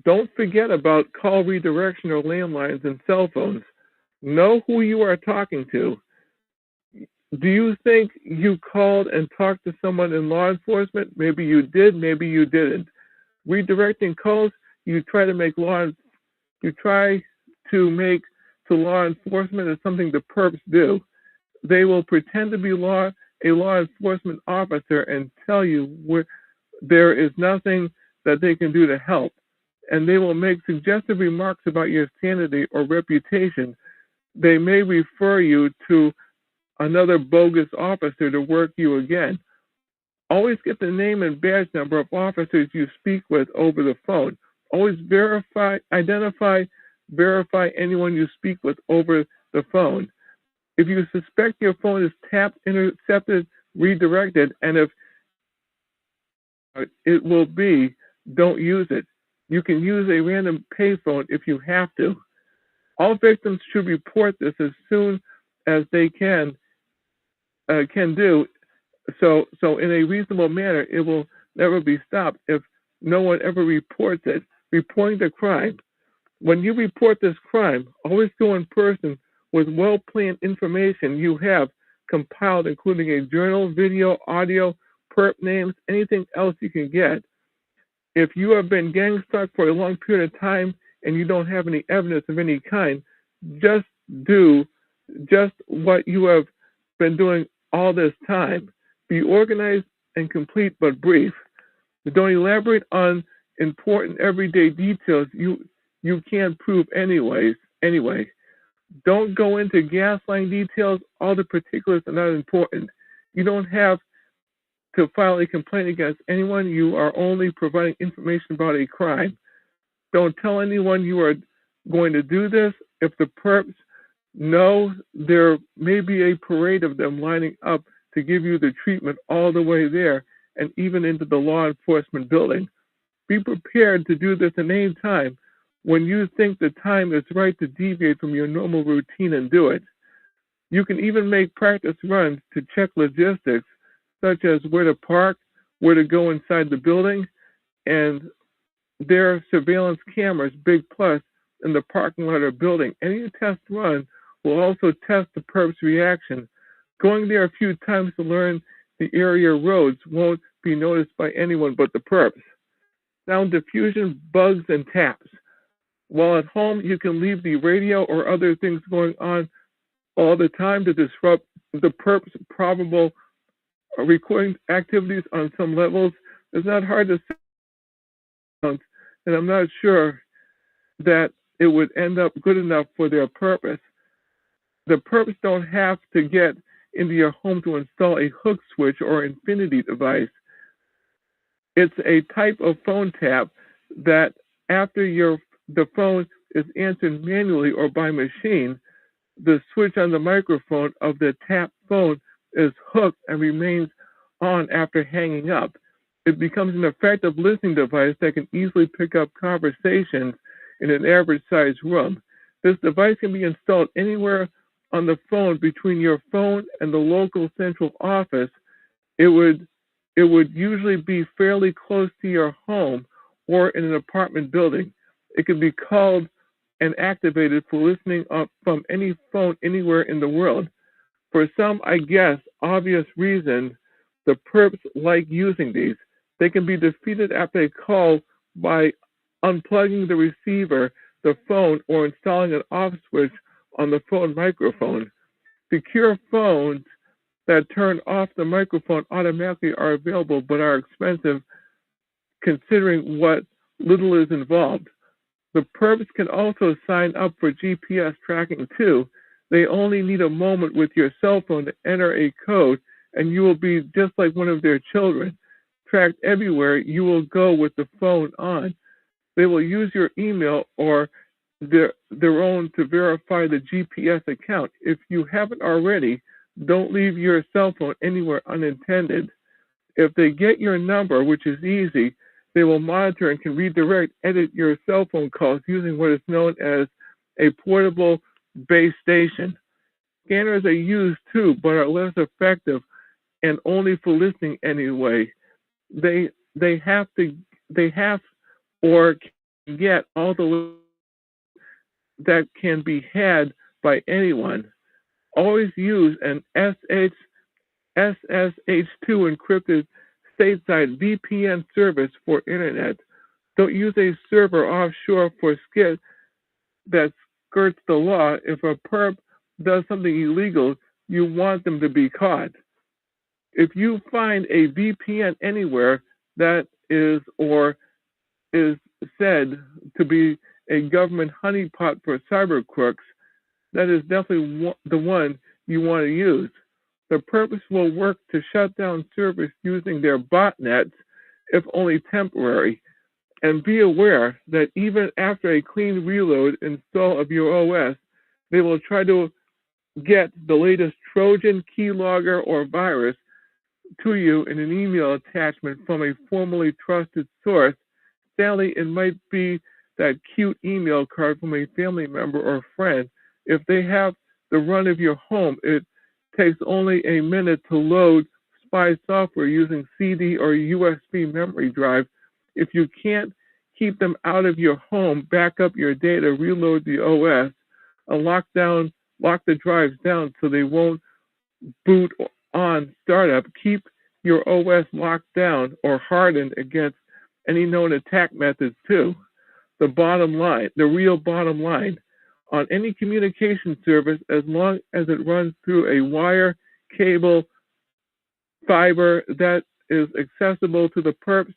Don't forget about call redirection or landlines and cell phones. Know who you are talking to. Do you think you called and talked to someone in law enforcement? Maybe you did, maybe you didn't. Redirecting calls, you try to make to law enforcement is something the perps do. They will pretend to be a law enforcement officer and tell you where there is nothing that they can do to help. And they will make suggestive remarks about your sanity or reputation. They may refer you to another bogus officer to work you again. Always get the name and badge number of officers you speak with over the phone. Always verify anyone you speak with over the phone. If you suspect your phone is tapped, intercepted, redirected, and if it will be, don't use it. You can use a random payphone if you have to. All victims should report this as soon as they can do. So in a reasonable manner, it will never be stopped if no one ever reports it. Reporting the crime. When you report this crime, always go in person with well-planned information you have compiled, including a journal, video, audio, perp names, anything else you can get. If you have been gang stalked for a long period of time and you don't have any evidence of any kind, just do just what you have been doing all this time. Be organized and complete but brief. Don't elaborate on important everyday details you can't prove anyway. Don't go into gaslighting details. All the particulars are not important. You don't have to file a complaint against anyone. You are only providing information about a crime. Don't tell anyone you are going to do this. If the perps know, there may be a parade of them lining up to give you the treatment all the way there and even into the law enforcement building. Be prepared to do this at any time when you think the time is right to deviate from your normal routine and do it. You can even make practice runs to check logistics, such as where to park, where to go inside the building, and there are surveillance cameras, big plus, in the parking lot or building. Any test run will also test the perp's reaction. Going there a few times to learn the area roads won't be noticed by anyone but the perps. Sound diffusion, bugs, and taps. While at home, you can leave the radio or other things going on all the time to disrupt the perp's probable recording activities on some levels. It's not hard to say, and I'm not sure that it would end up good enough for their purpose. The perps don't have to get into your home to install a hook switch or infinity device. It's a type of phone tap that after the phone is answered manually or by machine, the switch on the microphone of the tap phone is hooked and remains on after hanging up. It becomes an effective listening device that can easily pick up conversations in an average-sized room. This device can be installed anywhere on the phone between your phone and the local central office. It would usually be fairly close to your home or in an apartment building. It can be called and activated for listening up from any phone anywhere in the world. For some, I guess, obvious reasons, the perps like using these. They can be defeated after a call by unplugging the receiver, the phone, or installing an off switch on the phone microphone. Secure phones that turn off the microphone automatically are available but are expensive considering what little is involved. The perps can also sign up for GPS tracking too. They only need a moment with your cell phone to enter a code and you will be just like one of their children. Tracked everywhere you will go with the phone on. They will use your email or their own to verify the GPS account. If you haven't already, don't leave your cell phone anywhere unintended. If they get your number, which is easy, they will monitor and can redirect, edit your cell phone calls using what is known as a portable base station. Scanners are used too, but are less effective and only for listening anyway. They have or can get all the that can be had by anyone. Always use an SSH2 encrypted stateside VPN service for internet. Don't use a server offshore for skit that skirts the law. If a perp does something illegal, you want them to be caught. If you find a VPN anywhere that is or is said to be a government honeypot for cyber crooks, that is definitely the one you want to use. The purpose will work to shut down servers using their botnets, if only temporary. And be aware that even after a clean reload install of your OS, they will try to get the latest Trojan, keylogger, or virus to you in an email attachment from a formerly trusted source. Sadly, it might be that cute email card from a family member or friend. If they have the run of your home, it takes only a minute to load spy software using CD or USB memory drive. If you can't keep them out of your home, back up your data, reload the OS, and lock the drives down so they won't boot on startup. Keep your OS locked down or hardened against any known attack methods too. The real bottom line, on any communication service, as long as it runs through a wire, cable, fiber that is accessible to the perps,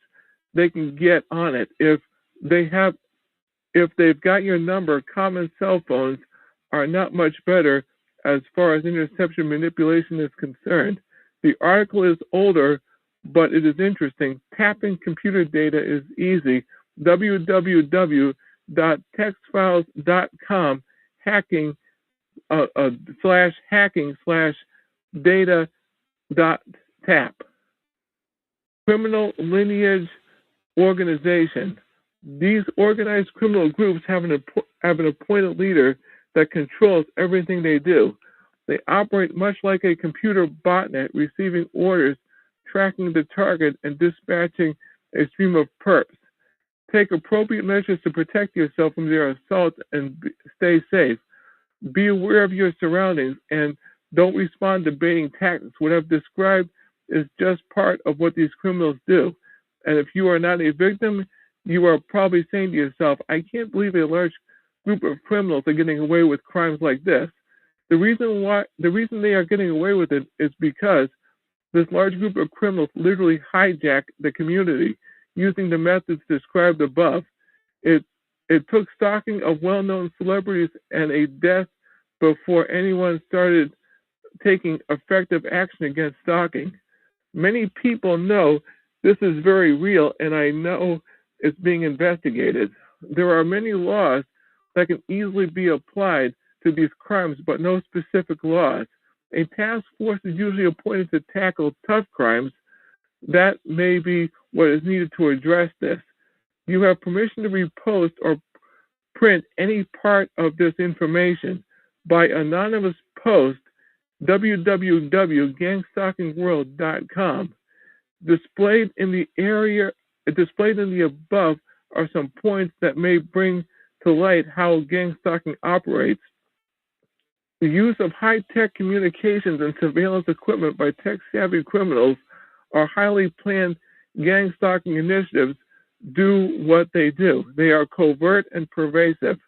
they can get on it. If they've got your number, common cell phones are not much better as far as interception manipulation is concerned. The article is older, but it is interesting. Tapping computer data is easy. www.textfiles.com hacking /hacking/data.tap. Criminal lineage organization. These organized criminal groups have an appointed leader that controls everything they do. They operate much like a computer botnet, receiving orders, tracking the target, and dispatching a stream of perps. Take appropriate measures to protect yourself from their assaults and stay safe. Be aware of your surroundings and don't respond to baiting tactics. What I've described is just part of what these criminals do. And if you are not a victim, you are probably saying to yourself, I can't believe a large group of criminals are getting away with crimes like this. The reason they are getting away with it is because this large group of criminals literally hijack the community using the methods described above. It took stalking of well-known celebrities and a death before anyone started taking effective action against stalking. Many people know this is very real, and I know it's being investigated. There are many laws that can easily be applied to these crimes, but no specific laws. A task force is usually appointed to tackle tough crimes. That may be what is needed to address this. You have permission to repost or print any part of this information by anonymous post www.gangstalkingworld.com. Displayed in the above are some points that may bring to light how gang stalking operates. The use of high-tech communications and surveillance equipment by tech-savvy criminals are highly planned gang stalking initiatives do what they do. They are covert and pervasive.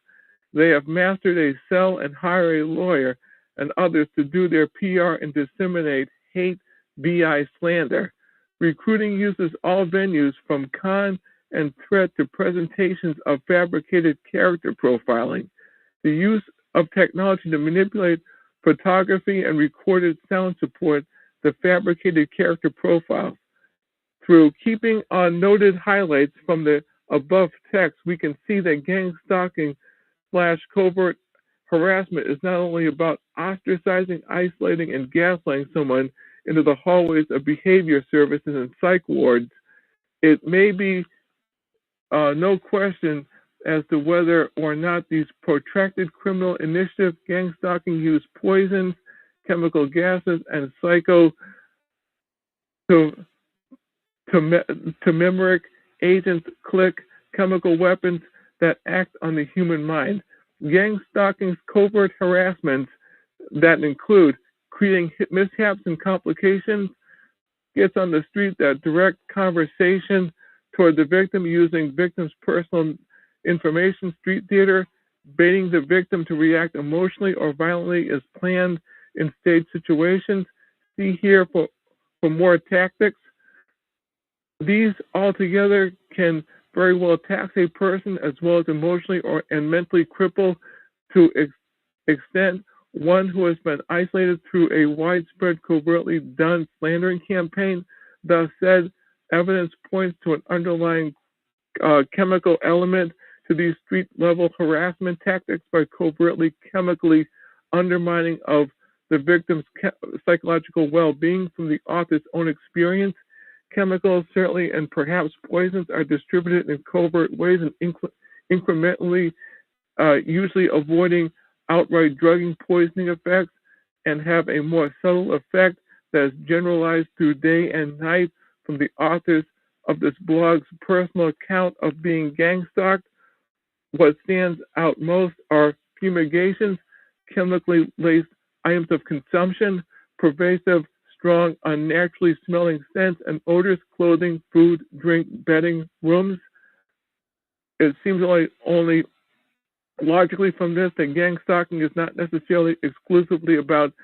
They have mastered a cell and hire a lawyer and others to do their PR and disseminate hate, BI slander. Recruiting uses all venues from con and threat to presentations of fabricated character profiling. The use of technology to manipulate photography and recorded sound support the fabricated character profiles. Through keeping on noted highlights from the above text, we can see that gang stalking / covert harassment is not only about ostracizing, isolating, and gaslighting someone into the hallways of behavior services and psych wards. It may be no question as to whether or not these protracted criminal initiatives, gang stalking, use poisons, chemical gases, and psychotomimetic agents, chemical weapons that act on the human mind. Gang stalking's covert harassments that include creating mishaps and complications, gets on the street that direct conversation toward the victim using victim's personal information, street theater, baiting the victim to react emotionally or violently is planned in staged situations. See here for more tactics. These altogether can very well tax a person as well as emotionally and mentally cripple to extent one who has been isolated through a widespread covertly done slandering campaign. Thus said, evidence points to an underlying chemical element to these street-level harassment tactics by covertly chemically undermining of the victim's psychological well-being from the author's own experience. Chemicals, certainly, and perhaps poisons are distributed in covert ways and incrementally, usually avoiding outright drugging poisoning effects, and have a more subtle effect that is generalized through day and night from the authors of this blog's personal account of being gang stalked. What stands out most are fumigations, chemically laced items of consumption, pervasive, strong, unnaturally smelling scents and odors, clothing, food, drink, bedding, rooms. It seems only logically from this that gang stalking is not necessarily exclusively about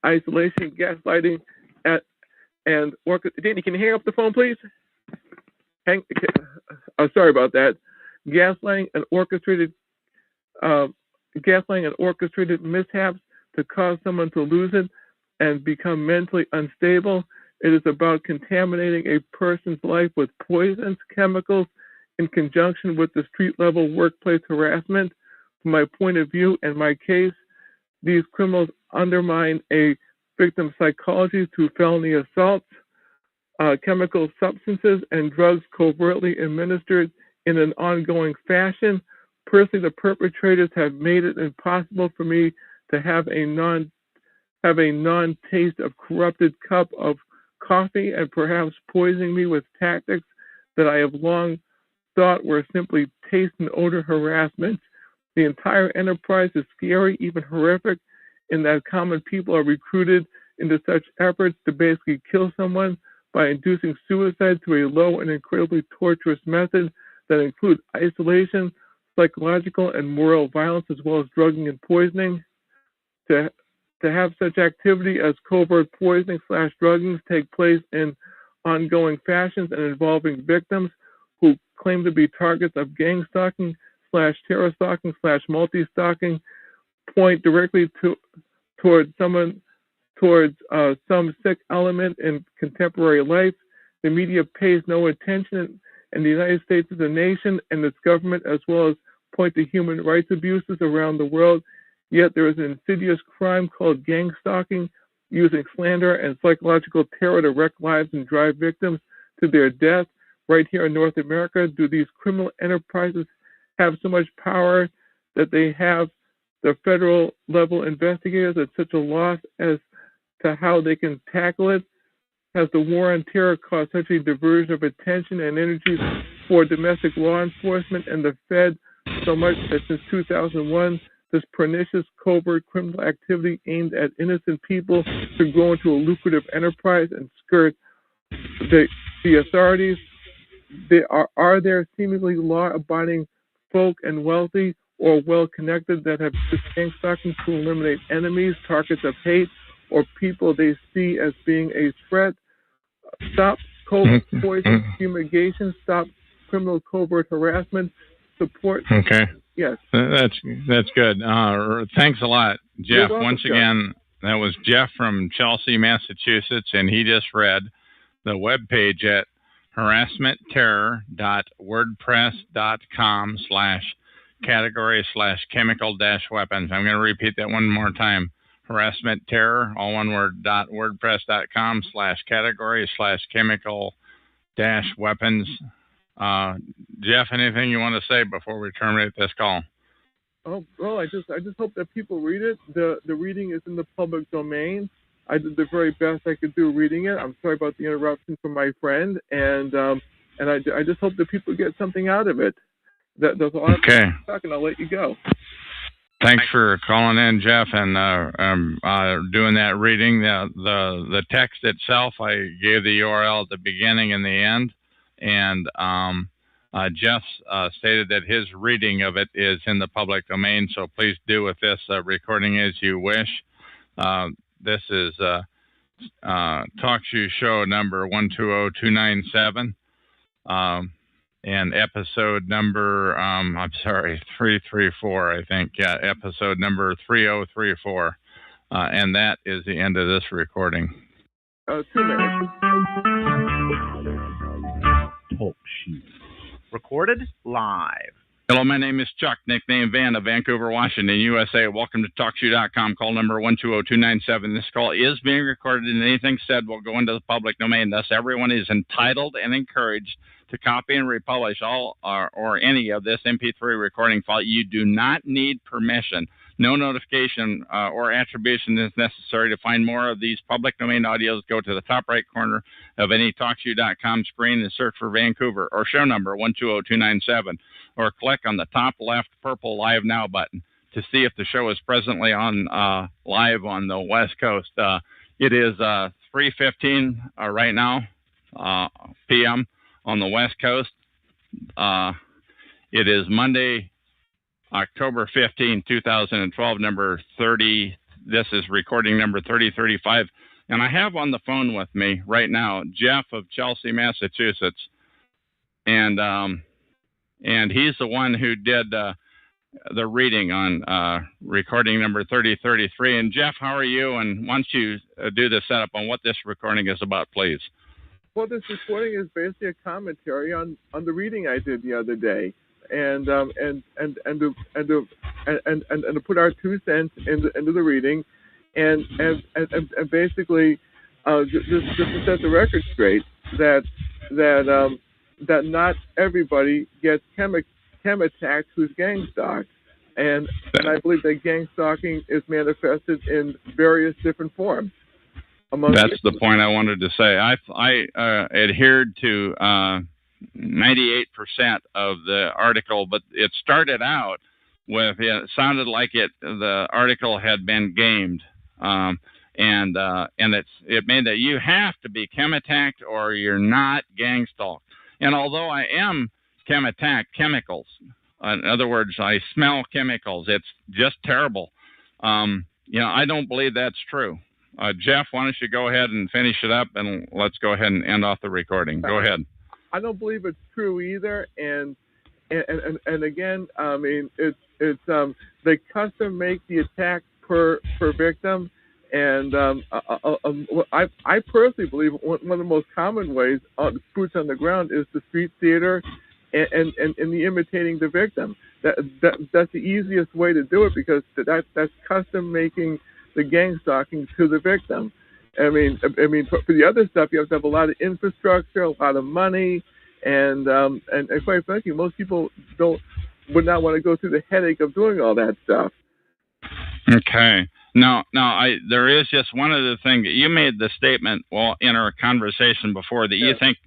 isolation, gaslighting, and work. Danny, can you hang up the phone, please? sorry about that. Gaslighting and orchestrated mishaps to cause someone to lose it and become mentally unstable. It is about contaminating a person's life with poisons, chemicals, in conjunction with the street-level workplace harassment. From my point of view and my case, these criminals undermine a victim's psychology through felony assaults, chemical substances, and drugs covertly administered in an ongoing fashion. Personally, the perpetrators have made it impossible for me to have a non-taste of corrupted cup of coffee, and perhaps poisoning me with tactics that I have long thought were simply taste and odor harassment. The entire enterprise is scary, even horrific, in that common people are recruited into such efforts to basically kill someone by inducing suicide through a low and incredibly torturous method that includes isolation, psychological and moral violence, as well as drugging and poisoning. To have such activity as covert poisoning / drugging take place in ongoing fashions and involving victims who claim to be targets of gang stalking / terror stalking / multi-stalking point directly towards some sick element in contemporary life. The media pays no attention, and the United States is a nation and its government, as well as point to human rights abuses around the world. Yet there is an insidious crime called gang stalking, using slander and psychological terror to wreck lives and drive victims to their death. Right here in North America, do these criminal enterprises have so much power that they have the federal level investigators at such a loss as to how they can tackle it? Has the war on terror caused such a diversion of attention and energy for domestic law enforcement and the Fed so much that since 2001, this pernicious covert criminal activity aimed at innocent people to grow into a lucrative enterprise and skirt the authorities? Are there seemingly law-abiding folk and wealthy or well-connected that have used gang stalking to eliminate enemies, targets of hate, or people they see as being a threat? Stop covert poison fumigation. Stop criminal covert harassment. Support. Okay. Yes. That's good. Thanks a lot, Jeff. Welcome, Once again, that was Jeff from Chelsea, Massachusetts, and he just read the webpage at harassmentterror.wordpress.com/category/chemical-weapons. I'm going to repeat that one more time. Harassmentterror, all one word, .wordpress.com/category/chemical-weapons. Jeff, anything you want to say before we terminate this call? Oh, well, I just hope that people read it. The reading is in the public domain. I did the very best I could do reading it. I'm sorry about the interruption from my friend, and I just hope that people get something out of it. That's all I'm talking. I'll let you go. Thanks for calling in, Jeff, and doing that reading. The text itself, I gave the URL at the beginning and the end, and Jeff stated that his reading of it is in the public domain, so please do with this recording as you wish. This is Talk Show number 120297, and episode number, 334, I think. Yeah, episode number 3034. And that is the end of this recording. 2 minutes. Talk Show. Recorded live. Hello, my name is Chuck, nickname Van of Vancouver, Washington, USA. Welcome to TalkShoe.com, call number 120297. This call is being recorded, and anything said will go into the public domain. Thus, everyone is entitled and encouraged to copy and republish all or any of this MP3 recording file. You do not need permission. No notification or attribution is necessary. To find more of these public domain audios, go to the top right corner of any TalkShoe.com screen and search for Vancouver or show number 120297, or click on the top left purple Live Now button to see if the show is presently on live on the West Coast. It is 3:15 right now, p.m. on the West Coast. It is Monday, October 15, 2012, number 30. This is recording number 3035. And I have on the phone with me right now Jeff of Chelsea, Massachusetts. And and he's the one who did the reading on recording number 3033. And Jeff, how are you? And why don't you do the setup on what this recording is about, please? Well, this recording is basically a commentary on the reading I did the other day, and to put our 2 cents into the reading, and basically just to set the record straight that not everybody gets chem attacks who's gang stalked, and I believe that gang stalking is manifested in various different forms. That's the point I wanted to say. I adhered to 98% of the article, but it started out with, it sounded like the article had been gamed, and it made that you have to be chem attacked or you're not gang stalked. And although I am chem attacked, chemicals, in other words, I smell chemicals. It's just terrible. I don't believe that's true. Jeff, why don't you go ahead and finish it up, and let's go ahead and end off the recording. Go ahead. I don't believe it's true either, and again, I mean, it's they custom make the attack per victim, and I personally believe one of the most common ways boots on the ground is the street theater and the imitating the victim. That's the easiest way to do it, because that's custom making the gang stalking to the victim. I mean, for the other stuff, you have to have a lot of infrastructure, a lot of money, and quite frankly, most people would not want to go through the headache of doing all that stuff. Okay. Now, there is just one other thing that you made the statement, in our conversation before, that you think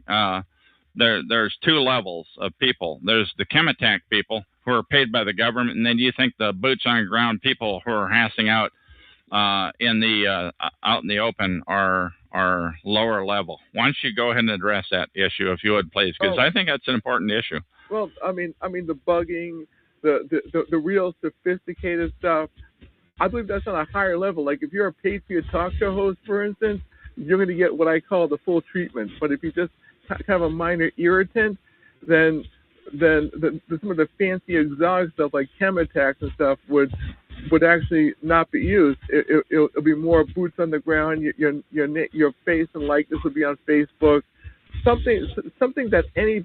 there's 2 levels of people. There's the chem attack people who are paid by the government, and then you think the boots on ground people who are harassing out out in the open are lower level. Why don't you go ahead and address that issue, if you would, please, because I think that's an important issue. Well, I mean the bugging, the real sophisticated stuff, I believe that's on a higher level. Like if you're a Patriot talk show host, for instance, you're going to get what I call the full treatment. But if you just have a minor irritant, then some of the fancy exotic stuff like chem attacks and stuff would actually not be used. It'll be more boots on the ground. Your face and likeness will be on Facebook. Something that any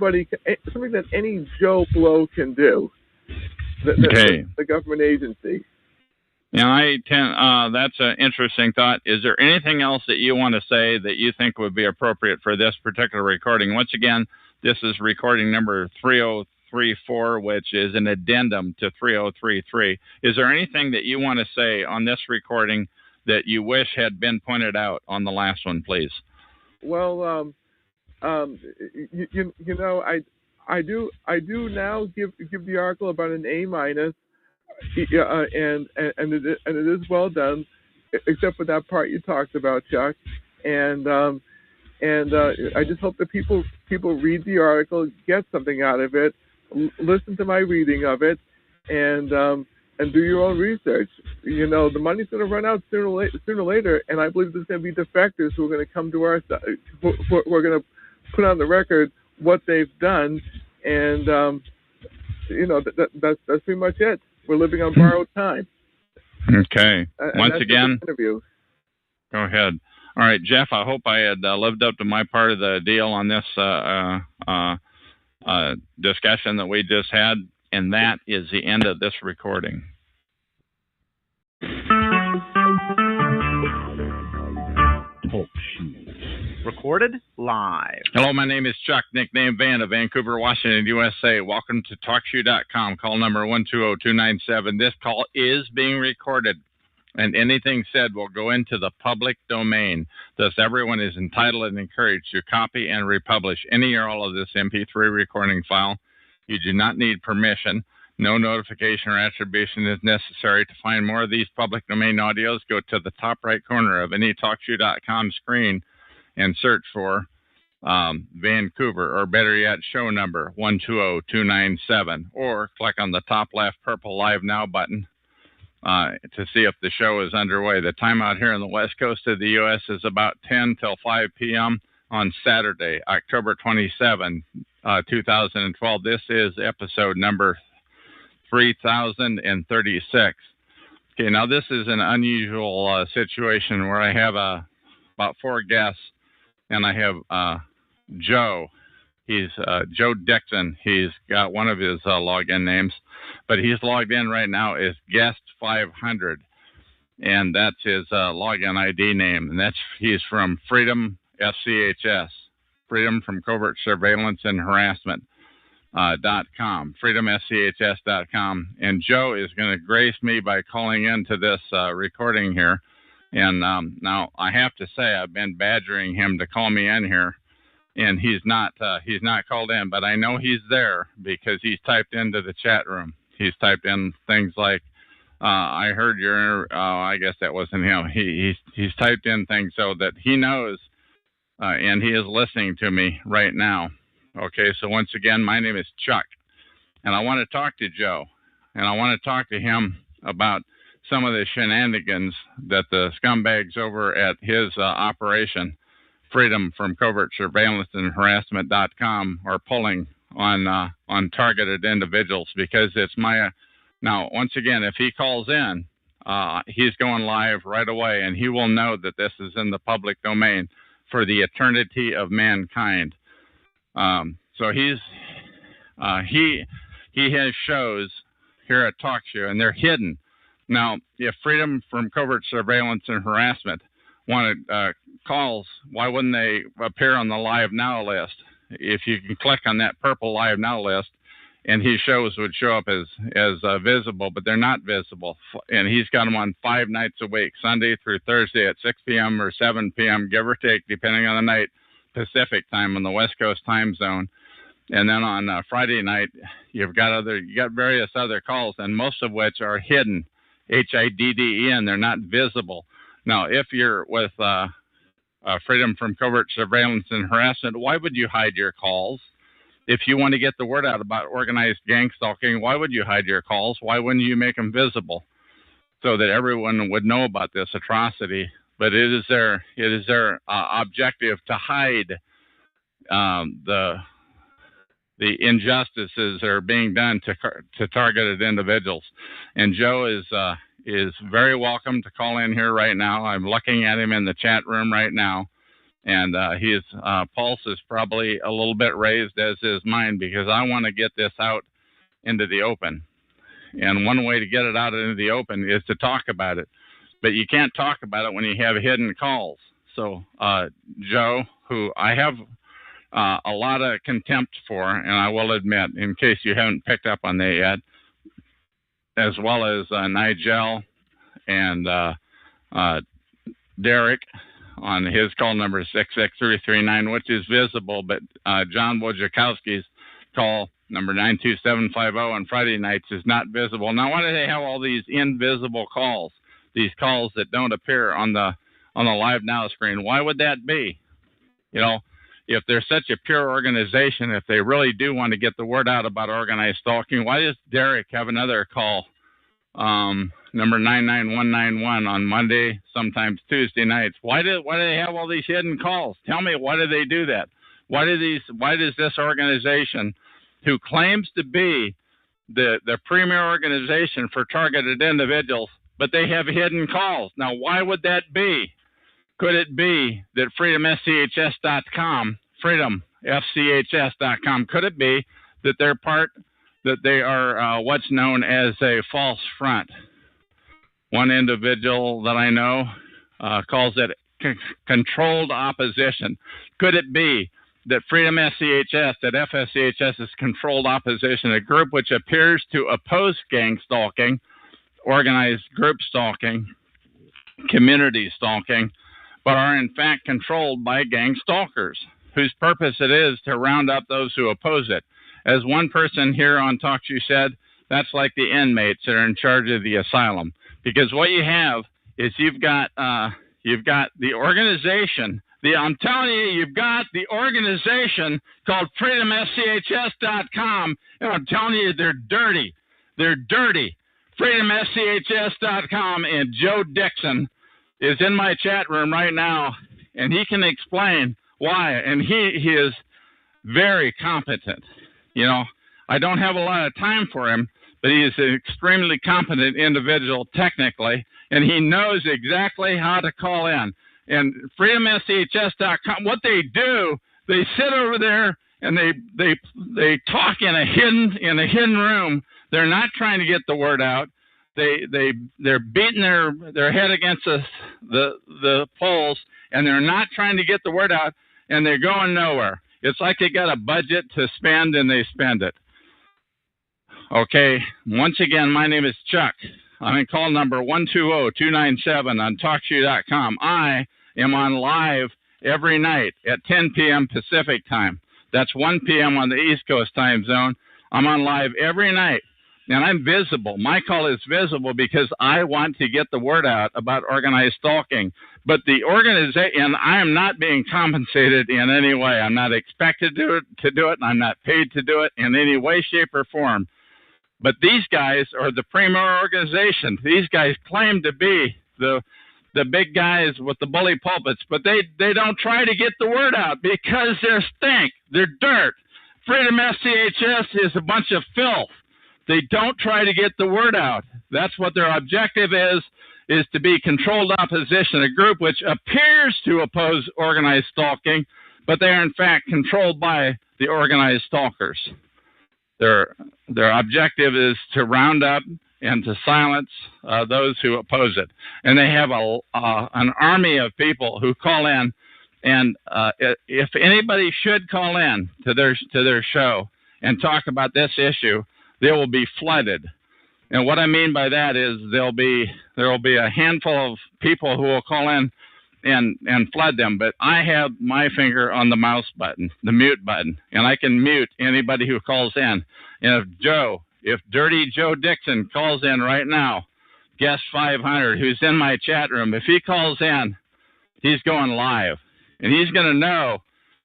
Joe Blow can do. The government agency. Now, that's an interesting thought. Is there anything else that you want to say that you think would be appropriate for this particular recording? Once again, this is recording number 3034, which is an addendum to 3033. Is there anything that you want to say on this recording that you wish had been pointed out on the last one, please? Well, I do now give the article about an A-, and it is well done, except for that part you talked about, Chuck. And I just hope that people read the article, get something out of it, listen to my reading of it, and do your own research. The money's going to run out sooner or later, and I believe there's going to be defectors who are going to come to our side, who are going to put on the record what they've done, and that's pretty much it. We're living on borrowed time. Okay. Once again, go ahead. All right, Jeff, I hope I had lived up to my part of the deal on this discussion that we just had, and that is the end of this recording. Talk shoes. Recorded live. Hello, my name is Chuck, nickname Van of Vancouver, Washington, USA. Welcome to TalkShoe.com. Call number 120297. This call is being recorded, and anything said will go into the public domain. Thus, everyone is entitled and encouraged to copy and republish any or all of this MP3 recording file. You do not need permission. No notification or attribution is necessary. To find more of these public domain audios, go to the top right corner of any TalkShoe.com screen and search for Vancouver, or better yet, show number 120297, or click on the top left purple Live Now button to see if the show is underway. The time out here on the west coast of the U.S. is about 10 till 5 p.m. on Saturday, October 27, 2012. This is episode number 3036. Okay, now this is an unusual situation where I have about 4 guests, and I have Joe. He's Joe Dixon. He's got one of his login names, but he's logged in right now as Guest 500, and that's his login ID name. And he's from Freedom FCHS, Freedom from Covert Surveillance and Harassment. .com, freedomschs.com, and Joe is going to grace me by calling into this recording here. And now I have to say I've been badgering him to call me in here, and he's not called in, but I know he's there because he's typed into the chat room. He's typed in things like, I heard your, I guess that wasn't him. He's typed in things so that he knows, and he is listening to me right now. Okay, so once again, my name is Chuck, and I want to talk to Joe, and I want to talk to him about some of the shenanigans that the scumbags over at his operation, Freedom from Covert Surveillance and Harassment.com, are pulling on targeted individuals, because it's my... Now, once again, if he calls in, he's going live right away, and he will know that this is in the public domain for the eternity of mankind. So he has shows here at TalkShoe, and they're hidden. Now, if Freedom from Covert Surveillance and Harassment wanted calls, why wouldn't they appear on the Live Now list? If you can click on that purple Live Now list, and his shows would show up as visible, but they're not visible. And he's got them on 5 nights a week, Sunday through Thursday at 6 p.m. or 7 p.m., give or take, depending on the night, Pacific time on the West Coast time zone. And then on Friday night, you got various other calls, and most of which are hidden, HIDDEN. They're not visible. Now, if you're with Freedom from Covert Surveillance and Harassment, why would you hide your calls? If you want to get the word out about organized gangstalking, why would you hide your calls? Why wouldn't you make them visible so that everyone would know about this atrocity? But it is their objective to hide the injustices that are being done to targeted individuals. And Joe is very welcome to call in here right now. I'm looking at him in the chat room right now, and his pulse is probably a little bit raised, as is mine, because I want to get this out into the open. And one way to get it out into the open is to talk about it. But you can't talk about it when you have hidden calls. So Joe, who I have a lot of contempt for, and I will admit, in case you haven't picked up on that yet, as well as Nigel and Derek on his call number 66339, which is visible, but John Wojciechowski's call number 92750 on Friday nights is not visible. Now, why do they have all these invisible calls? These calls that don't appear on the Live Now screen? Why would that be? You know, if they're such a pure organization, if they really do want to get the word out about organized stalking, why does Derek have another call, number 99191 on Monday, sometimes Tuesday nights? Why do they have all these hidden calls? Tell me, why do they do that? Why does this organization, who claims to be the premier organization for targeted individuals, but they have hidden calls? Now, why would that be? Could it be that freedomschs.com, freedomschs.com, could it be that they are what's known as a false front? One individual that I know calls it controlled opposition. Could it be that Freedom SCHS, that FSCHS is controlled opposition, a group which appears to oppose gang stalking, organized group stalking, community stalking, but are in fact controlled by gang stalkers, whose purpose it is to round up those who oppose it? As one person here on TalkShoe said, that's like the inmates that are in charge of the asylum. Because what you have is you've got the organization. I'm telling you, you've got the organization called freedomschs.com, and I'm telling you, they're dirty. They're dirty. freedomschs.com, and Joe Dixon is in my chat room right now, and he can explain why. And he is very competent. You know, I don't have a lot of time for him, but he is an extremely competent individual technically, and he knows exactly how to call in. And freedomschs.com, what they do, they sit over there and they talk in a hidden room. They're not trying to get the word out. They're beating their head against the poles, and they're not trying to get the word out, and they're going nowhere. It's like they got a budget to spend and they spend it. Okay, once again, my name is Chuck. I'm in call number 120-297 on TalkShoe.com. I am on live every night at 10 p.m. Pacific time. That's 1 p.m. on the East Coast time zone. I'm on live every night, and I'm visible. My call is visible because I want to get the word out about organized stalking. But the organization, and I am not being compensated in any way. I'm not expected to do it, and I'm not paid to do it in any way, shape, or form. But these guys are the premier organization. These guys claim to be the big guys with the bully pulpits, but they don't try to get the word out because they're stink. They're dirt. Freedom SCHS is a bunch of filth. They don't try to get the word out. That's what their objective is to be controlled opposition, a group which appears to oppose organized stalking, but they are in fact controlled by the organized stalkers. Their objective is to round up and to silence those who oppose it. And they have an army of people who call in. And if anybody should call in to their show and talk about this issue, they will be flooded. And what I mean by that is there will be a handful of people who will call in and flood them. But I have my finger on the mouse button, the mute button, and I can mute anybody who calls in. And if Dirty Joe Dixon calls in right now, guest 500, who's in my chat room, if he calls in, he's going live. And he's going to know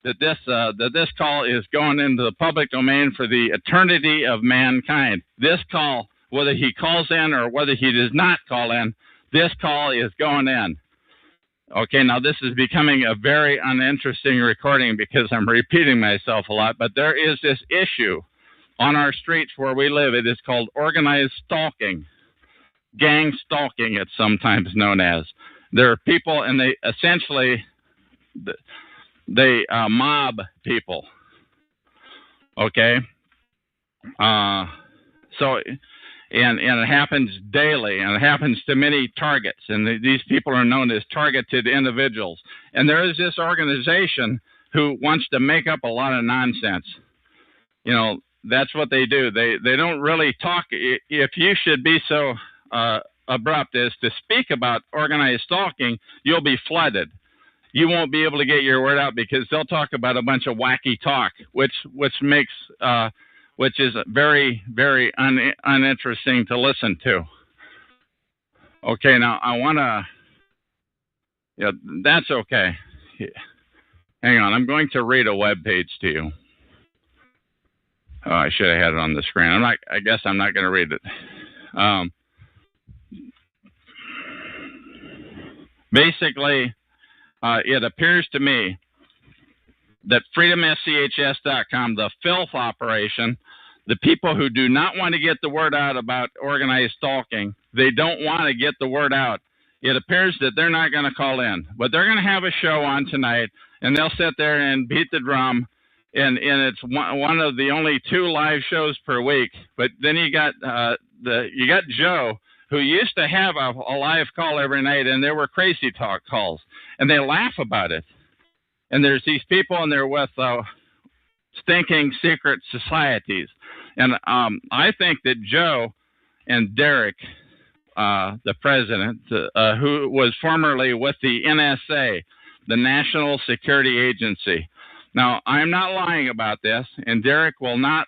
that this call is going into the public domain for the eternity of mankind. This call, whether he calls in or whether he does not call in, this call is going in. Okay, now this is becoming a very uninteresting recording because I'm repeating myself a lot, but there is this issue on our streets where we live. It is called organized stalking. Gang stalking, it's sometimes known as. There are people, and they essentially, they mob people. Okay? And it happens daily, and it happens to many targets. And these people are known as targeted individuals. And there is this organization who wants to make up a lot of nonsense. You know, that's what they do. They don't really talk. If you should be so abrupt as to speak about organized stalking, you'll be flooded. You won't be able to get your word out because they'll talk about a bunch of wacky talk, which is very, very uninteresting to listen to. Okay, now I want to, that's okay. Hang on, I'm going to read a web page to you. Oh, I should have had it on the screen. I guess I'm not going to read it. Basically, it appears to me that freedomschs.com, the filth operation, the people who do not want to get the word out about organized stalking, they don't want to get the word out. It appears that they're not going to call in, but they're going to have a show on tonight, and they'll sit there and beat the drum, and it's one of the only 2 live shows per week. But then you got Joe, who used to have a live call every night, and there were crazy talk calls, and they laugh about it. And there's these people, and they're with stinking secret societies. And I think that Joe and Derek, the president, who was formerly with the NSA, the National Security Agency. Now, I'm not lying about this, and Derek will not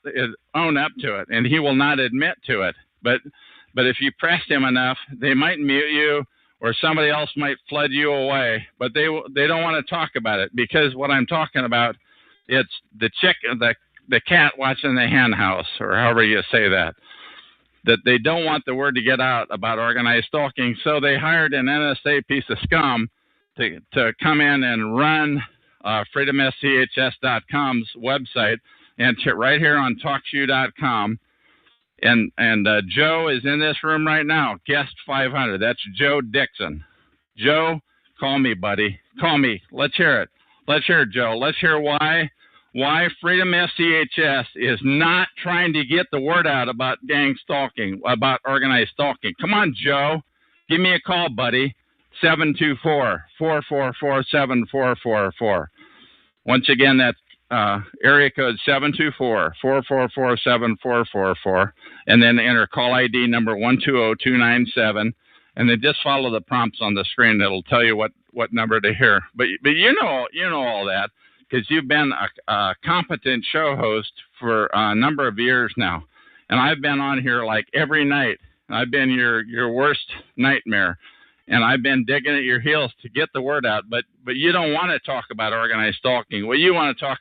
own up to it, and he will not admit to it. But if you pressed him enough, they might mute you, or somebody else might flood you away. But they don't want to talk about it, because what I'm talking about, it's the cat watching the hen house, or however you say that they don't want the word to get out about organized stalking. So they hired an NSA piece of scum to come in and run freedomschs.com's website, and right here on talkshoe.com. And Joe is in this room right now, guest 500. That's Joe Dixon. Joe, call me, buddy. Call me. Let's hear it. Let's hear it, Joe. Let's hear why Freedom SCHS is not trying to get the word out about gang stalking, about organized stalking. Come on, Joe. Give me a call, buddy. 724-444-7444. Once again, that's area code 724-444-7444. And then enter call ID number 120297. And then just follow the prompts on the screen. It'll tell you what number to hear. But you know all that, because you've been a competent show host for a number of years now. And I've been on here like every night. I've been your worst nightmare. And I've been digging at your heels to get the word out. But you don't want to talk about organized stalking. What you want to talk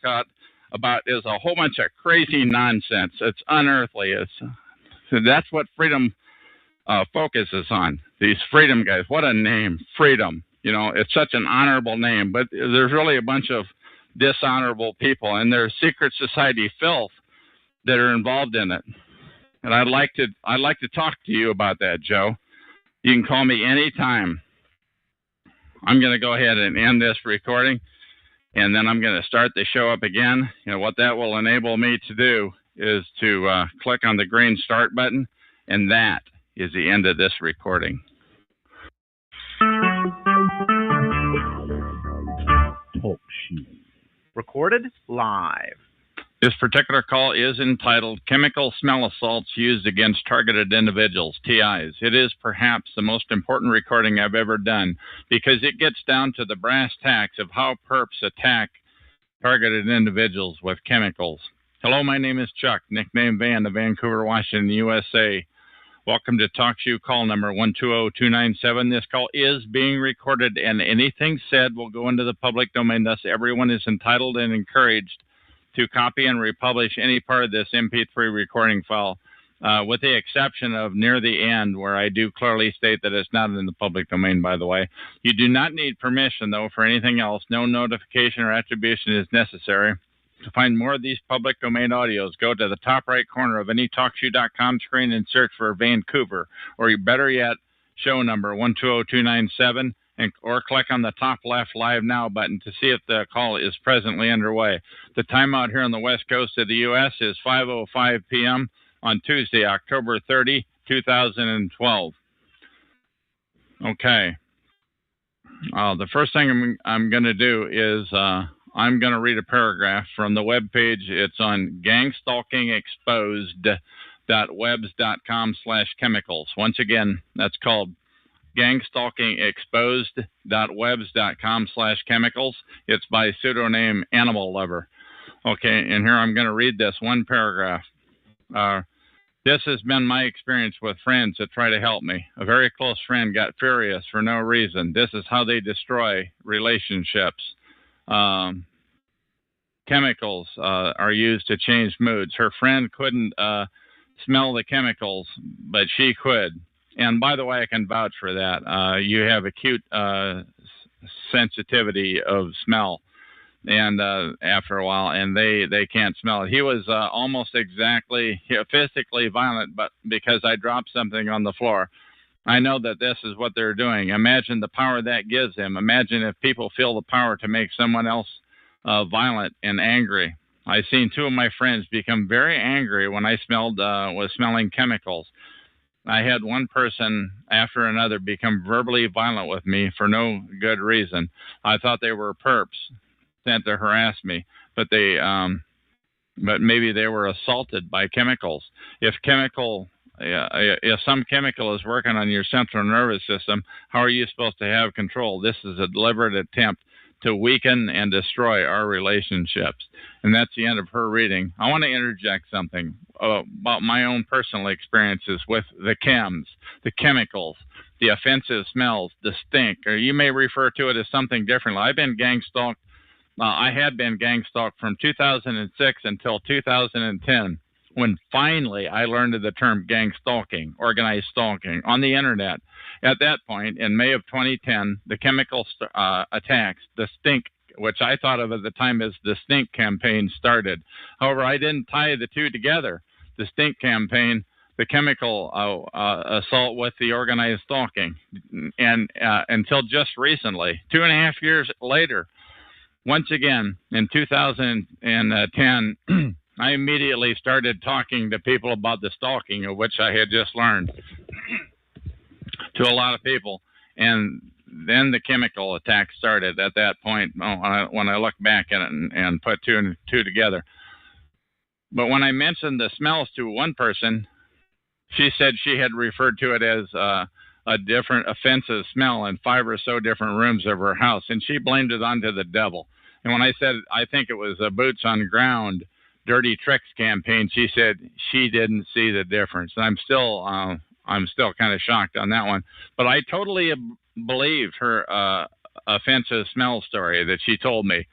about is a whole bunch of crazy nonsense. It's unearthly. So that's what Freedom focuses on. These Freedom guys. What a name, Freedom. You know, it's such an honorable name. But there's really a bunch of dishonorable people, and there's secret society filth that are involved in it. And I'd like to talk to you about that, Joe. You can call me anytime. I'm going to go ahead and end this recording, and then I'm going to start the show up again. You know, what that will enable me to do is to click on the green start button, and that is the end of this recording. Talk show. Recorded live. This particular call is entitled Chemical Smell Assaults Used Against Targeted Individuals, TIs. It is perhaps the most important recording I've ever done, because it gets down to the brass tacks of how perps attack targeted individuals with chemicals. Hello, my name is Chuck, nickname Van of Vancouver, Washington, USA. Welcome to TalkShoe call number 120297. This call is being recorded, and anything said will go into the public domain. Thus, everyone is entitled and encouraged to copy and republish any part of this MP3 recording file, with the exception of near the end, where I do clearly state that it's not in the public domain, by the way. You do not need permission, though, for anything else. No notification or attribution is necessary. To find more of these public domain audios, go to the top right corner of any TalkShoe.com screen and search for Vancouver, or better yet, show number 120297, or click on the top left Live Now button to see if the call is presently underway. The time out here on the west coast of the U.S. is 5:05 p.m. on Tuesday, October 30, 2012. Okay. The first thing I'm going to do is I'm going to read a paragraph from the webpage. It's on gangstalkingexposed.webs.com/chemicals. Once again, that's called gangstalkingexposed.webs.com/chemicals. It's by pseudonym Animal Lover. Okay, and here I'm going to read this one paragraph. This has been my experience with friends that try to help me. A very close friend got furious for no reason. This is how they destroy relationships. Chemicals are used to change moods. Her friend couldn't smell the chemicals, but she could. And by the way, I can vouch for that. You have acute sensitivity of smell, and after a while, and they can't smell it. He was almost exactly physically violent, but because I dropped something on the floor. I know that this is what they're doing. Imagine the power that gives them. Imagine if people feel the power to make someone else violent and angry. I've seen two of my friends become very angry when I was smelling chemicals. I had one person after another become verbally violent with me for no good reason. I thought they were perps sent to harass me, but maybe they were assaulted by chemicals. If some chemical is working on your central nervous system, how are you supposed to have control? This is a deliberate attempt to weaken and destroy our relationships. And that's the end of her reading. I want to interject something about my own personal experiences with the chems, the chemicals, the offensive smells, the stink, or you may refer to it as something different. I've been gang stalked. I had been gang stalked from 2006 until 2010, when finally I learned of the term gang stalking, organized stalking, on the internet. At that point, in May of 2010, the chemical attacks, the stink which I thought of at the time as the stink campaign, started. However, I didn't tie the two together. The stink campaign, the chemical assault with the organized stalking, and until just recently, 2.5 years later, once again in 2010, I immediately started talking to people about the stalking, of which I had just learned, to a lot of people, and then the chemical attack started at that point when I look back at it and put two and two together. But when I mentioned the smells to one person, she said she had referred to it as a different offensive smell in 5 or so different rooms of her house, and she blamed it onto the devil. And when I said I think it was a boots on ground, dirty tricks campaign, she said she didn't see the difference. And I'm still kind of shocked on that one. But I totally believed her offensive smell story that she told me.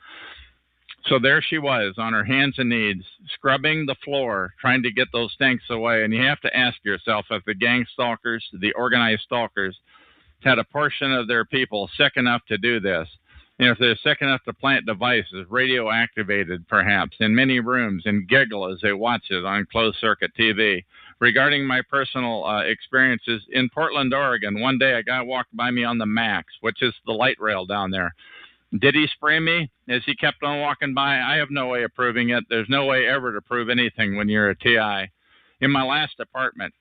So there she was on her hands and knees, scrubbing the floor, trying to get those stinks away. And you have to ask yourself if the gang stalkers, the organized stalkers, had a portion of their people sick enough to do this. If they're sick enough to plant devices, radio activated perhaps, in many rooms and giggle as they watch it on closed circuit TV. Regarding my personal experiences in Portland, Oregon, one day a guy walked by me on the Max, which is the light rail down there. Did he spray me as he kept on walking by? I have no way of proving it. There's no way ever to prove anything when you're a TI. In my last apartment,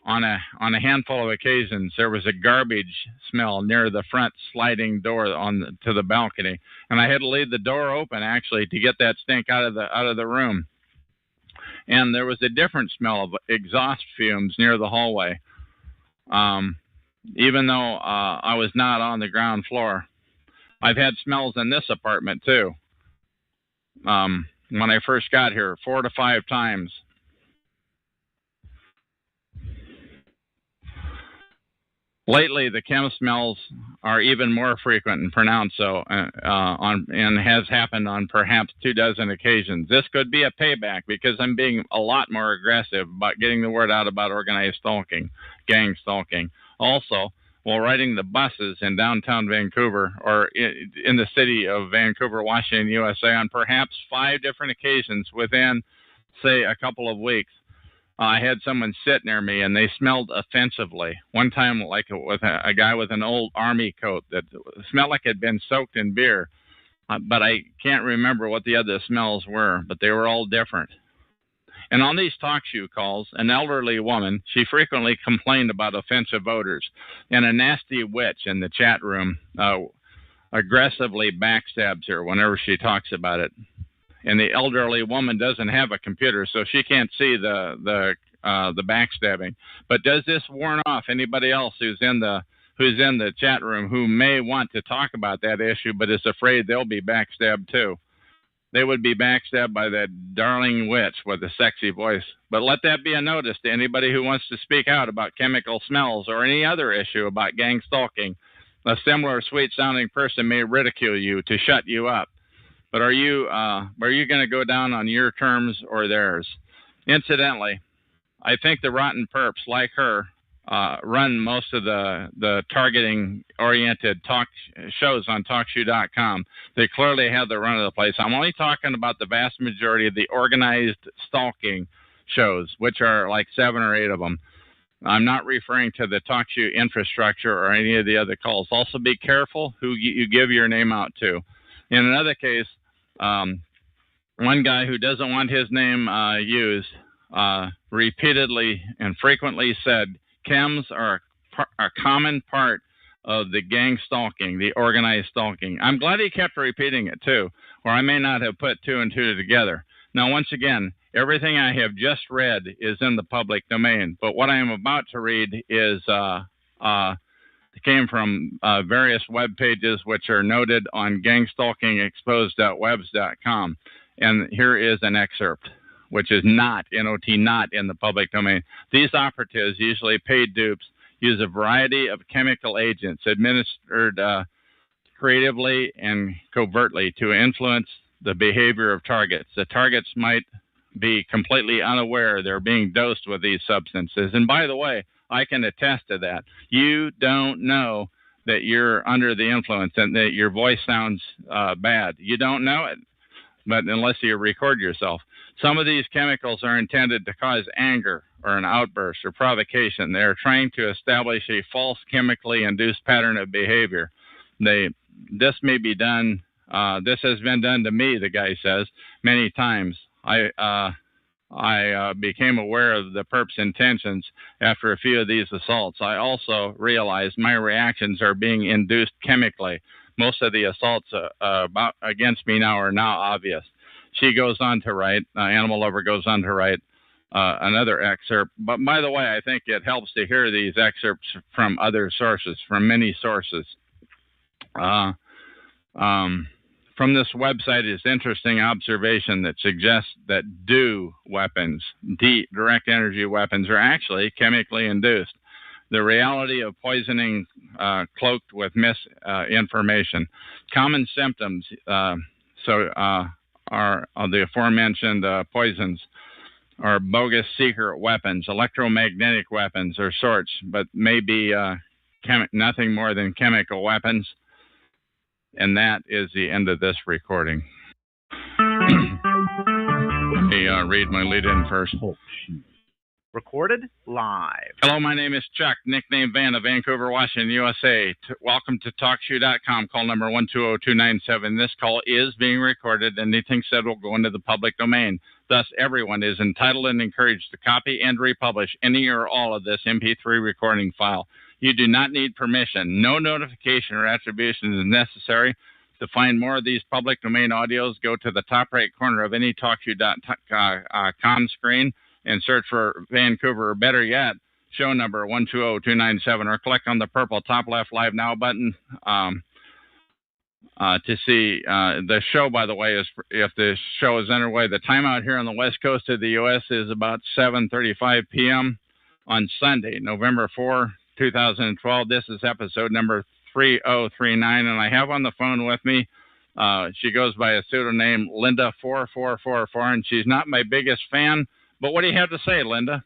on a handful of occasions, there was a garbage smell near the front sliding door to the balcony, and I had to leave the door open actually to get that stink out of the room. And there was a different smell of exhaust fumes near the hallway, even though I was not on the ground floor. I've had smells in this apartment too. When I first got here, 4 to 5 times. Lately, the chem smells are even more frequent and pronounced so, and has happened on perhaps 24 occasions. This could be a payback because I'm being a lot more aggressive about getting the word out about organized stalking, gang stalking. Also, while riding the buses in downtown Vancouver or in the city of Vancouver, Washington, USA, on perhaps 5 different occasions within, say, a couple of weeks, I had someone sit near me, and they smelled offensively. One time, like with a guy with an old army coat that smelled like it had been soaked in beer, but I can't remember what the other smells were, but they were all different. And on these talk show calls, an elderly woman, she frequently complained about offensive odors, and a nasty witch in the chat room aggressively backstabs her whenever she talks about it. And the elderly woman doesn't have a computer, so she can't see the backstabbing. But does this warn off anybody else who's in the chat room who may want to talk about that issue, but is afraid they'll be backstabbed too? They would be backstabbed by that darling witch with a sexy voice. But let that be a notice to anybody who wants to speak out about chemical smells or any other issue about gang stalking. A similar sweet-sounding person may ridicule you to shut you up. But are you going to go down on your terms or theirs? Incidentally, I think the rotten perps like her run most of the targeting-oriented talk shows on TalkShoe.com. They clearly have the run of the place. I'm only talking about the vast majority of the organized stalking shows, which are like 7 or 8 of them. I'm not referring to the TalkShoe infrastructure or any of the other calls. Also, be careful who you give your name out to. In another case, one guy who doesn't want his name used repeatedly and frequently said chems are a common part of the gang stalking, the organized stalking. I'm glad he kept repeating it too, or I may not have put 2 and 2 together. Now, once again, everything I have just read is in the public domain, but what I am about to read is came from various web pages which are noted on gangstalkingexposed.webs.com. And here is an excerpt, which is not in the public domain. These operatives, usually paid dupes, use a variety of chemical agents administered creatively and covertly to influence the behavior of targets. The targets might be completely unaware they're being dosed with these substances. And by the way, I can attest to that. You don't know that you're under the influence and that your voice sounds bad. You don't know it, but unless you record yourself. Some of these chemicals are intended to cause anger or an outburst or provocation. They're trying to establish a false chemically induced pattern of behavior. This may be done. This has been done to me, the guy says, many times. I became aware of the perp's intentions after a few of these assaults. I also realized my reactions are being induced chemically. Most of the assaults against me now are now obvious. She goes on to write, Animal Lover goes on to write another excerpt. But by the way, I think it helps to hear these excerpts from other sources, from many sources. From this website is interesting observation that suggests that weapons, direct energy weapons, are actually chemically induced. The reality of poisoning cloaked with misinformation. Common symptoms are the aforementioned poisons are bogus secret weapons, electromagnetic weapons or sorts, but may be nothing more than chemical weapons. And that is the end of this recording. Let me read my lead-in first. Recorded live. Hello, my name is Chuck, nickname Van of Vancouver, Washington, USA. Welcome to TalkShoe.com, call number 120297. This call is being recorded, and anything said will go into the public domain. Thus, everyone is entitled and encouraged to copy and republish any or all of this MP3 recording file. You do not need permission. No notification or attribution is necessary. To find more of these public domain audios, go to the top right corner of any TalkShoe.com screen and search for Vancouver, or better yet, show number 120297, or click on the purple top left Live Now button to see the show. By the way, is if the show is underway. The time out here on the west coast of the U.S. is about 7:35 p.m. on Sunday, November 4, 2012. This is episode number 3039, and I have on the phone with me, she goes by a pseudonym Linda4444, and she's not my biggest fan, but what do you have to say, Linda?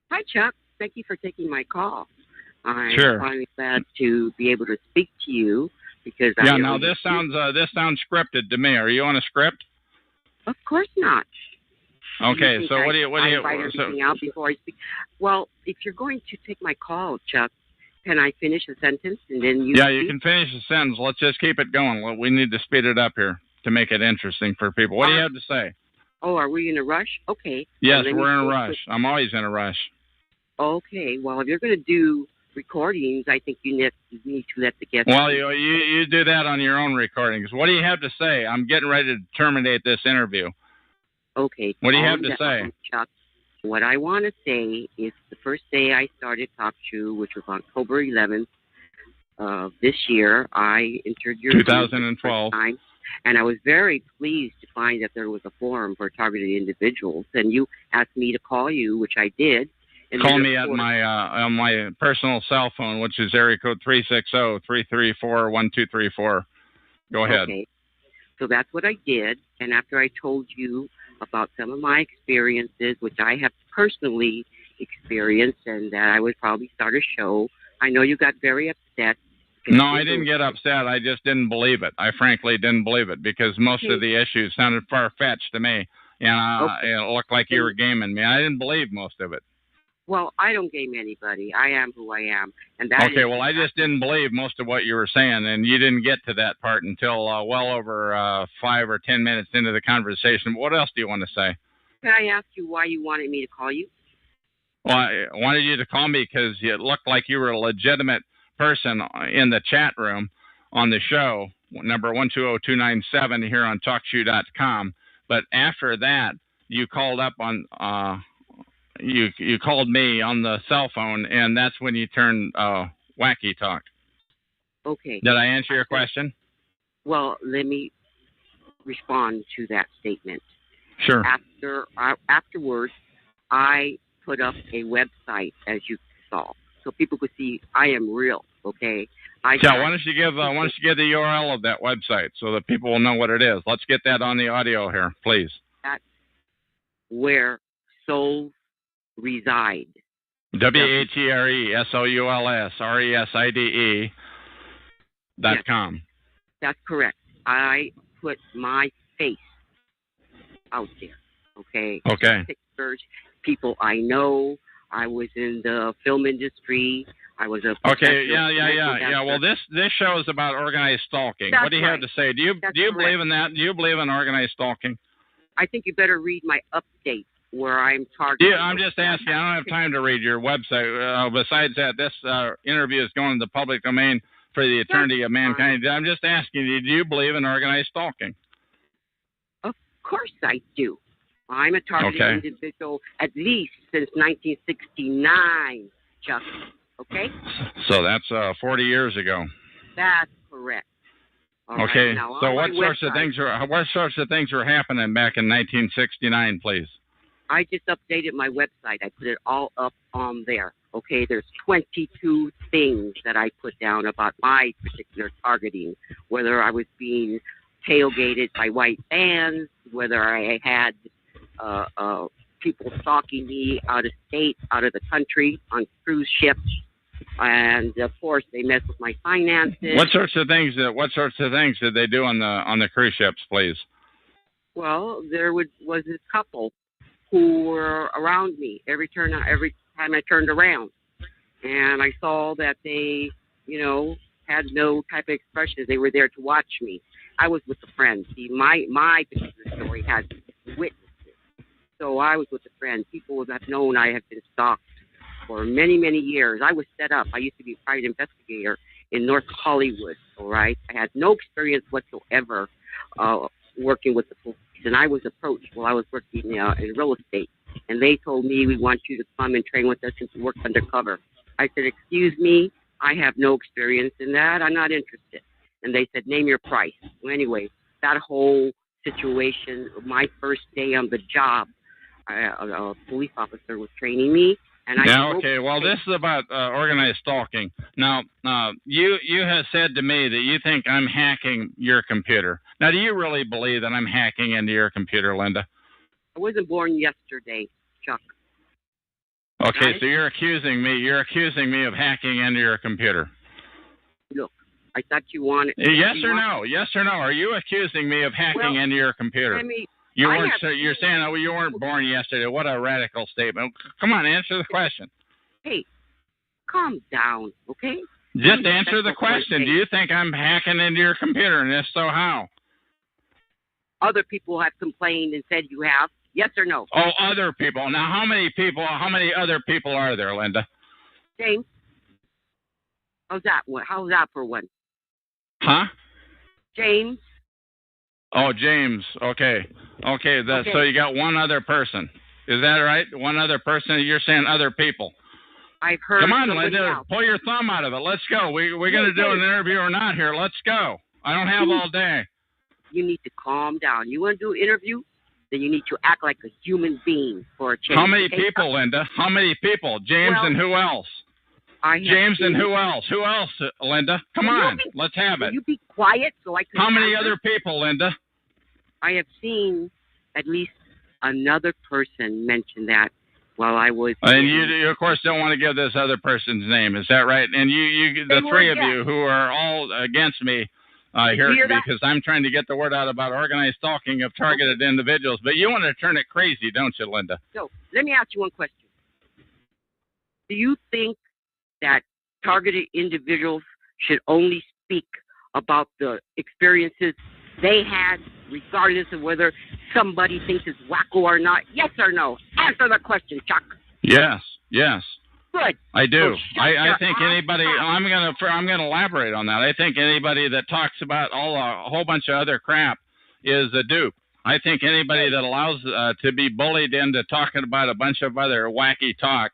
Hi, Chuck. Thank you for taking my call. I'm Sure. finally glad to be able to speak to you because yeah. Now this sounds scripted to me. Are you on a script? Of course not. Okay, so what do you write everything out before I speak? Well, if you're going to take my call, Chuck, can I finish a sentence and then you? Yeah, you can finish the sentence. Let's just keep it going. We need to speed it up here to make it interesting for people. What do you have to say? Oh, are we in a rush? Okay. Yes, we're in a rush. I'm always in a rush. Okay. Well, if you're going to do recordings, I think you need to let the guests. Well, you do that on your own recordings. What do you have to say? I'm getting ready to terminate this interview. Okay. What do you have to say? Chuck, what I want to say is the first day I started TalkShoe, which was October 11th of this year, I entered your 2012. Time, and I was very pleased to find that there was a forum for targeted individuals, and you asked me to call you, which I did. And call me at my on my personal cell phone, which is area code 360-334-1234. Go ahead. Okay. So that's what I did, and after I told you about some of my experiences, which I have personally experienced, and that I would probably start a show, I know you got very upset. No, I didn't get upset. I just didn't believe it. I frankly didn't believe it because most of the issues sounded far-fetched to me, and it looked like you were gaming me. I didn't believe most of it. Well, I don't game anybody. I am who I am. And that okay, well, I just didn't believe most of what you were saying, and you didn't get to that part until well over 5 or 10 minutes into the conversation. What else do you want to say? Can I ask you why you wanted me to call you? Well, I wanted you to call me because it looked like you were a legitimate person in the chat room on the show, number 120297 here on TalkShoe.com. But after that, you called up on... You called me on the cell phone, and that's when you turned wacky talk. Okay. Did I answer your question? Well, let me respond to that statement. Sure. Afterwards, I put up a website, as you saw, so people could see I am real. Okay. Why don't you give the URL of that website so that people will know what it is? Let's get that on the audio here, please. That's where souls reside. WATRESOULSRESIDE Yes, that's correct. I put my face out there. Okay. Okay. Pictures, people I know. I was in the film industry. I was a Okay. professional Yeah. Well, this show is about organized stalking. That's What do you have right. to say? Do you believe in that? Do you believe in organized stalking? I think you better read my update where I'm targeting. Yeah, I'm just asking. I don't have time to read your website. Besides that, this interview is going to the public domain for the eternity of mankind. I'm just asking you, do you believe in organized stalking? Of course I do. I'm a targeted individual at least since 1969, Chuck. Okay? So that's 40 years ago. That's correct. All okay. Right, now, so what sorts of things were happening back in 1969, please? I just updated my website. I put it all up on there. Okay, there's 22 things that I put down about my particular targeting, whether I was being tailgated by white vans, whether I had people stalking me out of state, out of the country, on cruise ships, and of course they mess with my finances. What sorts of things did they do on the cruise ships, please? Well, there was this couple who were around me every time I turned around, and I saw that they, had no type of expression. They were there to watch me. I was with a friend. See, my particular story has witnesses, so I was with a friend. People have known I have been stalked for many, many years. I was set up. I used to be a private investigator in North Hollywood. All right, I had no experience whatsoever working with the police. And I was approached while I was working in real estate. And they told me, we want you to come and train with us and to work undercover. I said, excuse me, I have no experience in that. I'm not interested. And they said, name your price. Well, anyway, that whole situation, my first day on the job, a police officer was training me. And well, this is about organized stalking. Now, you have said to me that you think I'm hacking your computer. Now, do you really believe that I'm hacking into your computer, Linda? I wasn't born yesterday, Chuck. Okay, so you're accusing me of hacking into your computer. Look, I thought you wanted. Yes or no? Yes or no? Are you accusing me of hacking into your computer? You're saying, you weren't born yesterday. What a radical statement. Come on, answer the question. Hey, calm down, okay? Just answer the question. Do you think I'm hacking into your computer, and if so, how? Other people have complained and said you have. Yes or no? Oh, other people. Now, how many other people are there, Linda? James. How's that for one? Huh? James. Oh, James. Okay. So you got one other person. Is that right? One other person? You're saying other people. I've heard. Come on, Linda. Pull your thumb out of it. Let's go. We're going to do an interview or not here. Let's go. I don't have all day. You need to calm down. You want to do an interview? Then you need to act like a human being for a change. How many people, Linda? How many people? James and who else? James and who else? Who else, Linda? Come on. Let's have it. Will you be quiet so I can. How many other people, Linda? I have seen at least another person mention that while I was. And you of course, don't want to give this other person's name. Is that right? And you the three of you who are all against me here because I'm trying to get the word out about organized stalking of targeted individuals. But you want to turn it crazy, don't you, Linda? So let me ask you one question. Do you think that targeted individuals should only speak about the experiences they had, regardless of whether somebody thinks it's wacko or not? Yes or no? Answer the question, Chuck. Yes. Good. I do. I think anybody. I'm gonna elaborate on that. I think anybody that talks about a whole bunch of other crap is a dupe. I think anybody that allows to be bullied into talking about a bunch of other wacky talk,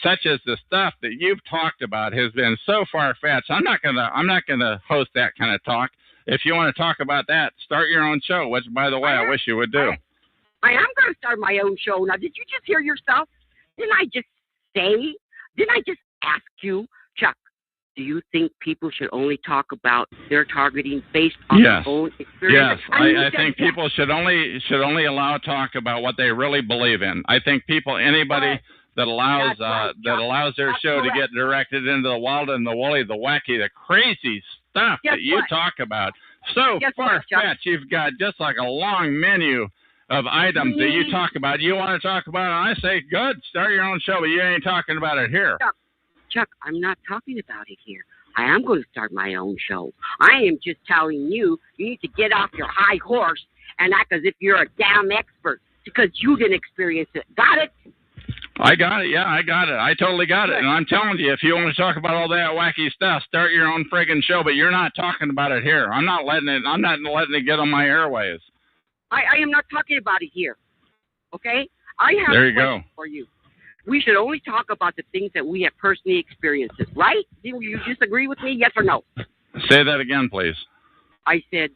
such as the stuff that you've talked about, has been so far-fetched. I'm not gonna host that kind of talk. If you want to talk about that, start your own show, which, by the way, I wish you would do. I am going to start my own show. Now, did you just hear yourself? Didn't I just ask you, Chuck, do you think people should only talk about their targeting based on their own experience? Yes, I think people should only allow talk about what they really believe in. I think anybody that allows their show to get directed into the wild and the woolly, the wacky, the crazy stuff Guess that you what? talk about. So Guess what, far-fetched, you've got just like a long menu of items that you talk about. You want to talk about it, and I say, good, start your own show, but you ain't talking about it here. Chuck, I'm not talking about it here. I am going to start my own show. I am just telling you, you need to get off your high horse and act as if you're a damn expert because you didn't experience it. Got it? I got it. Yeah, I got it. I totally got it. And I'm telling you, if you want to talk about all that wacky stuff, start your own friggin' show. But you're not talking about it here. I'm not letting it get on my airwaves. I am not talking about it here. Okay? I have there a you question go. for you. We should only talk about the things that we have personally experienced, right? Do you disagree with me? Yes or no? Say that again, please. I said,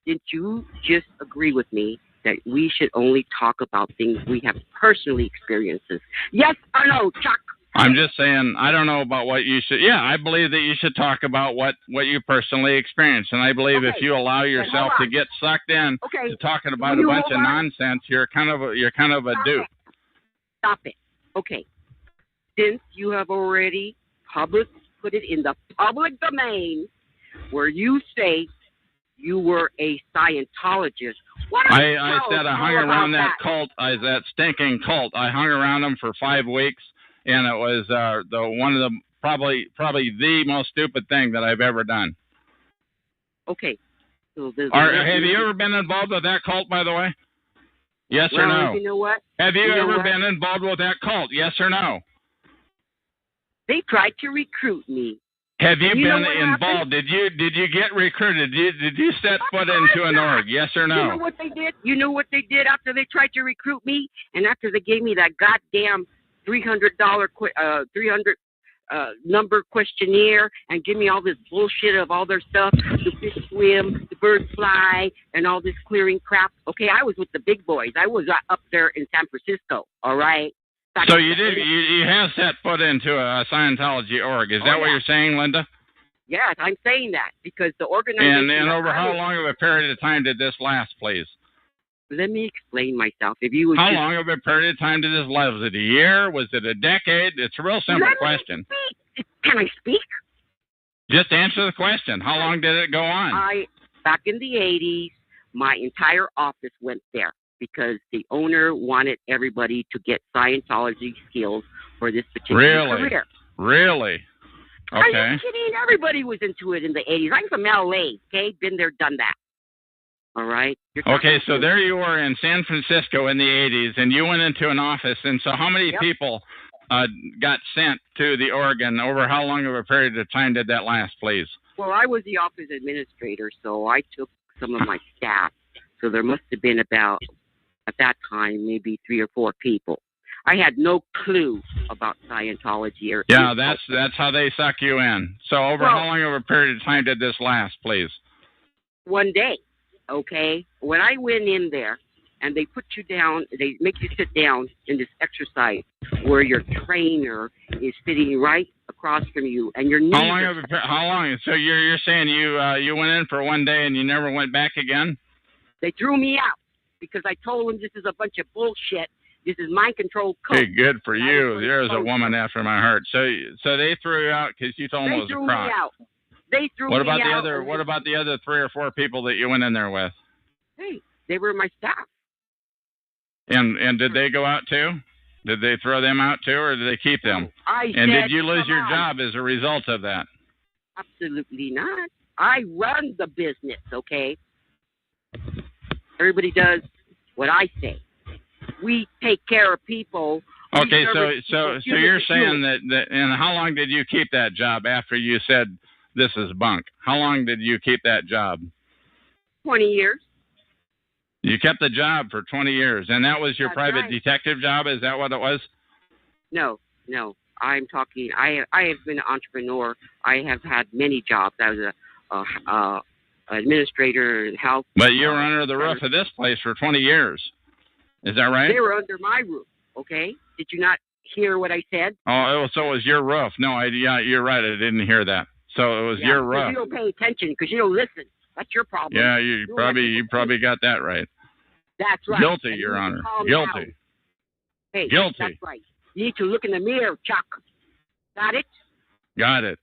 did you just agree with me that we should only talk about things we have personally experienced? Yes or no, Chuck? I'm just saying, I don't know about what you should. Yeah, I believe that you should talk about what you personally experienced. And I believe if you allow yourself to get sucked in to talking about a bunch of nonsense, you're kind of a dupe. Stop it. Okay. Since you have already put it in the public domain where you say you were a Scientologist. I said I hung around that cult, that stinking cult. I hung around them for 5 weeks, and it was one of the probably the most stupid thing that I've ever done. Okay. So have you ever been involved with that cult, by the way? Yes or no? You know what? Have you ever been involved with that cult? Yes or no? They tried to recruit me. Have you been involved? Did you get recruited? Did you set foot into an org? Yes or no? You know what they did? You know what they did after they tried to recruit me, and after they gave me that goddamn $300 number questionnaire and give me all this bullshit of all their stuff, the fish swim, the birds fly, and all this clearing crap. Okay, I was with the big boys. I was up there in San Francisco. All right. So you did. You have set foot into a Scientology org. Is that what you're saying, Linda? Yes, I'm saying that because the organization. And over how long of a period of time did this last, please? Let me explain myself. If you would. How long of a period of time did this last? Was it a year? Was it a decade? It's a real simple question. Can I speak? Just answer the question. How long did it go on? Back in the 80s, my entire office went there because the owner wanted everybody to get Scientology skills for this particular career. Really? Okay. Are you kidding? Everybody was into it in the 80s. I'm from LA, okay? Been there, done that. All right? Okay, so there you were in San Francisco in the 80s, and you went into an office, and so how many people got sent to the Oregon? Over how long of a period of time did that last, please? Well, I was the office administrator, so I took some of my staff. So there must have been about, at that time, maybe 3 or 4 people. I had no clue about Scientology. That's how they suck you in. So over how long of a period of time did this last, please? One day, okay? When I went in there, and they put you down, they make you sit down in this exercise where your trainer is sitting right across from you, and your knees. How long? So you're saying you went in for one day and you never went back again? They threw me out because I told them this is a bunch of bullshit. This is mind control code. Hey, good for you. There's a woman after my heart. So they threw you out because you told them it was a crock. They threw me out. What about the other 3 or 4 people that you went in there with? Hey, they were my staff. And did they go out too? Did they throw them out too, or did they keep them? Did you lose your job as a result of that? Absolutely not. I run the business, okay? Everybody does what I say. We take care of people. Okay, so you're saying that, and how long did you keep that job after you said this is bunk? How long did you keep that job? 20 years. You kept the job for 20 years, and that was your private detective job? Is that what it was? No. I'm talking. I have been an entrepreneur. I have had many jobs. I was a administrator in health. But you were under the roof of this place for 20 years. Is that right? They were under my roof. Okay. Did you not hear what I said? Oh, so it was your roof. No, you're right. I didn't hear that. So it was your roof. You don't pay attention because you don't listen. That's your problem. Yeah, you probably got that right. That's right. Guilty, Your Honor. Guilty. Hey, guilty. That's right. You need to look in the mirror, Chuck. Got it? Got it.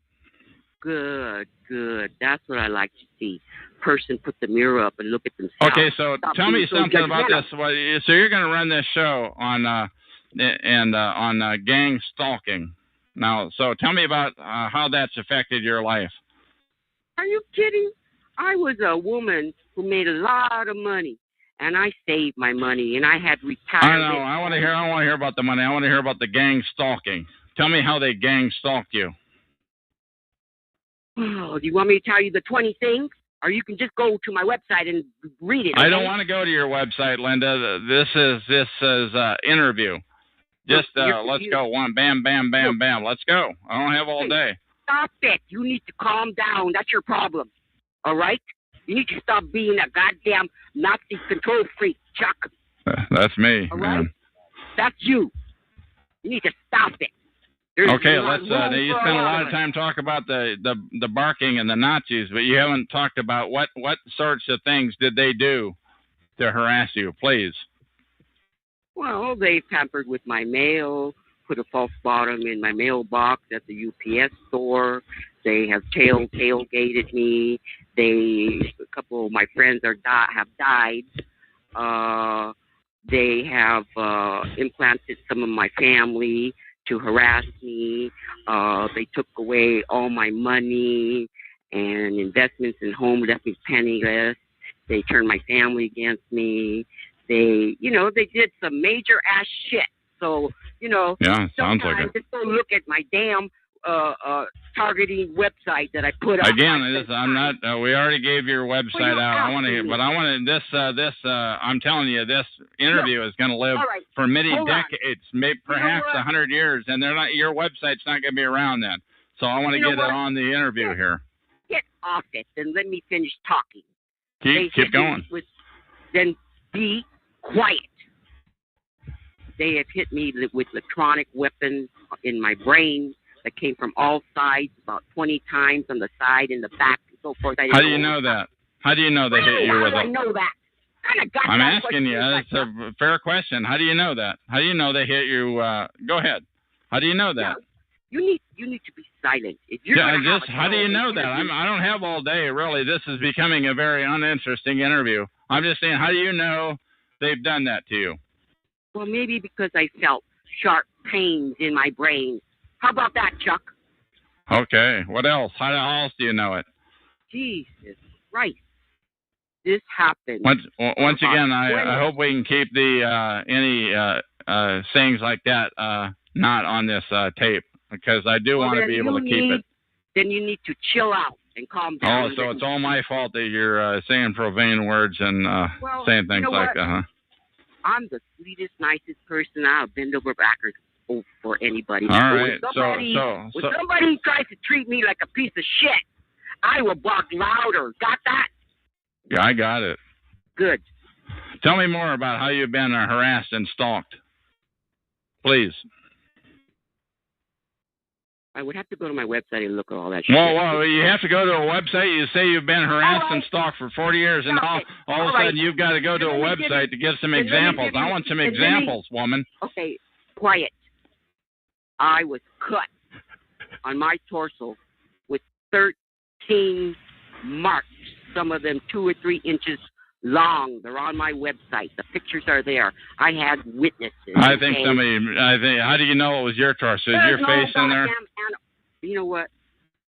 Good, good. That's what I like to see. Person put the mirror up and look at themselves. Okay, so Stop tell being me so something about judgmental. this. So you're going to run this show on gang stalking. Now, so tell me about how that's affected your life. Are you kidding? I was a woman who made a lot of money, and I saved my money, and I had retirement. I know. I want to hear about the money. I want to hear about the gang stalking. Tell me how they gang stalked you. Oh, do you want me to tell you the 20 things? Or you can just go to my website and read it. Okay? I don't want to go to your website, Linda. This is interview. Just let's go. One, bam, bam, bam, bam. Let's go. I don't have all day. Stop it. You need to calm down. That's your problem. All right? You need to stop being a goddamn Nazi control freak, Chuck. That's me, all man. Right? That's you. You need to stop it. Okay, let's. You spent a lot of time talking about the barking and the Nazis, but you haven't talked about what sorts of things did they do to harass you, please. Well, they tampered with my mail, put a false bottom in my mailbox at the UPS store. They have tailgated me. A couple of my friends have died. They have implanted some of my family to harass me. They took away all my money and investments in home, left me penniless. They turned my family against me. They did some major ass shit. So, yeah, sounds like it. Just go look at my damn targeting website that I put up. Again, I'm not. We already gave your website out. I want to hear, but I want to. This. I'm telling you, this interview is going to live for many decades, maybe perhaps 100 years, and they're not. Your website's not going to be around then. So I want to get it on the interview here. Get off it and let me finish talking. Keep going. Then be quiet. They have hit me with electronic weapons in my brain that came from all sides, about 20 times on the side and the back and so forth. How do you know that? How do you know they hit you with it? I know that. I'm asking you. It's a fair question. How do you know that? How do you know they hit you? Go ahead. How do you know that? Yeah, you need to be silent. If you're how do you know that? I don't have all day, really. This is becoming a very uninteresting interview. I'm just saying, how do you know they've done that to you? Well, maybe because I felt sharp pains in my brain. How about that, Chuck? Okay. What else? How else do you know it? Jesus Christ. This happened. Once again, I hope we can keep any sayings like that not on this tape, because I do want to be able to keep it. Then you need to chill out and calm down. Oh, so it's all my fault that you're saying profane words and saying things like that, huh? I'm the sweetest, nicest person. I'll bend over backwards for anybody. All right. When somebody tries to treat me like a piece of shit, I will bark louder. Got that? Yeah, I got it. Good. Tell me more about how you've been harassed and stalked, please. I would have to go to my website and look at all that shit. Well, you have to go to a website. You say you've been harassed and stalked for 40 years, and all of a sudden you've got to go to a website to get some examples. I want some examples, woman. Okay, quiet. I was cut on my torso with 13 marks, some of them 2 or 3 inches long. They're on my website. The pictures are there. I had witnesses. I think how do you know it was your torso? Is your face in there? You know what?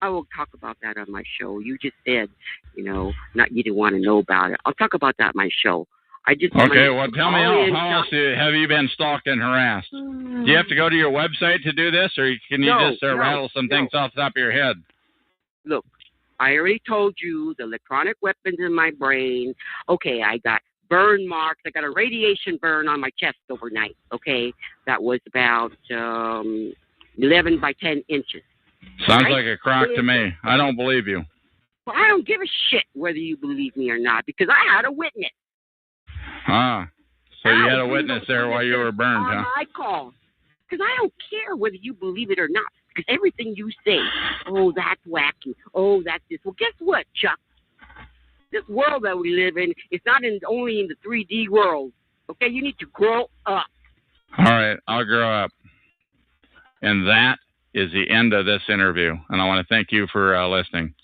I will talk about that on my show. You just said, you didn't want to know about it. I'll talk about that on my show. Okay, well, tell me how else have you been stalked and harassed? Do you have to go to your website to do this, or can you just rattle some things off the top of your head? Look, I already told you the electronic weapons in my brain. Okay, I got burn marks. I got a radiation burn on my chest overnight. Okay, that was about 11 by 10 inches. Sounds like a crock to me. I don't believe you. Well, I don't give a shit whether you believe me or not, because I had a witness. So you had a witness there while you were burned, huh? I called. Because I don't care whether you believe it or not. Because everything you say, oh, that's wacky. Oh, that's this. Well, guess what, Chuck? This world that we live in is not only in the 3D world. Okay, you need to grow up. All right, I'll grow up. And that is the end of this interview. And I want to thank you for listening.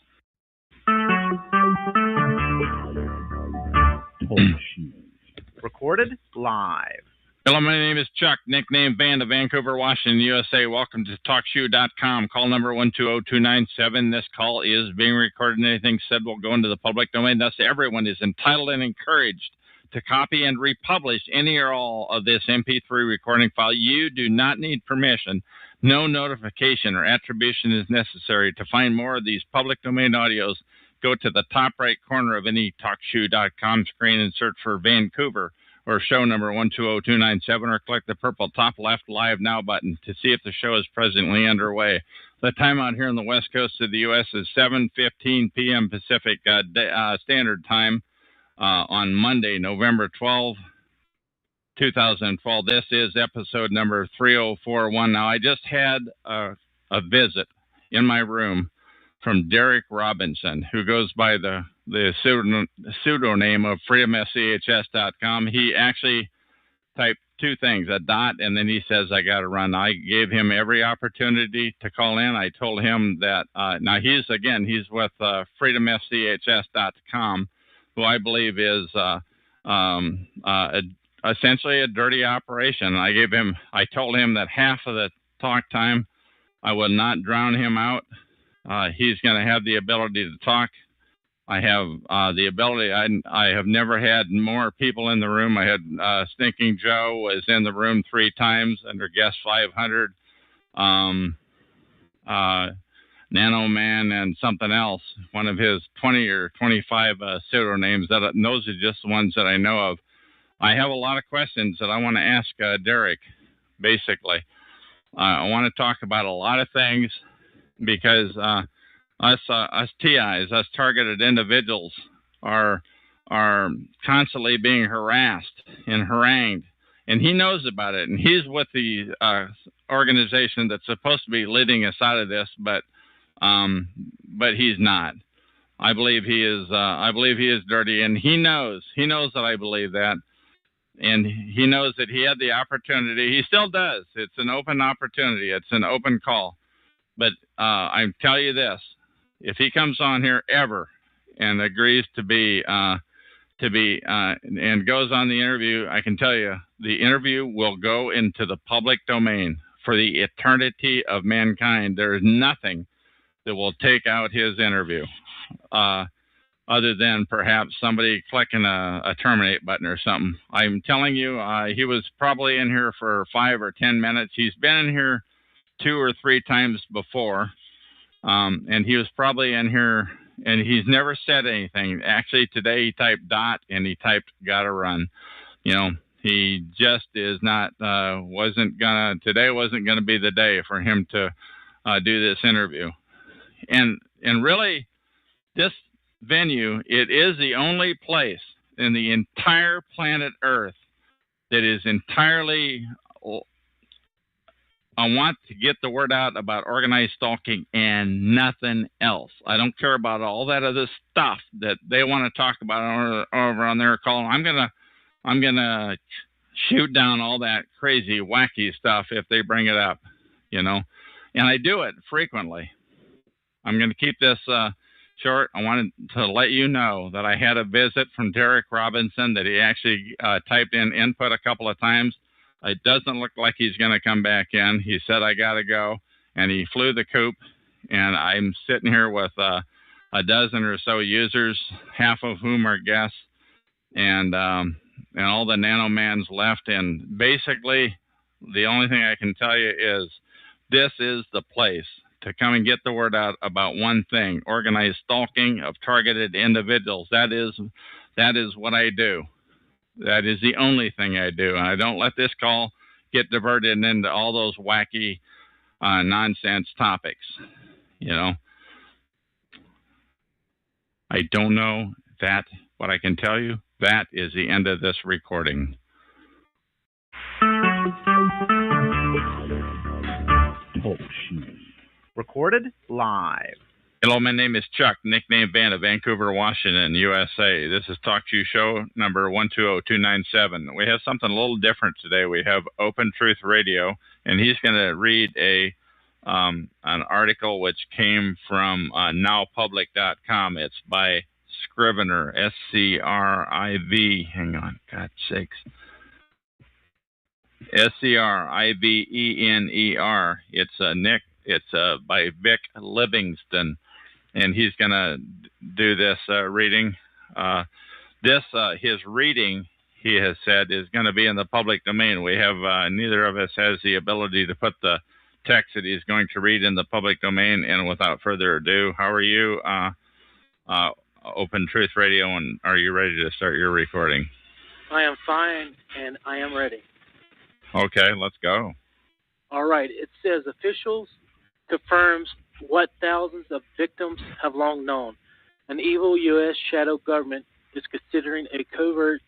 Recorded live. Hello, my name is Chuck, nickname Van of Vancouver, Washington, USA. Welcome to TalkShoe.com. Call number 120297. This call is being recorded, and anything said will go into the public domain. Thus, everyone is entitled and encouraged to copy and republish any or all of this MP3 recording file. You do not need permission. No notification or attribution is necessary. To find more of these public domain audios, go to the top right corner of any TalkShoe.com screen and search for Vancouver or show number 120297, or click the purple top left Live Now button to see if the show is presently underway. The time out here on the west coast of the U.S. is 7:15 p.m. Pacific Standard Time on Monday, November 12, 2012. This is episode number 3041. Now, I just had a visit in my room from Derek Robinson, who goes by the pseudonym of freedomschs.com. He actually typed two things, a dot, and then he says, I got to run. I gave him every opportunity to call in. I told him that, now he's with freedomschs.com, who I believe is essentially a dirty operation. I told him that half of the talk time I would not drown him out. He's going to have the ability to talk. I have the ability. I have never had more people in the room. I had Stinking Joe was in the room 3 times under guest 500. Nano Man and something else, one of his 20 or 25 pseudonames. And those are just the ones that I know of. I have a lot of questions that I want to ask Derek, basically. I want to talk about a lot of things because us TIs, us targeted individuals, are constantly being harassed and harangued. And he knows about it. And he's with the organization that's supposed to be leading us out of this, but he's not. I believe he is dirty, and he knows that I believe that. And he knows that he had the opportunity. He still does. It's an open opportunity. It's an open call. But I tell you this, if he comes on here ever and agrees to be and goes on the interview, I can tell you the interview will go into the public domain for the eternity of mankind. There is nothing that will take out his interview other than perhaps somebody clicking a terminate button or something. I'm telling you, he was probably in here for 5 or 10 minutes. He's been in here 2 or 3 times before, and he was probably in here, and he's never said anything. Actually, today he typed dot, and he typed gotta run. You know, he just is not, today wasn't gonna be the day for him to do this interview. And really, this venue, it is the only place in the entire planet Earth that is entirely, I want to get the word out about organized stalking and nothing else. I don't care about all that other stuff that they want to talk about over on their call. I'm gonna shoot down all that crazy, wacky stuff if they bring it up, you know. And I do it frequently. I'm going to keep this short. I wanted to let you know that I had a visit from Derek Robinson, that he actually typed in input a couple of times. It doesn't look like he's going to come back in. He said, I got to go. And he flew the coop. And I'm sitting here with a dozen or so users, half of whom are guests. And all the nanomans left. And basically, the only thing I can tell you is this is the place to come and get the word out about one thing: organized stalking of targeted individuals. That is what I do. That is the only thing I do. And I don't let this call get diverted into all those wacky nonsense topics. You know, I don't know that. What I can tell you, that is the end of this recording. Recorded live. Hello, my name is Chuck, nickname Van of Vancouver, Washington, USA. This is Talk to You Show number 120297. We have something a little different today. We have Open Truth Radio, and he's going to read a an article which came from nowpublic.com. It's by Scrivener, S-C-R-I-V. Hang on, God's sakes. S-C-R-I-V-E-N-E-R. It's by Vic Livingston, and he's going to do this reading. His reading, he has said, is going to be in the public domain. We have neither of us has the ability to put the text that he's going to read in the public domain. And without further ado, how are you, Open Truth Radio, and are you ready to start your recording? I am fine, and I am ready. Okay, let's go. All right. It says officials confirms what thousands of victims have long known. An evil U.S. shadow government is considering a covert,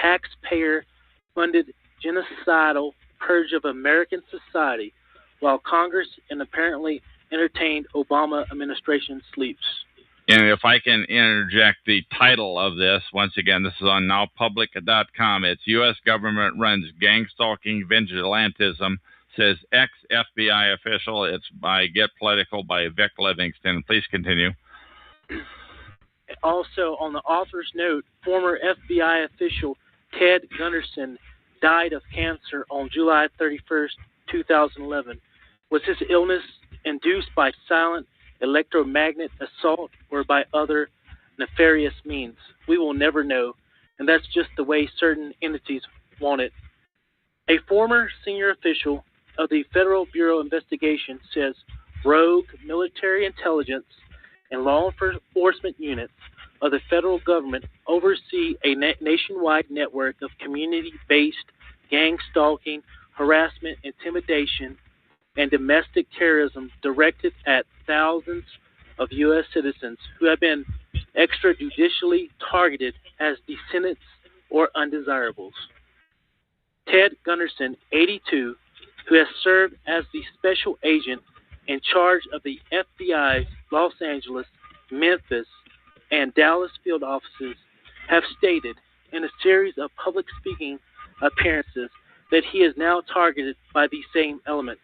taxpayer-funded genocidal purge of American society, while Congress and apparently entertained Obama administration sleeps. And if I can interject the title of this, once again, this is on nowpublic.com. It's U.S. government runs gangstalking vigilantism, says ex-FBI official. It's by Get Political by Vic Livingston. Please continue. Also, on the author's note, former FBI official Ted Gunderson died of cancer on July 31st, 2011. Was his illness induced by silent electromagnet assault or by other nefarious means? We will never know, and that's just the way certain entities want it. A former senior official of the Federal Bureau of Investigation says rogue military intelligence and law enforcement units of the federal government oversee a nationwide network of community-based gang stalking, harassment, intimidation, and domestic terrorism directed at thousands of U.S. citizens who have been extrajudicially targeted as descendants or undesirables. Ted Gunderson, 82, who has served as the special agent in charge of the FBI's Los Angeles, Memphis, and Dallas field offices, have stated in a series of public speaking appearances that he is now targeted by these same elements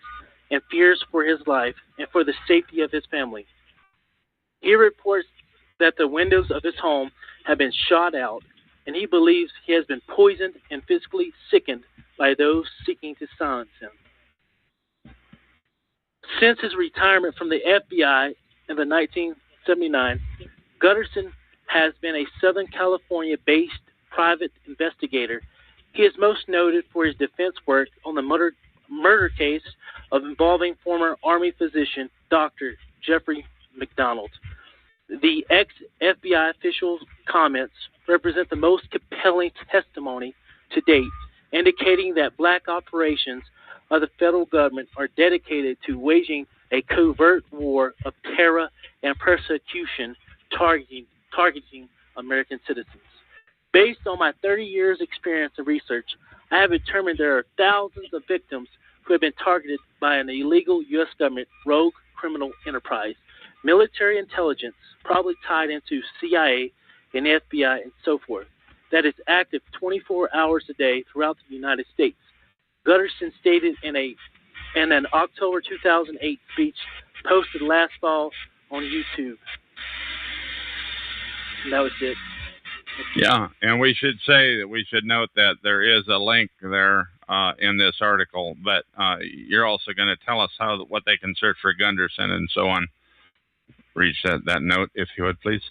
and fears for his life and for the safety of his family. He reports that the windows of his home have been shot out, and he believes he has been poisoned and physically sickened by those seeking to silence him. Since his retirement from the FBI in the 1979, Gunderson has been a Southern California-based private investigator. He is most noted for his defense work on the murder case involving former Army physician Dr. Jeffrey McDonald. The ex-FBI official's comments represent the most compelling testimony to date, indicating that black operations of the federal government are dedicated to waging a covert war of terror and persecution targeting American citizens. Based on my 30 years experience and research, I have determined there are thousands of victims who have been targeted by an illegal U.S. government rogue criminal enterprise, military intelligence, probably tied into CIA and FBI and so forth, that is active 24 hours a day throughout the United States. Gunderson stated in an October 2008 speech posted last fall on YouTube. And that was it. Yeah, and we should note that there is a link there in this article, but you're also going to tell us what they can search for Gunderson and so on. Reach that note, if you would, please.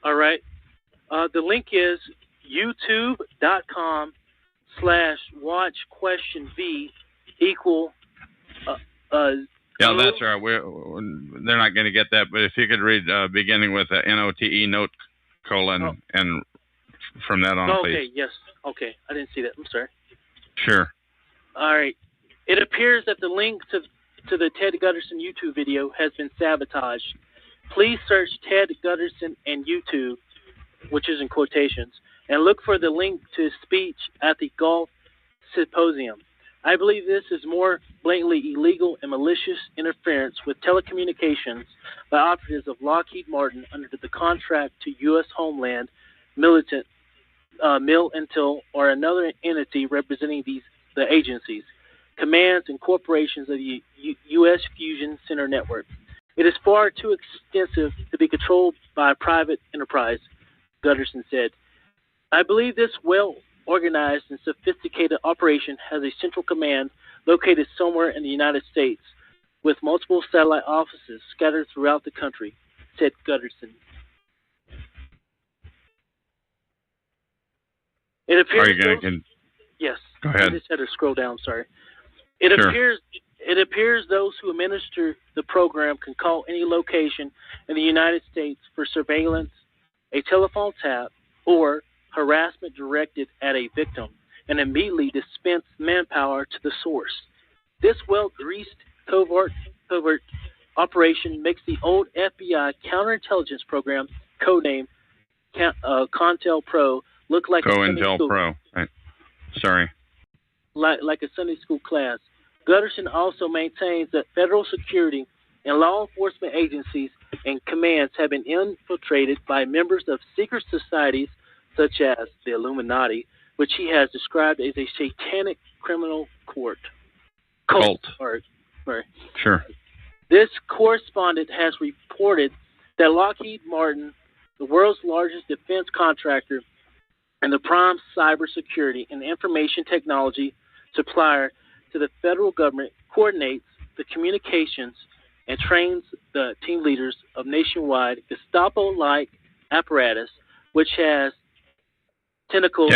All right. The link is youtube.com/watch?v equal. Yeah, that's right. They're not going to get that, but if you could read beginning with a NOTE note colon and from that on, please. Okay, yes. Okay, I didn't see that. I'm sorry. Sure. All right. It appears that the link to the Ted Gunderson YouTube video has been sabotaged. Please search Ted Gunderson and YouTube, which is in quotations, and look for the link to his speech at the Golf Symposium. I believe this is more blatantly illegal and malicious interference with telecommunications by operatives of Lockheed Martin under the contract to U.S. Homeland Militant Mill Intel or another entity representing the agencies. commands, and corporations of the U.S. Fusion Center Network. It is far too extensive to be controlled by a private enterprise, Gutterson said. I believe this well-organized and sophisticated operation has a central command located somewhere in the United States, with multiple satellite offices scattered throughout the country, said Gutterson. It appears yes. Go ahead. I just had to scroll down. Sorry. It appears those who administer the program can call any location in the United States for surveillance, a telephone tap, or harassment directed at a victim, and immediately dispense manpower to the source. This well-greased covert operation makes the old FBI counterintelligence program, codenamed Contel Pro, look like COINTELPRO. Right. Sorry. Like a Sunday school class. Gutterson also maintains that federal security and law enforcement agencies and commands have been infiltrated by members of secret societies such as the Illuminati, which he has described as a satanic criminal cult. Sure. This correspondent has reported that Lockheed Martin, the world's largest defense contractor and the prime cybersecurity and information technology supplier to the federal government, coordinates the communications and trains the team leaders of nationwide Gestapo-like apparatus, which has tentacles.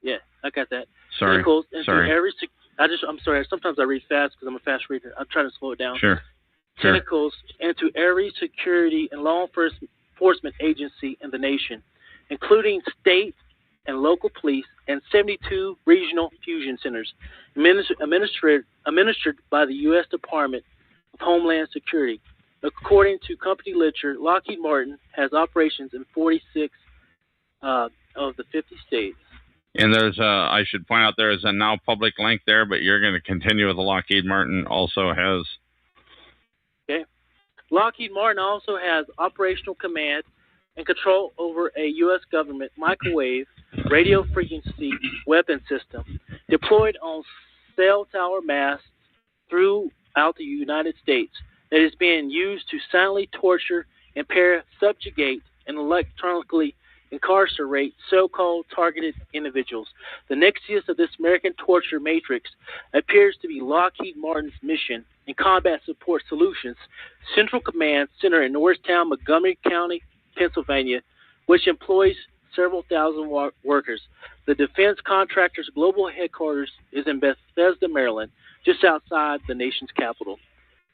Yeah, I got that. Sorry. Tentacles into every. I'm sorry. Sometimes I read fast because I'm a fast reader. I'm trying to slow it down. Sure. Tentacles into every security and law enforcement agency in the nation, including state and local police and 72 regional fusion centers administered by the U.S. Department of Homeland Security. According to company literature, Lockheed Martin has operations in 46 of the 50 states. And there's I should point out there is a now public link there, but you're going to continue with the Lockheed Martin also has. Okay. Lockheed Martin also has operational command and control over a U.S. government microwave radio frequency weapon system deployed on cell tower masts throughout the United States that is being used to silently torture, impair, subjugate, and electronically incarcerate so-called targeted individuals. The nexus of this American torture matrix appears to be Lockheed Martin's mission in combat support solutions, Central Command Center in Norristown, Montgomery County, Pennsylvania, which employs several thousand workers. The defense contractor's global headquarters is in Bethesda, Maryland, just outside the nation's capital.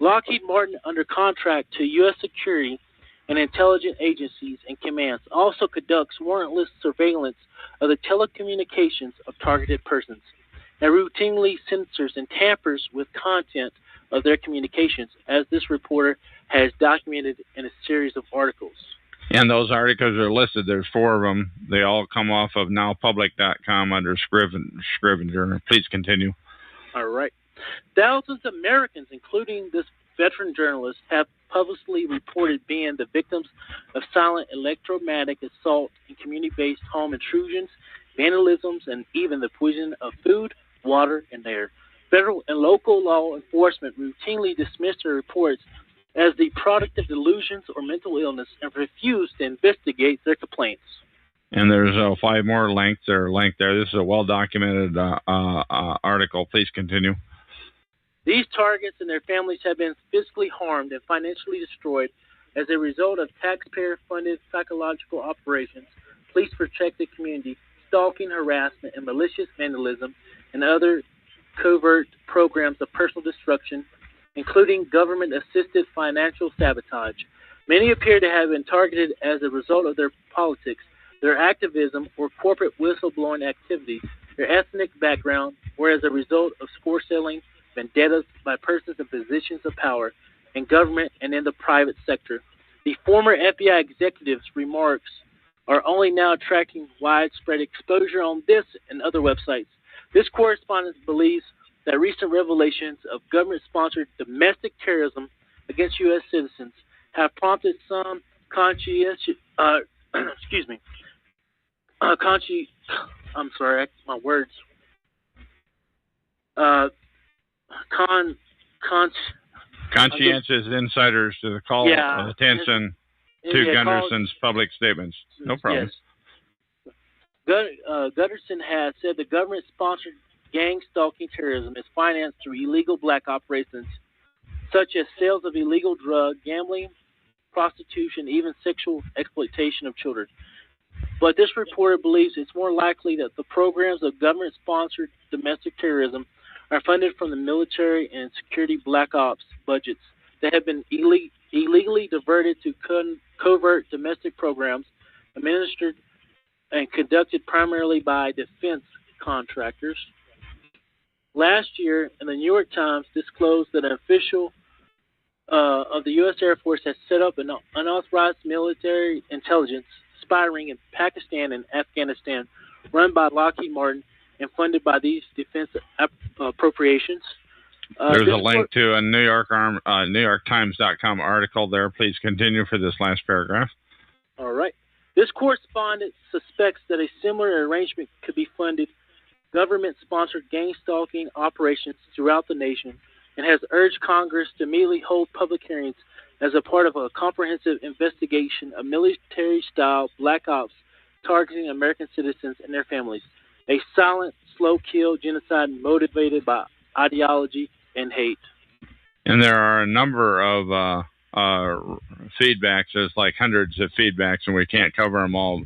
Lockheed Martin, under contract to U.S. security and intelligence agencies and commands, also conducts warrantless surveillance of the telecommunications of targeted persons and routinely censors and tampers with content of their communications, as this reporter has documented in a series of articles. And those articles are listed. There's 4 of them. They all come off of nowpublic.com under Scrivener. Please continue. All right. Thousands of Americans, including this veteran journalist, have publicly reported being the victims of silent electromagnetic assault and community-based home intrusions, vandalisms, and even the poisoning of food, water, and air. Federal and local law enforcement routinely dismiss their reports as the product of delusions or mental illness and refuse to investigate their complaints. And there's 5 more links that are linked there. This is a well-documented article. Please continue. These targets and their families have been physically harmed and financially destroyed as a result of taxpayer-funded psychological operations, police protect the community, stalking, harassment, and malicious vandalism, and other covert programs of personal destruction, including government-assisted financial sabotage. Many appear to have been targeted as a result of their politics, their activism, or corporate whistleblowing activities, their ethnic background, or as a result of score-selling vendettas by persons in positions of power in government and in the private sector. The former FBI executive's remarks are only now attracting widespread exposure on this and other websites. This correspondent believes that recent revelations of government-sponsored domestic terrorism against U.S. citizens have prompted some Conscientious insiders to the call attention to Gunderson's public statements. No problem. Yes. Gunderson has said the government-sponsored gang-stalking terrorism is financed through illegal black operations, such as sales of illegal drug, gambling, prostitution, even sexual exploitation of children. But this reporter believes it's more likely that the programs of government-sponsored domestic terrorism are funded from the military and security black ops budgets that have been illegally diverted to covert domestic programs administered and conducted primarily by defense contractors. Last year, the New York Times disclosed that an official of the U.S. Air Force has set up an unauthorized military intelligence spy ring in Pakistan and Afghanistan, run by Lockheed Martin and funded by these defense appropriations. There's a link to a NewYorkTimes.com article there. Please continue for this last paragraph. All right. This correspondent suspects that a similar arrangement could be funded government-sponsored gang-stalking operations throughout the nation and has urged Congress to immediately hold public hearings as a part of a comprehensive investigation of military-style black ops targeting American citizens and their families. A silent, slow-kill genocide motivated by ideology and hate. And there are a number of feedbacks. There's like hundreds of feedbacks, and we can't cover them all.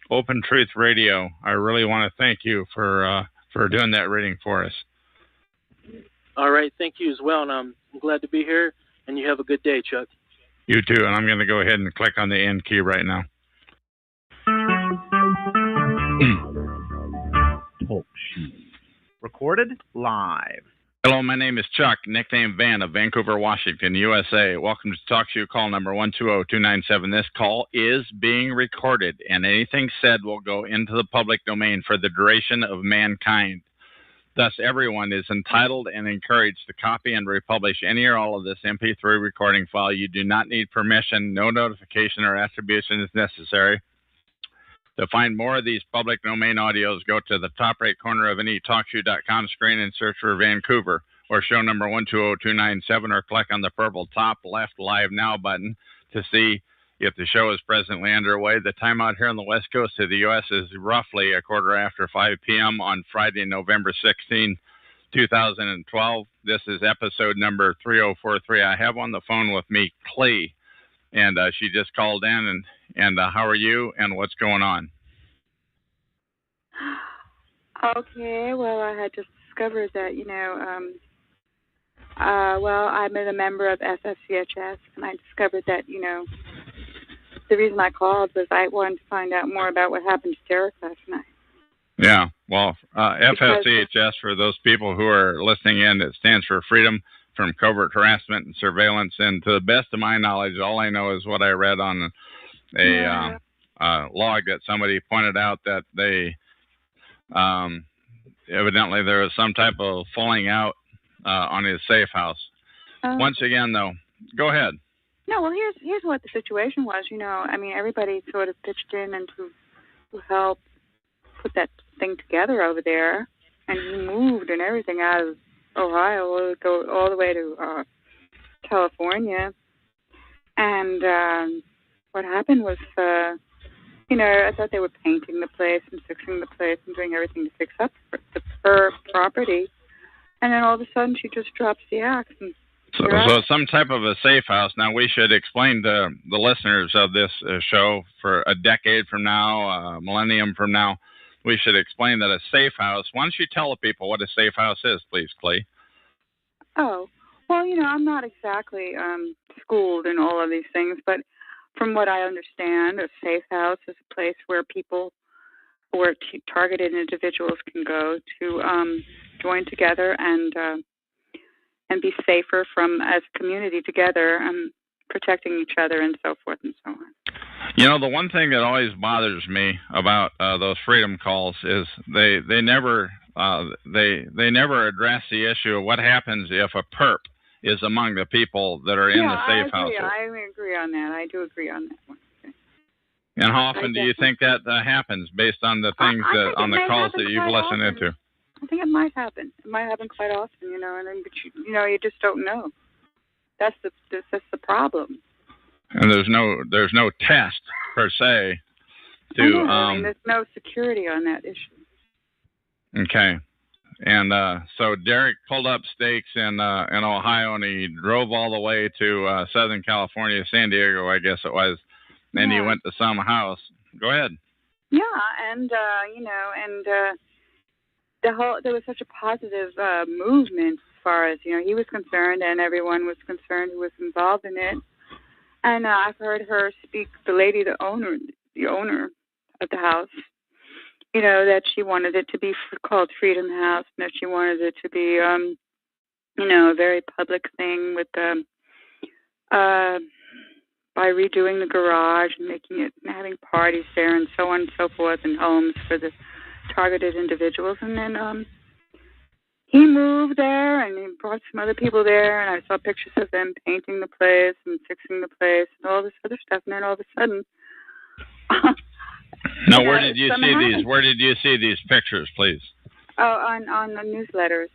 Open Truth Radio, I really want to thank you for doing that reading for us. All right, thank you as well, and I'm glad to be here, and you have a good day, Chuck. You too, and I'm going to go ahead and click on the end key right now. Talk show. Recorded live. Hello, my name is Chuck, nickname Van of Vancouver, Washington, USA. Welcome to Talk Show, call number 120297. This call is being recorded, and anything said will go into the public domain for the duration of mankind. Thus, everyone is entitled and encouraged to copy and republish any or all of this MP3 recording file. You do not need permission. No notification or attribution is necessary. To find more of these public domain audios, go to the top right corner of any TalkShoe.com screen and search for Vancouver or show number 120297, or click on the purple top left Live Now button to see if the show is presently underway. The time out here on the west coast of the U.S. is roughly 5:15 p.m. on Friday, November 16, 2012. This is episode number 3043. I have on the phone with me Clee, and she just called in. And how are you, and what's going on? Okay, well, I had just discovered that, I'm a member of SSCHS, and I discovered that, the reason I called was I wanted to find out more about what happened to Derek last night. Yeah, well, FSCHS, for those people who are listening in, it stands for Freedom from Covert Harassment and Surveillance, and to the best of my knowledge, all I know is what I read on a log that somebody pointed out that they evidently there was some type of falling out on his safe house. Once again, though, go ahead. No, well, here's what the situation was. Everybody sort of pitched in and to help put that thing together over there, and he moved and everything out of Ohio, go all the way to California, and what happened was, I thought they were painting the place and fixing the place and doing everything to fix up her property. And then all of a sudden she just drops the axe. So some type of a safe house. Now, we should explain to the listeners of this show for a decade from now, a millennium from now, we should explain that a safe house, why don't you tell the people what a safe house is, please, Clee? Oh, well, I'm not exactly schooled in all of these things, but from what I understand, a safe house is a place where people or targeted individuals can go to join together and be safer as a community together, protecting each other and so forth and so on. The one thing that always bothers me about those freedom calls is they never address the issue of what happens if a perp is among the people that are in the safe house. I agree on that. I do agree on that one. Okay. And how often do you think that happens based on the things on the calls that you've listened into? I think it might happen. It might happen quite often, you know, and then, but you just don't know. That's the problem. And there's no test per se to. I mean, there's no security on that issue. Okay. And so Derek pulled up stakes in Ohio, and he drove all the way to Southern California, San Diego, I guess it was, and he went to some house. Go ahead. Yeah, and there was such a positive movement as far as he was concerned, and everyone was concerned who was involved in it. And I've heard her speak, the lady, the owner of the house. That she wanted it to be called Freedom House, and that she wanted it to be, a very public thing with by redoing the garage and making it, and having parties there, and so on and so forth, and homes for the targeted individuals. And then he moved there, and he brought some other people there, and I saw pictures of them painting the place and fixing the place and all this other stuff. And then all of a sudden. Now, where did you see these? Where did you see these pictures, please? Oh, on the newsletters.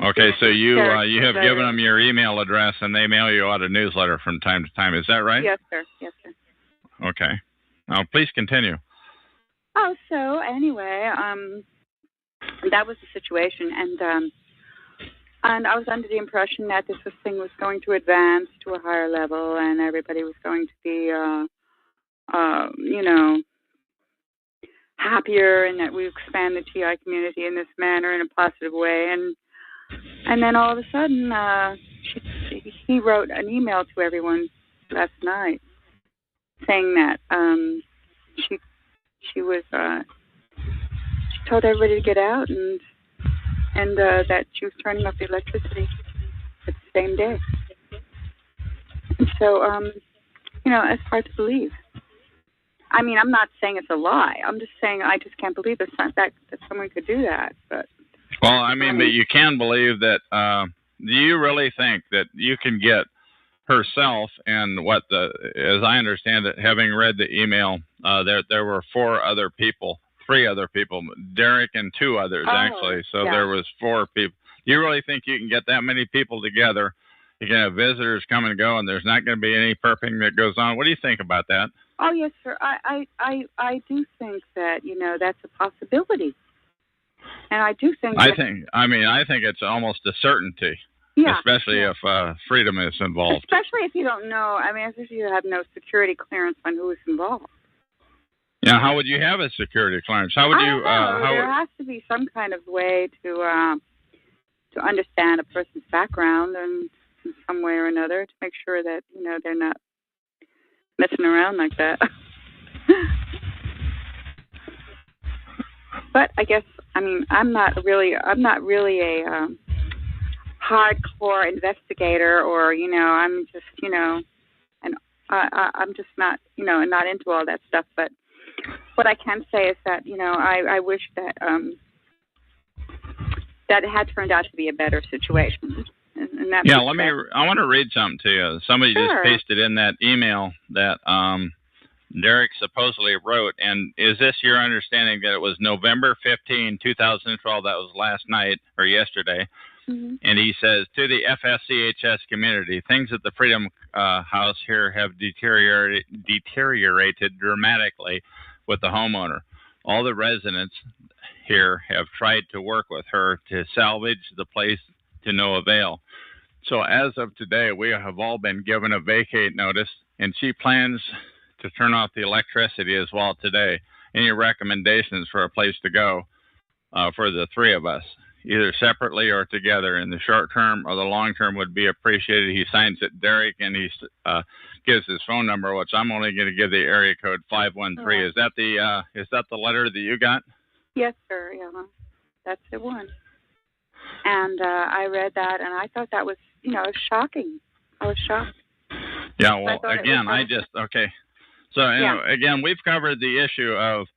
Okay, so you have given them your email address, and they mail you out a newsletter from time to time. Is that right? Yes, sir. Yes, sir. Okay. Now, please continue. Oh, so anyway, that was the situation, and I was under the impression that this thing was going to advance to a higher level, and everybody was going to be happier, and that we expand the TI community in this manner in a positive way. And then all of a sudden, he wrote an email to everyone last night saying that she told everybody to get out, and that she was turning off the electricity at the same day. And so, it's hard to believe. I mean, I'm not saying it's a lie. I'm just saying I just can't believe that someone could do that. But well, I mean, but you can believe that. Do you really think that you can get herself and as I understand it, having read the email, there were three other people, Derek and two others actually. So there was 4 people. Do you really think you can get that many people together? You can have visitors come and go, and there's not going to be any perping that goes on. What do you think about that? Oh, yes, sir. I do think that, that's a possibility. And I do think I think it's almost a certainty. Yeah. Especially if freedom is involved. Especially if you don't know. I mean, if you have no security clearance on who is involved. Yeah, how would you have a security clearance? How would you? There has to be some kind of way to understand a person's background in some way or another, to make sure that they're not messing around like that. But I guess I'm not really a hardcore investigator, or I'm just and I'm just not not into all that stuff. But what I can say is that I wish that that it had turned out to be a better situation. And that I want to read something to you. Somebody just pasted in that email that Derek supposedly wrote, and is this your understanding that it was November 15, 2012, that was last night or yesterday, and he says, to the FSCHS community, things at the Freedom House here have deteriorated dramatically with the homeowner. All the residents here have tried to work with her to salvage the place to no avail. So as of today, we have all been given a vacate notice, and she plans to turn off the electricity as well today. Any recommendations for a place to go for the 3 of us, either separately or together, in the short term or the long term, would be appreciated. He signs it Derek, and he gives his phone number, which I'm only going to give the area code 513. Is that the letter that you got? Yes, sir. Yeah, that's the one. And I read that, and I thought that was, shocking. I was shocked. Yeah, well, again, okay. So, again, we've covered the issue of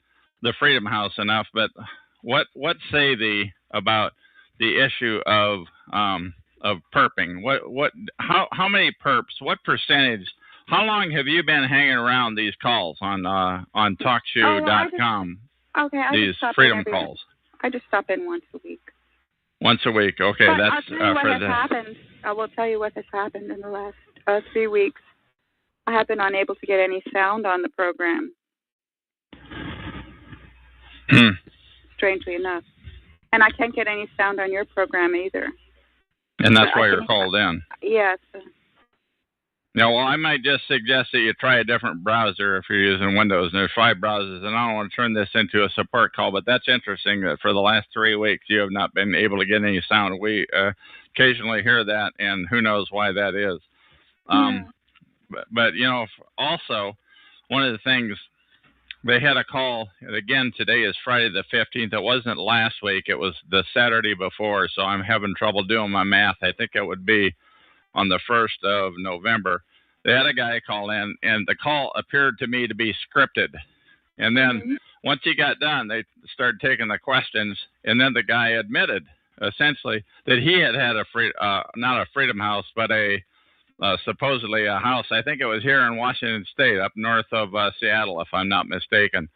the Freedom House enough, but what say about the issue of perping? How many perps? What percentage? How long have you been hanging around these calls on TalkShoe.com? Okay, these freedom calls. I just stop in once a week. Once a week. Okay, but that's I'll tell you what for has the. happened. I will tell you what has happened in the last 3 weeks. I have been unable to get any sound on the program. Strangely enough. And I can't get any sound on your program either. And that's why you're called in. Yes. Yeah, well, I might just suggest that you try a different browser if you're using Windows. And there's 5 browsers, and I don't want to turn this into a support call, but that's interesting that for the last 3 weeks you have not been able to get any sound. We occasionally hear that, and who knows why that is. But, you know, also, one of the things, they had a call, and again, today is Friday the 15th. It wasn't last week. It was the Saturday before, so I'm having trouble doing my math. I think it would be on the 1st of November. They had a guy call in, and the call appeared to me to be scripted. And then once he got done, they started taking the questions, and then the guy admitted, essentially, that he had not a Freedom House, but supposedly a house. I think it was here in Washington State, up north of Seattle, if I'm not mistaken.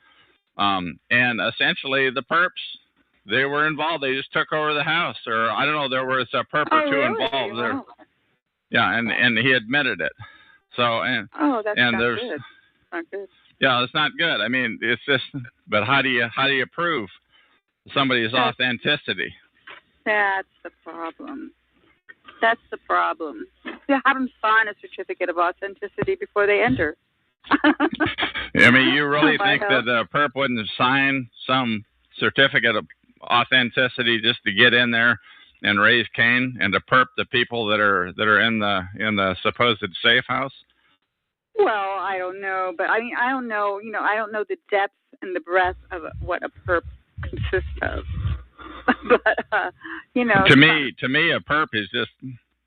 And essentially, the perps, they were involved. They just took over the house, or I don't know, there was a perp or two involved there. Yeah, and he admitted it. So that's not good. Not good. Yeah, it's not good. I mean, it's just. But how do you prove somebody's authenticity? That's the problem. That's the problem. You have them sign a certificate of authenticity before they enter. I mean, you really think that the perp wouldn't sign some certificate of authenticity just to get in there and raise Cain and to perp the people that are in the supposed safe house? Well, I don't know, but I mean, I don't know. You know, I don't know the depth and the breadth of what a perp consists of. But you know, to me, a perp is just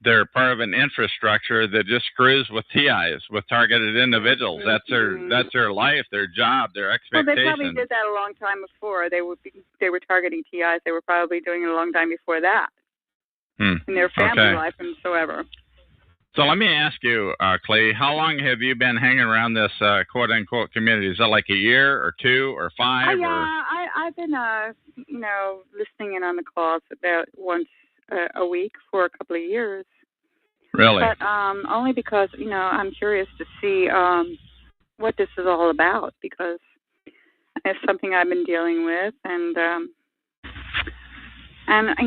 they're part of an infrastructure that just screws with TIs, with targeted individuals. That's their life, their job, their expectations. Well, they probably did that a long time before. They were targeting TIs. They were probably doing it a long time before that. In their family life and so ever. So let me ask you, Clay, how long have you been hanging around this quote-unquote community? Is that like a year or 2 or 5? I've been, listening in on the calls about once a week for a couple of years. Really? But only because, I'm curious to see what this is all about, because it's something I've been dealing with, and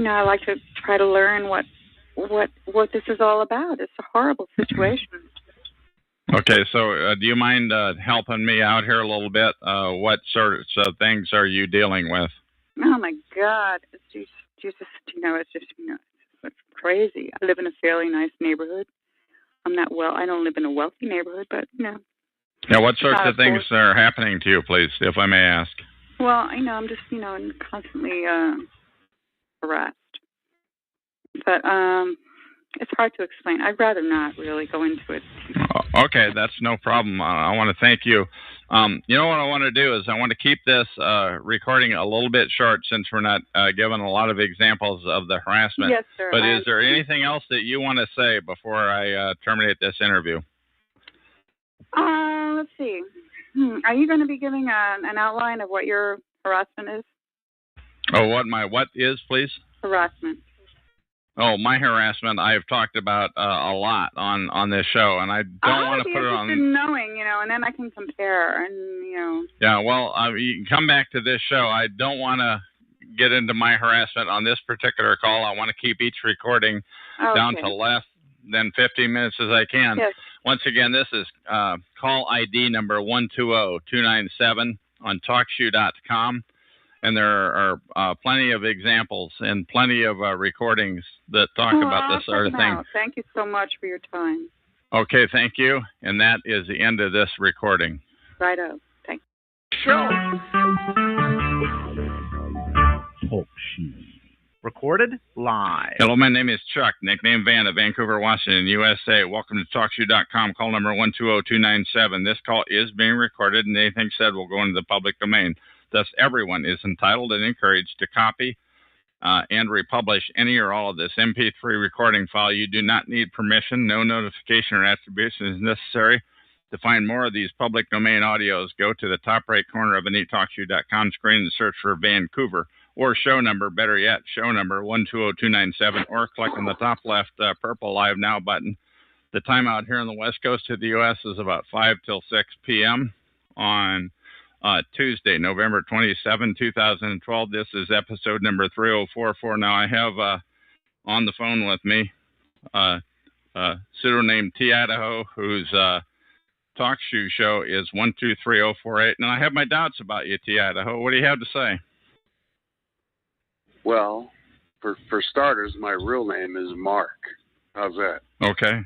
I like to try to learn what this is all about. It's a horrible situation. Okay, so do you mind helping me out here a little bit? What sorts of things are you dealing with? Oh my God, it's just it's crazy. I live in a fairly nice neighborhood. I don't live in a wealthy neighborhood, but Yeah, what sorts of things are happening to you, please, if I may ask? Well, I'm just constantly harassed. But it's hard to explain. I'd rather not really go into it. Okay, that's no problem. I want to thank you. You know what I want to do is I want to keep this recording a little bit short, since we're not given a lot of examples of the harassment. Yes, sir. But is there anything else that you want to say before I terminate this interview? Let's see. Are you going to be giving an outline of what your harassment is? Oh, what is, please? Harassment. Oh, my harassment, I've talked about a lot on this show, and I don't want to put it on. I'm knowing, and then I can compare, and Yeah, well, you can come back to this show. I don't want to get into my harassment on this particular call. I want to keep each recording down to less than 15 minutes as I can. Yes. Once again, this is call ID number 120297 on TalkShoe.com. And there are plenty of examples and plenty of recordings that talk about this sort of thing. Thank you so much for your time. Okay, thank you. And that is the end of this recording. Righto. Thank you. Talk Shoe. Recorded live. Hello, my name is Chuck, nickname Van of Vancouver, Washington, USA. Welcome to TalkShoe.com, call number 120297. This call is being recorded, and anything said will go into the public domain. Thus, everyone is entitled and encouraged to copy and republish any or all of this MP3 recording file. You do not need permission. No notification or attribution is necessary. To find more of these public domain audios, go to the top right corner of any TalkShoe.com screen and search for Vancouver, or show number, better yet, show number 120297, or click on the top left purple Live Now button. The time out here on the West Coast of the U.S. is about 5 till 6 p.m. on Tuesday, November 27, 2012. This is episode number 3044. Now, I have on the phone with me pseudonym T. Idaho, whose talk show is 123048. And I have my doubts about you, T. Idaho. What do you have to say? Well, for starters, my real name is Mark. How's that? Okay.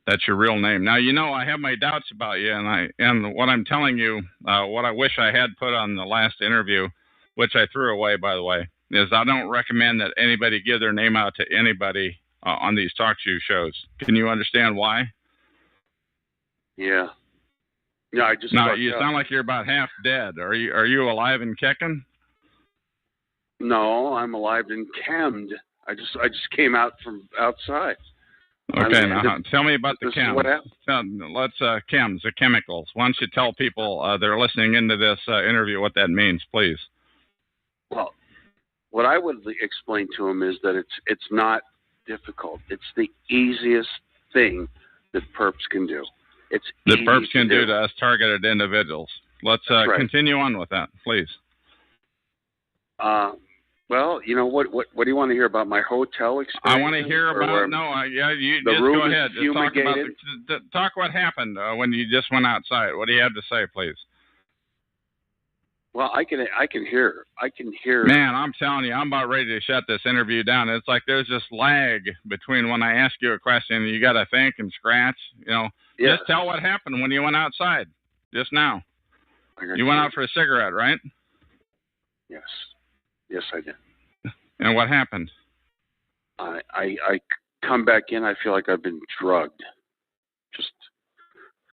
That's your real name. Now, I have my doubts about you, and what I'm telling you, what I wish I had put on the last interview, which I threw away, by the way, is I don't recommend that anybody give their name out to anybody on these talk shows. Can you understand why? Yeah. No, I just. No, you sound like you're about half dead. Are you alive and kicking? No, I'm alive and chemmed. I just came out from outside. Okay, now tell me about the chems. What happened? Let's chems, the chemicals. Why don't you tell people that are listening into this interview what that means, please? Well, what I would explain to them is that it's not difficult. It's the easiest thing that perps can do. It's that perps can do to us targeted individuals. Let's continue on with that, please. Well, what do you want to hear about my hotel experience? I want to hear about you the just room go ahead. Is fumigated. Talk what happened when you just went outside. What do you have to say, please? Well, I can hear. Man, I'm telling you, I'm about ready to shut this interview down. It's like there's this lag between when I ask you a question and you got to think and scratch. Yes. Just tell what happened when you went outside just now. You went out for a cigarette, right? Yes. Yes, I did. And what happened? I come back in. I feel like I've been drugged.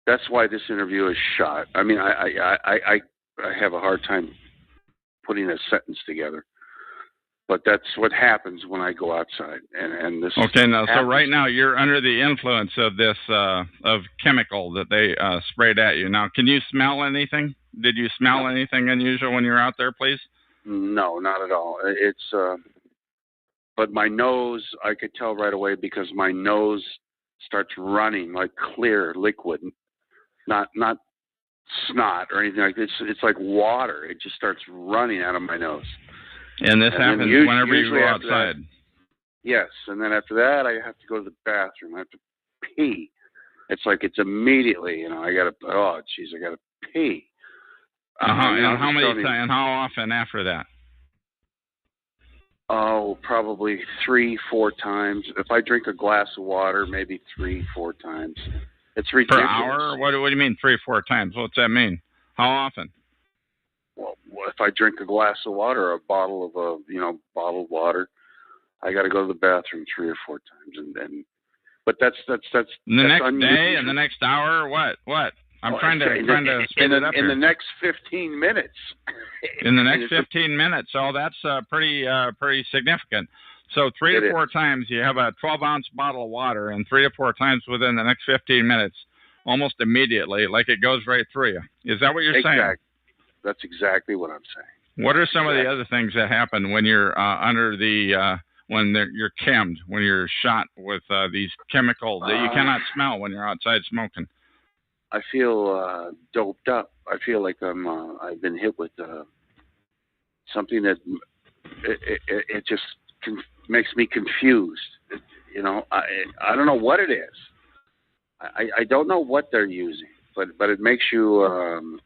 That's why this interview is shot. I mean, I have a hard time putting a sentence together, but that's what happens when I go outside. And this. Okay, now so right now you're under the influence of this of chemical that they sprayed at you. Now, can you smell anything? Did you smell anything unusual when you were out there, please? No, not at all. It's, but my nose, I could tell right away because my nose starts running like clear liquid, not snot or anything like this. It's like water. It just starts running out of my nose. And this happens whenever you go outside. Yes, and then after that, I have to go to the bathroom. I have to pee. It's like it's immediately, I gotta. Oh, geez, I gotta pee. And how many times? And how often after that? Oh, probably 3-4 times. If I drink a glass of water, maybe 3-4 times. It's ridiculous. Per hour? What do you mean 3-4 times? What's that mean? How often? Well, if I drink a glass of water, or a bottle of bottled water, I got to go to the bathroom 3 or 4 times, and but that's the next day and the next hour. What? I'm trying to speed it up in the next 15 minutes. In the next 15 minutes. So that's pretty significant. So 3 to 4 times you have a 12-ounce bottle of water, and 3 to 4 times within the next 15 minutes, almost immediately, like it goes right through you. Is that what you're saying? That's exactly what I'm saying. What are some of the other things that happen when you're under the when you're chemmed, when you're shot with these chemicals that you cannot smell when you're outside smoking? I feel doped up. I feel like I've been hit with something that it just makes me confused. I don't know what it is. I don't know what they're using, but it makes you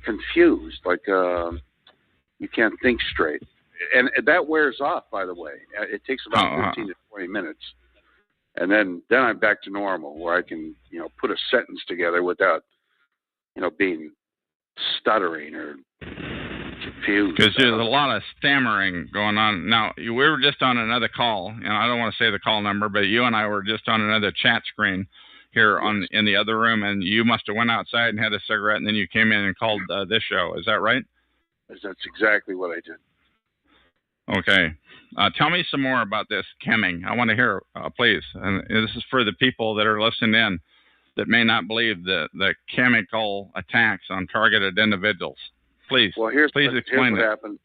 confused, like you can't think straight. And that wears off, by the way. It takes about 15 to 20 minutes. And then I'm back to normal, where I can, put a sentence together without, being stuttering or confused. Because there's a lot of stammering going on. Now, we were just on another call, and I don't want to say the call number, but you and I were just on another chat screen here in the other room, and you must have went outside and had a cigarette, and then you came in and called this show. Is that right? That's exactly what I did. Okay. Tell me some more about this chemming. I want to hear, please. And this is for the people that are listening in that may not believe the chemical attacks on targeted individuals. Please. Well, here's explain what it. happened.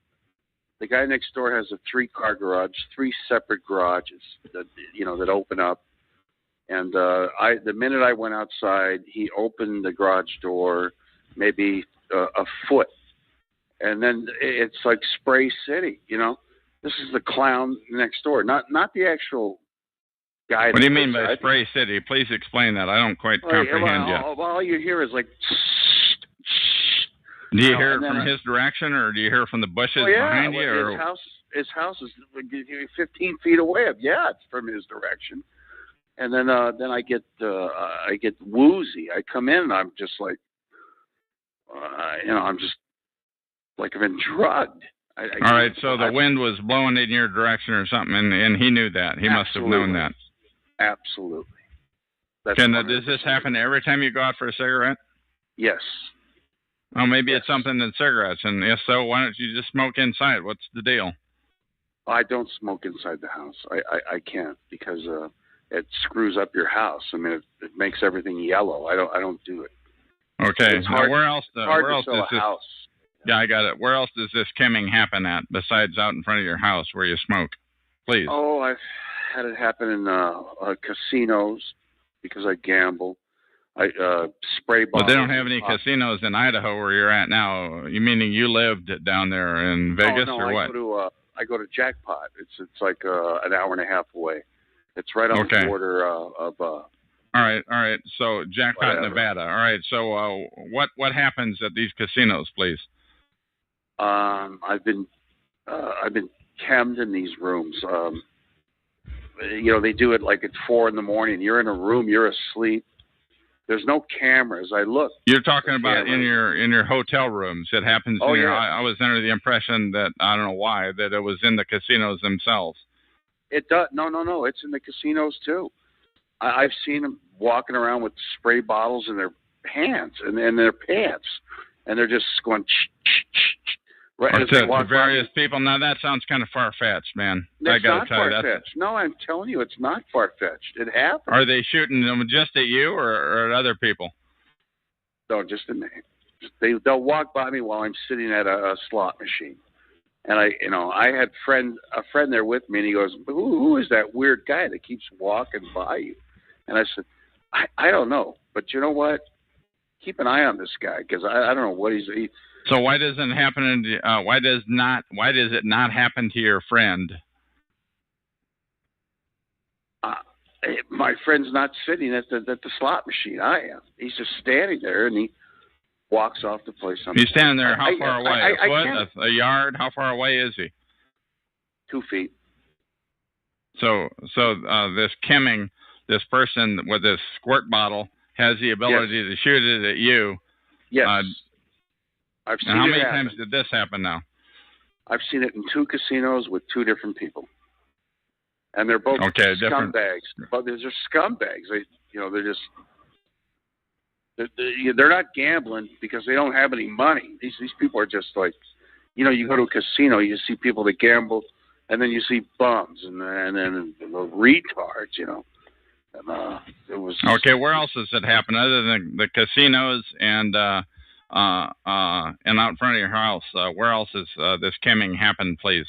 The guy next door has a 3-car garage, 3 separate garages that that open up. And the minute I went outside, he opened the garage door maybe a foot, and then it's like Spray City. This is the clown next door, not the actual guy. What do you mean by Spray City? Please explain that. I don't quite comprehend yet. All you hear is like. Do you hear it from his direction, or do you hear it from the bushes behind you? Or? His house is 15 feet away. Yeah, it's from his direction. And then I get woozy. I come in and I'm just like, I'm just like I've been drugged. All right, so the wind was blowing in your direction or something, and he knew that. He must have known that. Absolutely. Does this happen every time you go out for a cigarette? Yes. Well, maybe it's something in cigarettes, and if so, why don't you just smoke inside? What's the deal? I don't smoke inside the house. I can't because it screws up your house. I mean, it makes everything yellow. I don't do it. Okay. It's hard, now, where else? Hard where to else sell does a this? House. Yeah, I got it. Where else does this kimming happen at besides out in front of your house where you smoke? Please. Oh, I've had it happen in casinos because I gamble. I spray bottles. But they don't have any casinos in Idaho where you're at now. You meaning you lived down there in Vegas or what? I go to Jackpot. It's like an hour and a half away. It's right on the border of. All right. So Jackpot, whatever. Nevada. All right. So what happens at these casinos, please? I've been chemmed in these rooms. They do it like at 4 a.m. You're in a room. You're asleep. There's no cameras. I look. You're talking about in your hotel rooms. It happens. I was under the impression that I don't know why that it was in the casinos themselves. It does. No. It's in the casinos too. I've seen them walking around with spray bottles in their hands and in their pants, and they're just going. Right as they walk various people. Now that sounds kind of far-fetched, man. I gotta tell you that. No, I'm telling you, it's not far-fetched. It happens. Are they shooting them just at you or at other people? No, just at me. They'll walk by me while I'm sitting at a slot machine, and I had a friend there with me, and he goes, "Who is that weird guy that keeps walking by you?" And I said, "I don't know, but you know what? Keep an eye on this guy because I don't know what he's." So why does it not happen to your friend? My friend's not sitting at the slot machine. I am. He's just standing there, and he walks off the place. He's standing there. How far away? A foot? A yard? How far away is he? 2 feet. So this kimming, this person with this squirt bottle has the ability to shoot it at you. Yes. I've seen how many times did this happen now? I've seen it in 2 casinos with 2 different people, and they're both scumbags. But they're just scumbags. They're not gambling because they don't have any money. These people are just like, you go to a casino, you see people that gamble, and then you see bums and then retards. And it was okay. Where else does it happen other than the casinos and out in front of your house? Where else is this kimming happen, please?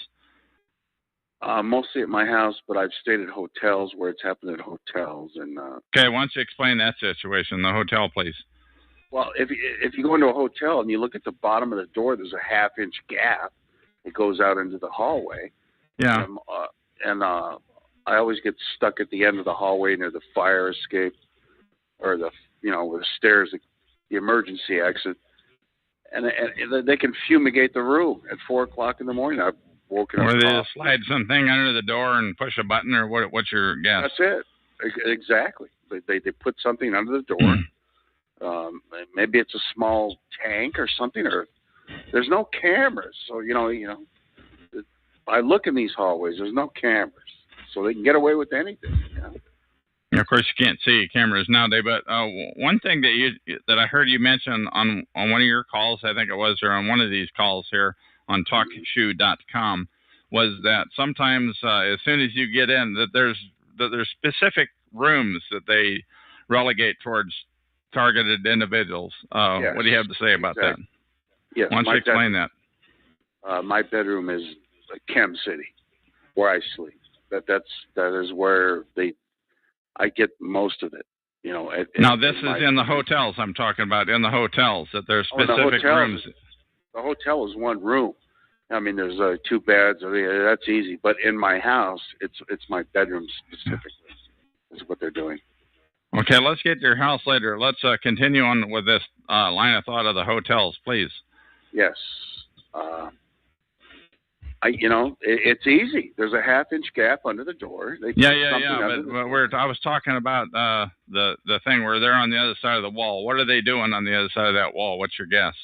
Mostly at my house, but I've stayed at hotels where it's happened at hotels. And okay, why don't you explain that situation, the hotel, please? Well, if you go into a hotel and you look at the bottom of the door, there's a half-inch gap. It goes out into the hallway. Yeah. And I always get stuck at the end of the hallway near the fire escape, or where the stairs, the emergency exit. And they can fumigate the room at 4:00 in the morning. I've woken up. Or they slide something under the door and push a button, or what's your guess? That's it. Exactly. They put something under the door. Maybe it's a small tank or something, or there's no cameras. So I look in these hallways. There's no cameras, so they can get away with anything. Of course, you can't see cameras nowadays, but one thing that I heard you mention on one of your calls, I think it was, or on one of these calls here on TalkShoe.com, was that sometimes as soon as you get in, that there's specific rooms that they relegate towards targeted individuals. Yes, what do you have to say about that? Yes. Why don't you explain that? My bedroom is Chem City, where I sleep. That is where I get most of it. You know. Now this is in the hotels. I'm talking about in the hotels that there's specific rooms. The hotel is one room. I mean, there's 2 beds. I mean, that's easy. But in my house, it's my bedroom specifically. Is what they're doing. Okay, let's get to your house later. Let's continue on with this line of thought of the hotels, please. Yes. It's easy. There's a 1/2-inch gap under the door. Yeah. But I was talking about the thing where they're on the other side of the wall. What are they doing on the other side of that wall? What's your guess?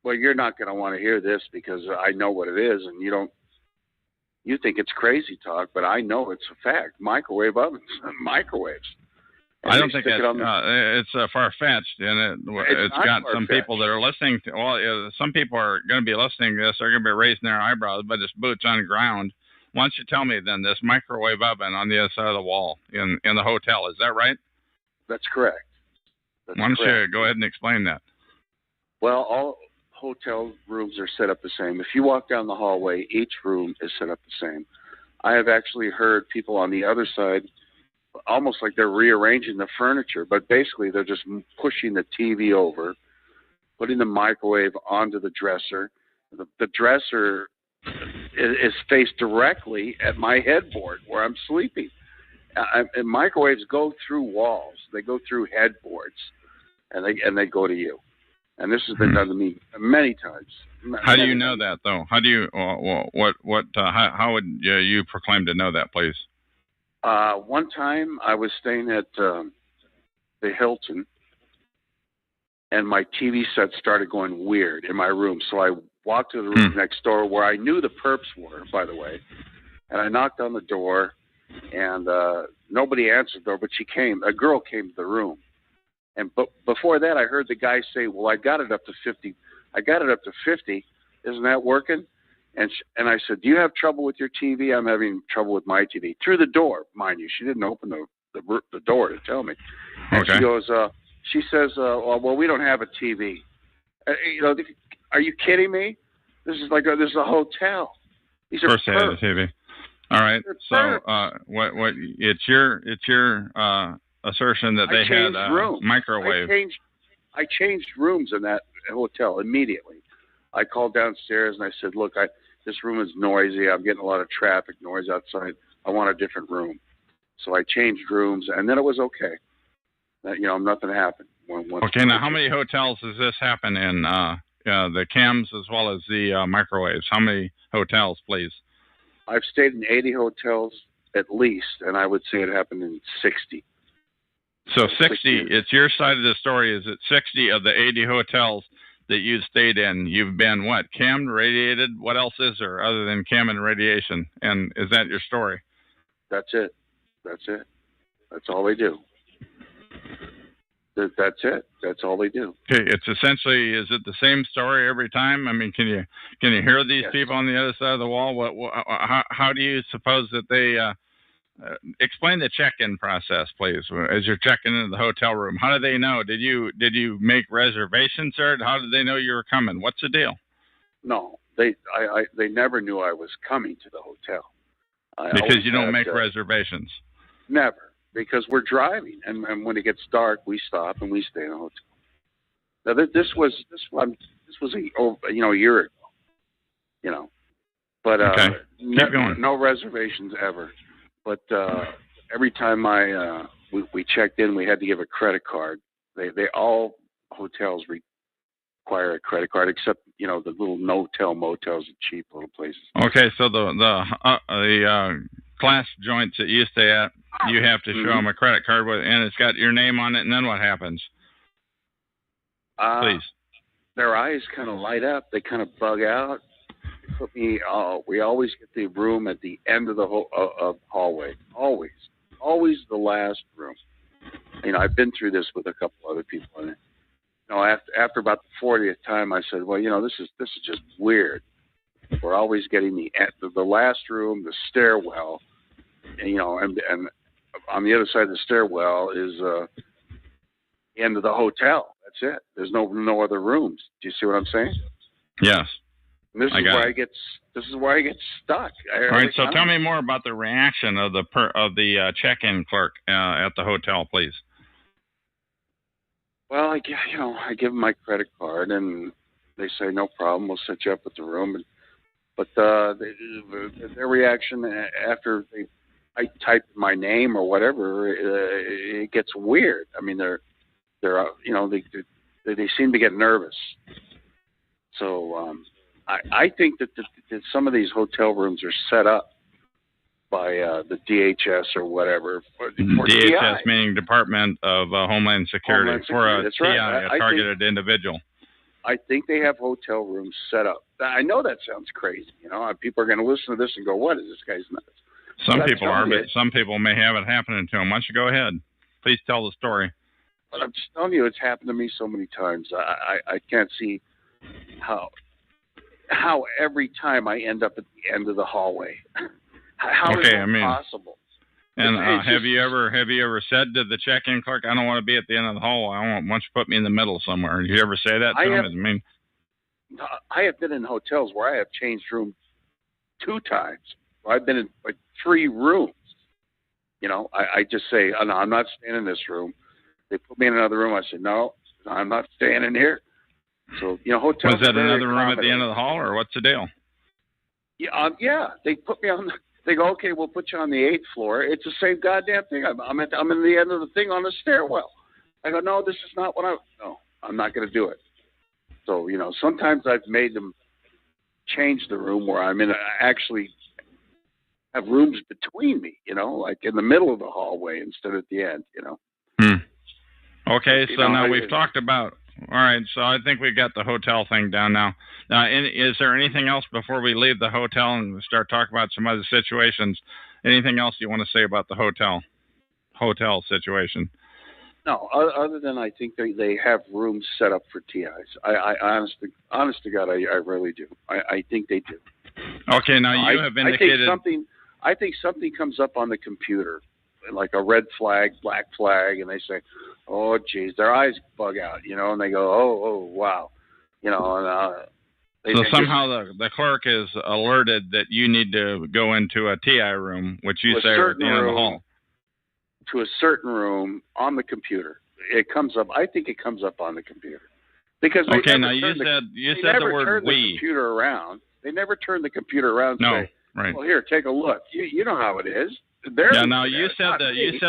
Well, you're not going to want to hear this because I know what it is, and you think it's crazy talk, but I know it's a fact. Microwave ovens, microwaves. And I don't think it's far-fetched, and it's got some people that are listening to. Well, some people are going to be listening to this. They're going to be raising their eyebrows, but it's boots on the ground. Why don't you tell me then this microwave oven on the other side of the wall in the hotel? Is that right? That's correct. Why don't you go ahead and explain that? Well, all hotel rooms are set up the same. If you walk down the hallway, each room is set up the same. I have actually heard people on the other side almost like they're rearranging the furniture, but basically they're just pushing the TV over, putting the microwave onto the dresser. The dresser is faced directly at my headboard where I'm sleeping. And microwaves go through walls. They go through headboards, and they go to you. And this has been done to me many times. How do you know that, though? How do you how would you proclaim to know that, please? One time I was staying at the Hilton, and my TV set started going weird in my room. So I walked to the room next door where I knew the perps were, by the way, and I knocked on the door, and nobody answered the door, but she came. A girl came to the room. And before that, I heard the guy say, well, I got it up to 50. I got it up to 50. Isn't that working? And I said, do you have trouble with your TV? I'm having trouble with my TV. Through the door, mind you. She didn't open the door to tell me. And she goes, she says, well, we don't have a TV. Are you kidding me? This is this is a hotel. These are perps. TV. All right. So what? It's your assertion that they had a microwave. I changed rooms in that hotel immediately. I called downstairs and I said, look, this room is noisy. I'm getting a lot of traffic noise outside. I want a different room. So I changed rooms, and then it was okay. Nothing happened. Okay, now how many hotels does this happen in? The chems as well as the microwaves. How many hotels, please? I've stayed in 80 hotels at least, and I would say it happened in 60. So 60, it's your side of the story. Is it 60 of the 80 hotels that you stayed in? You've been what? Chem, radiated? What else is there other than chem and radiation? And is that your story? That's it. That's all they do. That's it. That's all they do. Okay, it's essentially, is it the same story every time? I mean, can you hear these people on the other side of the wall? How do you suppose that they explain the check-in process, please? As you're checking into the hotel room, how do they know? Did you make reservations, sir? How did they know you were coming? What's the deal? No, they never knew I was coming to the hotel. Because you don't make reservations. Never, because we're driving, and when it gets dark, we stop and we stay in a hotel. Now this was a year ago, but okay. Keep going. No reservations ever. But every time we checked in, we had to give a credit card. They all hotels require a credit card, except the little no-tell motels, the cheap little places. Okay, so the class joints that you stay at, you have to show them a credit card and it's got your name on it. And then what happens? Please. Their eyes kind of light up. They kind of bug out. Put me. We always get the room at the end of the hallway. Always the last room. I've been through this with a couple other people. And after about the 40th time, I said, well, this is just weird. We're always getting the last room, the stairwell, and on the other side of the stairwell is the end of the hotel. That's it. There's no other rooms. Do you see what I'm saying? Yes. And this is where I get stuck. All right. So tell me more about the reaction of the check-in clerk at the hotel, please. Well, I give them my credit card, and they say no problem. We'll set you up with the room. But their reaction after I type my name or whatever, it gets weird. I mean, they seem to get nervous. So I think that some of these hotel rooms are set up by the DHS or whatever. For DHS TI. meaning Department of Homeland Security, for a That's TI, right. a targeted individual. I think they have hotel rooms set up. I know that sounds crazy. People are going to listen to this and go, "What is this guy's nuts?" Some people are, but some people may have it happening to them. Why don't you go ahead? Please tell the story. But I'm just telling you, it's happened to me so many times. I can't see how every time I end up at the end of the hallway. How is that possible? And have you ever said to the check-in clerk, "I don't want to be at the end of the hallway. Why don't you put me in the middle somewhere"? Did you ever say that to them? I have been in hotels where I have changed room 2 times. I've been in 3 rooms. I just say, "Oh, no, I'm not staying in this room." They put me in another room. I say, "No, I'm not staying in here." So, hotels. Was that another room at the end of the hall, or what's the deal? Yeah. They put me on. They go, "Okay, we'll put you on the 8th floor." It's the same goddamn thing. I'm in the end of the thing on the stairwell. I go, "No, this is not what No, I'm not going to do it." So, sometimes I've made them change the room where I'm in. Actually have rooms between me, like in the middle of the hallway instead of at the end, Okay, so now we've talked about. All right, so I think we've got the hotel thing down now. Now, is there anything else before we leave the hotel and start talking about some other situations? Anything else you want to say about the hotel situation? No, other than I think they have rooms set up for TIs. I honest to God, I really do. I think they do. Okay, now you have indicated. I think something comes up on the computer, like a red flag, black flag, and they say, "Oh, geez," their eyes bug out, and they go, "Oh, wow," So somehow the clerk is alerted that you need to go into a TI room, which you say are at the end of the hall. To a certain room on the computer. It comes up. I think it comes up on the computer because you said the word "we." The computer around. They never turn the computer around. And say, right. Well, here, take a look. You know how it is. Now you said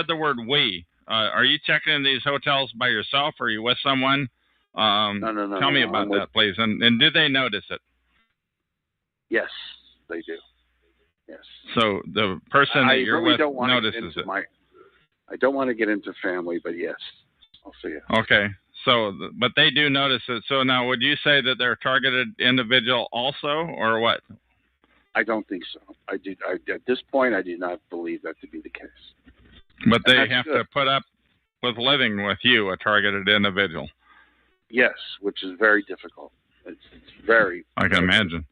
the word "we." Are you checking in these hotels by yourself, or are you with someone? No. Tell me about that, please. And do they notice it? Yes, they do. Yes. So the person that you're with notices it. I don't want to get into family, but yes, I'll see it. Okay. So, but they do notice it. So now, would you say that they're a targeted individual also, or what? I don't think so. At this point, I do not believe that to be the case. But they have to put up with living with you, a targeted individual. Yes, which is very difficult. It's very. I can imagine.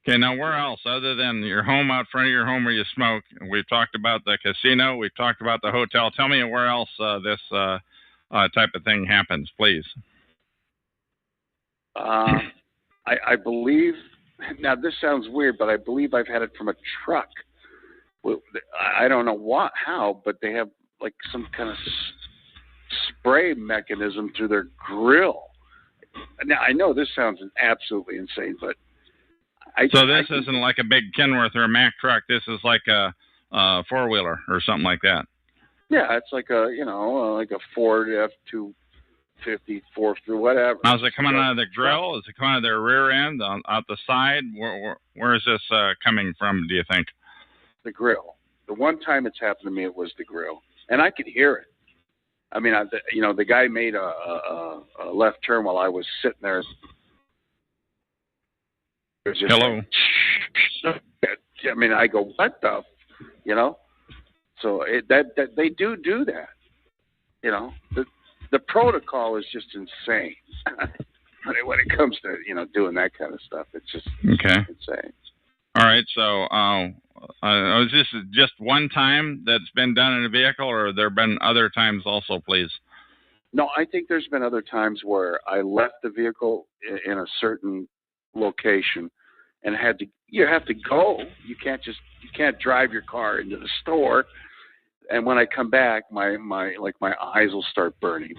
Okay, now where else other than your home, out front of your home where you smoke? We've talked about the casino. We've talked about the hotel. Tell me where else this type of thing happens, please. I believe. Now this sounds weird, but I believe I've had it from a truck. I don't know how, but they have like some kind of spray mechanism through their grill. Now I know this sounds absolutely insane, but. This isn't like a big Kenworth or a Mack truck. This is like a 4-wheeler or something like that. Yeah, it's like a like a Ford F-250, 4-through, whatever. Now, is it coming out of the grill? Is it coming out of their rear end, out the side? Where is this coming from? Do you think? The grill. The one time it's happened to me, it was the grill, and I could hear it. I mean, the guy made a left turn while I was sitting there. Hello. I mean, I go, what the, So that they do that. The protocol is just insane. When it comes to doing that kind of stuff, it's just insane. All right. So, is this just one time that's been done in a vehicle, or have there been other times also, please? No, I think there's been other times where I left the vehicle in a certain location and you have to go. You can't drive your car into the store. And when I come back, my eyes will start burning,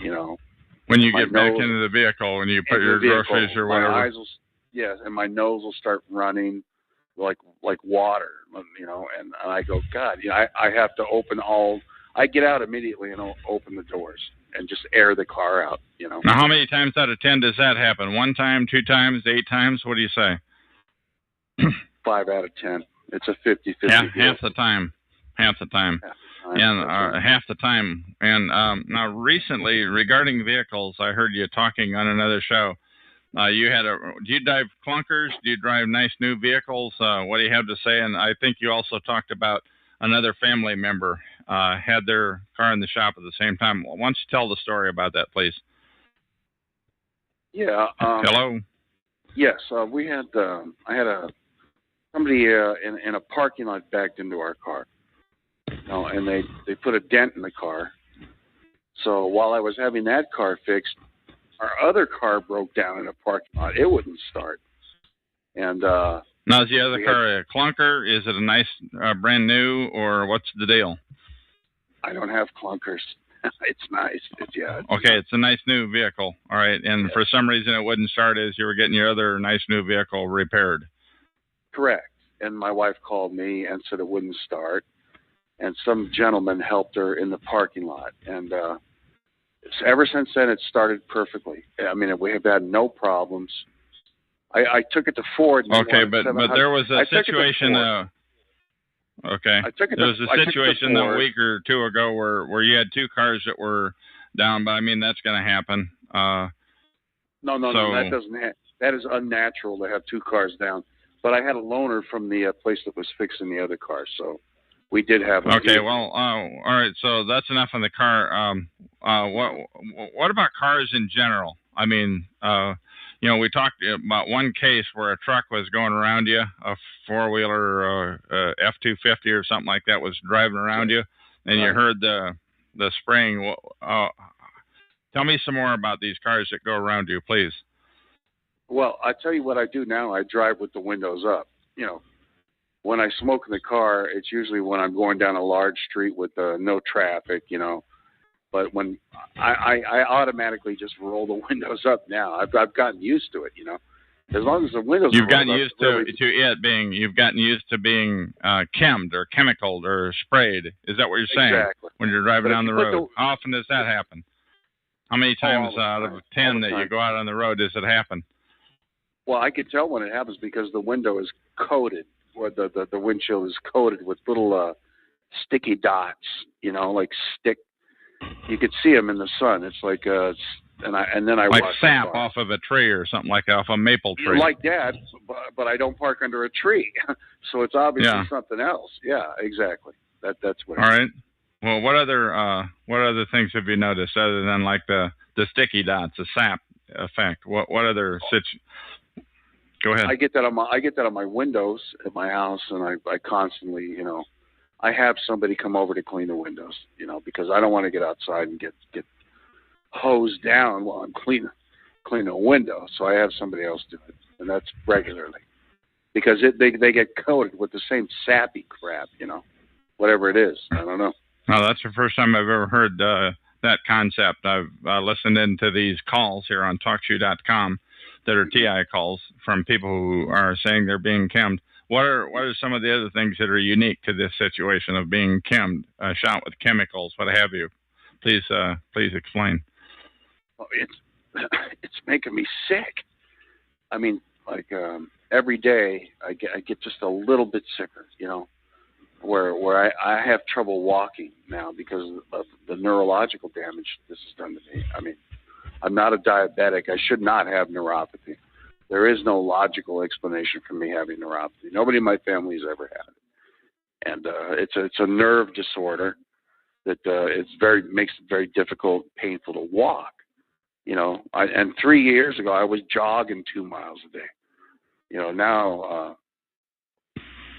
When you My get back nose- into the vehicle, when you put into your the vehicle, groceries or my whatever. eyes will, yes, and my nose will start running like water, and I go, God, I have to I get out immediately and I'll open the doors and just air the car out, Now, how many times out of 10 does that happen? 1 time, 2 times, 8 times? What do you say? 5 out of 10. It's a 50-50 half the time. Half the time. And half the time. And now, recently, regarding vehicles, I heard you talking on another show. Do you drive clunkers? Do you drive nice new vehicles? What do you have to say? And I think you also talked about another family member had their car in the shop at the same time. Why don't you tell the story about that, please? Yeah. Hello? Yes, we had. I had somebody in a parking lot backed into our car. And they put a dent in the car. So while I was having that car fixed, our other car broke down in a parking lot. It wouldn't start. And now, is the other car a clunker? Is it a nice brand new, or what's the deal? I don't have clunkers. It's nice. Okay, it's a nice new vehicle. All right, and for some reason it wouldn't start as you were getting your other nice new vehicle repaired. Correct. And my wife called me and said it wouldn't start. And some gentleman helped her in the parking lot. And ever since then, it started perfectly. I mean, we have had no problems. I took it to Ford. Okay, but there was a situation. Okay, there was a situation a week or two ago where you had 2 cars that were down. But I mean, that's going to happen. No, that doesn't. That is unnatural to have 2 cars down. But I had a loaner from the place that was fixing the other car, so. We did have. Okay, well, all right. So that's enough on the car. What about cars in general? I mean, we talked about one case where a truck was going around you, a 4-wheeler, F-250 or something like that was driving around you, and you heard the spraying. Tell me some more about these cars that go around you, please. Well, I tell you what I do now. I drive with the windows up. When I smoke in the car, it's usually when I'm going down a large street with no traffic, But when I automatically just roll the windows up now. I've gotten used to it, As long as the windows. You've gotten used You've gotten used to being chemmed or chemicaled or sprayed. Is that what you're saying? Exactly. When you're driving down the road, how often does that happen? How many times out of 10 that you go out on the road does it happen? Well, I could tell when it happens because the window is coated. Where the windshield is coated with little sticky dots, like stick. You could see them in the sun. It's like and then I like watch sap off of a tree or something like off a maple tree. Like that, but I don't park under a tree, so it's obviously something else. Yeah, exactly. That's what. All right. Well, what other things have you noticed other than like the sticky dots, the sap effect? What other Go ahead. I get that on my windows at my house, and I constantly, I have somebody come over to clean the windows, because I don't want to get outside and get hosed down while I'm cleaning a window. So I have somebody else do it, and that's regularly, because they get coated with the same sappy crap, whatever it is. I don't know. No, that's the first time I've ever heard that concept. I've listened into these calls here on TalkShoe.com. That are TI calls from people who are saying they're being chemmed. What are some of the other things that are unique to this situation of being chemmed, shot with chemicals, what have you? Please explain. Well, it's making me sick. I mean, like every day I get just a little bit sicker, where I have trouble walking now because of the neurological damage this has done to me. I mean, I'm not a diabetic. I should not have neuropathy. There is no logical explanation for me having neuropathy. Nobody in my family has ever had it, and it's a nerve disorder that makes it very difficult, painful to walk. And 3 years ago I was jogging 2 miles a day. Now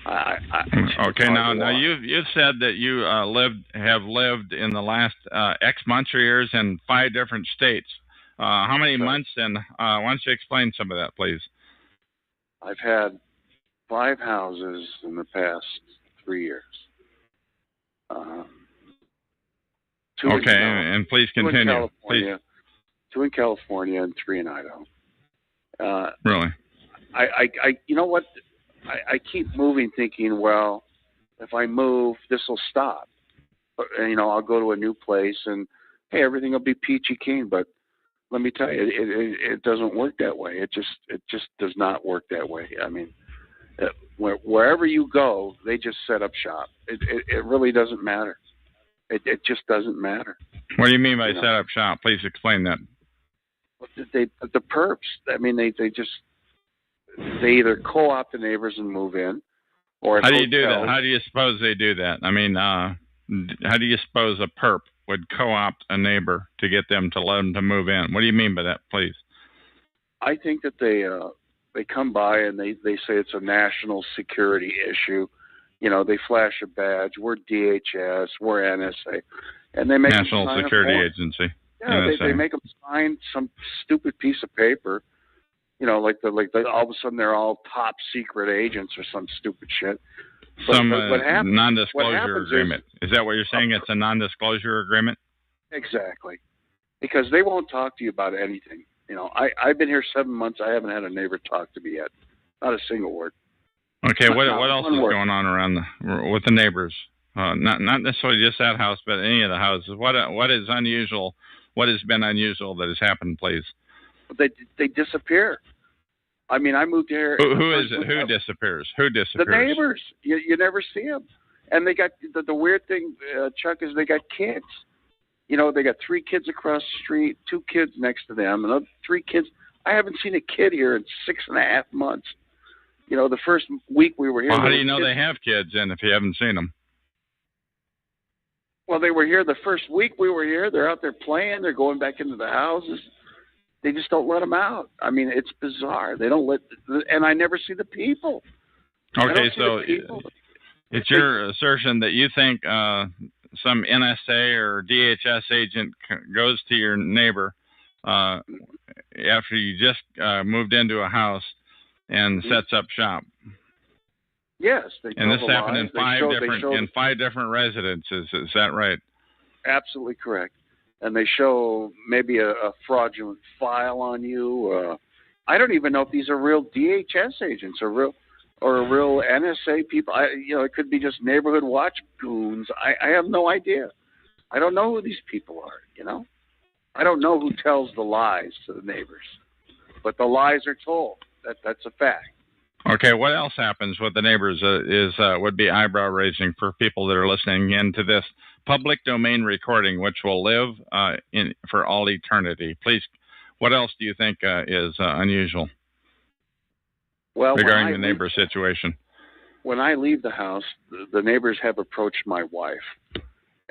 Okay, now you've said that you have lived in the last X months or years in 5 different states. How many months? And why don't you explain some of that, please? I've had 5 houses in the past 3 years. 2 okay, and please continue. 2 in California and 3 in Idaho. Really? I you know what? I keep moving, thinking, well, if I move, this will stop. And, you know, I'll go to a new place, and hey, everything will be peachy keen. But let me tell you, it doesn't work that way. It just does not work that way. I mean, wherever you go, they just set up shop. It really doesn't matter. It just doesn't matter. What do you mean by set up shop? Please explain that. The perps. I mean, they either co-opt the neighbors and move in, or how do you do that? How do you suppose they do that? I mean, how do you suppose a perp would co-opt a neighbor to get them to let them to move in? What do you mean by that, please? I think that they come by and they say it's a national security issue. You know, they flash a badge. We're DHS. We're NSA, and they make National Security Agency. Yeah, they make them sign some stupid piece of paper. You know, like all of a sudden they're all top secret agents or some stupid shit. Some non-disclosure agreement. Is that what you're saying? It's a non-disclosure agreement? Exactly. Because they won't talk to you about anything. You know, I've been here 7 months. I haven't had a neighbor talk to me yet. Not a single word. Okay, what else is going on around with the neighbors? Not necessarily just that house, but any of the houses. What is unusual? What has been unusual that has happened, please? They disappear. I mean, I moved here. Who is it? Who disappears? Who disappears? The neighbors. You never see them. And they got the weird thing, Chuck, is they got kids. You know, they got 3 kids across the street, 2 kids next to them, another 3 kids. I haven't seen a kid here in 6.5 months. You know, the first week we were here. Well, how do you know they have kids then if you haven't seen them? Well, they were here the first week we were here. They're out there playing. They're going back into the houses. They just don't let them out. I mean, it's bizarre. They don't and I never see the people. Okay, so it's your assertion that you think some NSA or DHS agent goes to your neighbor after you just moved into a house and sets up shop. Yes, and this happened in 5 different residences. Is that right? Absolutely correct. And they show maybe a fraudulent file on you. I don't even know if these are real DHS agents or real NSA people. It could be just neighborhood watch goons. I have no idea. I don't know who these people are. You know, I don't know who tells the lies to the neighbors, but the lies are told. That's a fact. Okay, what else happens with the neighbors would be eyebrow raising for people that are listening into this public domain recording, which will live for all eternity. Please, what else do you think is unusual regarding the neighbor situation? When I leave the house, the neighbors have approached my wife,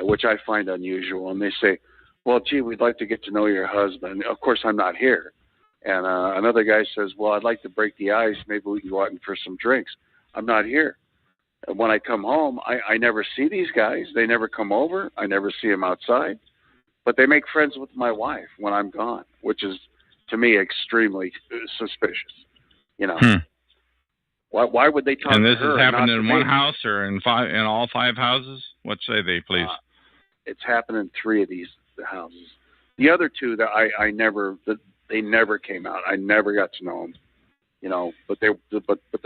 which I find unusual, and they say, well, gee, we'd like to get to know your husband. Of course, I'm not here. And another guy says, well, I'd like to break the ice. Maybe we can go out for some drinks. I'm not here. And when I come home, I never see these guys. They never come over. I never see them outside. But they make friends with my wife when I'm gone, which is, to me, extremely suspicious. You know, why would they talk to her? And this has happened in one house or in all 5 houses? What say they, please? It's happened in 3 of these houses. The other 2 that I never... They never came out. I never got to know them, you know. But the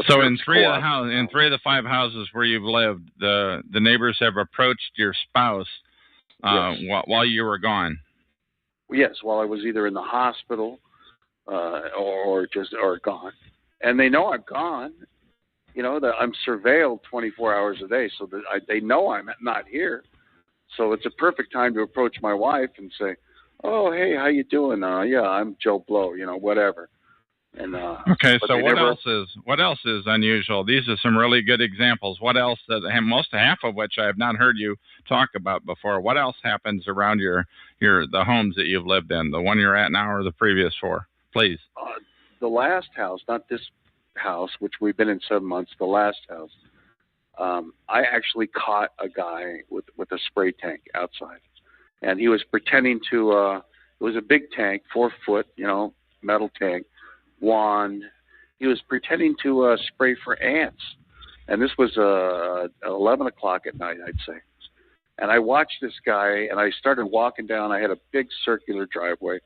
so in 3 of the 5 houses where you've lived, the neighbors have approached your spouse while you were gone. Yes, while I was either in the hospital or gone, and they know I'm gone. You know that I'm surveilled 24 hours a day, so that they know I'm not here. So it's a perfect time to approach my wife and say, oh, hey, how you doing? Yeah, I'm Joe Blow, you know, whatever. And okay, so what else is unusual? These are some really good examples. What else? Half of which I have not heard you talk about before. What else happens around the homes that you've lived in? The one you're at now, or the previous 4? Please. The last house, not this house, which we've been in 7 months. The last house, I actually caught a guy with a spray tank outside, and he was pretending to. It was a big tank, 4 foot, metal tank, wand. He was pretending to spray for ants, and this was 11 o'clock at night, I'd say. And I watched this guy, and I started walking down. I had a big circular driveway.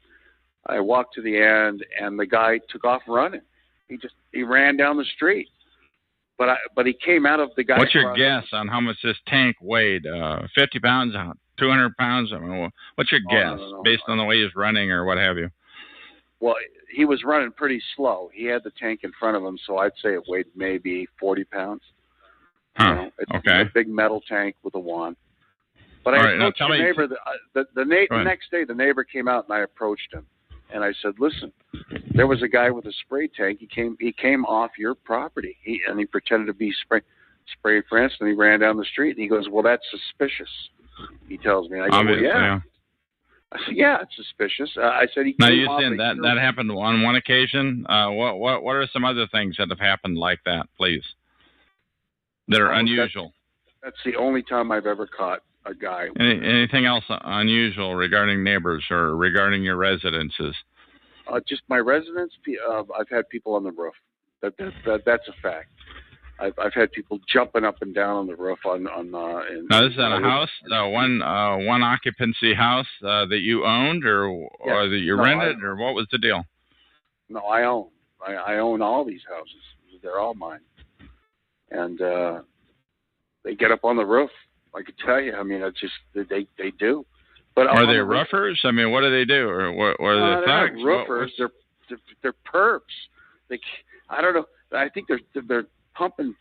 I walked to the end, and the guy took off running. He ran down the street. But he came out of the guy. What's your guess on how much this tank weighed? 50 pounds, 200 pounds? I mean, what's your guess based on the way he's running or what have you? Well, he was running pretty slow. He had the tank in front of him, so I'd say it weighed maybe 40 pounds. Huh. It's a big metal tank with a wand. But I approached the neighbor. The next day, the neighbor came out, and I approached him. And I said, listen, there was a guy with a spray tank. He came off your property. He pretended to be spray for instance, and he ran down the street. And he goes, well, that's suspicious. He tells me. I go, well, yeah. I said, yeah, it's suspicious. I said he. Now you said that happened on one occasion. What are some other things that have happened like that, please? That are unusual. That's the only time I've ever caught a guy. Anything else unusual regarding neighbors or regarding your residences? Just my residence. I've had people on the roof. That's a fact. I've had people jumping up and down on the roof now, this is at a house, one occupancy house that you owned or that you rented, or what was the deal? No, I own. I own all these houses. They're all mine. And they get up on the roof. I could tell you. I mean, it's just they do. But are they roofers? I mean, what do they do? Or are they thugs? They're not roofers. They're perps. I don't know. I think they're pumping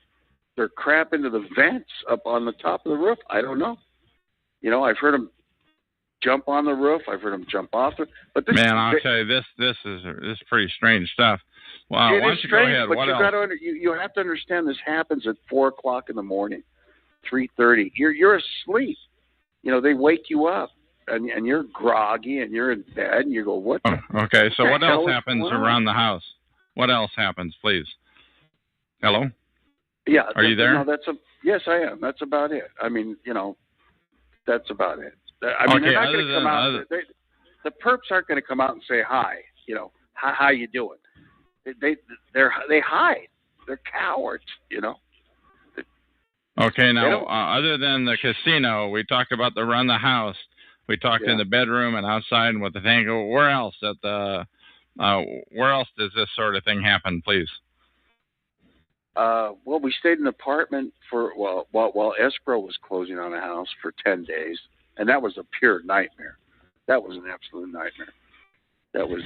their crap into the vents up on the top of the roof. I don't know. I've heard them jump on the roof. I've heard them jump off it. But I'll tell you, this is pretty strange stuff. Well, why don't you go ahead? But what else? You have to understand this happens at 4 o'clock in the morning. 3:30. You're asleep. They wake you up, and you're groggy, and you're in bed, and you go, "What?" Okay. So what else happens around the house? What else happens, please? Hello. Yeah. Are you there? No, yes, I am. That's about it. I mean, that's about it. I mean, they're not going to come out. The perps aren't going to come out and say hi. How you doing? They hide. They're cowards. Okay, now, other than the casino, we talked about the run the house. We talked in the bedroom and outside and with the tank. Where else where else does this sort of thing happen, please? Well, we stayed in an apartment while escrow was closing on a house for 10 days, and that was a pure nightmare. That was an absolute nightmare. That was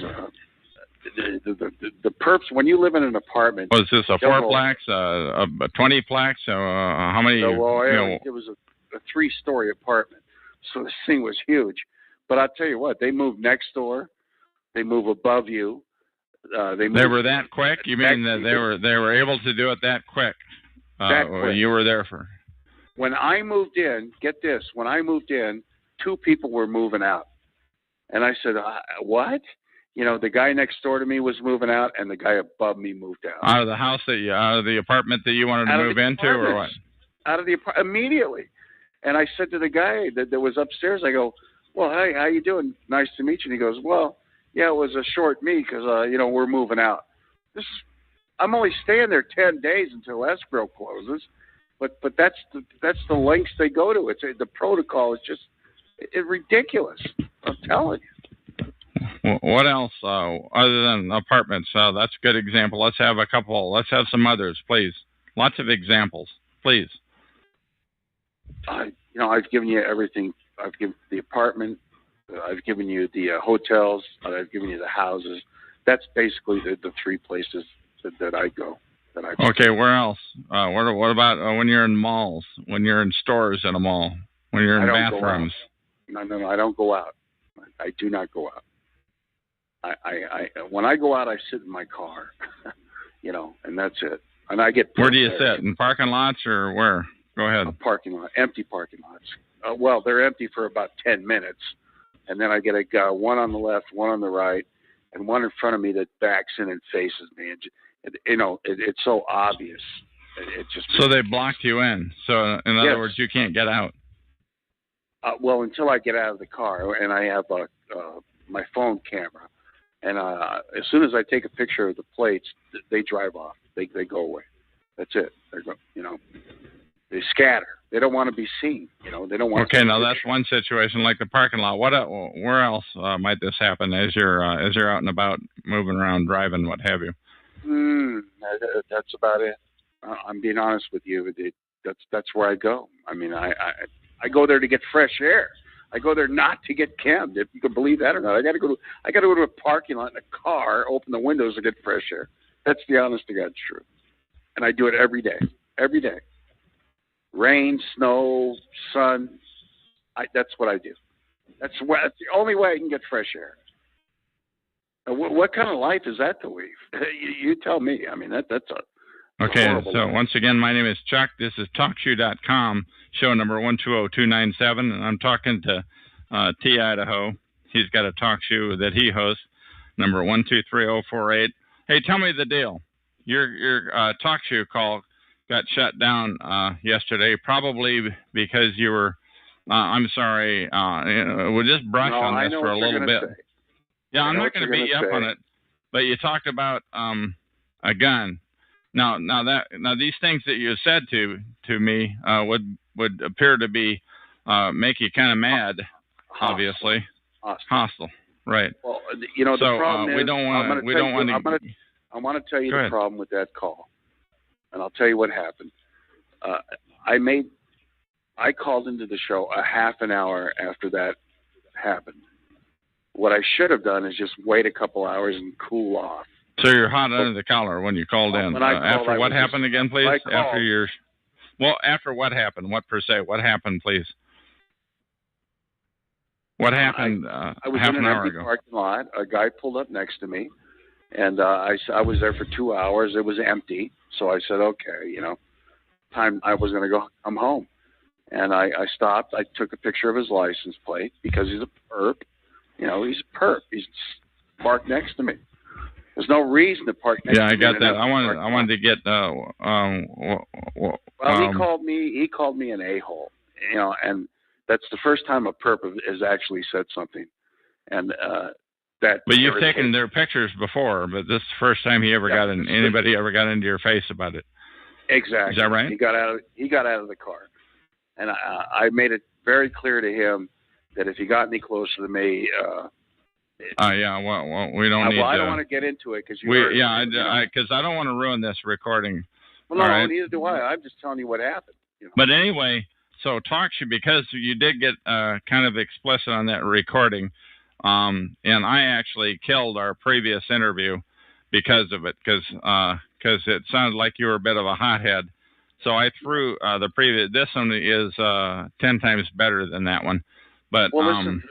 the perps, when you live in an apartment. Was this a 4-plex, a 20-plex? How many? It was a 3-story apartment, so this thing was huge. But I'll tell you what, they moved next door, they move above you. They were that quick? You mean that they were able to do it that quick? That quick. You were there for. When I moved in, get this. When I moved in, 2 people were moving out, and I said, "What?" The guy next door to me was moving out, and the guy above me moved out. Out of the house out of the apartment that you wanted to move into, or what? Out of the apartment immediately. And I said to the guy that was upstairs, I go, "Well, hey, how you doing? Nice to meet you." And he goes, "Well, yeah, it was a short meet because we're moving out." I'm only staying there 10 days until escrow closes, but that's the lengths they go to. The protocol is just ridiculous. I'm telling you. What else other than apartments? That's a good example. Let's have a couple. Let's have some others, please. Lots of examples, please. I've given you everything. I've given the apartment. I've given you the hotels. I've given you the houses. That's basically the 3 places that I go. Okay, where else? What about when you're in malls? When you're in stores in a mall? When you're in bathrooms? No, I don't go out. I do not go out. When I go out, I sit in my car, and that's it. And I get. Where do you sit? In parking lots or where? Go ahead. Parking lot, empty parking lots. Well, they're empty for about 10 minutes, and then I get one on the left, one on the right, and one in front of me that backs in and faces me. And it's so obvious It just So they blocked you in. So in other words, you can't get out. Well, until I get out of the car and I have my phone camera, and as soon as I take a picture of the plates, they drive off. They go away. That's it. They scatter. They don't want to be seen. They don't want. Okay, now that's one situation, like the parking lot. Where else might this happen as you're out and about, moving around, driving, what have you? That's about it. I'm being honest with you. That's where I go. I mean, I go there to get fresh air. I go there not to get cammed, if you can believe that or not. I got to go to a parking lot in a car, open the windows to get fresh air. That's the honest to God's truth. And I do it every day. Every day. Rain, snow, sun. That's what I do. That's the only way I can get fresh air. What kind of life is that to lead? You tell me. I mean, that's a okay. horrible So life. once again, my name is Chuck. This is TalkShoe.com, show number 120297, and I'm talking to T. Idaho. He's got a talk show that he hosts, number 123048. Hey, tell me the deal. Your talk show call got shut down yesterday, probably because you were. I'm sorry. We'll just brush on this for a little bit. Say. Yeah, I'm not going to beat you up on it, but you talked about a gun. Now these things that you said to me would appear to be make you kind of mad, obviously. Hostile, right? Well, the problem is we don't want to. I want to tell you the problem with that call, and I'll tell you what happened. I called into the show a half an hour after that happened. What I should have done is just wait a couple hours and cool off. So you're hot under the collar when you called in. After what happened again, please? After what happened? What per se? What happened, please? What happened I was half in an hour ago? Parking lot. A guy pulled up next to me, and I was there for 2 hours. It was empty, so I said, okay, time I was going to go. I'm home, and I stopped. I took a picture of his license plate because he's a perp. He's a perp. He's parked next to me. There's no reason to park next to me. Yeah, I got that. I wanted to get. He called me an a-hole. And that's the first time a perp has actually said something. And that. But you've taken their pictures before, but this is the first time anybody ever got into your face about it. Exactly. Is that right? He got out of the car, and I made it very clear to him that if he got any closer to me. Well, we don't need. Well, I don't want to get into it because because I don't want to ruin this recording. Well, no, right? Neither do I. I'm just telling you what happened. But anyway, so talk to you because you did get kind of explicit on that recording, and I actually killed our previous interview because of it, because it sounded like you were a bit of a hothead. So I threw the previous. This one is 10 times better than that one. But listen,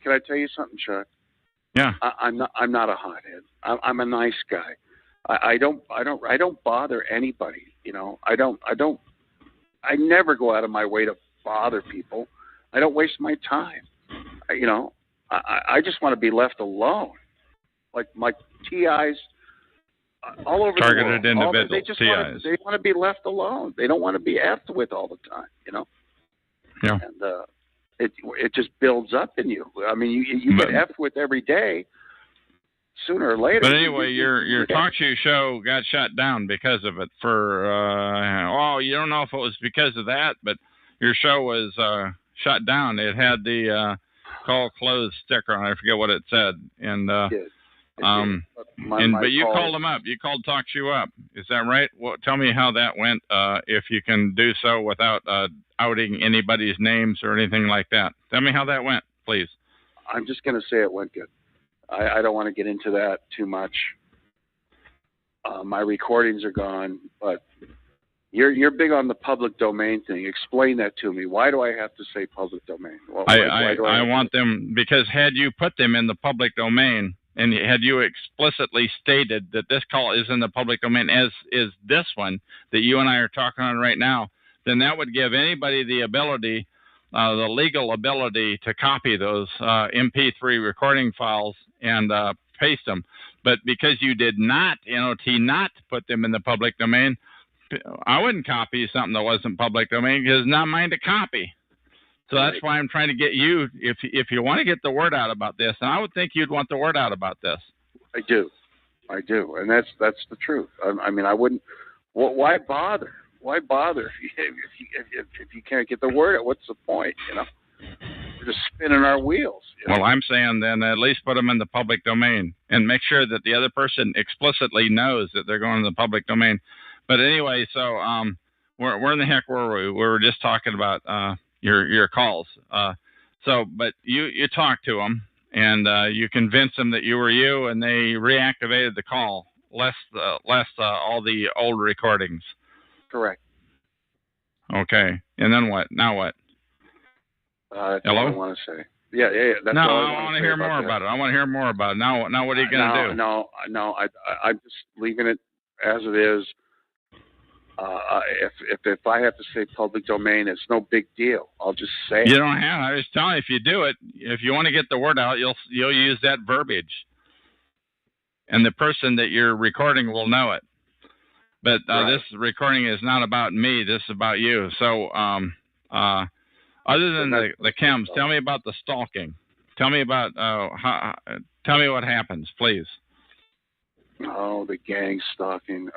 can I tell you something, Chuck? Yeah. I'm not a hothead. I'm a nice guy. I don't bother anybody. I never go out of my way to bother people. I don't waste my time. I just want to be left alone. Like my TIs all over targeted the world. Individuals. They want to be left alone. They don't want to be effed with all the time. Yeah. And it just builds up in you. I mean, you get effed with every day. Sooner or later. But anyway, your talk show got shut down because of it. You don't know if it was because of that, but your show was shut down. It had the call closed sticker on it. I forget what it said. And but you called them up. You called Talk Show up. Is that right? Well, tell me how that went. If you can do so without outing anybody's names or anything like that. Tell me how that went, please. I'm just going to say it went good. I don't want to get into that too much. My recordings are gone, but you're big on the public domain thing. Explain that to me. Why do I have to say public domain? I want them because had you put them in the public domain and had you explicitly stated that this call is in the public domain, as is this one that you and I are talking on right now, then that would give anybody the ability, the legal ability to copy those MP3 recording files and paste them. But because you did not, not put them in the public domain, I wouldn't copy something that wasn't public domain because it's not mine to copy. So that's why I'm trying to get you, if you want to get the word out about this, and I would think you'd want the word out about this. I do, and that's the truth. I mean, I wouldn't. Why bother? Why bother if you can't get the word out? What's the point? You know, we're just spinning our wheels. You know? Well, I'm saying then at least put them in the public domain and make sure that the other person explicitly knows that they're going in the public domain. But anyway, so where in the heck were we? We were just talking about your calls. But you talked to them and you convinced them that you were you, and they reactivated the call, less all the old recordings. Correct. Okay, and then what? Now what? That's Hello? all I want to say. Yeah. That's no, all I want to hear more about it. I want to hear more about it. Now what are you going to do? No. I'm just leaving it as it is. If I have to say public domain, it's no big deal. I'll just say it. You don't have. I was telling you, if you do it, if you want to get the word out, you'll use that verbiage, and the person that you're recording will know it. But this recording is not about me. This is about you. So, other than the chems, tell me about the stalking. Tell me about tell me what happens, please. Oh, the gang stalking.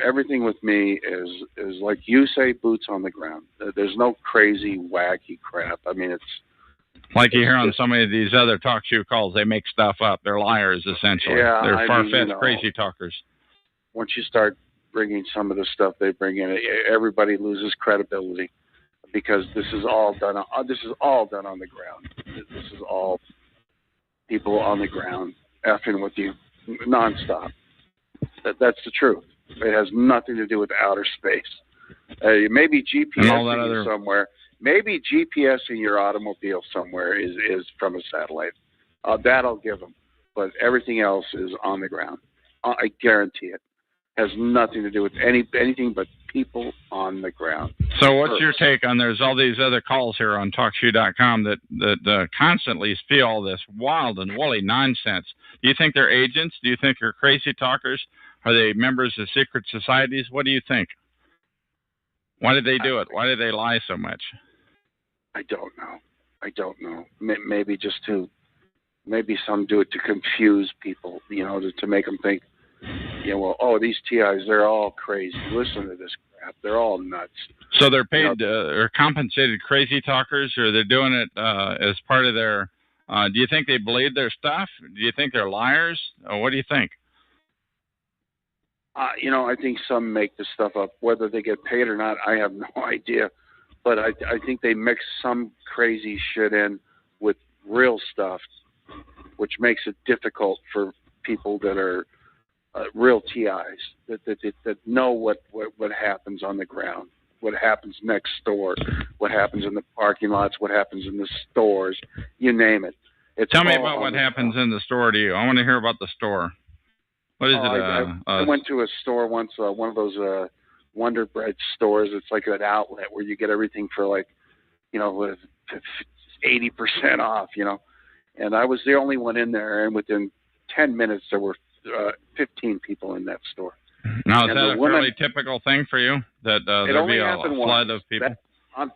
Everything with me is like you say, boots on the ground. There's no crazy, wacky crap. I mean, it's like you hear on so many of these other talk show calls. They make stuff up. They're liars, essentially. Yeah, they're far-fetched, crazy talkers. Once you start bringing some of the stuff they bring in, everybody loses credibility because this is all done on the ground. This is all people on the ground effing with you nonstop. That's the truth. It has nothing to do with outer space. Maybe GPS somewhere. Maybe GPSing your automobile somewhere is from a satellite. That'll give them. But everything else is on the ground. I guarantee it. Has nothing to do with anything but people on the ground. So what's your take on there's all these other calls here on TalkShoe.com that constantly spew all this wild and woolly nonsense? Do you think they're agents? Do you think they're crazy talkers? Are they members of secret societies? What do you think? Why did they do it? Why did they lie so much? I don't know. Maybe some do it to confuse people, to make them think, these TIs, they're all crazy. Listen to this crap. They're all nuts. So they're paid, or compensated crazy talkers, or they're doing it as part of their, do you think they believe their stuff? Do you think they're liars? What do you think? I think some make this stuff up. Whether they get paid or not, I have no idea. But I think they mix some crazy shit in with real stuff, which makes it difficult for people that are real TIs that know what happens on the ground, what happens next door, what happens in the parking lots, what happens in the stores, you name it. Tell me about what happens in the store to you. I want to hear about the store. What is it? I went to a store once, one of those Wonder Bread stores. It's like an outlet where you get everything for with 80% off, And I was the only one in there, and within 10 minutes there were 15 people in that store. Now, is that a fairly typical thing for you? That there'll be a flood of people?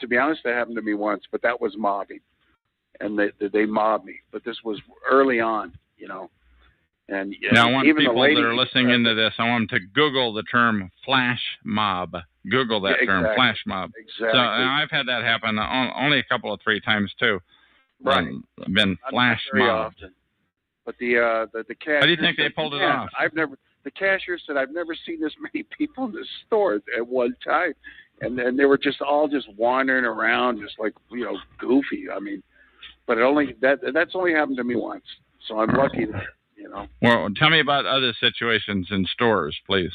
To be honest, that happened to me once, but that was mobbing. And they mobbed me. But this was early on, And now, I want even people the lady, that are listening into this, I want them to Google the term flash mob. Google that term, flash mob. Exactly. So I've had that happen only a couple of 3 times, too. Right. Been flash mobbed. Often. But the cashier. How do you think they pulled it off? The cashier said, I've never seen this many people in this store at one time. And then they were just all wandering around, just like, goofy. I mean, but that's only happened to me once. So I'm lucky that, Well, tell me about other situations in stores, please.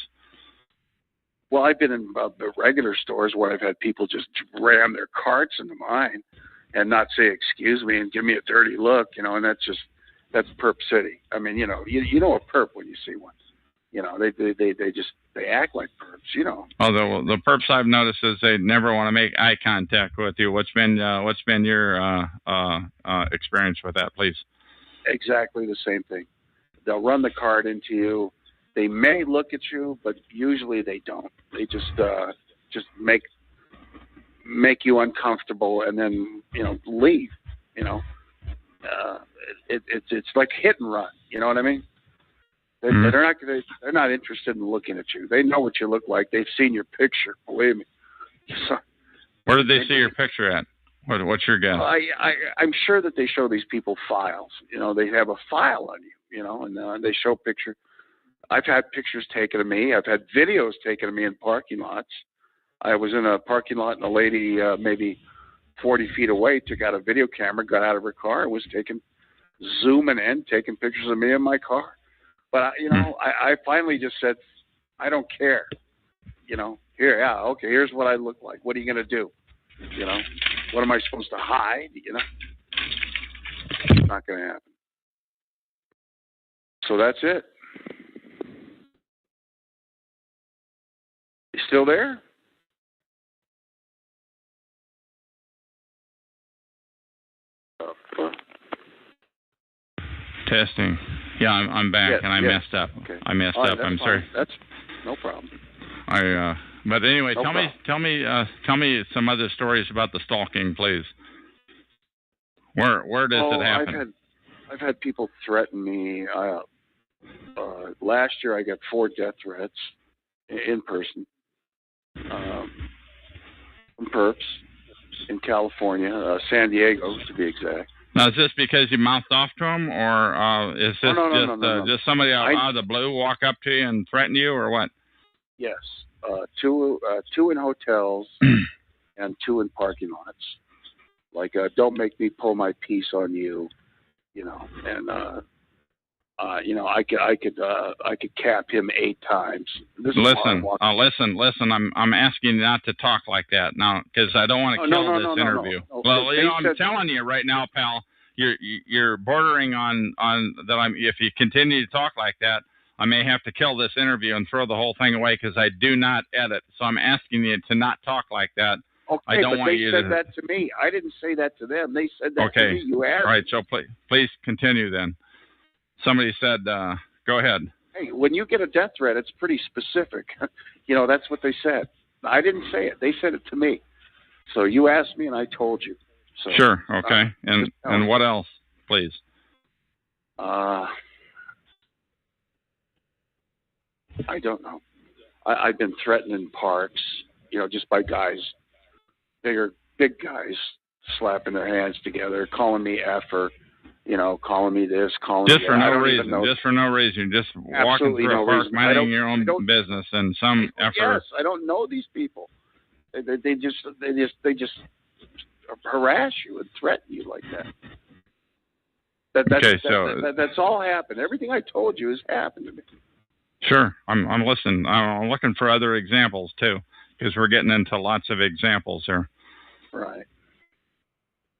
Well, I've been in regular stores where I've had people just ram their carts into mine and not say, excuse me, and give me a dirty look, and that's Perp City. I mean, you know a perp when you see one. They act like perps, Although the perps I've noticed is they never want to make eye contact with you. What's been your experience with that, please? Exactly the same thing. They'll run the card into you, They may look at you, but usually they don't. They just make you uncomfortable and then leave. It's like hit and run. You know what I mean? They're not interested in looking at you. They know what you look like. They've seen your picture. Believe me. So, where did they see your picture at? What's your guess? I'm sure that they show these people files. They have a file on you. And they show picture. I've had pictures taken of me. I've had videos taken of me in parking lots. I was in a parking lot, and a lady maybe 40 feet away took out a video camera, got out of her car, and was zooming in, taking pictures of me in my car. But I finally just said, I don't care. Here's what I look like. What are you going to do? What am I supposed to hide? It's not going to happen. So that's it. You still there? Testing. Yeah, I'm back, and I messed up. Okay. I messed up. I'm sorry. That's no problem. But anyway, No problem. tell me some other stories about the stalking, please. Where does it happen? I've had people threaten me. Last year I got 4 death threats in person from perps in California, San Diego to be exact. Now, is this because you mouthed off to them, or is this just somebody out of the blue walk up to you and threaten you, or what? Yes, 2 in hotels and 2 in parking lots. Like, don't make me pull my piece on you, and I could cap him 8 times. Listen. I'm asking you not to talk like that now, because I don't want to kill this interview. No. Well, I'm telling you right now, pal. You're bordering on that. If you continue to talk like that, I may have to kill this interview and throw the whole thing away, because I do not edit. So I'm asking you to not talk like that. Okay, I don't want they you said that to me. I didn't say that to them. They said that to me. You asked. All right, so please continue then. Somebody said, go ahead. Hey, when you get a death threat, it's pretty specific. That's what they said. I didn't say it. They said it to me. So you asked me, and I told you. So, sure, okay. And what else, please? I don't know. I've been threatened in parks, just by guys, big guys, slapping their hands together, calling me effer, calling me this, calling just me for that. no reason. Just for no reason. Just walking through a park, minding your own business, and some effort. Yes, I don't know these people. They just harass you and threaten you like that. That's all happened. Everything I told you has happened to me. Sure, I'm listening. I'm looking for other examples too, because we're getting into lots of examples here. Right.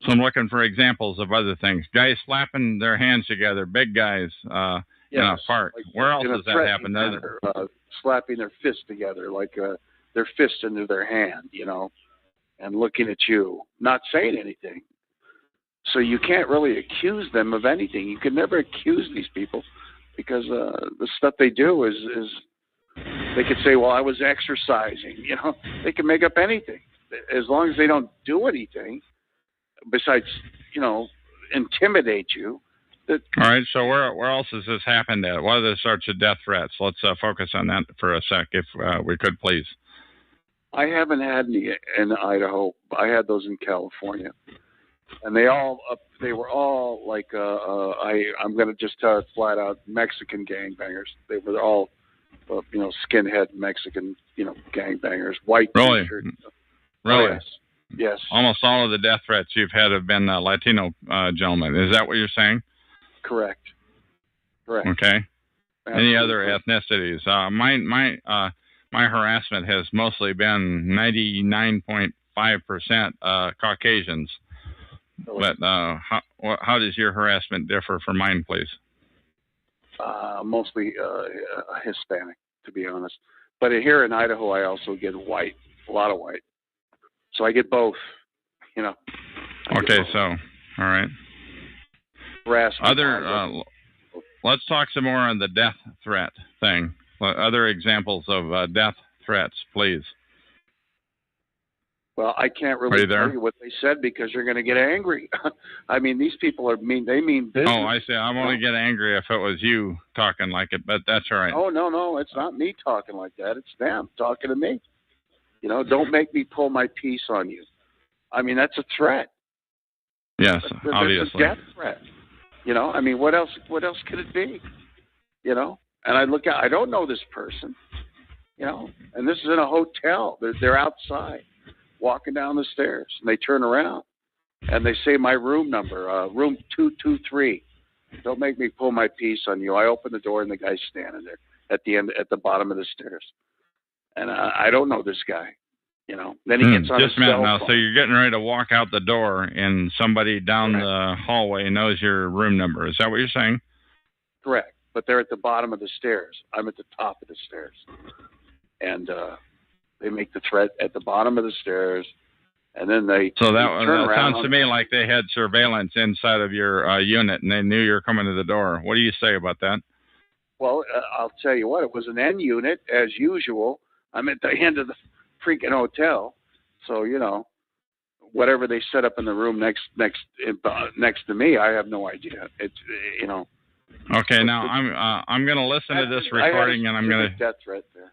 So I'm looking for examples of other things. Guys slapping their hands together, big guys in a park. Where else does that happen? Slapping their fists together, like their fist into their hand, and looking at you, not saying anything. So you can't really accuse them of anything. You can never accuse these people, because the stuff they do is they could say, well, I was exercising. They can make up anything as long as they don't do anything besides, intimidate you. All right, so where else has this happened at? What other sorts of death threats? Let's focus on that for a sec, if we could, please. I haven't had any in Idaho. I had those in California. And they were all like, I'm going to just tell it flat out, Mexican gangbangers. They were all, skinhead Mexican, gangbangers, white t-shirts. Really? Oh, yes. Almost all of the death threats you've had have been Latino gentlemen. Is that what you're saying? Correct. Okay. Absolutely. Any other ethnicities? My harassment has mostly been 99.5% Caucasians. But how does your harassment differ from mine, please? Mostly Hispanic, to be honest. But here in Idaho, I also get white, a lot of white. So I get both, Okay, so, all right. Harassment. Let's talk some more on the death threat thing. Other examples of death threats, please. Well, I can't really tell you what they said because you're going to get angry. I mean, these people are mean. They mean business. Oh, I see. I'm only get angry if it was you talking like it, but that's all right. Oh, no. It's not me talking like that. It's them talking to me. You know, don't make me pull my piece on you. I mean, that's a threat. Yes, obviously. It's a death threat. You know, I mean, what else could it be? You know, and I don't know this person, you know, and this is in a hotel. They're outside walking down the stairs, and they turn around and they say my room number, room 223. Don't make me pull my piece on you. I open the door and the guy's standing there at the bottom of the stairs. And I don't know this guy, you know. Then he gets on his cell now. phone. So you're getting ready to walk out the door, and somebody down the hallway knows your room number. Is that what you're saying? Correct. But they're at the bottom of the stairs. I'm at the top of the stairs. And they make the threat at the bottom of the stairs, and then they turn around. That sounds to me like they had surveillance inside of your unit, and they knew you were coming to the door. What do you say about that? Well, I'll tell you what. It was an N unit, as usual. I'm at the end of the freaking hotel, so you know, whatever they set up in the room next to me, I have no idea. It's you know. Okay, now I'm going to listen to this recording, and I'm going to death threat there.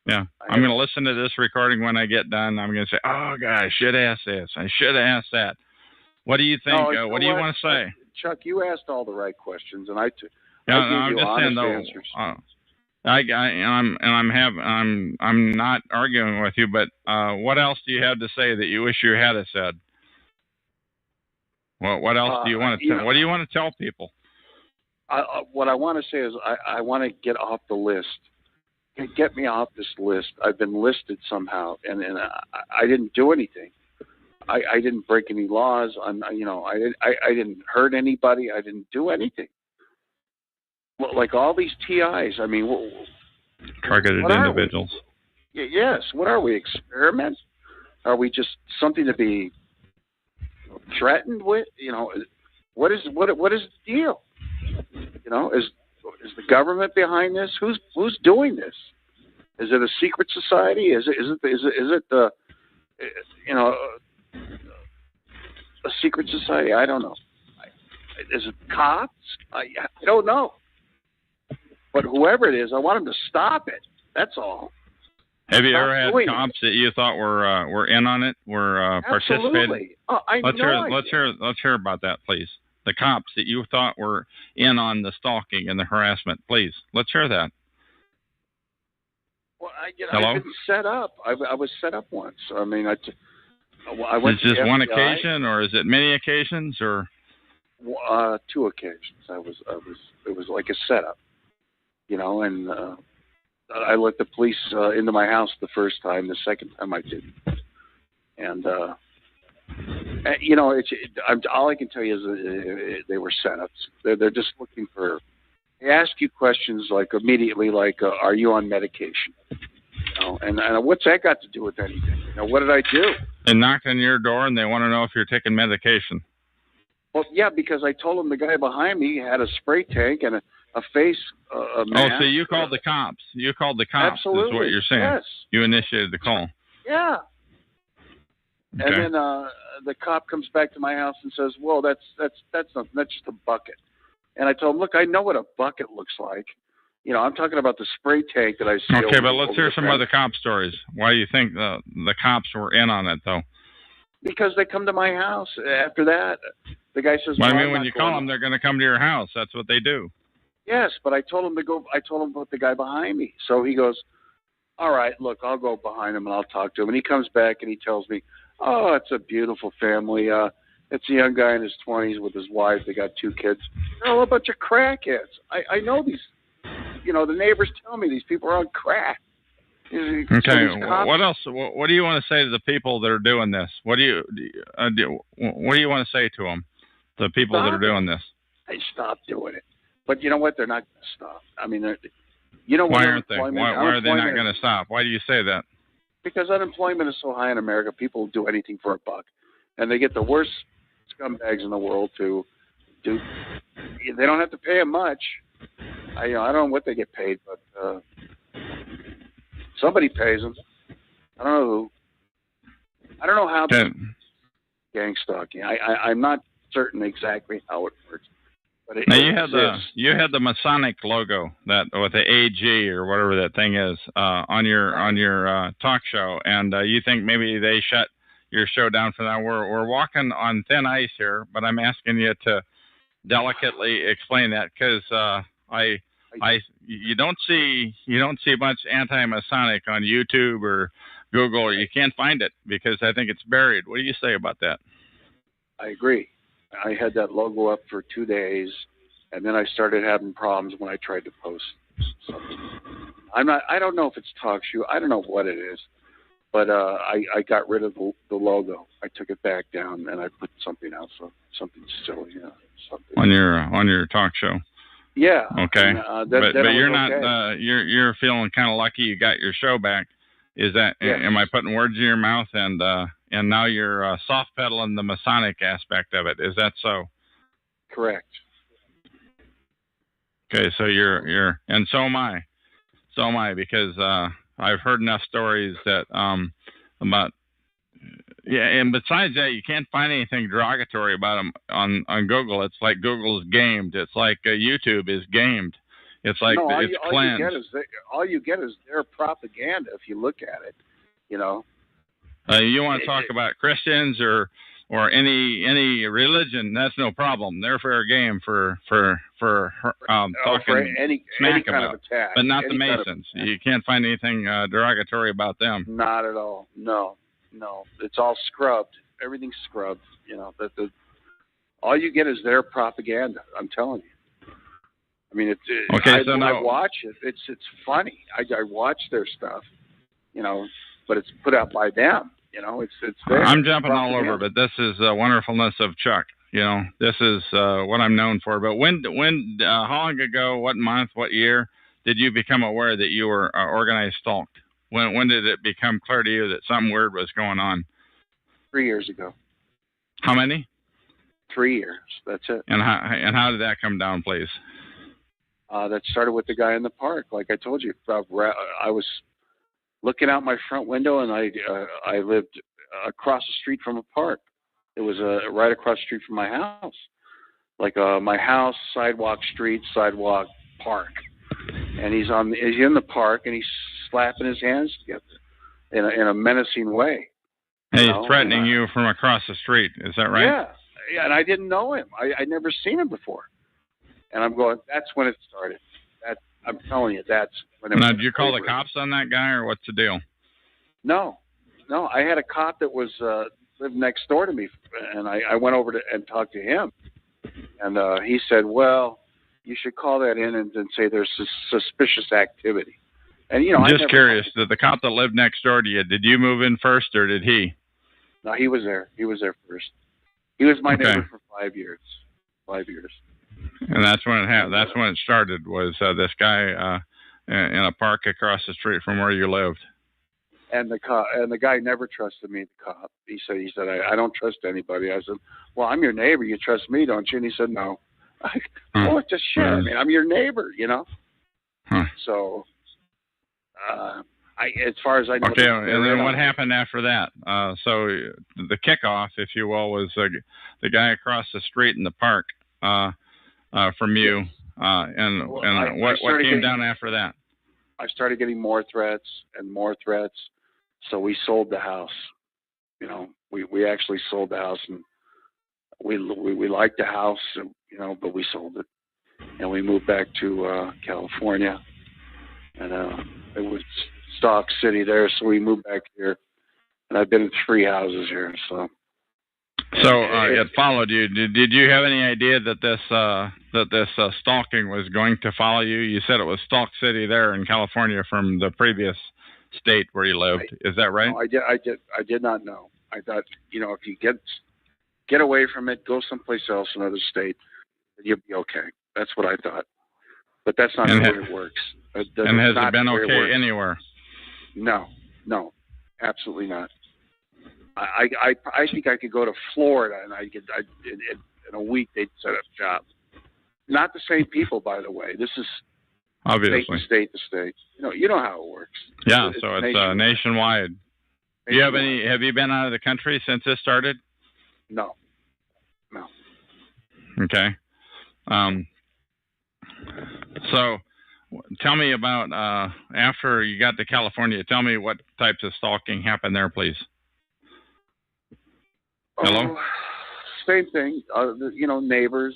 Yeah, I'm going to listen to this recording when I get done. I'm going to say, "Oh God, I should ask this. I should have asked that." What do you think? What do you want to say? Chuck, you asked all the right questions, and I gave I'm you just honest saying, answers. I'm not arguing with you, but what else do you have to say that you wish you had said? Well, what else do you want to tell? What do you want to tell people? What I want to say is I want to get off the list. Get me off this list. I've been listed somehow, and I didn't do anything. I didn't break any laws. I didn't hurt anybody. I didn't do anything. Well, like all these TIs. I mean, targeted individuals. Yes. What are we? Experiments? Are we just something to be threatened with? You know, what is the deal? You know, is the government behind this? Who's doing this? Is it a secret society? Is it the you know a secret society? I don't know. Is it cops? I don't know. But whoever it is, I want them to stop it. That's all. Have you ever had cops that you thought were in on it, were participating? Let's hear about that, please. The cops that you thought were in on the stalking and the harassment, please. Let's hear that. Well, I've been set up. I was set up once. I mean, I went. Is this one occasion, or is it many occasions, or? 2 occasions. It was like a setup, you know. And I let the police into my house the first time. The second time I didn't. And you know, all I can tell you is they were setups. They're just looking for. They ask you questions like immediately, like, "Are you on medication?" You know, and what's that got to do with anything? You know, what did I do? They knocked on your door and they want to know if you're taking medication. Well, yeah, because I told them the guy behind me had a spray tank and a face mask. Oh, so you called the cops. You called the cops. Absolutely. Is what you're saying. Yes. You initiated the call. Yeah. Okay. And then the cop comes back to my house and says, "Well, that's nothing. That's just a bucket." And I told him, "Look, I know what a bucket looks like. You know, I'm talking about the spray tank that I see." Okay, but let's hear some other cop stories. Why do you think the cops were in on it, though? Because they come to my house. After that, the guy says, well, I mean, when you call them, they're going to come to your house. That's what they do. Yes, but I told him to go. I told him about the guy behind me. So he goes, "All right, look, I'll go behind him and I'll talk to him." And he comes back and he tells me, "Oh, it's a beautiful family. It's a young guy in his 20s with his wife. They got 2 kids. They're all a bunch of crackheads. I know these. You know, the neighbors tell me these people are on crack." Okay. What else? What do you want to say to the people that are doing this? What do you want to say to them? The people that are doing this. They stop doing it. But you know what? They're not going to stop. I mean, you know, why aren't they? Why are they not going to stop? Why do you say that? Because unemployment is so high in America, people will do anything for a buck, and they get the worst scumbags in the world to do. They don't have to pay them much. I don't know what they get paid, but somebody pays them. I don't know who. I don't know how gang stalking. I'm not certain exactly how it works. But now you had the Masonic logo that with the AG or whatever that thing is on your talk show, and you think maybe they shut your show down for that. We're walking on thin ice here, but I'm asking you to delicately explain that because you don't see much anti-Masonic on YouTube or Google, or you can't find it because I think it's buried. What do you say about that? I agree. I had that logo up for 2 days, and then I started having problems when I tried to post something. I don't know if it's TalkShoe. I don't know what it is, but I got rid of the logo. I took it back down, and I put something else up, something silly, something on your talk show. Yeah. Okay. And, but you're not. Okay. You're feeling kind of lucky you got your show back. Is that? Yes. Am I putting words in your mouth? And now you're soft pedaling the Masonic aspect of it. Is that so? Correct. Okay, so you're, and so am I. So am I, because I've heard enough stories that about. Yeah, and besides that, you can't find anything derogatory about them on Google. It's like Google's gamed. It's like YouTube is gamed. It's like it's cleansed. All you get is their propaganda if you look at it. You want to talk about Christians or any religion? That's no problem. They're fair game for talking for any smack kind about, of attack, but not the Masons. You can't find anything derogatory about them. Not at all. No, it's all scrubbed. Everything's scrubbed. All you get is their propaganda. I'm telling you. I mean, I watch it. It's funny. I watch their stuff, but it's put out by them. It's there. I'm jumping all over, but this is the wonderfulness of Chuck. This is what I'm known for. But when, how long ago, what month, what year did you become aware that you were organized stalked? When did it become clear to you that something weird was going on? 3 years ago. How many? 3 years. That's it. And how did that come down, please? That started with the guy in the park. Like I told you, I was looking out my front window, and I lived across the street from a park. It was right across the street from my house. Like my house, sidewalk, street, sidewalk, park. And he's in the park, and he's slapping his hands together in a menacing way. And he's threatening you from across the street. Is that right? Yeah, and I didn't know him. I'd never seen him before. And I'm going, that's when it started. I'm telling you, that's when it. Now, did you call the cops on that guy, or what's the deal? No. I had a cop that was lived next door to me, and I went over and talked to him, and he said, "Well, you should call that in and say there's suspicious activity." And I'm just curious, did the cop that lived next door to you, did you move in first, or did he? No, he was there. He was there first. He was my neighbor for 5 years. 5 years. And that's when that's when it started. Was this guy in a park across the street from where you lived? And the guy never trusted me. The cop. He said I don't trust anybody. I said, well, I'm your neighbor. You trust me, don't you? And he said, no. Oh, it's a shit. I mean, I'm your neighbor. So, as far as I know. Okay, and then what happened after that? So the kickoff, if you will, was the guy across the street in the park. From you, what came down after that? I started getting more threats and more threats, so we sold the house. We actually sold the house, and we liked the house, but we sold it, and we moved back to California, and it was Stock City there, so we moved back here, and I've been in 3 houses here, so. So it followed you. Did you have any idea that this stalking was going to follow you? You said it was Stalk City there in California from the previous state where you lived. Is that right? No, I did not know. I thought, if you get away from it, go someplace else, another state, you'll be okay. That's what I thought. But that's not the way it works. And has it been okay anywhere? No, absolutely not. I think I could go to Florida, and in a week they'd set up shop. Not the same people, by the way. This is Obviously. State to state. You know how it works. Yeah, so it's nationwide. Do you have Nationwide. have you been out of the country since this started? No. Okay. So tell me about after you got to California, tell me what types of stalking happened there, please. Hello? Same thing. Neighbors.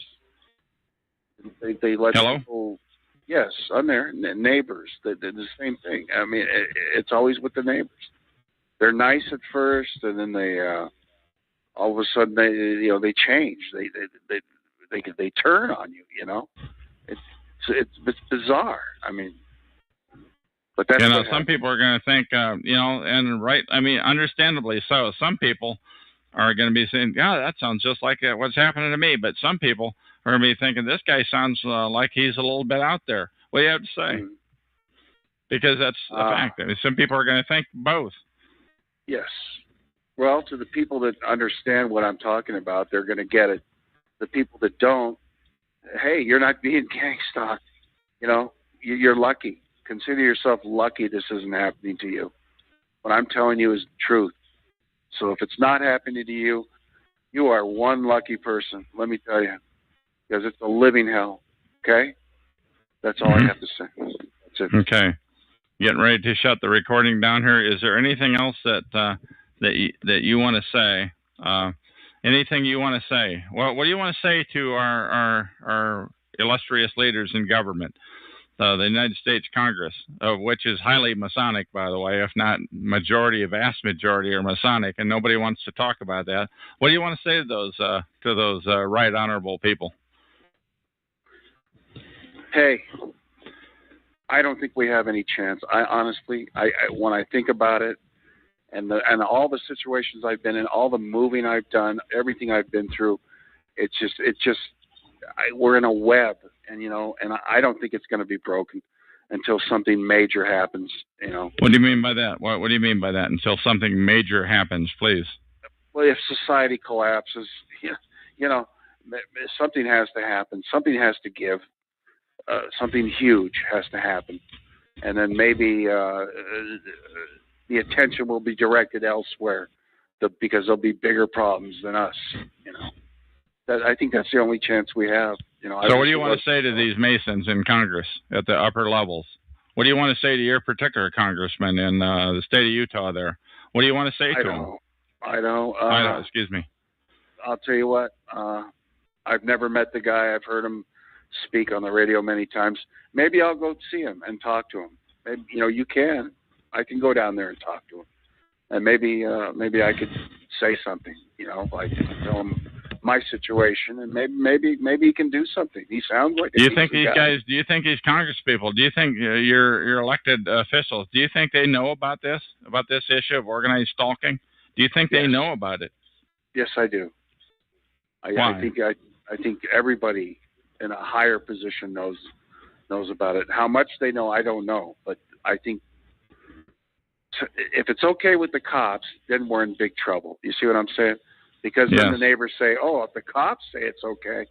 They let Hello? people. Yes, I'm there. Neighbors. They're the same thing. I mean, it's always with the neighbors. They're nice at first, and then they all of a sudden they change. They turn on you. It's bizarre. I mean, but that's some people are going to think and right. I mean, understandably so. Some people are going to be saying, "Yeah, that sounds just like what's happening to me." But some people are going to be thinking, "This guy sounds like he's a little bit out there." What do you have to say? Because that's a fact. I mean, some people are going to think both. Yes. Well, to the people that understand what I'm talking about, they're going to get it. The people that don't, hey, you're not being gang stalked. You're lucky. Consider yourself lucky this isn't happening to you. What I'm telling you is the truth. So if it's not happening to you, you are one lucky person, let me tell you, because it's a living hell. Okay? That's all I have to say. That's it. Okay. Getting ready to shut the recording down here. Is there anything else that you want to say? Anything you want to say? Well, what do you want to say to our illustrious leaders in government? The United States Congress, which is highly Masonic, by the way, if not vast majority are Masonic, and nobody wants to talk about that. What do you want to say to those right honorable people? Hey, I don't think we have any chance. I honestly, when I think about it, and all the situations I've been in, all the moving I've done, everything I've been through, we're in a web, and I don't think it's going to be broken until something major happens. What do you mean by that? What do you mean by that? Until something major happens, please. Well, if society collapses, something has to happen. Something has to give. Something huge has to happen, and then maybe the attention will be directed elsewhere, because there'll be bigger problems than us. I think that's the only chance we have. So what do you want to say to these Masons in Congress at the upper levels? What do you want to say to your particular congressman in the state of Utah there? What do you want to say to him? I don't. Excuse me. I'll tell you what. I've never met the guy. I've heard him speak on the radio many times. Maybe I'll go see him and talk to him. Maybe, you can. I can go down there and talk to him. And maybe I could say something, like tell him my situation, and maybe he can do something. He sounds like a Do you think decent these guy. guys? Do you think these Congress people? Do you think your elected officials? Do you think they know about this issue of organized stalking? Do you think they know about it? Yes, I do. Why? I think everybody in a higher position knows about it. How much they know, I don't know, but I think if it's okay with the cops, then we're in big trouble. You see what I'm saying? Because then the neighbors say, "Oh, if the cops say it's okay,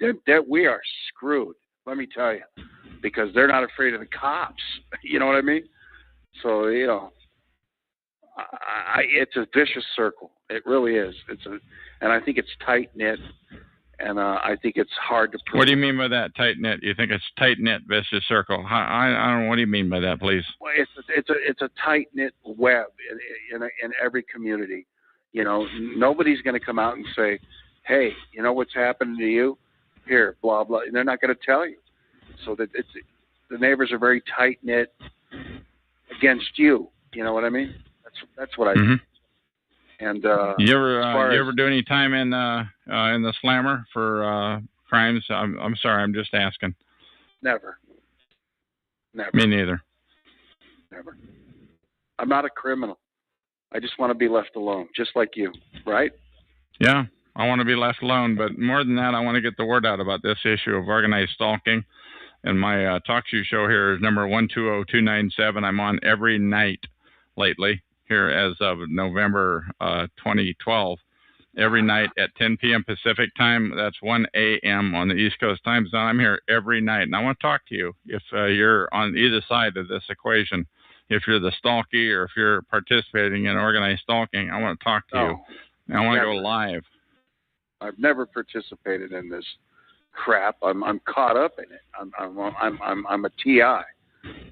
then we are screwed." Let me tell you, because they're not afraid of the cops. You know what I mean? So it's a vicious circle. It really is. And I think it's tight knit, and I think it's hard to prove. What do you mean by that, tight knit? You think it's tight knit, vicious circle? I don't know. What do you mean by that, please? Well, it's a tight knit web in every community. Nobody's going to come out and say, "Hey, you know what's happening to you? Here, blah blah." And they're not going to tell you. So that the neighbors are very tight knit against you. You know what I mean? That's what I think. And you ever do any time in the slammer for crimes? I'm sorry, I'm just asking. Never. Me neither. Never. I'm not a criminal. I just want to be left alone, just like you, right? Yeah, I want to be left alone, but more than that, I want to get the word out about this issue of organized stalking. And my talk show here is number 120297. I'm on every night lately, here as of November 2012. every night at 10 p.m. Pacific time. That's 1 a.m. on the East Coast time zone. I'm here every night, and I want to talk to you if you're on either side of this equation. If you're the stalky or if you're participating in organized stalking, I want to talk to you. And I want to go live. I've never participated in this crap. I'm caught up in it. I'm a TI.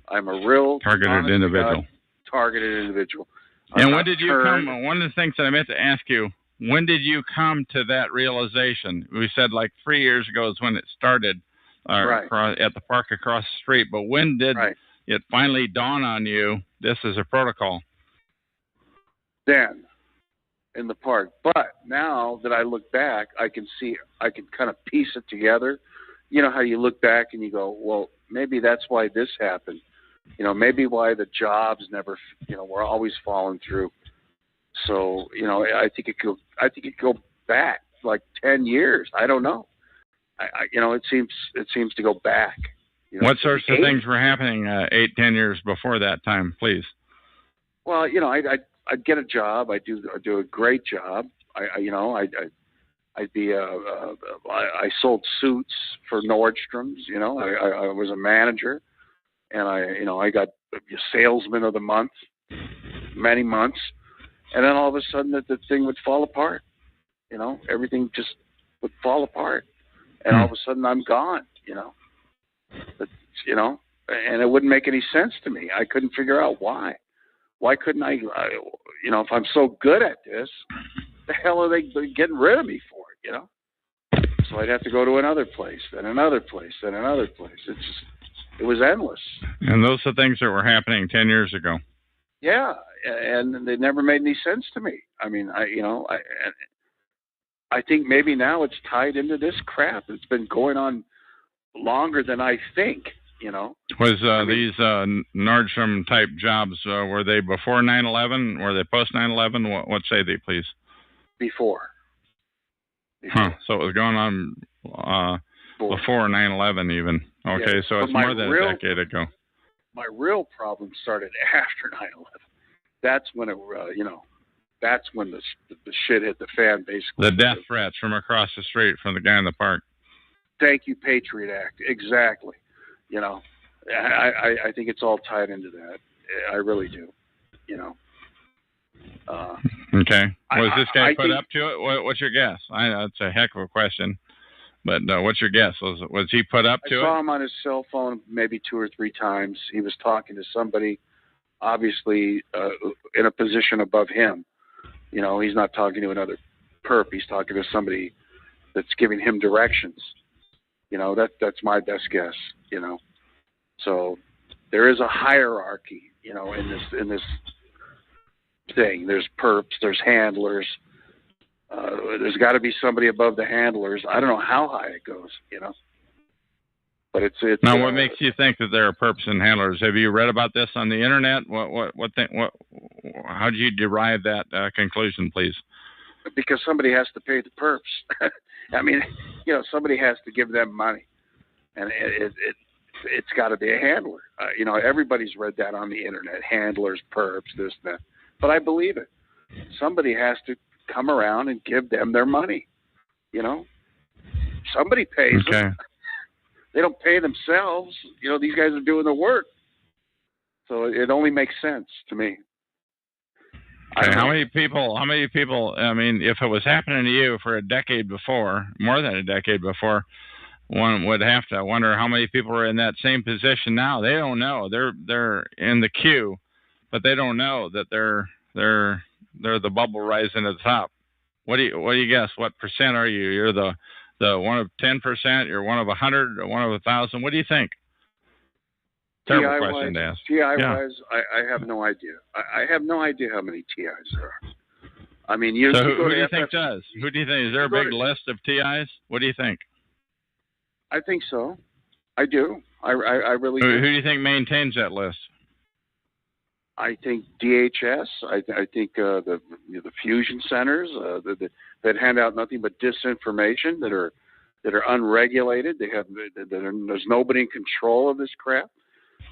I'm a real targeted individual. Targeted individual. And when did you come? One of the things that I meant to ask you, when did you come to that realization? We said like 3 years ago is when it started right. At the park across the street. But when did it finally dawn on you this is a protocol? Then, in the park. But now that I look back, I can kind of piece it together. You know how you look back and you go, well, maybe that's why this happened. You know, maybe why the jobs never, were always falling through. So, I think it could go back like 10 years. I don't know. It seems to go back. What sorts of things were happening 8-10 years before that time, please? Well, I'd get a job. I do a great job. I sold suits for Nordstrom's. I was a manager, and I got salesman of the month, many months, and then all of a sudden the thing would fall apart. Everything just would fall apart, and all of a sudden I'm gone. And it wouldn't make any sense to me. I couldn't figure out why. Why couldn't I? If I'm so good at this, the hell are they getting rid of me for it? So I'd have to go to another place, then another place, then another place. It was endless. And those are things that were happening 10 years ago. Yeah, and they never made any sense to me. I mean, I think maybe now it's tied into this crap. It's been going on longer than I think. Was these Nordstrom type jobs, were they before 9/11? Were they post 9/11? What say they, please? Before. Huh. So it was going on before 9/11 even. Okay, yeah, so it's more than a decade ago. My real problem started after 9/11. That's when that's when the shit hit the fan, basically. The death threats from across the street from the guy in the park. Thank you, Patriot Act. Exactly. I think it's all tied into that. I really do. Okay. Was this guy put up to it? What's your guess? That's a heck of a question. But what's your guess? Was he put up to it? I saw him on his cell phone maybe 2 or 3 times. He was talking to somebody, obviously in a position above him. He's not talking to another perp. He's talking to somebody that's giving him directions. That's my best guess. So there is a hierarchy, in this thing. There's perps, there's handlers. There's got to be somebody above the handlers. I don't know how high it goes, But it's now. What makes you think that there are perps and handlers? Have you read about this on the internet? How do you derive that conclusion, please? Because somebody has to pay the perps. I mean, somebody has to give them money, and it's got to be a handler. Everybody's read that on the internet. Handlers, perps, this, that. But I believe it. Somebody has to come around and give them their money. Somebody pays them. They don't pay themselves. These guys are doing the work. So it only makes sense to me. Okay, how many people, I mean, if it was happening to you for a decade before, more than a decade before, one would have to wonder how many people are in that same position now. They don't know. They're in the queue, but they don't know that they're the bubble rising to the top. What do you guess? What percent are you? You're the one of 10%. You're one of 100 or one of 1,000. What do you think? Terrible question to ask. TI-wise, I have no idea. I have no idea how many TIs there are. I mean, who do you think does? Who do you think? Is there a big list of TIs? What do you think? I think so. I do. I really do. Who do you think maintains that list? I think DHS. I think the fusion centers that hand out nothing but disinformation, that are unregulated. There's nobody in control of this crap.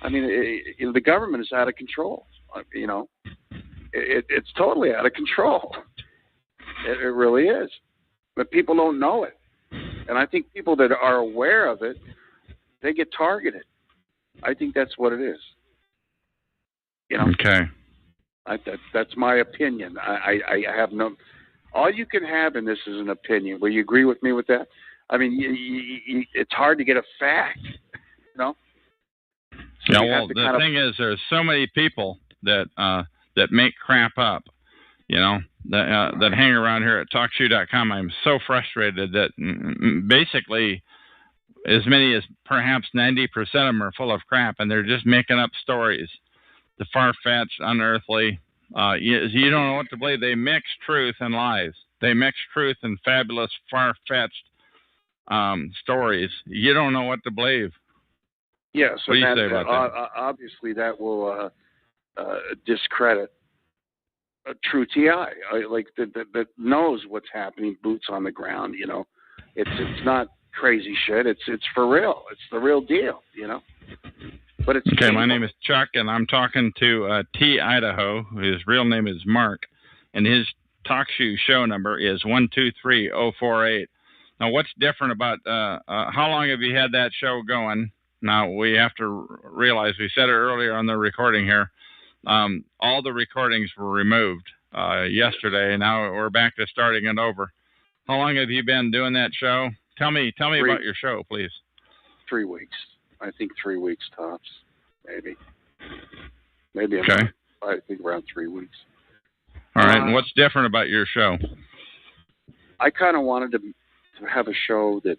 I mean, the government is out of control. It's totally out of control. It really is. But people don't know it. And I think people that are aware of it, they get targeted. I think that's what it is. You know? Okay. That's my opinion. I have no... All you can have in this is an opinion. Will you agree with me with that? I mean, it's hard to get a fact, you know? So yeah, well, the thing is, there's so many people that make crap up, you know, that hang around here at TalkShoe.com. I'm so frustrated that basically as many as perhaps 90% of them are full of crap, and they're just making up stories. The far-fetched, unearthly. You don't know what to believe. They mix truth and lies. They mix truth and fabulous, far-fetched stories. You don't know what to believe. Yeah, so what do you say about that? Obviously that will discredit a true TI, like that knows what's happening, boots on the ground. You know, it's not crazy shit. It's for real. It's the real deal. You know. But it's okay. My name is Chuck, and I'm talking to T Idaho. His real name is Mark, and his TalkShoe show number is 123048. Now, what's different about how long have you had that show going? Now, we have to realize, we said it earlier on the recording here, all the recordings were removed yesterday. Now we're back to starting it over. How long have you been doing that show? Tell me about your show, please. 3 weeks. I think 3 weeks tops, maybe. Okay. I think around 3 weeks. All right, and what's different about your show? I kind of wanted to have a show that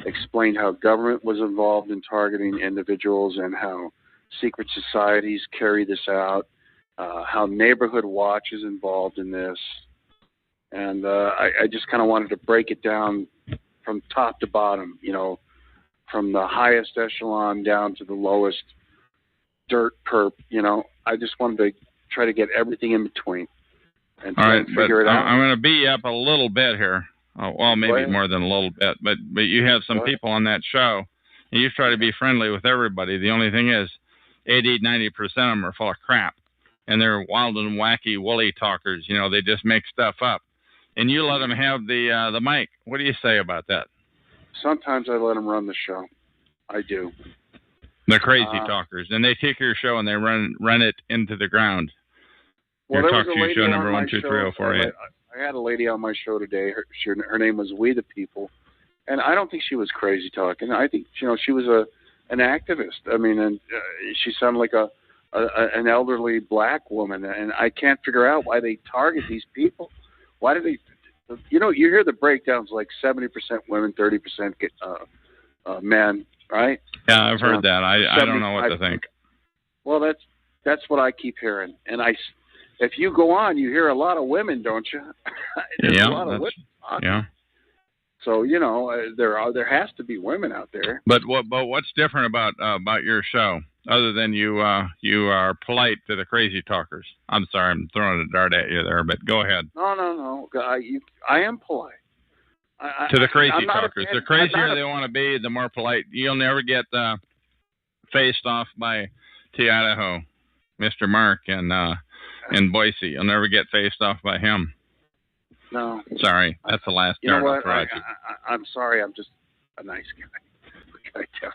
explained how government was involved in targeting individuals and how secret societies carry this out, how Neighborhood Watch is involved in this. And I just kind of wanted to break it down from top to bottom, you know, from the highest echelon down to the lowest dirt perp, you know. I just wanted to try to get everything in between and try and figure it out. I'm going to beat you up a little bit here. Well, maybe more than a little bit, but you have some people on that show, and you try to be friendly with everybody. The only thing is 80-90% of them are full of crap, and they're wild and wacky woolly talkers. You know, they just make stuff up. And you let them have the mic. What do you say about that? Sometimes I let them run the show. I do. They're crazy talkers, and they take your show and they run it into the ground. Well, your there was a TalkShoe lady show on number my 123048. I had a lady on my show today. Her name was We the People, and I don't think she was crazy talking. I think she was an activist. I mean, and she sounded like an elderly black woman, and I can't figure out why they target these people. Why do they? You know, you hear the breakdowns like 70% women, 30% men, right? Yeah, I've heard that. I don't know what to think. Well, that's what I keep hearing, and if you go on, you hear a lot of women, don't you? There's a lot of women talking. Yeah. So you know, there has to be women out there. But what's different about your show, other than you are polite to the crazy talkers? I'm sorry, I'm throwing a dart at you there, but go ahead. No. I am polite. To the crazy talkers, the crazier they want to be, the more polite. You'll never get faced off by T Idaho, Mr. Mark, and Boise. You'll never get faced off by him. No. Sorry, that's the last you know dart what? I'll throw at you. I'm sorry. I'm just a nice guy. What can I tell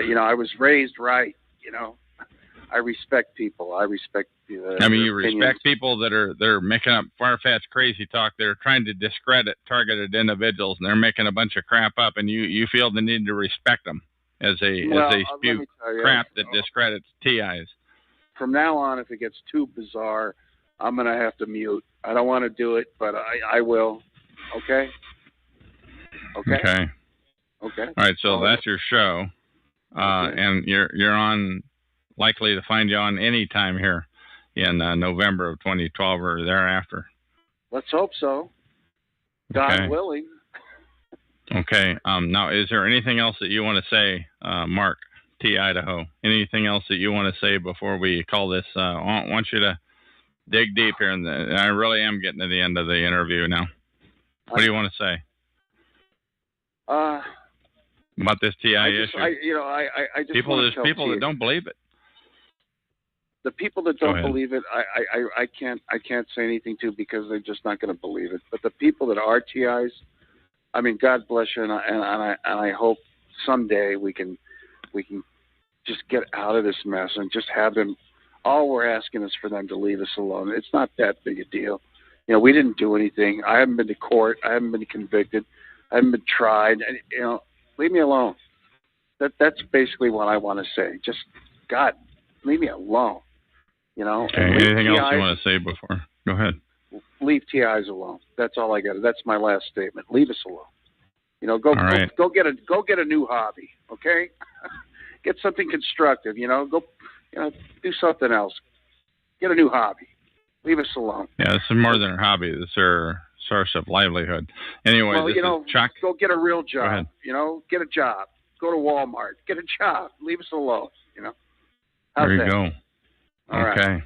you? I was raised right. You know, I respect people. I respect. You opinions. respect people that are making up far-fetched crazy talk. They're trying to discredit targeted individuals, and they're making a bunch of crap up. And you feel the need to respect them as they spew crap that discredits TIs. From now on, if it gets too bizarre, I'm going to have to mute. I don't want to do it, but I will. Okay? Okay. All right, so that's your show. And you're on, likely to find you on any time here in November of 2012 or thereafter. Let's hope so. God willing. Okay. Now, is there anything else that you want to say, Mark T. Idaho? Anything else that you want to say before we call this? I want you to dig deep here, and I really am getting to the end of the interview now. What do you want to say about this TI issue? I just there's people that don't believe it. The people that don't believe it, I can't say anything to because they're just not going to believe it. But the people that are TIs, I mean, God bless you, and I hope someday we can just get out of this mess and just have them. All we're asking is for them to leave us alone. It's not that big a deal. You know, we didn't do anything. I haven't been to court. I haven't been convicted. I haven't been tried. And, you know, leave me alone. That's basically what I want to say. Just, God, leave me alone. You know. Okay. Anything else you want to say before? Go ahead. Leave TIs alone. That's all I got. That's my last statement. Leave us alone. You know, go get a new hobby. Okay. Get something constructive. You know, go. You know, do something else. Get a new hobby. Leave us alone. Yeah, this is more than a hobby. This is their source of livelihood. Anyway, well, this you know, is Chuck. Go get a real job. Go ahead. You know, get a job. Go to Walmart. Get a job. Leave us alone. You know. How's There you that? go. All okay. Right.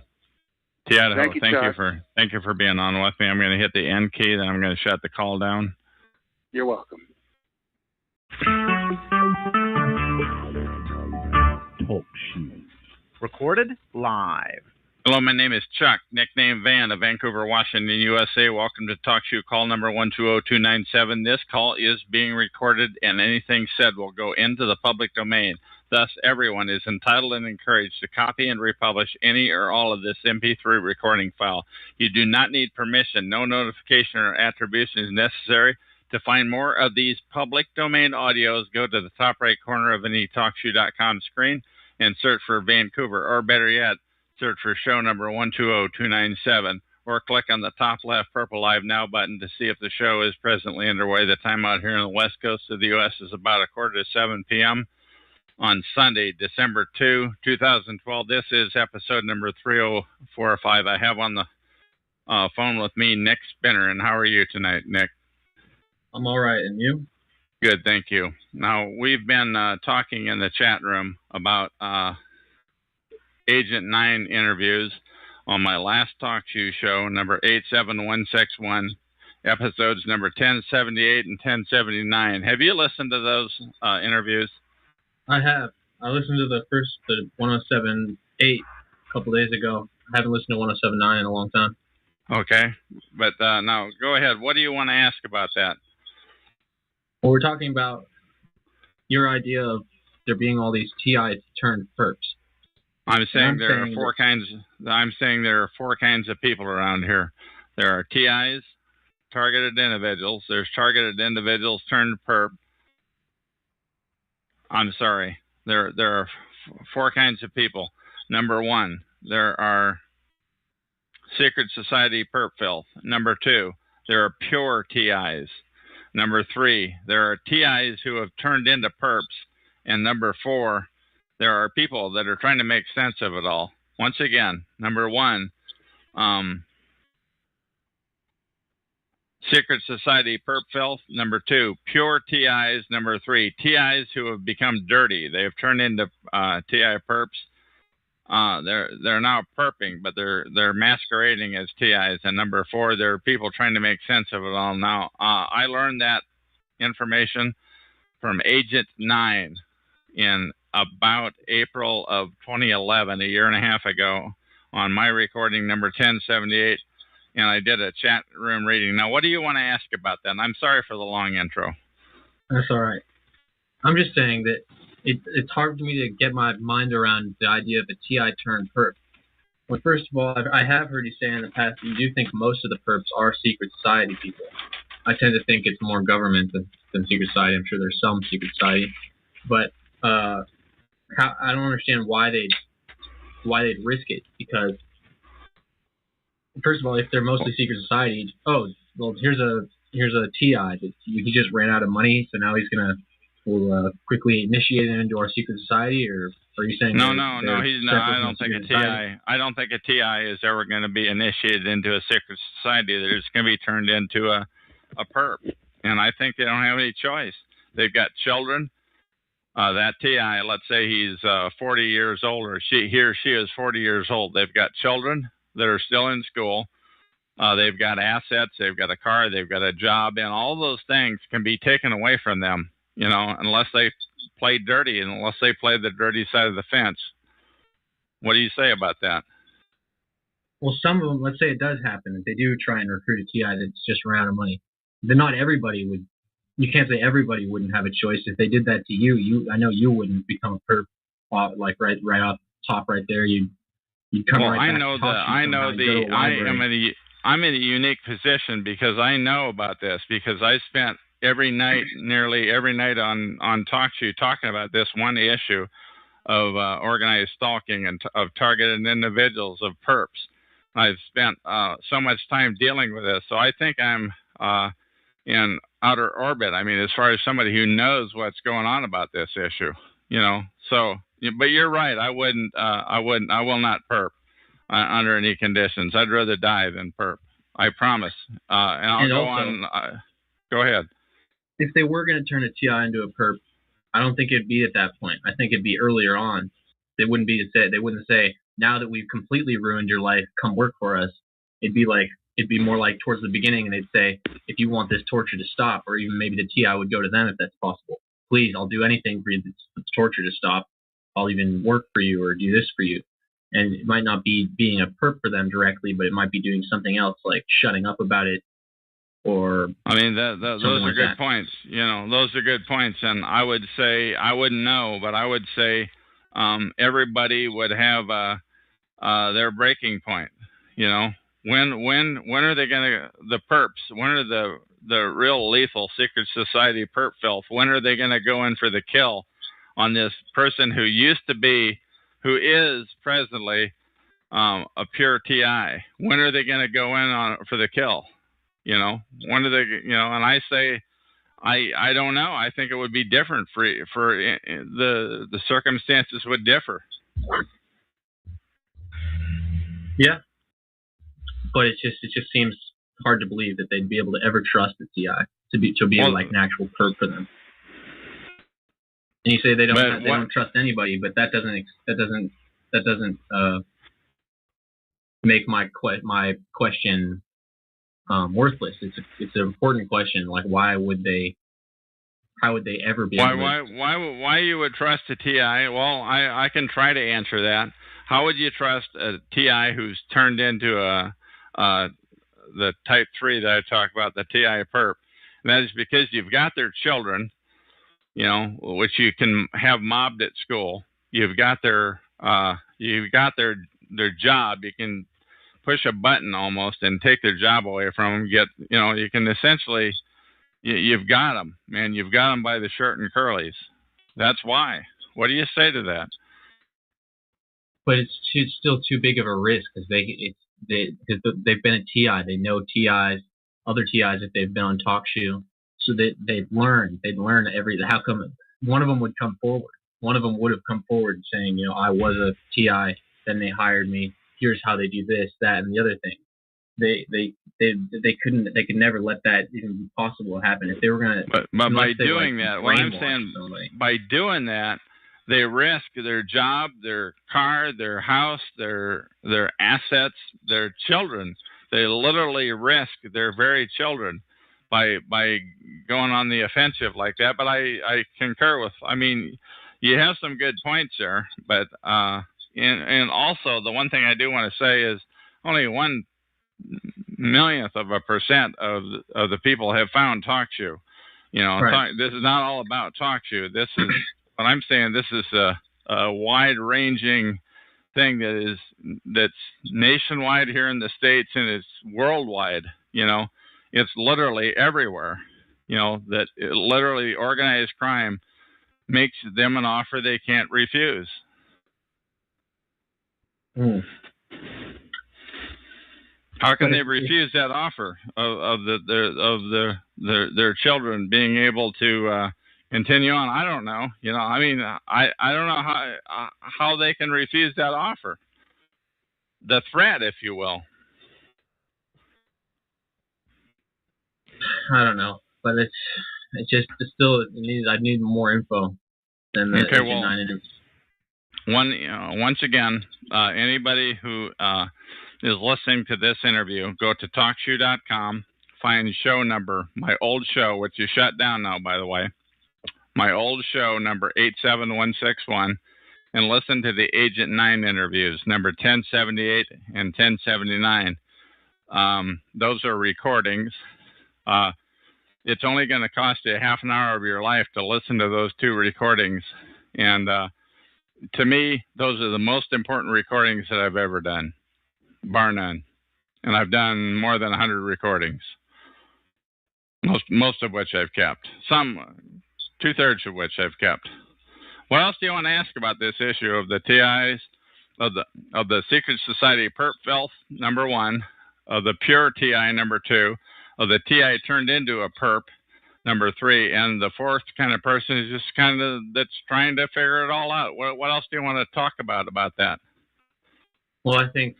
Tiadaho, Thank you for being on with me. I'm going to hit the end key, then I'm going to shut the call down. You're welcome. Talk shoes. Recorded live. Hello, my name is Chuck, nickname Van of Vancouver, Washington, USA. Welcome to Talk Shoe call number 120297. This call is being recorded, and anything said will go into the public domain. Thus, everyone is entitled and encouraged to copy and republish any or all of this MP3 recording file. You do not need permission. No notification or attribution is necessary. To find more of these public domain audios, go to the top right corner of any TalkShoe.com screen and search for Vancouver, or better yet, search for show number 120297, or click on the top left purple Live Now button to see if the show is presently underway. The time out here on the west coast of the U.S. is about 6:45 p.m. on Sunday, December 2, 2012. This is episode number 3045. I have on the phone with me Nick Spinner. And how are you tonight, Nick? I'm all right. And you? Good, thank you. Now, we've been talking in the chat room about Agent 9 interviews on my last Talk Shoe show, number 87161, episodes number 1078 and 1079. Have you listened to those interviews? I have. I listened to the 1078 a couple days ago. I haven't listened to 1079 in a long time. Okay, but now go ahead. What do you want to ask about that? Well, we're talking about your idea of there being all these TIs turned perps. I'm saying there are four kinds of people around here. There are TIs, targeted individuals. There's targeted individuals turned perp. I'm sorry. There are four kinds of people. Number one, there are secret society perp filth. Number two, there are pure TIs. Number three, there are TIs who have turned into perps. And number four, there are people that are trying to make sense of it all. Once again, number one, secret society perp filth. Number two, pure TIs. Number three, TIs who have become dirty. They have turned into TI perps. They're now perping, but they're masquerading as TIs. And number four, there are people trying to make sense of it all. Now, I learned that information from Agent 9 in about April of 2011, a year and a half ago, on my recording number 1078, and I did a chat room reading. Now, what do you want to ask about that? And I'm sorry for the long intro. That's all right. I'm just saying that it's hard for me to get my mind around the idea of a TI turned perp. Well, first of all, I have heard you say in the past that you do think most of the perps are secret society people. I tend to think it's more government than secret society. I'm sure there's some secret society, but I don't understand why they'd risk it, because first of all, if they're mostly secret society, oh well, here's a TI that he just ran out of money, so now we'll quickly initiate him into our secret society, or are you saying no, he's not. I don't think a TI. I don't think a TI is ever going to be initiated into a secret society. They're just going to be turned into a perp, and I think they don't have any choice. They've got children. That TI, let's say he's 40 years old, or he or she is 40 years old. They've got children that are still in school. They've got assets. They've got a car. They've got a job, and all those things can be taken away from them, unless they play dirty and unless they play the dirty side of the fence. What do you say about that? Well, some of them, let's say it does happen, if they do try and recruit a TI that's just around of money, then not everybody would. You can't say everybody wouldn't have a choice. If they did that to you, I know you wouldn't become a perp, like right off the top right there. You'd come well, right I back know to talk that. to you I know somehow. You go to the. a library. I'm in a unique position because I know about this because I spent nearly every night on TalkShoe talking about this one issue of organized stalking and of targeted individuals, of perps. I've spent so much time dealing with this, so I think I'm in outer orbit. I mean, as far as somebody who knows what's going on about this issue, So, but you're right. I wouldn't. I will not perp under any conditions. I'd rather die than perp. I promise. And I'll go also, on. Go ahead. If they were going to turn a TI into a perp, I don't think it'd be at that point. I think it'd be earlier on. They wouldn't say, now that we've completely ruined your life, come work for us. It'd be more like towards the beginning, and they'd say, if you want this torture to stop, or even maybe the TI would go to them if that's possible. Please, I'll do anything for you for the torture to stop. I'll even work for you or do this for you. And it might not be being a perp for them directly, but it might be doing something else like shutting up about it. Or I mean, those are good points. Those are good points. And I would say, I wouldn't know, but I would say everybody would have their breaking point. When are they going to, the perps, when are the real lethal secret society perp filth, when are they going to go in for the kill on this person who is presently a pure TI? When are they going to go in for the kill? When are they, and I say, I don't know. I think it would be different for the circumstances would differ. Yeah. But it just seems hard to believe that they'd be able to ever trust the TI to be like an actual perp for them. And you say they don't trust anybody, but that doesn't make my question worthless. It's an important question. Like, how would they ever be able to... Why you would trust a TI? Well, I can try to answer that. How would you trust a TI who's turned into the type 3 that I talk about, the TI perp? And that is because you've got their children, which you can have mobbed at school. You've got their job. You can push a button almost and take their job away from them. You can essentially, you've got them, man. You've got them by the shirt and curlies. That's why. What do you say to that? But it's still too big of a risk because they've been a TI. They know TIs, other TIs if they've been on TalkShoe. So they'd learn everything. How come one of them would come forward? One of them would have come forward saying, I was a TI, then they hired me. Here's how they do this, that, and the other thing. They could never let that even be possible to happen if they were gonna. But by doing that, what I'm saying, by doing that, they risk their job, their car, their house, their assets, their children. They literally risk their very children by going on the offensive like that. But I concur with. I mean, you have some good points there, but and also the one thing I do want to say is only 1/1,000,000th of a percent of the people have found TalkShoe. Right. This is not all about TalkShoe. This is what I'm saying. This is a wide-ranging thing that's nationwide here in the States, and it's worldwide. It's literally everywhere. That literally organized crime makes them an offer they can't refuse. How can they refuse that offer of their children being able to continue on? I don't know. I mean, I don't know how they can refuse that offer. The threat, if you will. I don't know, but it's still I need more info than the Okay, Agent 9 interview. Once again, anybody who is listening to this interview, go to TalkShoe.com, find show number, my old show, which you shut down now, by the way, my old show number 87161, and listen to the Agent 9 interviews, number 1078 and 1079. Those are recordings. It's only going to cost you half an hour of your life to listen to those two recordings. And to me, those are the most important recordings that I've ever done, bar none. And I've done more than 100 recordings, most of which I've kept. Some, 2/3 of which I've kept. What else do you want to ask about this issue of the TIs, of the Secret Society perp filth, number 1, of the pure TI, number 2, of the TI turned into a perp, number 3, and the fourth kind of person is just kind of that's trying to figure it all out? What else do you want to talk about that? Well, I think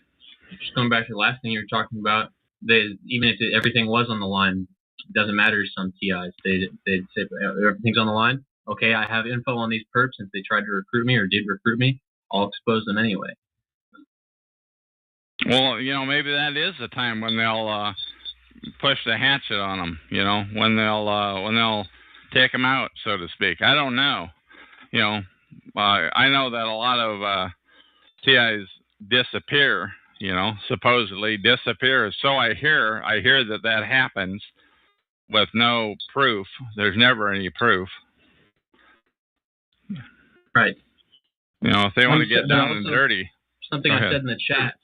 just going back to the last thing you were talking about, even if everything was on the line, it doesn't matter to some TIs. They'd say everything's on the line. Okay, I have info on these perps. If they tried to recruit me or did recruit me, I'll expose them anyway. Well, maybe that is the time when they'll push the hatchet on them. When they'll take them out, so to speak. I don't know. I know that a lot of TIs disappear. Supposedly disappear. So I hear that happens with no proof. There's never any proof. Right. If they want to get down and dirty. Something I said in the chat,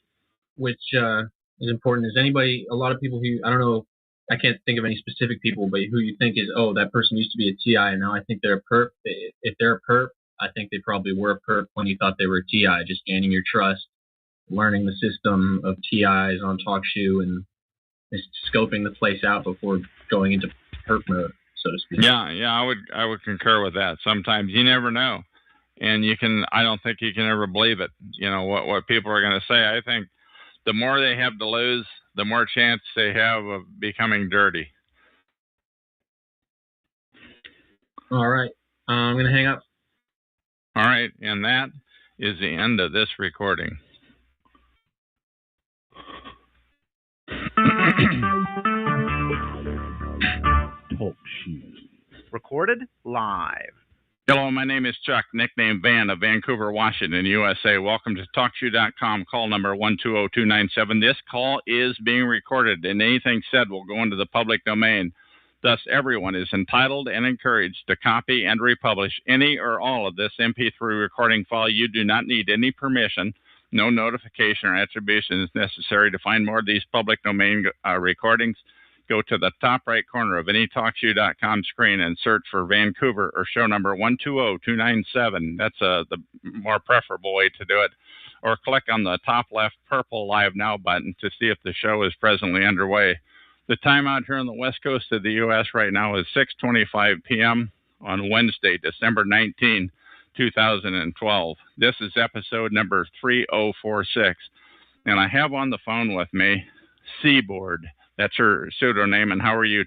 which is important, is a lot of people who, I don't know, I can't think of any specific people, but who you think is, that person used to be a TI and now I think they're a perp. If they're a perp, I think they probably were a perp when you thought they were a TI, just gaining your trust, learning the system of TIs on TalkShoe and just scoping the place out before going into perp mode, so to speak. Yeah, I would concur with that. Sometimes you never know. And I don't think you can ever believe it. What people are going to say. I think the more they have to lose, the more chance they have of becoming dirty. All right. I'm going to hang up. All right. And that is the end of this recording. Talk shoes. Recorded live. Hello, my name is Chuck, nickname Van of Vancouver, Washington, USA. Welcome to TalkShoe.com, call number 120297. This call is being recorded, and anything said will go into the public domain. Thus, everyone is entitled and encouraged to copy and republish any or all of this MP3 recording file. You do not need any permission. No notification or attribution is necessary. To find more of these public domain recordings, go to the top right corner of any TalkShoe.com screen and search for Vancouver or show number 120297. That's the more preferable way to do it. Or click on the top left purple Live Now button to see if the show is presently underway. The time out here on the west coast of the U.S. right now is 6:25 p.m. on Wednesday, December 19, 2012. This is episode number 3046. And I have on the phone with me Seaboard. That's her pseudonym. And how are you